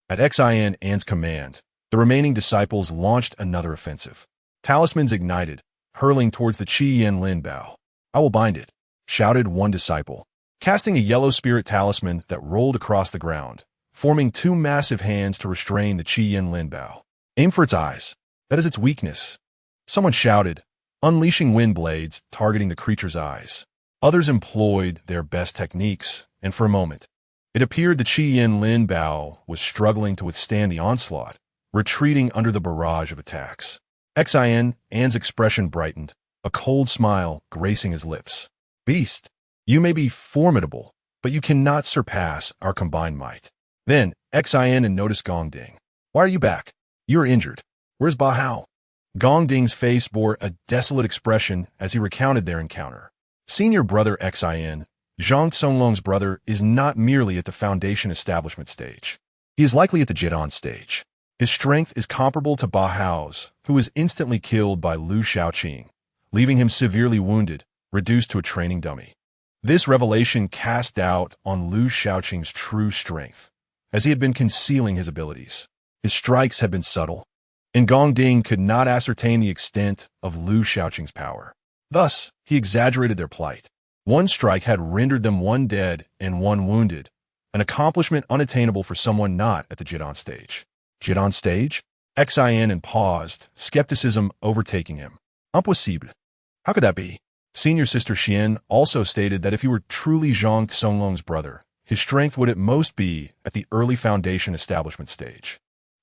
At Xian's command, the remaining disciples launched another offensive. Talismans ignited, hurling towards the Qi Yanlin Bao. "I will bind it," shouted one disciple, casting a yellow spirit talisman that rolled across the ground, forming 2 massive hands to restrain the Qi Yanlin Bao. "Aim for its eyes. That is its weakness." Someone shouted, unleashing wind blades targeting the creature's eyes. Others employed their best techniques, and for a moment, it appeared the Qi Yanlin Bao was struggling to withstand the onslaught, retreating under the barrage of attacks. Xian's expression brightened, a cold smile gracing his lips. "Beast, you may be formidable, but you cannot surpass our combined might." Then Xian noticed Gong Ding. "Why are you back? You are injured. Where's Ba Hao?" Gong Ding's face bore a desolate expression as he recounted their encounter. "Senior brother Xian, Zhang Songlong's brother, is not merely at the foundation establishment stage. He is likely at the Jidan stage. His strength is comparable to Ba Hao's, who was instantly killed by Lu Shaoqing, leaving him severely wounded, reduced to a training dummy." This revelation cast doubt on Lu Shaoqing's true strength, as he had been concealing his abilities. His strikes had been subtle, and Gong Ding could not ascertain the extent of Lu Shaoqing's power. Thus, he exaggerated their plight. One strike had rendered them 1 dead and 1 wounded, an accomplishment unattainable for someone not at the Jidan stage. Jidan stage? Xian paused, skepticism overtaking him. Impossible. How could that be? Senior Sister Xian also stated that if he were truly Zhang Songlong's brother, his strength would at most be at the early foundation establishment stage.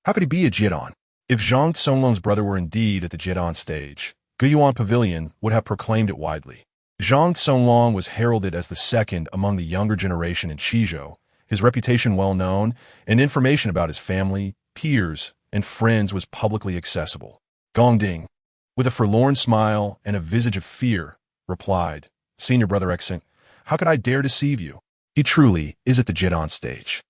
How could he be a Jidan? If Zhang Songlong's brother were indeed at the Jidan stage, Guyuan Pavilion would have proclaimed it widely. Zhang Songlong was heralded as the second among the younger generation in Qizhou, his reputation well known, and information about his family, peers, and friends was publicly accessible. Gong Ding, with a forlorn smile and a visage of fear, replied, "Senior brother Xen, how could I dare deceive you? He truly is at the Jidan stage.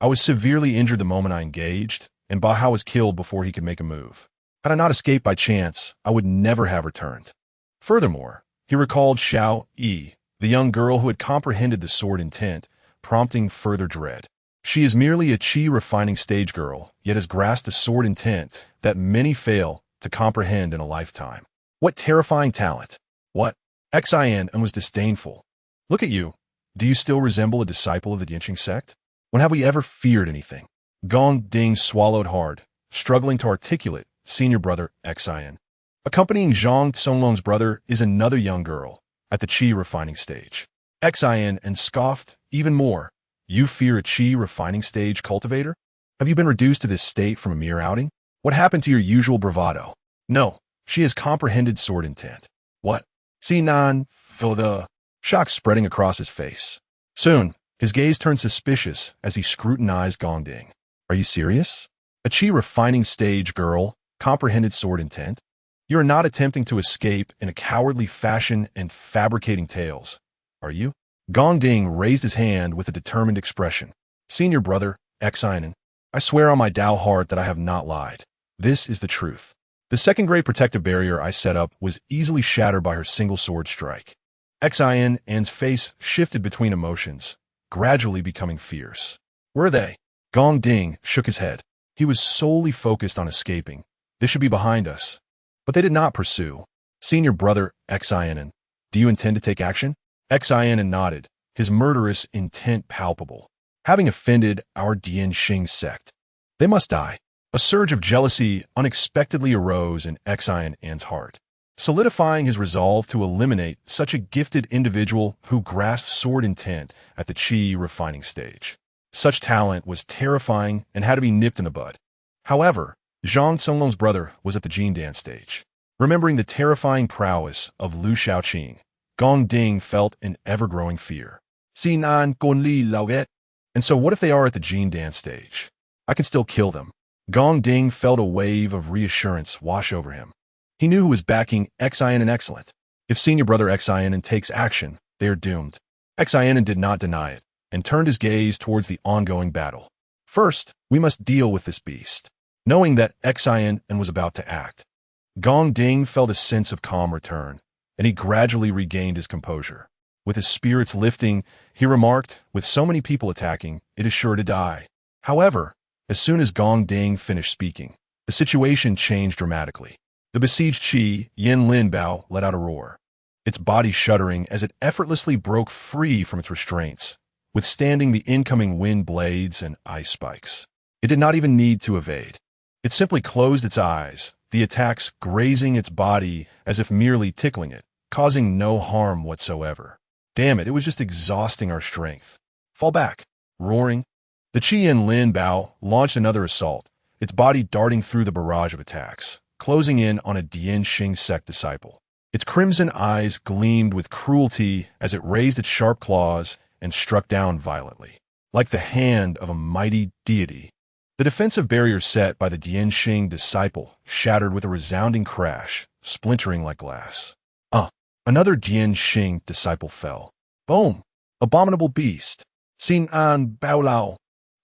I was severely injured the moment I engaged, and Baha was killed before he could make a move. Had I not escaped by chance, I would never have returned. Furthermore, he recalled Xiao Yi, the young girl who had comprehended the sword intent, prompting further dread. She is merely a chi refining stage girl, yet has grasped the sword intent that many fail to comprehend in a lifetime. What terrifying talent! What? Xin and was disdainful. Look at you. Do you still resemble a disciple of the Yinqing sect? When have we ever feared anything? Gong Ding swallowed hard, struggling to articulate senior brother Xin. Accompanying Zhang Songlong's brother is another young girl at the chi refining stage. Xin and scoffed even more. You fear a chi refining stage cultivator? Have you been reduced to this state from a mere outing? What happened to your usual bravado? No, she has comprehended sword intent. What? Sinan, feel the shock spreading across his face. Soon, his gaze turned suspicious as he scrutinized Gongding. Are you serious? A chi refining stage girl comprehended sword intent? You are not attempting to escape in a cowardly fashion and fabricating tales, are you? Gongding raised his hand with a determined expression. Senior brother, Xinan, I swear on my Tao heart that I have not lied. This is the truth. The second great protective barrier I set up was easily shattered by her single sword strike. Xin's face shifted between emotions, gradually becoming fierce. Were they? Gongding shook his head. He was solely focused on escaping. This should be behind us. But they did not pursue. Senior brother, Xinan, do you intend to take action? Xinan nodded, his murderous intent palpable. Having offended our Dianxing sect, they must die. A surge of jealousy unexpectedly arose in Xinan's heart, solidifying his resolve to eliminate such a gifted individual who grasped sword intent at the chi refining stage. Such talent was terrifying and had to be nipped in the bud. However, Zhang Songlong's brother was at the Jindan stage. Remembering the terrifying prowess of Lu Shaoqing, Gongding felt an ever-growing fear. Sinan Gonli Laoget. And so what if they are at the Jindan stage? I can still kill them. Gongding felt a wave of reassurance wash over him. He knew who was backing Xinan excellent. If senior brother Xinan takes action, they are doomed. Xinan did not deny it, and turned his gaze towards the ongoing battle. First, we must deal with this beast. Knowing that Xinan was about to act, Gongding felt a sense of calm return, and he gradually regained his composure. With his spirits lifting, he remarked, with so many people attacking, it is sure to die. However, as soon as Gongding finished speaking, the situation changed dramatically. The besieged Qi Yin Lin Bao let out a roar, its body shuddering as it effortlessly broke free from its restraints, withstanding the incoming wind blades and ice spikes. It did not even need to evade. It simply closed its eyes, the attacks grazing its body as if merely tickling it, causing no harm whatsoever. Damn it, it was just exhausting our strength. Fall back. Roaring, the Qi Yin Lin Bao launched another assault, its body darting through the barrage of attacks, closing in on a Dianxing sect disciple. Its crimson eyes gleamed with cruelty as it raised its sharp claws and struck down violently. Like the hand of a mighty deity, the defensive barrier set by the Dianxing disciple shattered with a resounding crash, splintering like glass. Another Dianxing disciple fell. Boom! Abominable beast! Xin An Bao Lao!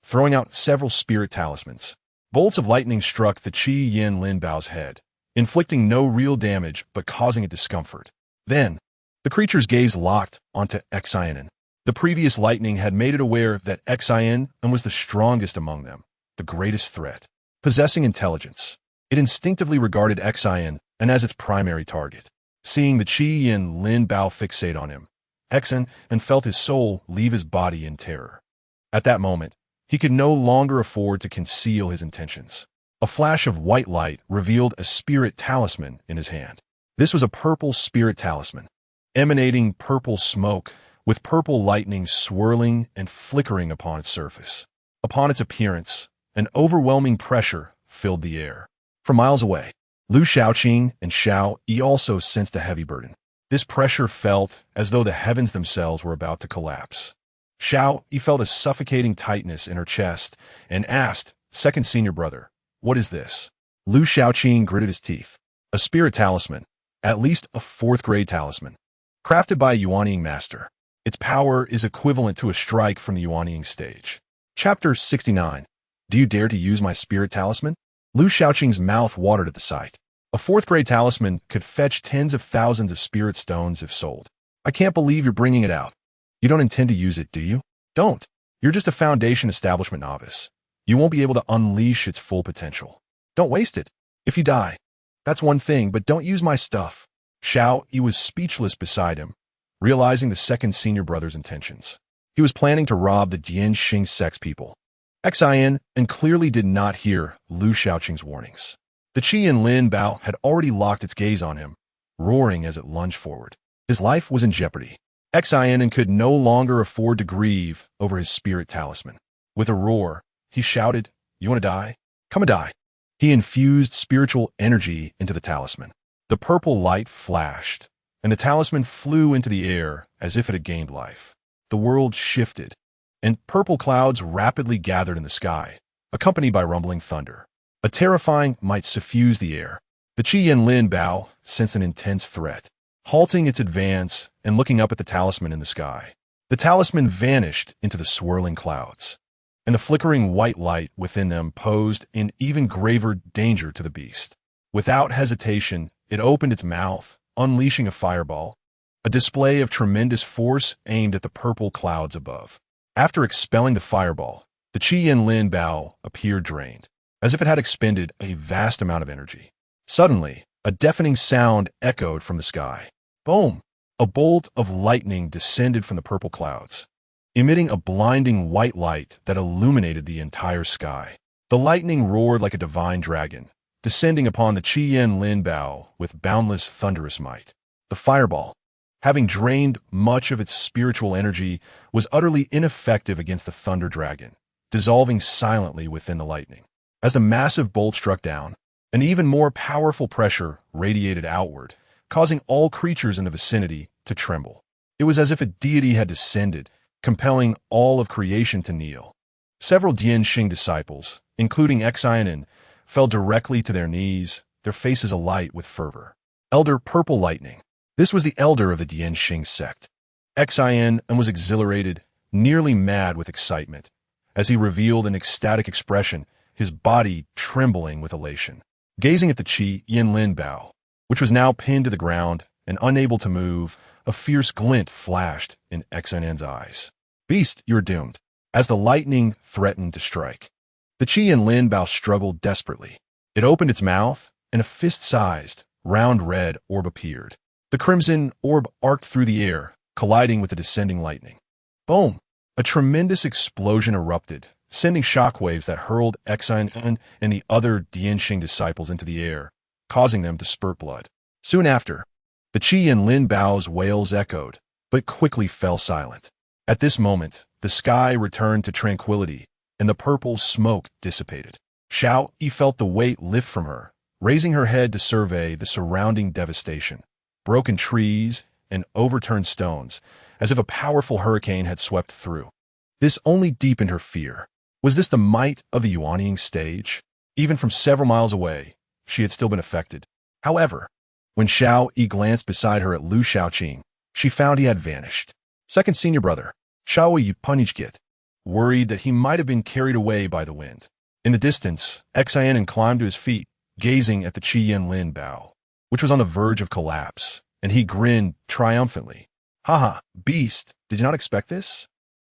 Throwing out several spirit talismans. Bolts of lightning struck the Qi Yin Lin Bao's head, inflicting no real damage but causing it discomfort. Then, the creature's gaze locked onto Xinan. The previous lightning had made it aware that Xinan was the strongest among them, the greatest threat. Possessing intelligence, it instinctively regarded Xinan as its primary target. Seeing the Qi Yin Lin Bao fixate on him, Xinan felt his soul leave his body in terror. At that moment, he could no longer afford to conceal his intentions. A flash of white light revealed a spirit talisman in his hand. This was a purple spirit talisman, emanating purple smoke, with purple lightning swirling and flickering upon its surface. Upon its appearance, an overwhelming pressure filled the air. From miles away, Lu Shaoqing and Xiao Yi also sensed a heavy burden. This pressure felt as though the heavens themselves were about to collapse. Xiao Yi felt a suffocating tightness in her chest and asked, second senior brother, what is this? Lu Shaoqing gritted his teeth. A spirit talisman, at least a 4th grade talisman, crafted by a Yuanying master. Its power is equivalent to a strike from the Yuanying stage. Chapter 69. Do you dare to use my spirit talisman? Lu Shaoqing's mouth watered at the sight. A fourth-grade talisman could fetch tens of thousands of spirit stones if sold. I can't believe you're bringing it out. You don't intend to use it, do you? Don't. You're just a foundation establishment novice. You won't be able to unleash its full potential. Don't waste it. If you die, that's one thing, but don't use my stuff. Xiao Yi was speechless beside him, realizing the second senior brother's intentions. He was planning to rob the Dianxing sect's people. Xin and clearly did not hear Lu Shaoqing's warnings. The Qi and Lin Bao had already locked its gaze on him, roaring as it lunged forward. His life was in jeopardy. Xin could no longer afford to grieve over his spirit talisman. With a roar, he shouted, "You want to die? Come and die." He infused spiritual energy into the talisman. The purple light flashed, and the talisman flew into the air as if it had gained life. The world shifted, and purple clouds rapidly gathered in the sky, accompanied by rumbling thunder. A terrifying might suffused the air. The Qi and Lin Bao sensed an intense threat, halting its advance and looking up at the talisman in the sky. The talisman vanished into the swirling clouds, and the flickering white light within them posed an even graver danger to the beast. Without hesitation, it opened its mouth, unleashing a fireball, a display of tremendous force aimed at the purple clouds above. After expelling the fireball, the Qi and Lin Bao appeared drained, as if it had expended a vast amount of energy. Suddenly, a deafening sound echoed from the sky. Boom! A bolt of lightning descended from the purple clouds, emitting a blinding white light that illuminated the entire sky. The lightning roared like a divine dragon, descending upon the Qi and Lin Bao with boundless thunderous might. The fireball, having drained much of its spiritual energy, was utterly ineffective against the thunder dragon, dissolving silently within the lightning. As the massive bolt struck down, an even more powerful pressure radiated outward, causing all creatures in the vicinity to tremble. It was as if a deity had descended, compelling all of creation to kneel. Several Dianxing disciples, including Xin, fell directly to their knees, their faces alight with fervor. Elder Purple Lightning. This was the elder of the Dianxing sect. Xin was exhilarated, nearly mad with excitement, as he revealed an ecstatic expression, his body trembling with elation. Gazing at the Qi and Lin Bao, which was now pinned to the ground and unable to move, a fierce glint flashed in Xin's eyes. "Beast, you are doomed," as the lightning threatened to strike. The Qi and Lin Bao struggled desperately. It opened its mouth, and a fist-sized, round red orb appeared. The crimson orb arced through the air, colliding with the descending lightning. Boom! A tremendous explosion erupted, sending shockwaves that hurled Xin and the other Dianxing disciples into the air, causing them to spurt blood. Soon after, the Qi and Lin Bao's wails echoed, but quickly fell silent. At this moment, the sky returned to tranquility, and the purple smoke dissipated. Xiao Yi felt the weight lift from her, raising her head to survey the surrounding devastation. Broken trees and overturned stones, as if a powerful hurricane had swept through. This only deepened her fear. Was this the might of the Yuanying stage? Even from several miles away, she had still been affected. However, when Xiao Yi glanced beside her at Lu Shaoqing, she found he had vanished. Second senior brother, Xiao Yi Punijgit, worried that he might have been carried away by the wind. In the distance, Xin climbed to his feet, gazing at the Qi and Lin Bao, which was on the verge of collapse, and he grinned triumphantly. "Haha, beast, did you not expect this?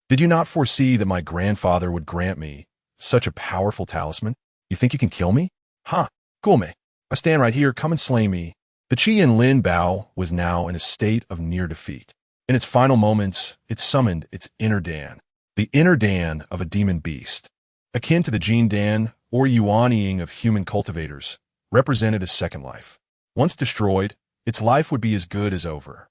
Did you not foresee that my grandfather would grant me such a powerful talisman? You think you can kill me? Ha, cool me. I stand right here, come and slay me." The Qi and Lin Bao was now in a state of near defeat. In its final moments, it summoned its inner Dan, the inner Dan of a demon beast. Akin to the Jin Dan or Yuanying of human cultivators, represented a second life. Once destroyed, its life would be as good as over.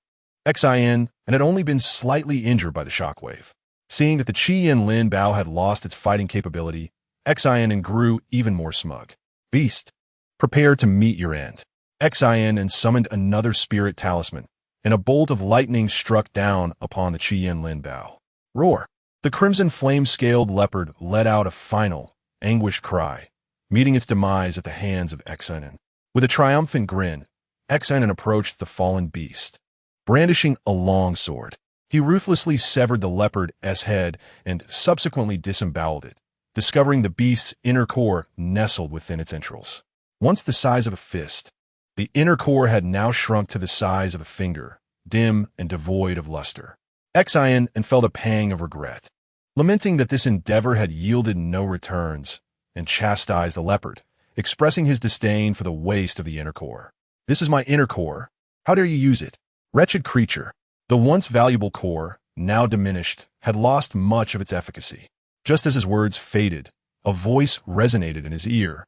Xin had only been slightly injured by the shockwave. Seeing that the Qi and Lin Bao had lost its fighting capability, Xin grew even more smug. "Beast, prepare to meet your end." Xin summoned another spirit talisman, and a bolt of lightning struck down upon the Qi and Lin Bao. Roar! The crimson flame-scaled leopard let out a final, anguished cry, meeting its demise at the hands of Xin. With a triumphant grin, Xin approached the fallen beast, brandishing a long sword. He ruthlessly severed the leopard's head and subsequently disemboweled it, discovering the beast's inner core nestled within its entrails. Once the size of a fist, the inner core had now shrunk to the size of a finger, dim and devoid of luster. Xian and felt a pang of regret, lamenting that this endeavor had yielded no returns, and chastised the leopard, expressing his disdain for the waste of the inner core. "This is my inner core. How dare you use it? Wretched creature." The once valuable core, now diminished, had lost much of its efficacy. Just as his words faded, a voice resonated in his ear,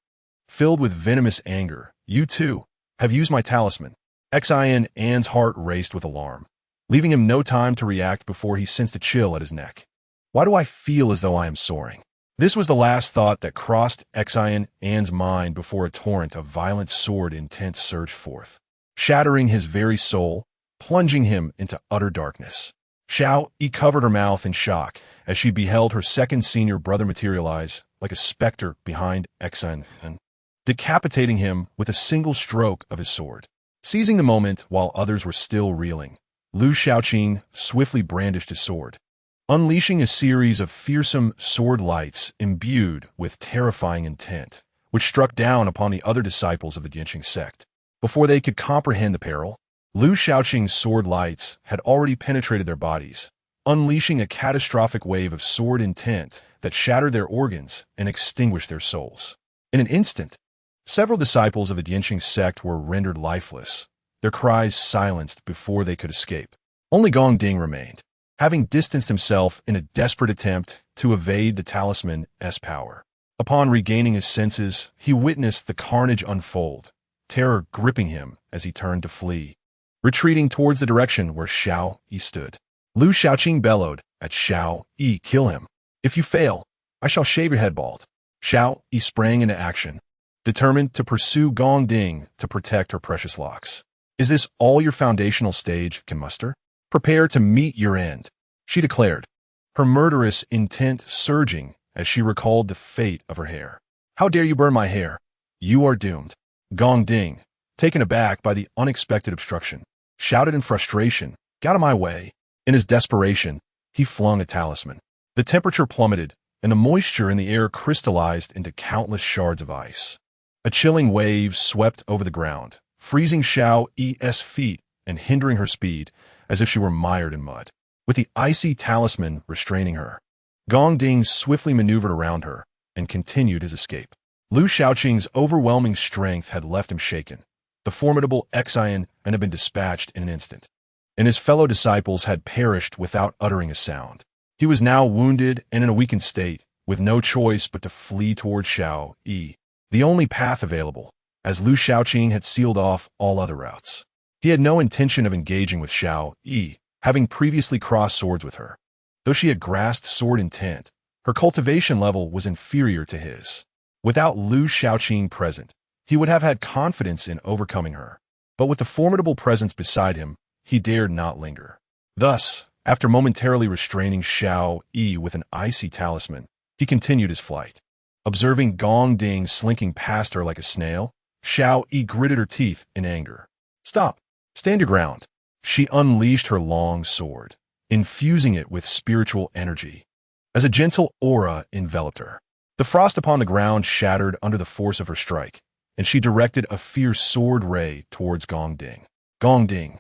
filled with venomous anger. "You too have used my talisman." Xian's heart raced with alarm, leaving him no time to react before he sensed a chill at his neck. "Why do I feel as though I am soaring?" This was the last thought that crossed Xian's mind before a torrent of violent sword intent surged forth, shattering his very soul, plunging him into utter darkness. Xiao Yi covered her mouth in shock as she beheld her second senior brother materialize like a specter behind Xian, decapitating him with a single stroke of his sword. Seizing the moment while others were still reeling, Lu Shaoqing swiftly brandished his sword, unleashing a series of fearsome sword lights imbued with terrifying intent, which struck down upon the other disciples of the Dianqing sect. Before they could comprehend the peril, Lu Shaoqing's sword lights had already penetrated their bodies, unleashing a catastrophic wave of sword intent that shattered their organs and extinguished their souls. In an instant, several disciples of the Dianqing sect were rendered lifeless, their cries silenced before they could escape. Only Gong Ding remained, having distanced himself in a desperate attempt to evade the talisman's power. Upon regaining his senses, he witnessed the carnage unfold, terror gripping him as he turned to flee, retreating towards the direction where Xiao Yi stood. Lu Shaoqing bellowed at Xiao Yi, "Kill him. If you fail, I shall shave your head bald." Xiao Yi sprang into action, determined to pursue Gong Ding to protect her precious locks. "Is this all your foundational stage can muster? Prepare to meet your end," she declared, her murderous intent surging as she recalled the fate of her hair. "How dare you burn my hair? You are doomed." Gong Ding, taken aback by the unexpected obstruction, shouted in frustration, "Get out of my way." In his desperation, he flung a talisman. The temperature plummeted, and the moisture in the air crystallized into countless shards of ice. A chilling wave swept over the ground, freezing Xiao Yi's feet and hindering her speed as if she were mired in mud. With the icy talisman restraining her, Gong Ding swiftly maneuvered around her and continued his escape. Lu Shaoqing's overwhelming strength had left him shaken. The formidable Xian had been dispatched in an instant, and his fellow disciples had perished without uttering a sound. He was now wounded and in a weakened state, with no choice but to flee toward Xiao Yi, the only path available, as Lu Shaoqing had sealed off all other routes. He had no intention of engaging with Xiao Yi, having previously crossed swords with her. Though she had grasped sword intent, her cultivation level was inferior to his. Without Lu Shaoqing present, he would have had confidence in overcoming her, but with the formidable presence beside him, he dared not linger. Thus, after momentarily restraining Xiao Yi with an icy talisman, he continued his flight. Observing Gong Ding slinking past her like a snail, Xiao Yi gritted her teeth in anger. "Stop! Stand your ground!" She unleashed her long sword, infusing it with spiritual energy, as a gentle aura enveloped her. The frost upon the ground shattered under the force of her strike, and she directed a fierce sword ray towards Gong Ding. Gong Ding,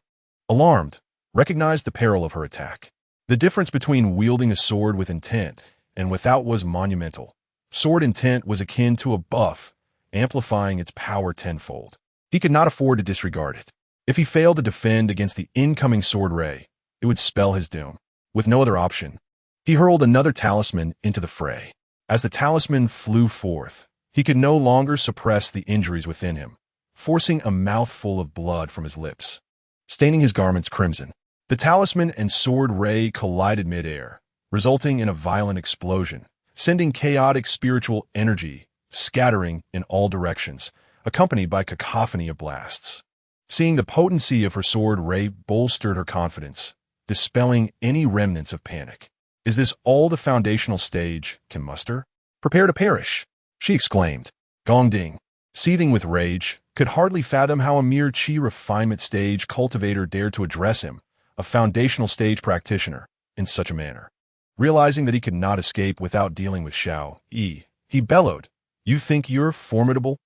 alarmed, recognized the peril of her attack. The difference between wielding a sword with intent and without was monumental. Sword intent was akin to a buff, amplifying its power tenfold. He could not afford to disregard it. If he failed to defend against the incoming sword ray, it would spell his doom. With no other option, he hurled another talisman into the fray. As the talisman flew forth, he could no longer suppress the injuries within him, forcing a mouthful of blood from his lips, staining his garments crimson. The talisman and sword ray collided midair, resulting in a violent explosion, sending chaotic spiritual energy scattering in all directions, accompanied by cacophony of blasts. Seeing the potency of her sword ray bolstered her confidence, dispelling any remnants of panic. "Is this all the foundational stage can muster? Prepare to perish!" she exclaimed. Gong Ding, seething with rage, could hardly fathom how a mere chi refinement stage cultivator dared to address him, a foundational stage practitioner, in such a manner. Realizing that he could not escape without dealing with Xiao Yi, he bellowed, "You think you're formidable?"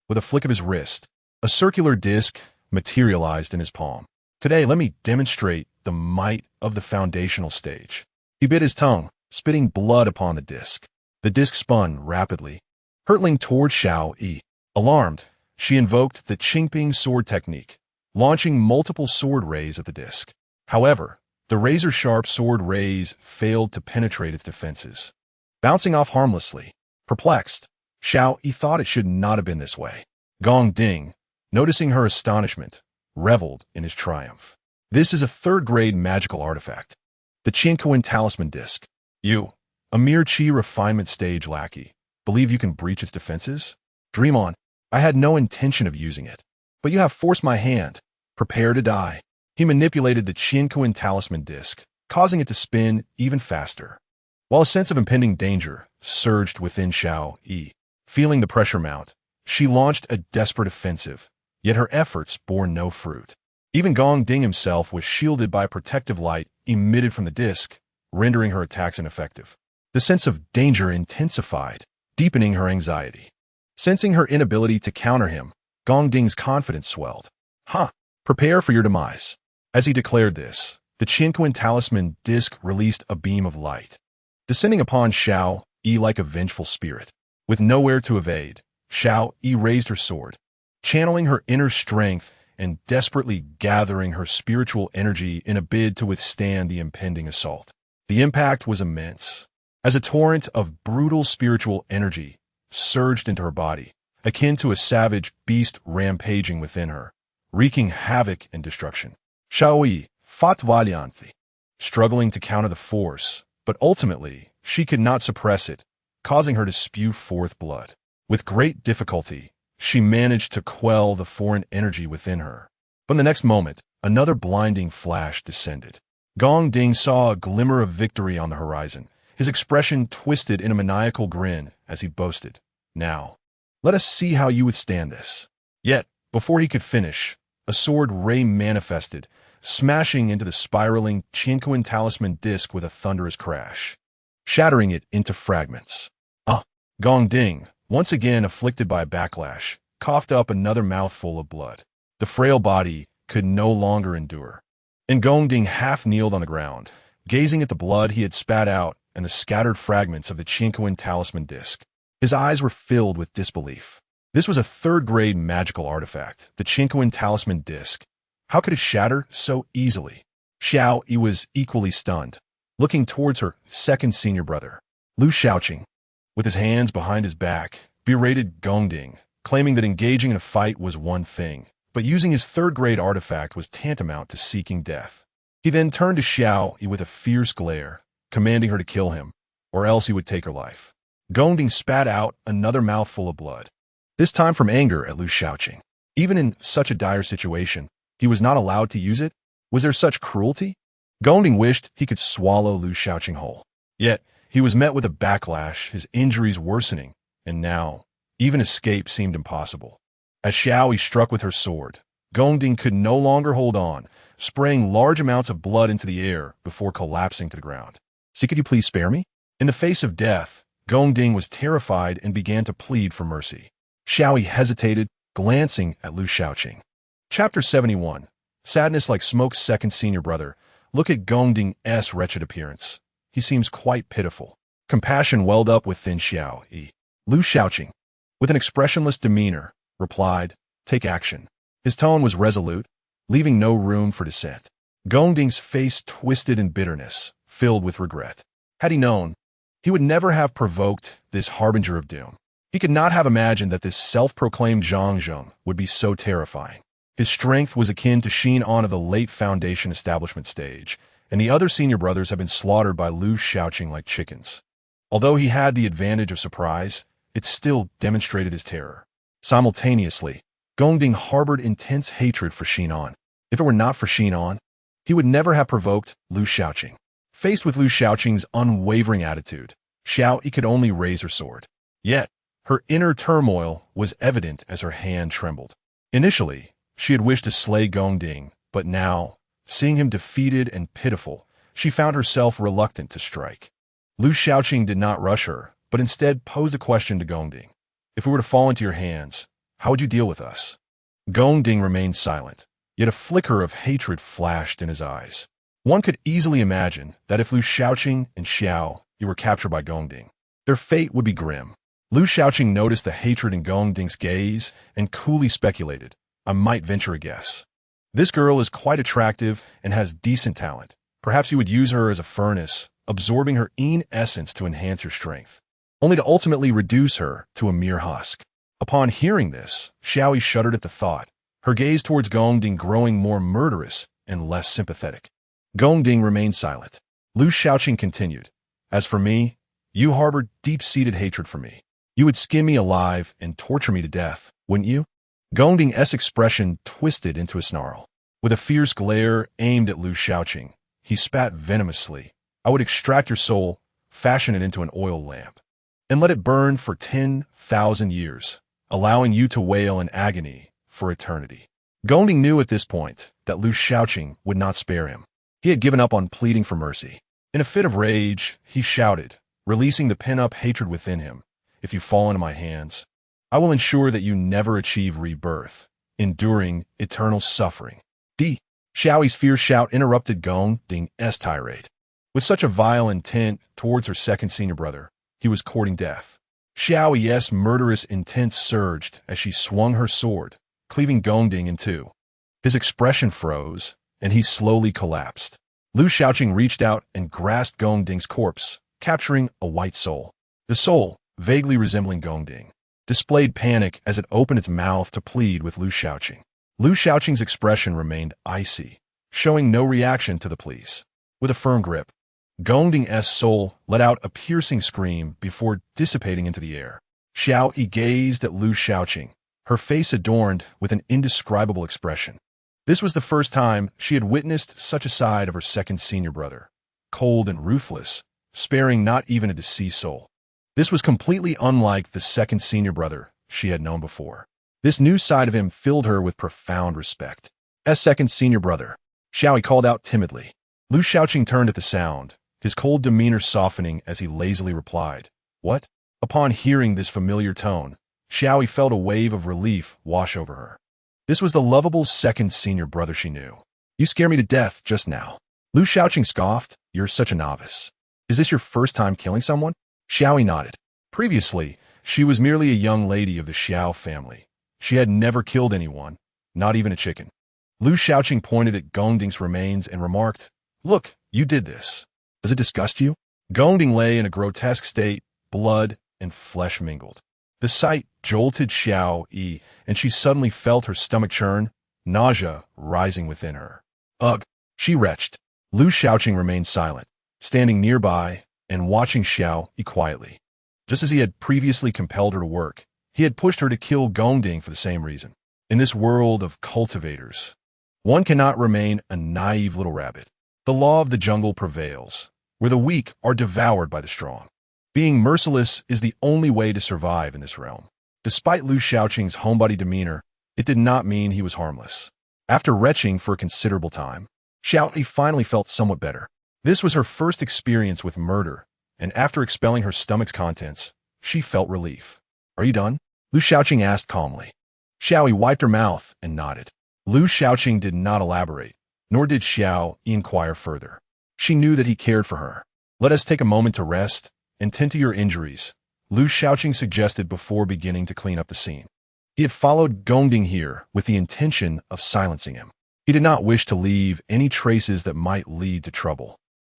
With a flick of his wrist, a circular disc materialized in his palm. "Today, let me demonstrate the might of the foundational stage." He bit his tongue, spitting blood upon the disc. The disc spun rapidly, hurtling toward Xiao Yi. Alarmed, she invoked the Qingping sword technique, launching multiple sword rays at the disc. However, the razor-sharp sword rays failed to penetrate its defenses. Bouncing off harmlessly, perplexed, Xiao Yi thought it should not have been this way. Gong Ding, noticing her astonishment, reveled in his triumph. "This is a third-grade magical artifact, the Qianquan Talisman Disc. You, a mere Qi refinement stage lackey, believe you can breach its defenses? Dream on. I had no intention of using it, but you have forced my hand. Prepare to die." He manipulated the Qianquan Talisman Disc, causing it to spin even faster. While a sense of impending danger surged within Xiao Yi, feeling the pressure mount, she launched a desperate offensive, yet her efforts bore no fruit. Even Gong Ding himself was shielded by protective light emitted from the disc, rendering her attacks ineffective. The sense of danger intensified, deepening her anxiety. Sensing her inability to counter him, Gong Ding's confidence swelled. "Ha! Prepare for your demise." As he declared this, the Qianquan Talisman Disc released a beam of light, descending upon Xiao Yi like a vengeful spirit. With nowhere to evade, Xiao Yi raised her sword, channeling her inner strength and desperately gathering her spiritual energy in a bid to withstand the impending assault. The impact was immense, as a torrent of brutal spiritual energy surged into her body, akin to a savage beast rampaging within her, wreaking havoc and destruction. Xiao Yi fought valiantly, struggling to counter the force, but ultimately she could not suppress it, causing her to spew forth blood. With great difficulty, she managed to quell the foreign energy within her. But in the next moment, another blinding flash descended. Gong Ding saw a glimmer of victory on the horizon, his expression twisted in a maniacal grin as he boasted, "Now, let us see how you withstand this." Yet, before he could finish, a sword ray manifested, smashing into the spiraling Qianquan Talisman Disc with a thunderous crash, shattering it into fragments. Gong Ding, once again afflicted by a backlash, coughed up another mouthful of blood. The frail body could no longer endure, and Gong Ding half kneeled on the ground, gazing at the blood he had spat out and the scattered fragments of the Qianquan Talisman Disc. His eyes were filled with disbelief. This was a third-grade magical artifact, the Qianquan Talisman Disc. How could it shatter so easily? Xiao Yi was equally stunned, looking towards her second senior brother, Lu Shaoqing. With his hands behind his back, berated Gong Ding, claiming that engaging in a fight was one thing, but using his third-grade artifact was tantamount to seeking death. He then turned to Xiao Yi with a fierce glare, commanding her to kill him, or else he would take her life. Gong Ding spat out another mouthful of blood, this time from anger at Lu Shaoqing. Even in such a dire situation, he was not allowed to use it? Was there such cruelty? Gong Ding wished he could swallow Lu Shaoqing whole. Yet, he was met with a backlash, his injuries worsening, and now, even escape seemed impossible. As Xiao Yi struck with her sword, Gong Ding could no longer hold on, spraying large amounts of blood into the air before collapsing to the ground. "See, could you please spare me?" In the face of death, Gong Ding was terrified and began to plead for mercy. Xiao Yi hesitated, glancing at Lu Shaoqing. Chapter 71. Sadness like smoke's second senior brother. Look at Gong Ding's wretched appearance. He seems quite pitiful. Compassion welled up within Xiao Yi. Lu Shaoqing, with an expressionless demeanor, replied, "Take action." His tone was resolute, leaving no room for dissent. Gong Ding's face twisted in bitterness, filled with regret. Had he known, he would never have provoked this harbinger of doom. He could not have imagined that this self-proclaimed Zhang would be so terrifying. His strength was akin to Xin An of the late Foundation establishment stage, and the other senior brothers had been slaughtered by Lu Shaoqing like chickens. Although he had the advantage of surprise, it still demonstrated his terror. Simultaneously, Gong Ding harbored intense hatred for Xin An. If it were not for Xin An, he would never have provoked Lu Shaoqing. Faced with Lu Shaoqing's unwavering attitude, Xiao Yi could only raise her sword. Yet, her inner turmoil was evident as her hand trembled. Initially, she had wished to slay Gong Ding, but now, Seeing him defeated and pitiful, she found herself reluctant to strike. Lu Shaoqing did not rush her, but instead posed a question to Gongding. If we were to fall into your hands, how would you deal with us? Gongding remained silent, yet a flicker of hatred flashed in his eyes. One could easily imagine that if Lu Shaoqing and Xiao Yi were captured by Gongding, their fate would be grim. Lu Shaoqing noticed the hatred in Gongding's gaze and coolly speculated, I might venture a guess. This girl is quite attractive and has decent talent. Perhaps you would use her as a furnace, absorbing her yin essence to enhance your strength, only to ultimately reduce her to a mere husk. Upon hearing this, Xiao Yi shuddered at the thought, her gaze towards Gongding growing more murderous and less sympathetic. Gongding remained silent. Lu Shaoqing continued, as for me, you harbored deep-seated hatred for me. You would skin me alive and torture me to death, wouldn't you? Gongding's expression twisted into a snarl. With a fierce glare aimed at Lu Shaoqing, he spat venomously. I would extract your soul, fashion it into an oil lamp, and let it burn for 10,000 years, allowing you to wail in agony for eternity. Gongding knew at this point that Lu Shaoqing would not spare him. He had given up on pleading for mercy. In a fit of rage, he shouted, releasing the pent-up hatred within him, if you fall into my hands, I will ensure that you never achieve rebirth, enduring eternal suffering. Xiao Yi's fierce shout interrupted Gongding's tirade. With such a vile intent towards her second senior brother, he was courting death. Xiao Yi's murderous intent surged as she swung her sword, cleaving Gongding in two. His expression froze, and he slowly collapsed. Lu Shaoqing reached out and grasped Gongding's corpse, capturing a white soul. The soul, vaguely resembling Gongding, displayed panic as it opened its mouth to plead with Lu Shaoqing. Lu Shaoqing's expression remained icy, showing no reaction to the pleas. With a firm grip, Gongding's soul let out a piercing scream before dissipating into the air. Xiao Yi gazed at Lu Shaoqing, her face adorned with an indescribable expression. This was the first time she had witnessed such a side of her second senior brother, cold and ruthless, sparing not even a deceased soul. This was completely unlike the second senior brother she had known before. This new side of him filled her with profound respect. As second senior brother, Xiao Yi called out timidly. Lu Shaoqing turned at the sound, his cold demeanor softening as he lazily replied, What? Upon hearing this familiar tone, Xiao Yi felt a wave of relief wash over her. This was the lovable second senior brother she knew. You scare me to death just now. Lu Shaoqing scoffed, You're such a novice. Is this your first time killing someone? Xiao Yi nodded. Previously, she was merely a young lady of the Xiao family. She had never killed anyone, not even a chicken. Lu Shaoqing pointed at Gongding's remains and remarked, Look, you did this. Does it disgust you? Gongding lay in a grotesque state, blood and flesh mingled. The sight jolted Xiao Yi, and she suddenly felt her stomach churn, nausea rising within her. Ugh, she retched. Lu Shaoqing remained silent, standing nearby and watching Xiao Yi quietly. Just as he had previously compelled her to work, he had pushed her to kill Gongding for the same reason. In this world of cultivators, one cannot remain a naive little rabbit. The law of the jungle prevails, where the weak are devoured by the strong. Being merciless is the only way to survive in this realm. Despite Lu Shaoqing's homebody demeanor, it did not mean he was harmless. After retching for a considerable time, Xiao Yi finally felt somewhat better. This was her first experience with murder, and after expelling her stomach's contents, she felt relief. Are you done? Lu Shaoqing asked calmly. Xiao Yi wiped her mouth and nodded. Lu Shaoqing did not elaborate, nor did Xiao Yi inquire further. She knew that he cared for her. Let us take a moment to rest and tend to your injuries, Lu Shaoqing suggested before beginning to clean up the scene. He had followed Gongding here with the intention of silencing him. He did not wish to leave any traces that might lead to trouble.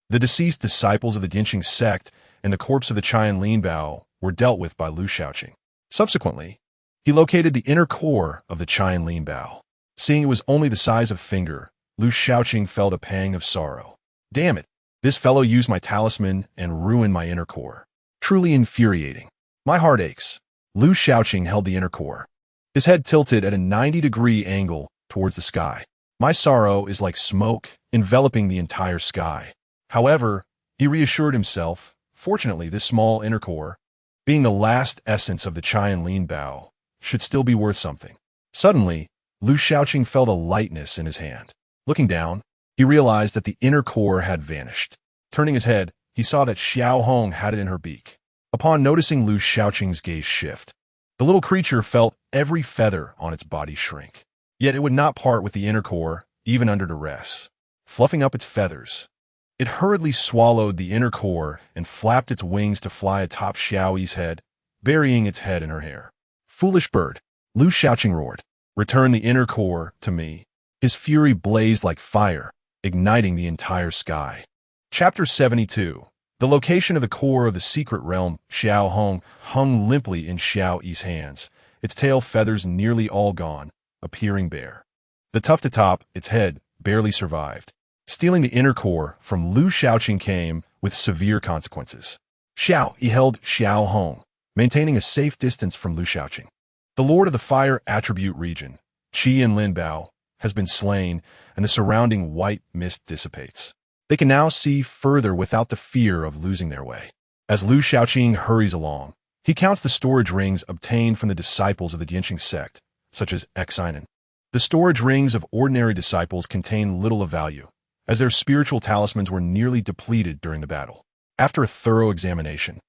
The deceased disciples of the Dinqing sect and the corpse of the Qian Linbao were dealt with by Lu Shaoqing. Subsequently, he located the inner core of the Qian Linbao. Seeing it was only the size of a finger, Lu Shaoqing felt a pang of sorrow. Damn it, this fellow used my talisman and ruined my inner core. Truly infuriating. My heart aches. Lu Shaoqing held the inner core, his head tilted at a 90-degree angle towards the sky. My sorrow is like smoke enveloping the entire sky. However, he reassured himself, fortunately this small inner core, being the last essence of the Qian Linbao, should still be worth something. Suddenly, Lu Shaoqing felt a lightness in his hand. Looking down, he realized that the inner core had vanished. Turning his head, he saw that Xiao Hong had it in her beak. Upon noticing Lu Shaoqing's gaze shift, the little creature felt every feather on its body shrink. Yet it would not part with the inner core, even under duress. Fluffing up its feathers, it hurriedly swallowed the inner core and flapped its wings to fly atop Xiaoyi's head, burying its head in her hair. "Foolish bird," Lu Shaoqing roared. "Return the inner core to me." His fury blazed like fire, igniting the entire sky. Chapter 72. The location of the core of the secret realm, Xiao Hong, hung limply in Xiao Yi's hands, its tail feathers nearly all gone, appearing bare. The tuft atop its head barely survived. Stealing the inner core from Lu Shaoqing came with severe consequences. Xiao Yi held Xiao Hong, maintaining a safe distance from Lu Shaoqing. The Lord of the Fire Attribute region, Qi and Lin Bao, has been slain, and the surrounding white mist dissipates. They can now see further without the fear of losing their way. As Lu Shaoqing hurries along, he counts the storage rings obtained from the disciples of the Dianqing sect, such as Xinan. The storage rings of ordinary disciples contain little of value, as their spiritual talismans were nearly depleted during the battle. After a thorough examination,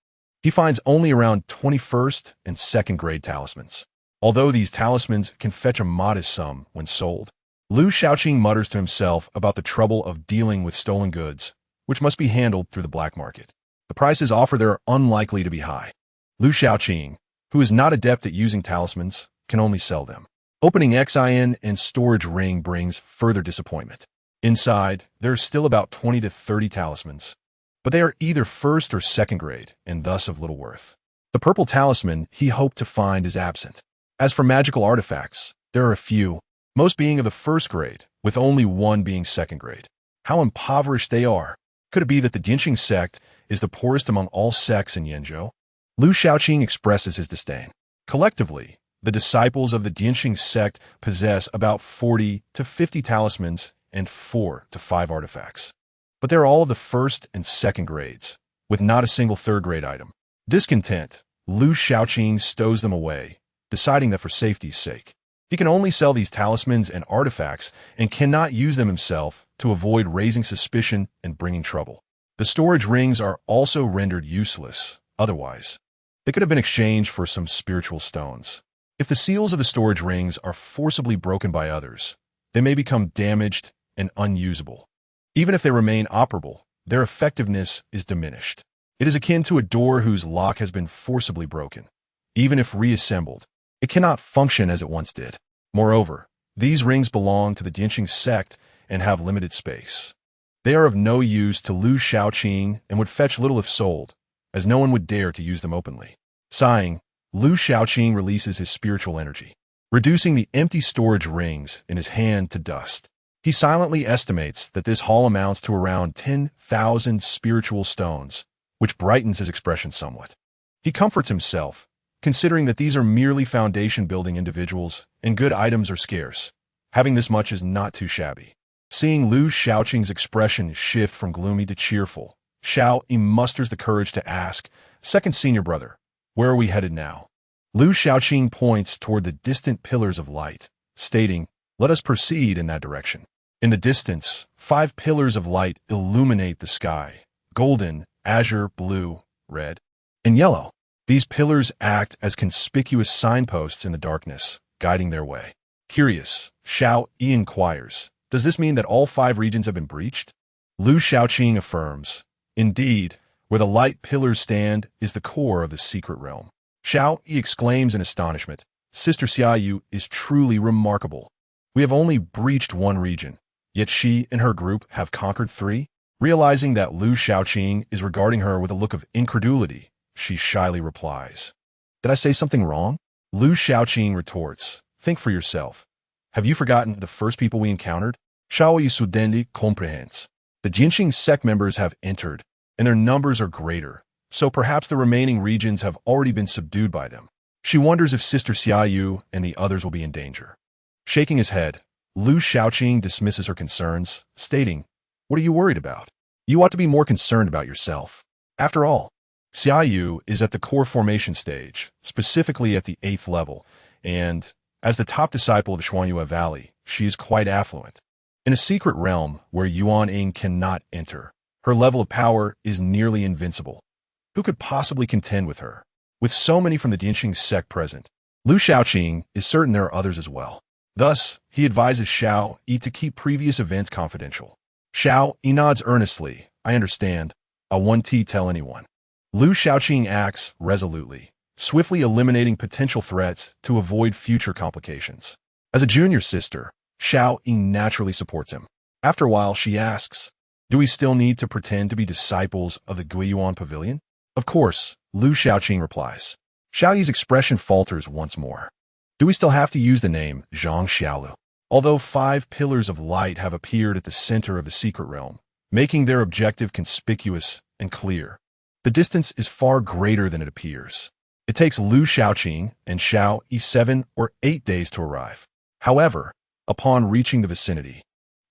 he finds only around 21st and 2nd grade talismans. Although these talismans can fetch a modest sum when sold, Lu Shaoqing mutters to himself about the trouble of dealing with stolen goods, which must be handled through the black market. The prices offered there are unlikely to be high. Lu Shaoqing, who is not adept at using talismans, can only sell them. Opening Xin and storage ring brings further disappointment. Inside, there are still about 20 to 30 talismans, but they are either 1st or 2nd grade and thus of little worth. The purple talisman he hoped to find is absent. As for magical artifacts, there are a few, most being of the 1st grade, with only one being 2nd grade. How impoverished they are. Could it be that the Dianqing sect is the poorest among all sects in Yanzhou? Lu Shaoqing expresses his disdain. Collectively, the disciples of the Dianqing sect possess about 40 to 50 talismans and 4 to 5 artifacts. But they're all of the 1st and 2nd grades, with not a single 3rd grade item. Discontent, Lu Shaoqing stows them away, deciding that for safety's sake, he can only sell these talismans and artifacts and cannot use them himself to avoid raising suspicion and bringing trouble. The storage rings are also rendered useless, otherwise. They could have been exchanged for some spiritual stones. If the seals of the storage rings are forcibly broken by others, they may become damaged and unusable. Even if they remain operable, their effectiveness is diminished. It is akin to a door whose lock has been forcibly broken. Even if reassembled, it cannot function as it once did. Moreover, these rings belong to the Dianqing sect and have limited space. They are of no use to Lu Shaoqing and would fetch little if sold, as no one would dare to use them openly. Sighing, Lu Shaoqing releases his spiritual energy, reducing the empty storage rings in his hand to dust. He silently estimates that this haul amounts to around 10,000 spiritual stones, which brightens his expression somewhat. He comforts himself, considering that these are merely foundation-building individuals and good items are scarce. Having this much is not too shabby. Seeing Lu Shaoqing's expression shift from gloomy to cheerful, Xiao Yi musters the courage to ask, "Second senior brother, where are we headed now?" Lu Shaoqing points toward the distant pillars of light, stating, "Let us proceed in that direction." In the distance, 5 pillars of light illuminate the sky, golden, azure, blue, red, and yellow. These pillars act as conspicuous signposts in the darkness, guiding their way. Curious, Xiao Yi inquires, "Does this mean that all 5 regions have been breached?" Lu Shaoqing affirms, "Indeed, where the light pillars stand is the core of the secret realm." Xiao Yi exclaims in astonishment, "Sister Xiaoyu is truly remarkable. We have only breached 1 region, yet she and her group have conquered 3? Realizing that Lu Shaoqing is regarding her with a look of incredulity, she shyly replies, "Did I say something wrong?" Lu Shaoqing retorts, "Think for yourself. Have you forgotten the first people we encountered? Xiao Yi Sudendi comprehends. The Dianqing sect members have entered, and their numbers are greater, so perhaps the remaining regions have already been subdued by them. She wonders if Sister Xiaoyu and the others will be in danger." Shaking his head, Lu Shaoqing dismisses her concerns, stating, "What are you worried about? You ought to be more concerned about yourself. After all, Xiaoyu is at the core formation stage, specifically at the 8th level, and, as the top disciple of the Xuanyue Valley, she is quite affluent. In a secret realm where Yuan Ying cannot enter, her level of power is nearly invincible. Who could possibly contend with her? With so many from the Dianqing sect present, Lu Shaoqing is certain there are others as well. Thus, he advises Xiao Yi to keep previous events confidential. Xiao Yi nods earnestly. I understand. I won't tell anyone. Lu Shaoqing acts resolutely, swiftly eliminating potential threats to avoid future complications. As a junior sister, Xiao Yi naturally supports him. After a while, she asks, do we still need to pretend to be disciples of the Guiyuan Pavilion? Of course, Lu Shaoqing replies. Xiao Yi's expression falters once more. Do we still have to use the name Zhang Xiaolu? Although 5 pillars of light have appeared at the center of the secret realm, making their objective conspicuous and clear, the distance is far greater than it appears. It takes Lu Shaoqing and Xiao Yi 7 or 8 days to arrive. However, upon reaching the vicinity,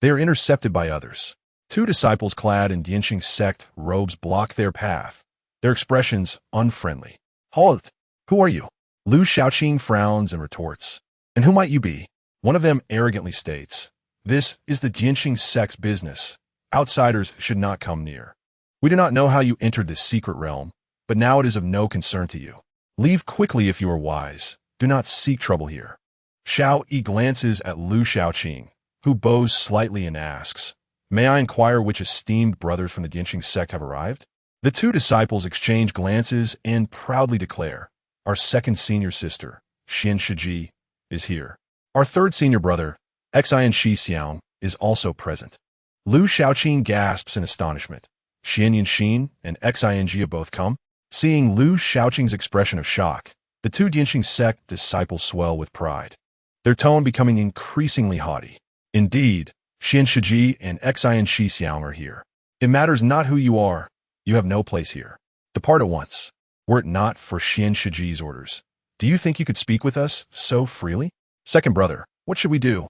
they are intercepted by others. 2 disciples clad in Dianqing sect robes block their path, their expressions unfriendly. Halt! Who are you? Lu Shaoqing frowns and retorts. And who might you be? One of them arrogantly states, this is the Dianqing sect's business. Outsiders should not come near. We do not know how you entered this secret realm, but now it is of no concern to you. Leave quickly if you are wise. Do not seek trouble here. Xiao Yi glances at Lu Shaoqing, who bows slightly and asks, may I inquire which esteemed brothers from the Dianqing sect have arrived? The 2 disciples exchange glances and proudly declare, our second senior sister, Xian Shiji, is here. Our third senior brother, Xian Shi Xiang, is also present. Lu Shaoqing gasps in astonishment. Xian Yanxin and Xian Ji have both come? Seeing Lu Shaoqing's expression of shock, the 2 Dianqing sect disciples swell with pride, their tone becoming increasingly haughty. Indeed, Xian Shiji and Xian Shi Xiang are here. It matters not who you are. You have no place here. Depart at once. Were it not for Xian Shiji's orders, do you think you could speak with us so freely? Second brother, what should we do?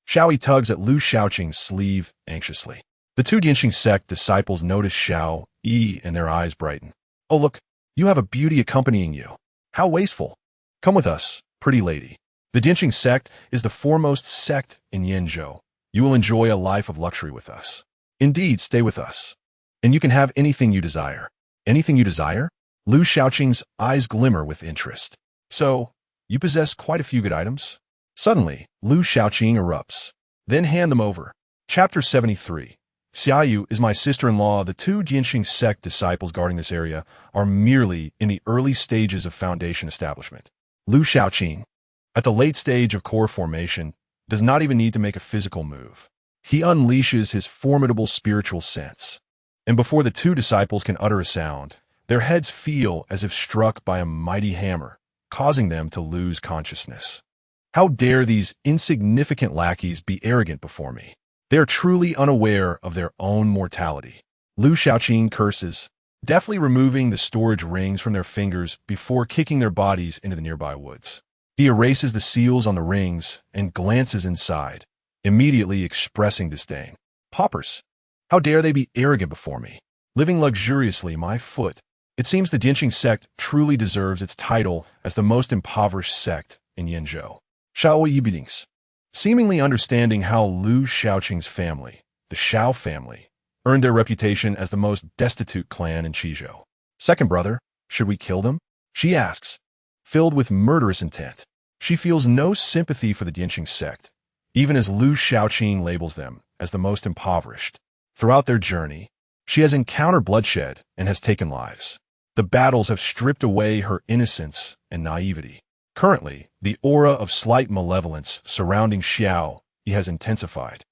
Xiao Yi tugs at Lu Shaoqing's sleeve anxiously. The 2 Dianqing sect disciples notice Xiao Yi and their eyes brighten. Oh look, you have a beauty accompanying you. How wasteful. Come with us, pretty lady. The Dianqing sect is the foremost sect in Yanzhou. You will enjoy a life of luxury with us. Indeed, stay with us. And you can have anything you desire. Anything you desire? Lu Shaoqing's eyes glimmer with interest. So, you possess quite a few good items? Suddenly, Lu Shaoqing erupts. Then hand them over. Chapter 73. Xiaoyu is my sister-in-law. The 2 Dianqing sect disciples guarding this area are merely in the early stages of foundation establishment. Lu Shaoqing, at the late stage of core formation, does not even need to make a physical move. He unleashes his formidable spiritual sense. And before the 2 disciples can utter a sound, their heads feel as if struck by a mighty hammer, causing them to lose consciousness. How dare these insignificant lackeys be arrogant before me? They are truly unaware of their own mortality. Lu Shaoqing curses, deftly removing the storage rings from their fingers before kicking their bodies into the nearby woods. He erases the seals on the rings and glances inside, immediately expressing disdain. Paupers! How dare they be arrogant before me? Living luxuriously, my foot. It seems the Dianqing sect truly deserves its title as the most impoverished sect in Yanzhou. Xiao Yibidings. Seemingly understanding how Lu Shaoqing's family, the Xiao family, earned their reputation as the most destitute clan in Qizhou. Second brother, should we kill them? She asks, filled with murderous intent. She feels no sympathy for the Dianqing sect, even as Lu Shaoqing labels them as the most impoverished. Throughout their journey, she has encountered bloodshed and has taken lives. The battles have stripped away her innocence and naivety. Currently, the aura of slight malevolence surrounding Xiao Yi has intensified.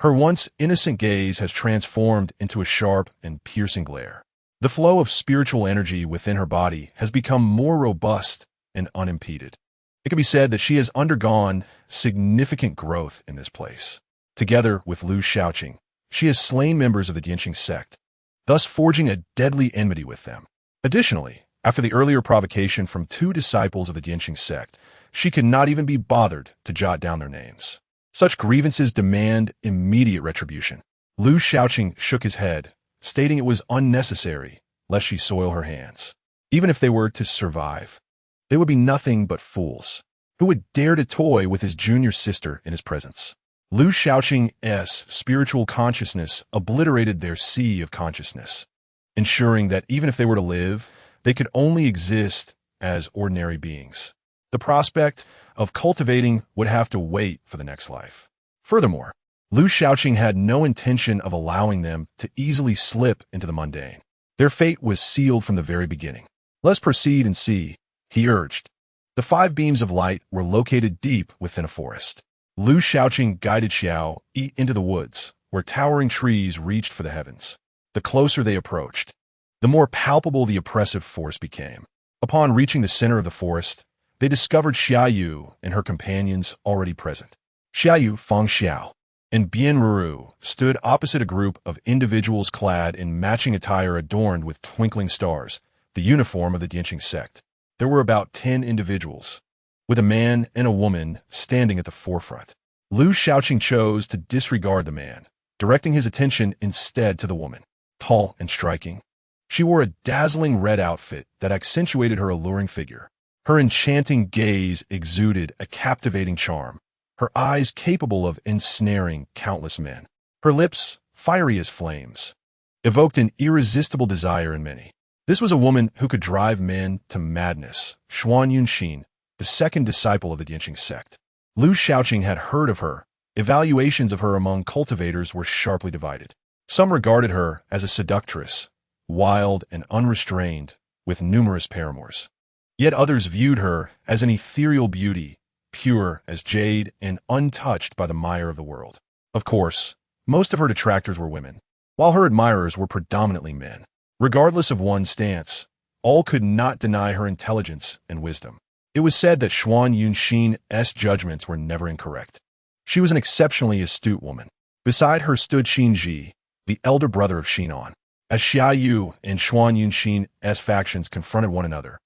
Her once innocent gaze has transformed into a sharp and piercing glare. The flow of spiritual energy within her body has become more robust and unimpeded. It can be said that she has undergone significant growth in this place. Together with Lu Shaoqing, she has slain members of the Dianqing sect, thus forging a deadly enmity with them. Additionally, after the earlier provocation from 2 disciples of the Dianqing sect, she could not even be bothered to jot down their names. Such grievances demand immediate retribution. Lu Shaoqing shook his head, stating it was unnecessary, lest she soil her hands. Even if they were to survive, they would be nothing but fools. Who would dare to toy with his junior sister in his presence? Lu Shaoqing's spiritual consciousness obliterated their sea of consciousness, ensuring that even if they were to live, they could only exist as ordinary beings. The prospect of cultivating would have to wait for the next life. Furthermore, Lu Shaoqing had no intention of allowing them to easily slip into the mundane. Their fate was sealed from the very beginning. Let's proceed and see, he urged. The 5 beams of light were located deep within a forest. Lu Shaoqing guided Xiao Yi into the woods, where towering trees reached for the heavens. The closer they approached, the more palpable the oppressive force became. Upon reaching the center of the forest, they discovered Xiaoyu and her companions already present. Xiaoyu, Feng Xiao, and Bian Ruru stood opposite a group of individuals clad in matching attire adorned with twinkling stars, the uniform of the Dianqing sect. There were about 10 individuals, with a man and a woman standing at the forefront. Lu Shaoqing chose to disregard the man, directing his attention instead to the woman. Tall and striking, she wore a dazzling red outfit that accentuated her alluring figure. Her enchanting gaze exuded a captivating charm, her eyes capable of ensnaring countless men. Her lips, fiery as flames, evoked an irresistible desire in many. This was a woman who could drive men to madness, Xuan Yunxin, the second disciple of the Dianqing sect. Lu Shaoqing had heard of her. Evaluations of her among cultivators were sharply divided. Some regarded her as a seductress, wild and unrestrained, with numerous paramours. Yet others viewed her as an ethereal beauty, pure as jade and untouched by the mire of the world. Of course, most of her detractors were women, while her admirers were predominantly men. Regardless of one's stance, all could not deny her intelligence and wisdom. It was said that Xuan Yunxin's judgments were never incorrect. She was an exceptionally astute woman. Beside her stood Xinji, the elder brother of Xinan. As Xiaoyu and Xuan Yunxin's factions confronted one another,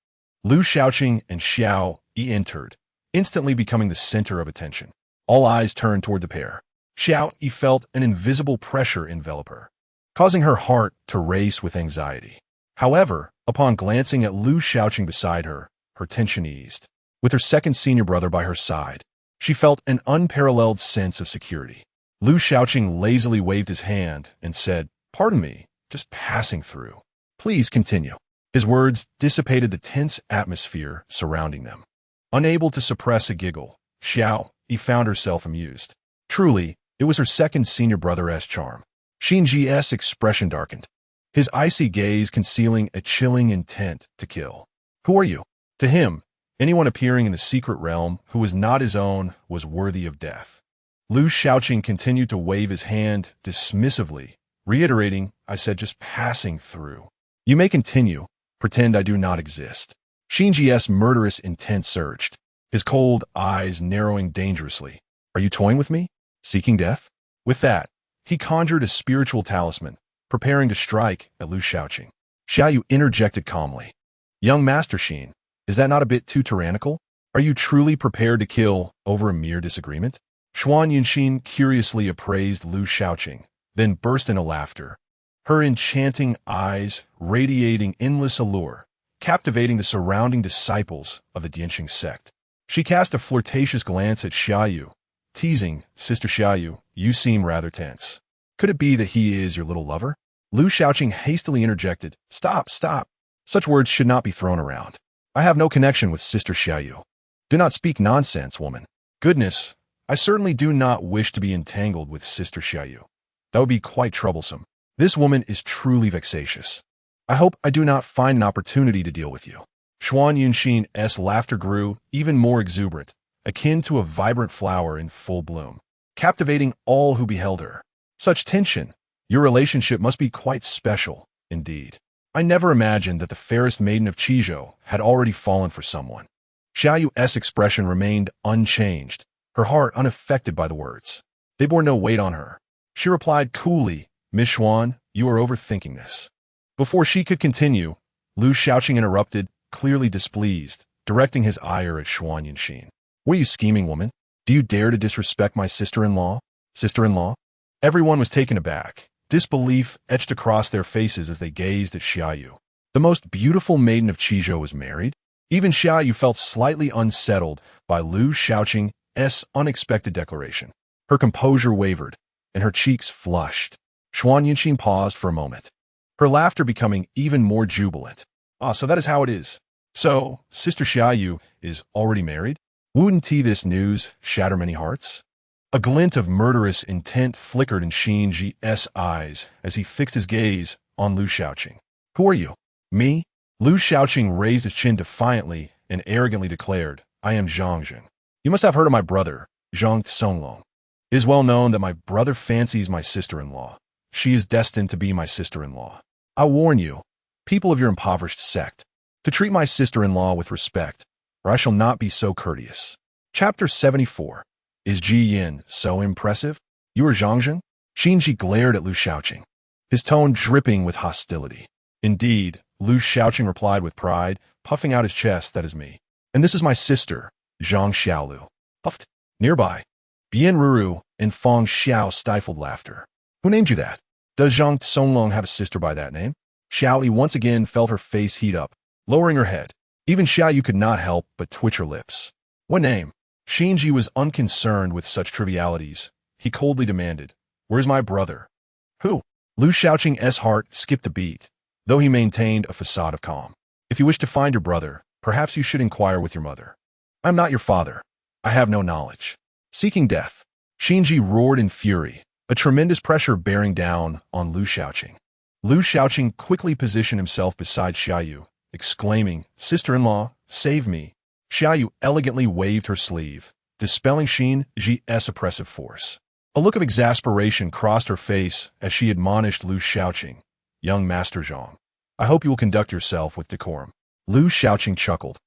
Lu Shaoqing and Xiao Yi entered, instantly becoming the center of attention. All eyes turned toward the pair. Xiao Yi felt an invisible pressure envelop her, causing her heart to race with anxiety. However, upon glancing at Lu Shaoqing beside her, her tension eased. With her second senior brother by her side, she felt an unparalleled sense of security. Lu Shaoqing lazily waved his hand and said, "Pardon me, just passing through. Please continue." His words dissipated the tense atmosphere surrounding them. Unable to suppress a giggle, Xiao Yi found herself amused. Truly, it was her second senior brother's charm. Xinji's expression darkened, his icy gaze concealing a chilling intent to kill. "Who are you?" To him, anyone appearing in the secret realm who was not his own was worthy of death. Lu Shaoqing continued to wave his hand dismissively, reiterating, "I said just passing through. You may continue. Pretend I do not exist." Xinji's murderous intent surged, his cold eyes narrowing dangerously. "Are you toying with me? Seeking death?" With that, he conjured a spiritual talisman, preparing to strike at Lu Shaoqing. Xiaoyu interjected calmly. "Young Master Xin, is that not a bit too tyrannical? Are you truly prepared to kill over a mere disagreement?" Xuan Yunxin curiously appraised Lu Shaoqing, then burst into laughter, her enchanting eyes radiating endless allure, captivating the surrounding disciples of the Dianqing sect. She cast a flirtatious glance at Xiaoyu, teasing, "Sister Xiaoyu, you seem rather tense. Could it be that he is your little lover?" Lu Shaoqing hastily interjected, Stop. Such words should not be thrown around. I have no connection with Sister Xiaoyu. Do not speak nonsense, woman." "Goodness, I certainly do not wish to be entangled with Sister Xiaoyu. That would be quite troublesome. This woman is truly vexatious. I hope I do not find an opportunity to deal with you." Xuan Yunxin's laughter grew even more exuberant, akin to a vibrant flower in full bloom, captivating all who beheld her. "Such tension. Your relationship must be quite special, indeed. I never imagined that the fairest maiden of Qizhou had already fallen for someone." Xiaoyu's expression remained unchanged, her heart unaffected by the words. They bore no weight on her. She replied coolly, "Miss Xuan, you are overthinking this." Before she could continue, Lu Shaoqing interrupted, clearly displeased, directing his ire at Xuan Yunxin. "Were you scheming, woman? Do you dare to disrespect my sister-in-law?" "Sister-in-law?" Everyone was taken aback. Disbelief etched across their faces as they gazed at Xiaoyu. The most beautiful maiden of Qizhou was married? Even Xiaoyu felt slightly unsettled by Lu Shaoqing's unexpected declaration. Her composure wavered, and her cheeks flushed. Xuan Yunxin paused for a moment, her laughter becoming even more jubilant. Ah, so that is how it is. So, Sister Xiaoyu is already married? Wouldn't this news shatter many hearts? A glint of murderous intent flickered in Xin Ji's eyes as he fixed his gaze on Lu Xiaoqing. Who are you? Me? Lu Xiaoqing raised his chin defiantly and arrogantly declared, I am Zhang Jing. You must have heard of my brother, Zhang Songlong. It is well known that my brother fancies my sister-in-law. She is destined to be my sister-in-law. I warn you, people of your impoverished sect, to treat my sister-in-law with respect, or I shall not be so courteous. Chapter 74. Is Ji Yin so impressive? You are Zhang Jing? Xinji glared at Lu Xiaoqing, his tone dripping with hostility. Indeed, Lu Xiaoqing replied with pride, puffing out his chest, that is me. And this is my sister, Zhang Xiaolu. Puffed. Nearby, Bian Ruru and Fong Xiao stifled laughter. Who named you that? Does Zhang Songlong have a sister by that name? Xiao Yi once again felt her face heat up, lowering her head. Even Xiao Yu could not help but twitch her lips. What name? Xinji was unconcerned with such trivialities. He coldly demanded, Where's my brother? Who? Lu Xiaoqing's heart skipped a beat, though he maintained a facade of calm. If you wish to find your brother, perhaps you should inquire with your mother. I am not your father. I have no knowledge. Seeking death. Xinji roared in fury, a tremendous pressure bearing down on Lu Xiaoqing. Lu Xiaoqing quickly positioned himself beside Xiaoyu, exclaiming, Sister-in-law, save me. Xiaoyu elegantly waved her sleeve, dispelling Xinji's oppressive force. A look of exasperation crossed her face as she admonished Lu Xiaoqing. Young Master Zhang, I hope you will conduct yourself with decorum. Lu Xiaoqing chuckled,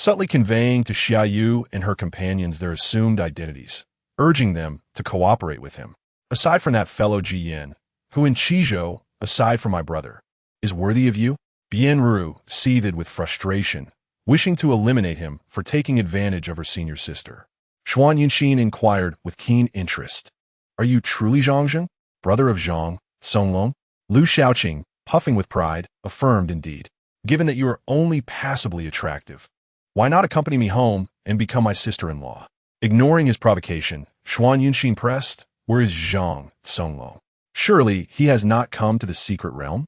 subtly conveying to Xiaoyu and her companions their assumed identities, urging them to cooperate with him. Aside from that fellow Ji Yin, who in Qizhou, aside from my brother, is worthy of you? Bian Ru seethed with frustration, wishing to eliminate him for taking advantage of her senior sister. Xuan Yunxin inquired with keen interest. Are you truly Zhang Jing, brother of Zhang Songlong? Lu Xiaoqing, puffing with pride, affirmed indeed. Given that you are only passably attractive, why not accompany me home and become my sister-in-law? Ignoring his provocation, Xuan Yunxin pressed, Where is Zhang Songlong? Surely he has not come to the secret realm?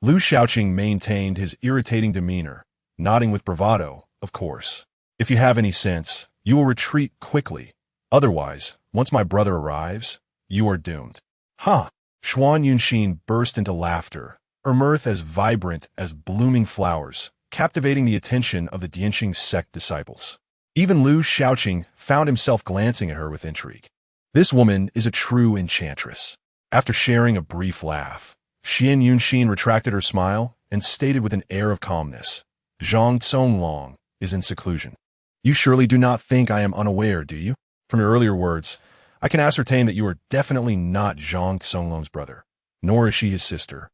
Lu Xiaoqing maintained his irritating demeanor, nodding with bravado, of course. If you have any sense, you will retreat quickly. Otherwise, once my brother arrives, you are doomed. Huh! Xuan Yunxin burst into laughter, her mirth as vibrant as blooming flowers, captivating the attention of the Dianxing sect disciples. Even Lu Xiaoqing found himself glancing at her with intrigue. This woman is a true enchantress. After sharing a brief laugh, Xian Yunxin retracted her smile and stated with an air of calmness, Zhang Songlong is in seclusion. You surely do not think I am unaware, do you? From your earlier words, I can ascertain that you are definitely not Zhang Songlong's brother, nor is she his sister.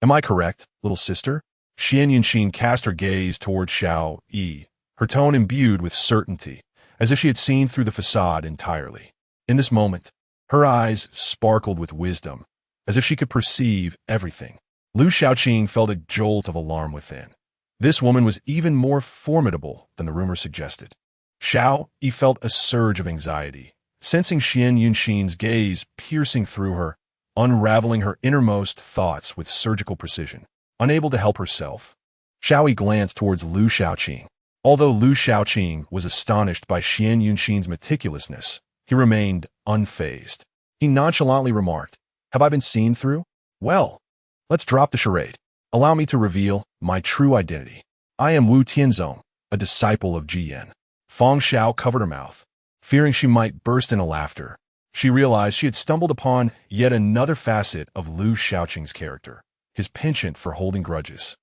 Am I correct, little sister? Xian Yunxin cast her gaze toward Xiao Yi, her tone imbued with certainty, as if she had seen through the facade entirely. In this moment, her eyes sparkled with wisdom, as if she could perceive everything. Lu Xiaoqing felt a jolt of alarm within. This woman was even more formidable than the rumor suggested. Xiao Yi felt a surge of anxiety, sensing Xian Yunxin's gaze piercing through her, unraveling her innermost thoughts with surgical precision. Unable to help herself, Xiao Yi glanced towards Lu Xiaoqing. Although Lu Xiaoqing was astonished by Xian Yunxin's meticulousness, he remained unfazed. He nonchalantly remarked, Have I been seen through? Well, let's drop the charade. Allow me to reveal my true identity. I am Wu Tianzong, a disciple of Ji Yin. Fong Xiao covered her mouth, fearing she might burst into laughter. She realized she had stumbled upon yet another facet of Lu Xiaoqing's character, his penchant for holding grudges.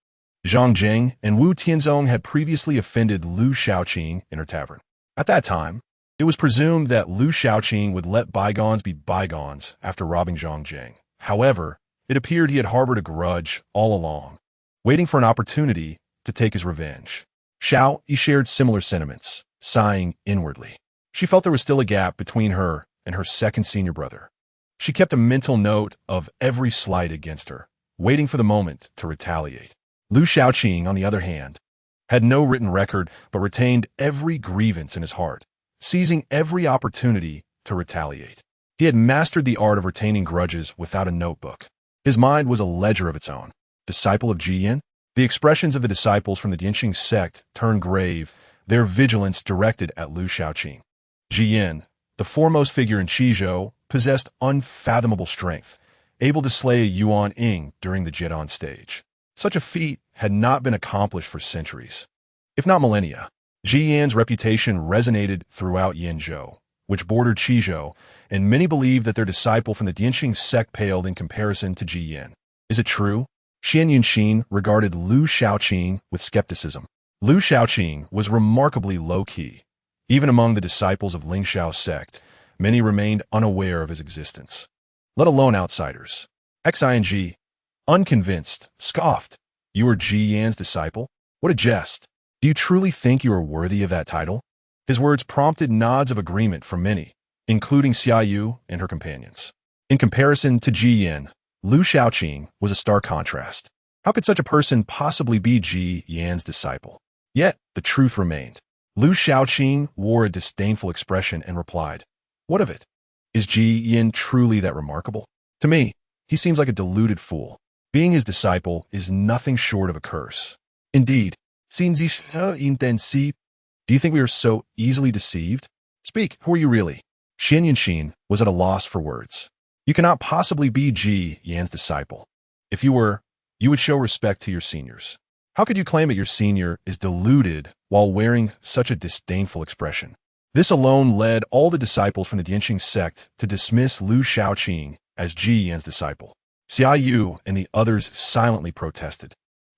Zhang Jing and Wu Tianzong had previously offended Lu Xiaoqing in her tavern. At that time, it was presumed that Lu Xiaoqing would let bygones be bygones after robbing Zhang Jing. However, it appeared he had harbored a grudge all along, waiting for an opportunity to take his revenge. Xiao Yi shared similar sentiments, sighing inwardly. She felt there was still a gap between her and her second senior brother. She kept a mental note of every slight against her, waiting for the moment to retaliate. Lu Xiaoqing, on the other hand, had no written record but retained every grievance in his heart, seizing every opportunity to retaliate. He had mastered the art of retaining grudges without a notebook. His mind was a ledger of its own. Disciple of Ji Yin? The expressions of the disciples from the Dianxing sect turned grave, their vigilance directed at Lu Shaoqing. Ji Yin, the foremost figure in Qizhou, possessed unfathomable strength, able to slay a Yuan Ying during the Jidan stage. Such a feat had not been accomplished for centuries, if not millennia. Ji Yan's reputation resonated throughout Yinzhou, which bordered Qizhou, and many believed that their disciple from the Dianxing sect paled in comparison to Ji Yin. Is it true? Xian Yunxin regarded Lu Shaoqing with skepticism. Lu Shaoqing was remarkably low-key. Even among the disciples of Lingxiao sect, many remained unaware of his existence, let alone outsiders. Xing, unconvinced, scoffed. You are Ji Yan's disciple? What a jest. Do you truly think you are worthy of that title? His words prompted nods of agreement from many, including Xia Yu and her companions. In comparison to Ji Yin, Lu Shaoqing was a stark contrast. How could such a person possibly be Ji Yan's disciple? Yet, the truth remained. Lu Shaoqing wore a disdainful expression and replied, "What of it? Is Ji Yin truly that remarkable? To me, he seems like a deluded fool. Being his disciple is nothing short of a curse. Indeed, do you think we are so easily deceived? Speak, who are you really?" Xian Yunxin was at a loss for words. You cannot possibly be Ji Yan's disciple. If you were, you would show respect to your seniors. How could you claim that your senior is deluded while wearing such a disdainful expression? This alone led all the disciples from the Dianxing sect to dismiss Lu Shaoqing as Ji Yan's disciple. Xia Yu and the others silently protested.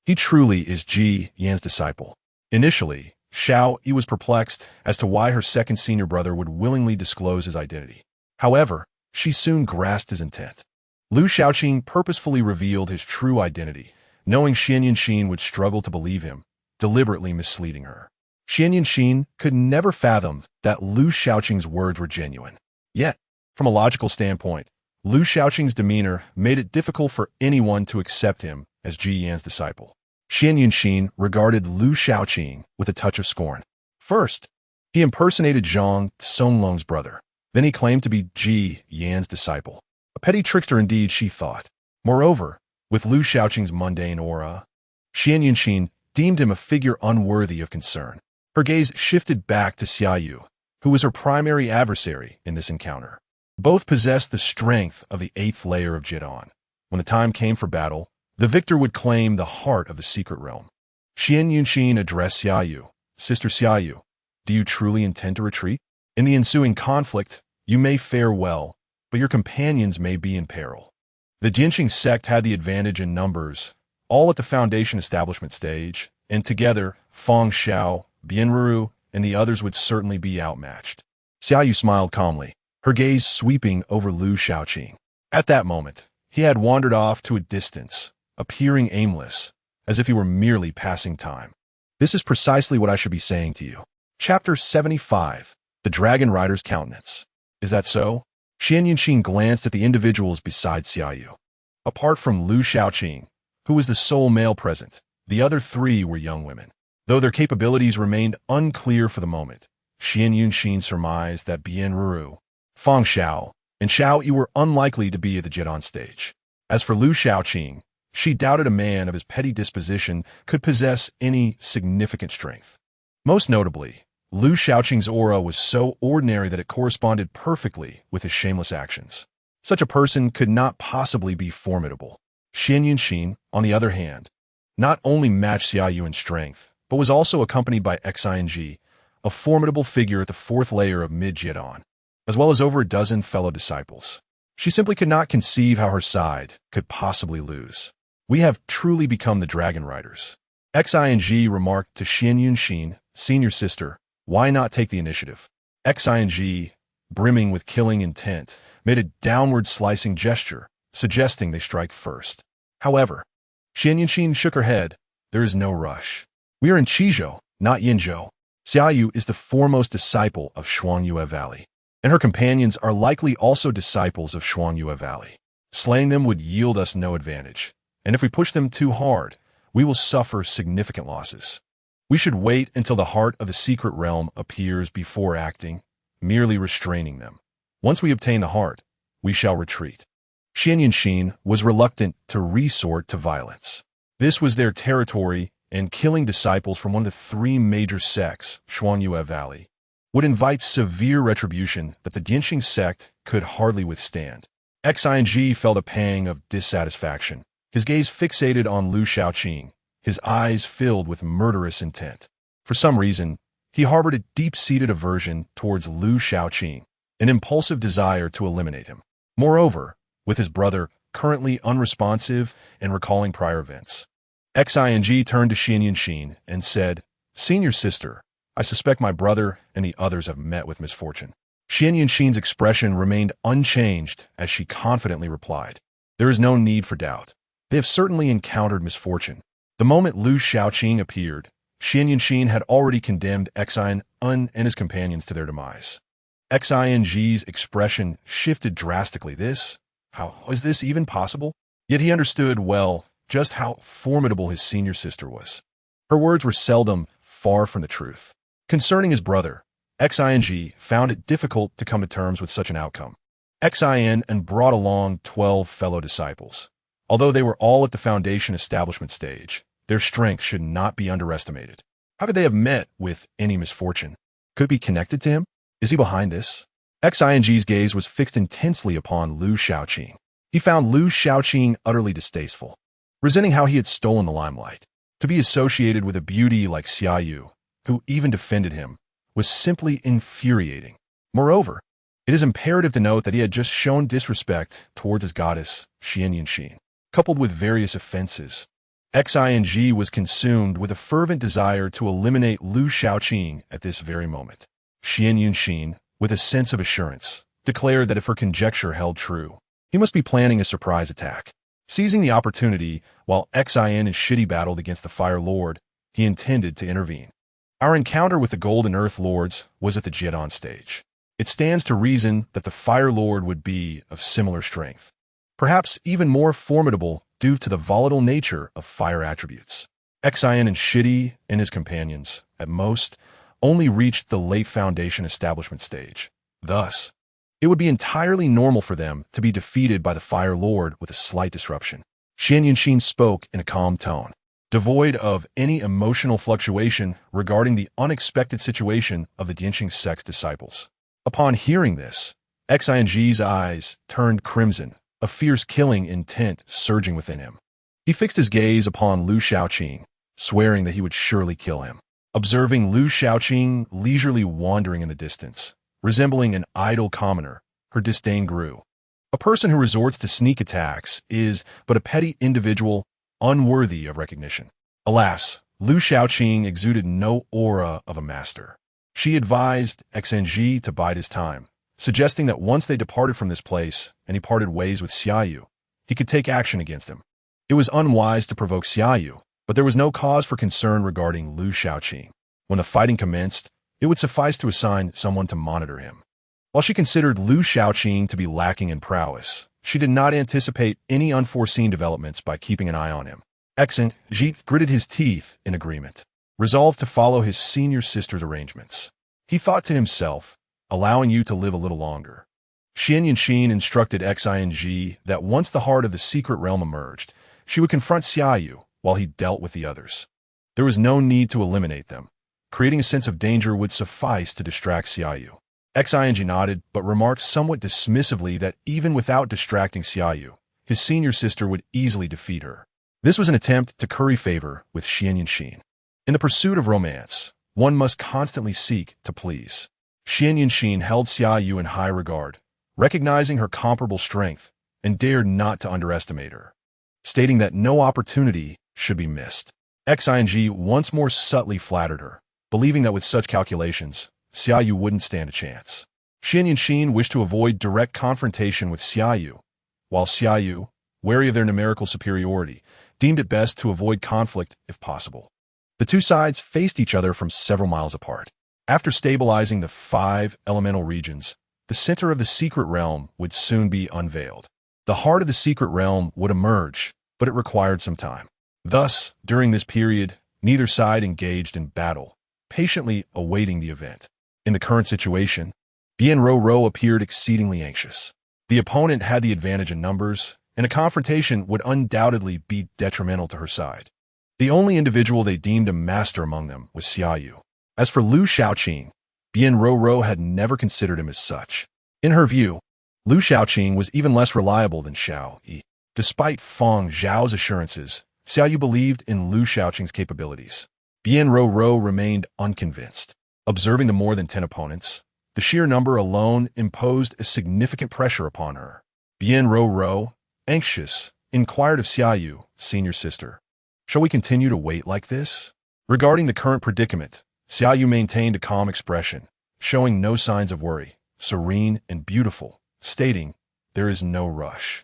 He truly is Ji Yan's disciple. Initially, Xiao Yi was perplexed as to why her second senior brother would willingly disclose his identity. However, she soon grasped his intent. Lu Shaoqing purposefully revealed his true identity, knowing Xian Yunxin would struggle to believe him, deliberately misleading her. Xian Yunxin could never fathom that Lu Shaoqing's words were genuine. Yet, from a logical standpoint, Lu Shaoqing's demeanor made it difficult for anyone to accept him as Ji Yan's disciple. Xian Yunxin regarded Lu Shaoqing with a touch of scorn. First, he impersonated Zhang Songlong's brother. Then he claimed to be Ji Yan's disciple. A petty trickster indeed, she thought. Moreover, with Lu Shaoqing's mundane aura, Xian Yunxin deemed him a figure unworthy of concern. Her gaze shifted back to Xia Yu, who was her primary adversary in this encounter. Both possessed the strength of the 8th layer of Jidan. When the time came for battle, the victor would claim the heart of the secret realm. Xian Yunxin addressed Xia Yu. Sister Xia Yu, do you truly intend to retreat? In the ensuing conflict, you may fare well, but your companions may be in peril. The Dianxing sect had the advantage in numbers, all at the foundation establishment stage, and together, Fang Xiao, Bianru, and the others would certainly be outmatched. Xia Yu smiled calmly, her gaze sweeping over Lu Shaoqing. At that moment, he had wandered off to a distance, appearing aimless, as if he were merely passing time. This is precisely what I should be saying to you. Chapter 75. The Dragon Rider's Countenance. Is that so? Xian Yunxin glanced at the individuals beside Xia Yu. Apart from Lu Shaoqing, who was the sole male present, the other 3 were young women. Though their capabilities remained unclear for the moment, Xian Yunxin surmised that Bianru, Fang Xiao, and Xiao Yi were unlikely to be at the Jidan stage. As for Lu Shaoqing, she doubted a man of his petty disposition could possess any significant strength. Most notably, Lu Shaoqing's aura was so ordinary that it corresponded perfectly with his shameless actions. Such a person could not possibly be formidable. Xian Yunxin, on the other hand, not only matched Xia Yu in strength, but was also accompanied by Xing, a formidable figure at the 4th layer of mid-Jidan, as well as over a dozen fellow disciples. She simply could not conceive how her side could possibly lose. We have truly become the Dragon Riders. Xing remarked to Xian Yunxin, senior sister, why not take the initiative? Xing, brimming with killing intent, made a downward slicing gesture, suggesting they strike first. However, Xian Yunxin shook her head. There is no rush. We are in Qizhou, not Yinzhou. Xia Yu is the foremost disciple of Shuangyue Valley, and her companions are likely also disciples of Shuangyue Valley. Slaying them would yield us no advantage, and if we push them too hard, we will suffer significant losses. We should wait until the heart of the secret realm appears before acting, merely restraining them. Once we obtain the heart, we shall retreat. Xian Yunshin was reluctant to resort to violence. This was their territory, and killing disciples from one of the three major sects, Xuanyue Valley, would invite severe retribution that the Dianxing sect could hardly withstand. Xing felt a pang of dissatisfaction, his gaze fixated on Lu Shaoqing, his eyes filled with murderous intent. For some reason, he harbored a deep-seated aversion towards Lu Shaoqing, an impulsive desire to eliminate him. Moreover, with his brother currently unresponsive and recalling prior events, Xing turned to Xian Yunshin and said, "Senior sister, I suspect my brother and the others have met with misfortune." Xian Yunshin's expression remained unchanged as she confidently replied, "There is no need for doubt. They have certainly encountered misfortune." The moment Lu Shaoqing appeared, Xian Yunshin had already condemned Xing and his companions to their demise. Xing's expression shifted drastically. How is this even possible? Yet he understood well just how formidable his senior sister was. Her words were seldom far from the truth. Concerning his brother, Xing found it difficult to come to terms with such an outcome. Xing brought along 12 fellow disciples. Although they were all at the foundation establishment stage, their strength should not be underestimated. How could they have met with any misfortune? Could it be connected to him? Is he behind this? Xing's gaze was fixed intensely upon Lu Shaoqing. He found Lu Shaoqing utterly distasteful, resenting how he had stolen the limelight. To be associated with a beauty like Xiaoyu, who even defended him, was simply infuriating. Moreover, it is imperative to note that he had just shown disrespect towards his goddess, Xian Yunshin, coupled with various offenses. Xing was consumed with a fervent desire to eliminate Lu Shaoqing at this very moment. Xian Yunshin, with a sense of assurance, declared that if her conjecture held true, he must be planning a surprise attack. Seizing the opportunity while Xing and Shidi battled against the Fire Lord, he intended to intervene. Our encounter with the Golden Earth Lords was at the Jidan stage. It stands to reason that the Fire Lord would be of similar strength, perhaps even more formidable due to the volatile nature of fire attributes. Xing and Shidi and his companions, at most, only reached the late Foundation establishment stage. Thus, it would be entirely normal for them to be defeated by the Fire Lord with a slight disruption. Xian Yunshin spoke in a calm tone, devoid of any emotional fluctuation regarding the unexpected situation of the Dianxing sect's disciples. Upon hearing this, Xing's eyes turned crimson, a fierce killing intent surging within him. He fixed his gaze upon Lu Shaoqing, swearing that he would surely kill him. Observing Lu Shaoqing leisurely wandering in the distance, resembling an idle commoner, her disdain grew. A person who resorts to sneak attacks is but a petty individual unworthy of recognition. Alas, Lu Shaoqing exuded no aura of a master. She advised Xing to bide his time, suggesting that once they departed from this place and he parted ways with Xiaoyu, he could take action against him. It was unwise to provoke Xiaoyu, but there was no cause for concern regarding Lu Shaoqing. When the fighting commenced, it would suffice to assign someone to monitor him. While she considered Lu Shaoqing to be lacking in prowess, she did not anticipate any unforeseen developments by keeping an eye on him. Xing gritted his teeth in agreement, resolved to follow his senior sister's arrangements. He thought to himself, allowing you to live a little longer. Xian Yunshin instructed Xing that once the heart of the secret realm emerged, she would confront Xiaoyu while he dealt with the others. There was no need to eliminate them. Creating a sense of danger would suffice to distract Xiaoyu. Xing nodded, but remarked somewhat dismissively that even without distracting Xiaoyu, his senior sister would easily defeat her. This was an attempt to curry favor with Xian Yunshin. In the pursuit of romance, one must constantly seek to please. Xian Yunshin held Xiaoyu in high regard, recognizing her comparable strength, and dared not to underestimate her, stating that no opportunity should be missed. Xing once more subtly flattered her, believing that with such calculations, Xiaoyu wouldn't stand a chance. Xian Yunshin wished to avoid direct confrontation with Xiaoyu, while Xiaoyu, wary of their numerical superiority, deemed it best to avoid conflict if possible. The two sides faced each other from several miles apart. After stabilizing the 5 elemental regions, the center of the secret realm would soon be unveiled. The heart of the secret realm would emerge, but it required some time. Thus, during this period, neither side engaged in battle, patiently awaiting the event. In the current situation, Bian Rou appeared exceedingly anxious. The opponent had the advantage in numbers, and a confrontation would undoubtedly be detrimental to her side. The only individual they deemed a master among them was Xiaoyu. As for Lu Shaoqing, Bian Rou had never considered him as such. In her view, Lu Shaoqing was even less reliable than Xiao Yi. Despite Feng Zhao's assurances, Xiaoyu believed in Lu Shaoqing's capabilities. Bian Rou remained unconvinced. Observing the more than 10 opponents, the sheer number alone imposed a significant pressure upon her. Bian Rou, anxious, inquired of Xiaoyu, senior sister, "Shall we continue to wait like this?" Regarding the current predicament, Xiaoyu maintained a calm expression, showing no signs of worry, serene and beautiful, stating, "There is no rush.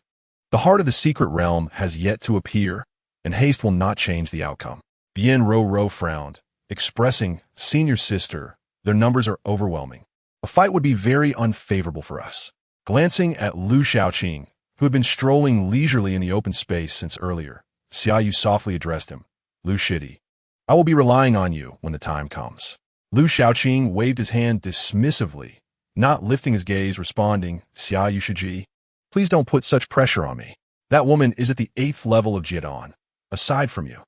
The heart of the secret realm has yet to appear, and haste will not change the outcome." Bian Rou frowned, expressing, "Senior sister, their numbers are overwhelming. A fight would be very unfavorable for us." Glancing at Lu Shaoqing, who had been strolling leisurely in the open space since earlier, Xiaoyu softly addressed him, "Lu Shidi, I will be relying on you when the time comes." Lu Shaoqing waved his hand dismissively, not lifting his gaze, responding, "Xiaoyu Shiji, please don't put such pressure on me. That woman is at the 8th level of Jidan. Aside from you,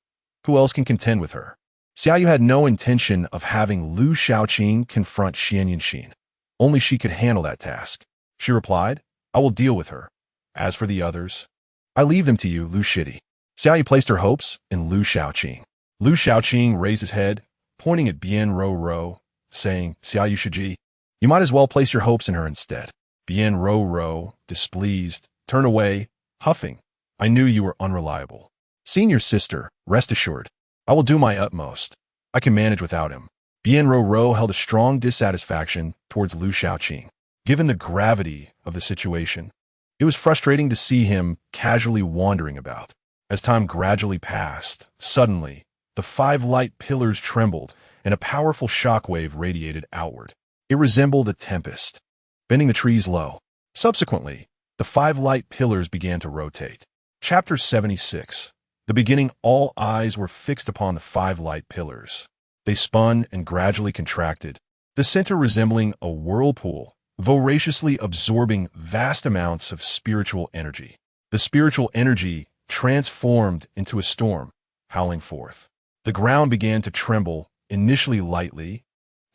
who else can contend with her?" Xiaoyu had no intention of having Lu Shaoqing confront Xian Yunxin. Only she could handle that task. She replied, "I will deal with her. As for the others, I leave them to you, Lu Shidi." Xiaoyu placed her hopes in Lu Shaoqing. Lu Shaoqing raised his head, pointing at Bian Rou, saying, "Xiaoyu Shiji, you might as well place your hopes in her instead." Bian Rou, displeased, turned away, huffing, "I knew you were unreliable. Senior sister, rest assured, I will do my utmost. I can manage without him." Bian Rou held a strong dissatisfaction towards Lu Shaoqing. Given the gravity of the situation, it was frustrating to see him casually wandering about. As time gradually passed, suddenly, the 5 light pillars trembled, and a powerful shockwave radiated outward. It resembled a tempest, bending the trees low. Subsequently, the 5 light pillars began to rotate. Chapter 76. The beginning, all eyes were fixed upon the 5 light pillars. They spun and gradually contracted, the center resembling a whirlpool, voraciously absorbing vast amounts of spiritual energy. The spiritual energy transformed into a storm, howling forth. The ground began to tremble, initially lightly,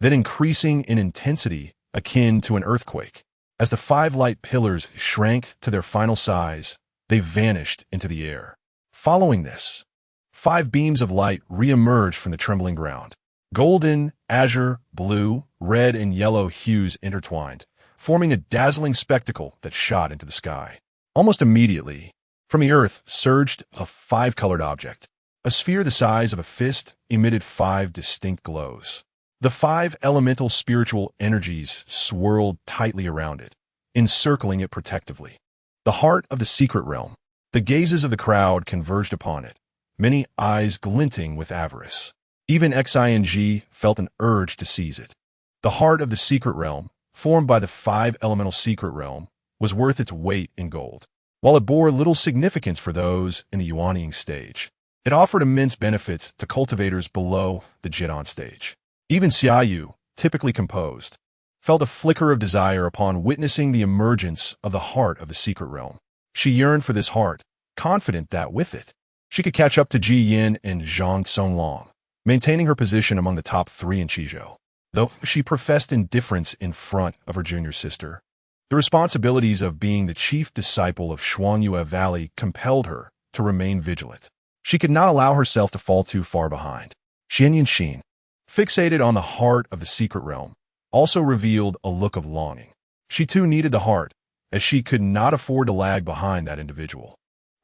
then increasing in intensity, akin to an earthquake. As the 5 light pillars shrank to their final size, they vanished into the air. Following this, 5 beams of light re-emerged from the trembling ground. Golden, azure, blue, red, and yellow hues intertwined, forming a dazzling spectacle that shot into the sky. Almost immediately, from the earth surged a 5-colored object. A sphere the size of a fist emitted 5 distinct glows. The 5 elemental spiritual energies swirled tightly around it, encircling it protectively. The heart of the secret realm. The gazes of the crowd converged upon it, many eyes glinting with avarice. Even Xing felt an urge to seize it. The heart of the secret realm, formed by the 5 elemental secret realm, was worth its weight in gold. While it bore little significance for those in the Yuanying stage, it offered immense benefits to cultivators below the Jidan stage. Even Xiaoyu, typically composed, felt a flicker of desire upon witnessing the emergence of the heart of the secret realm. She yearned for this heart, confident that with it, she could catch up to Ji Yin and Zhang Songlong, maintaining her position among the top 3 in Qizhou. Though she professed indifference in front of her junior sister, the responsibilities of being the chief disciple of Shuangyue Valley compelled her to remain vigilant. She could not allow herself to fall too far behind. Xian Yunxin, fixated on the heart of the secret realm, also revealed a look of longing. She too needed the heart, as she could not afford to lag behind that individual.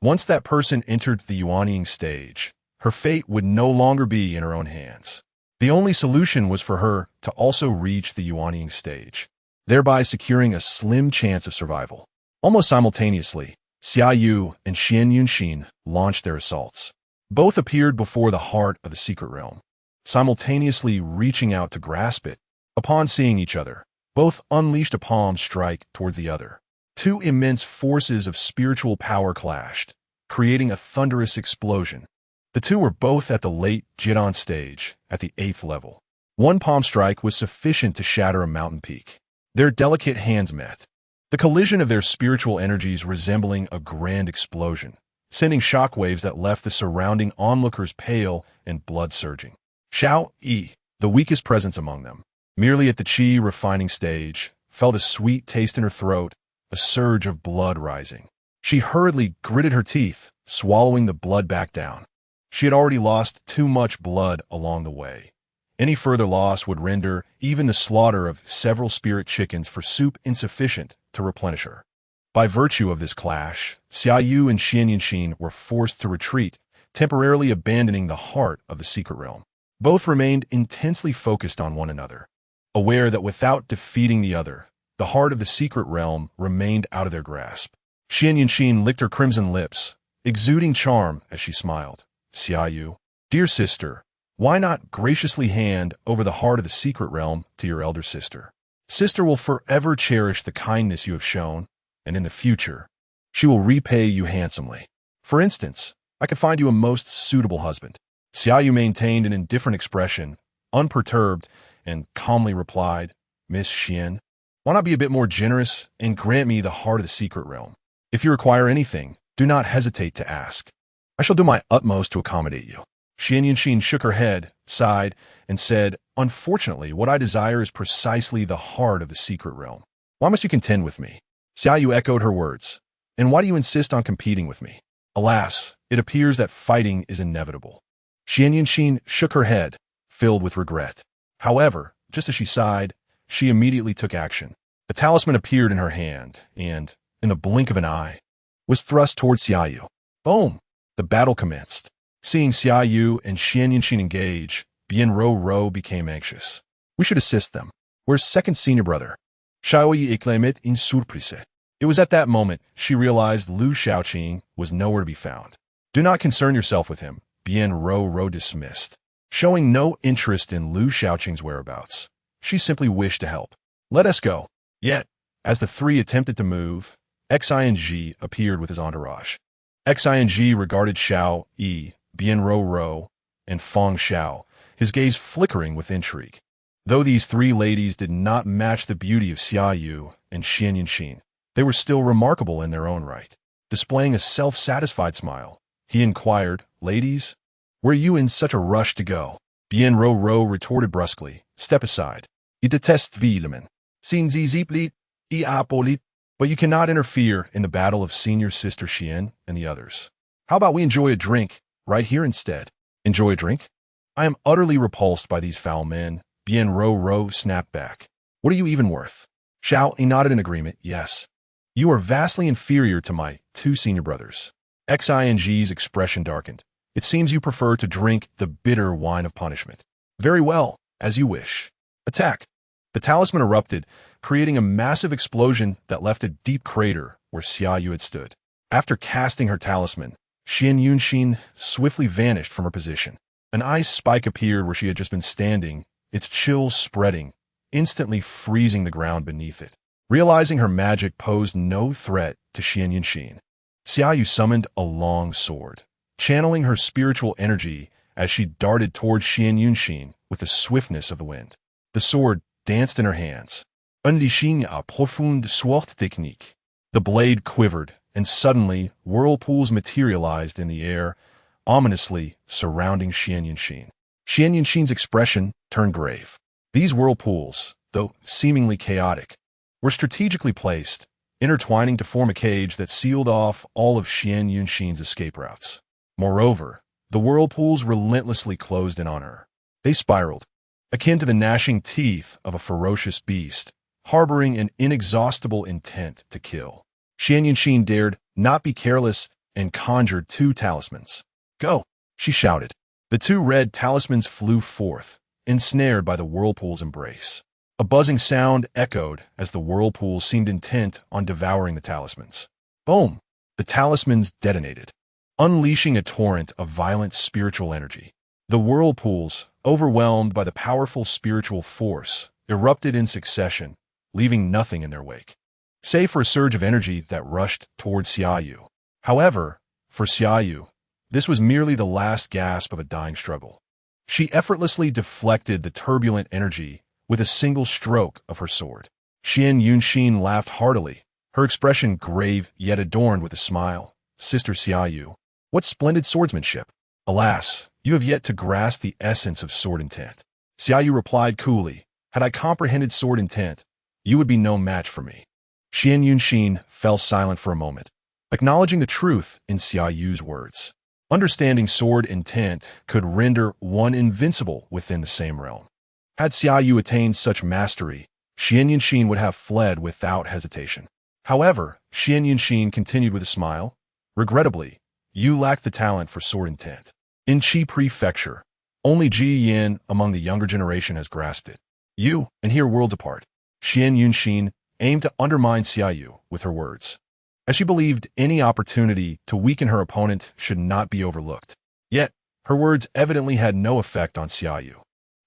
Once that person entered the Yuanying stage, her fate would no longer be in her own hands. The only solution was for her to also reach the Yuanying stage, thereby securing a slim chance of survival. Almost simultaneously, Xiaoyu and Xian Yunxin launched their assaults. Both appeared before the heart of the secret realm, simultaneously reaching out to grasp it. Upon seeing each other, both unleashed a palm strike towards the other. 2 immense forces of spiritual power clashed, creating a thunderous explosion. The 2 were both at the late Jidan stage, at the 8th level. One palm strike was sufficient to shatter a mountain peak. Their delicate hands met. The the collision of their spiritual energies resembling a grand explosion, sending shockwaves that left the surrounding onlookers pale and blood-surging. Xiao Yi, the weakest presence among them, merely at the qi refining stage, felt a sweet taste in her throat, a surge of blood rising. She hurriedly gritted her teeth, swallowing the blood back down. She had already lost too much blood along the way. Any further loss would render even the slaughter of several spirit chickens for soup insufficient to replenish her. By virtue of this clash, Xiaoyu and Xian Yunxin were forced to retreat, temporarily abandoning the heart of the secret realm. Both remained intensely focused on one another, aware that without defeating the other, the heart of the secret realm remained out of their grasp. Xian Yunxin licked her crimson lips, exuding charm as she smiled. Xiaoyu, dear sister, why not graciously hand over the heart of the secret realm to your elder sister? Sister will forever cherish the kindness you have shown, and in the future, she will repay you handsomely. For instance, I could find you a most suitable husband. Xiaoyu maintained an indifferent expression, unperturbed, and calmly replied, Miss Xian, why not be a bit more generous and grant me the heart of the secret realm? If you require anything, do not hesitate to ask. I shall do my utmost to accommodate you. Xian Yunxin shook her head, sighed, and said, Unfortunately, what I desire is precisely the heart of the secret realm. Why must you contend with me? Xiaoyu echoed her words. And why do you insist on competing with me? Alas, it appears that fighting is inevitable. Xian Yunxin shook her head, filled with regret. However, just as she sighed, she immediately took action. A talisman appeared in her hand, and, in the blink of an eye, was thrust towards Xiaoyu. Boom! The battle commenced. Seeing Xiaoyu and Xian Yunxin engage, Bian Ro became anxious. We should assist them. Where's second senior brother? Xiaoyu exclaimed in surprise. It was at that moment she realized Lu Xiaoqing was nowhere to be found. Do not concern yourself with him, Bian Ro dismissed. Showing no interest in Lu Xiaoqing's whereabouts, she simply wished to help. Let us go. Yet, as the three attempted to move, Xing appeared with his entourage. Xing regarded Xiao Yi, Bian Ro, and Feng Xiao, his gaze flickering with intrigue. Though these three ladies did not match the beauty of Xiaoyu and Xian Yunxin, they were still remarkable in their own right. Displaying a self-satisfied smile, he inquired, Ladies, were you in such a rush to go? Bian Ro retorted brusquely, Step aside. I detest Villeman. Sin ziplit, I apolit, but you cannot interfere in the battle of senior sister Xian and the others. How about we enjoy a drink right here instead? Enjoy a drink? I am utterly repulsed by these foul men. Bian Ro snapped back. What are you even worth? Xiao Yi nodded in agreement. Yes. You are vastly inferior to my two senior brothers. Xing's expression darkened. It seems you prefer to drink the bitter wine of punishment. Very well, as you wish. Attack. The talisman erupted, creating a massive explosion that left a deep crater where Xiaoyu had stood. After casting her talisman, Xian Yunxin swiftly vanished from her position. An ice spike appeared where she had just been standing, its chill spreading, instantly freezing the ground beneath it. Realizing her magic posed no threat to Xian Yunxin, Xiaoyu summoned a long sword, channeling her spiritual energy as she darted toward Xian Yunxin with the swiftness of the wind. The sword danced in her hands. Unleashing a profonde sword technique. The blade quivered, and suddenly whirlpools materialized in the air, ominously surrounding Xian Yunxin. Xian Yunxin's expression turned grave. These whirlpools, though seemingly chaotic, were strategically placed, intertwining to form a cage that sealed off all of Xian Yunxin's escape routes. Moreover, the whirlpools relentlessly closed in on her. They spiraled, akin to the gnashing teeth of a ferocious beast, harboring an inexhaustible intent to kill. Xian Yunxin dared not be careless and conjured two talismans. Go, she shouted. The two red talismans flew forth, ensnared by the whirlpool's embrace. A buzzing sound echoed as the whirlpool seemed intent on devouring the talismans. Boom! The talismans detonated, unleashing a torrent of violent spiritual energy. The whirlpools, overwhelmed by the powerful spiritual force, erupted in succession, leaving nothing in their wake, save for a surge of energy that rushed toward Xiaoyu. However, for Xiaoyu, this was merely the last gasp of a dying struggle. She effortlessly deflected the turbulent energy with a single stroke of her sword. Xian Yunxin laughed heartily, her expression grave yet adorned with a smile. "Sister Xiaoyu, what splendid swordsmanship! Alas, you have yet to grasp the essence of sword intent." Xiaoyu replied coolly, "Had I comprehended sword intent, you would be no match for me." Xian Yunxin fell silent for a moment, acknowledging the truth in Xiaoyu's words. Understanding sword intent could render one invincible within the same realm. Had Xiaoyu attained such mastery, Xian Yunxin would have fled without hesitation. However, Xian Yunxin continued with a smile, "Regrettably, you lack the talent for sword intent. In Qi Prefecture, only Ji Yin among the younger generation has grasped it. You, and here worlds apart." Xian Yunxin aimed to undermine Xiaoyu with her words, as she believed any opportunity to weaken her opponent should not be overlooked. Yet, her words evidently had no effect on Xiaoyu.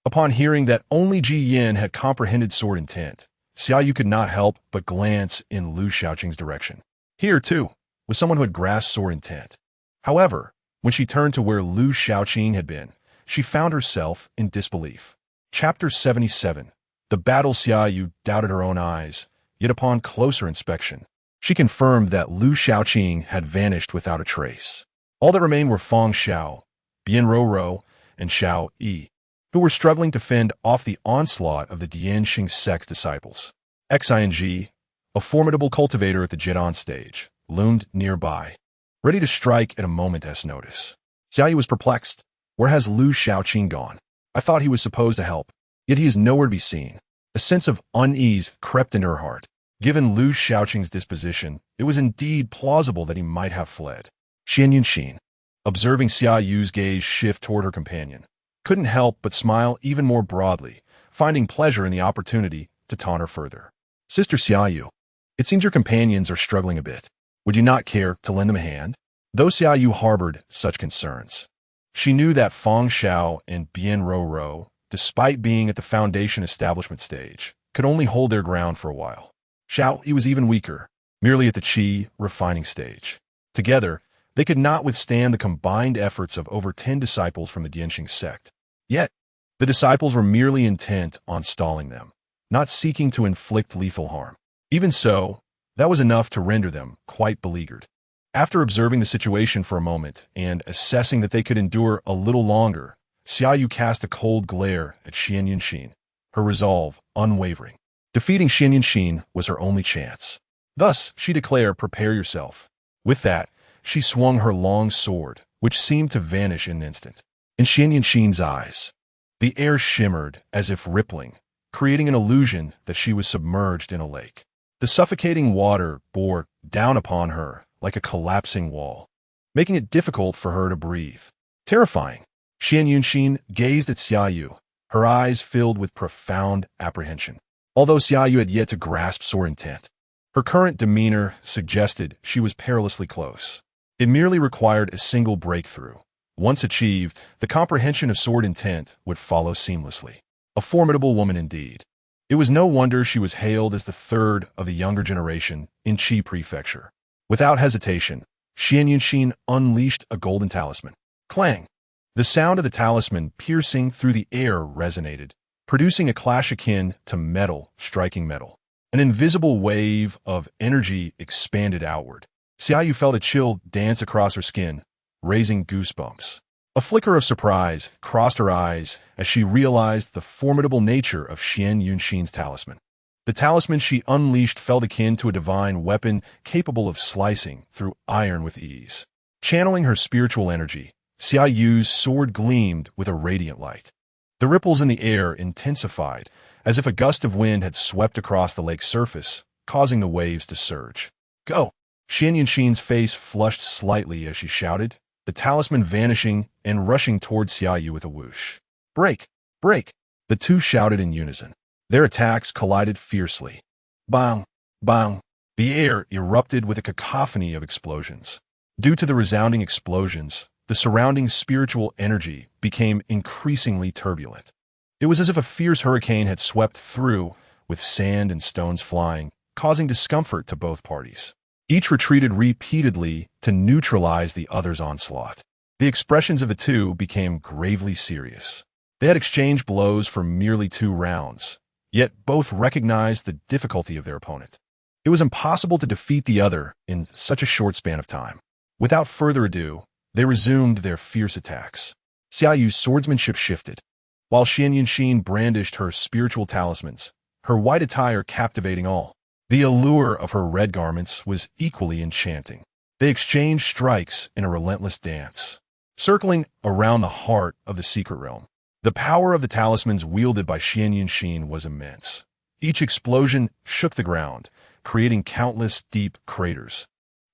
Upon hearing that only Ji Yin had comprehended sword intent, Xiaoyu could not help but glance in Lu Shaoqing's direction. Here, too, was someone who had grasped sword intent. However, when she turned to where Lu Shaoqing had been, she found herself in disbelief. Chapter 77. The battle. Xiaoyu doubted her own eyes, yet upon closer inspection, she confirmed that Lu Shaoqing had vanished without a trace. All that remained were Feng Xiao, Bian Rou, and Xiao Yi, who were struggling to fend off the onslaught of the Dianxing sect's disciples. Xing, a formidable cultivator at the Jidan stage, loomed nearby, ready to strike at a moment's notice. Xiaoyu was perplexed. Where has Lu Shaoqing gone? I thought he was supposed to help, yet he is nowhere to be seen. A sense of unease crept into her heart. Given Lu Shaoqing's disposition, it was indeed plausible that he might have fled. Xian Yunxin, observing Xiaoyu's gaze shift toward her companion, couldn't help but smile even more broadly, finding pleasure in the opportunity to taunt her further. "Sister Xiaoyu, it seems your companions are struggling a bit. Would you not care to lend them a hand?" Though Xiaoyu harbored such concerns, she knew that Feng Xiao and Bian Rou, despite being at the foundation establishment stage, could only hold their ground for a while. Xiao Yi was even weaker, merely at the Qi refining stage. Together, they could not withstand the combined efforts of over 10 disciples from the Dianxing sect. Yet, the disciples were merely intent on stalling them, not seeking to inflict lethal harm. Even so, that was enough to render them quite beleaguered. After observing the situation for a moment and assessing that they could endure a little longer, Xiaoyu cast a cold glare at Xian Yunxin, her resolve unwavering. Defeating Xian Yunxin was her only chance. Thus, she declared, "Prepare yourself." With that, she swung her long sword, which seemed to vanish in an instant. In Xian Yunxin's eyes, the air shimmered as if rippling, creating an illusion that she was submerged in a lake. The suffocating water bore down upon her like a collapsing wall, making it difficult for her to breathe. Terrifying, Xian Yunxin gazed at Xiaoyu, her eyes filled with profound apprehension. Although Xiaoyu had yet to grasp sword intent, her current demeanor suggested she was perilously close. It merely required a single breakthrough. Once achieved, the comprehension of sword intent would follow seamlessly. A formidable woman indeed. It was no wonder she was hailed as the third of the younger generation in Qi Prefecture. Without hesitation, Xian Yunxin unleashed a golden talisman. Clang! The sound of the talisman piercing through the air resonated, producing a clash akin to metal striking metal. An invisible wave of energy expanded outward. Xiaoyu felt a chill dance across her skin, raising goosebumps. A flicker of surprise crossed her eyes as she realized the formidable nature of Xian Yunxin's talisman. The talisman she unleashed felt akin to a divine weapon capable of slicing through iron with ease. Channeling her spiritual energy, Xiaoyu's sword gleamed with a radiant light. The ripples in the air intensified, as if a gust of wind had swept across the lake's surface, causing the waves to surge. "Go!" Xian Yunxin's face flushed slightly as she shouted, the talisman vanishing and rushing toward Xiaoyu with a whoosh. "Break! Break!" The two shouted in unison. Their attacks collided fiercely. Bang! Bang! The air erupted with a cacophony of explosions. Due to the resounding explosions, the surrounding spiritual energy became increasingly turbulent. It was as if a fierce hurricane had swept through, with sand and stones flying, causing discomfort to both parties. Each retreated repeatedly to neutralize the other's onslaught. The expressions of the two became gravely serious. They had exchanged blows for merely 2 rounds, yet both recognized the difficulty of their opponent. It It was impossible to defeat the other in such a short span of time. Without further ado, they resumed their fierce attacks. Xiaoyu's swordsmanship shifted. While Xian Yunxin brandished her spiritual talismans, her white attire captivating all. The allure of her red garments was equally enchanting. They exchanged strikes in a relentless dance, circling around the heart of the secret realm. The power of the talismans wielded by Xian Yunxin was immense. Each explosion shook the ground, creating countless deep craters,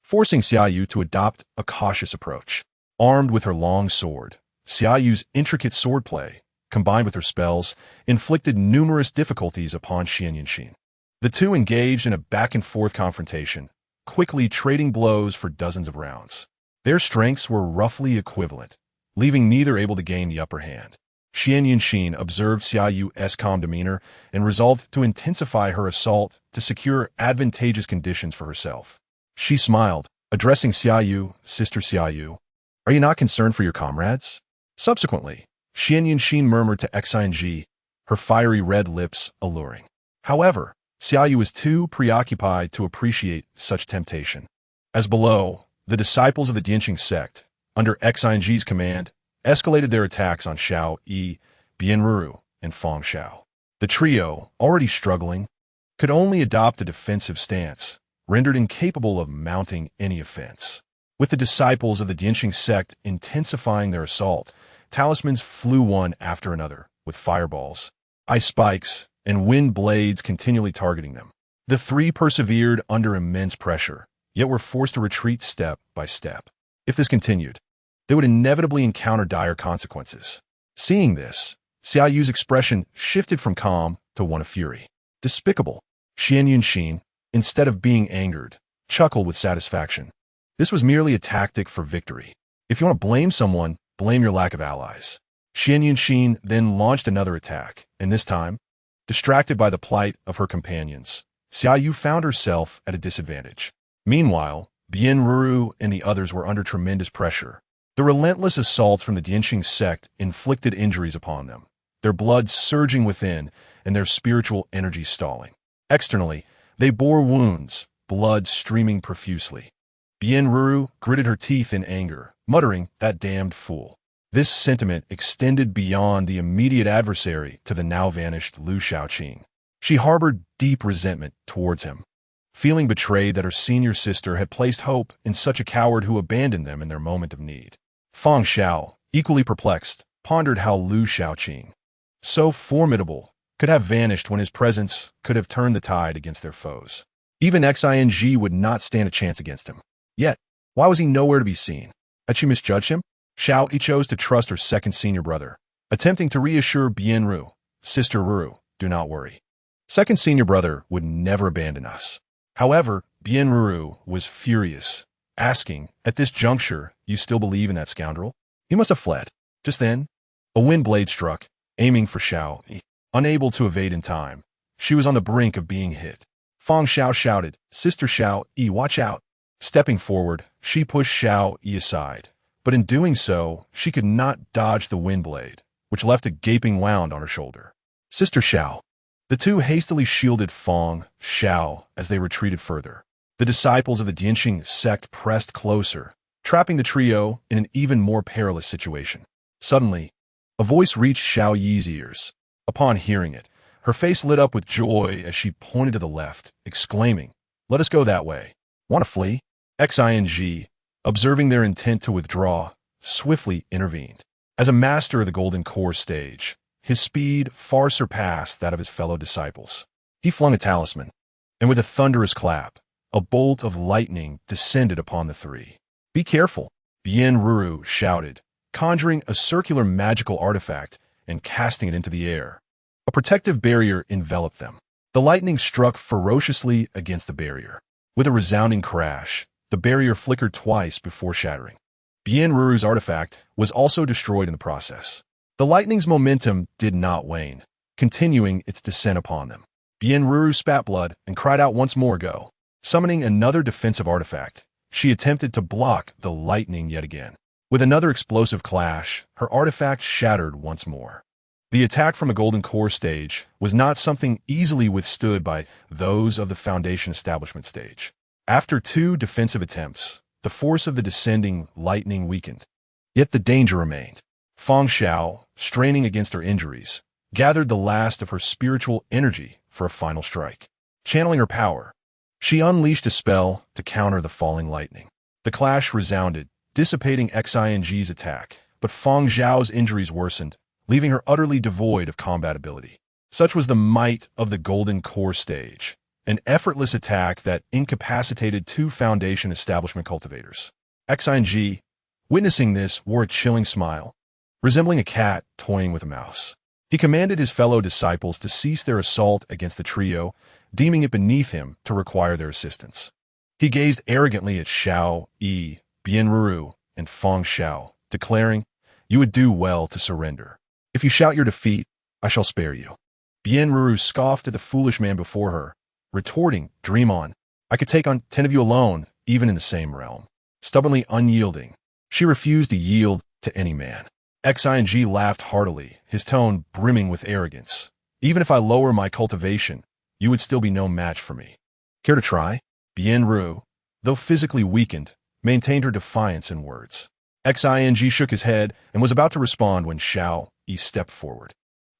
forcing Xiaoyu to adopt a cautious approach. Armed with her long sword, Xiaoyu's intricate swordplay, combined with her spells, inflicted numerous difficulties upon Xian Yunxin. The two engaged in a back-and-forth confrontation, quickly trading blows for dozens of rounds. Their strengths were roughly equivalent, leaving neither able to gain the upper hand. Xian Yunxin observed Xiaoyu's calm demeanor and resolved to intensify her assault to secure advantageous conditions for herself. She smiled, addressing Xiaoyu, "Sister Xiaoyu, are you not concerned for your comrades?" Subsequently, Xian Yunxin murmured to Xing, her fiery red lips alluring. However, Xiaoyu was too preoccupied to appreciate such temptation. As below, the disciples of the Dianqing sect, under Xing's command, escalated their attacks on Xiao Yi, Bianru, and Feng Xiao. The trio, already struggling, could only adopt a defensive stance, rendered incapable of mounting any offense. With the disciples of the Dianqing sect intensifying their assault, talismans flew one after another, with fireballs, ice spikes, and wind blades continually targeting them. The three persevered under immense pressure, yet were forced to retreat step by step. If this continued, they would inevitably encounter dire consequences. Seeing this, Xiaoyu's expression shifted from calm to one of fury. Despicable. Xian Yunxin, instead of being angered, chuckled with satisfaction. This was merely a tactic for victory. If you want to blame someone, blame your lack of allies. Xian Yunxin then launched another attack, and this time, distracted by the plight of her companions, Xiaoyu found herself at a disadvantage. Meanwhile, Bianru and the others were under tremendous pressure. The relentless assaults from the Dianqing sect inflicted injuries upon them, their blood surging within and their spiritual energy stalling. Externally, they bore wounds, blood streaming profusely. Bianru gritted her teeth in anger, muttering, "That damned fool." This sentiment extended beyond the immediate adversary to the now-vanished Lu Shaoqing. She harbored deep resentment towards him, feeling betrayed that her senior sister had placed hope in such a coward who abandoned them in their moment of need. Feng Xiao, equally perplexed, pondered how Lu Shaoqing, so formidable, could have vanished when his presence could have turned the tide against their foes. Even Xing would not stand a chance against him. Yet, why was he nowhere to be seen? Had she misjudged him? Xiao Yi chose to trust her second senior brother, attempting to reassure Bianru, "Sister Ru, do not worry. Second senior brother would never abandon us." However, Bianru was furious, asking, "At this juncture, you still believe in that scoundrel? He must have fled." Just then, a wind blade struck, aiming for Xiao Yi. Unable to evade in time, she was on the brink of being hit. Feng Xiao shouted, "Sister Xiao Yi, watch out." Stepping forward, she pushed Xiao Yi aside, but in doing so, she could not dodge the wind blade, which left a gaping wound on her shoulder. "Sister Xiao." The two hastily shielded Feng Xiao as they retreated further. The disciples of the Dianqing sect pressed closer, trapping the trio in an even more perilous situation. Suddenly, a voice reached Xiao Yi's ears. Upon hearing it, her face lit up with joy as she pointed to the left, exclaiming, "Let us go that way. Want to flee?" Xing, observing their intent to withdraw, swiftly intervened. As a master of the Golden Core stage, his speed far surpassed that of his fellow disciples. He flung a talisman, and with a thunderous clap, a bolt of lightning descended upon the three. "Be careful," Bianru shouted, conjuring a circular magical artifact and casting it into the air. A protective barrier enveloped them. The lightning struck ferociously against the barrier. With a resounding crash, the barrier flickered twice before shattering. Bianru's artifact was also destroyed in the process. The lightning's momentum did not wane, continuing its descent upon them. Bianru spat blood and cried out once more, "Go." Summoning another defensive artifact, she attempted to block the lightning yet again. With another explosive clash, her artifact shattered once more. The attack from a golden core stage was not something easily withstood by those of the Foundation Establishment stage. After 2 defensive attempts, the force of the descending lightning weakened. Yet the danger remained. Fang Xiao, straining against her injuries, gathered the last of her spiritual energy for a final strike. Channeling her power, she unleashed a spell to counter the falling lightning. The clash resounded, dissipating Xing's attack, but Fang Xiao's injuries worsened, leaving her utterly devoid of combat ability. Such was the might of the Golden Core stage, an effortless attack that incapacitated 2 Foundation Establishment cultivators. Xing, witnessing this, wore a chilling smile, resembling a cat toying with a mouse. He commanded his fellow disciples to cease their assault against the trio, deeming it beneath him to require their assistance. He gazed arrogantly at Xiao Yi, Bianru, and Fang Xiao, declaring, "You would do well to surrender. If you shout your defeat, I shall spare you." Bianru scoffed at the foolish man before her, retorting, "Dream on. I could take on 10 of you alone, even in the same realm." Stubbornly unyielding, she refused to yield to any man. Xing laughed heartily, his tone brimming with arrogance. "Even if I lower my cultivation, you would still be no match for me. Care to try?" Bianru, though physically weakened, maintained her defiance in words. Xing shook his head and was about to respond when Xiao Yi stepped forward.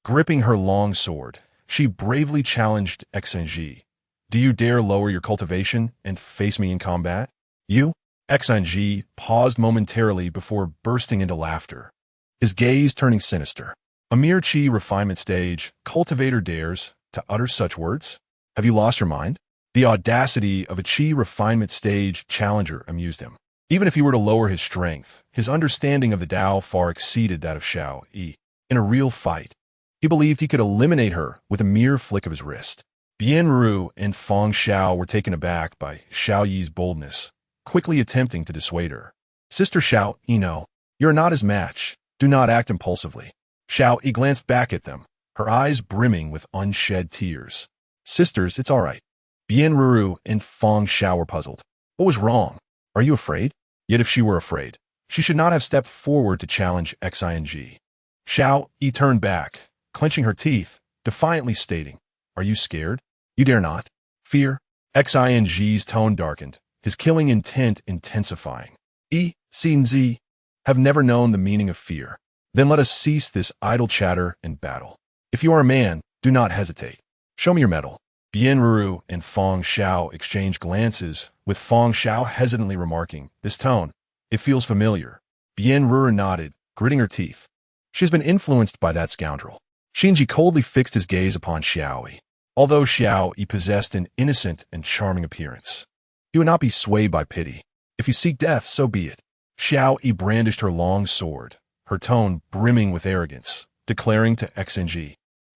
Gripping her long sword, she bravely challenged Xing. "Do you dare lower your cultivation and face me in combat?" "You?" Xing paused momentarily before bursting into laughter, his gaze turning sinister. "A mere chi refinement stage cultivator dares to utter such words? Have you lost your mind?" The audacity of a chi refinement stage challenger amused him. Even if he were to lower his strength, his understanding of the Tao far exceeded that of Xiao Yi. In a real fight, he believed he could eliminate her with a mere flick of his wrist. Bianru and Fang Xiao were taken aback by Xiao Yi's boldness, quickly attempting to dissuade her. "Sister Xiao Yi, no, you're not his match. Do not act impulsively." Xiao Yi glanced back at them, her eyes brimming with unshed tears. "Sisters, it's all right." Bianru and Fang Xiao were puzzled. What was wrong? Are you afraid? Yet if she were afraid, she should not have stepped forward to challenge Xing. Xiao Yi turned back, clenching her teeth, defiantly stating, "Are you scared? You dare not." "Fear?" Xing's tone darkened, his killing intent intensifying. "Xin have never known the meaning of fear. Then let us cease this idle chatter and battle. If you are a man, do not hesitate. Show me your mettle." Bianru and Fang Xiao exchanged glances, with Fang Xiao hesitantly remarking, "This tone, it feels familiar." Bianru nodded, gritting her teeth. She has been influenced by that scoundrel. Xinji coldly fixed his gaze upon Xiao Yi. Although Xiao Yi possessed an innocent and charming appearance, he would not be swayed by pity. "If you seek death, so be it." Xiao Yi brandished her long sword, her tone brimming with arrogance, declaring to Xing,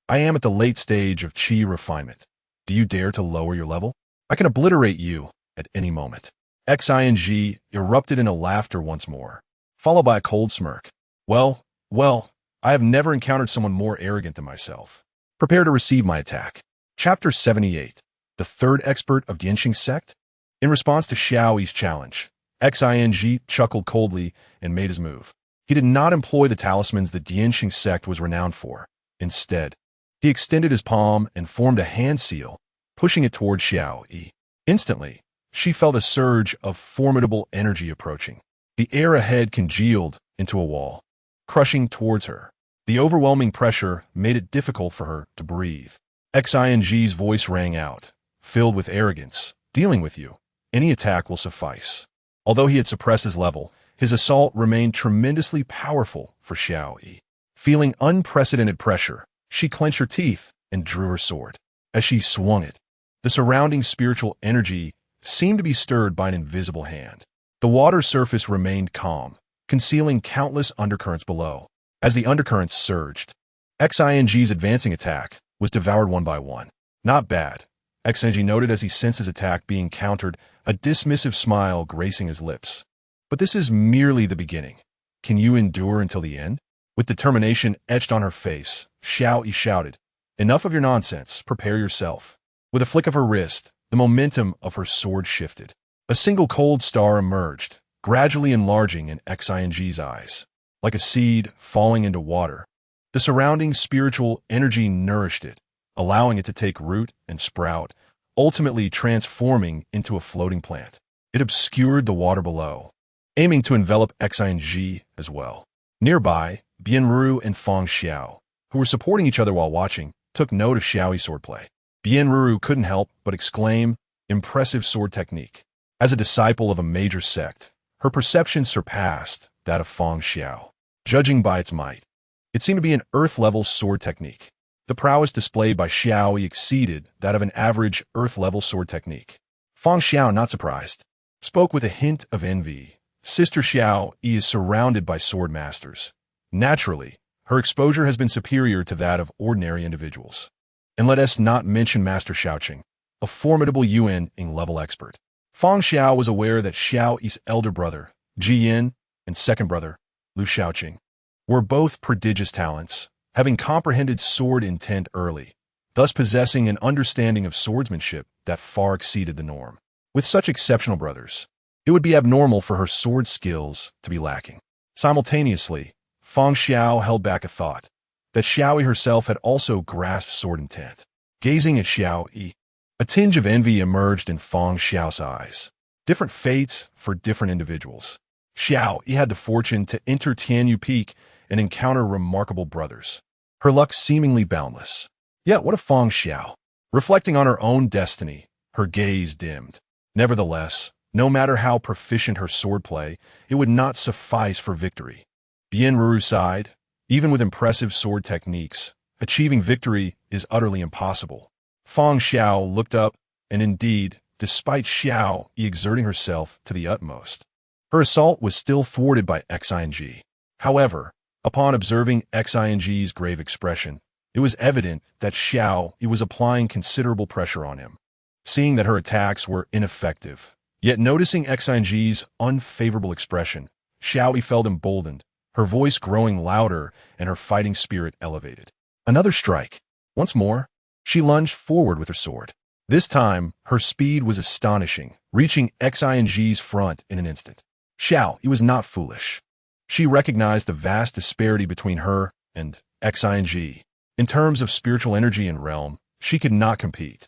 "I am at the late stage of chi refinement. Do you dare to lower your level? I can obliterate you at any moment." Xing erupted into laughter once more, followed by a cold smirk. Well, I have never encountered someone more arrogant than myself. Prepare to receive my attack." Chapter 78, the third expert of Dianxing sect? In response to Xiao Yi's challenge, Xing chuckled coldly and made his move. He did not employ the talismans the Dianxing sect was renowned for. Instead, he extended his palm and formed a hand seal, pushing it toward Xiao Yi. Instantly, she felt a surge of formidable energy approaching. The air ahead congealed into a wall, crushing towards her. The overwhelming pressure made it difficult for her to breathe. Xing's voice rang out, filled with arrogance. "Dealing with you, any attack will suffice." Although he had suppressed his level, his assault remained tremendously powerful for Xiao Yi. Feeling unprecedented pressure, she clenched her teeth and drew her sword. As she swung it, the surrounding spiritual energy seemed to be stirred by an invisible hand. The water surface remained calm, concealing countless undercurrents below. As the undercurrents surged, Xing's advancing attack was devoured one by one. "Not bad," Xing noted as he sensed his attack being countered, a dismissive smile gracing his lips. "But this is merely the beginning. Can you endure until the end?" With determination etched on her face, Xiao Yi shouted, "Enough of your nonsense, prepare yourself." With a flick of her wrist, the momentum of her sword shifted. A single cold star emerged, gradually enlarging in Xing's eyes. Like a seed falling into water, The surrounding spiritual energy nourished it, allowing it to take root and sprout, ultimately transforming into a floating plant. It obscured the water below, aiming to envelop Xing as well. Nearby, Bianru and Feng Xiao, who were supporting each other while watching, took note of Xiaoyi's swordplay. Bianru couldn't help but exclaim, "Impressive sword technique." As a disciple of a major sect, her perception surpassed that of Feng Xiao. Judging by its might, it seemed to be an earth-level sword technique. The prowess displayed by Xiaoyi exceeded that of an average earth-level sword technique. Feng Xiao, not surprised, spoke with a hint of envy. Sister Xiaoyi is surrounded by sword masters. Naturally, her exposure has been superior to that of ordinary individuals. And let us not mention Master Xiaoqing, a formidable Yuan-level expert. Feng Xiao was aware that Xiaoyi's elder brother, Jiyin, and second brother, Lu Xiaoqing, were both prodigious talents, having comprehended sword intent early, thus possessing an understanding of swordsmanship that far exceeded the norm. With such exceptional brothers, it would be abnormal for her sword skills to be lacking. Simultaneously, Feng Xiao held back a thought that Xiaoyi herself had also grasped sword intent. Gazing at Xiaoyi, a tinge of envy emerged in Feng Xiao's eyes. Different fates for different individuals. Xiaoyi had the fortune to enter Tianyu Peak and encounter remarkable brothers, her luck seemingly boundless. Yet what of Feng Xiao? Reflecting on her own destiny, her gaze dimmed. Nevertheless, no matter how proficient her swordplay, it would not suffice for victory. Bianru sighed. Even with impressive sword techniques, achieving victory is utterly impossible. Feng Xiao looked up, and indeed, despite Xiaoyi exerting herself to the utmost, her assault was still thwarted by Xing. However, upon observing Xing's grave expression, it was evident that Xiaoyi was applying considerable pressure on him. Seeing that her attacks were ineffective, yet noticing Xing's unfavorable expression, Xiaoyi felt emboldened, her voice growing louder and her fighting spirit elevated. Another strike. Once more, she lunged forward with her sword. This time, her speed was astonishing, reaching Xing's front in an instant. Xiaoyi was not foolish. She recognized the vast disparity between her and Xing. In terms of spiritual energy and realm, she could not compete.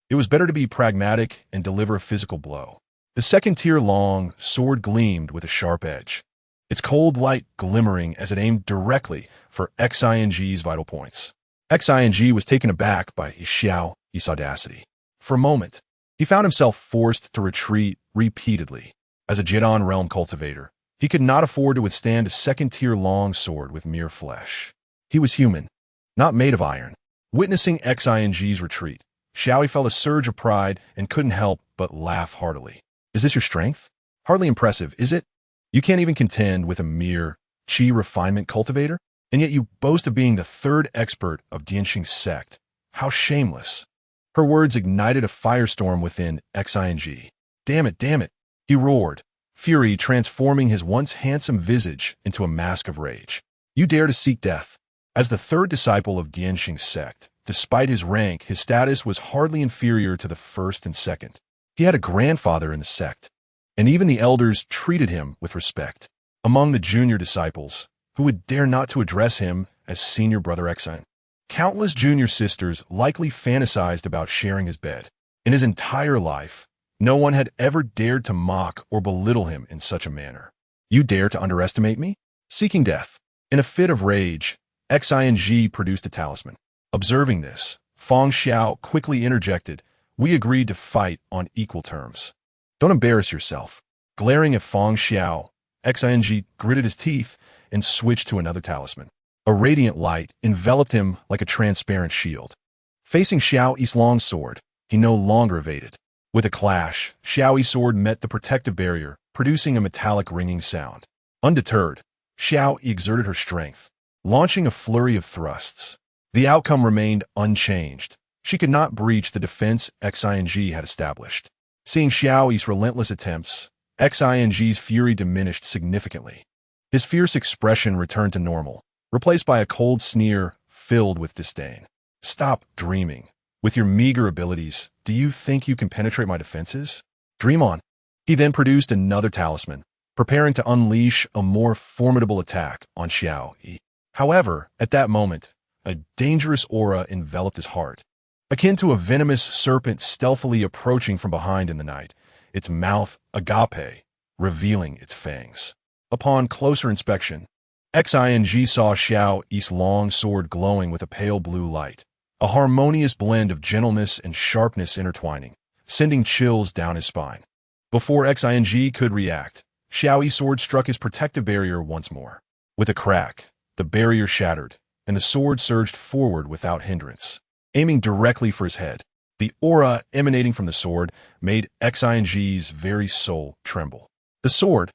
It was better to be pragmatic and deliver a physical blow. The second-tier long sword gleamed with a sharp edge, its cold light glimmering as it aimed directly for Xing's vital points. Xing was taken aback by Xiaoyi's audacity. For a moment, he found himself forced to retreat repeatedly. As a Jidan realm cultivator, he could not afford to withstand a second-tier long sword with mere flesh. He was human, not made of iron. Witnessing Xing's retreat, Xiaoyi felt a surge of pride and couldn't help but laugh heartily. Is this your strength? Hardly impressive, is it? You can't even contend with a mere qi refinement cultivator, and yet you boast of being the third expert of Dianxing's sect. How shameless. Her words ignited a firestorm within Xing. Damn it, he roared, fury transforming his once handsome visage into a mask of rage. You dare to seek death. As the third disciple of Dianxing's sect, despite his rank, his status was hardly inferior to the first and second. He had a grandfather in the sect, and even the elders treated him with respect. Among the junior disciples, who would dare not to address him as senior brother Xing? Countless junior sisters likely fantasized about sharing his bed. In his entire life, no one had ever dared to mock or belittle him in such a manner. You dare to underestimate me? Seeking death. In a fit of rage, Xing produced a talisman. Observing this, Feng Xiao quickly interjected, "We agreed to fight on equal terms. Don't embarrass yourself." Glaring at Feng Xiao, Xing gritted his teeth and switched to another talisman. A radiant light enveloped him like a transparent shield. Facing Xiaoyi's long sword, he no longer evaded. With a clash, Xiaoyi's sword met the protective barrier, producing a metallic ringing sound. Undeterred, Xiaoyi exerted her strength, launching a flurry of thrusts. The outcome remained unchanged. She could not breach the defense Xing had established. Seeing Xiaoyi's relentless attempts, Xing's fury diminished significantly. His fierce expression returned to normal, replaced by a cold sneer filled with disdain. Stop dreaming. With your meager abilities, do you think you can penetrate my defenses? Dream on. He then produced another talisman, preparing to unleash a more formidable attack on Xiaoyi. However, at that moment, a dangerous aura enveloped his heart. Akin to a venomous serpent stealthily approaching from behind in the night, its mouth agape, revealing its fangs. Upon closer inspection, Xing saw Xiao Yi's long sword glowing with a pale blue light, a harmonious blend of gentleness and sharpness intertwining, sending chills down his spine. Before Xing could react, Xiao Yi's sword struck his protective barrier once more. With a crack, the barrier shattered, and the sword surged forward without hindrance, aiming directly for his head. The aura emanating from the sword made Xing's very soul tremble. The sword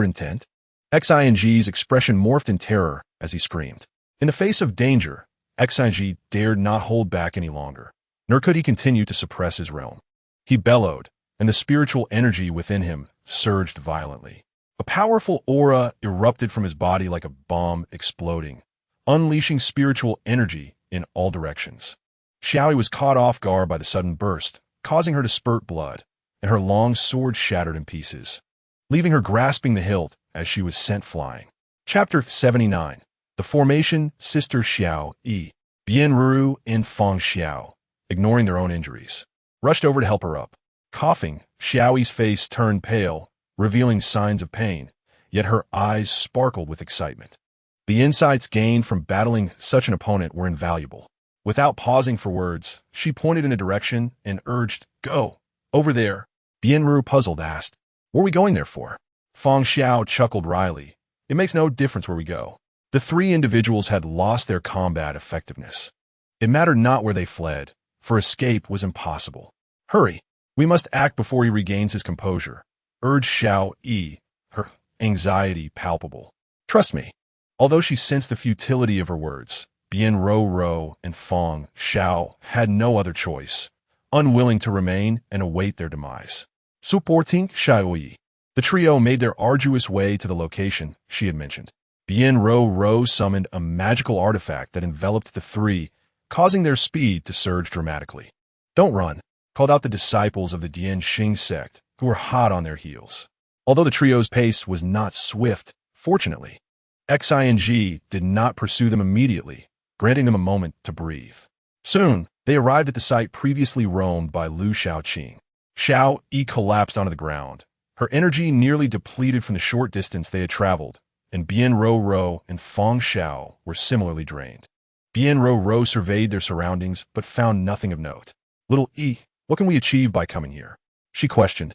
intent? Xing's expression morphed in terror as he screamed. In the face of danger, Xing dared not hold back any longer, nor could he continue to suppress his realm. He bellowed, and the spiritual energy within him surged violently. A powerful aura erupted from his body like a bomb exploding, unleashing spiritual energy in all directions. Xiao Yi was caught off guard by the sudden burst, causing her to spurt blood, and her long sword shattered in pieces, leaving her grasping the hilt as she was sent flying. Chapter 79. The Formation. Sister Xiao Yi, Bianru and Feng Xiao, ignoring their own injuries, rushed over to help her up. Coughing, Xiao Yi's face turned pale, revealing signs of pain, yet her eyes sparkled with excitement. The insights gained from battling such an opponent were invaluable. Without pausing for words, she pointed in a direction and urged, "Go! Over there." Bianru, puzzled, asked, "What are we going there for?" Feng Xiao chuckled wryly. "It makes no difference where we go." The three individuals had lost their combat effectiveness. It mattered not where they fled, for escape was impossible. "Hurry! We must act before he regains his composure," urged Xiao Yi, her anxiety palpable. "Trust me." Although she sensed the futility of her words, Bianru and Feng Xiao had no other choice, unwilling to remain and await their demise. Supporting Xiao Yi, the trio made their arduous way to the location she had mentioned. Bianru summoned a magical artifact that enveloped the three, causing their speed to surge dramatically. "Don't run," called out the disciples of the Dianxing sect, who were hot on their heels. Although the trio's pace was not swift, fortunately, Xing did not pursue them immediately, granting them a moment to breathe. Soon, they arrived at the site previously roamed by Lu Shaoqing. Xiao Yi collapsed onto the ground, her energy nearly depleted from the short distance they had traveled, and Bianru and Feng Xiao were similarly drained. Bianru surveyed their surroundings but found nothing of note. "Little E, what can we achieve by coming here?" she questioned,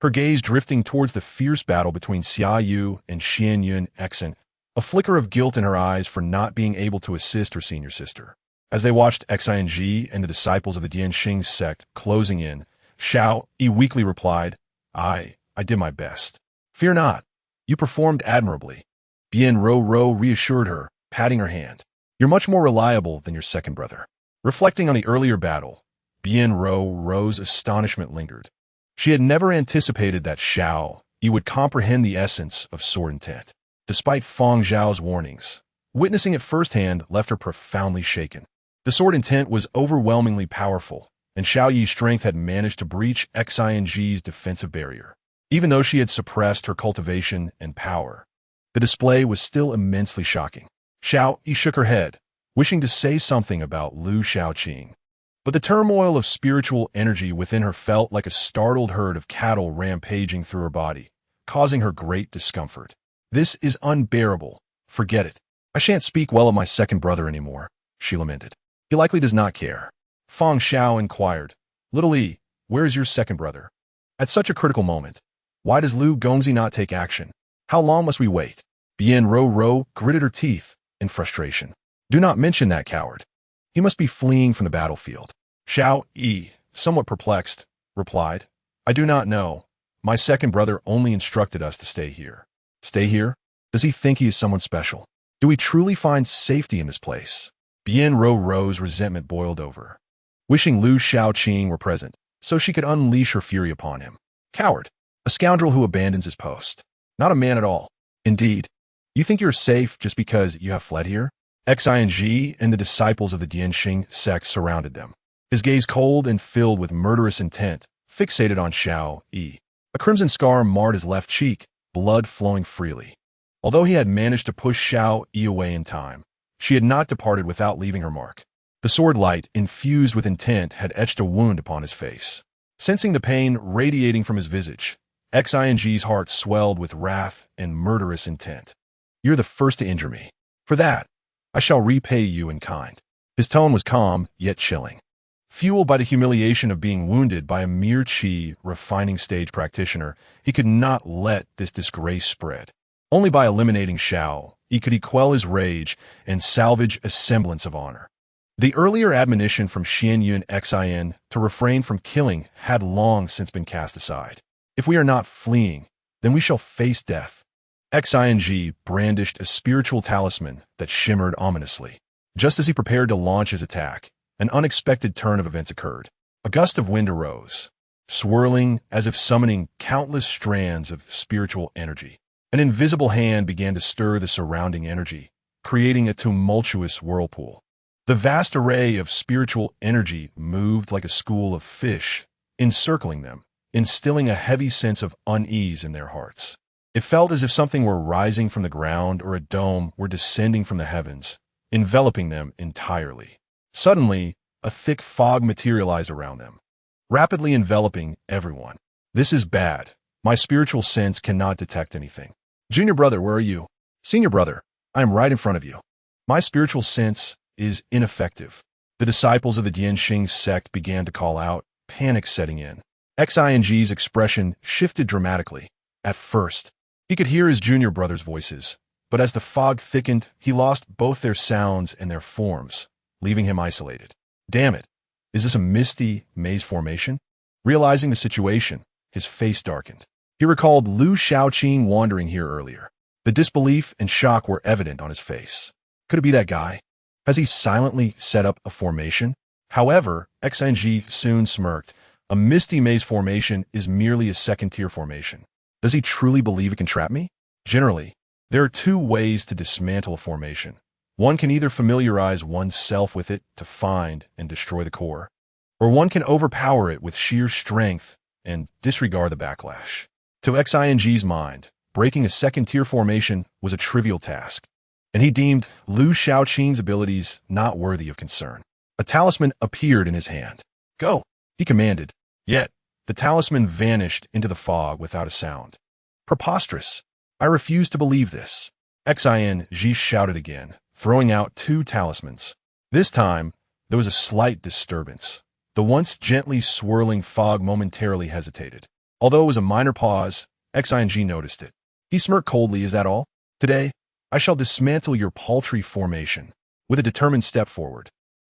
her gaze drifting towards the fierce battle between Xia Yu and Xianyun Xen, a flicker of guilt in her eyes for not being able to assist her senior sister. As they watched Xing and the disciples of the Dianxing sect closing in, Xiao Yi weakly replied, I did my best." "Fear not. You performed admirably." Bianru reassured her, patting her hand. "You're much more reliable than your second brother." Reflecting on the earlier battle, Bianru's astonishment lingered. She had never anticipated that Xiao Yi would comprehend the essence of sword intent. Despite Feng Zhao's warnings, witnessing it firsthand left her profoundly shaken. The sword intent was overwhelmingly powerful, and Xiao Yi's strength had managed to breach Xing's defensive barrier. Even though she had suppressed her cultivation and power, the display was still immensely shocking. Xiao Yi shook her head, wishing to say something about Lu Shaoqing. But the turmoil of spiritual energy within her felt like a startled herd of cattle rampaging through her body, causing her great discomfort. "This is unbearable. Forget it. I shan't speak well of my second brother anymore," she lamented. "He likely does not care." Feng Xiao inquired, "Little E, where is your second brother? At such a critical moment, why does Lu Gongzi not take action? How long must we wait?" Bianru gritted her teeth in frustration. "Do not mention that coward. He must be fleeing from the battlefield." Xiao Yi, somewhat perplexed, replied, "I do not know. My second brother only instructed us to stay here." "Stay here? Does he think he is someone special? Do we truly find safety in this place?" Bianru's resentment boiled over, wishing Lu Shaoqing were present, so she could unleash her fury upon him. "Coward! A scoundrel who abandons his post. Not a man at all. Indeed, you think you're safe just because you have fled here?" Xing and the disciples of the Dianxing sect surrounded them, his gaze cold and filled with murderous intent, fixated on Xiao Yi. A crimson scar marred his left cheek, blood flowing freely. Although he had managed to push Xiao Yi away in time, She had not departed without leaving her mark. The sword light, infused with intent, had etched a wound upon his face. Sensing the pain radiating from his visage, Xing's heart swelled with wrath and murderous intent. "You're the first to injure me. For that, I shall repay you in kind." His tone was calm, yet chilling. Fueled by the humiliation of being wounded by a mere chi refining stage practitioner, he could not let this disgrace spread. Only by eliminating Xiao could he quell his rage and salvage a semblance of honor. The earlier admonition from Xianyun Xin to refrain from killing had long since been cast aside. "If we are not fleeing, then we shall face death." Xing brandished a spiritual talisman that shimmered ominously. Just as he prepared to launch his attack, an unexpected turn of events occurred. A gust of wind arose, swirling as if summoning countless strands of spiritual energy. An invisible hand began to stir the surrounding energy, creating a tumultuous whirlpool. The vast array of spiritual energy moved like a school of fish, encircling them, instilling a heavy sense of unease in their hearts. It felt as if something were rising from the ground or a dome were descending from the heavens, enveloping them entirely. Suddenly, a thick fog materialized around them, rapidly enveloping everyone. "This is bad. My spiritual sense cannot detect anything." "Junior brother, where are you?" "Senior brother, I am right in front of you." "My spiritual sense is ineffective." The disciples of the Dianxing sect began to call out, panic setting in. Xing's expression shifted dramatically. At first, he could hear his junior brother's voices, but as the fog thickened, he lost both their sounds and their forms, leaving him isolated. "Damn it! Is this a misty maze formation?" Realizing the situation, his face darkened. He recalled Lu Shaoqing wandering here earlier. The disbelief and shock were evident on his face. Could it be that guy? Has he silently set up a formation? However, Xing soon smirked. A misty maze formation is merely a second-tier formation. Does he truly believe it can trap me? Generally, there are two ways to dismantle a formation. One can either familiarize oneself with it to find and destroy the core, or one can overpower it with sheer strength and disregard the backlash. To Xing's mind, breaking a second-tier formation was a trivial task, and he deemed Lu Shaoqing's abilities not worthy of concern. A talisman appeared in his hand. "Go," he commanded. Yet, the talisman vanished into the fog without a sound. "Preposterous. I refuse to believe this." Xing shouted again, throwing out two talismans. This time, there was a slight disturbance. The once gently swirling fog momentarily hesitated. Although it was a minor pause, Xing noticed it. He smirked coldly. "Is that all? Today, I shall dismantle your paltry formation." With a determined step forward,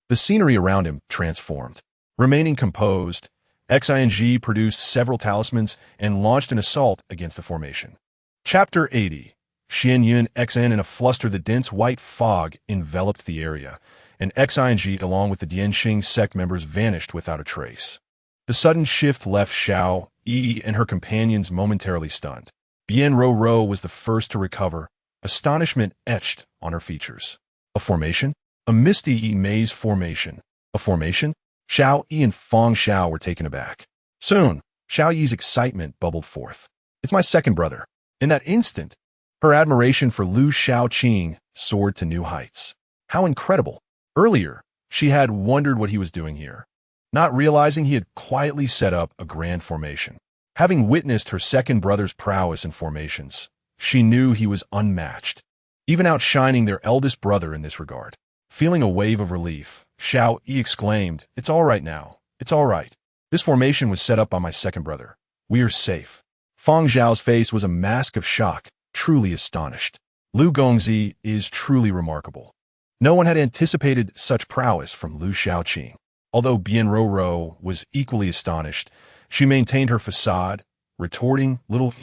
the scenery around him transformed. Remaining composed, Xing produced several talismans and launched an assault against the formation. Chapter 80. Xianyun Xin. In a fluster, the dense white fog enveloped the area, and Xing, along with the Dianxing sect members, vanished without a trace. The sudden shift left Xiao and her companions momentarily stunned. Bien Ro was the first to recover, astonishment etched on her features. A formation? A misty maze formation. A formation? Xiao and Feng Xiao were taken aback. Soon, Xiao Yi's excitement bubbled forth. "It's my second brother." In that instant, her admiration for Lu Shaoqing soared to new heights. How incredible! Earlier, she had wondered what he was doing here, not realizing he had quietly set up a grand formation. Having witnessed her second brother's prowess in formations, she knew he was unmatched, even outshining their eldest brother in this regard. Feeling a wave of relief, Xiao Yi exclaimed, "It's all right now. It's all right. This formation was set up by my second brother. We are safe." Feng Zhao's face was a mask of shock, truly astonished. Lu Gongzi is truly remarkable. No one had anticipated such prowess from Lu Shaoqing. Although Bien Ro was equally astonished, she maintained her facade, retorting, "Little,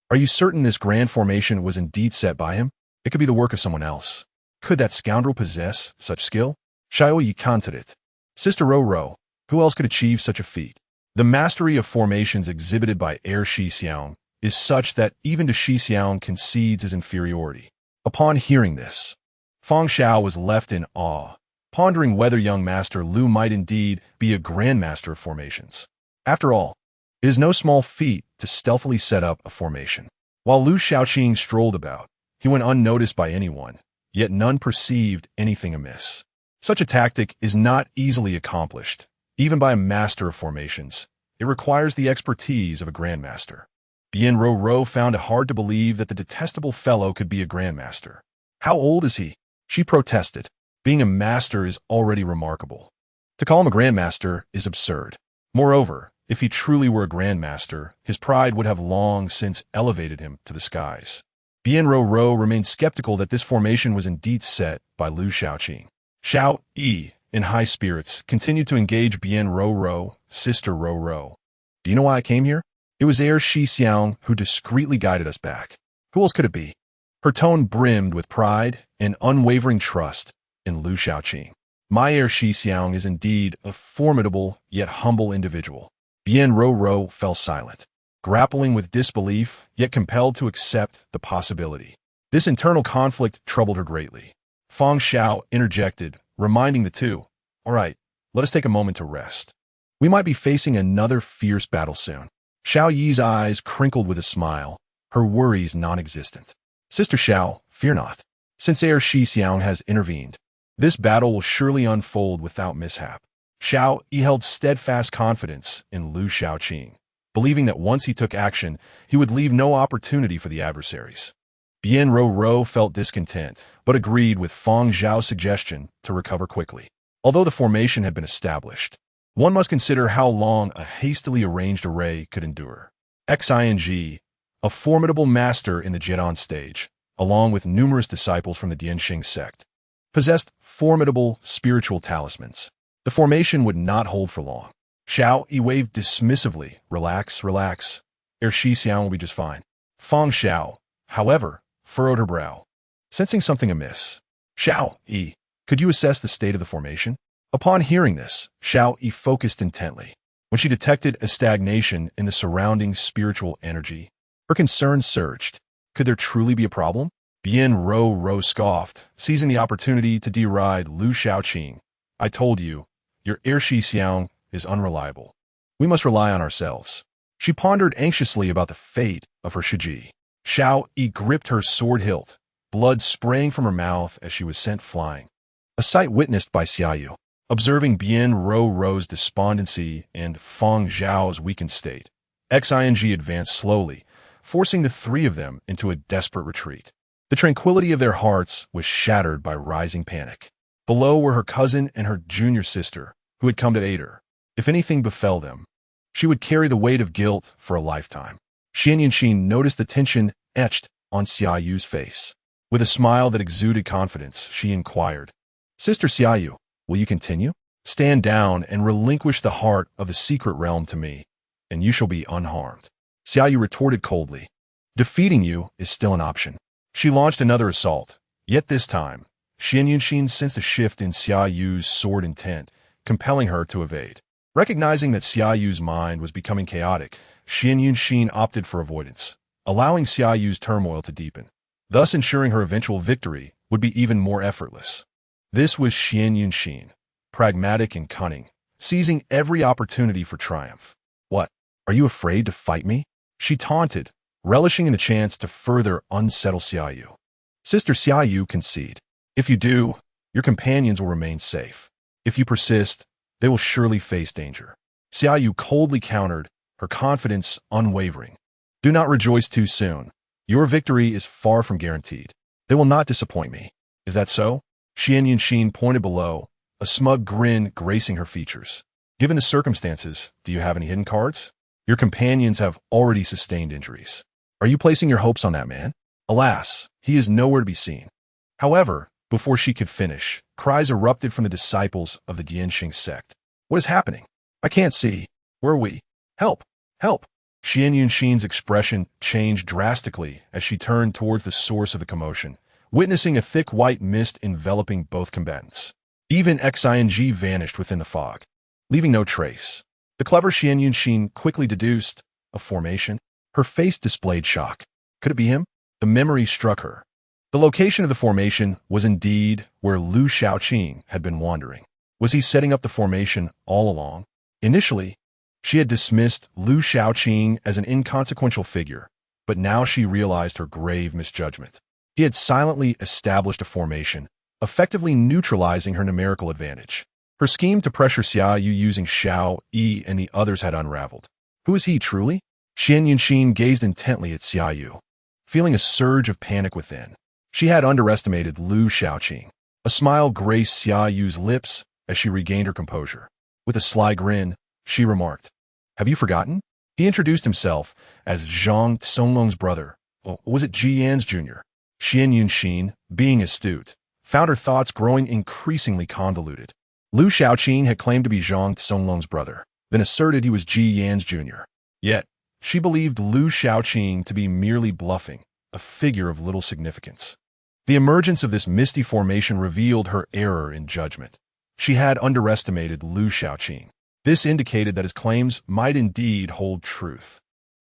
are you certain this grand formation was indeed set by him? It could be the work of someone else. Could that scoundrel possess such skill?" Xiao Yi counted it. "Sister Ro, who else could achieve such a feat?" The mastery of formations exhibited by Heir Shixiang is such that even to Shixiang concedes his inferiority. Upon hearing this, Feng Xiao was left in awe, pondering whether young Master Lu might indeed be a grandmaster of formations. After all, it is no small feat to stealthily set up a formation. While Lu Shaoqing strolled about, he went unnoticed by anyone, yet none perceived anything amiss. Such a tactic is not easily accomplished, even by a master of formations. It requires the expertise of a grandmaster. Bien Ro found it hard to believe that the detestable fellow could be a grandmaster. How old is he? She protested. Being a master is already remarkable. To call him a grandmaster is absurd. Moreover, if he truly were a grandmaster, his pride would have long since elevated him to the skies. Bien Ro remained skeptical that this formation was indeed set by Lu Shaoqing. Xiao Yi, in high spirits, continued to engage Bien Ro, Sister Ro. Do you know why I came here? It was Heir Shi Xiang who discreetly guided us back. Who else could it be? Her tone brimmed with pride and unwavering trust in Lu Shaoqing. My Heir Shi Xiang is indeed a formidable yet humble individual. Bien Ro fell silent, grappling with disbelief yet compelled to accept the possibility. This internal conflict troubled her greatly. Fang Xiao interjected, reminding the two, "All right, let us take a moment to rest. We might be facing another fierce battle soon." Xiao Yi's eyes crinkled with a smile, her worries non-existent. "Sister Xiao, fear not. Since Heir Shi Xiang has intervened, this battle will surely unfold without mishap." Xiao Yi held steadfast confidence in Lu Shaoqing, believing that once he took action, he would leave no opportunity for the adversaries. Bien Ro felt discontent, but agreed with Fang Zhao's suggestion to recover quickly. Although the formation had been established, one must consider how long a hastily arranged array could endure. Xing, a formidable master in the Jidan stage, along with numerous disciples from the Dianxing sect, possessed formidable spiritual talismans. The formation would not hold for long. Xiao Yi waved dismissively. Relax. Heir Shi Xiang will be just fine. Fang Xiao, however, furrowed her brow, sensing something amiss. Xiao Yi, could you assess the state of the formation? Upon hearing this, Xiao Yi focused intently. When she detected a stagnation in the surrounding spiritual energy, her concern surged. Could there truly be a problem? Bien Ro scoffed, seizing the opportunity to deride Lu Shaoqing. "I told you, your Heir Shi Xiang is unreliable. We must rely on ourselves." She pondered anxiously about the fate of her Shiji. Xiao Yi gripped her sword hilt, blood spraying from her mouth as she was sent flying. A sight witnessed by Xiaoyu. Observing Bien Ro's despondency and Fang Zhao's weakened state, Xing advanced slowly, forcing the three of them into a desperate retreat. The tranquility of their hearts was shattered by rising panic. Below were her cousin and her junior sister, who had come to aid her. If anything befell them, she would carry the weight of guilt for a lifetime. Xian Yunxin noticed the tension etched on Xiaoyu's face. With a smile that exuded confidence, she inquired, "Sister Xiaoyu, will you continue? Stand down and relinquish the heart of the secret realm to me, and you shall be unharmed." Xiaoyu retorted coldly, "Defeating you is still an option." She launched another assault, yet this time, Xian Yunxin sensed a shift in Xiaoyu's sword intent, compelling her to evade. Recognizing that Xiaoyu's mind was becoming chaotic, Xian Yunxin opted for avoidance, allowing Xiaoyu's turmoil to deepen, thus ensuring her eventual victory would be even more effortless. This was Xian Yunxin, pragmatic and cunning, seizing every opportunity for triumph. "What? Are you afraid to fight me?" she taunted, relishing in the chance to further unsettle Xiaoyu. "Sister Xiaoyu, concede. If you do, your companions will remain safe. If you persist, they will surely face danger." Xiaoyu coldly countered, her confidence unwavering. "Do not rejoice too soon. Your victory is far from guaranteed. They will not disappoint me. Is that so?" Xian Yunxin pointed below, a smug grin gracing her features. "Given the circumstances, do you have any hidden cards? Your companions have already sustained injuries. Are you placing your hopes on that man? Alas, he is nowhere to be seen." However, before she could finish, cries erupted from the disciples of the Dianxing sect. "What is happening? I can't see. Where are we? Help! Help!" Xian Yunxin's expression changed drastically as she turned towards the source of the commotion, witnessing a thick white mist enveloping both combatants. Even Xing vanished within the fog, leaving no trace. The clever Xian Yunxin quickly deduced a formation. Her face displayed shock. Could it be him? The memory struck her. The location of the formation was indeed where Lu Shaoqing had been wandering. Was he setting up the formation all along? Initially, she had dismissed Lu Shaoqing as an inconsequential figure, but now she realized her grave misjudgment. He had silently established a formation, effectively neutralizing her numerical advantage. Her scheme to pressure Xia Yu using Xiao, Yi, and the others had unraveled. Who is he, truly? Xian Yunxin gazed intently at Xia Yu, feeling a surge of panic within. She had underestimated Lu Xiaoqing. A smile graced Xia Yu's lips as she regained her composure. With a sly grin, she remarked, "Have you forgotten?" He introduced himself as Zhang Songlong's brother. Or was it Ji Yan's junior? Xian Yunxin, being astute, found her thoughts growing increasingly convoluted. Lu Xiaoqing had claimed to be Zhang Songlong's brother, then asserted he was Ji Yan's junior. Yet, she believed Lu Xiaoqing to be merely bluffing, a figure of little significance. The emergence of this misty formation revealed her error in judgment. She had underestimated Lu Xiaoqing. This indicated that his claims might indeed hold truth.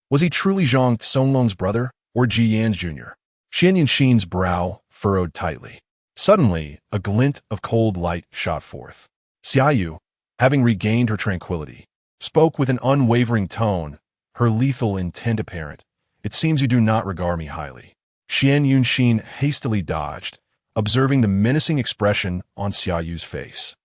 Was he truly Zhang Songlong's brother, or Ji Yan's junior? Xian Yunxin's brow furrowed tightly. Suddenly, a glint of cold light shot forth. Xia Yu, having regained her tranquility, spoke with an unwavering tone, her lethal intent apparent. "It seems you do not regard me highly." Xian Yunxin hastily dodged, observing the menacing expression on Xia Yu's face.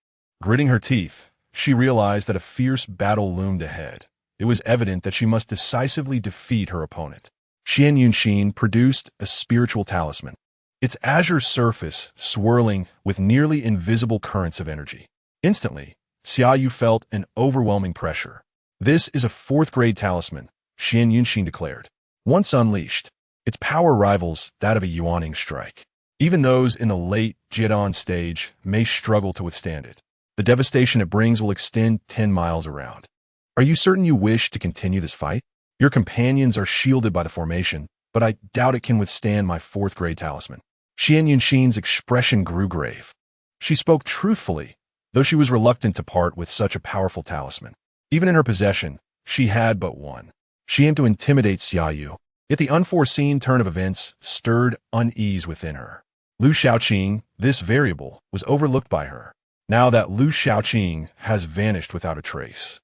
Gritting her teeth, she realized that a fierce battle loomed ahead. It was evident that she must decisively defeat her opponent. Xian Yunxin produced a spiritual talisman, its azure surface swirling with nearly invisible currents of energy. Instantly, Xia Yu felt an overwhelming pressure. "This is a fourth-grade talisman," Xian Yunxin declared. Once unleashed, its power rivals that of a Yuaning strike. Even those in the late Jidan stage may struggle to withstand it. The devastation it brings will extend 10 miles around. "Are you certain you wish to continue this fight? Your companions are shielded by the formation, but I doubt it can withstand my fourth-grade talisman." Xian Yunxin's expression grew grave. She spoke truthfully, though she was reluctant to part with such a powerful talisman. Even in her possession, she had but one. She aimed to intimidate Xia Yu, yet the unforeseen turn of events stirred unease within her. Lu Xiaoqing, this variable, was overlooked by her. Now that Lu Xiaoqing has vanished without a trace,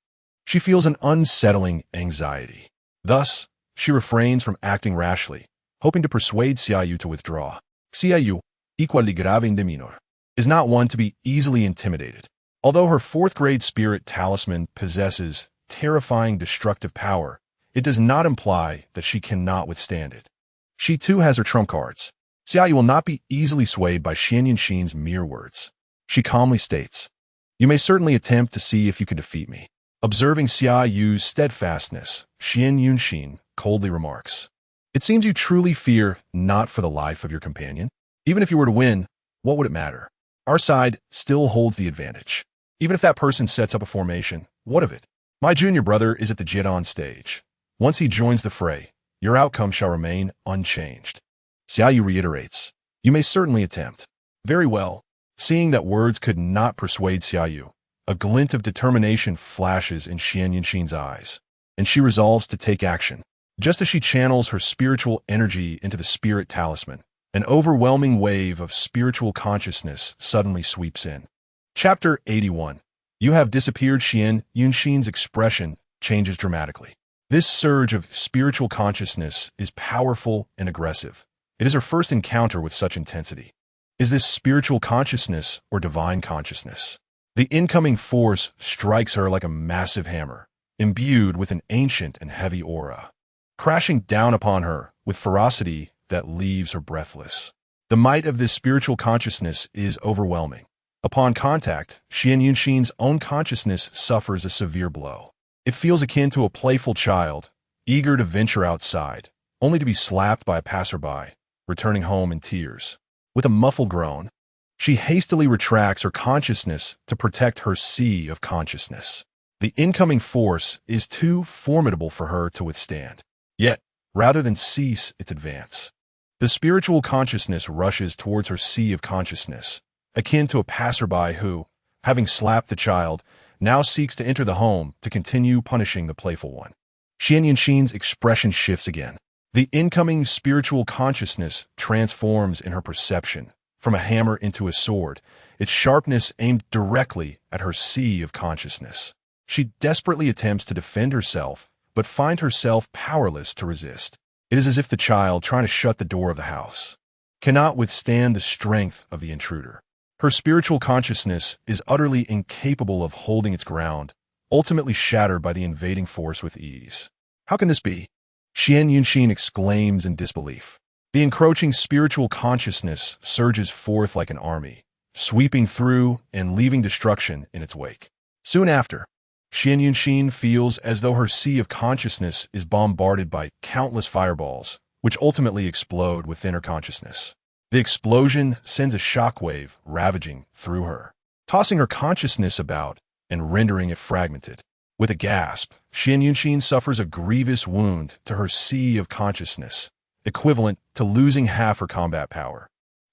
she feels an unsettling anxiety. Thus, she refrains from acting rashly, hoping to persuade Xia Yu to withdraw. Xia Yu, equally grave in demeanor, is not one to be easily intimidated. Although her fourth-grade spirit talisman possesses terrifying destructive power, it does not imply that she cannot withstand it. She too has her trump cards. Xia Yu will not be easily swayed by Xian Yunxin's mere words. She calmly states, "You may certainly attempt to see if you can defeat me." Observing Xia Yu's steadfastness, Xian Yunxin coldly remarks, "It seems you truly fear not for the life of your companion. Even if you were to win, what would it matter? Our side still holds the advantage. Even if that person sets up a formation, what of it? My junior brother is at the Jidan stage. Once he joins the fray, your outcome shall remain unchanged." Xia Yu reiterates, "You may certainly attempt." "Very well." Seeing that words could not persuade Xia Yu, a glint of determination flashes in Xian Yunxin's eyes, and she resolves to take action. Just as she channels her spiritual energy into the spirit talisman, an overwhelming wave of spiritual consciousness suddenly sweeps in. Chapter 81. You have disappeared. Xian Yunxin's expression changes dramatically. This surge of spiritual consciousness is powerful and aggressive. It is her first encounter with such intensity. Is this spiritual consciousness or divine consciousness? The incoming force strikes her like a massive hammer, imbued with an ancient and heavy aura, crashing down upon her with ferocity that leaves her breathless. The might of this spiritual consciousness is overwhelming. Upon contact, Xian Yunxin's own consciousness suffers a severe blow. It feels akin to a playful child, eager to venture outside, only to be slapped by a passerby, returning home in tears. With a muffled groan, she hastily retracts her consciousness to protect her sea of consciousness. The incoming force is too formidable for her to withstand. Yet, rather than cease its advance, the spiritual consciousness rushes towards her sea of consciousness, akin to a passerby who, having slapped the child, now seeks to enter the home to continue punishing the playful one. Xian Yunxin's expression shifts again. The incoming spiritual consciousness transforms in her perception, from a hammer into a sword, its sharpness aimed directly at her sea of consciousness. She desperately attempts to defend herself, but finds herself powerless to resist. It is as if the child trying to shut the door of the house. cannot withstand the strength of the intruder. Her spiritual consciousness is utterly incapable of holding its ground, ultimately shattered by the invading force with ease. How can this be? Xian Yunxin exclaims in disbelief. The encroaching spiritual consciousness surges forth like an army, sweeping through and leaving destruction in its wake. Soon after, Xian Yunxin feels as though her sea of consciousness is bombarded by countless fireballs, which ultimately explode within her consciousness. The explosion sends a shockwave ravaging through her, tossing her consciousness about and rendering it fragmented. With a gasp, Xian Yunxin suffers a grievous wound to her sea of consciousness, equivalent to losing half her combat power.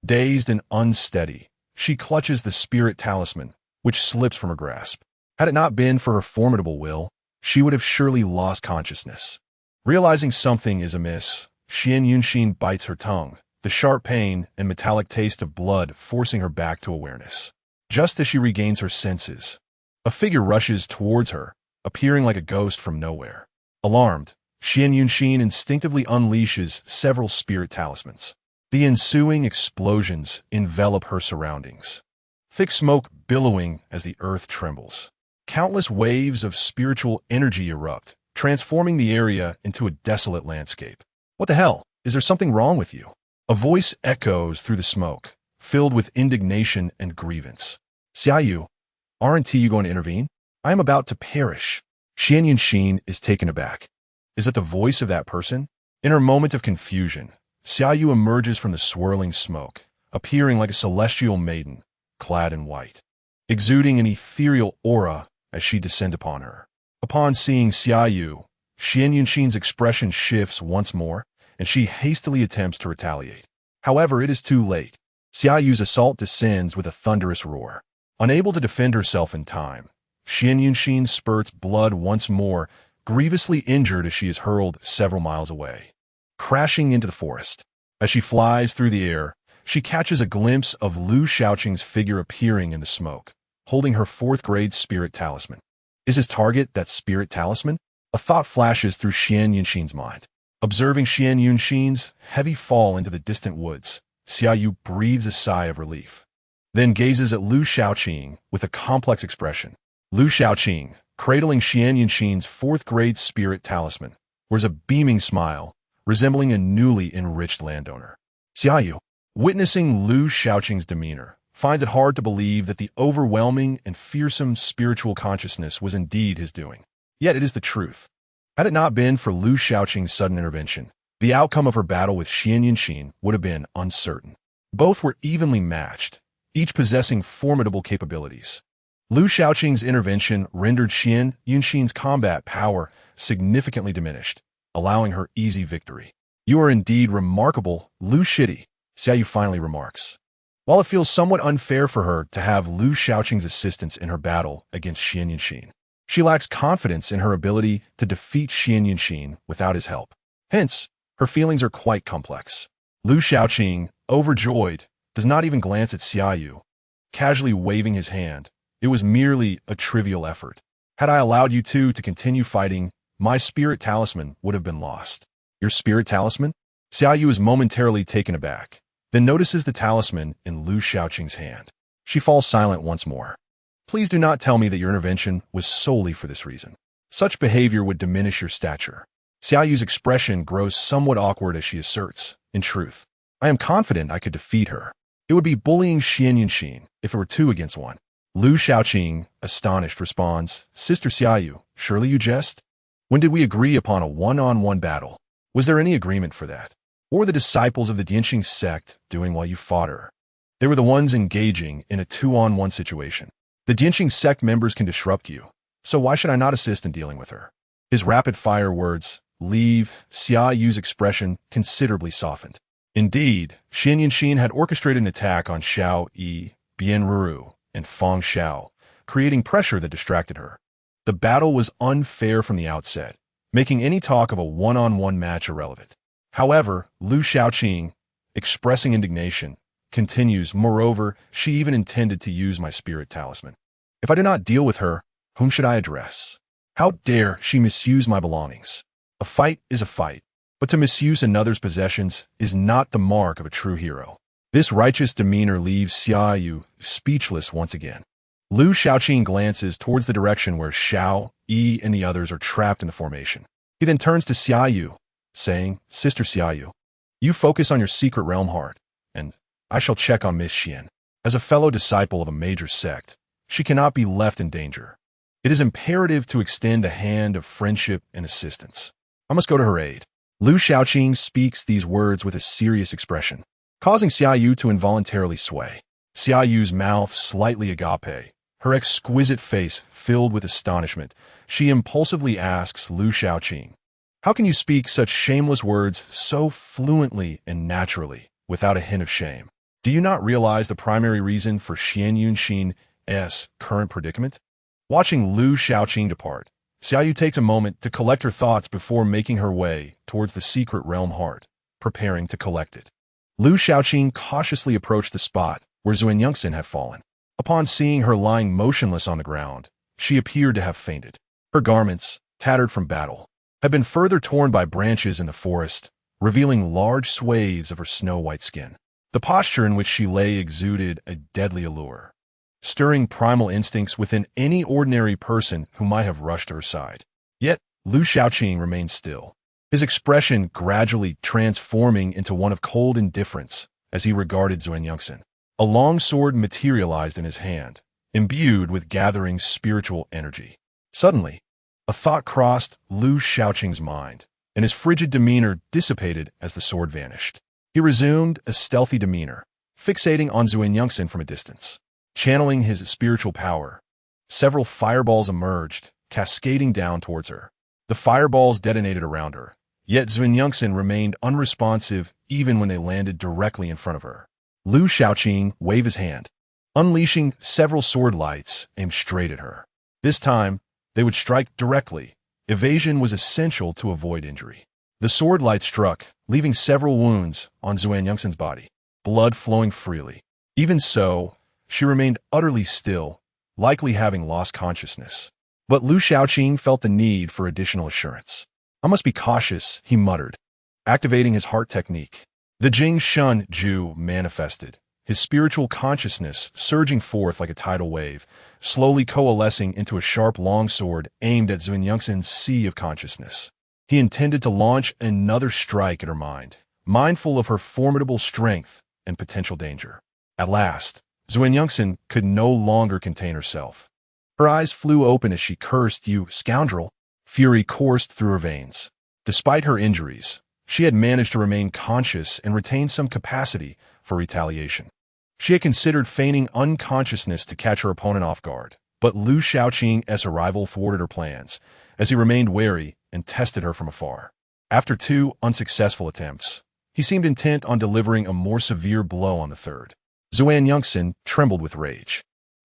Dazed and unsteady, she clutches the spirit talisman, which slips from her grasp. Had it not been for her formidable will, she would have surely lost consciousness. Realizing something is amiss, Xian Yunxin bites her tongue, the sharp pain and metallic taste of blood forcing her back to awareness. Just as she regains her senses, a figure rushes towards her, appearing like a ghost from nowhere. Alarmed, Xian Yunxin instinctively unleashes several spirit talismans. The ensuing explosions envelop her surroundings, thick smoke billowing as the earth trembles. Countless waves of spiritual energy erupt, transforming the area into a desolate landscape. What the hell? Is there something wrong with you? A voice echoes through the smoke, filled with indignation and grievance. Xiaoyu, aren't you going to intervene? I am about to perish. Xian Yunxin is taken aback. Is it the voice of that person? In her moment of confusion, Xiaoyu emerges from the swirling smoke, appearing like a celestial maiden, clad in white, exuding an ethereal aura as she descends upon her. Upon seeing Xiaoyu, Xian Yunxin's expression shifts once more, and she hastily attempts to retaliate. However, it is too late. Xiaoyu's assault descends with a thunderous roar. Unable to defend herself in time, Xian Yunxin spurts blood once more, grievously injured as she is hurled several miles away. Crashing into the forest. As she flies through the air, she catches a glimpse of Lu Shaoqing's figure appearing in the smoke, holding her fourth-grade spirit talisman. Is his target that spirit talisman? A thought flashes through Xian Yunxin's mind. Observing Xian Yunxin's heavy fall into the distant woods, Xiaoyu breathes a sigh of relief, then gazes at Lu Shaoqing with a complex expression. Lu Shaoqing, cradling Xian Yunxin's fourth-grade spirit talisman, wears a beaming smile, resembling a newly enriched landowner. Xiaoyu, witnessing Lu Shaoqing's demeanor, finds it hard to believe that the overwhelming and fearsome spiritual consciousness was indeed his doing. Yet it is the truth. Had it not been for Lu Shaoqing's sudden intervention, the outcome of her battle with Xian Yunxin would have been uncertain. Both were evenly matched, each possessing formidable capabilities. Lu Shaoqing's intervention rendered Xian Yunxin's combat power significantly diminished, allowing her easy victory. You are indeed remarkable, Lu Shidi, Xiaoyu finally remarks. While it feels somewhat unfair for her to have Lu Shaoqing's assistance in her battle against Xian Yunxin, she lacks confidence in her ability to defeat Xian Yunxin without his help. Hence, her feelings are quite complex. Lu Shaoqing, overjoyed, does not even glance at Xiaoyu, casually waving his hand. It was merely a trivial effort. Had I allowed you two to continue fighting, my spirit talisman would have been lost. Your spirit talisman? Xiaoyu is momentarily taken aback, then notices the talisman in Lu Shaoqing's hand. She falls silent once more. Please do not tell me that your intervention was solely for this reason. Such behavior would diminish your stature. Xiaoyu's expression grows somewhat awkward as she asserts, in truth, I am confident I could defeat her. It would be bullying Xian Yunxin if it were 2 against 1. Lu Shaoqing, astonished, responds, Sister Xiaoyu, surely you jest? When did we agree upon a one-on-one battle? Was there any agreement for that? Or were the disciples of the Dianxing sect doing while you fought her? They were the ones engaging in a 2-on-1 situation. The Dianxing sect members can disrupt you, so why should I not assist in dealing with her? His rapid-fire words leave Xiaoyu's expression considerably softened. Indeed, Xian Yunxin had orchestrated an attack on Xiao Yi, Bianru, and Fang Xiao, creating pressure that distracted her. The battle was unfair from the outset, making any talk of a one-on-one match irrelevant. However, Lu Shaoqing, expressing indignation, continues, moreover, she even intended to use my spirit talisman. If I do not deal with her, whom should I address? How dare she misuse my belongings? A fight is a fight. But to misuse another's possessions is not the mark of a true hero. This righteous demeanor leaves Xiaoyu speechless once again. Lu Shaoqing glances towards the direction where Xiao, Yi, and the others are trapped in the formation. He then turns to Xiaoyu, saying, "Sister Xiaoyu, you focus on your secret realm heart, and I shall check on Miss Xian. As a fellow disciple of a major sect, she cannot be left in danger. It is imperative to extend a hand of friendship and assistance. I must go to her aid." Lu Shaoqing speaks these words with a serious expression, causing Xiaoyu to involuntarily sway. Xiaoyu's mouth slightly agape, her exquisite face filled with astonishment. She impulsively asks Lu Shaoqing, "How can you speak such shameless words so fluently and naturally, without a hint of shame? Do you not realize the primary reason for Xian Yunxin's current predicament?" Watching Lu Shaoqing depart, Xiaoyu takes a moment to collect her thoughts before making her way towards the secret realm heart, preparing to collect it. Lu Shaoqing cautiously approached the spot where Xuanyuxin had fallen. Upon seeing her lying motionless on the ground, she appeared to have fainted. Her garments, tattered from battle, had been further torn by branches in the forest, revealing large swathes of her snow-white skin. The posture in which she lay exuded a deadly allure, stirring primal instincts within any ordinary person who might have rushed to her side. Yet, Lu Shaoqing remained still, his expression gradually transforming into one of cold indifference as he regarded Xuanyuxin. A long sword materialized in his hand, imbued with gathering spiritual energy. Suddenly, a thought crossed Lu Shaoqing's mind, and his frigid demeanor dissipated as the sword vanished. He resumed a stealthy demeanor, fixating on Xuanyuxin from a distance. Channeling his spiritual power, several fireballs emerged, cascading down towards her. The fireballs detonated around her, yet Xuanyuxin remained unresponsive even when they landed directly in front of her. Lu Shaoqing waved his hand, unleashing several sword lights aimed straight at her. This time, they would strike directly. Evasion was essential to avoid injury. The sword light struck, leaving several wounds on Xuanyuxin's body, blood flowing freely. Even so, she remained utterly still, likely having lost consciousness. But Lu Shaoqing felt the need for additional assurance. "I must be cautious," he muttered, activating his heart technique. The Jing Shun Ju manifested, his spiritual consciousness surging forth like a tidal wave, slowly coalescing into a sharp longsword aimed at Xuanyuxin's sea of consciousness. He intended to launch another strike at her mind, mindful of her formidable strength and potential danger. At last, Xuanyuxin could no longer contain herself. Her eyes flew open as she cursed, "You scoundrel!" Fury coursed through her veins. Despite her injuries, she had managed to remain conscious and retain some capacity for retaliation. She had considered feigning unconsciousness to catch her opponent off guard, but Lu Shaoqing's arrival thwarted her plans, as he remained wary and tested her from afar. After 2 unsuccessful attempts, he seemed intent on delivering a more severe blow on the third. Xuanyuxin trembled with rage.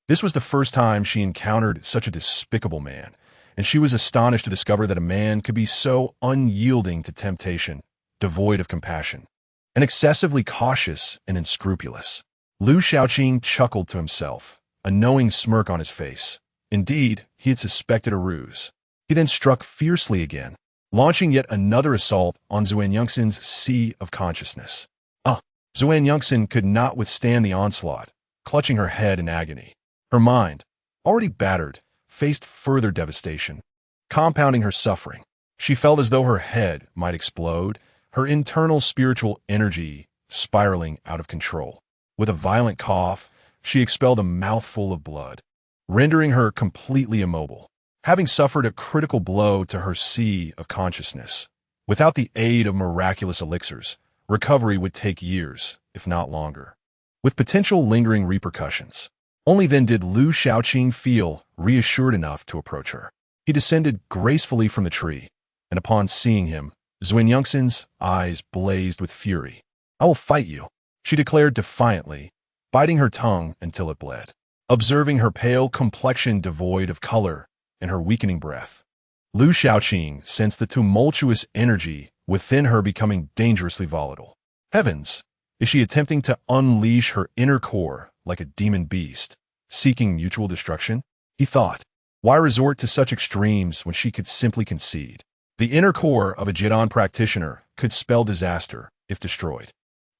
This was the first time she encountered such a despicable man, and she was astonished to discover that a man could be so unyielding to temptation, devoid of compassion, and excessively cautious and unscrupulous. Lu Shaoqing chuckled to himself, a knowing smirk on his face. Indeed, he had suspected a ruse. He then struck fiercely again, launching yet another assault on Xuanyuxin's sea of consciousness. Xuanyuxin could not withstand the onslaught, clutching her head in agony. Her mind, already battered, faced further devastation, compounding her suffering. She felt as though her head might explode, her internal spiritual energy spiraling out of control. With a violent cough, she expelled a mouthful of blood, rendering her completely immobile. Having suffered a critical blow to her sea of consciousness, without the aid of miraculous elixirs, recovery would take years, if not longer, with potential lingering repercussions. Only then did Lu Shaoqing feel reassured enough to approach her. He descended gracefully from the tree, and upon seeing him, Xuanyuxin's eyes blazed with fury. "I will fight you," she declared defiantly, biting her tongue until it bled. Observing her pale complexion devoid of color and her weakening breath, Lu Shaoqing sensed the tumultuous energy within her becoming dangerously volatile. Heavens! Is she attempting to unleash her inner core like a demon beast, seeking mutual destruction? He thought. Why resort to such extremes when she could simply concede? The inner core of a Jidan practitioner could spell disaster if destroyed.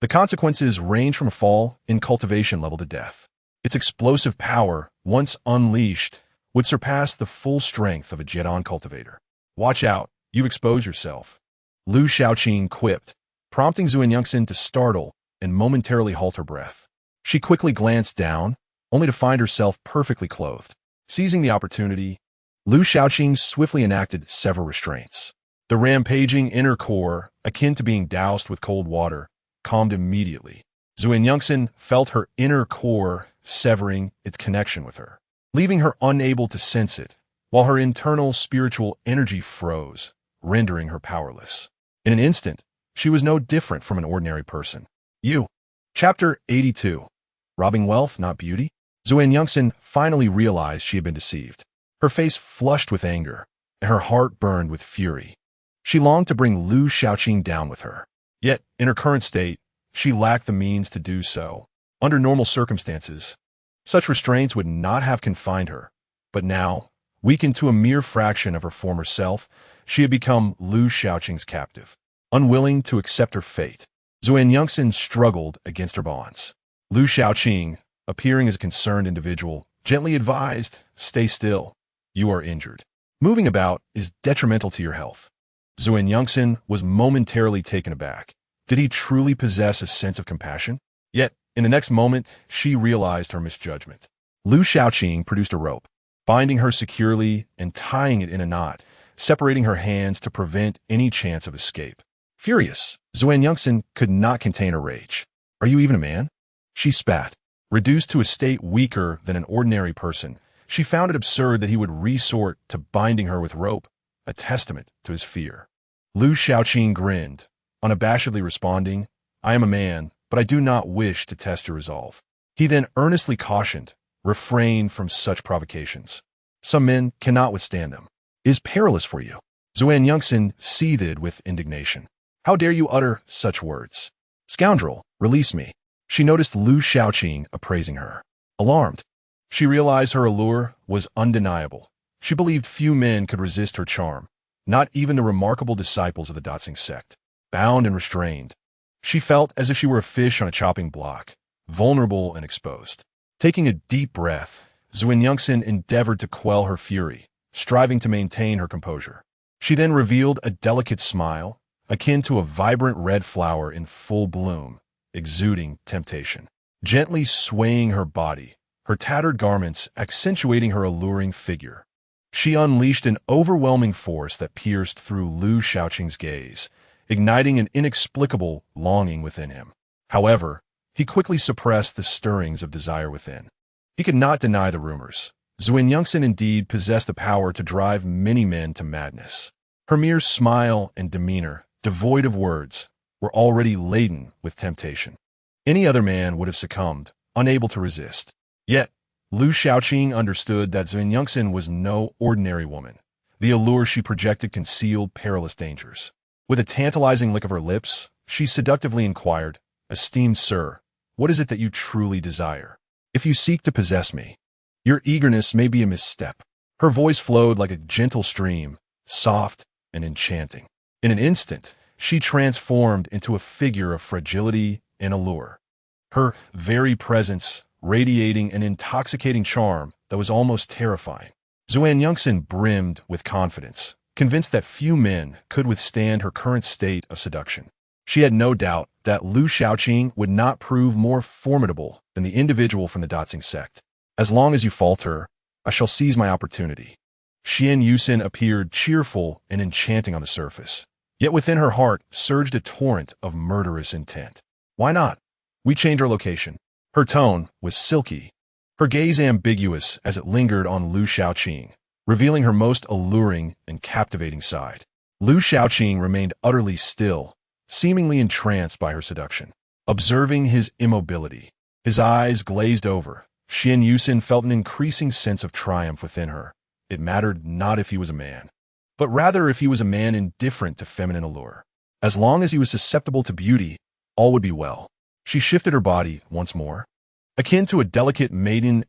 The consequences range from a fall in cultivation level to death. Its explosive power, once unleashed, would surpass the full strength of a Jedon cultivator. Watch out, you've exposed yourself, Lu Shaoqing quipped, prompting Zhuan Yongxin to startle and momentarily halt her breath. She quickly glanced down, only to find herself perfectly clothed. Seizing the opportunity, Lu Shaoqing swiftly enacted several restraints. The rampaging inner core, akin to being doused with cold water, calmed immediately. Zhuan Yongxin felt her inner core severing its connection with her, leaving her unable to sense it, while her internal spiritual energy froze, rendering her powerless. In an instant, she was no different from an ordinary person. Chapter 82. Robbing wealth, not beauty? Zhuan Yongxin finally realized she had been deceived. Her face flushed with anger, and her heart burned with fury. She longed to bring Lu Shaoqing down with her. Yet, in her current state, she lacked the means to do so. Under normal circumstances, such restraints would not have confined her. But now, weakened to a mere fraction of her former self, she had become Lu Shaoqing's captive. Unwilling to accept her fate, Zhuan Yongxin struggled against her bonds. Lu Shaoqing, appearing as a concerned individual, gently advised, "Stay still. You are injured. Moving about is detrimental to your health." Zhuan Yongxin was momentarily taken aback. Did he truly possess a sense of compassion? Yet, in the next moment, she realized her misjudgment. Lu Shaoqing produced a rope, binding her securely and tying it in a knot, separating her hands to prevent any chance of escape. Furious, Zhuan Yongxin could not contain her rage. "Are you even a man?" She spat. Reduced to a state weaker than an ordinary person, she found it absurd that he would resort to binding her with rope, a testament to his fear. Lu Shaoqing grinned, unabashedly responding, "I am a man, but I do not wish to test your resolve." He then earnestly cautioned, "Refrain from such provocations. Some men cannot withstand them. It is perilous for you." Zhuan Yongxin seethed with indignation. "How dare you utter such words? Scoundrel, release me." She noticed Lu Shaoqing appraising her. Alarmed, she realized her allure was undeniable. She believed few men could resist her charm, not even the remarkable disciples of the all.Second sect. Bound and restrained, she felt as if she were a fish on a chopping block, vulnerable and exposed. Taking a deep breath, Zhuan Yongxin endeavored to quell her fury, striving to maintain her composure. She then revealed a delicate smile, akin to a vibrant red flower in full bloom, exuding temptation. Gently swaying her body, her tattered garments accentuating her alluring figure, she unleashed an overwhelming force that pierced through Lu Shaoqing's gaze, igniting an inexplicable longing within him. However, he quickly suppressed the stirrings of desire within. He could not deny the rumors. Zhuan Yongxin indeed possessed the power to drive many men to madness. Her mere smile and demeanor, devoid of words, were already laden with temptation. Any other man would have succumbed, unable to resist. Yet, Lu Shaoqing understood that Zhuan Yongxin was no ordinary woman. The allure she projected concealed perilous dangers. With a tantalizing lick of her lips, she seductively inquired, "Esteemed sir, what is it that you truly desire? If you seek to possess me, your eagerness may be a misstep." Her voice flowed like a gentle stream, soft and enchanting. In an instant, she transformed into a figure of fragility and allure. Her very presence radiating an intoxicating charm that was almost terrifying. Zhuan Yongxin brimmed with confidence, convinced that few men could withstand her current state of seduction. She had no doubt that Lu Shaoqing would not prove more formidable than the individual from the all.Second sect. "As long as you falter, I shall seize my opportunity." Xian Yusin appeared cheerful and enchanting on the surface, yet within her heart surged a torrent of murderous intent. "Why not? We change our location." Her tone was silky, her gaze ambiguous as it lingered on Lu Shaoqing, revealing her most alluring and captivating side. Lu Shaoqing remained utterly still, seemingly entranced by her seduction. Observing his immobility, his eyes glazed over, Xian Yusin felt an increasing sense of triumph within her. It mattered not if he was a man, but rather if he was a man indifferent to feminine allure. As long as he was susceptible to beauty, all would be well. She shifted her body once more, akin to a delicate maiden's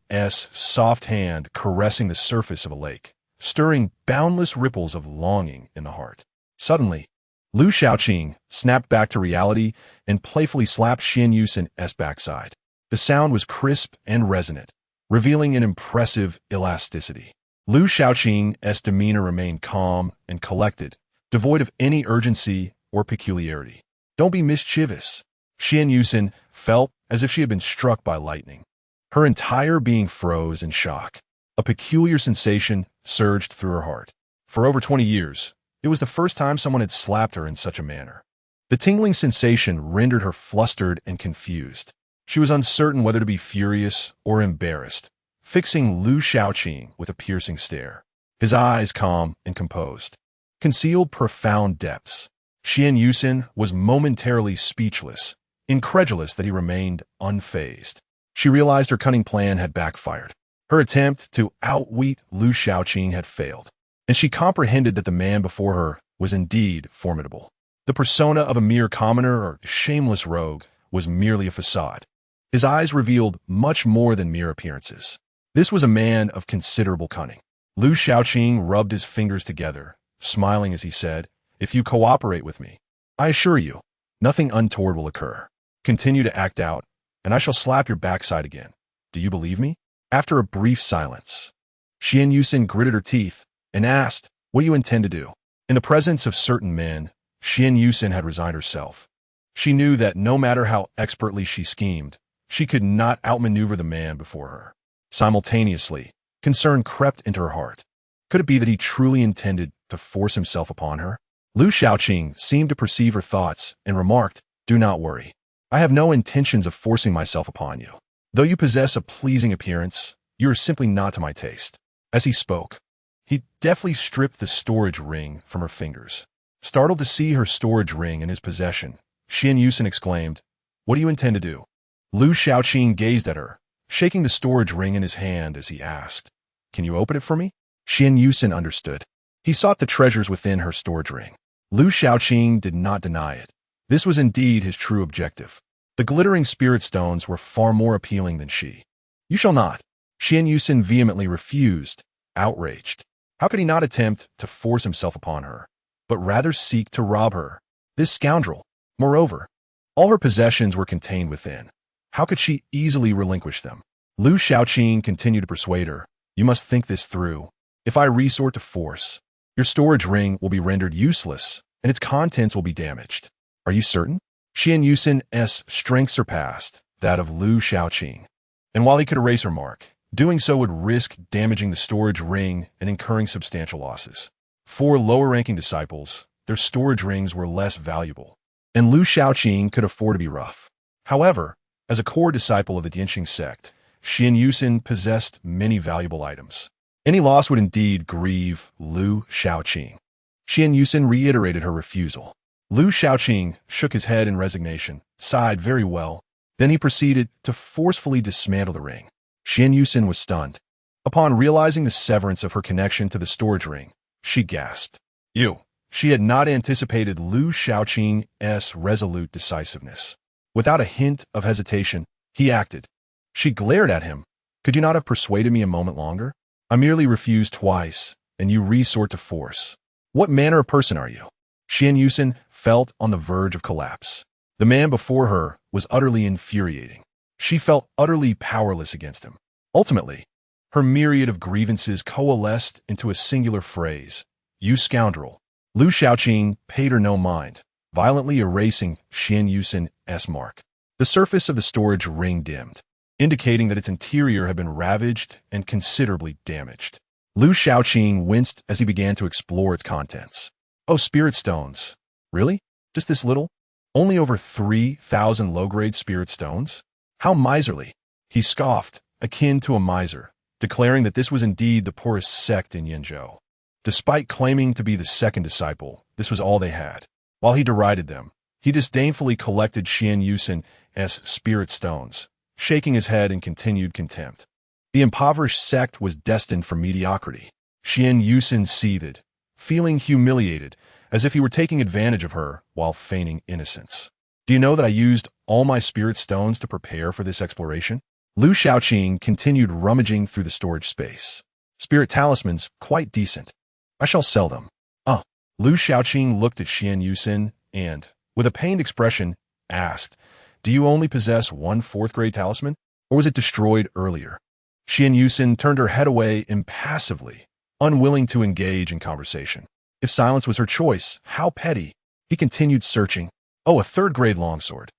soft hand caressing the surface of a lake, stirring boundless ripples of longing in the heart. Suddenly, Lu Shaoqing snapped back to reality and playfully slapped Xian Yusin's backside. The sound was crisp and resonant, revealing an impressive elasticity. Lu Shaoqing's demeanor remained calm and collected, devoid of any urgency or peculiarity. "Don't be mischievous." Xian Yusin felt as if she had been struck by lightning. Her entire being froze in shock. A peculiar sensation surged through her heart. For over 20 years, it was the first time someone had slapped her in such a manner. The tingling sensation rendered her flustered and confused. She was uncertain whether to be furious or embarrassed, fixing Lu Shaoqing with a piercing stare. His eyes calm and composed, concealed profound depths. Xian Yusin was momentarily speechless, incredulous that he remained unfazed. She realized her cunning plan had backfired. Her attempt to outwit Lu Shaoqing had failed, and she comprehended that the man before her was indeed formidable. The persona of a mere commoner or shameless rogue was merely a facade. His eyes revealed much more than mere appearances. This was a man of considerable cunning. Lu Shaoqing rubbed his fingers together, smiling as he said, "If you cooperate with me, I assure you, nothing untoward will occur. Continue to act out, and I shall slap your backside again. Do you believe me?" After a brief silence, Xian Yusin gritted her teeth and asked, "What do you intend to do?" In the presence of certain men, Xian Yusin had resigned herself. She knew that no matter how expertly she schemed, she could not outmaneuver the man before her. Simultaneously, concern crept into her heart. Could it be that he truly intended to force himself upon her? Lu Shaoqing seemed to perceive her thoughts and remarked, "Do not worry. I have no intentions of forcing myself upon you. Though you possess a pleasing appearance, you are simply not to my taste." As he spoke, he deftly stripped the storage ring from her fingers. Startled to see her storage ring in his possession, Xian Yusin exclaimed, "What do you intend to do?" Lu Shaoqing gazed at her, shaking the storage ring in his hand as he asked, "Can you open it for me?" Xian Yusin understood. He sought the treasures within her storage ring. Lu Shaoqing did not deny it. This was indeed his true objective. The glittering spirit stones were far more appealing than she. "You shall not." Xian Yusin vehemently refused, outraged. How could he not attempt to force himself upon her, but rather seek to rob her? This scoundrel. Moreover, all her possessions were contained within. How could she easily relinquish them? Lu Shaoqing continued to persuade her, "You must think this through. If I resort to force, your storage ring will be rendered useless, and its contents will be damaged." "Are you certain?" Xian Yusin's strength surpassed that of Lu Shaoqing, and while he could erase her mark, doing so would risk damaging the storage ring and incurring substantial losses. For lower-ranking disciples, their storage rings were less valuable, and Lu Shaoqing could afford to be rough. However, as a core disciple of the Dianxing sect, Xian Yusin possessed many valuable items. Any loss would indeed grieve Lu Shaoqing. Xian Yusin reiterated her refusal. Lu Shaoqing shook his head in resignation, sighed very well, then he proceeded to forcefully dismantle the ring. Xian Yusin was stunned. Upon realizing the severance of her connection to the storage ring, she gasped. She had not anticipated Lu Shaoqing's resolute decisiveness. Without a hint of hesitation, he acted. She glared at him. "Could you not have persuaded me a moment longer? I merely refused twice, and you resort to force. What manner of person are you?" Xian Yusin felt on the verge of collapse. The man before her was utterly infuriating. She felt utterly powerless against him. Ultimately, her myriad of grievances coalesced into a singular phrase, "You scoundrel." Lu Shaoqing paid her no mind, violently erasing Xian Yusin's mark. The surface of the storage ring dimmed, indicating that its interior had been ravaged and considerably damaged. Lu Shaoqing winced as he began to explore its contents. "Oh, spirit stones. Really? Just this little? Only over 3,000 low-grade spirit stones? How miserly." He scoffed, akin to a miser, declaring that this was indeed the poorest sect in Yenzhou. Despite claiming to be the second disciple, this was all they had. While he derided them, he disdainfully collected Xian Yusin's spirit stones, shaking his head in continued contempt. The impoverished sect was destined for mediocrity. Xian Yusin seethed, feeling humiliated, as if he were taking advantage of her while feigning innocence. "Do you know that I used all my spirit stones to prepare for this exploration?" Lu Shaoqing continued rummaging through the storage space. "Spirit talismans, quite decent. I shall sell them." Lu Shaoqing looked at Xian Yusin and, with a pained expression, asked, "Do you only possess one fourth-grade talisman, or was it destroyed earlier?" Xian Yusin turned her head away impassively, unwilling to engage in conversation. If silence was her choice, how petty. He continued searching. "Oh, a third-grade longsword.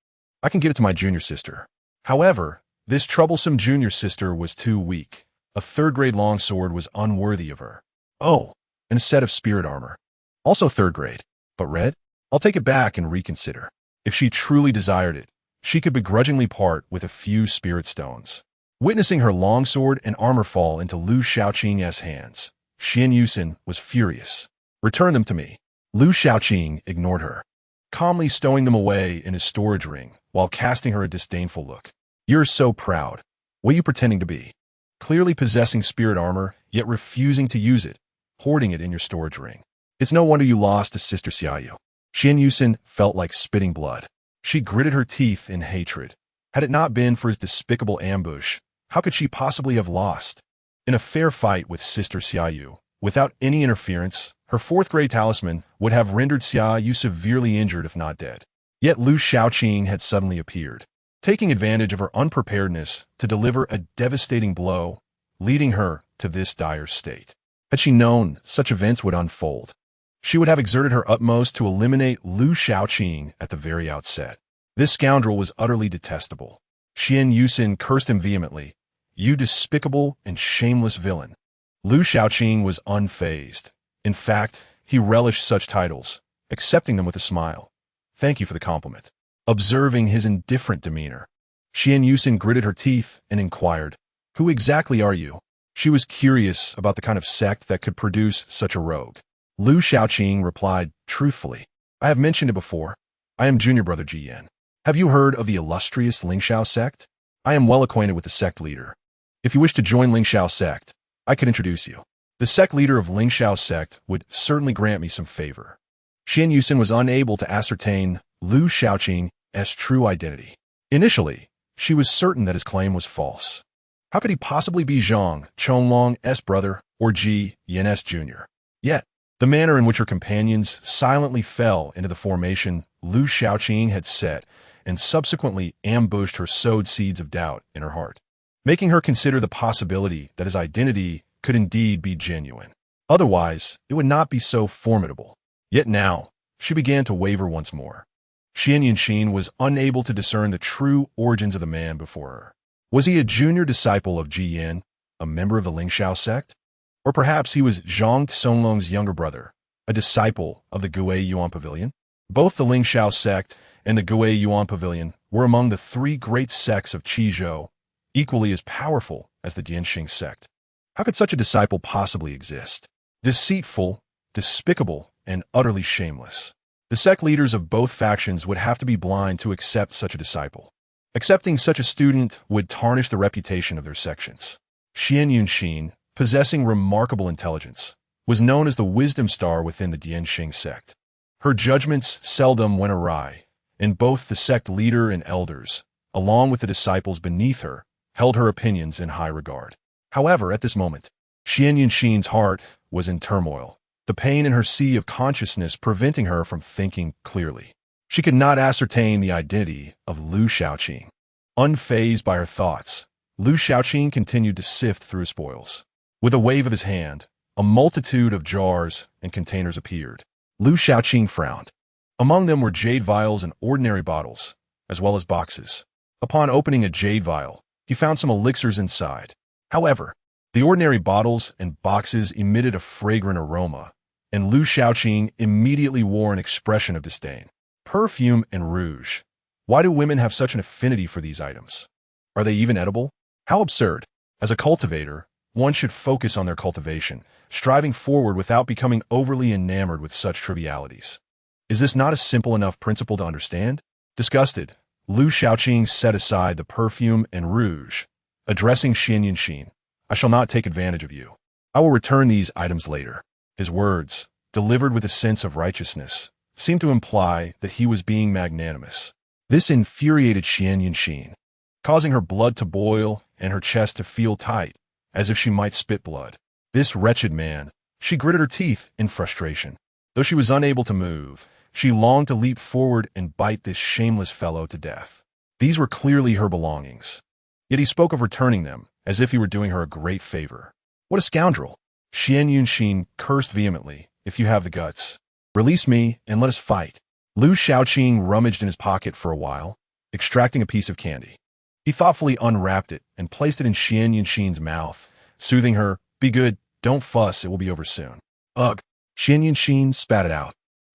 I can get it to my junior sister." However, this troublesome junior sister was too weak. A third-grade longsword was unworthy of her. "Oh, and a set of spirit armor. Also third grade, but red? I'll take it back and reconsider." If she truly desired it, she could begrudgingly part with a few spirit stones. Witnessing her longsword and armor fall into Lu Shaoqing's hands, Xian Yusin was furious. "Return them to me." Lu Shaoqing ignored her, calmly stowing them away in his storage ring while casting her a disdainful look. "You're so proud. What are you pretending to be? Clearly possessing spirit armor, yet refusing to use it, hoarding it in your storage ring. It's no wonder you lost to Sister Xiaoyu." Xian Yusin felt like spitting blood. She gritted her teeth in hatred. Had it not been for his despicable ambush, how could she possibly have lost? In a fair fight with Sister Xiaoyu, without any interference, her fourth-grade talisman would have rendered Xiaoyu severely injured if not dead. Yet Lu Shaoqing had suddenly appeared, taking advantage of her unpreparedness to deliver a devastating blow, leading her to this dire state. Had she known such events would unfold, she would have exerted her utmost to eliminate Lu Shaoqing at the very outset. This scoundrel was utterly detestable. Xian Yusin cursed him vehemently. "You despicable and shameless villain." Lu Shaoqing was unfazed. In fact, he relished such titles, accepting them with a smile. "Thank you for the compliment." Observing his indifferent demeanor, Xian Yusin gritted her teeth and inquired, "Who exactly are you?" She was curious about the kind of sect that could produce such a rogue. Lu Shaoqing replied truthfully, "I have mentioned it before. I am junior brother Ji Yan. Have you heard of the illustrious Lingxiao sect? I am well acquainted with the sect leader. If you wish to join Lingxiao sect, I could introduce you. The sect leader of Lingxiao sect would certainly grant me some favor." Xian Yusin was unable to ascertain Lu Shaoqing's true identity. Initially, she was certain that his claim was false. How could he possibly be Zhang Chonglong's brother or Ji Yan's junior? Yet, the manner in which her companions silently fell into the formation Lu Shaoqing had set and subsequently ambushed her sowed seeds of doubt in her heart, making her consider the possibility that his identity could indeed be genuine. Otherwise, it would not be so formidable. Yet now, she began to waver once more. Xian Yunshin was unable to discern the true origins of the man before her. Was he a junior disciple of Ji Yan, a member of the Lingxiao sect? Or perhaps he was Zhang Songlong's younger brother, a disciple of the Gui Yuan Pavilion? Both the Lingxiao sect and the Gui Yuan Pavilion were among the three great sects of Qizhou, equally as powerful as the Dianxing sect. How could such a disciple possibly exist? Deceitful, despicable, and utterly shameless. The sect leaders of both factions would have to be blind to accept such a disciple. Accepting such a student would tarnish the reputation of their sections. Xian Yunshin, possessing remarkable intelligence, was known as the wisdom star within the Dianxing sect. Her judgments seldom went awry, and both the sect leader and elders, along with the disciples beneath her, held her opinions in high regard. However, at this moment, Xian Yunshin's heart was in turmoil, the pain in her sea of consciousness preventing her from thinking clearly. She could not ascertain the identity of Lu Shaoqing. Unfazed by her thoughts, Lu Shaoqing continued to sift through his spoils. With a wave of his hand, a multitude of jars and containers appeared. Lu Shaoqing frowned. Among them were jade vials and ordinary bottles, as well as boxes. Upon opening a jade vial, he found some elixirs inside. However, the ordinary bottles and boxes emitted a fragrant aroma, and Lu Shaoqing immediately wore an expression of disdain. Perfume and rouge. Why do women have such an affinity for these items? Are they even edible? How absurd. As a cultivator, one should focus on their cultivation, striving forward without becoming overly enamored with such trivialities. Is this not a simple enough principle to understand? Disgusted, Lu Shaoqing set aside the perfume and rouge, addressing Xian Yunshin. "I shall not take advantage of you. I will return these items later." His words, delivered with a sense of righteousness, seemed to imply that he was being magnanimous. This infuriated Xian Yunshin, causing her blood to boil and her chest to feel tight, as if she might spit blood. This wretched man, she gritted her teeth in frustration. Though she was unable to move, she longed to leap forward and bite this shameless fellow to death. These were clearly her belongings. Yet he spoke of returning them, as if he were doing her a great favor. What a scoundrel! Xian Yunxin cursed vehemently. If you have the guts, release me and let us fight. Lu Shaoqing rummaged in his pocket for a while, extracting a piece of candy. He thoughtfully unwrapped it and placed it in Xian Yunxin's mouth, soothing her, "Be good, don't fuss, it will be over soon." Ugh! Xian Yunxin spat it out,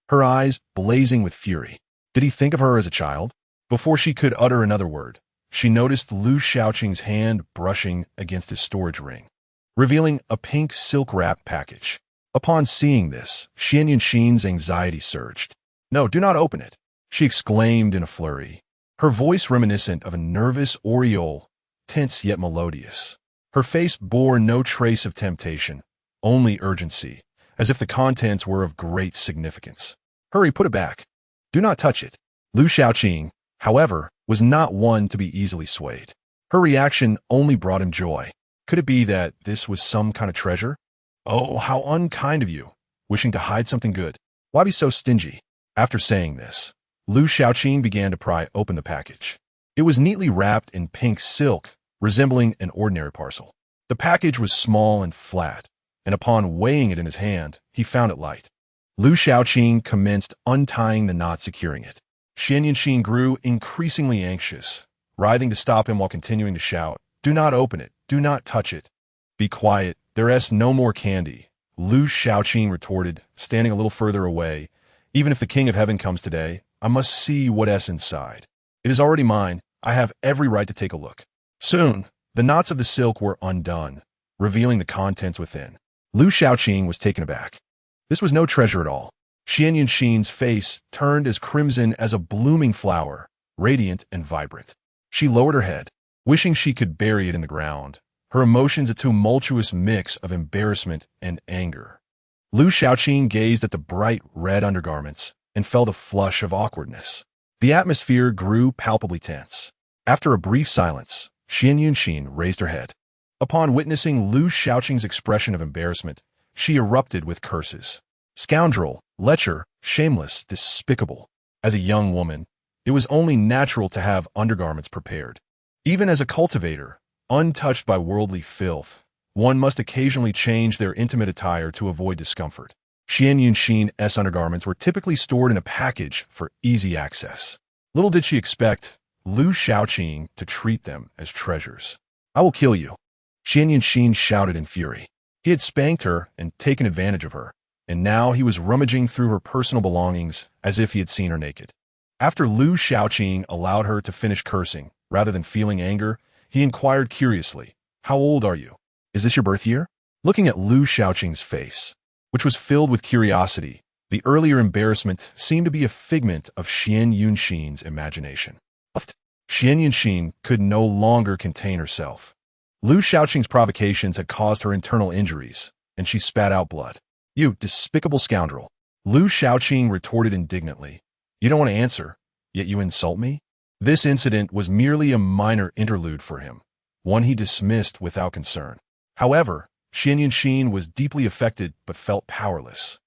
her eyes blazing with fury. Did he think of her as a child? Before she could utter another word, she noticed Lu Shaoqing's hand brushing against his storage ring, revealing a pink silk-wrapped package. Upon seeing this, Xian Yunxin's anxiety surged. "No, do not open it," she exclaimed in a flurry, her voice reminiscent of a nervous oriole, tense yet melodious. Her face bore no trace of temptation, only urgency, as if the contents were of great significance. "Hurry, put it back. Do not touch it." Lu Shaoqing, however, was not one to be easily swayed. Her reaction only brought him joy. Could it be that this was some kind of treasure? "Oh, how unkind of you, wishing to hide something good. Why be so stingy?" After saying this, Lu Shaoqing began to pry open the package. It was neatly wrapped in pink silk, resembling an ordinary parcel. The package was small and flat, and upon weighing it in his hand, he found it light. Lu Shaoqing commenced untying the knot securing it. Xian Yunxin grew increasingly anxious, writhing to stop him while continuing to shout, "Do not open it. Do not touch it." "Be quiet. There's no more candy," Lu Shaoqing retorted, standing a little further away. "Even if the King of Heaven comes today, I must see what's inside. It is already mine. I have every right to take a look." Soon, the knots of the silk were undone, revealing the contents within. Lu Shaoqing was taken aback. This was no treasure at all. Xian Yunxin's face turned as crimson as a blooming flower, radiant and vibrant. She lowered her head, wishing she could bury it in the ground, her emotions a tumultuous mix of embarrassment and anger. Lu Shaoqing gazed at the bright red undergarments and felt a flush of awkwardness. The atmosphere grew palpably tense. After a brief silence, Xian Yunxin raised her head. Upon witnessing Lu Shaoqing's expression of embarrassment, she erupted with curses. "Scoundrel, lecher, shameless, despicable." As a young woman, it was only natural to have undergarments prepared. Even as a cultivator, untouched by worldly filth, one must occasionally change their intimate attire to avoid discomfort. Xian Yunxin's undergarments were typically stored in a package for easy access. Little did she expect Lu Shaoqing to treat them as treasures. "I will kill you," Xian Yunxin shouted in fury. He had spanked her and taken advantage of her, and now he was rummaging through her personal belongings as if he had seen her naked. After Lu Shaoqing allowed her to finish cursing, rather than feeling anger, he inquired curiously, "How old are you? Is this your birth year?" Looking at Lu Shaoqing's face, which was filled with curiosity, the earlier embarrassment seemed to be a figment of Xian Yunxin's imagination. Xian Yunxin could no longer contain herself. Lu Shaoqing's provocations had caused her internal injuries, and she spat out blood. "You despicable scoundrel!" Lu Shaoqing retorted indignantly. "You don't want to answer, yet you insult me?" This incident was merely a minor interlude for him, one he dismissed without concern. However, Xian Yunxin was deeply affected but felt powerless.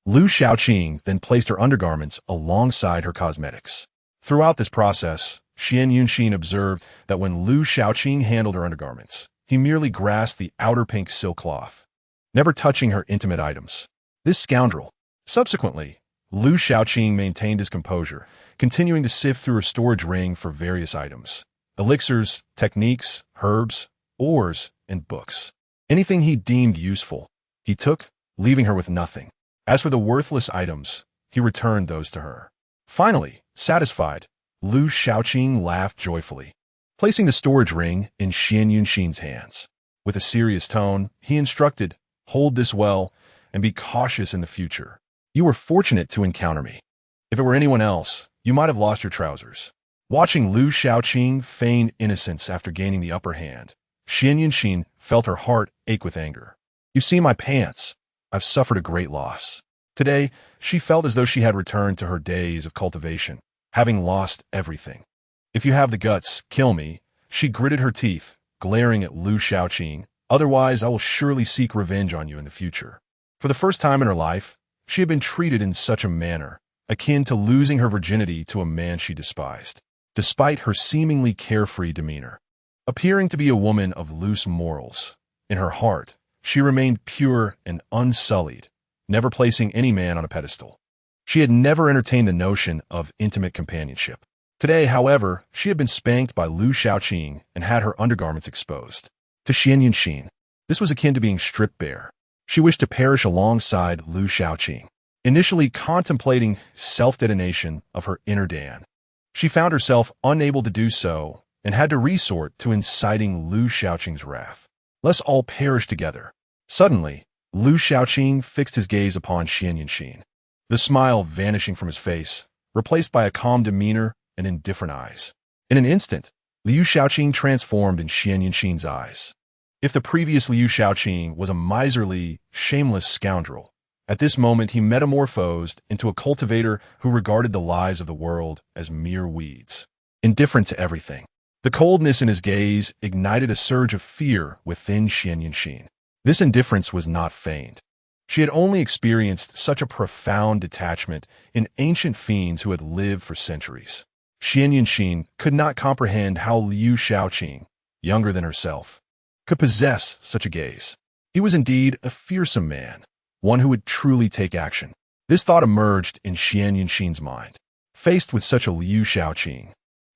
Lu Shaoqing then placed her undergarments alongside her cosmetics. Throughout this process, Xian Yunxin observed that when Lu Shaoqing handled her undergarments, he merely grasped the outer pink silk cloth, never touching her intimate items. This scoundrel. Subsequently, Lu Shaoqing maintained his composure, continuing to sift through her storage ring for various items: elixirs, techniques, herbs, ores, and books. Anything he deemed useful, he took, leaving her with nothing. As for the worthless items, he returned those to her. Finally, satisfied, Lu Shaoqing laughed joyfully, placing the storage ring in Xian Yunxin's hands. With a serious tone, he instructed, "Hold this well, and be cautious in the future. You were fortunate to encounter me. If it were anyone else, you might have lost your trousers." Watching Lu Shaoqing feign innocence after gaining the upper hand, Xian Yunxin felt her heart ache with anger. "You see my pants. I've suffered a great loss." Today, she felt as though she had returned to her days of cultivation, having lost everything. "If you have the guts, kill me," she gritted her teeth, glaring at Lu Shaoqing. "Otherwise, I will surely seek revenge on you in the future." For the first time in her life, she had been treated in such a manner, akin to losing her virginity to a man she despised. Despite her seemingly carefree demeanor, appearing to be a woman of loose morals, in her heart, she remained pure and unsullied, never placing any man on a pedestal. She had never entertained the notion of intimate companionship. Today, however, she had been spanked by Liu Shaoqing and had her undergarments exposed. To Xian Yunxin, this was akin to being stripped bare. She wished to perish alongside Liu Shaoqing, initially contemplating self-detonation of her inner Dan. She found herself unable to do so and had to resort to inciting Liu Shaoqing's wrath. Let's all perish together. Suddenly, Liu Shaoqing fixed his gaze upon Xian Yunxin, the smile vanishing from his face, replaced by a calm demeanor and indifferent eyes. In an instant, Liu Shaoqing transformed in Xian Yunxin's eyes. If the previous Liu Shaoqing was a miserly, shameless scoundrel, at this moment he metamorphosed into a cultivator who regarded the lives of the world as mere weeds, indifferent to everything. The coldness in his gaze ignited a surge of fear within Xian Yunxin. This indifference was not feigned. She had only experienced such a profound detachment in ancient fiends who had lived for centuries. Xian Yunxin could not comprehend how Liu Shaoqing, younger than herself, could possess such a gaze. He was indeed a fearsome man, one who would truly take action. This thought emerged in Xian Yunxin's mind. Faced with such a Liu Shaoqing,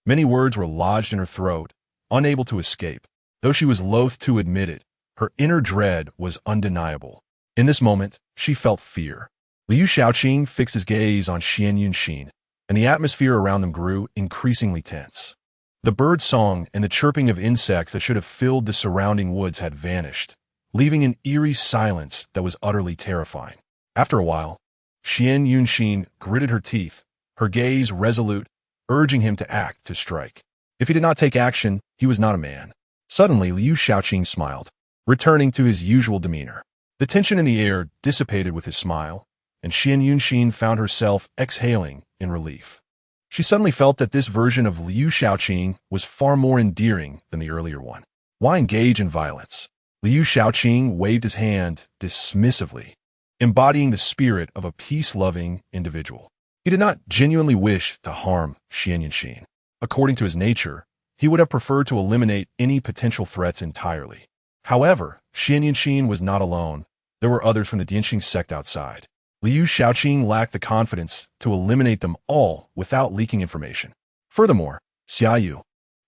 many words were lodged in her throat, unable to escape. Though she was loath to admit it, her inner dread was undeniable. In this moment, she felt fear. Liu Shaoqing fixed his gaze on Xian Yunxin, and the atmosphere around them grew increasingly tense. The bird song and the chirping of insects that should have filled the surrounding woods had vanished, leaving an eerie silence that was utterly terrifying. After a while, Xian Yunxin gritted her teeth, her gaze resolute, urging him to act, to strike. If he did not take action, he was not a man. Suddenly, Liu Shaoqing smiled, returning to his usual demeanor. The tension in the air dissipated with his smile, and Xian Yunxin found herself exhaling in relief. She suddenly felt that this version of Liu Shaoqing was far more endearing than the earlier one. Why engage in violence? Liu Shaoqing waved his hand dismissively, embodying the spirit of a peace-loving individual. He did not genuinely wish to harm Xian Yunxin. According to his nature, he would have preferred to eliminate any potential threats entirely. However, Xian Yunxin was not alone. There were others from the Dianxing sect outside. Liu Shaoqing lacked the confidence to eliminate them all without leaking information. Furthermore, Xiaoyu,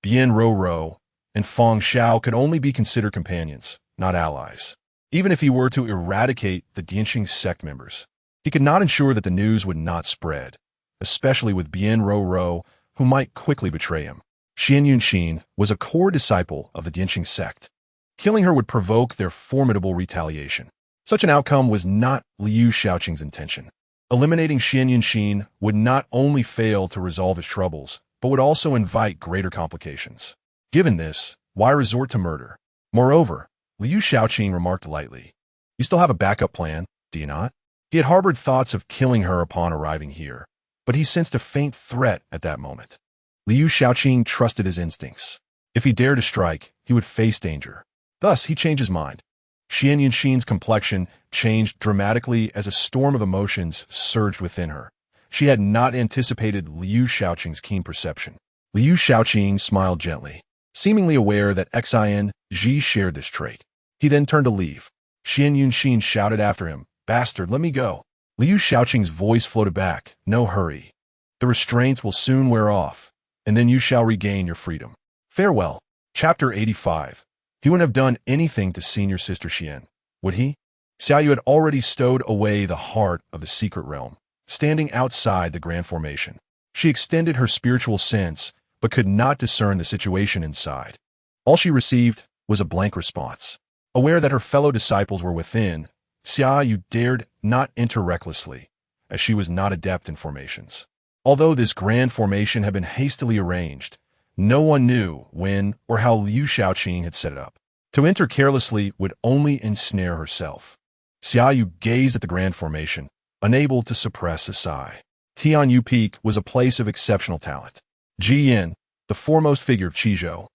Bian Rou, and Feng Xiao could only be considered companions, not allies. Even if he were to eradicate the Dianxing sect members, he could not ensure that the news would not spread, especially with Bian Rou, who might quickly betray him. Xian Yunxin was a core disciple of the Dianxing sect. Killing her would provoke their formidable retaliation. Such an outcome was not Liu Shaoqing's intention. Eliminating Xian Yunxin would not only fail to resolve his troubles, but would also invite greater complications. Given this, why resort to murder? Moreover, Liu Shaoqing remarked lightly, "You still have a backup plan, do you not?" He had harbored thoughts of killing her upon arriving here, but he sensed a faint threat at that moment. Liu Shaoqing trusted his instincts. If he dared to strike, he would face danger. Thus, he changed his mind. Xian Yunxin's complexion changed dramatically as a storm of emotions surged within her. She had not anticipated Liu Shaoqing's keen perception. Liu Shaoqing smiled gently, seemingly aware that Xin Ji shared this trait. He then turned to leave. Xian Yunxin shouted after him, "Bastard, let me go." Liu Shaoqing's voice floated back, "No hurry. The restraints will soon wear off, and then you shall regain your freedom. Farewell." Chapter 85. He wouldn't have done anything to senior sister Xian, would he? Xiaoyu had already stowed away the heart of the secret realm, standing outside the grand formation. She extended her spiritual sense, but could not discern the situation inside. All she received was a blank response. Aware that her fellow disciples were within, Xiaoyu dared not enter recklessly, as she was not adept in formations. Although this grand formation had been hastily arranged, no one knew when or how Liu Shaoqing had set it up. To enter carelessly would only ensnare herself. Xiaoyu gazed at the grand formation, unable to suppress a sigh. Tianyu Peak was a place of exceptional talent. Ji Yin, the foremost figure of Qizhou,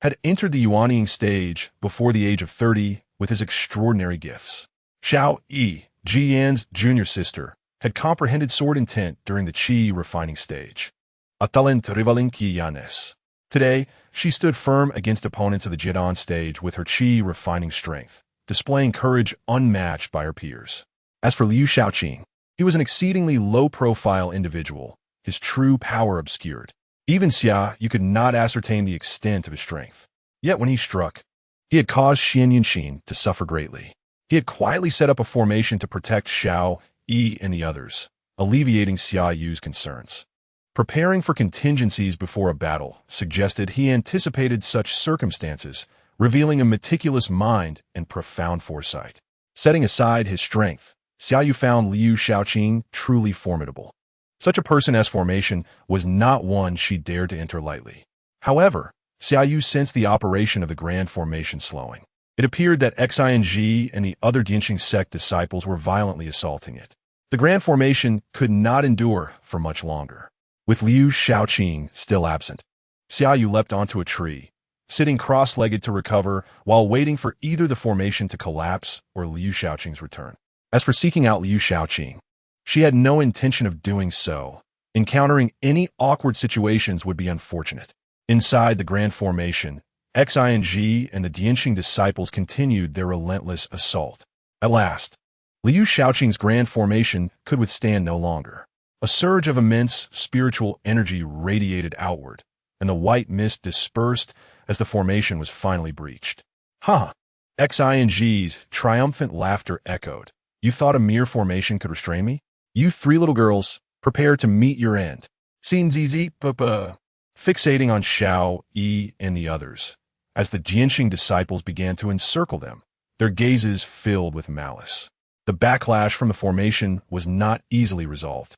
had entered the Yuanying stage before the age of 30 with his extraordinary gifts. Xiao Yi, Ji-Yan's junior sister, had comprehended sword intent during the Qi refining stage. A talent rivaling Qi. Today, she stood firm against opponents of the Jidan stage with her Qi refining strength, displaying courage unmatched by her peers. As for Liu Shaoqing, he was an exceedingly low-profile individual, his true power obscured. Even Xia Yu could not ascertain the extent of his strength. Yet when he struck, he had caused Xian Yunxin to suffer greatly. He had quietly set up a formation to protect Xiao, Yi, and the others, alleviating Xia Yu's concerns. Preparing for contingencies before a battle suggested he anticipated such circumstances, revealing a meticulous mind and profound foresight. Setting aside his strength, Xia Yu found Liu Shaoqing truly formidable. Such a person as formation was not one she dared to enter lightly. However, Xia Yu sensed the operation of the grand formation slowing. It appeared that Xing and the other Dianxing sect disciples were violently assaulting it. The grand formation could not endure for much longer. With Liu Shaoqing still absent, Xia Yu leapt onto a tree, sitting cross-legged to recover while waiting for either the formation to collapse or Liu Shaoqing's return. As for seeking out Liu Shaoqing, she had no intention of doing so. Encountering any awkward situations would be unfortunate. Inside the grand formation, Xing and the Dianxing disciples continued their relentless assault. At last, Liu Shaoqing's grand formation could withstand no longer. A surge of immense spiritual energy radiated outward, and the white mist dispersed as the formation was finally breached. Ha! Xing's triumphant laughter echoed. You thought a mere formation could restrain me? You three little girls, prepare to meet your end. Xin Zizi, fixating on Xiao, Yi, and the others, as the Dianxing disciples began to encircle them, their gazes filled with malice. The backlash from the formation was not easily resolved,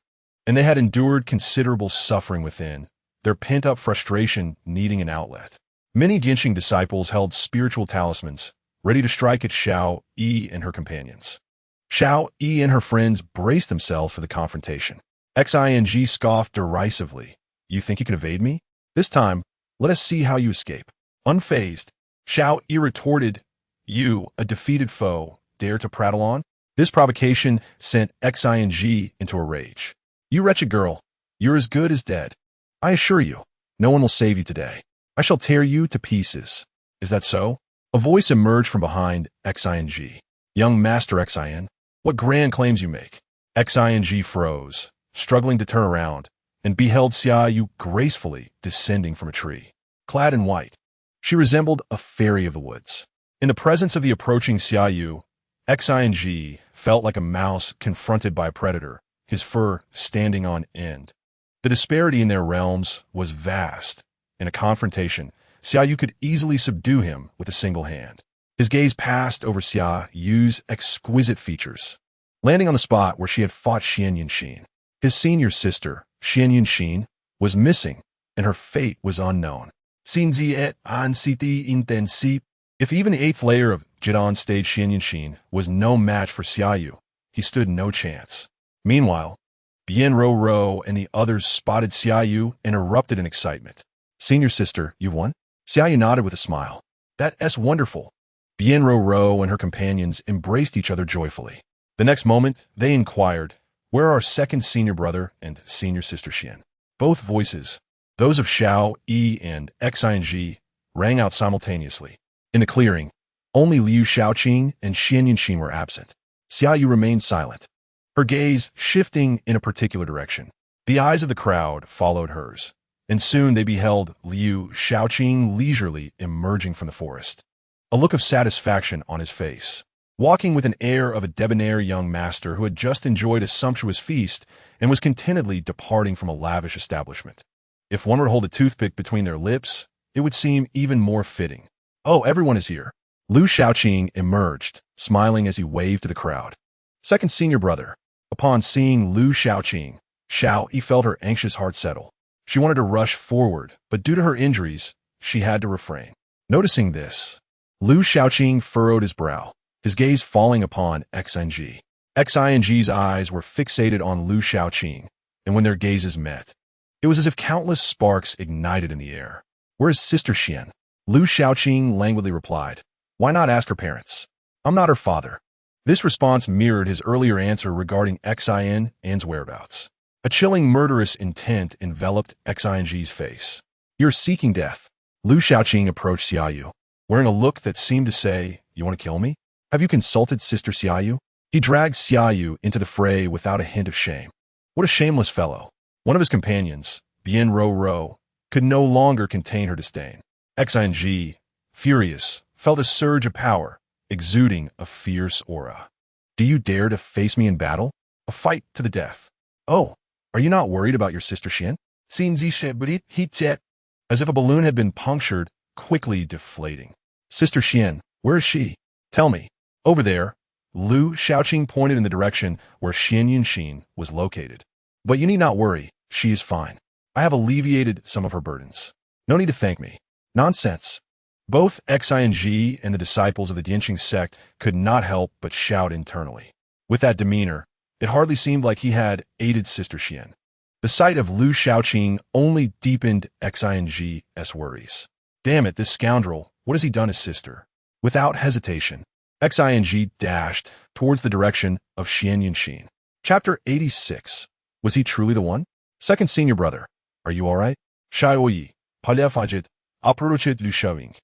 and they had endured considerable suffering within, their pent-up frustration needing an outlet. Many Dianxing disciples held spiritual talismans, ready to strike at Xiao, Yi, and her companions. Xiao, Yi, and her friends braced themselves for the confrontation. Xing scoffed derisively. You think you can evade me? This time, let us see how you escape. Unfazed, Xiao Yi retorted, You, a defeated foe, dare to prattle on? This provocation sent Xing into a rage. You wretched girl, you're as good as dead. I assure you, no one will save you today. I shall tear you to pieces. Is that so? A voice emerged from behind Xing. Young Master Xing, what grand claims you make? Xing froze, struggling to turn around, and beheld Xia Yu gracefully descending from a tree. Clad in white, she resembled a fairy of the woods. In the presence of the approaching Xia Yu, Xing felt like a mouse confronted by a predator, his fur standing on end. The disparity in their realms was vast. In a confrontation, Xia Yu could easily subdue him with a single hand. His gaze passed over Xia Yu's exquisite features, landing on the spot where she had fought Xian Yunxin. His senior sister, Xian Yunxin, was missing, and her fate was unknown. Xin et an siti intensi. If even the 8th layer of Jidan stage Xian Yunxin was no match for Xia Yu, he stood no chance. Meanwhile, Bien Ro and the others spotted Xia Yu and erupted in excitement. Senior sister, you've won? Xia Yu nodded with a smile. That's wonderful. Bien Ro and her companions embraced each other joyfully. The next moment, they inquired, Where are our second senior brother and senior sister Xian? Both voices, those of Xiao, Yi, and Xing, rang out simultaneously. In the clearing, only Liu Shaoqing and Xian Yunxin were absent. Xia Yu remained silent, her gaze shifting in a particular direction. The eyes of the crowd followed hers, and soon they beheld Liu Shaoqing leisurely emerging from the forest. A look of satisfaction on his face, walking with an air of a debonair young master who had just enjoyed a sumptuous feast and was contentedly departing from a lavish establishment. If one were to hold a toothpick between their lips, it would seem even more fitting. Oh, everyone is here. Liu Shaoqing emerged, smiling as he waved to the crowd. Second senior brother. Upon seeing Liu Shaoqing, Xiao Yi felt her anxious heart settle. She wanted to rush forward, but due to her injuries, she had to refrain. Noticing this, Liu Shaoqing furrowed his brow, his gaze falling upon Xing. Xing's eyes were fixated on Liu Shaoqing, and when their gazes met, it was as if countless sparks ignited in the air. Where is Sister Xian? Liu Shaoqing languidly replied. Why not ask her parents? I'm not her father. This response mirrored his earlier answer regarding Xin's whereabouts. A chilling murderous intent enveloped Xing's face. You're seeking death. Lu Shaoqing approached Xiaoyu, wearing a look that seemed to say, you want to kill me? Have you consulted Sister Xiaoyu? He dragged Xiaoyu into the fray without a hint of shame. What a shameless fellow. One of his companions, Bian Ro Ro, could no longer contain her disdain. Xing, furious, felt a surge of power, exuding a fierce aura. Do you dare to face me in battle? A fight to the death. Oh, are you not worried about your sister Xian? As if a balloon had been punctured, quickly deflating. Sister Xian, where is she? Tell me. Over there. Lu Shaoqing pointed in the direction where Xian Yunxin was located. But you need not worry, she is fine. I have alleviated some of her burdens. No need to thank me. Nonsense. Both Xing and the disciples of the Dianqing sect could not help but shout internally. With that demeanor, it hardly seemed like he had aided Sister Xian. The sight of Lu Shaoqing only deepened Xing's worries. Damn it, this scoundrel, what has he done his sister? Without hesitation, Xing dashed towards the direction of Xian Yunxin. Chapter 86. Was he truly the one? Second senior brother. Are you all right? Xiaoyi, palefajit, approached Lu Shaoqing.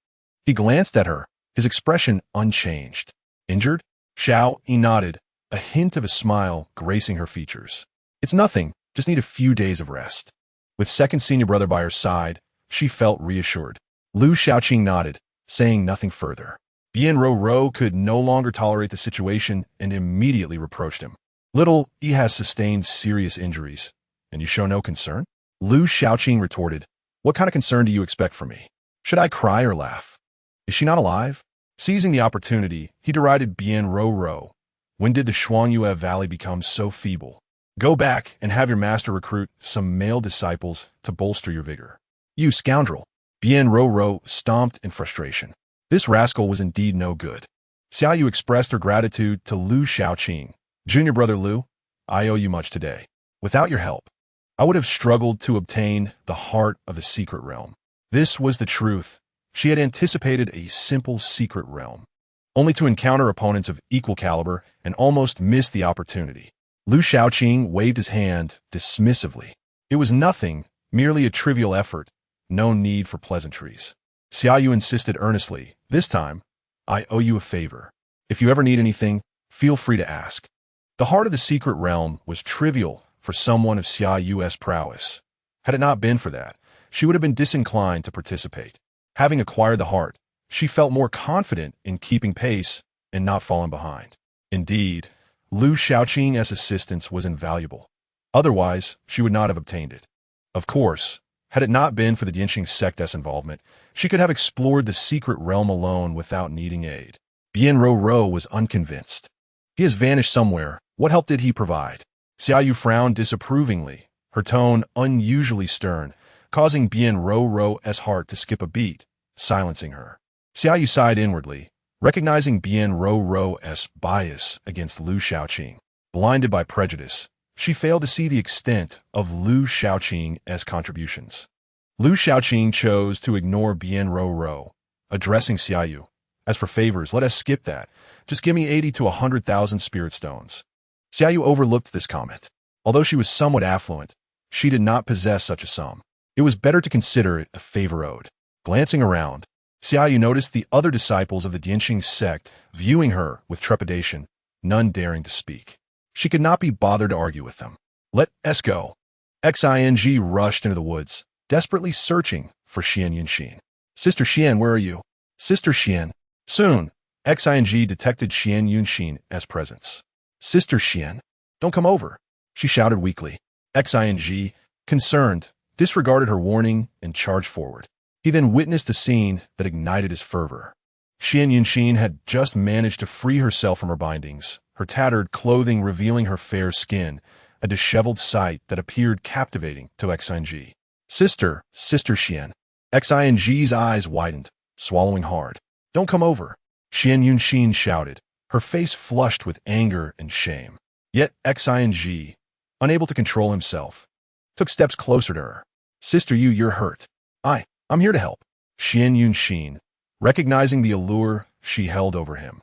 He glanced at her, his expression unchanged. Injured? Xiao Yi nodded, a hint of a smile gracing her features. It's nothing, just need a few days of rest. With second senior brother by her side, she felt reassured. Lu Shaoqing nodded, saying nothing further. Bian Ro Ro could no longer tolerate the situation and immediately reproached him. Little, he has sustained serious injuries, and you show no concern? Lu Shaoqing retorted, what kind of concern do you expect from me? Should I cry or laugh? Is she not alive? Seizing the opportunity, he derided Bian Ro Ro. When did the Shuangyue Valley become so feeble? Go back and have your master recruit some male disciples to bolster your vigor. You scoundrel! Bian Ro Ro stomped in frustration. This rascal was indeed no good. Xiaoyu expressed her gratitude to Lu Shaoqing. Junior brother Lu, I owe you much today. Without your help, I would have struggled to obtain the heart of the secret realm. This was the truth. She had anticipated a simple secret realm, only to encounter opponents of equal caliber and almost miss the opportunity. Lu Shaoqing waved his hand dismissively. It was nothing, merely a trivial effort, no need for pleasantries. Xiaoyu insisted earnestly, this time, I owe you a favor. If you ever need anything, feel free to ask. The heart of the secret realm was trivial for someone of Xiaoyu's prowess. Had it not been for that, she would have been disinclined to participate. Having acquired the heart, she felt more confident in keeping pace and not falling behind. Indeed, Lu Shaoqing's assistance was invaluable. Otherwise, she would not have obtained it. Of course, had it not been for the Dianqing sect's involvement, she could have explored the secret realm alone without needing aid. Bian Ro Ro was unconvinced. He has vanished somewhere. What help did he provide? Xiaoyu frowned disapprovingly, her tone unusually stern, causing Bian Ro Ro's heart to skip a beat, silencing her. Xiaoyu sighed inwardly, recognizing Bian Ro Ro's bias against Lu Shaoqing. Blinded by prejudice, she failed to see the extent of Lu Shaoqing's contributions. Lu Shaoqing chose to ignore Bian Ro Ro, addressing Xiaoyu. As for favors, let us skip that. Just give me 80 to 100,000 spirit stones. Xiaoyu overlooked this comment. Although she was somewhat affluent, she did not possess such a sum. It was better to consider it a favor owed. Glancing around, Xiaoyu noticed the other disciples of the Dianqing sect viewing her with trepidation, none daring to speak. She could not be bothered to argue with them. Let us go. Xing rushed into the woods, desperately searching for Xian Yunxin. Sister Xian, where are you? Sister Xian. Soon, Xing detected Xian Yunxin's presence. Sister Xian, don't come over, she shouted weakly. Xing, concerned, disregarded her warning and charged forward. He then witnessed a scene that ignited his fervor. Xian Yunxin had just managed to free herself from her bindings, her tattered clothing revealing her fair skin, a disheveled sight that appeared captivating to Xing. Sister Xian. Xing's eyes widened, swallowing hard. Don't come over, Xian Yunxin shouted, her face flushed with anger and shame. Yet Xing, unable to control himself, took steps closer to her. Sister you're hurt. I'm here to help. Xian Yunxin, recognizing the allure she held over him,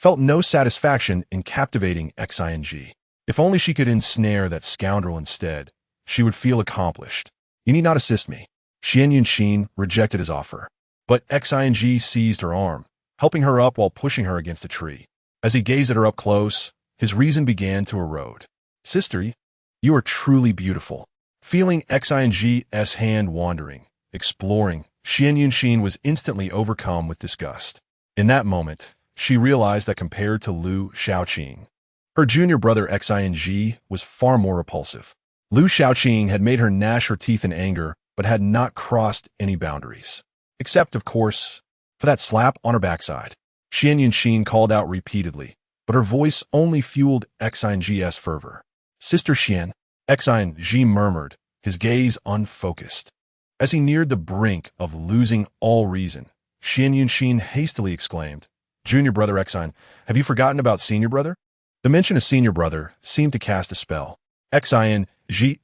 felt no satisfaction in captivating Xing. If only she could ensnare that scoundrel instead, she would feel accomplished. You need not assist me. Xian Yunxin rejected his offer. But Xing seized her arm, helping her up while pushing her against a tree. As he gazed at her up close, his reason began to erode. Sister, you are truly beautiful. Feeling Xing's hand wandering, exploring, Xian Yunxin was instantly overcome with disgust. In that moment, she realized that compared to Liu Shaoqing, her junior brother Xing was far more repulsive. Liu Shaoqing had made her gnash her teeth in anger, but had not crossed any boundaries. Except, of course, for that slap on her backside. Xian Yunxin called out repeatedly, but her voice only fueled Xing's fervor. Sister Xian, Xing murmured, his gaze unfocused. As he neared the brink of losing all reason, Xian Yunxin hastily exclaimed, Junior brother Xing, have you forgotten about senior brother? The mention of senior brother seemed to cast a spell. Xing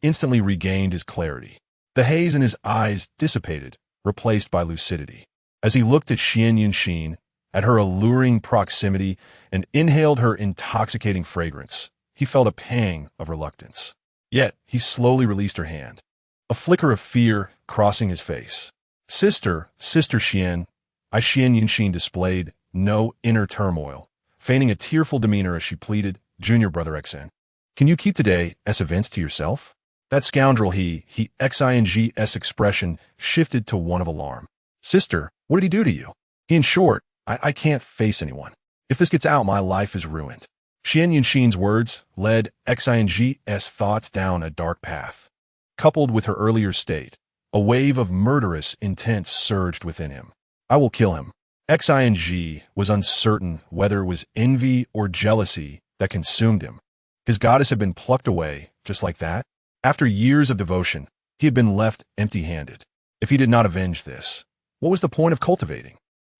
instantly regained his clarity. The haze in his eyes dissipated, replaced by lucidity. As he looked at Xian Yunxin, at her alluring proximity, and inhaled her intoxicating fragrance, he felt a pang of reluctance. Yet, he slowly released her hand, a flicker of fear crossing his face. Sister Xian, Xian Yunxin displayed no inner turmoil, feigning a tearful demeanor as she pleaded, Junior brother Xing, can you keep today's events to yourself? That scoundrel Xing's expression shifted to one of alarm. Sister, what did he do to you? In short, I can't face anyone. If this gets out, my life is ruined. Xian Yunxin's words led Xing's thoughts down a dark path. Coupled with her earlier state, a wave of murderous intent surged within him. I will kill him. Xing was uncertain whether it was envy or jealousy that consumed him. His goddess had been plucked away, just like that. After years of devotion, he had been left empty-handed. If he did not avenge this, what was the point of cultivating?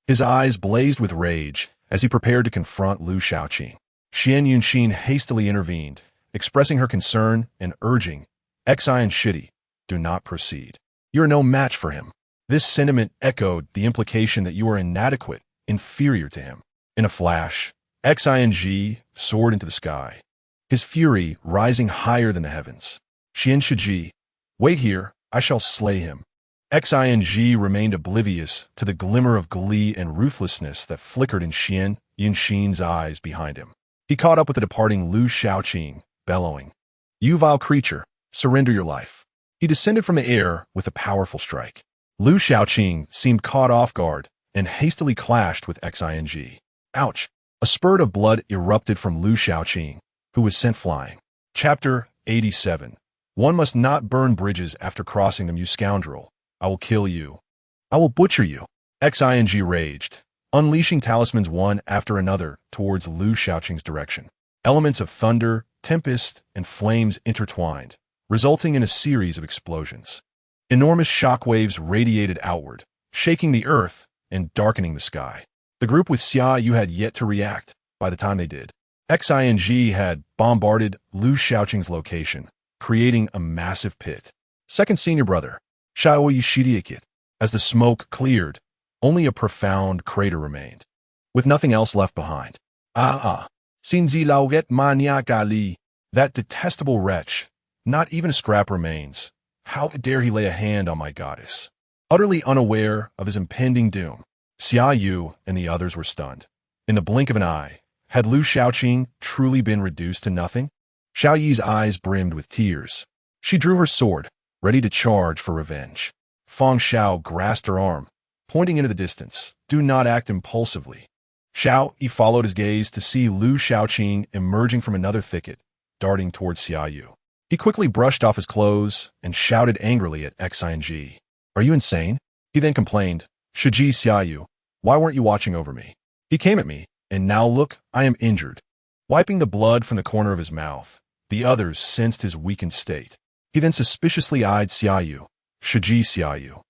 His eyes blazed with rage as he prepared to confront Liu Shaoqing. Xian Yunxin hastily intervened, expressing her concern and urging, Xing, do not proceed. You are no match for him. This sentiment echoed the implication that you are inadequate, inferior to him. In a flash, Xing soared into the sky, his fury rising higher than the heavens. Xian Shiji, wait here, I shall slay him. Xing remained oblivious to the glimmer of glee and ruthlessness that flickered in Xian Yunxin's eyes behind him. He caught up with the departing Liu Shaoqing, bellowing, You vile creature, surrender your life. He descended from the air with a powerful strike. Liu Shaoqing seemed caught off guard and hastily clashed with Xing. Ouch! A spurt of blood erupted from Liu Shaoqing, who was sent flying. Chapter 87. One must not burn bridges after crossing them, you scoundrel. I will kill you. I will butcher you. Xing raged, unleashing talismans one after another towards Liu Shaoqing's direction. Elements of thunder, tempest, and flames intertwined, resulting in a series of explosions. Enormous shockwaves radiated outward, shaking the earth and darkening the sky. The group with Xia Yu had yet to react by the time they did. Xing had bombarded Liu Shaoqing's location, creating a massive pit. Second senior brother, Xiao Yishidiakit. As the smoke cleared, only a profound crater remained, with nothing else left behind. Sinzi Lauget Mania Gali. That detestable wretch. Not even a scrap remains. How dare he lay a hand on my goddess? Utterly unaware of his impending doom, Xia Yu and the others were stunned. In the blink of an eye, had Liu Shaoqing truly been reduced to nothing? Xiao Yi's eyes brimmed with tears. She drew her sword, ready to charge for revenge. Fang Xiao grasped her arm, pointing into the distance. Do not act impulsively. Xiao Yi followed his gaze to see Liu Shaoqing emerging from another thicket, darting towards Xia Yu. He quickly brushed off his clothes and shouted angrily at Xing. Are you insane? He then complained, Shiji Xia Yu, why weren't you watching over me? He came at me, and now look, I am injured. Wiping the blood from the corner of his mouth, the others sensed his weakened state. He then suspiciously eyed Xia Yu. Shiji Xia Yu,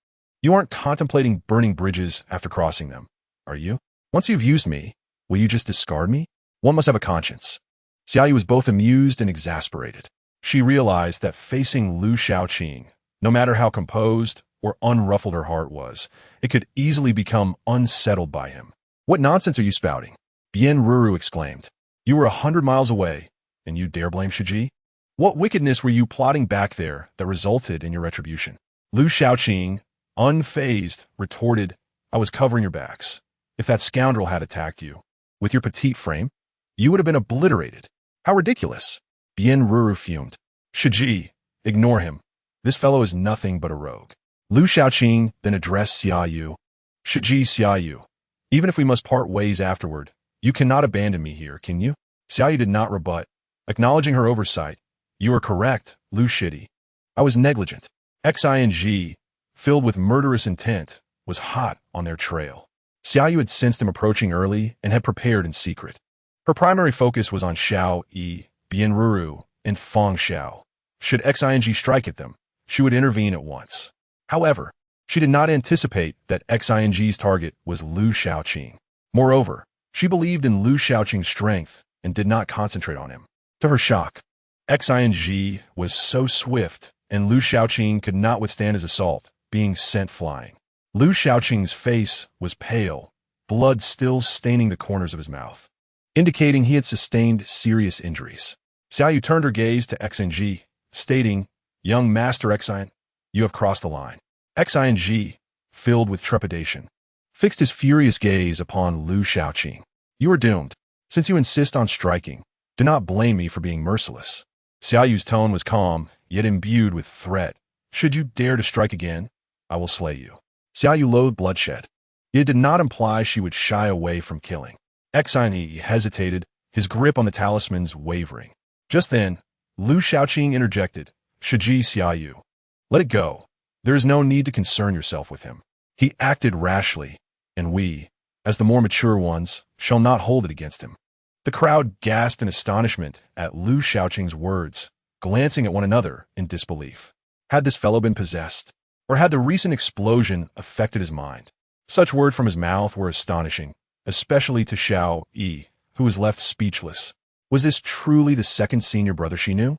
you aren't contemplating burning bridges after crossing them, are you? Once you've used me, will you just discard me? One must have a conscience. Xia Yu was both amused and exasperated. She realized that facing Liu Shaoqing, no matter how composed or unruffled her heart was, it could easily become unsettled by him. What nonsense are you spouting? Bien Ruru exclaimed. You were 100 miles away, and you dare blame Shiji? What wickedness were you plotting back there that resulted in your retribution? Lu Shaoqing, unfazed, retorted, I was covering your backs. If that scoundrel had attacked you, with your petite frame, you would have been obliterated. How ridiculous. Bien Ruru fumed. Shiji, ignore him. This fellow is nothing but a rogue. Lu Shaoqing then addressed Xia Yu. Shiji Xia Yu, even if we must part ways afterward, you cannot abandon me here, can you? Xia Yu did not rebut, acknowledging her oversight. You are correct, Lu Shidi. I was negligent. Xing, filled with murderous intent, was hot on their trail. Xia Yu had sensed him approaching early and had prepared in secret. Her primary focus was on Xiao Yi, Bien Ruru, and Feng Xiao. Should Xing strike at them, she would intervene at once. However, she did not anticipate that Xing's target was Lu Shaoqing. Moreover, she believed in Lu Shaoqing's strength and did not concentrate on him. To her shock, Xing was so swift, and Lu Shaoqing could not withstand his assault, being sent flying. Lu Shaoqing's face was pale, blood still staining the corners of his mouth, indicating he had sustained serious injuries. Xiao Yu turned her gaze to Xing, stating, Young Master Xing, you have crossed the line. Xing, filled with trepidation, fixed his furious gaze upon Lu Shaoqing. You are doomed. Since you insist on striking, do not blame me for being merciless. Xiao Yu's tone was calm, yet imbued with threat. Should you dare to strike again, I will slay you. Xiao Yu loathed bloodshed. It did not imply she would shy away from killing. Xing hesitated, his grip on the talismans wavering. Just then, Lu Shaoqing interjected, Shiji Xiao Yu, let it go. There is no need to concern yourself with him. He acted rashly, and we, as the more mature ones, shall not hold it against him. The crowd gasped in astonishment at Lu Shaoqing's words, glancing at one another in disbelief. Had this fellow been possessed? Or had the recent explosion affected his mind? Such words from his mouth were astonishing, especially to Xiao Yi, who was left speechless. Was this truly the second senior brother she knew?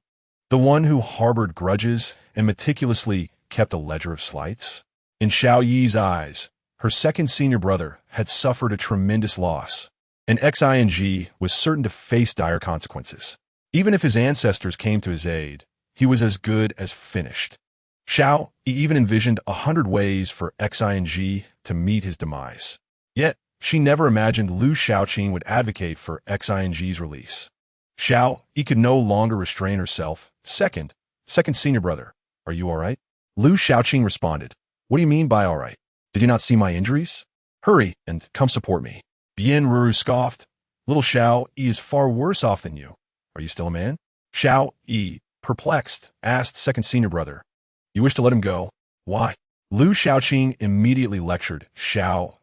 The one who harbored grudges and meticulously kept a ledger of slights? In Xiao Yi's eyes, her second senior brother had suffered a tremendous loss, and Xing was certain to face dire consequences. Even if his ancestors came to his aid, he was as good as finished. Xiao Yi even envisioned 100 ways for Xing to meet his demise. Yet, she never imagined Lu Shaoqing would advocate for Xing's release. Xiao Yi could no longer restrain herself. Second senior brother, are you all right? Lu Shaoqing responded, what do you mean by all right? Did you not see my injuries? Hurry and come support me. Bien Ruru scoffed. Little Xiao Yi is far worse off than you. Are you still a man? Xiao Yi, perplexed, asked second senior brother. You wish to let him go? Why? Lu Shaoqing immediately lectured Xiao.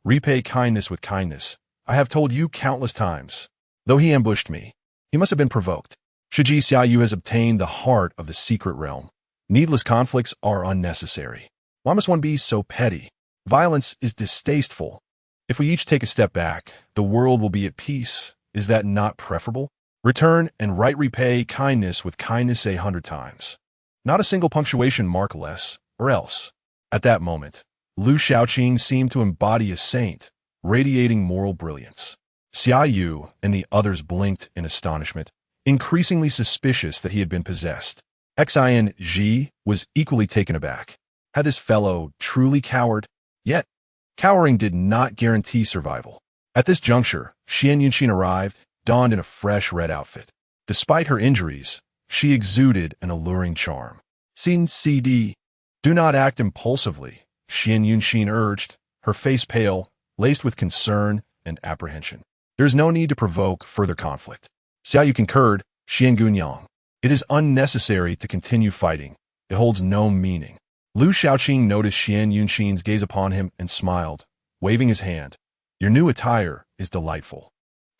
Repay kindness with kindness. I have told you countless times. Though he ambushed me, he must have been provoked. Shiji Xiao Yu has obtained the heart of the secret realm. Needless conflicts are unnecessary. Why must one be so petty? Violence is distasteful. If we each take a step back, the world will be at peace. Is that not preferable? Return and right repay kindness with kindness 100 times. Not a single punctuation mark less, or else. At that moment, Lu Shaoqing seemed to embody a saint, radiating moral brilliance. Xia Yu and the others blinked in astonishment, increasingly suspicious that he had been possessed. Xing was equally taken aback. Had this fellow truly cowered? Yet, cowering did not guarantee survival. At this juncture, Xian Yunxin arrived, donned in a fresh red outfit. Despite her injuries, she exuded an alluring charm. Sin CD. Do not act impulsively, Xian Yunxin urged, her face pale, laced with concern and apprehension. There is no need to provoke further conflict. Xiao Yu concurred, Xian Gunyang. It is unnecessary to continue fighting. It holds no meaning. Lu Shaoqing noticed Xian Yunxin's gaze upon him and smiled, waving his hand. Your new attire is delightful.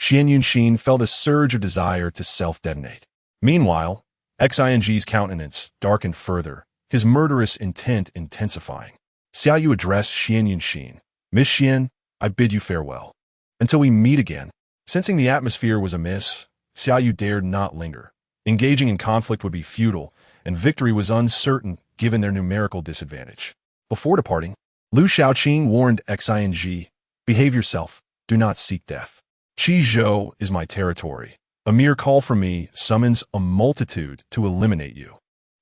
Xian Yunxin felt a surge of desire to self-detonate. Meanwhile, Xing's countenance darkened further, his murderous intent intensifying. Xiao Yu addressed Xian Yunxin. Miss Xian, I bid you farewell. Until we meet again. Sensing the atmosphere was amiss, Xiao Yu dared not linger. Engaging in conflict would be futile, and victory was uncertain given their numerical disadvantage. Before departing, Lu Shaoqing warned Xing, behave yourself, do not seek death. Qi Zhou is my territory. A mere call from me summons a multitude to eliminate you.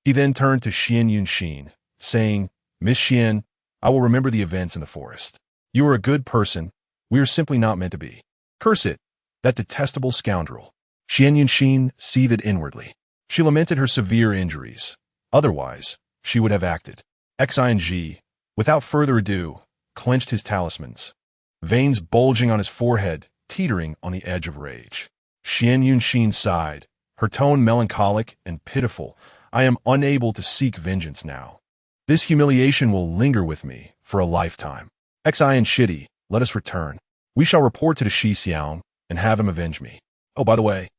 He then turned to Xian Yunxin, saying, Miss Xian, I will remember the events in the forest. You are a good person. We are simply not meant to be. Curse it, that detestable scoundrel. Xian Yunxin seethed inwardly. She lamented her severe injuries. Otherwise, she would have acted. Xing, without further ado, clenched his talismans, veins bulging on his forehead, teetering on the edge of rage. Xian Yunxin sighed, her tone melancholic and pitiful. I am unable to seek vengeance now. This humiliation will linger with me for a lifetime. Xi and Shitty, let us return. We shall report to the Shi Xiang and have him avenge me. Oh, by the way,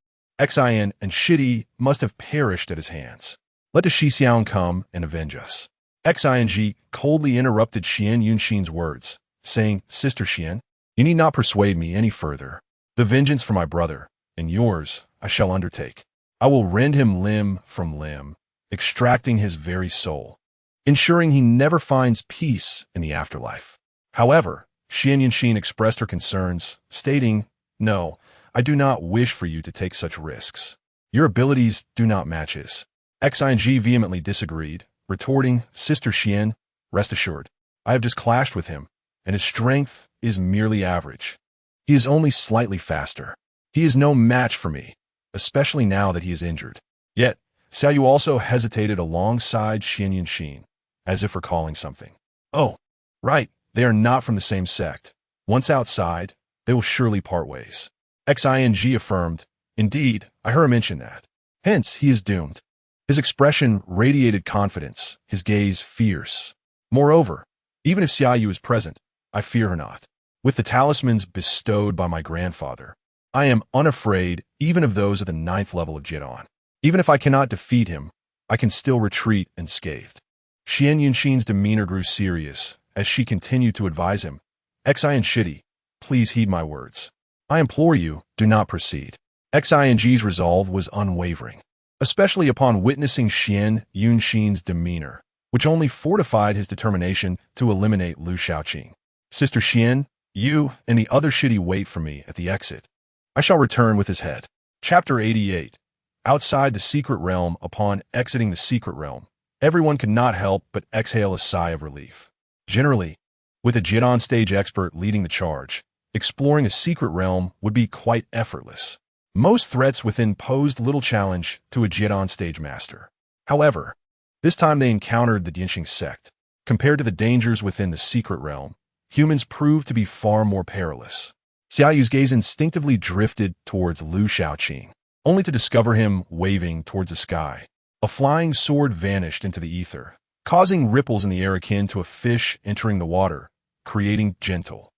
Xi and Shitty must have perished at his hands. Let the Shi Xiang come and avenge us. Xing coldly interrupted Xian Yunxin's words, saying, Sister Xian, you need not persuade me any further. The vengeance for my brother, and yours, I shall undertake. I will rend him limb from limb, extracting his very soul, ensuring he never finds peace in the afterlife. However, Xian Yunxin expressed her concerns, stating, No, I do not wish for you to take such risks. Your abilities do not match his. Xing vehemently disagreed, retorting, Sister Xian, rest assured, I have just clashed with him, and his strength is merely average. He is only slightly faster. He is no match for me, especially now that he is injured. Yet, Xiaoyu also hesitated alongside Xian Yunxin, as if recalling something. Oh, right, they are not from the same sect. Once outside, they will surely part ways. Xing affirmed, Indeed, I heard her mention that. Hence, he is doomed. His expression radiated confidence, his gaze fierce. Moreover, even if Xiaoyu is present, I fear her not. With the talismans bestowed by my grandfather, I am unafraid even of those at the 9th level of Jidan. Even if I cannot defeat him, I can still retreat unscathed. Xian Yunxin's demeanor grew serious as she continued to advise him. Xi and Shitty, please heed my words. I implore you, do not proceed. Xing's resolve was unwavering, especially upon witnessing Xian Yunxin's demeanor, which only fortified his determination to eliminate Lu Shaoqing. Sister Xian, you and the other Shitty wait for me at the exit. I shall return with his head. Chapter 88. Outside the secret realm. Upon exiting the secret realm, everyone could not help but exhale a sigh of relief. Generally, with a Jidan stage expert leading the charge, exploring a secret realm would be quite effortless. Most threats within posed little challenge to a Jidan stage master. However, this time they encountered the Dianxing sect. Compared to the dangers within the secret realm, humans proved to be far more perilous. Xiaoyu's gaze instinctively drifted towards Lu Shaoqing, only to discover him waving towards the sky. A flying sword vanished into the ether, causing ripples in the air akin to a fish entering the water, creating gentle,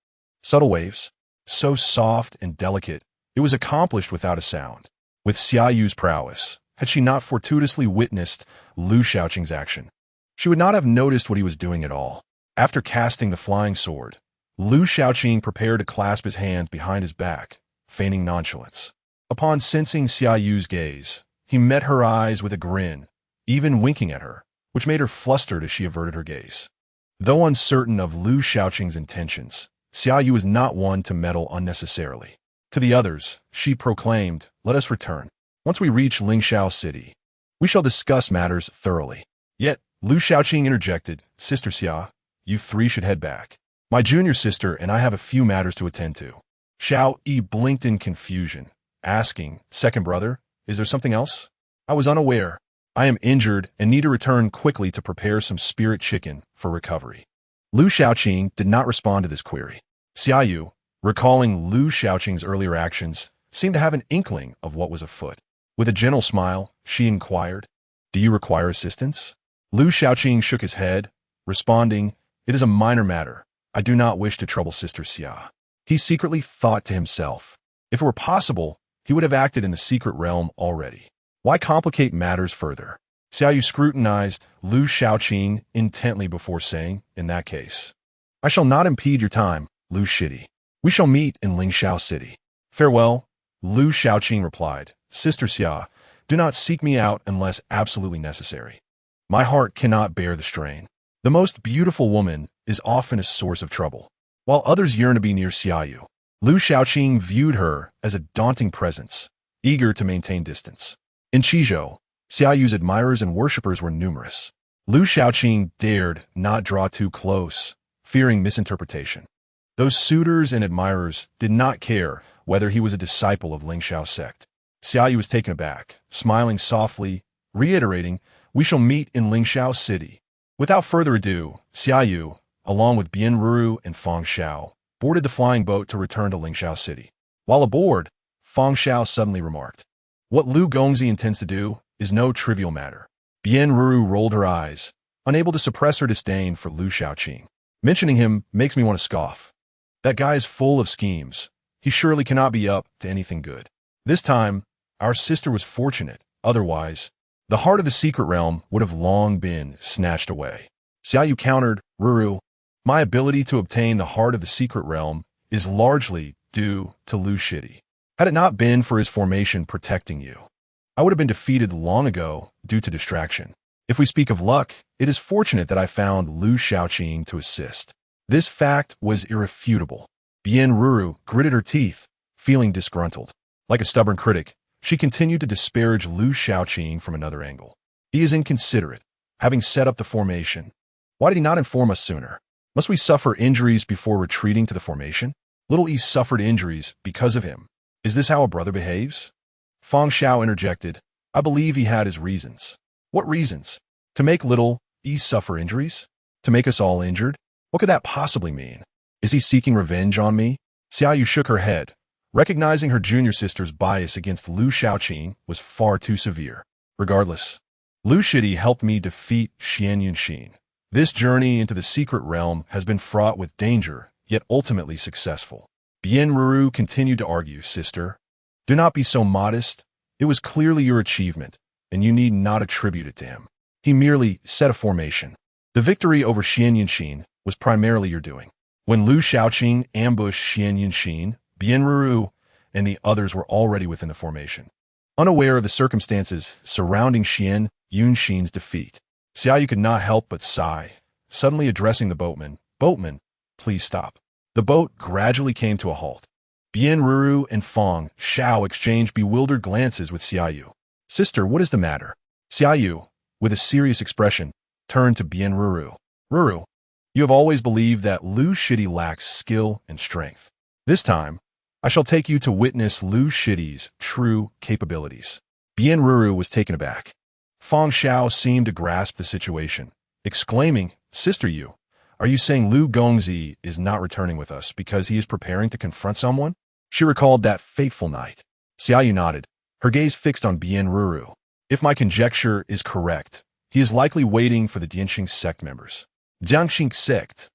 subtle waves. So soft and delicate, it was accomplished without a sound. With Xiaoyu's prowess, had she not fortuitously witnessed Lu Shaoqing's action, she would not have noticed what he was doing at all. After casting the flying sword, Lu Shaoqing prepared to clasp his hands behind his back, feigning nonchalance. Upon sensing Xiaoyu's gaze, he met her eyes with a grin, even winking at her, which made her flustered as she averted her gaze. Though uncertain of Lu Shaoqing's intentions, Xiaoyu was not one to meddle unnecessarily. To the others, she proclaimed, Let us return. Once we reach Lingxiao City, we shall discuss matters thoroughly. Yet, Lu Shaoqing interjected, Sister Xia, you three should head back. My junior sister and I have a few matters to attend to. Xiao Yi blinked in confusion, asking, Second brother, is there something else? I was unaware. I am injured and need to return quickly to prepare some spirit chicken for recovery. Lu Shaoqing did not respond to this query. Xiaoyu, recalling Lu Shaoqing's earlier actions, seemed to have an inkling of what was afoot. With a gentle smile, she inquired, Do you require assistance? Lu Shaoqing shook his head, responding, It is a minor matter. I do not wish to trouble Sister Xia. He secretly thought to himself, if it were possible, he would have acted in the secret realm already. Why complicate matters further? Xiaoyu scrutinized Lu Shaoqing intently before saying, In that case, I shall not impede your time, Lu Shitty. We shall meet in Lingxiao City. Farewell, Lu Shaoqing replied. Sister Xia, do not seek me out unless absolutely necessary. My heart cannot bear the strain. The most beautiful woman is often a source of trouble. While others yearn to be near Xiaoyu, Lu Shaoqing viewed her as a daunting presence, eager to maintain distance. In Qizhou, Xiaoyu's admirers and worshippers were numerous. Lu Shaoqing dared not draw too close, fearing misinterpretation. Those suitors and admirers did not care whether he was a disciple of Lingxiao's sect. Xiaoyu was taken aback, smiling softly, reiterating, "We shall meet in Lingxiao City." Without further ado, Xiaoyu, along with Bian Ruru and Fang Xiao, boarded the flying boat to return to Lingxiao City. While aboard, Fang Xiao suddenly remarked, "What Lu Gongzi intends to do is no trivial matter." Bian Ruru rolled her eyes, unable to suppress her disdain for Lu Shaoqing. "Mentioning him makes me want to scoff. That guy is full of schemes. He surely cannot be up to anything good." This time, our sister was fortunate. Otherwise, the heart of the secret realm would have long been snatched away. Xiaoyu countered, "Ruru, my ability to obtain the heart of the secret realm is largely due to Lu Shidi. Had it not been for his formation protecting you, I would have been defeated long ago due to distraction. If we speak of luck, it is fortunate that I found Lu Shaoqing to assist." This fact was irrefutable. Bian Ruru gritted her teeth, feeling disgruntled. Like a stubborn critic, she continued to disparage Lu Shaoqing from another angle. "He is inconsiderate, having set up the formation. Why did he not inform us sooner? Must we suffer injuries before retreating to the formation? Little E suffered injuries because of him. Is this how a brother behaves?" Fang Xiao interjected, "I believe he had his reasons." "What reasons? To make little E suffer injuries? To make us all injured? What could that possibly mean? Is he seeking revenge on me?" Xiaoyu shook her head, recognizing her junior sister's bias against Lu Shaoqing was far too severe. "Regardless, Lu Shidi helped me defeat Xian Yunxin. This journey into the secret realm has been fraught with danger, yet ultimately successful." Bian Ruru continued to argue, "Sister, do not be so modest. It was clearly your achievement, and you need not attribute it to him. He merely set a formation. The victory over Xian Yunxin was primarily your doing." When Lu Shaoqing ambushed Xian Yunxin, Bian Ruru and the others were already within the formation. Unaware of the circumstances surrounding Xian Yunxin's defeat, Xiaoyu could not help but sigh, suddenly addressing the boatman, "Boatman, please stop." The boat gradually came to a halt. Bian Ruru and Fang Xiao exchanged bewildered glances with Xiaoyu. "Sister, what is the matter?" Xiaoyu, with a serious expression, turned to Bian Ruru. "Ruru, you have always believed that Lu Shidi lacks skill and strength. This time, I shall take you to witness Lu Shidi's true capabilities." Bian Ruru was taken aback. Fang Xiao seemed to grasp the situation, exclaiming, "Sister Yu, are you saying Lu Gongzi is not returning with us because he is preparing to confront someone?" She recalled that fateful night. Xiaoyu nodded, her gaze fixed on Bian Ruru. "If my conjecture is correct, he is likely waiting for the Dianxing sect members." "Dianxing sect?"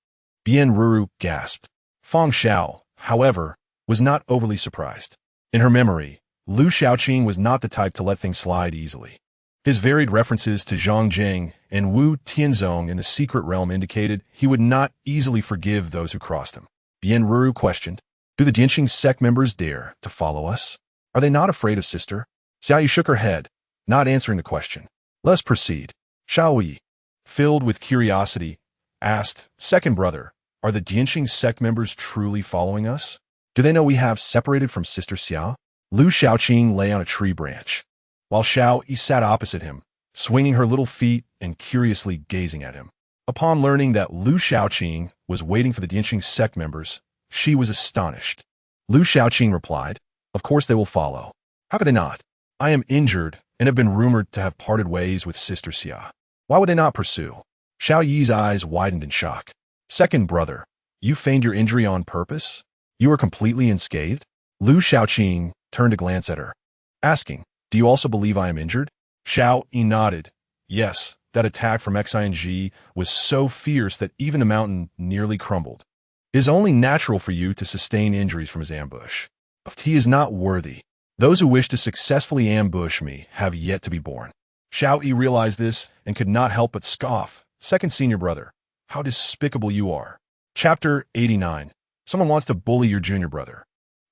Bian Ruru gasped. Fang Xiao, however, was not overly surprised. In her memory, Lu Shaoqing was not the type to let things slide easily. His varied references to Zhang Jing and Wu Tianzong in the secret realm indicated he would not easily forgive those who crossed him. Bian Ruru questioned, "Do the Dianxing sect members dare to follow us? Are they not afraid of sister?" Xiaoyu shook her head, not answering the question. "Let's proceed." Shall we? Filled with curiosity, asked, "Second brother, are the Dianxing sect members truly following us? Do they know we have separated from Sister Xia?" Lu Shaoqing lay on a tree branch, while Xiao Yi sat opposite him, swinging her little feet and curiously gazing at him. Upon learning that Lu Shaoqing was waiting for the Dianxing sect members, she was astonished. Lu Shaoqing replied, "Of course they will follow. How could they not? I am injured and have been rumored to have parted ways with Sister Xia. Why would they not pursue?" Xiao Yi's eyes widened in shock. "Second brother, you feigned your injury on purpose? You are completely unscathed?" Lu Shaoqing turned to glance at her, asking, "Do you also believe I am injured?" Xiao Yi nodded. "Yes, that attack from Xing was so fierce that even the mountain nearly crumbled. It is only natural for you to sustain injuries from his ambush. But he is not worthy. Those who wish to successfully ambush me have yet to be born." Xiao Yi realized this and could not help but scoff. "Second senior brother, how despicable you are." Chapter 89. Someone wants to bully your junior brother.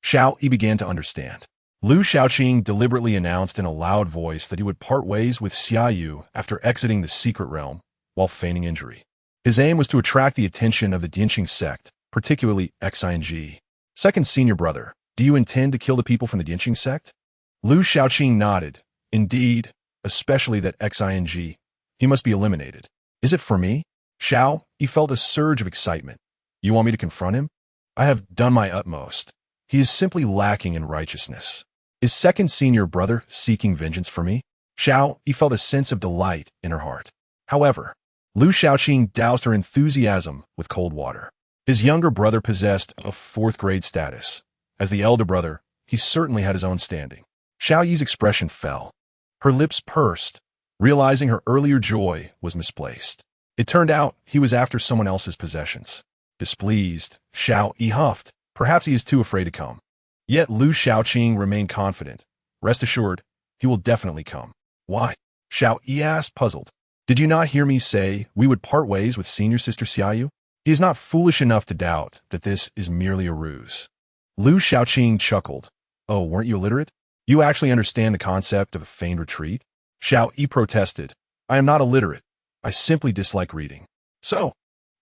Xiao Yi began to understand. Lu Shaoqing deliberately announced in a loud voice that he would part ways with Xiaoyu after exiting the secret realm, while feigning injury. His aim was to attract the attention of the Dianxing sect, particularly Xing. Second senior brother, do you intend to kill the people from the Dianqing sect? Lu Shaoqing nodded. Indeed, especially that Xing. He must be eliminated. Is it for me? Xiao, he felt a surge of excitement. You want me to confront him? I have done my utmost. He is simply lacking in righteousness. Is second senior brother seeking vengeance for me? Xiao, he felt a sense of delight in her heart. However, Lu Shaoqing doused her enthusiasm with cold water. His younger brother possessed a fourth-grade status. As the elder brother, he certainly had his own standing. Xiao Yi's expression fell. Her lips pursed, realizing her earlier joy was misplaced. It turned out he was after someone else's possessions. Displeased, Xiao Yi huffed. Perhaps he is too afraid to come. Yet Lu Shaoqing remained confident. Rest assured, he will definitely come. Why? Xiao Yi asked, puzzled. Did you not hear me say we would part ways with senior sister Xiaoyu? He is not foolish enough to doubt that this is merely a ruse. Lu Shaoqing chuckled. Oh, weren't you illiterate? You actually understand the concept of a feigned retreat? Xiao Yi protested. I am not illiterate. I simply dislike reading. So,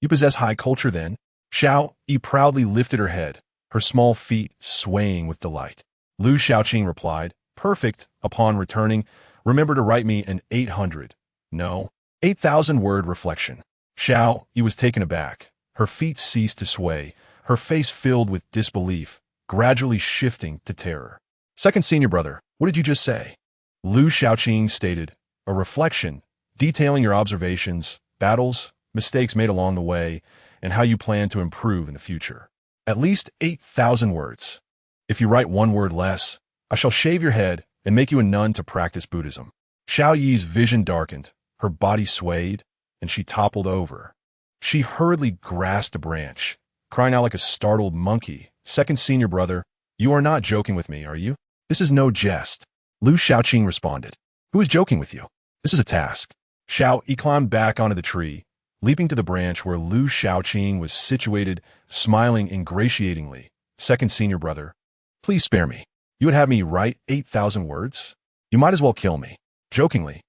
you possess high culture then? Xiao Yi proudly lifted her head, her small feet swaying with delight. Lu Shaoqing replied, perfect. Upon returning, remember to write me an 8,000-word reflection. Xiao Yi was taken aback. Her feet ceased to sway, her face filled with disbelief, gradually shifting to terror. Second senior brother, what did you just say? Lu Shaoqing stated, a reflection, detailing your observations, battles, mistakes made along the way, and how you plan to improve in the future. At least 8,000 words. If you write one word less, I shall shave your head and make you a nun to practice Buddhism. Xiao Yi's vision darkened, her body swayed, and she toppled over. She hurriedly grasped a branch, crying out like a startled monkey. Second senior brother, you are not joking with me, are you? This is no jest. Lu Shaoqing responded. Who is joking with you? This is a task. Xiao Yi climbed back onto the tree, leaping to the branch where Lu Shaoqing was situated, smiling ingratiatingly. Second senior brother, please spare me. You would have me write 8,000 words? You might as well kill me. Jokingly.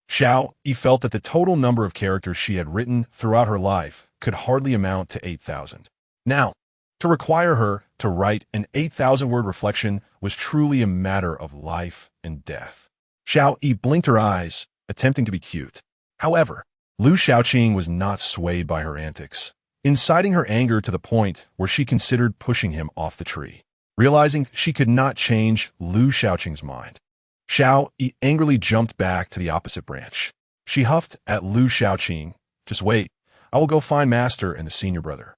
Xiao Yi felt that the total number of characters she had written throughout her life could hardly amount to 8,000. Now, to require her to write an 8,000-word reflection was truly a matter of life and death. Xiao Yi blinked her eyes, attempting to be cute. However, Lu Shaoqing was not swayed by her antics, inciting her anger to the point where she considered pushing him off the tree. Realizing she could not change Lu Shaoqing's mind, Xiao Yi angrily jumped back to the opposite branch. She huffed at Lu Shaoqing. Just wait. I will go find Master and the senior brother.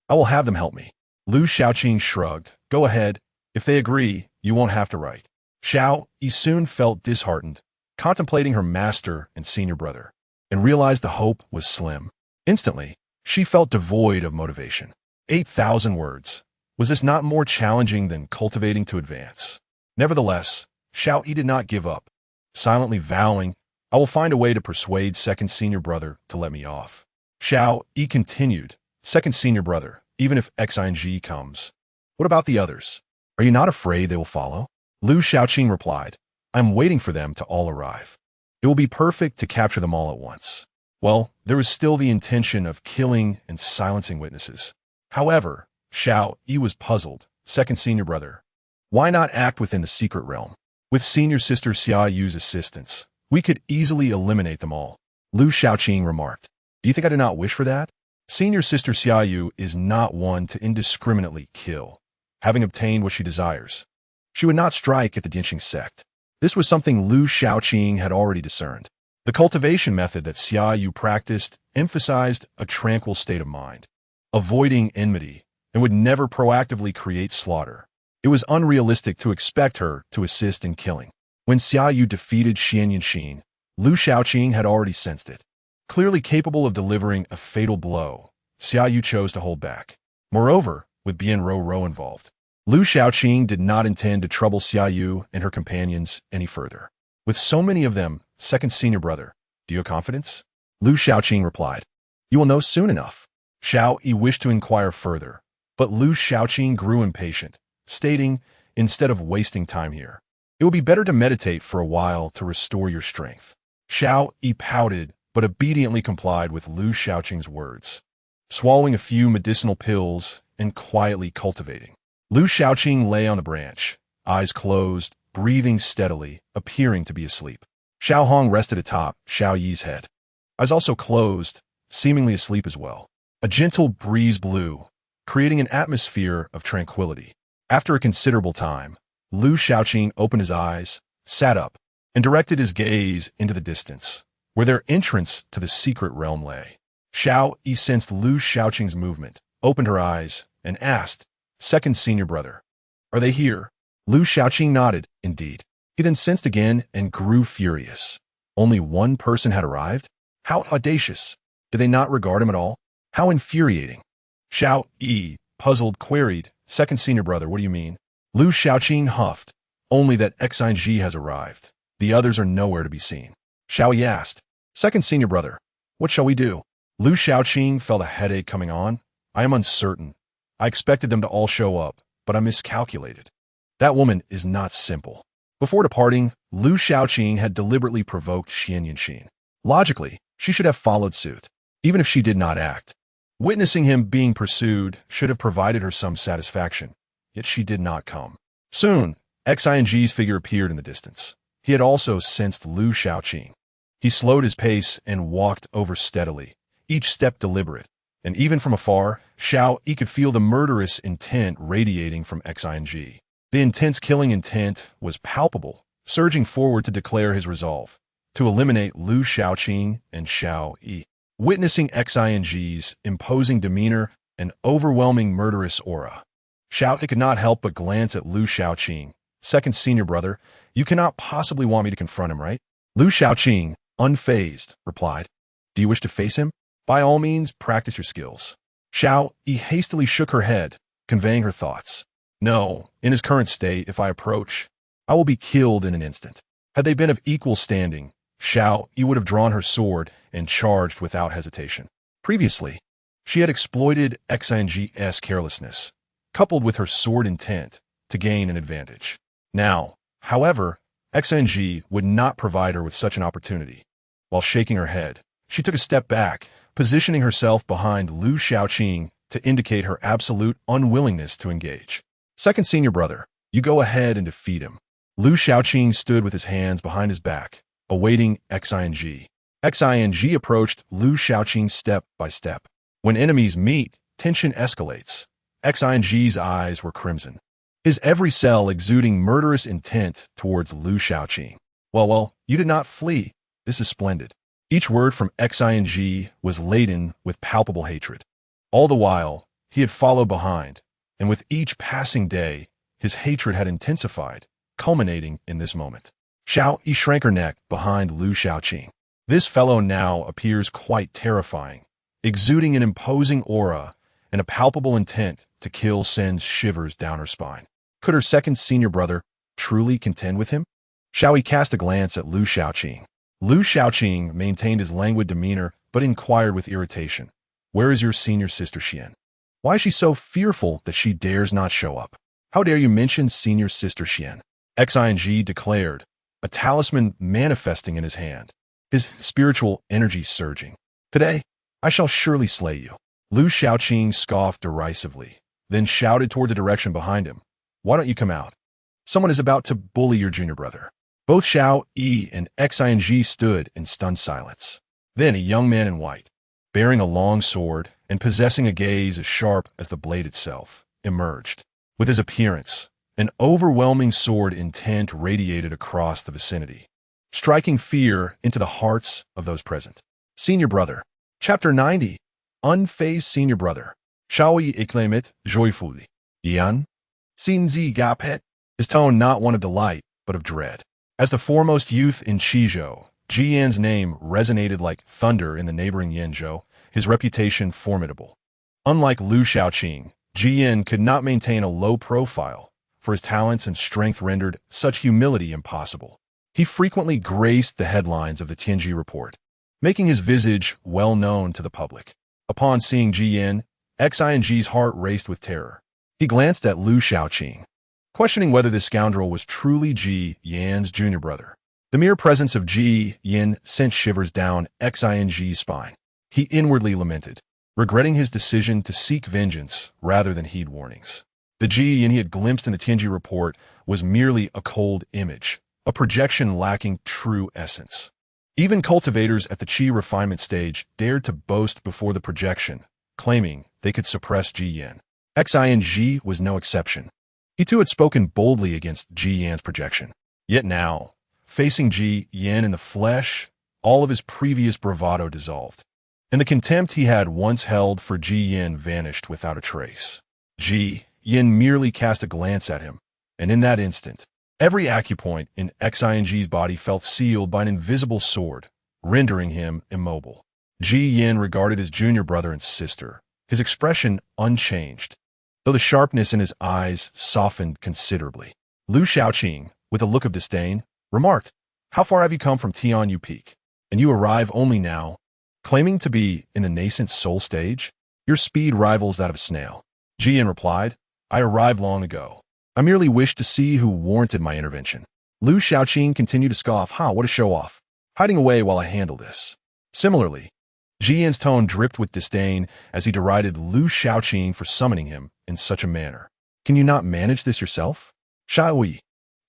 I will have them help me. Lu Shaoqing shrugged. Go ahead. If they agree, you won't have to write. Xiao Yi soon felt disheartened, contemplating her master and senior brother, and realized the hope was slim. Instantly, she felt devoid of motivation. 8,000 words. Was this not more challenging than cultivating to advance? Nevertheless, Xiao Yi did not give up, silently vowing, I will find a way to persuade second senior brother to let me off. Xiao Yi continued, second senior brother, even if Xing comes. What about the others? Are you not afraid they will follow? Lu Shaoqing replied, I am waiting for them to all arrive. It will be perfect to capture them all at once. Well, there was still the intention of killing and silencing witnesses. However, Xiao Yi was puzzled. Second senior brother, why not act within the secret realm? With senior sister Xiaoyu's assistance, we could easily eliminate them all. Lu Shaoqing remarked. Do you think I do not wish for that? Senior sister Xiaoyu is not one to indiscriminately kill. Having obtained what she desires, she would not strike at the Dianqing sect. This was something Lu Shaoqing had already discerned. The cultivation method that Xiaoyu practiced emphasized a tranquil state of mind, avoiding enmity, and would never proactively create slaughter. It was unrealistic to expect her to assist in killing. When Xiaoyu defeated Xian Yanxin, Lu Shaoqing had already sensed it. Clearly capable of delivering a fatal blow, Xiaoyu chose to hold back. Moreover, with Bian Rou involved, Lu Shaoqing did not intend to trouble Xiaoyu and her companions any further. With so many of them, second senior brother, do you have confidence? Lu Shaoqing replied, you will know soon enough. Xiao Yi wished to inquire further, but Lu Shaoqing grew impatient, stating, instead of wasting time here, it will be better to meditate for a while to restore your strength. Xiao Yi pouted, but obediently complied with Lu Shaoqing's words, swallowing a few medicinal pills and quietly cultivating. Lu Shaoqing lay on the branch, eyes closed, breathing steadily, appearing to be asleep. Xiao Hong rested atop Xiao Yi's head, eyes also closed, seemingly asleep as well. A gentle breeze blew, creating an atmosphere of tranquility. After a considerable time, Lu Shaoqing opened his eyes, sat up, and directed his gaze into the distance, where their entrance to the secret realm lay. Xiao Yi sensed Lu Shaoqing's movement, opened her eyes, and asked, "Second senior brother, are they here?" Lu Shaoqing nodded, indeed. He then sensed again and grew furious. Only one person had arrived? How audacious! Did they not regard him at all? How infuriating! Xiao Yi, puzzled, queried, "Second senior brother, what do you mean?" Lu Shaoqing huffed, "Only that Xing has arrived. The others are nowhere to be seen." Xiao Yi asked, "Second senior brother, what shall we do?" Lu Shaoqing felt a headache coming on. "I am uncertain. I expected them to all show up, but I miscalculated. That woman is not simple." Before departing, Lu Shaoqing had deliberately provoked Xian Yanxin. Logically, she should have followed suit, even if she did not act. Witnessing him being pursued should have provided her some satisfaction, yet she did not come. Soon, Xing's figure appeared in the distance. He had also sensed Lu Shaoqing. He slowed his pace and walked over steadily, each step deliberate, and even from afar, Xiao Yi could feel the murderous intent radiating from Xing. The intense killing intent was palpable, surging forward to declare his resolve, to eliminate Lu Shaoqing and Xiao Yi. Witnessing Xing's imposing demeanor and overwhelming murderous aura, Xiao Yi could not help but glance at Lu Shaoqing. "Second senior brother, you cannot possibly want me to confront him, right?" Lu Shaoqing, unfazed, replied, "Do you wish to face him? By all means, practice your skills." Xiao Yi hastily shook her head, conveying her thoughts. "No, in his current state, if I approach, I will be killed in an instant." Had they been of equal standing, Xiao Yi would have drawn her sword and charged without hesitation. Previously, she had exploited Xing's carelessness, coupled with her sword intent, to gain an advantage. Now, however, Xing would not provide her with such an opportunity. While shaking her head, she took a step back, positioning herself behind Lu Shaoqing to indicate her absolute unwillingness to engage. "Second senior brother, you go ahead and defeat him." Lu Shaoqing stood with his hands behind his back, awaiting Xing. Xing approached Lu Shaoqing step by step. When enemies meet, tension escalates. Xing's eyes were crimson, his every cell exuding murderous intent towards Lu Shaoqing. Well, you did not flee. This is splendid." Each word from Xing was laden with palpable hatred. All the while, he had followed behind, and with each passing day, his hatred had intensified, culminating in this moment. Xiao Yi shrank her neck behind Lu Shaoqing. This fellow now appears quite terrifying, exuding an imposing aura and a palpable intent to kill sends shivers down her spine. Could her second senior brother truly contend with him? Xiao Yi cast a glance at Lu Shaoqing. Lu Shaoqing maintained his languid demeanor, but inquired with irritation, "Where is your senior sister Xian? Why is she so fearful that she dares not show up? How dare you mention senior sister Xian?" Xing declared, a talisman manifesting in his hand, his spiritual energy surging. "Today, I shall surely slay you." Lu Shaoqing scoffed derisively, then shouted toward the direction behind him, "Why don't you come out? Someone is about to bully your junior brother." Both Xiao Yi and Xing stood in stunned silence. Then a young man in white, bearing a long sword and possessing a gaze as sharp as the blade itself, emerged. With his appearance, an overwhelming sword intent radiated across the vicinity, striking fear into the hearts of those present. Senior brother. Chapter 90. Unfazed senior brother. Xiao Yi exclaimed joyfully. "Yan? Xin Zi Gapet?" His tone not one of delight, but of dread. As the foremost youth in Qizhou, Ji Yan's name resonated like thunder in the neighboring Yanzhou, his reputation formidable. Unlike Lu Shaoqing, Ji Yan could not maintain a low profile, for his talents and strength rendered such humility impossible. He frequently graced the headlines of the Tianji report, making his visage well known to the public. Upon seeing Ji Yan, Xing's heart raced with terror. He glanced at Lu Shaoqing, questioning whether this scoundrel was truly Ji Yan's junior brother. The mere presence of Ji Yan sent shivers down Xing's spine. He inwardly lamented, regretting his decision to seek vengeance rather than heed warnings. The Ji Yin he had glimpsed in the Tianji report was merely a cold image, a projection lacking true essence. Even cultivators at the Qi refinement stage dared to boast before the projection, claiming they could suppress Ji Yin. Xin was no exception. He too had spoken boldly against Ji Yan's projection. Yet now, facing Ji Yin in the flesh, all of his previous bravado dissolved, and the contempt he had once held for Ji Yin vanished without a trace. Ji Yin merely cast a glance at him, and in that instant, every acupoint in Xing's body felt sealed by an invisible sword, rendering him immobile. Ji Yin regarded his junior brother and sister, his expression unchanged, though the sharpness in his eyes softened considerably. Lu Shaoqing, with a look of disdain, remarked, "How far have you come from Tianyu Peak? And you arrive only now, claiming to be in the nascent soul stage? Your speed rivals that of a snail." Ji Yin replied, "I arrived long ago. I merely wished to see who warranted my intervention." Lu Shaoqing continued to scoff, "What a show-off. Hiding away while I handle this." Similarly, Ji Yin's tone dripped with disdain as he derided Lu Shaoqing for summoning him in such a manner. "Can you not manage this yourself?" Xiaoyi,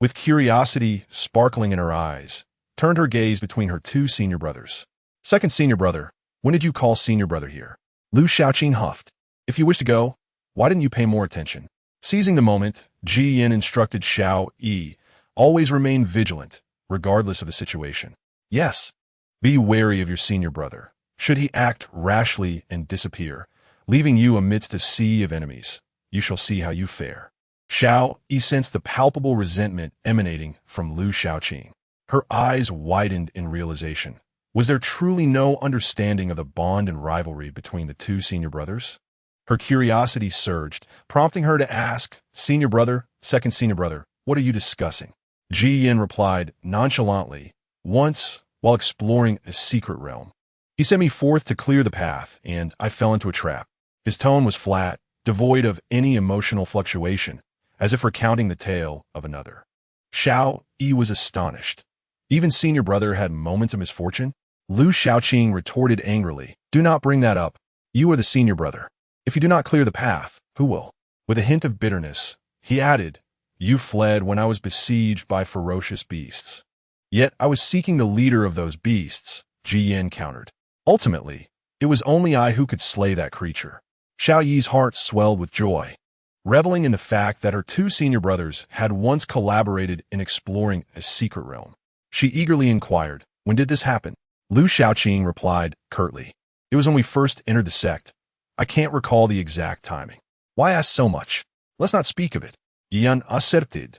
with curiosity sparkling in her eyes, turned her gaze between her two senior brothers. "Second senior brother, when did you call senior brother here?" Lu Shaoqing huffed. "If you wish to go, why didn't you pay more attention?" Seizing the moment, Ji Yin instructed Xiao Yi, "Always remain vigilant, regardless of the situation. Yes, be wary of your senior brother. Should he act rashly and disappear, leaving you amidst a sea of enemies, you shall see how you fare." Xiao Yi sensed the palpable resentment emanating from Lu Shaoqing. Her eyes widened in realization. Was there truly no understanding of the bond and rivalry between the two senior brothers? Her curiosity surged, prompting her to ask, "Senior brother, second senior brother, what are you discussing?" Ji Yin replied nonchalantly, "Once, while exploring a secret realm, he sent me forth to clear the path, and I fell into a trap." His tone was flat, devoid of any emotional fluctuation, as if recounting the tale of another. Xiao Yi was astonished. Even senior brother had moments of misfortune? Lu Shaoqing retorted angrily, "Do not bring that up. You are the senior brother. If you do not clear the path, who will?" With a hint of bitterness, he added, "You fled when I was besieged by ferocious beasts." "Yet I was seeking the leader of those beasts," Ji Yin countered. "Ultimately, it was only I who could slay that creature." Xiao Yi's heart swelled with joy, reveling in the fact that her two senior brothers had once collaborated in exploring a secret realm. She eagerly inquired, "When did this happen?" Lu Shaoqing replied curtly, "It was when we first entered the sect. I can't recall the exact timing." "Why ask so much? Let's not speak of it." Yan asserted.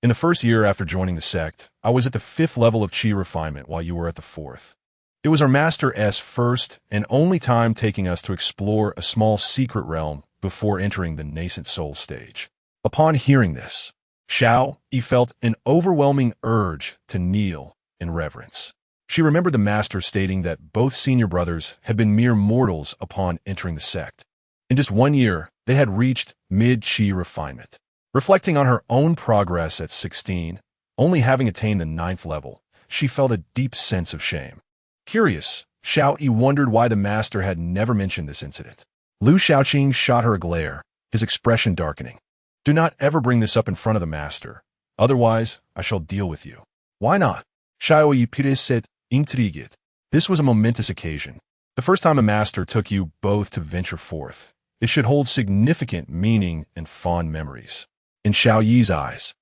"In the first year after joining the sect, I was at the 5th level of Qi refinement while you were at the 4th. It was our Master's first and only time taking us to explore a small secret realm before entering the nascent soul stage." Upon hearing this, Xiao Yi felt an overwhelming urge to kneel in reverence. She remembered the master stating that both senior brothers had been mere mortals upon entering the sect. In just 1 year, they had reached mid-Qi refinement. Reflecting on her own progress at 16, only having attained the 9th level, she felt a deep sense of shame. Curious, Xiao Yi wondered why the master had never mentioned this incident. Lu Shaoqing shot her a glare, his expression darkening. "Do not ever bring this up in front of the master. Otherwise, I shall deal with you." "Why not?" Xiao Yi said, intrigued. This was a momentous occasion. The first time a master took you both to venture forth. It should hold significant meaning and fond memories. In Xiao Yi's eyes,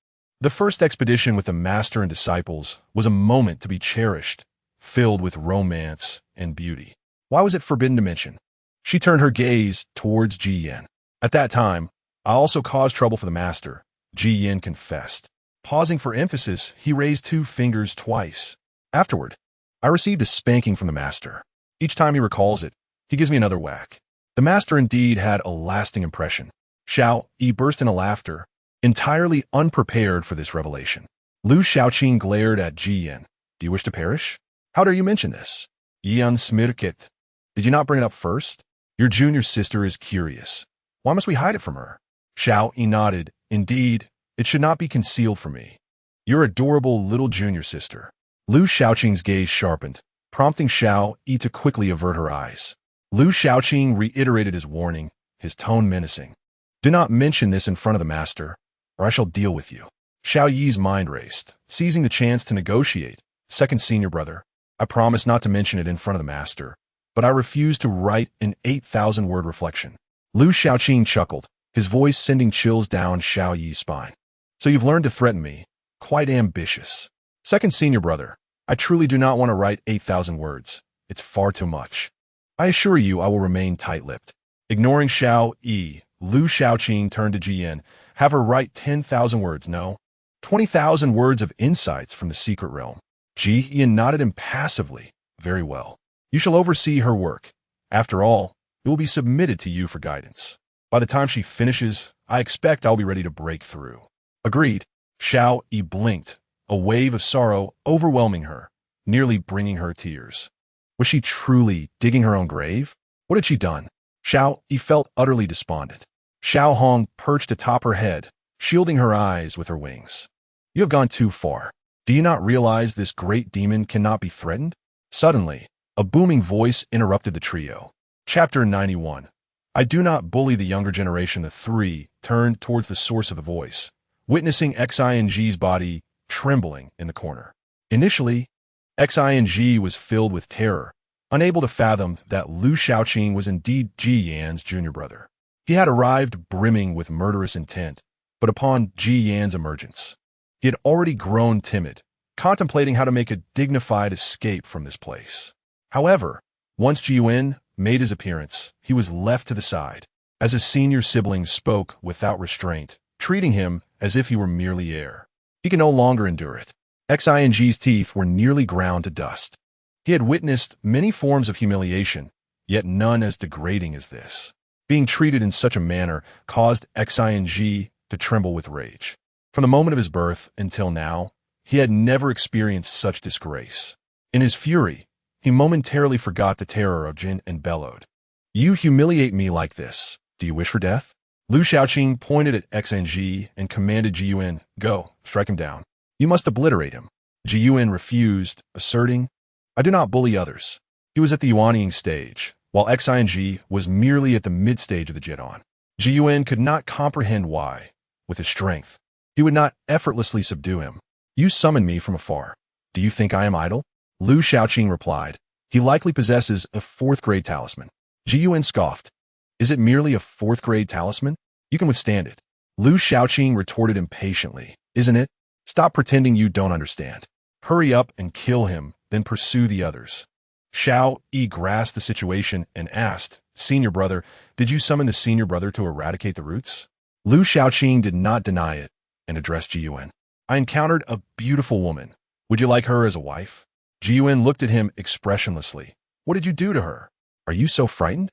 the first expedition with the master and disciples was a moment to be cherished, filled with romance and beauty. Why was it forbidden to mention? She turned her gaze towards Ji Yin. "At that time, I also caused trouble for the master," Ji Yin confessed. Pausing for emphasis, he raised 2 fingers twice. "Afterward, I received a spanking from the master. Each time he recalls it, he gives me another whack." The master indeed had a lasting impression. Xiao Yi burst into laughter, entirely unprepared for this revelation. Lu Shaoqing glared at Ji Yin. "Do you wish to perish? How dare you mention this?" Yan smirked. "Did you not bring it up first? Your junior sister is curious. Why must we hide it from her?" Xiao Yi nodded. "Indeed, it should not be concealed from me. Your adorable little junior sister." Lu Shaoqing's gaze sharpened, prompting Xiao Yi to quickly avert her eyes. Lu Shaoqing reiterated his warning, his tone menacing. Do not mention this in front of the master, or I shall deal with you. Xiao Yi's mind raced, seizing the chance to negotiate. Second senior brother, I promise not to mention it in front of the master, but I refuse to write an 8,000-word reflection. Lu Xiaoqing chuckled, his voice sending chills down Xiao Yi's spine. So you've learned to threaten me. Quite ambitious. Second senior brother, I truly do not want to write 8,000 words. It's far too much. I assure you I will remain tight-lipped. Ignoring Xiao Yi, Lu Xiaoqing turned to Jiyan. Have her write 10,000 words, no? 20,000 words of insights from the secret realm. Jiyan nodded impassively. Very well. You shall oversee her work. After all, it will be submitted to you for guidance. By the time she finishes, I expect I'll be ready to break through. Agreed. Xiao Yi blinked, a wave of sorrow overwhelming her, nearly bringing her tears. Was she truly digging her own grave? What had she done? Xiao Yi felt utterly despondent. Xiao Hong perched atop her head, shielding her eyes with her wings. You have gone too far. Do you not realize this great demon cannot be threatened? Suddenly, a booming voice interrupted the trio. Chapter 91. I do not bully the younger generation. The three turned towards the source of the voice, witnessing Xing's body trembling in the corner. Initially, Xing was filled with terror, unable to fathom that Lu Xiaoqing was indeed Ji Yan's junior brother. He had arrived brimming with murderous intent, but upon Ji Yan's emergence, he had already grown timid, contemplating how to make a dignified escape from this place. However, once Ji Yuan made his appearance, he was left to the side, as his senior siblings spoke without restraint, treating him as if he were merely air. He could no longer endure it. Xing's teeth were nearly ground to dust. He had witnessed many forms of humiliation, yet none as degrading as this. Being treated in such a manner caused Xing to tremble with rage. From the moment of his birth until now, he had never experienced such disgrace. In his fury, he momentarily forgot the terror of Jin and bellowed. You humiliate me like this. Do you wish for death? Lu Xiaoqing pointed at Xing and commanded Ji Yuan, go, strike him down. You must obliterate him. Ji Yuan refused, asserting, I do not bully others. He was at the Yuanying stage, while Xing was merely at the mid-stage of the Jidan. Ji Yuan could not comprehend why, with his strength, he would not effortlessly subdue him. You summoned me from afar. Do you think I am idle? Lu Xiaoqing replied, he likely possesses a 4th-grade talisman. Ji Yuan scoffed. Is it merely a 4th-grade talisman? You can withstand it. Lu Xiaoqing retorted impatiently. Isn't it? Stop pretending you don't understand. Hurry up and kill him, then pursue the others. Xiao Yi grasped the situation and asked, Senior brother, did you summon the senior brother to eradicate the roots? Lu Xiaoqing did not deny it and addressed Ji Yuan. I encountered a beautiful woman. Would you like her as a wife? Ji Yuan looked at him expressionlessly. What did you do to her? Are you so frightened?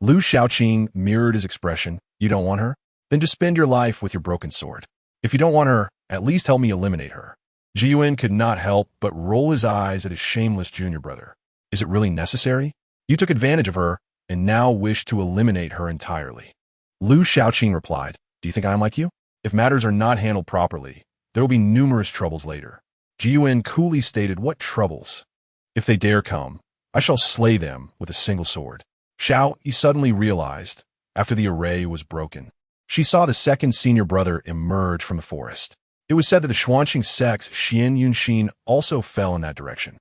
Lu Xiaoqing mirrored his expression. You don't want her? Then just spend your life with your broken sword. If you don't want her, at least help me eliminate her. Ji Yuan could not help but roll his eyes at his shameless junior brother. Is it really necessary? You took advantage of her and now wish to eliminate her entirely. Lu Xiaoqing replied, do you think I am like you? If matters are not handled properly, there will be numerous troubles later. Ji Yuan coolly stated, what troubles? If they dare come, I shall slay them with a single sword. Xiao Yi suddenly realized, after the array was broken, she saw the second senior brother emerge from the forest. It was said that the Xuanqing sect's Xian Yunxin also fell in that direction.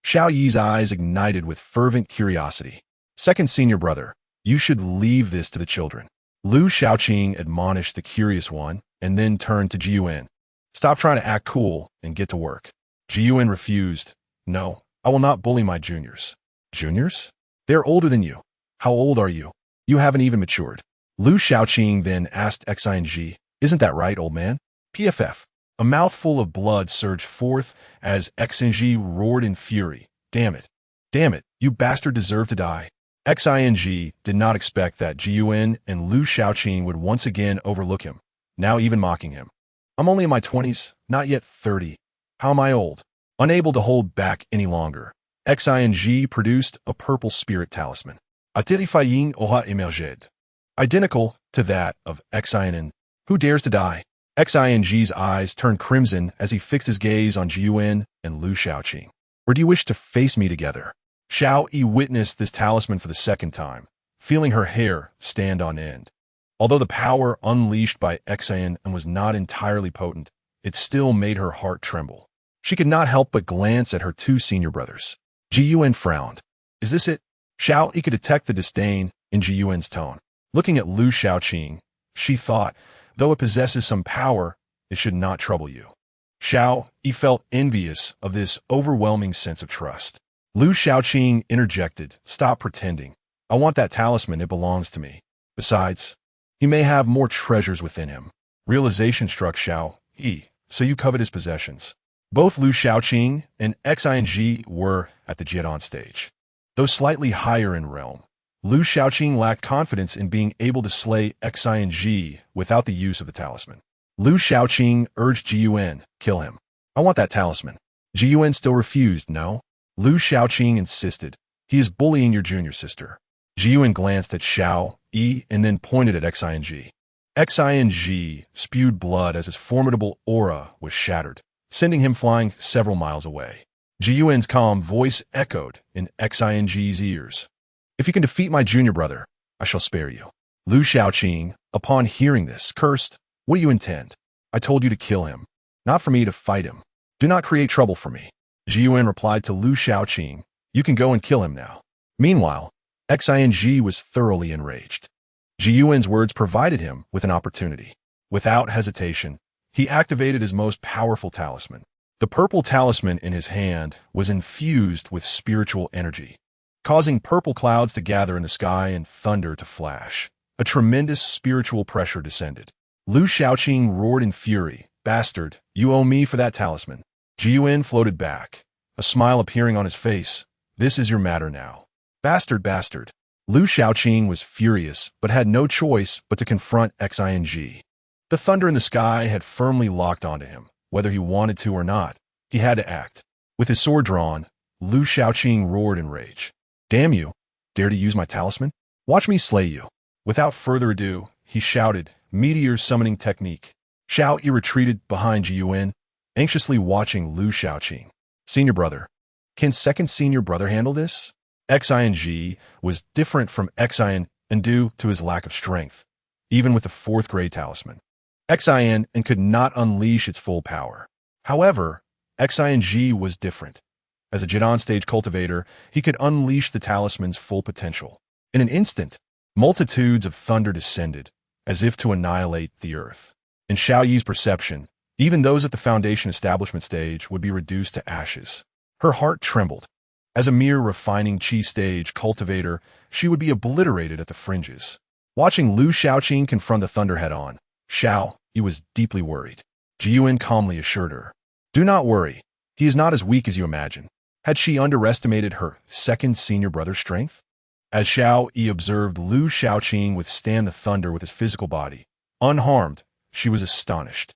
Xiao Yi's eyes ignited with fervent curiosity. Second senior brother, you should leave this to the children. Lu Xiaoqing admonished the curious one and then turned to Ji Yuan. Stop trying to act cool and get to work. Ji Yuan refused. No, I will not bully my juniors. Juniors? They are older than you. How old are you? You haven't even matured. Lu Xiaoqing then asked Xing, isn't that right, old man? PFF. A mouthful of blood surged forth as Xing roared in fury. Damn it. Damn it, you bastard deserve to die. Xing did not expect that Ji Yuan and Lu Xiaoqing would once again overlook him, now even mocking him. I'm only in my 20s, not yet 30. How am I old? Unable to hold back any longer, Xing produced a purple spirit talisman. Atilifying aura emerged. Identical to that of Xing. Who dares to die? Xing's eyes turned crimson as he fixed his gaze on Ji Yuan and Lu Xiaoqing. Or do you wish to face me together? Xiao Yi witnessed this talisman for the second time, feeling her hair stand on end. Although the power unleashed by Xian was not entirely potent, it still made her heart tremble. She could not help but glance at her two senior brothers. Ji Yuan frowned. Is this it? Xiao Yi could detect the disdain in Ji Yuan's tone. Looking at Lu Shaoqing, she thought, though it possesses some power, it should not trouble you. Xiao Yi felt envious of this overwhelming sense of trust. Lu Shaoqing interjected, stop pretending. I want that talisman, it belongs to me. Besides, he may have more treasures within him. Realization struck Xiao Yi, so you covet his possessions. Both Lu Shaoqing and Xian were at the Jian stage. Though slightly higher in realm, Lu Shaoqing lacked confidence in being able to slay Xian without the use of the talisman. Lu Shaoqing urged Ji Yuan, kill him. I want that talisman. Ji Yuan still refused, no? Lu Shaoqing insisted. He is bullying your junior sister. Ji Yuan glanced at Xiao Yi and then pointed at Xian. Xian spewed blood as his formidable aura was shattered, sending him flying several miles away. Ji Yuan's calm voice echoed in Xian's ears. If you can defeat my junior brother, I shall spare you. Lu Shaoqing, upon hearing this, cursed, what do you intend? I told you to kill him, not for me to fight him. Do not create trouble for me. Ji Yuan replied to Lu Shaoqing, you can go and kill him now. Meanwhile, Xian was thoroughly enraged. Ji Yuan's words provided him with an opportunity. Without hesitation, he activated his most powerful talisman. The purple talisman in his hand was infused with spiritual energy, causing purple clouds to gather in the sky and thunder to flash. A tremendous spiritual pressure descended. Lu Shaoqing roared in fury, bastard, you owe me for that talisman. Ji Yuan floated back, a smile appearing on his face. This is your matter now. Bastard, bastard. Lu Shaoqing was furious, but had no choice but to confront Xian. The thunder in the sky had firmly locked onto him. Whether he wanted to or not, he had to act. With his sword drawn, Lu Shaoqing roared in rage. Damn you! Dare to use my talisman? Watch me slay you. Without further ado, he shouted, meteor summoning technique. Xiao Yi retreated behind Ji Yuan, anxiously watching Lu Shaoqing. Senior brother. Can second senior brother handle this? Xian was different from Xian and due to his lack of strength, even with the fourth grade talisman. Xian could not unleash its full power. However, Xian was different. As a Jidan stage cultivator, he could unleash the talisman's full potential. In an instant, multitudes of thunder descended, as if to annihilate the earth. In Xiao Yi's perception, even those at the foundation establishment stage would be reduced to ashes. Her heart trembled. As a mere refining chi stage cultivator, she would be obliterated at the fringes. Watching Lu Shaoqing confront the thunder head-on, Xiao Yi was deeply worried. Ji Yuan calmly assured her, do not worry, he is not as weak as you imagine. Had she underestimated her second senior brother's strength? As Xiao Yi observed Lu Shaoqing withstand the thunder with his physical body, unharmed, she was astonished.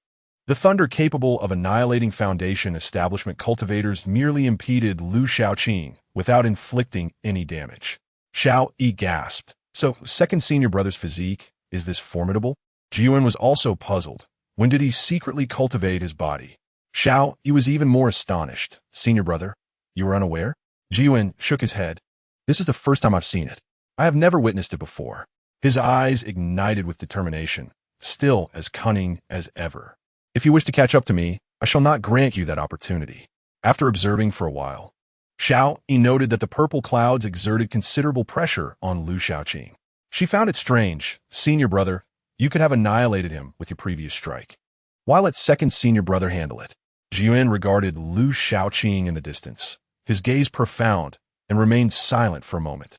The thunder capable of annihilating foundation establishment cultivators merely impeded Lu Shaoqing without inflicting any damage. Xiao Yi gasped. So, second senior brother's physique, is this formidable? Ji Yuan was also puzzled. When did he secretly cultivate his body? Xiao Yi was even more astonished. Senior brother, you were unaware? Ji Yuan shook his head. This is the first time I've seen it. I have never witnessed it before. His eyes ignited with determination, still as cunning as ever. If you wish to catch up to me, I shall not grant you that opportunity. After observing for a while, Xiao Yi noted that the purple clouds exerted considerable pressure on Lu Shaoqing. She found it strange. Senior brother, you could have annihilated him with your previous strike. Why let second senior brother handle it? Ji Yuan regarded Lu Shaoqing in the distance, his gaze profound, and remained silent for a moment.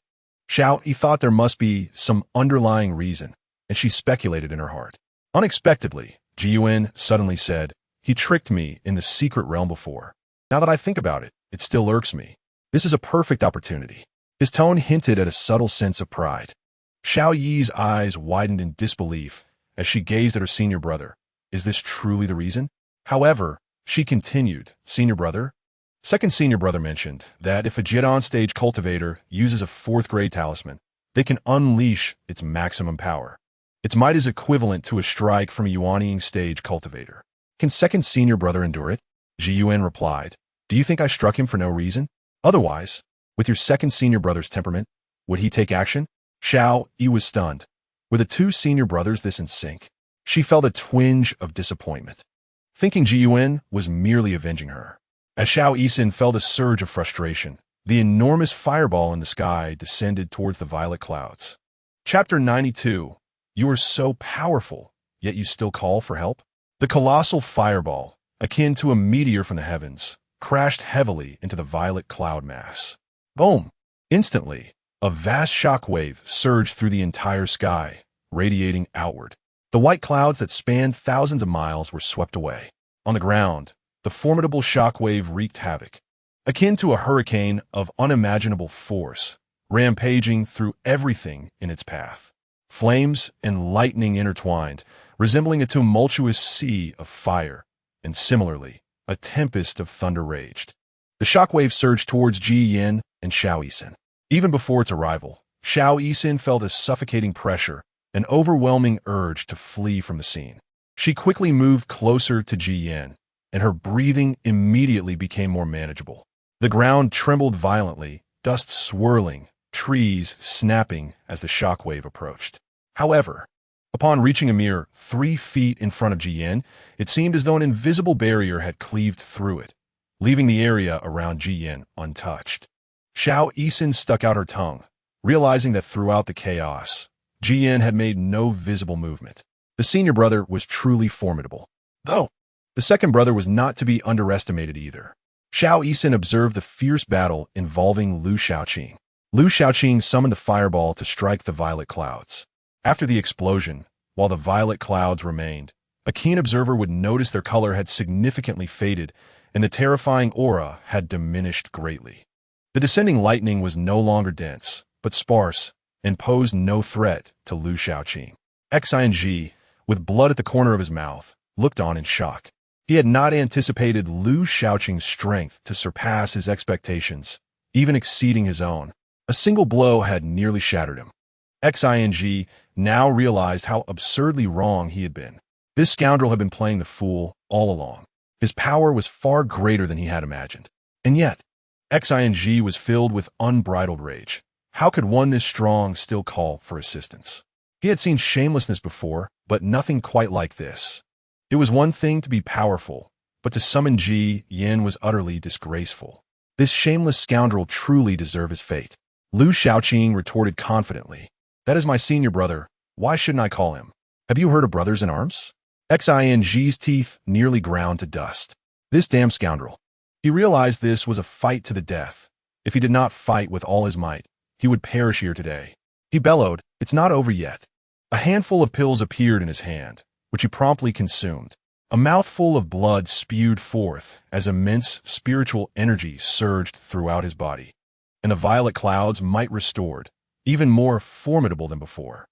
Xiao Yi thought there must be some underlying reason, and she speculated in her heart. Unexpectedly, Ji Yuan suddenly said, he tricked me in the secret realm before. Now that I think about it, it still irks me. This is a perfect opportunity. His tone hinted at a subtle sense of pride. Xiao Yi's eyes widened in disbelief as she gazed at her senior brother. Is this truly the reason? However, she continued, senior brother? Second senior brother mentioned that if a Jidan stage cultivator uses a fourth grade talisman, they can unleash its maximum power. Its might is equivalent to a strike from a Yuanying stage cultivator. Can second senior brother endure it? Ji Yuan replied, do you think I struck him for no reason? Otherwise, with your second senior brother's temperament, would he take action? Xiao Yi was stunned. Were the two senior brothers this in sync? She felt a twinge of disappointment, thinking Ji Yuan was merely avenging her. As Xiao Yisin felt a surge of frustration, the enormous fireball in the sky descended towards the violet clouds. Chapter 92. You are so powerful, yet you still call for help? The colossal fireball, akin to a meteor from the heavens, crashed heavily into the violet cloud mass. Boom! Instantly, a vast shockwave surged through the entire sky, radiating outward. The white clouds that spanned thousands of miles were swept away. On the ground, the formidable shockwave wreaked havoc, akin to a hurricane of unimaginable force, rampaging through everything in its path. Flames and lightning intertwined, resembling a tumultuous sea of fire, and similarly, a tempest of thunder raged. The shockwave surged towards Ji Yin and Xiao Yisin. Even before its arrival, Xiao Yisin felt a suffocating pressure, an overwhelming urge to flee from the scene. She quickly moved closer to Ji Yin, and her breathing immediately became more manageable. The ground trembled violently, dust swirling, trees snapping as the shockwave approached. However, upon reaching a mere 3 feet in front of Ji Yin, it seemed as though an invisible barrier had cleaved through it, leaving the area around Ji Yin untouched. Xiao Yisin stuck out her tongue, realizing that throughout the chaos, Ji Yin had made no visible movement. The senior brother was truly formidable, though the second brother was not to be underestimated either. Xiao Yisin observed the fierce battle involving Lu Shaoqing. Lu Shaoqing summoned the fireball to strike the violet clouds. After the explosion, while the violet clouds remained, a keen observer would notice their color had significantly faded and the terrifying aura had diminished greatly. The descending lightning was no longer dense, but sparse, and posed no threat to Lu Shaoqing. Xing, with blood at the corner of his mouth, looked on in shock. He had not anticipated Lu Shaoqing's strength to surpass his expectations, even exceeding his own. A single blow had nearly shattered him. Xing now realized how absurdly wrong he had been. This scoundrel had been playing the fool all along. His power was far greater than he had imagined. And yet, Xing was filled with unbridled rage. How could one this strong still call for assistance? He had seen shamelessness before, but nothing quite like this. It was one thing to be powerful, but to summon Ji Yin was utterly disgraceful. This shameless scoundrel truly deserved his fate. Lu Shaoqing retorted confidently, "That is my senior brother. Why shouldn't I call him? Have you heard of brothers in arms?" Xing's teeth nearly ground to dust. This damn scoundrel. He realized this was a fight to the death. If he did not fight with all his might, he would perish here today. He bellowed, "It's not over yet." A handful of pills appeared in his hand, which he promptly consumed. A mouthful of blood spewed forth as immense spiritual energy surged throughout his body, and the violet clouds might restored, even more formidable than before.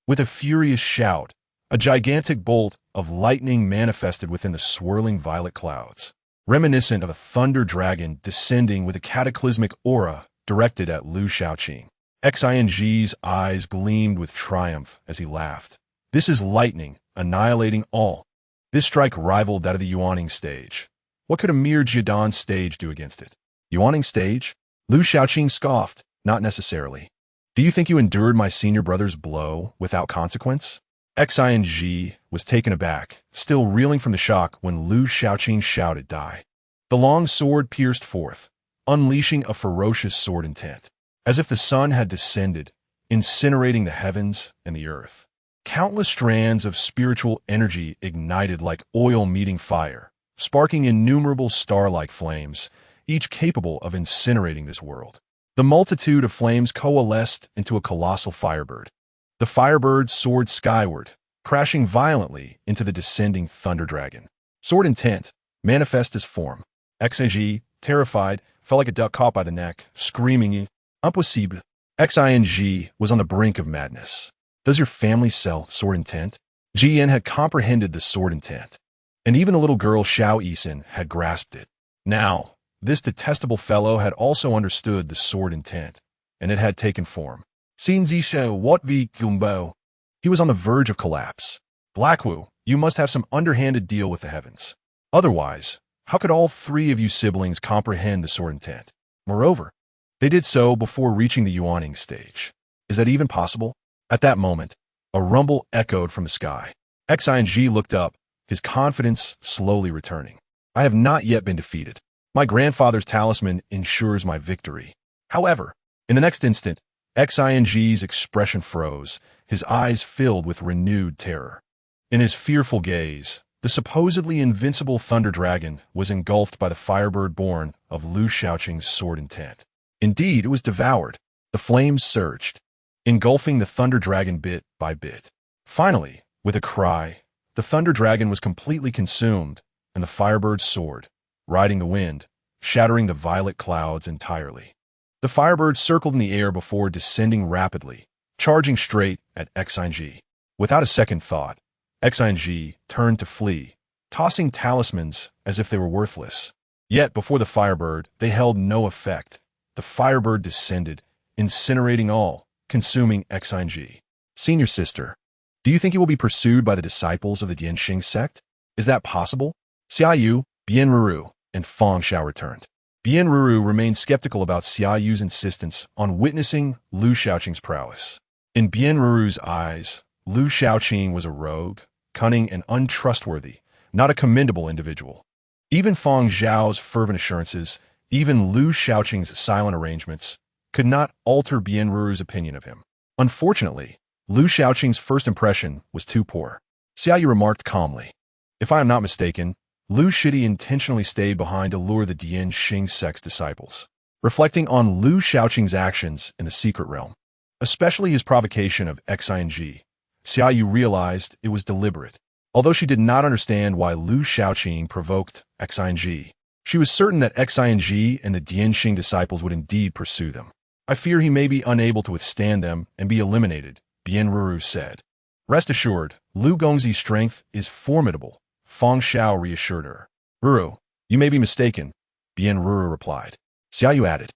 With a furious shout, a gigantic bolt of lightning manifested within the swirling violet clouds, reminiscent of a thunder dragon descending with a cataclysmic aura directed at Lu Shaoqing. Xing's eyes gleamed with triumph as he laughed. "This is lightning, annihilating all." This strike rivaled that of the Yuaning stage. What could a mere Jidan stage do against it? Yuaning stage? Lu Shaoqing scoffed, "Not necessarily. Do you think you endured my senior brother's blow without consequence?" Xing was taken aback, still reeling from the shock when Lu Shaoqing shouted, "Die." The long sword pierced forth, unleashing a ferocious sword intent, as if the sun had descended, incinerating the heavens and the earth. Countless strands of spiritual energy ignited like oil meeting fire, sparking innumerable star-like flames, each capable of incinerating this world. The multitude of flames coalesced into a colossal firebird. The firebird soared skyward, crashing violently into the descending thunder dragon. Sword intent, manifest as form. Xing, terrified, felt like a duck caught by the neck, screaming, "Impossible." Xing was on the brink of madness. Does your family sell sword intent? Ji Yin had comprehended the sword intent, and even the little girl Xiao Yisin had grasped it. Now, this detestable fellow had also understood the sword intent, and it had taken form. Xin Zisha what vi gumbo. He was on the verge of collapse. Blackwu, you must have some underhanded deal with the heavens. Otherwise, how could all 3 of you siblings comprehend the sword intent? Moreover, they did so before reaching the Yuaning stage. Is that even possible? At that moment, A rumble echoed from the sky. Xing looked up, his confidence slowly returning. I have not yet been defeated. My grandfather's talisman ensures my victory. However, in the next instant, Xing's expression froze, his eyes filled with renewed terror. In his fearful gaze, the supposedly invincible Thunder Dragon was engulfed by the firebird born of Lu Shaoqing's sword intent. Indeed, it was devoured. The flames surged, engulfing the Thunder Dragon bit by bit. Finally, with a cry, the Thunder Dragon was completely consumed, and the firebird's sword, riding the wind, shattering the violet clouds entirely. The firebird circled in the air before descending rapidly, charging straight at Xing. Without a second thought, Xing turned to flee, tossing talismans as if they were worthless. Yet before the firebird, they held no effect. The firebird descended, incinerating all, consuming Xing. Senior sister, do you think you will be pursued by the disciples of the Dianxing sect? Is that possible? Xiaoyu, Bianru, and Feng Xiao returned. Bianru remained skeptical about Xiaoyu's insistence on witnessing Lu Shaoqing's prowess. In Bianru's eyes, Lu Shaoqing was a rogue, cunning and untrustworthy, not a commendable individual. Even Feng Xiao's fervent assurances, even Lu Shaoqing's silent arrangements, could not alter Bianru's opinion of him. Unfortunately, Lu Shaoqing's first impression was too poor. Xiaoyu remarked calmly, "If I am not mistaken, Lu Shidi intentionally stayed behind to lure the Dianxing sect's disciples." Reflecting on Lu Shaoqing's actions in the secret realm, especially his provocation of Xing, Xiaoyu realized it was deliberate. Although she did not understand why Lu Shaoqing provoked Xing, she was certain that Xing and the Dianxing disciples would indeed pursue them. "I fear he may be unable to withstand them and be eliminated," Bianru said. "Rest assured, Lu Gongzi's strength is formidable," Feng Xiao reassured her. "Ruru, you may be mistaken," Bianru replied. Xiaoyu added,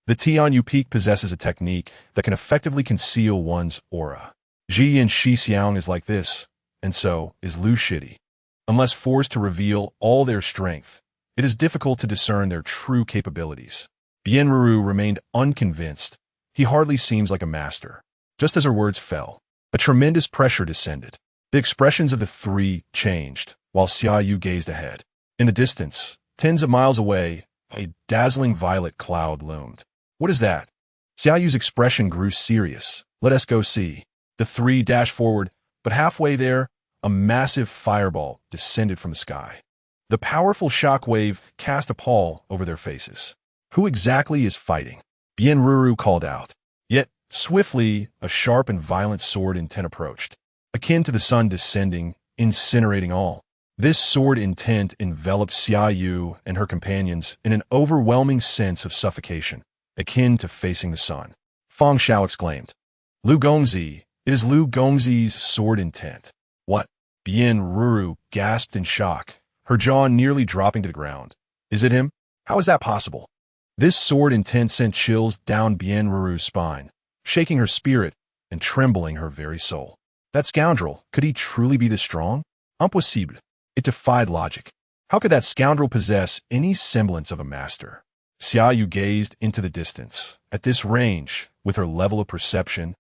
"The Tianyu Peak possesses a technique that can effectively conceal one's aura. Ji and Shi Xiang is like this, and so is Lu Shidi. Unless forced to reveal all their strength, it is difficult to discern their true capabilities." Bianru remained unconvinced. "He hardly seems like a master." Just as her words fell, a tremendous pressure descended. The expressions of the three changed, while Xiaoyu gazed ahead. In the distance, tens of miles away, a dazzling violet cloud loomed. "What is that?" Xiaoyu's expression grew serious. "Let us go see." The three dashed forward, but halfway there, a massive fireball descended from the sky. The powerful shock wave cast a pall over their faces. "Who exactly is fighting?" Bianru called out. Yet, swiftly, a sharp and violent sword intent approached, akin to the sun descending, incinerating all. This sword intent enveloped Xiaoyu and her companions in an overwhelming sense of suffocation, akin to facing the sun. Feng Xiao exclaimed, "Lu Gongzi, it is Lu Gongzi's sword intent." "What?" Bianru gasped in shock, her jaw nearly dropping to the ground. "Is it him? How is that possible?" This sword intent sent chills down Bianru's spine, shaking her spirit and trembling her very soul. That scoundrel, could he truly be this strong? Impossible. It defied logic. How could that scoundrel possess any semblance of a master? Xiaoyu gazed into the distance. At this range, with her level of perception,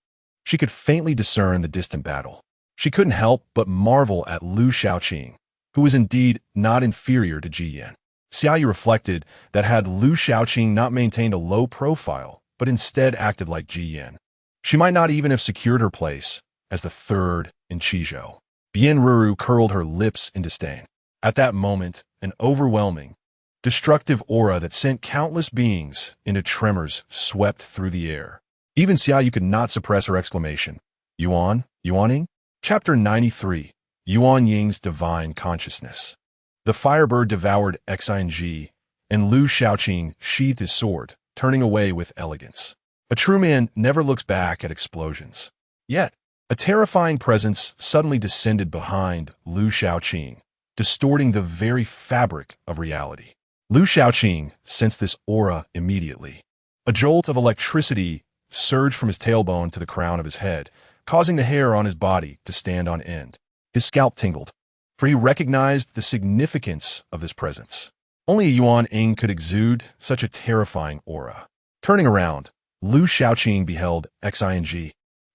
she could faintly discern the distant battle. She couldn't help but marvel at Lu Shaoqing, who was indeed not inferior to Ji Yan. Xiaoyu reflected that had Lu Shaoqing not maintained a low profile, but instead acted like Ji Yan, she might not even have secured her place as the third in Qizhou. Bianru curled her lips in disdain. At that moment, an overwhelming, destructive aura that sent countless beings into tremors swept through the air. Even Xiaoyu could not suppress her exclamation. Yuaning? Chapter 93, Yuan Ying's Divine Consciousness. The firebird devoured Xing, and Lu Shaoqing sheathed his sword, turning away with elegance. A true man never looks back at explosions. Yet, a terrifying presence suddenly descended behind Lu Shaoqing, distorting the very fabric of reality. Lu Shaoqing sensed this aura immediately. A jolt of electricity surged from his tailbone to the crown of his head, causing the hair on his body to stand on end. His scalp tingled, for he recognized the significance of this presence. Only a Yuan Ying could exude such a terrifying aura. Turning around, Lu Shaoqing beheld Xing,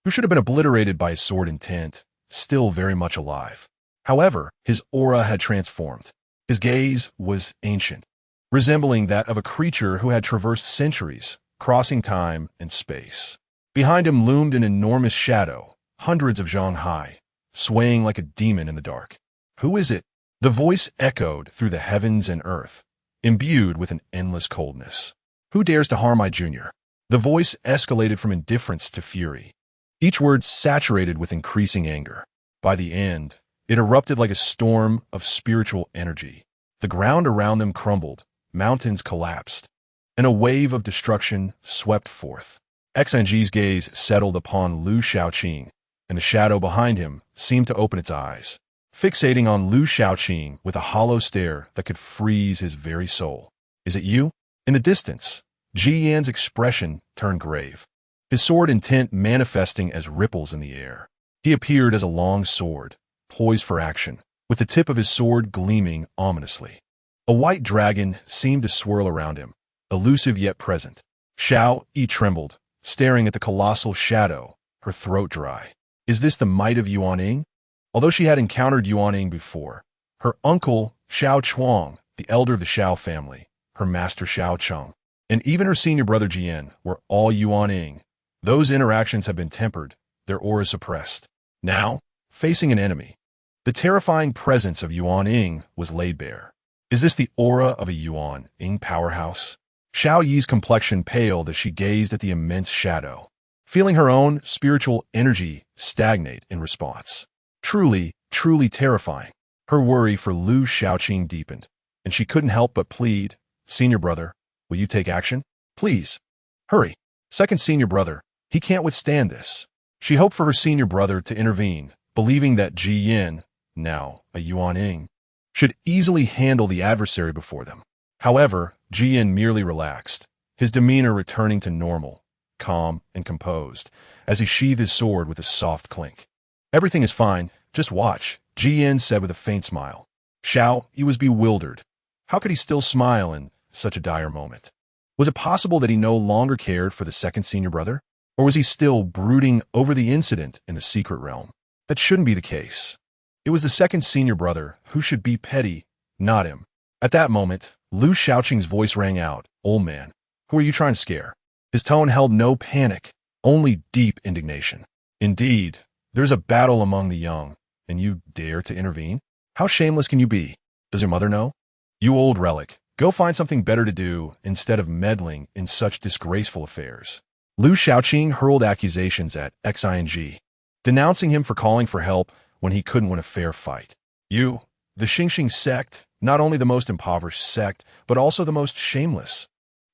who should have been obliterated by his sword intent, still very much alive. However, his aura had transformed. His gaze was ancient, resembling that of a creature who had traversed centuries, crossing time and space. Behind him loomed an enormous shadow, hundreds of zhang high, swaying like a demon in the dark. Who is it? The voice echoed through the heavens and earth, imbued with an endless coldness. Who dares to harm my junior? The voice escalated from indifference to fury, each word saturated with increasing anger. By the end, it erupted like a storm of spiritual energy. The ground around them crumbled, mountains collapsed, and a wave of destruction swept forth. XNG's gaze settled upon Lu Shaoqing, and the shadow behind him seemed to open its eyes, fixating on Lu Shaoqing with a hollow stare that could freeze his very soul. Is it you? In the distance, Ji Yan's expression turned grave, his sword intent manifesting as ripples in the air. He appeared as a long sword, poised for action, with the tip of his sword gleaming ominously. A white dragon seemed to swirl around him, elusive yet present. Xiao Yi trembled, staring at the colossal shadow, her throat dry. Is this the might of Yuaning? Although she had encountered Yuaning before, her uncle Xiao Chuang, the elder of the Xiao family, her master Xiao Cheng, and even her senior brother Jian were all Yuaning. Those interactions had been tempered, their auras suppressed. Now, facing an enemy, the terrifying presence of Yuaning was laid bare. Is this the aura of a Yuaning powerhouse? Xiao Yi's complexion paled as she gazed at the immense shadow, feeling her own spiritual energy stagnate in response. Truly, truly terrifying. Her worry for Lu Shaoqing deepened, and she couldn't help but plead, "Senior brother, will you take action? Please. Hurry. Second senior brother, he can't withstand this." She hoped for her senior brother to intervene, believing that Ji Yan, now a Yuaning, should easily handle the adversary before them. However, Ji Yan merely relaxed, his demeanor returning to normal, calm and composed, as he sheathed his sword with a soft clink. "Everything is fine, just watch," Ji Yan said with a faint smile. Xiao Yi was bewildered. How could he still smile in such a dire moment? Was it possible that he no longer cared for the second senior brother? Or was he still brooding over the incident in the secret realm? That shouldn't be the case. It was the second senior brother who should be petty, not him. At that moment, Lu Shaoqing's voice rang out, "Old man, who are you trying to scare?" His tone held no panic, only deep indignation. "Indeed, there's a battle among the young, and you dare to intervene? How shameless can you be? Does your mother know? You old relic, go find something better to do instead of meddling in such disgraceful affairs." Lu Shaoqing hurled accusations at Xing, denouncing him for calling for help when he couldn't win a fair fight. "You, the Xingxing sect, not only the most impoverished sect, but also the most shameless.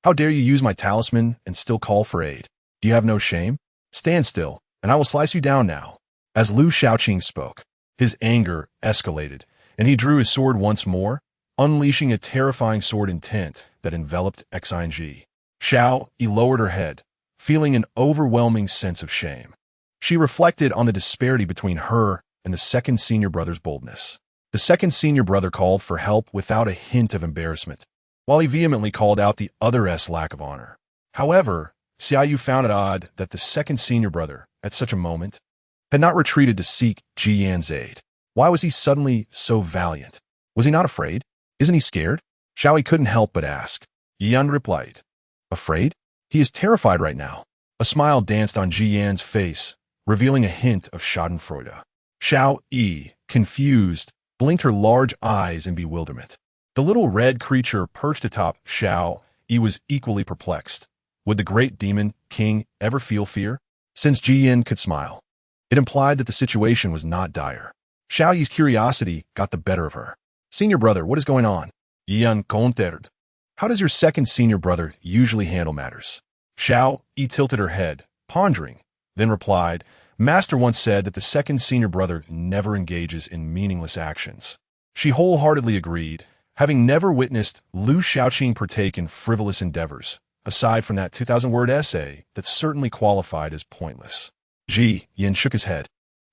How dare you use my talisman and still call for aid? Do you have no shame? Stand still, and I will slice you down now." As Lu Shaoqing spoke, his anger escalated, and he drew his sword once more, unleashing a terrifying sword intent that enveloped Xing. Xiao Yi lowered her head, feeling an overwhelming sense of shame. She reflected on the disparity between her and the second senior brother's boldness. The second senior brother called for help without a hint of embarrassment, while he vehemently called out the other's lack of honor. However, Xiaoyu found it odd that the second senior brother, at such a moment, had not retreated to seek Ji Yan's aid. Why was he suddenly so valiant? Was he not afraid? Isn't he scared? Xiaoyu couldn't help but ask. Yan replied, "Afraid? He is terrified right now." A smile danced on Ji Yan's face, revealing a hint of schadenfreude. Xiao Yi, confused, blinked her large eyes in bewilderment. The little red creature perched atop Xiao Yi was equally perplexed. Would the great demon king ever feel fear? Since Ji Yan could smile, it implied that the situation was not dire. Xiao Yi's curiosity got the better of her. "Senior brother, what is going on?" Yan countered. "How does your second senior brother usually handle matters?" Xiao Yi tilted her head, pondering, then replied, "Master once said that the second senior brother never engages in meaningless actions." She wholeheartedly agreed, having never witnessed Lu Shaoqing partake in frivolous endeavors, aside from that 2,000-word essay that certainly qualified as pointless. Ji Yan shook his head.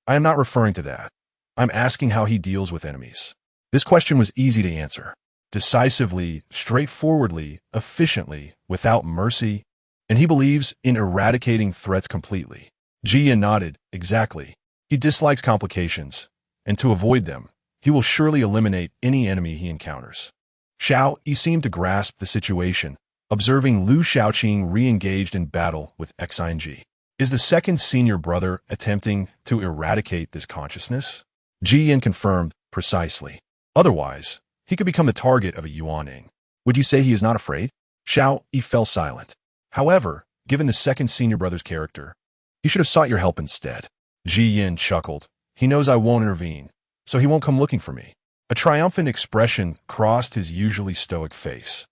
"I am not referring to that. I'm asking how he deals with enemies." This question was easy to answer. Decisively, straightforwardly, efficiently, without mercy, and he believes in eradicating threats completely. Ji Yin nodded. Exactly. He dislikes complications, and to avoid them, he will surely eliminate any enemy he encounters. Xiao Yi seemed to grasp the situation, observing Lu Shaoqing re-engaged in battle with Xing. Is the second senior brother attempting to eradicate this consciousness? Ji Yin confirmed, precisely. Otherwise, he could become the target of a Yuaning. Would you say he is not afraid? Xiao Yi fell silent. However, given the second senior brother's character, he should have sought your help instead. Ji Yin chuckled. He knows I won't intervene, so he won't come looking for me. A triumphant expression crossed his usually stoic face.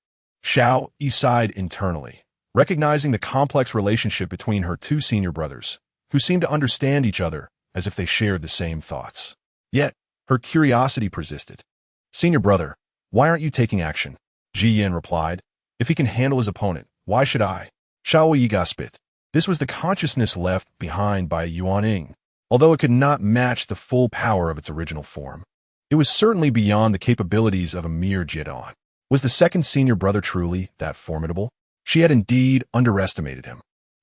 Xiao Yi sighed internally, recognizing the complex relationship between her two senior brothers, who seemed to understand each other as if they shared the same thoughts. Yet, her curiosity persisted. Senior brother, why aren't you taking action? Ji Yin replied. If he can handle his opponent, why should I? Xiao Yi gasped. This was the consciousness left behind by Yuaning, although it could not match the full power of its original form. It was certainly beyond the capabilities of a mere Jidan. Was the second senior brother truly that formidable? She had indeed underestimated him.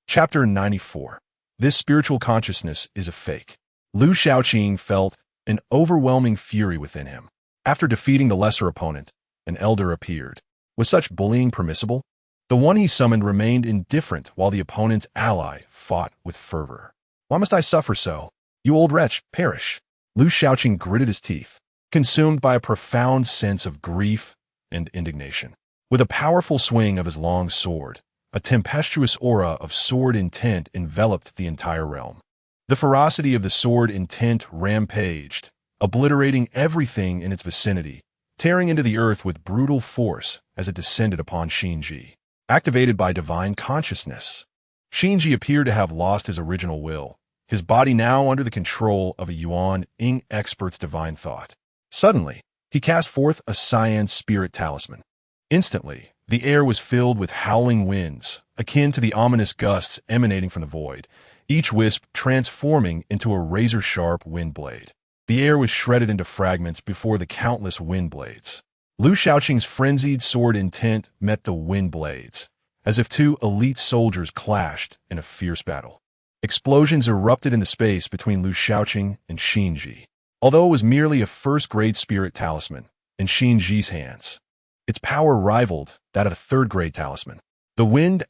Chapter 94. This spiritual consciousness is a fake. Lu Shaoqing felt an overwhelming fury within him. After defeating the lesser opponent, an elder appeared. Was such bullying permissible? The one he summoned remained indifferent while the opponent's ally fought with fervor. Why must I suffer so? You old wretch, perish. Lu Shaoqing gritted his teeth, consumed by a profound sense of grief and indignation. With a powerful swing of his long sword, a tempestuous aura of sword intent enveloped the entire realm. The ferocity of the sword intent rampaged, obliterating everything in its vicinity, tearing into the earth with brutal force as it descended upon Xinji. Activated by divine consciousness, Xinji appeared to have lost his original will, his body now under the control of a Yuan-ing expert's divine thought. Suddenly, he cast forth a cyan spirit talisman. Instantly, the air was filled with howling winds, akin to the ominous gusts emanating from the void, each wisp transforming into a razor-sharp wind blade. The air was shredded into fragments before the countless wind blades. Lu Shaoqing's frenzied sword intent met the wind blades, as if two elite soldiers clashed in a fierce battle. Explosions erupted in the space between Lu Shaoqing and Xinji. Although it was merely a first-grade spirit talisman in Xinji's hands, its power rivaled that of a third-grade talisman. The wind